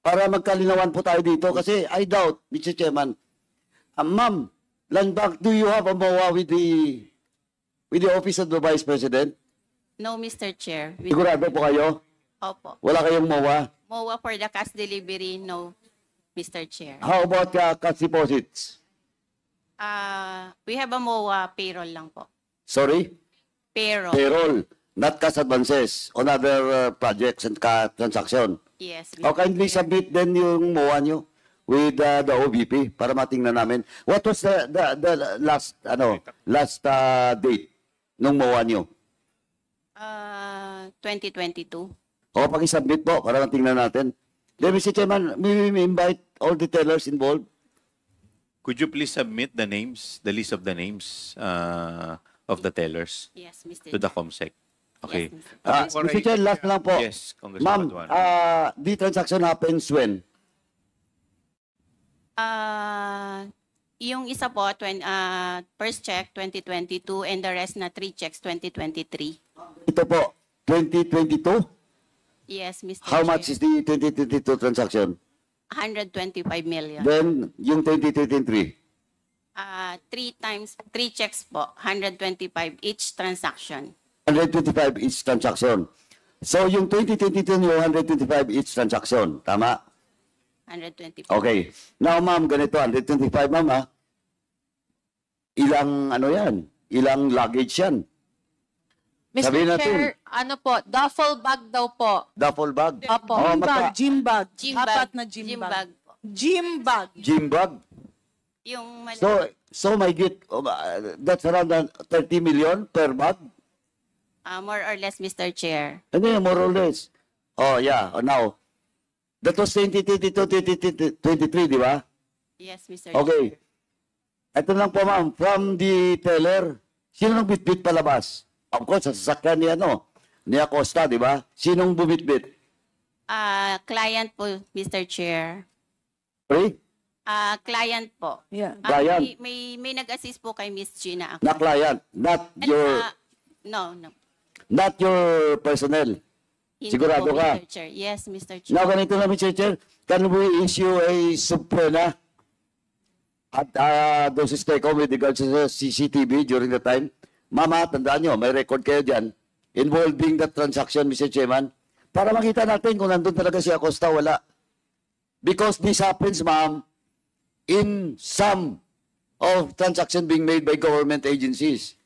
Speaker 3: Para magkalinawan po tayo dito kasi I doubt, Mr. Chairman. Ma'am, Land Bank, do you have a MOA with the Office of the Vice President?
Speaker 21: No, Mr. Chair.
Speaker 3: Sigurado po kayo?
Speaker 21: Opo.
Speaker 3: Wala kayong MOA?
Speaker 21: MOA for the cash delivery, no, Mr. Chair.
Speaker 3: How about cash deposits?
Speaker 21: We have a MOA payroll lang po.
Speaker 3: Sorry?
Speaker 21: Payroll.
Speaker 3: Payroll, not cash advances on other projects and transaction.
Speaker 21: Yes.
Speaker 3: O kindly submit then yung MOA nyo with the OVP para matingnan namin. What was the last date nung MOA nyo?
Speaker 21: 2022.
Speaker 3: O pag-submit po para matingnan natin. Then, Mr. Chairman, we invite all the tellers involved.
Speaker 2: Could you please submit the names, the list of the names of the tellers
Speaker 21: Yes, Mr.
Speaker 2: to the COMSEC? Okay.
Speaker 3: Mr. Chair, last lang po.
Speaker 2: Yes, Congressman
Speaker 3: Ma'am,
Speaker 2: Paduano.
Speaker 3: the transaction happens when?
Speaker 21: Yung isa po, first check 2022 and the rest na 3 checks 2023.
Speaker 3: Ito po, 2022?
Speaker 21: Yes, Mr.
Speaker 3: How
Speaker 21: Chair.
Speaker 3: much is the 2022 transaction?
Speaker 21: 125 million.
Speaker 3: Then, yung 2023?
Speaker 21: 3 checks po, 125 each transaction.
Speaker 3: 125 each transaction. So, yung 2022 nyo, 125 each transaction. Tama?
Speaker 21: 125.
Speaker 3: Okay. Now, ma'am, ganito, 125, ma'am, ha? Ilang, ano yan? Ilang luggage yan?
Speaker 1: Mr.
Speaker 3: Sabihin
Speaker 1: Chair, ano po, duffel bag daw po.
Speaker 3: Duffel bag?
Speaker 1: Opo.
Speaker 11: Gym bag.
Speaker 21: Gym
Speaker 11: Apat
Speaker 21: bag.
Speaker 11: na gym
Speaker 21: Gym
Speaker 11: bag.
Speaker 21: bag.
Speaker 11: Gym bag.
Speaker 3: Gym bag?
Speaker 21: Yung
Speaker 3: So my get, that's around 30 million per bag?
Speaker 21: more or less, Mr. Chair.
Speaker 3: Ano yun, more or less? Oh, yeah. Now, that was 2022, 2023, di ba?
Speaker 21: Yes, Mr.
Speaker 3: Okay. Ito lang po, ma'am. From the teller, sino nang bitbit palabas? Of course, sa sasakyan ni, ni Acosta, di ba? Sinong bumitbit?
Speaker 21: Client po, Mr. Chair.
Speaker 3: Sorry?
Speaker 21: Client po.
Speaker 11: Yeah.
Speaker 3: Client.
Speaker 21: May nag-assist po kay Miss Gina.
Speaker 3: Na client, not your,
Speaker 21: No.
Speaker 3: not your personnel.
Speaker 21: Hindi
Speaker 3: Sigurado
Speaker 21: po,
Speaker 3: ka?
Speaker 21: Mr. Chair. Yes, Mr. Chair.
Speaker 3: Now, ganito na, Mr. Chair. Can we issue a subpoena at those stake with regards to CCTV during the time? Mama, tandaan nyo, may record kayo dyan involving that transaction, Mr. Chairman, para makita natin kung nandun talaga si Acosta, wala. Because this happens, ma'am, in some of transaction being made by government agencies.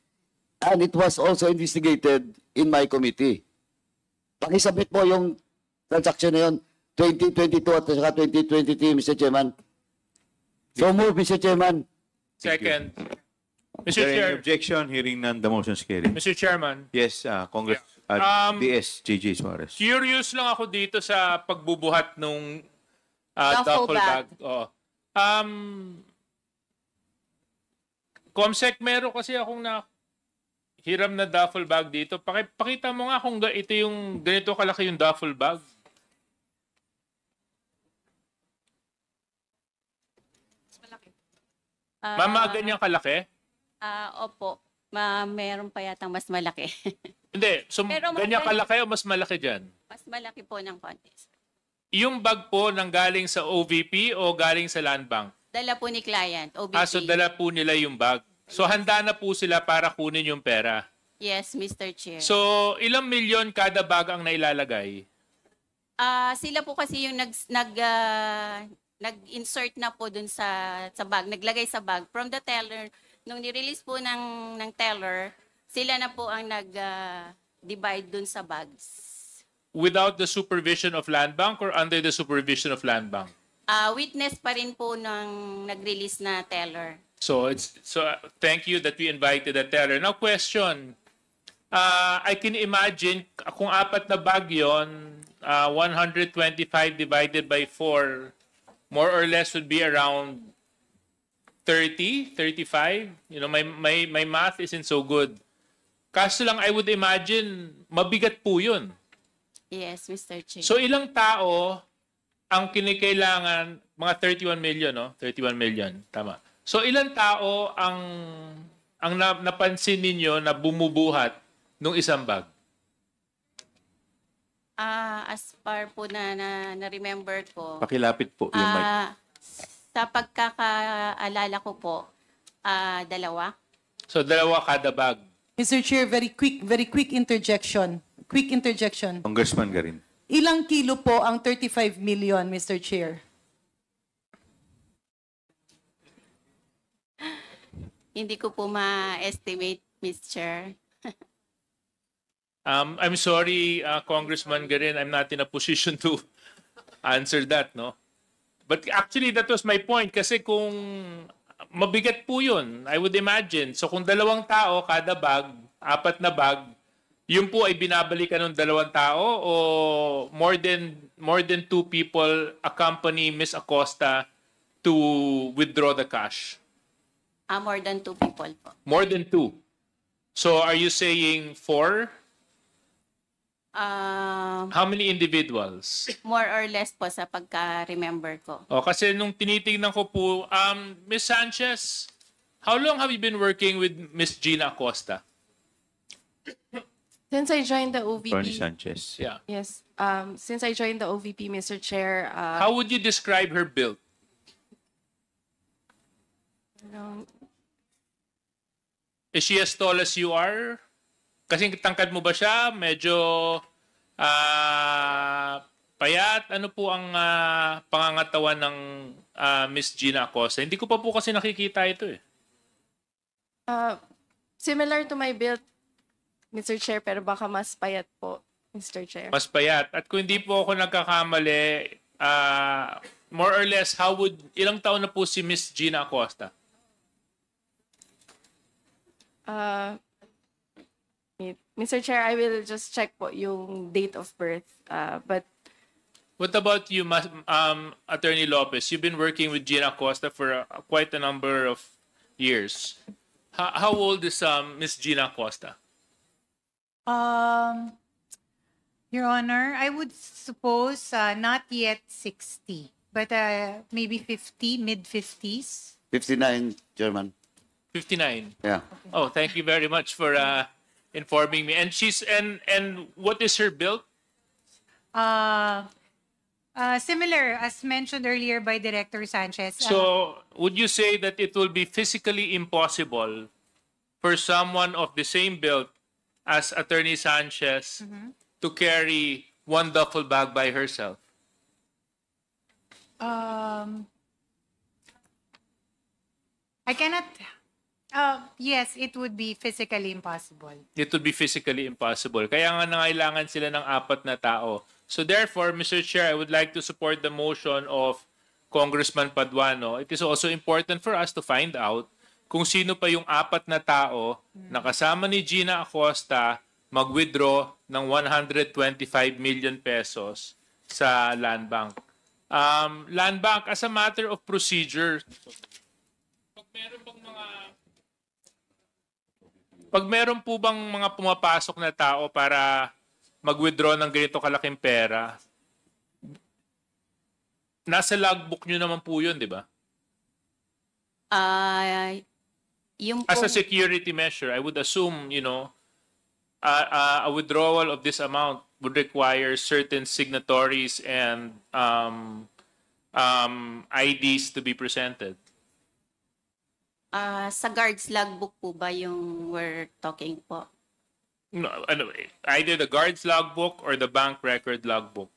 Speaker 3: And it was also investigated in my committee. Pakisubmit po yung transaction na yun, 2022 at saka 2023, Mr. Chairman. So move, Mr. Chairman.
Speaker 8: Second.
Speaker 2: Is
Speaker 8: Mr.
Speaker 2: there
Speaker 8: Chair.
Speaker 2: any objection? Hearing none, the motion is carried.
Speaker 8: Mr. Chairman,
Speaker 2: Yes, Congress, DS, JJ Suarez.
Speaker 8: curious lang ako dito sa pagbubuhat nung
Speaker 1: Duffel
Speaker 8: duffel
Speaker 1: bag.
Speaker 8: bag. Oo. Comsec, meron kasi akong hiram na duffel bag dito. Pakita mo nga kung ito yung ganito kalaki yung duffel bag. Mama, ganyan kalaki?
Speaker 21: Opo. Meron pa yatang mas malaki.
Speaker 8: Hindi. So,
Speaker 21: Pero
Speaker 8: ganyan
Speaker 21: mas-
Speaker 8: kalaki o mas malaki dyan?
Speaker 21: Mas malaki po ng konti.
Speaker 8: Yung bag po nang galing sa OVP o galing sa Land Bank?
Speaker 21: Dala po ni client, OBP.
Speaker 8: So dala po nila yung bag. So handa na po sila para kunin yung pera.
Speaker 21: Yes, Mr. Chair.
Speaker 8: So ilang milyon kada bag ang nailalagay?
Speaker 21: Sila po kasi yung nag-insert na po dun sa bag, naglagay sa bag. From the teller, nung nirelease po ng teller, sila na po ang nag-divide dun sa bags.
Speaker 8: Without the supervision of Land Bank or under the supervision of Land Bank?
Speaker 21: Witness pa rin po ng nag-release na teller.
Speaker 8: So thank you that we invited the teller. Now question, I can imagine kung 4 na bag yon, 125 divided by 4, more or less would be around 30, 35. You know, my math isn't so good. Kaso lang I would imagine mabigat po yun.
Speaker 21: Yes, Mr. Chair.
Speaker 8: So ilang tao ang kinikailangan, mga 31 million, no? 31 million, tama. So ilang tao ang napansin ninyo na bumubuhat nung isang bag?
Speaker 21: As far po na remember ko,
Speaker 2: Pakilapit po yung mic.
Speaker 21: sa pagkakaalala ko po, 2.
Speaker 8: So 2 kada bag.
Speaker 11: Mr. Chair, very quick interjection. Quick interjection.
Speaker 2: Congressman Garin.
Speaker 11: Ilang kilo po ang 35 million, Mr. Chair?
Speaker 21: Hindi ko po ma-estimate, Mr. Chair.
Speaker 8: I'm sorry, Congressman Garin, I'm not in a position to answer that, no? But actually, that was my point. Kasi kung mabigat po yun, I would imagine. So kung 2 tao kada bag, 4 na bag, yun po ay binabalikan ng 2 tao o more than 2 people accompany Ms. Acosta to withdraw the cash?
Speaker 21: More than 2 people po.
Speaker 8: More than 2. So are you saying 4? How many individuals?
Speaker 21: More or less po sa pagka-remember ko.
Speaker 8: Kasi nung tinitingnan ko po, Ms. Sanchez, how long have you been working with Ms. Gina Acosta?
Speaker 6: Since I joined the OVP.
Speaker 2: Attorney Sanchez.
Speaker 8: Yeah.
Speaker 6: Yes. Since I joined the OVP, Mr. Chair.
Speaker 8: How would you describe her build? Is she as tall as you are? Kasi tangkad mo ba siya? Medyo payat? Ano po ang pangangatawan ng Miss Gina Acosta? Hindi ko pa po kasi nakikita ito eh.
Speaker 6: Similar to my build, Mr. Chair, pero baka mas payat po, Mr. Chair.
Speaker 8: Mas payat. At kung hindi po ako nagkakamali, more or less, ilang taon na po si Miss Gina Acosta?
Speaker 6: Mr. Chair, I will just check po yung date of birth. But
Speaker 8: what about you, Attorney Lopez? You've been working with Gina Acosta for quite a number of years. How old is Miss Gina Acosta?
Speaker 9: Your Honor, I would suppose not yet 60, but maybe 50, mid-50s.
Speaker 3: 59, Chairman.
Speaker 8: 59.
Speaker 3: Yeah.
Speaker 8: Oh, thank you very much for informing me. And what is her build?
Speaker 9: Similar, as mentioned earlier by Director Sanchez.
Speaker 8: So, would you say that it will be physically impossible for someone of the same build as Attorney Sanchez to carry one duffel bag by herself?
Speaker 9: I cannot. Yes, it would be physically impossible.
Speaker 8: It would be physically impossible. Kaya nga nangailangan sila ng 4 na tao. So therefore, Mr. Chair, I would like to support the motion of Congressman Paduano. It is also important for us to find out kung sino pa yung 4 na tao na kasama ni Gina Acosta mag-withdraw ng 125 million pesos sa Land Bank. Land Bank, as a matter of procedure, pag meron po bang mga pumapasok na tao para mag-withdraw ng ganito kalaking pera, nasa logbook nyo naman po yun, di ba? As a security measure, I would assume, a withdrawal of this amount would require certain signatories and IDs to be presented.
Speaker 21: Sa guard's logbook po ba yung we're talking po?
Speaker 8: No, either the guard's logbook or the bank record logbook.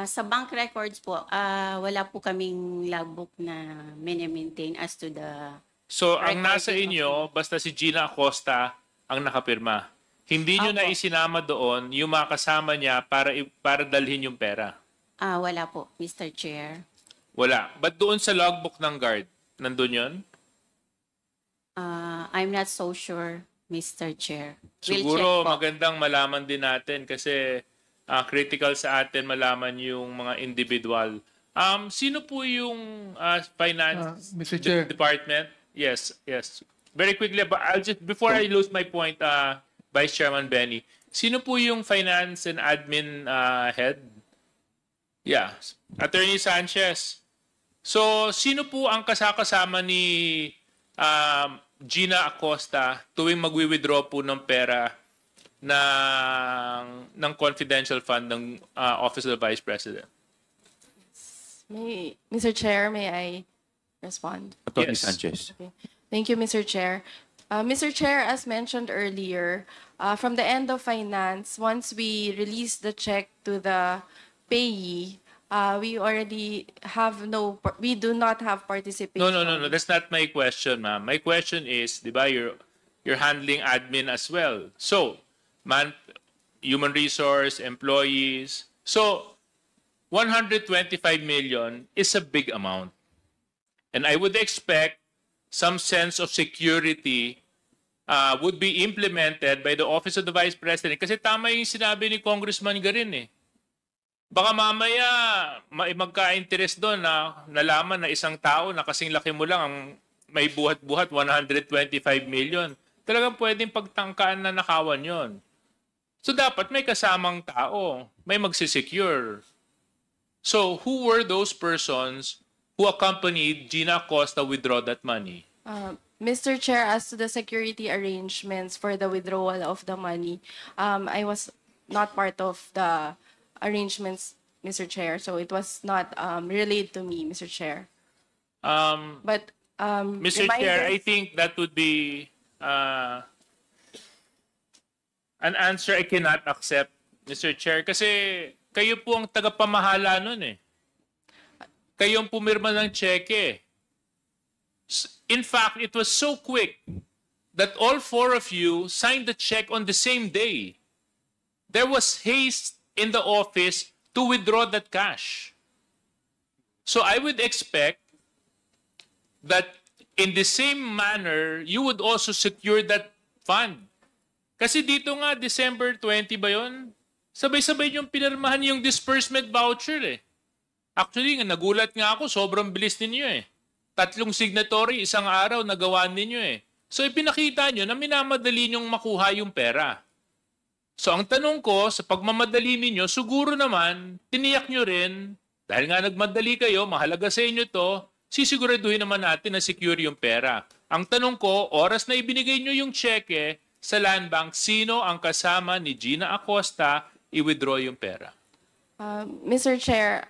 Speaker 21: Sa bank records po, wala po kaming logbook na mini-maintain as to the...
Speaker 8: So, ang nasa inyo, basta si Gina Acosta ang nakapirma. Hindi nyo na isinama doon yung mga kasama niya para dalhin yung pera.
Speaker 21: Wala po, Mr. Chair.
Speaker 8: Wala. But doon sa logbook ng guard, nandun yun?
Speaker 21: I'm not so sure, Mr. Chair.
Speaker 8: Siguro magandang malaman din natin kasi critical sa atin malaman yung mga individual. Sino po yung finance
Speaker 5: Mr. Chair.
Speaker 8: department? Yes. Very quickly, but before I lose my point, Vice Chairman Benny, sino po yung finance and admin head? Yeah, Attorney Sanchez. So, sino po ang kasama ni Gina Acosta tuwing magwi-withdraw po ng pera ng confidential fund ng Office of the Vice President?
Speaker 6: Mr. Chair, may I respond?
Speaker 2: Attorney Sanchez.
Speaker 6: Okay. Thank you, Mr. Chair. Mr. Chair, as mentioned earlier, from the end of finance, once we release the check to the payee, We do not have participation.
Speaker 8: No. That's not my question, ma'am. My question is, di ba, you're handling admin as well. So, human resource, employees. So, 125 million is a big amount. And I would expect some sense of security would be implemented by the Office of the Vice President. Kasi tama yung sinabi ni Congressman Garin eh. Baka mamaya magka-interest doon na nalaman na isang tao na kasing laki mo lang ang may buhat-buhat 125 million. Talagang pwedeng pagtangkaan na nakawan yon. So dapat may kasamang tao, may magsisecure. So who were those persons who accompanied Gina Acosta withdraw that money?
Speaker 6: Mr. Chair, as to the security arrangements for the withdrawal of the money, I was not part of the arrangements, Mr. Chair, so it was not relayed to me, Mr. Chair. But
Speaker 8: Mr. Chair, I think that would be an answer I cannot accept, Mr. Chair, kasi kayo po ang tagapamahala nun eh. Kayo ang pumirma ng cheque. In fact, it was so quick that all four of you signed the check on the same day. There was haste in the office to withdraw that cash. So I would expect that in the same manner, you would also secure that fund. Kasi dito nga, December 20 ba yun? Sabay-sabay yung pinirmahan yung disbursement voucher eh. Actually, nagulat nga ako, sobrang bilis ninyo eh. 3 signatory, isang araw, nagawa ninyo eh. So ipinakita nyo na minamadali nyong makuha yung pera. So ang tanong ko, sa pagmamadali ninyo, siguro naman, tiniyak nyo rin, dahil nga nagmadali kayo, mahalaga sa inyo to, sisiguraduhin naman natin na secure yung pera. Ang tanong ko, oras na ibinigay nyo yung cheque sa Land Bank, sino ang kasama ni Gina Acosta i-withdraw yung pera?
Speaker 6: Mr. Chair,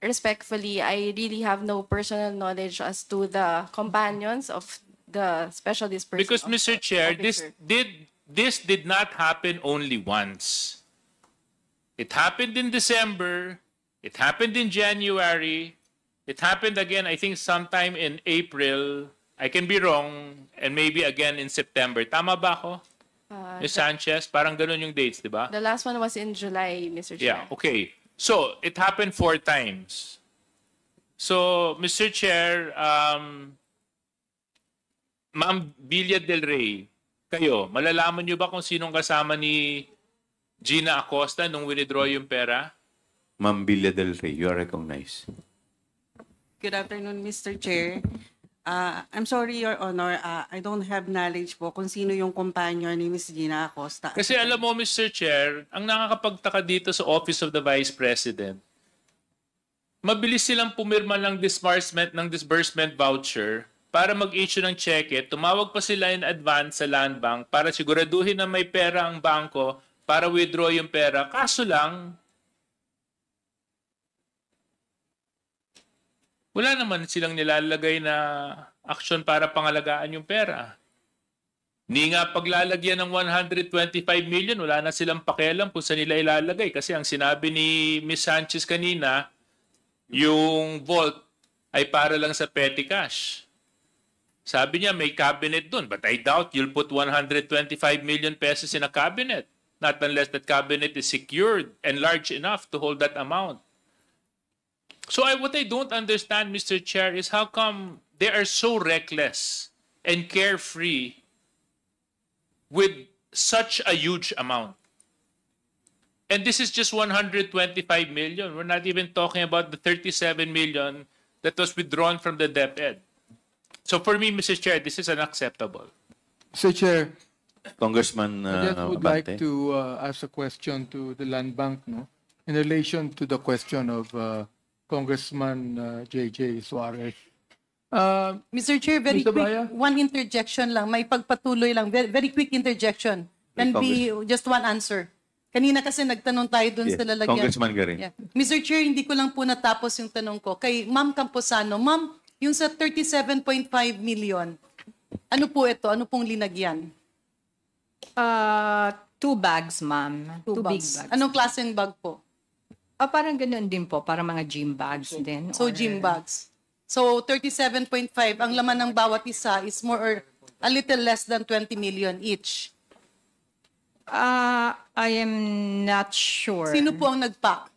Speaker 6: respectfully, I really have no personal knowledge as to the companions of the special disbursement.
Speaker 8: Because, Mr. Chair, this did not happen only once. It happened in December. It happened in January. It happened again, I think, sometime in April. I can be wrong. And maybe again in September. Tama ba ako? Ms. Sanchez? Parang ganun yung dates, di ba?
Speaker 6: The last one was in July, Mr. Chair.
Speaker 8: Yeah, okay. So, it happened 4 times. So, Mr. Chair, Ma'am Villa Del Rey, kayo, malalaman nyo ba kung sinong kasama ni Gina Acosta nung withdraw yung pera?
Speaker 2: Ma'am Villa Del Rey, you are recognized.
Speaker 5: Good afternoon, Mr. Chair. I'm sorry, Your Honor, I don't have knowledge po kung sino yung companion ni Ms. Gina Acosta.
Speaker 8: Kasi alam mo, Mr. Chair, ang nakakapagtaka dito sa Office of the Vice President, mabilis silang pumirma ng disbursement voucher para mag-issue ng cheque, tumawag pa sila in advance sa Land Bank para siguraduhin na may pera ang bangko para withdraw yung pera. Kaso lang, wala naman silang nilalagay na action para pangalagaan yung pera. Ni nga paglalagyan ng 125 million, wala na silang pakialam kung saan nila ilalagay. Kasi ang sinabi ni Ms. Sanchez kanina, yung vault ay para lang sa petty cash. Sabi niya may cabinet dun, but I doubt you'll put 125 million pesos in a cabinet. Not unless that cabinet is secured and large enough to hold that amount. So what I don't understand, Mr. Chair, is how come they are so reckless and carefree with such a huge amount. And this is just 125 million. We're not even talking about the 37 million that was withdrawn from the DepEd. So for me, Mr. Chair, this is unacceptable.
Speaker 22: Mr. Chair,
Speaker 2: Congressman
Speaker 22: I just would
Speaker 2: Abante.
Speaker 22: like to ask a question to the Land Bank, no, in relation to the question of Congressman J.J. Suarez.
Speaker 11: Mr. Chair, very
Speaker 22: Mr.
Speaker 11: quick,
Speaker 22: Baya?
Speaker 11: one interjection lang, may pagpatuloy lang, very quick interjection. Can be just one answer. Kanina kasi nagtanong tayo dun
Speaker 2: Yes,
Speaker 11: sa lalagyan.
Speaker 2: Congressman Garin.
Speaker 11: Yeah. Mr. Chair, hindi ko lang po natapos yung tanong ko. Kay Ma'am Camposano, Ma'am, yung sa 37.5 million, ano po ito? Ano pong linagyan?
Speaker 17: 2 bags, ma'am. 2 big bags.
Speaker 11: Anong klaseng bag po?
Speaker 17: Parang ganun din po, para mga gym bags din.
Speaker 11: So, gym bags. So, 37.5, ang laman ng bawat isa is more or a little less than 20 million each.
Speaker 17: I am not sure.
Speaker 11: Sino po ang nag-pack,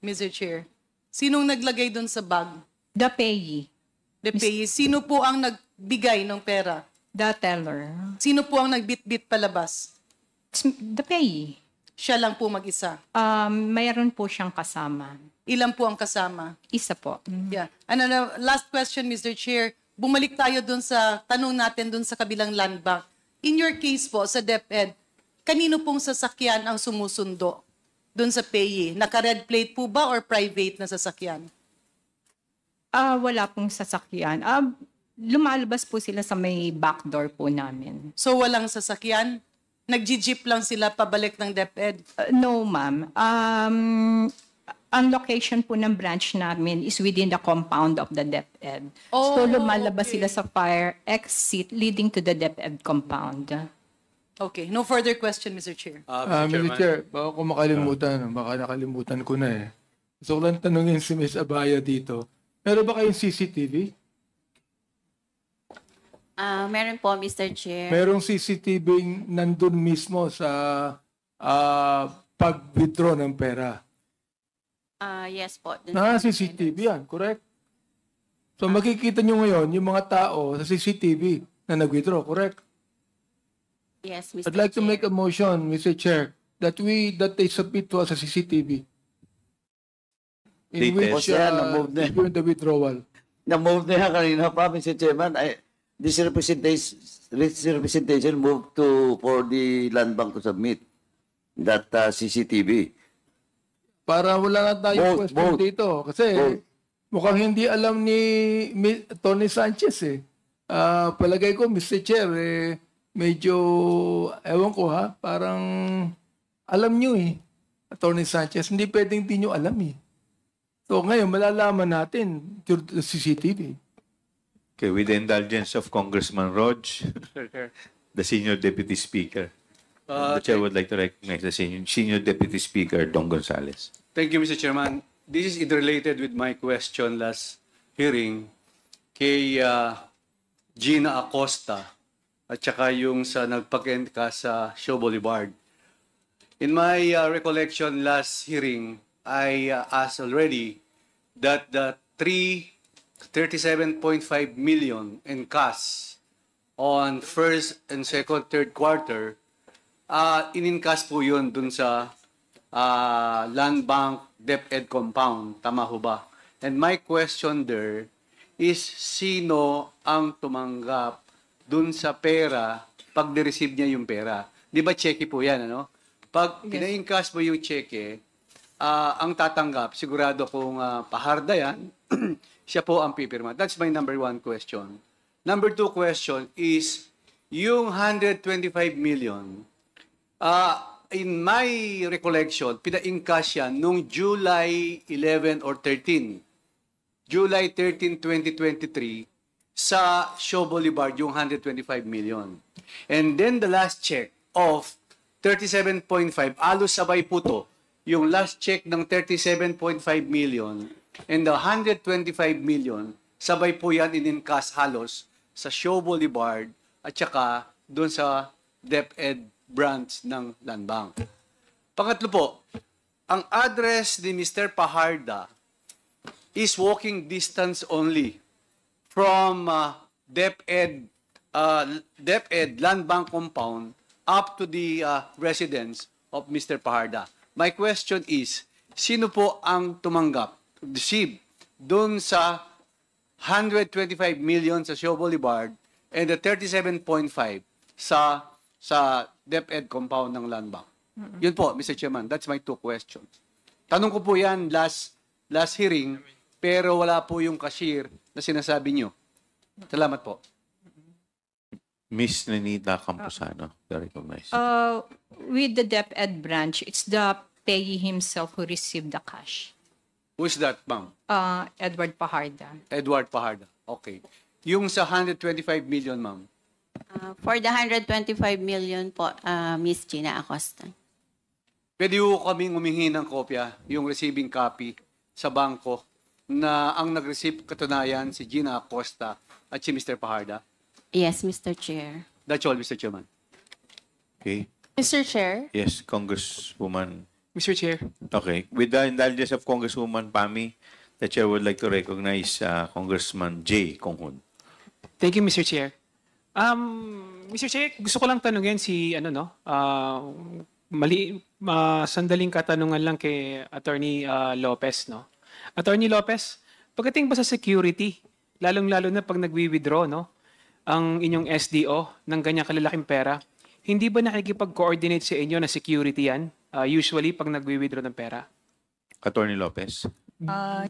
Speaker 11: Mr. Chair? Sinong naglagay dun sa bag?
Speaker 17: The payee.
Speaker 11: The payee. Sino po ang nagbigay ng pera?
Speaker 17: The teller.
Speaker 11: Sino po ang nagbit-bit palabas?
Speaker 17: The payee.
Speaker 11: Siya lang po mag-isa.
Speaker 17: Mayroon po siyang kasama.
Speaker 11: Ilan po ang kasama?
Speaker 17: Isa po.
Speaker 11: Yeah. And last question, Mr. Chair. Bumalik tayo dun sa tanong natin dun sa kabilang land bank. In your case po, sa DepEd, kanino pong sasakyan ang sumusundo dun sa payee? Naka-red plate po ba or private na sasakyan?
Speaker 17: Wala pong sasakyan. Lumalabas po sila sa may backdoor po namin.
Speaker 11: So walang sasakyan? Nag-jeep lang sila pabalik ng DepEd?
Speaker 17: No, ma'am. Ang location po ng branch namin is within the compound of the DepEd. So lumalabas sila sa fire exit leading to the DepEd compound.
Speaker 11: Okay. No further question, Mr. Chair.
Speaker 22: Mr. Chair, baka ko makalimutan, baka nakalimutan ko na eh. Gusto ko lang tanungin si Ms. Abaya dito. Meron ba kayong CCTV?
Speaker 21: Meron po, Mr. Chair.
Speaker 22: Merong CCTV nandun mismo sa pag-withdraw ng pera.
Speaker 21: Yes po.
Speaker 22: CCTV yan, correct? So makikita nyo ngayon yung mga tao sa CCTV na nag-withdraw, correct?
Speaker 21: Yes, Mr.
Speaker 22: I'd like to
Speaker 21: Chair.
Speaker 22: make a motion, Mr. Chair, that they submit to us a CCTV. In which, during the withdrawal.
Speaker 3: Na-move na yan kanina pa, Mr. Chairman. This representation moved for the land bank to submit that CCTV.
Speaker 22: Para wala na tayong question dito. Kasi mukhang hindi alam ni Tony Sanchez eh. Palagay ko, Mr. Chair, medyo, ewan ko ha, parang alam nyo eh, Attorney Sanchez. Hindi pwedeng di nyo alam eh. So ngayon, malalaman natin through the CCTV.
Speaker 2: Okay, with the indulgence of Congressman Rog, the Senior Deputy Speaker. The Chair would like to recognize the Senior Deputy Speaker, Don Gonzales.
Speaker 14: Thank you, Mr. Chairman. This is interrelated with my question last hearing kay Gina Acosta at saka yung sa nagpag-end ka sa Show Boulevard. In my recollection last hearing, I asked already that the 37.5 million in cash on first and second, third quarter, in-encash po yun dun sa Land Bank DepEd compound. Tama ho ba? And my question there is, sino ang tumanggap dun sa pera pag de-receive niya yung pera? Di ba cheque po yan, ano? Pag pina-encash mo yung cheque, ang tatanggap, sigurado kung paharda yan, siya po ang pipirma. That's my number one question. Number two question is, yung 125 million, in my recollection, pina-encash yan nung July 11 or 13. July 13, 2023, sa Show Boulevard, yung 125 million. And then the last check of 37.5, alos sabay po to, yung last check ng 37.5 million and the 125 million, sabay po yan in-encash halos sa Show Boulevard at saka doon sa DepEd branch ng Land Bank. Pangatlo po, ang address ni Mr. Paharda is walking distance only from DepEd Land Bank compound up to the residence of Mr. Paharda. My question is, sino po ang tumanggap, receive, doon sa 125 million sa Show Boulevard and the 37.5 sa DepEd compound ng Land Bank? Yun po, Mr. Chairman. That's my two questions. Tanong ko po yan last hearing, pero wala po yung cashier na sinasabi nyo. Salamat po.
Speaker 2: Miss Nenita Camposano, I recognize.
Speaker 17: With the DepEd branch, it's the payee himself who received the cash.
Speaker 14: Who's that, ma'am?
Speaker 17: Edward Paharda.
Speaker 14: Edward Paharda. Okay. Yung sa 125 million, ma'am?
Speaker 21: For the 125 million po, Miss Gina Acosta.
Speaker 14: Pwede ho kaming humingi ng kopya, yung receiving copy sa bangko na ang nag-receive katunayan si Gina Acosta at si Mr. Paharda.
Speaker 21: Yes, Mr. Chair.
Speaker 14: That's all, Mr. Chairman.
Speaker 2: Okay.
Speaker 1: Mr. Chair,
Speaker 2: Yes, Congresswoman.
Speaker 10: Mr. Chair.
Speaker 2: Okay. With the indulgence of Congresswoman Pami, the Chair would like to recognize Congressman J. Konghun.
Speaker 10: Thank you, Mr. Chair. Mr. Chair, gusto ko lang tanungin si, sandaling katanungan lang kay Attorney Lopez, no? Attorney Lopez, pagdating ba sa security, lalong-lalo na pag nagwi-withdraw, no, ang inyong SDO ng ganyang kalalaking pera, hindi ba nakikipag-coordinate sa inyo na security yan? Usually, pag nagwi-withdraw ng pera?
Speaker 2: Attorney Lopez.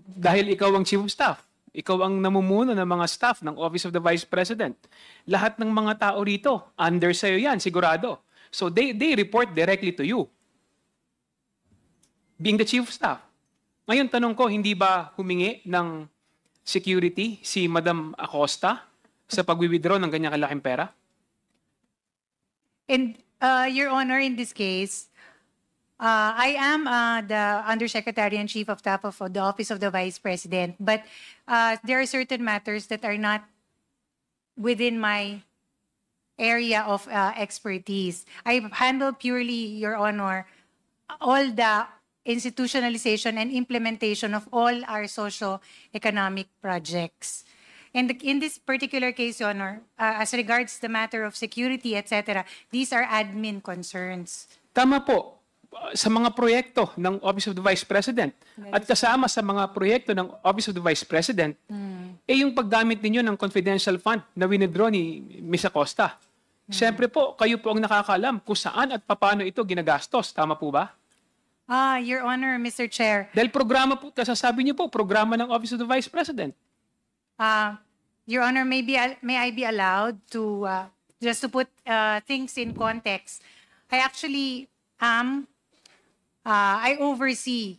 Speaker 10: Dahil ikaw ang chief of staff, ikaw ang namumuno ng mga staff ng Office of the Vice President. Lahat ng mga tao rito, under sa'yo yan, sigurado. So they report directly to you. Being the chief of staff. Ngayon, tanong ko, hindi ba humingi ng security si Madam Acosta sa pag-withdraw ng ganyang kalaking pera?
Speaker 9: And, Your Honor, in this case, I am the Undersecretary and Chief of Staff of the Office of the Vice President, but there are certain matters that are not within my area of expertise. I handle purely, Your Honor, all the institutionalization and implementation of all our socio-economic projects. And in this particular case, Your Honor, as regards the matter of security, etc., these are admin concerns.
Speaker 10: Tama po. Sa mga proyekto ng Office of the Vice President at kasama sa mga proyekto ng Office of the Vice President, yung paggamit ninyo ng confidential fund na winidraw ni Ms. Acosta. Siyempre po, kayo po ang nakakaalam kung saan at paano ito ginagastos. Tama po ba?
Speaker 9: Your Honor, Mr. Chair.
Speaker 10: Dahil programa po, kasasabi niyo po, programa ng Office of the Vice President.
Speaker 9: Your Honor, may I be allowed to, just to put things in context, I actually I oversee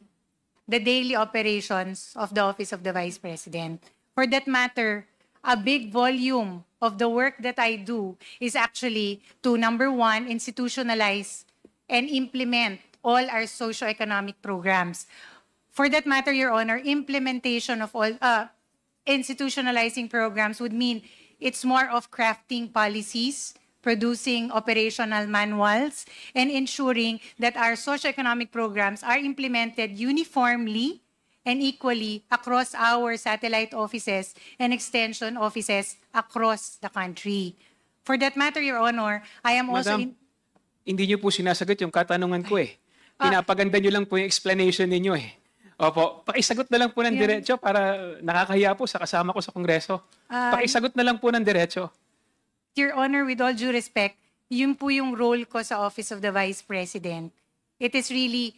Speaker 9: the daily operations of the Office of the Vice President. For that matter, a big volume of the work that I do is actually to, number one, institutionalize and implement all our socio-economic programs. For that matter, Your Honor, implementation of all institutionalizing programs would mean it's more of crafting policies, producing operational manuals, and ensuring that our socio-economic programs are implemented uniformly and equally across our satellite offices and extension offices across the country. For that matter, Your Honor, I am also...
Speaker 10: Madam, hindi niyo po sinasagot yung katanungan ko eh. Pinapaganda niyo lang po yung explanation ninyo eh. Opo, pakisagot na lang po ng diretso para nakakahiya po sa kasama ko sa Kongreso. Pakisagot na lang po ng diretso.
Speaker 9: Your Honor, with all due respect, yun po yung role ko sa Office of the Vice President. It is really,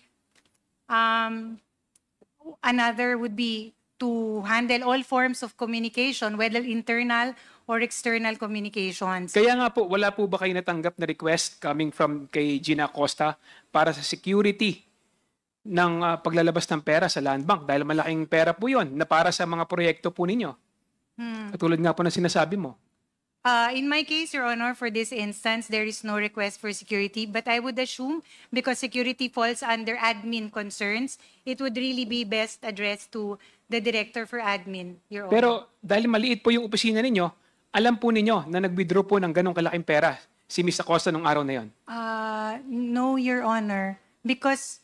Speaker 9: another would be to handle all forms of communication, whether internal or external communications.
Speaker 10: Kaya nga po, wala po ba kayo natanggap na request coming from kay Gina Acosta para sa security ng paglalabas ng pera sa Land Bank? Dahil malaking pera po yun na para sa mga proyekto po ninyo. Katulad nga po ng sinasabi mo.
Speaker 9: In my case, Your Honor, for this instance, there is no request for security, but I would assume because security falls under admin concerns, it would really be best addressed to the Director for Admin, Your Honor.
Speaker 10: Pero dahil maliit po yung opisina ninyo, alam po ninyo na nag-withdraw po ng ganong kalaking pera si Ms. Acosta nung araw na yon?
Speaker 9: No, Your Honor, because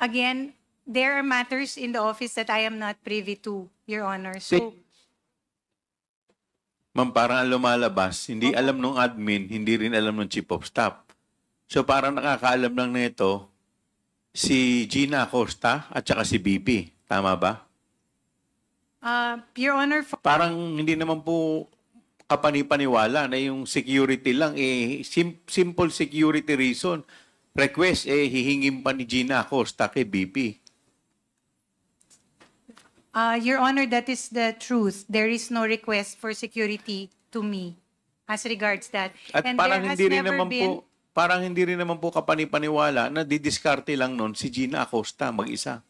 Speaker 9: again, there are matters in the office that I am not privy to, Your Honor. So,
Speaker 2: Ma'am, parang ang lumalabas, hindi alam ng admin, hindi rin alam ng chief of staff. So parang nakakaalam lang nito si Gina Acosta at saka si BP. Tama ba?
Speaker 9: Your Honor,
Speaker 2: Parang hindi naman po kapanipaniwala na yung security lang, simple security reason. Request, hihingin pa ni Gina Acosta kay BP.
Speaker 9: Your Honor, that is the truth. There is no request for security to me as regards that.
Speaker 2: At
Speaker 9: And
Speaker 2: parang
Speaker 9: there has
Speaker 2: hindi rin
Speaker 9: never
Speaker 2: naman
Speaker 9: been,
Speaker 2: po, parang hindi rin naman po kapanipaniwala na didiskarte lang nun si Gina Acosta mag-isa.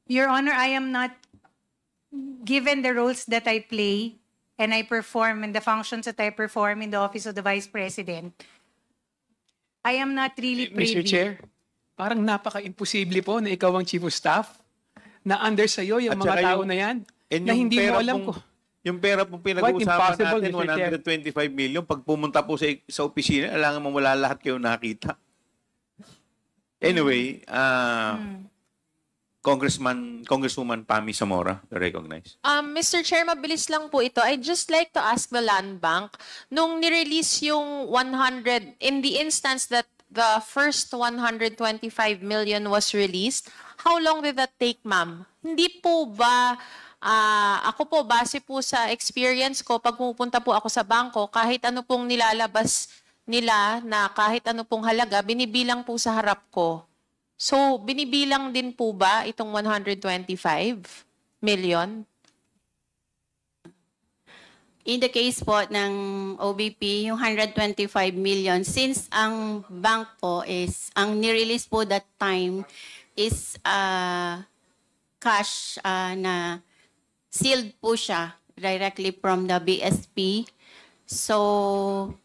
Speaker 9: Your Honor, I am not given the roles that I play and I perform in the functions that I perform in the Office of the Vice President, I am not really privy.
Speaker 10: Mr. Chair, parang napaka-imposible po na ikaw ang Chief of Staff, na under sa'yo yung
Speaker 2: At
Speaker 10: mga
Speaker 2: saka
Speaker 10: tao
Speaker 2: yung-
Speaker 10: na yan,
Speaker 2: And
Speaker 10: na
Speaker 2: yung
Speaker 10: hindi mo
Speaker 2: pera
Speaker 10: alam
Speaker 2: pong,
Speaker 10: ko.
Speaker 2: yung pera pong
Speaker 10: Quite
Speaker 2: pinag-uusapan
Speaker 10: impossible,
Speaker 2: natin,
Speaker 10: Mr. Chair.
Speaker 2: 125 million, pag pumunta po sa opisina, alangan mo wala lahat kayo nakita. Anyway, Congresswoman Pami Zamora, to recognize.
Speaker 1: Mr. Chair, mabilis lang po ito. I'd just like to ask the Land Bank, nung nirelease yung 100, in the instance that the first 125 million was released, how long did that take, ma'am? Hindi po ba, ako po, base po sa experience ko, pag pupunta po ako sa bangko, kahit ano pong nilalabas nila na kahit ano pong halaga, binibilang po sa harap ko. So, binibilang din po ba itong 125 million?
Speaker 21: In the case po ng OBP, yung 125 million, since ang bank po is, ang nirelease po that time is cash na sealed po siya directly from the BSP. So,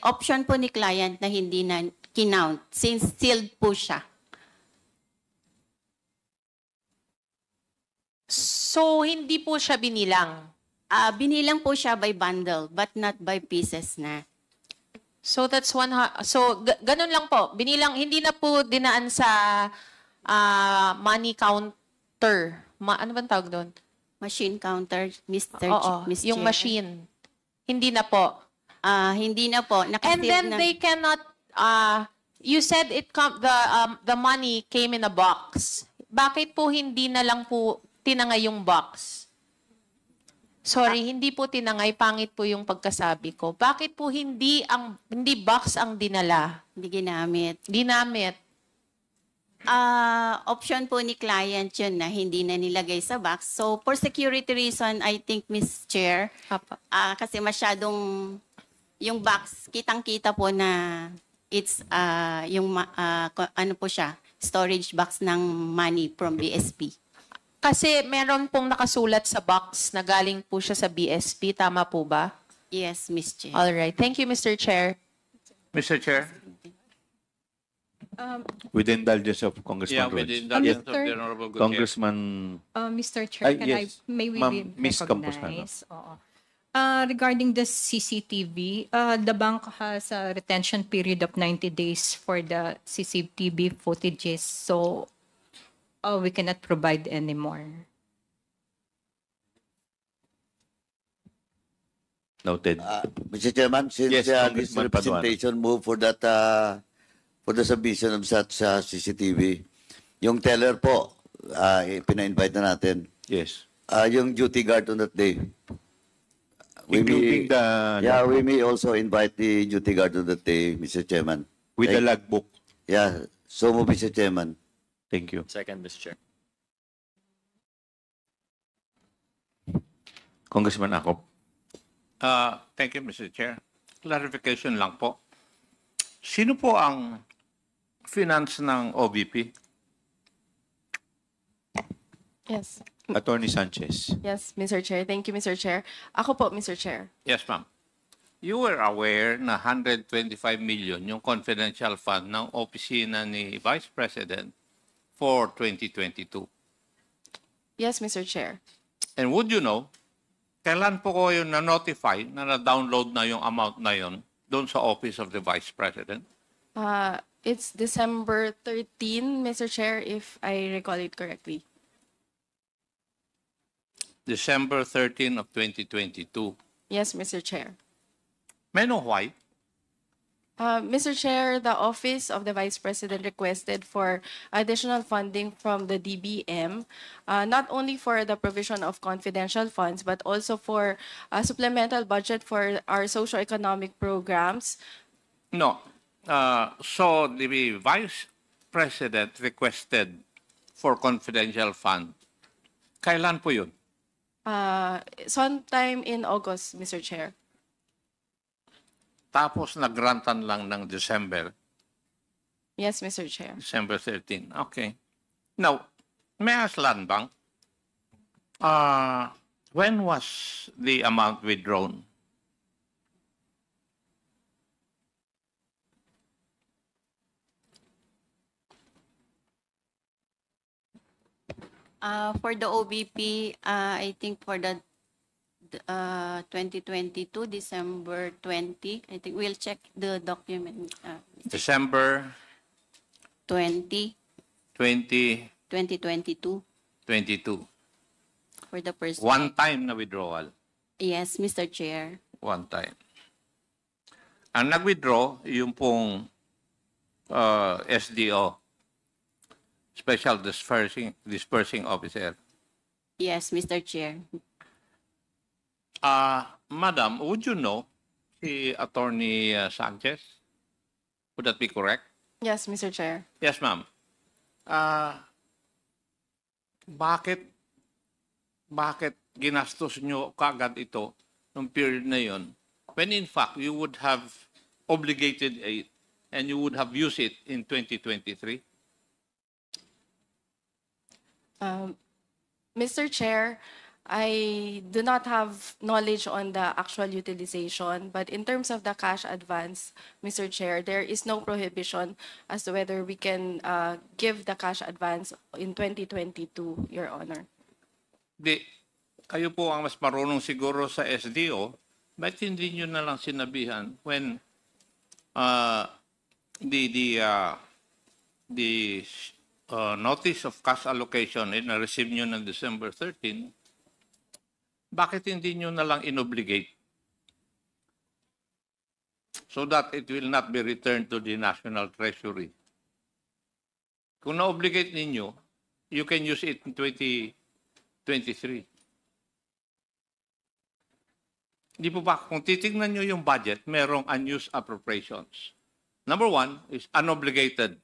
Speaker 21: option po ni client na hindi na kinount since sealed po siya.
Speaker 1: So, hindi po siya binilang?
Speaker 21: Binilang po siya by bundle but not by pieces na.
Speaker 1: So, that's one, so, ganun lang po. Binilang, hindi na po dinaan sa money counter. Ano bang tawag doon?
Speaker 21: Machine counter, Mr.
Speaker 1: Oo,
Speaker 21: Ms.
Speaker 1: yung
Speaker 21: Chair.
Speaker 1: machine. Hindi na po.
Speaker 21: Hindi na po.
Speaker 1: And then they cannot, you said the money came in a box. Bakit po hindi na lang po tinangay yung box? Sorry, hindi po tinangay, pangit po yung pagkasabi ko. Bakit po hindi box ang dinala?
Speaker 21: Hindi ginamit.
Speaker 1: Ginamit.
Speaker 21: Option po ni client yun na hindi na nilagay sa box. So, for security reason, I think, Ms. Chair, kasi masyadong yung box, kitang-kita po na it's ano po siya, storage box ng money from BSP.
Speaker 1: Kasi meron pong nakasulat sa box na galing po siya sa BSP. Tama po ba?
Speaker 21: Yes, Ms. Chair.
Speaker 1: All right. Thank you, Mr. Chair.
Speaker 15: Mr. Chair?
Speaker 2: With the indulgence of Congressman
Speaker 15: Yeah, with
Speaker 2: Rhodes.
Speaker 15: the indulgence of
Speaker 17: Mr.
Speaker 15: the Honorable Gutierrez.
Speaker 2: Congressman...
Speaker 17: Mr. Chair, can
Speaker 2: yes.
Speaker 17: may we
Speaker 2: Ma'am, Miss Campos na, no?
Speaker 17: recognize? Oo. Regarding the CCTV, the bank has a retention period of 90 days for the CCTV footages. So, we cannot provide anymore.
Speaker 2: Noted.
Speaker 3: Mr. Chairman, since
Speaker 2: Yes,
Speaker 3: this
Speaker 2: Congressman
Speaker 3: representation move for that for the submission of such CCTV, yung teller po, pina-invite na natin.
Speaker 2: Yes.
Speaker 3: Yung duty guard on that day.
Speaker 2: Including the...
Speaker 3: Yeah, we may also invite the duty guard on that day, Mr. Chairman.
Speaker 2: With the logbook.
Speaker 3: Yeah, so move, Mr. Chairman.
Speaker 2: Thank you.
Speaker 16: Second, Mr. Chair.
Speaker 2: Congressman Akop.
Speaker 15: Thank you, Mr. Chair. Clarification lang po. Sino po ang finance ng OVP?
Speaker 6: Yes.
Speaker 2: Attorney Sanchez.
Speaker 6: Yes, Mr. Chair. Thank you, Mr. Chair. Ako po, Mr. Chair.
Speaker 15: Yes, ma'am. You were aware na 125 million yung confidential fund ng opisina ni Vice President for 2022.
Speaker 6: Yes, Mr. Chair.
Speaker 15: And would you know, kailan po ko yung na-notify na na-download na yung amount na yun doon sa Office of the Vice President?
Speaker 6: It's December 13, Mr. Chair, if I recall it correctly.
Speaker 15: December 13 of 2022.
Speaker 6: Yes, Mr. Chair.
Speaker 15: May I know why?
Speaker 6: Mr. Chair, the Office of the Vice President requested for additional funding from the DBM, not only for the provision of confidential funds, but also for a supplemental budget for our socio-economic programs.
Speaker 15: No. So the Vice President requested for confidential fund. Kailan po yun?
Speaker 6: Sometime in August, Mr. Chair.
Speaker 15: Tapos nagrantan lang ng December.
Speaker 6: Yes, Mr. Chair.
Speaker 15: December 13. Okay. Now, may I ask Land Bank, When was the amount withdrawn?
Speaker 21: For the OBP, I think for the 2022, December 20, I think we'll check the document.
Speaker 15: December
Speaker 21: 20,
Speaker 15: 2022.
Speaker 21: 2022 for the first.
Speaker 15: One time na withdrawal.
Speaker 21: Yes, Mr. Chair.
Speaker 15: One time. Ang nag-withdraw, yung pong SDO, Special Dispersing Officer.
Speaker 21: Yes, Mr. Chair.
Speaker 15: Madam, would you know si Attorney Sanchez? Would that be correct?
Speaker 6: Yes, Mr. Chair.
Speaker 15: Yes, ma'am. Bakit ginastos nyo kagad ito nung period na yon, when in fact you would have obligated it and you would have used it in 2023?
Speaker 6: Mr. Chair, I do not have knowledge on the actual utilization, but in terms of the cash advance, Mr. Chair, there is no prohibition as to whether we can give the cash advance in 2022, Your Honor.
Speaker 15: Kayo po ang mas marunong siguro sa SDO, ba't hindi nyo na lang sinabihan when the notice of cash allocation na receive nyo ng December 13, bakit hindi nyo na lang inobligate so that it will not be returned to the National Treasury? Kung na-obligate ninyo, you can use it in 2023. Di po ba, kung titignan nyo yung budget, merong unused appropriations. Number one is unobligated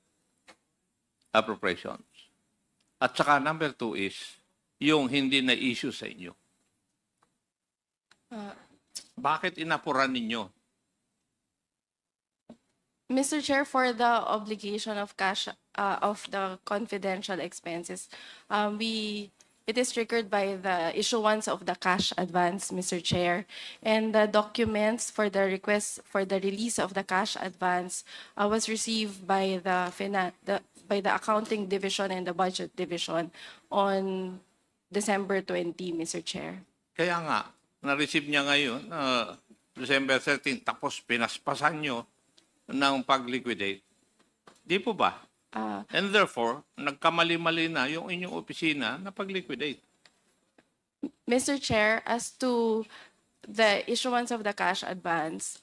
Speaker 15: appropriations. At saka number two is yung hindi na-issue sa inyo. Bakit inapuran ninyo?
Speaker 6: Mr. Chair, for the obligation of cash of the confidential expenses, it is triggered by the issuance of the cash advance, Mr. Chair, and the documents for the request for the release of the cash advance was received by the accounting division and the budget division on December 20, Mr. Chair.
Speaker 15: Kaya nga, na-receive niya ngayon, December 13, tapos pinaspasan nyo ng pag-liquidate. Di po ba? And therefore, nagkamali-mali na yung inyong opisina na pag-liquidate.
Speaker 6: Mr. Chair, as to the issuance of the cash advance,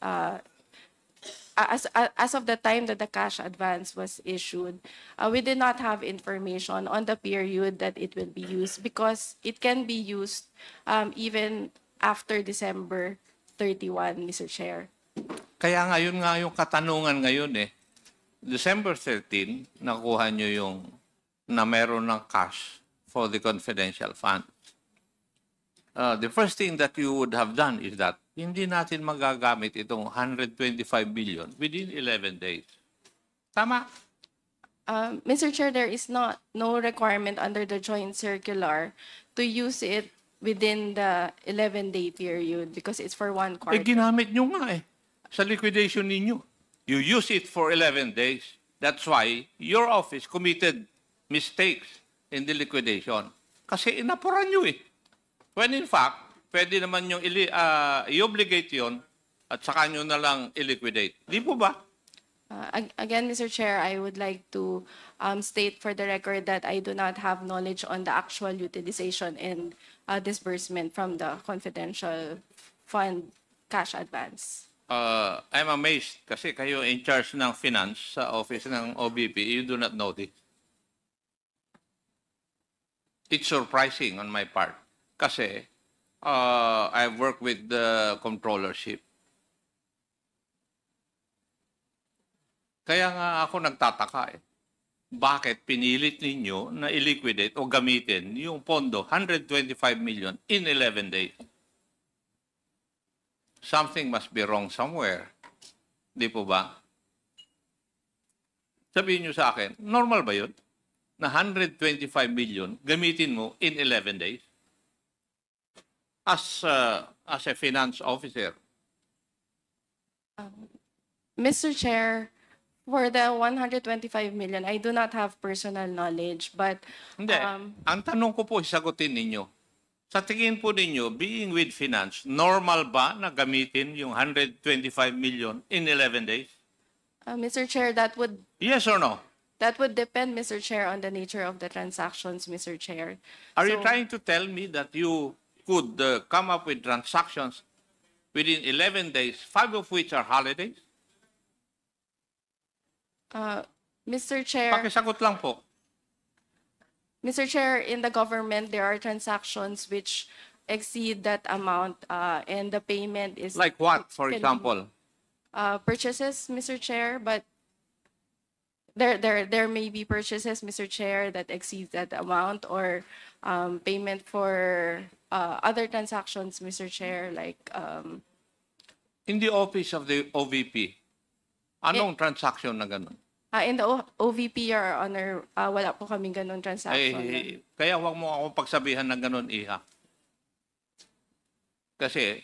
Speaker 6: as of the time that the cash advance was issued, we did not have information on the period that it will be used because it can be used even after December 31, Mr. Chair.
Speaker 15: Kaya ngayon nga yung katanungan ngayon December 13, nakuha nyo yung na meron ng cash for the confidential fund. The first thing that you would have done is that hindi natin magagamit itong 125 billion within 11 days. Tama?
Speaker 6: Mr. Chair, there is no requirement under the joint circular to use it within the 11-day period because it's for one quarter.
Speaker 15: Ginamit nyo nga sa liquidation ninyo. You use it for 11 days. That's why your office committed mistakes in the liquidation. Kasi inapuran nyo When in fact, pwede naman yung i-obligate yun at saka nyo na lang i-liquidate. Di po ba?
Speaker 6: Again, Mr. Chair, I would like to state for the record that I do not have knowledge on the actual utilization and disbursement from the confidential fund cash advance.
Speaker 15: I'm amazed kasi kayo in charge ng finance sa office ng OBP, you do not know this. It's surprising on my part kasi I've worked with the controllership. Kaya nga ako nagtataka Bakit pinilit ninyo na i-liquidate o gamitin yung pondo, 125 million in 11 days? Something must be wrong somewhere. Di po ba? Sabihin nyo sa akin, normal ba yun? Na 125 million gamitin mo in 11 days? as a finance officer?
Speaker 6: Mr. Chair, for the 125 million, I do not have personal knowledge, but
Speaker 15: Hindi. Ang tanong ko po, sagutin ninyo. Sa tingin po ninyo, being with finance, normal ba na gamitin yung 125 million in 11 days?
Speaker 6: Mr. Chair, that would
Speaker 15: Yes or no?
Speaker 6: depend, Mr. Chair, on the nature of the transactions, Mr. Chair.
Speaker 15: Are you
Speaker 6: So-
Speaker 15: trying to tell me that you could come up with transactions within 11 days, 5 of which are holidays?
Speaker 6: Mr. Chair,
Speaker 15: Pakisagot lang po.
Speaker 6: Mr. Chair, in the government, there are transactions which exceed that amount, and the payment is
Speaker 15: Like what, for
Speaker 6: can be,
Speaker 15: example?
Speaker 6: purchases, Mr. Chair, but there may be purchases, Mr. Chair, that exceed that amount, or payment for other transactions, Mr. Chair, like
Speaker 15: In the office of the OVP, anong transaction na ganun?
Speaker 6: in the OVP, Your Honor, wala po kaming ganun transaction.
Speaker 15: Kaya huwag mo akong pagsabihan ng ganun, Iha. Kasi,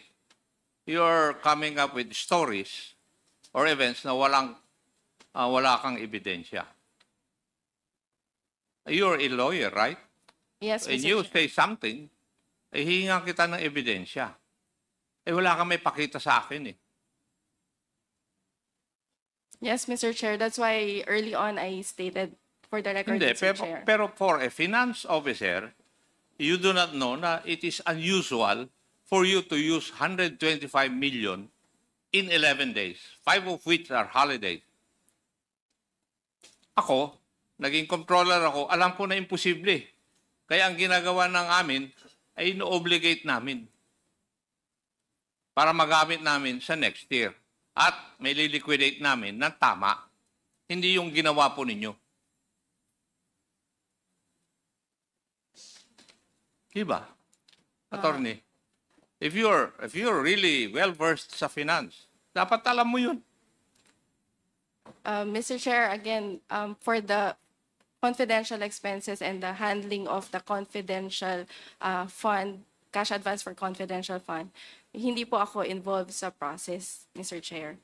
Speaker 15: you're coming up with stories or events na wala kang ebidensya. You're a lawyer, right?
Speaker 6: Yes,
Speaker 15: And
Speaker 6: Mr.
Speaker 15: you
Speaker 6: Chair.
Speaker 15: say something, hihingan kita ng ebidensya. Wala kang may pakita sa akin eh.
Speaker 6: Yes, Mr. Chair. That's why early on I stated for the record,
Speaker 15: Hindi,
Speaker 6: Mr. Chair.
Speaker 15: pero for a finance officer, you do not know na it is unusual for you to use 125 million in 11 days, 5 of which are holidays. Ako, naging controller ako, alam ko na imposible. Kaya ang ginagawa ng amin ay ino-obligate namin para magamit namin sa next year. At may liquidate namin ng tama. Hindi yung ginawa po ninyo. Diba? Attorney, if you're really well-versed sa finance, dapat alam mo yun.
Speaker 6: Mr. Chair, again, for the confidential expenses and the handling of the confidential fund, cash advance for confidential fund, hindi po ako involved sa process, Mr. Chair.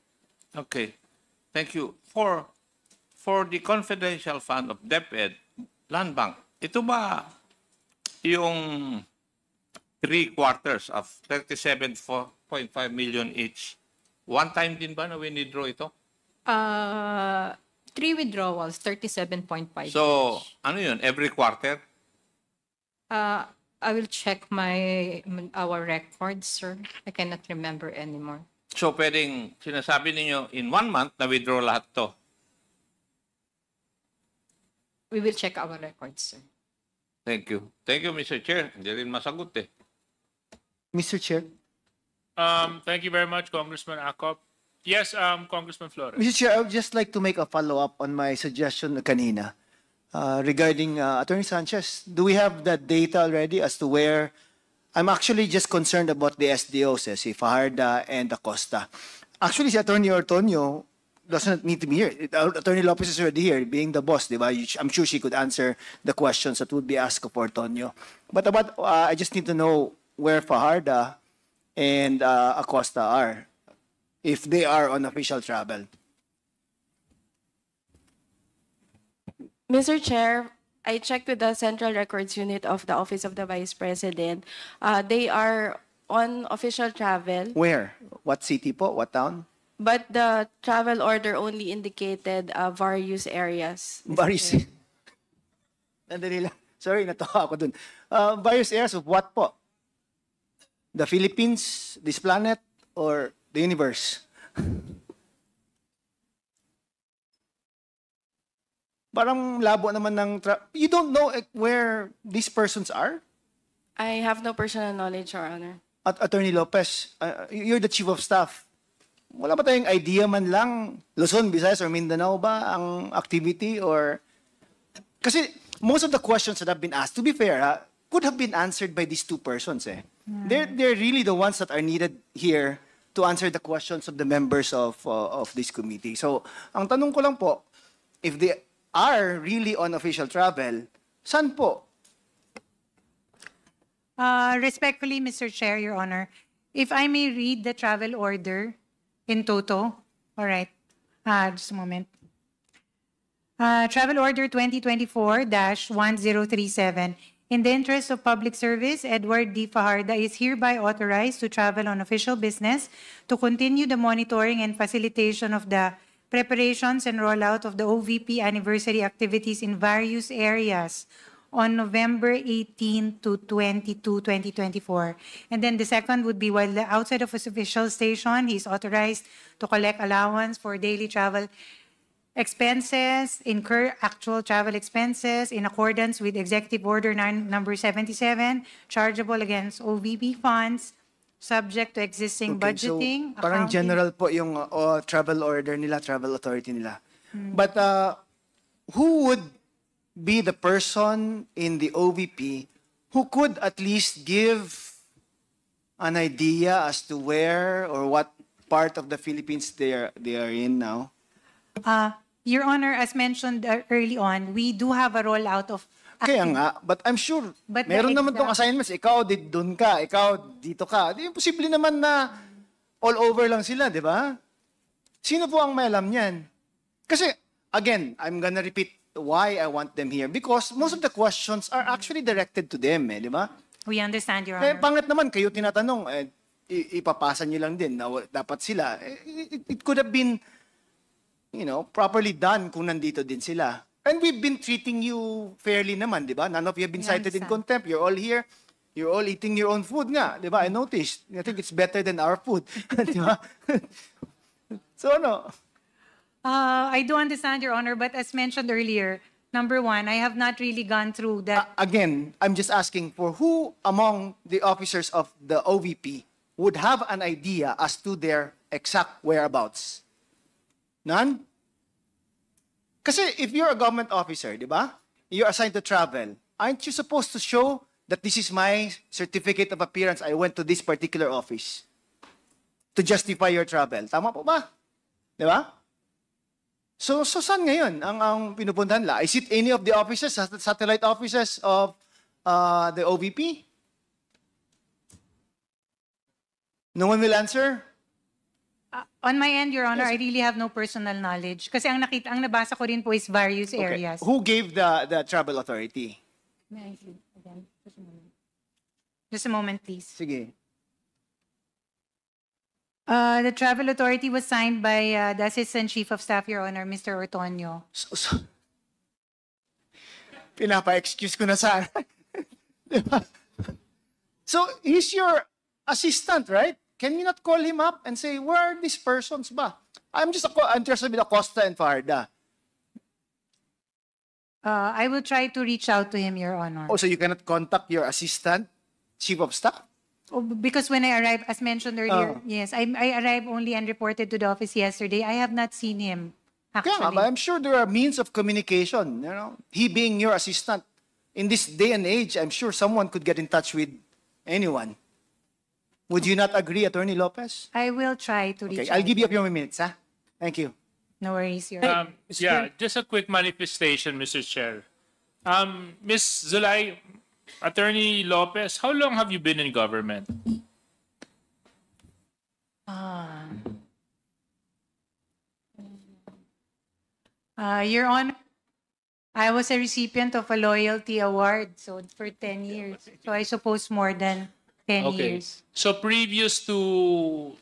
Speaker 15: Okay. Thank you. For the confidential fund of DepEd, Land Bank, ito ba yung 3/4 of 37.5 million each? One time din ba na winidraw ito?
Speaker 17: 3 withdrawals, 37.5.
Speaker 15: So, ano yun? Every quarter?
Speaker 17: I will check our records, sir. I cannot remember anymore.
Speaker 15: So, pwedeng sinasabi ninyo, in 1 month, na-withdraw lahat to.
Speaker 17: We will check our records, sir.
Speaker 15: Thank you. Thank you, Mr. Chair. Hindi rin masagot eh.
Speaker 4: Mr. Chair.
Speaker 8: Thank you very much, Congressman Acop. Yes, Congressman Flores.
Speaker 4: Mr. Chair, I would just like to make a follow-up on my suggestion kanina regarding Attorney Sanchez. Do we have that data already as to where? I'm actually just concerned about the SDOs, si Fajarda and Acosta. Actually, si Attorney Ortonio doesn't need to be here. Attorney Lopez is already here, being the boss, di ba? I'm sure she could answer the questions that would be asked of Ortonio. But I just need to know where Fajarda and Acosta are, if they are on official travel.
Speaker 6: Mr. Chair, I checked with the Central Records Unit of the Office of the Vice President. They are on official travel,
Speaker 4: Where? What city po? What town?
Speaker 6: but the travel order only indicated various areas.
Speaker 4: Various. Nandali lang. Sorry, natawa ako dun. Various areas of what po? The Philippines, this planet, or the universe? Parang labo naman ng... You don't know where these persons are?
Speaker 6: I have no personal knowledge, Your Honor.
Speaker 4: Attorney Lopez, you're the Chief of Staff. Wala ba tayong idea man lang, Luzon, Visayas, or Mindanao ba ang activity? Or kasi most of the questions that have been asked, to be fair, could have been answered by these two persons. They're really the ones that are needed here to answer the questions of the members of this committee. So, ang tanong ko lang po, if they are really on official travel, saan po?
Speaker 9: Respectfully, Mr. Chair, Your Honor, if I may read the travel order in toto. All right. Just a moment. Travel Order 2024-1037. In the interest of public service, Edward D. Fajarda is hereby authorized to travel on official business to continue the monitoring and facilitation of the preparations and rollout of the OVP anniversary activities in various areas on November 18 to 22, 2024. And then the second would be while outside of his official station, he's authorized to collect allowance for daily travel expenses, incur actual travel expenses in accordance with Executive Order number 77, chargeable against OVP funds, subject to existing budgeting.
Speaker 4: So, parang
Speaker 9: accounting.
Speaker 4: general po yung travel order nila, travel authority nila. But who would be the person in the OVP who could at least give an idea as to where or what part of the Philippines they are in now?
Speaker 9: Your Honor, as mentioned early on, we do have a rollout of
Speaker 4: Kaya nga, but I'm sure,
Speaker 9: But
Speaker 4: meron
Speaker 9: the
Speaker 4: naman tong assignments. Ikaw, doon ka. Ikaw, dito ka. Di, imposible naman na all over lang sila, di ba? Sino po ang may alam niyan? Kasi, again, I'm gonna repeat why I want them here. Because most of the questions are actually directed to them, di ba?
Speaker 9: We understand, Your
Speaker 4: Eh,
Speaker 9: Honor.
Speaker 4: pangit naman, kayo tinatanong, ipapasa niyo lang din na dapat sila. It could have been, properly done kung nandito din sila. And we've been treating you fairly naman, di ba? None of you have been cited in contempt. You're all here. You're all eating your own food nga, di ba? I noticed. I think it's better than our food. Di ba? So,
Speaker 9: I do understand, Your Honor, but as mentioned earlier, number one, I have not really gone through that.
Speaker 4: Again, I'm just asking for who among the officers of the OVP would have an idea as to their exact whereabouts? None? Kasi if you're a government officer, di ba? You're assigned to travel. Aren't you supposed to show that this is my certificate of appearance, I went to this particular office to justify your travel? Tama po ba? Di ba? So saan ngayon ang pinupuntahan nila? Is it any of the offices, satellite offices of the OVP? No one will answer?
Speaker 9: On my end, Your Honor, I really have no personal knowledge. Kasi ang nabasa ko rin po is various areas.
Speaker 4: Who gave the travel authority?
Speaker 9: May I see again? Just a moment, please.
Speaker 4: Sige.
Speaker 9: The travel authority was signed by the Assistant Chief of Staff, Your Honor, Mr. Ortonio.
Speaker 4: Pinapa-excuse ko na sana. Diba? So, he's your assistant, right? Can you not call him up and say, where are these persons ba? I'm interested with Acosta and Fajarda.
Speaker 9: I will try to reach out to him, Your Honor.
Speaker 4: Oh, so you cannot contact your assistant, Chief of Staff?
Speaker 9: Oh, because when I arrived, as mentioned earlier, yes, I arrived only and reported to the office yesterday. I have not seen him, actually.
Speaker 4: Kaya nga, but I'm sure there are means of communication. He being your assistant. In this day and age, I'm sure someone could get in touch with anyone. Would you not agree, Attorney Lopez?
Speaker 9: I will try to reach out.
Speaker 4: I'll give you a few minutes, ha? Thank you.
Speaker 9: No worries, Your Honor.
Speaker 8: Yeah, just a quick manifestation, Mr. Chair. Ms. Zulay, Attorney Lopez, how long have you been in government?
Speaker 9: Your Honor, I was a recipient of a loyalty award, so for 10 years. So I suppose more than 10 years.
Speaker 8: So previous to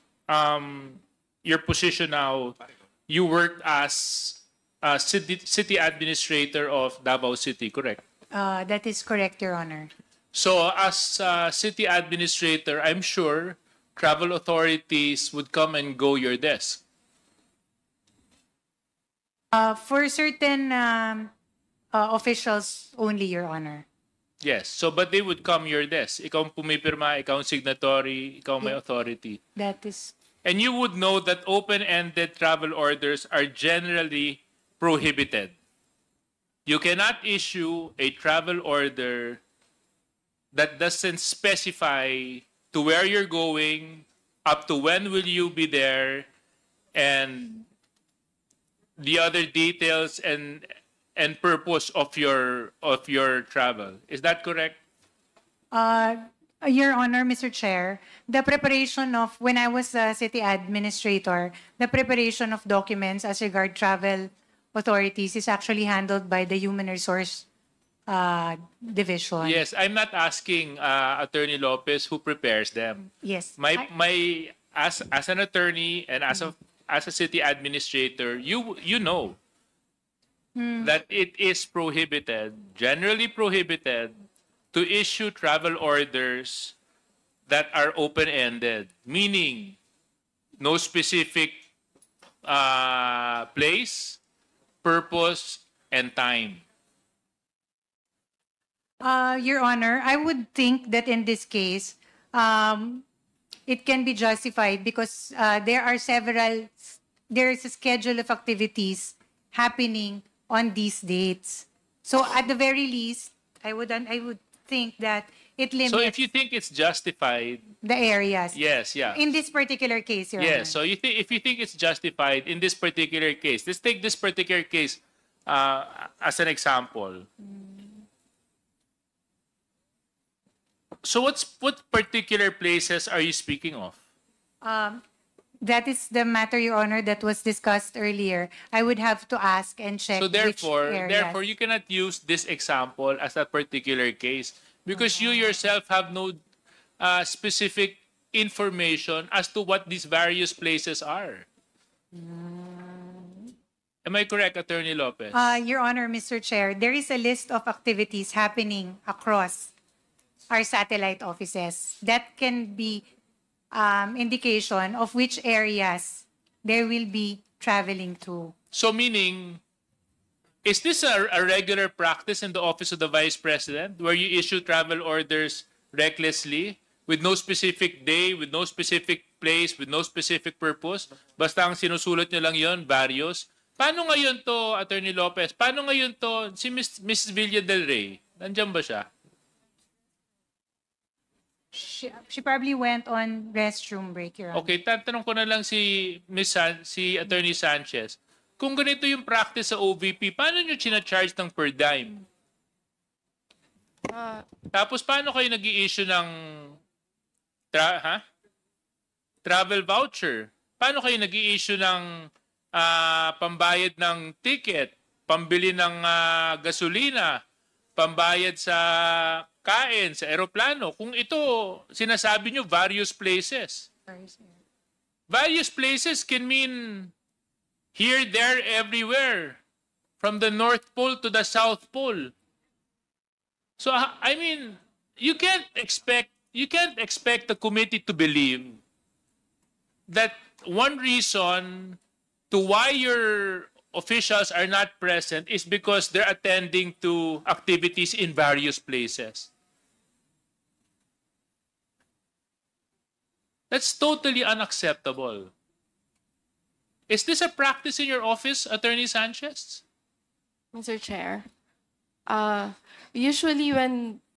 Speaker 8: your position now, you worked as city administrator of Davao City, correct?
Speaker 9: That is correct, Your Honor.
Speaker 8: So as city administrator, I'm sure travel authorities would come and go your desk.
Speaker 9: For certain officials only, Your Honor.
Speaker 8: Yes. So but they would come your desk. Ikaw ang pumipirma, ikaw ang signatory, ikaw ang may authority.
Speaker 9: That is.
Speaker 8: And you would know that open-ended travel orders are generally prohibited. You cannot issue a travel order that doesn't specify to where you're going, up to when will you be there, and the other details and purpose of your travel. Is that correct?
Speaker 9: Your Honor, Mr. Chair, the preparation of, when I was a city administrator, the preparation of documents as regard travel authorities is actually handled by the Human Resource Division.
Speaker 8: Yes, I'm not asking Attorney Lopez who prepares them.
Speaker 9: Yes.
Speaker 8: My as an attorney and as a city administrator, you know that it is prohibited, generally prohibited, to issue travel orders that are open-ended, meaning no specific place, purpose, and time.
Speaker 9: Your Honor, I would think that in this case, it can be justified because there is a schedule of activities happening on these dates. So at the very least, I would think that it limits
Speaker 8: So if you think it's justified,
Speaker 9: the areas.
Speaker 8: yes, yeah.
Speaker 9: In this particular case, Your Honor.
Speaker 8: Yes, so if you think it's justified in this particular case, let's take this particular case as an example. So what particular places are you speaking of?
Speaker 9: That is the matter, Your Honor, that was discussed earlier. I would have to ask and check
Speaker 8: So therefore,
Speaker 9: which areas.
Speaker 8: you cannot use this example as a particular case because you yourself have no specific information as to what these various places are. Am I correct, Attorney Lopez?
Speaker 9: Your Honor, Mr. Chair, there is a list of activities happening across our satellite offices. That can be indication of which areas they will be traveling to.
Speaker 8: So meaning, is this a regular practice in the Office of the Vice President where you issue travel orders recklessly with no specific day, with no specific place, with no specific purpose? Basta ang sinusulat nyo lang yon, varios. Paano ngayon to, Attorney Lopez? Paano ngayon to, si Mrs. Villa del Rey? Nandiyan ba siya?
Speaker 9: She probably went on restroom break, Your Honor.
Speaker 8: Okay, tatanong ko na lang si Attorney Sanchez. Kung ganito yung practice sa OVP, paano nyo charge ng per dime? Tapos paano kayo nag-i-issue ng travel voucher? Paano kayo nag-i-issue ng pambayad ng ticket, pambili ng gasolina, pambayad sa kain, sa eroplano? Kung ito, sinasabi nyo, various places. Various places can mean here, there, everywhere. From the North Pole to the South Pole. So, I mean, you can't expect the committee to believe that one reason to why your officials are not present is because they're attending to activities in various places. That's totally unacceptable. Is this a practice in your office, Attorney Sanchez?
Speaker 6: Mr. Chair, usually when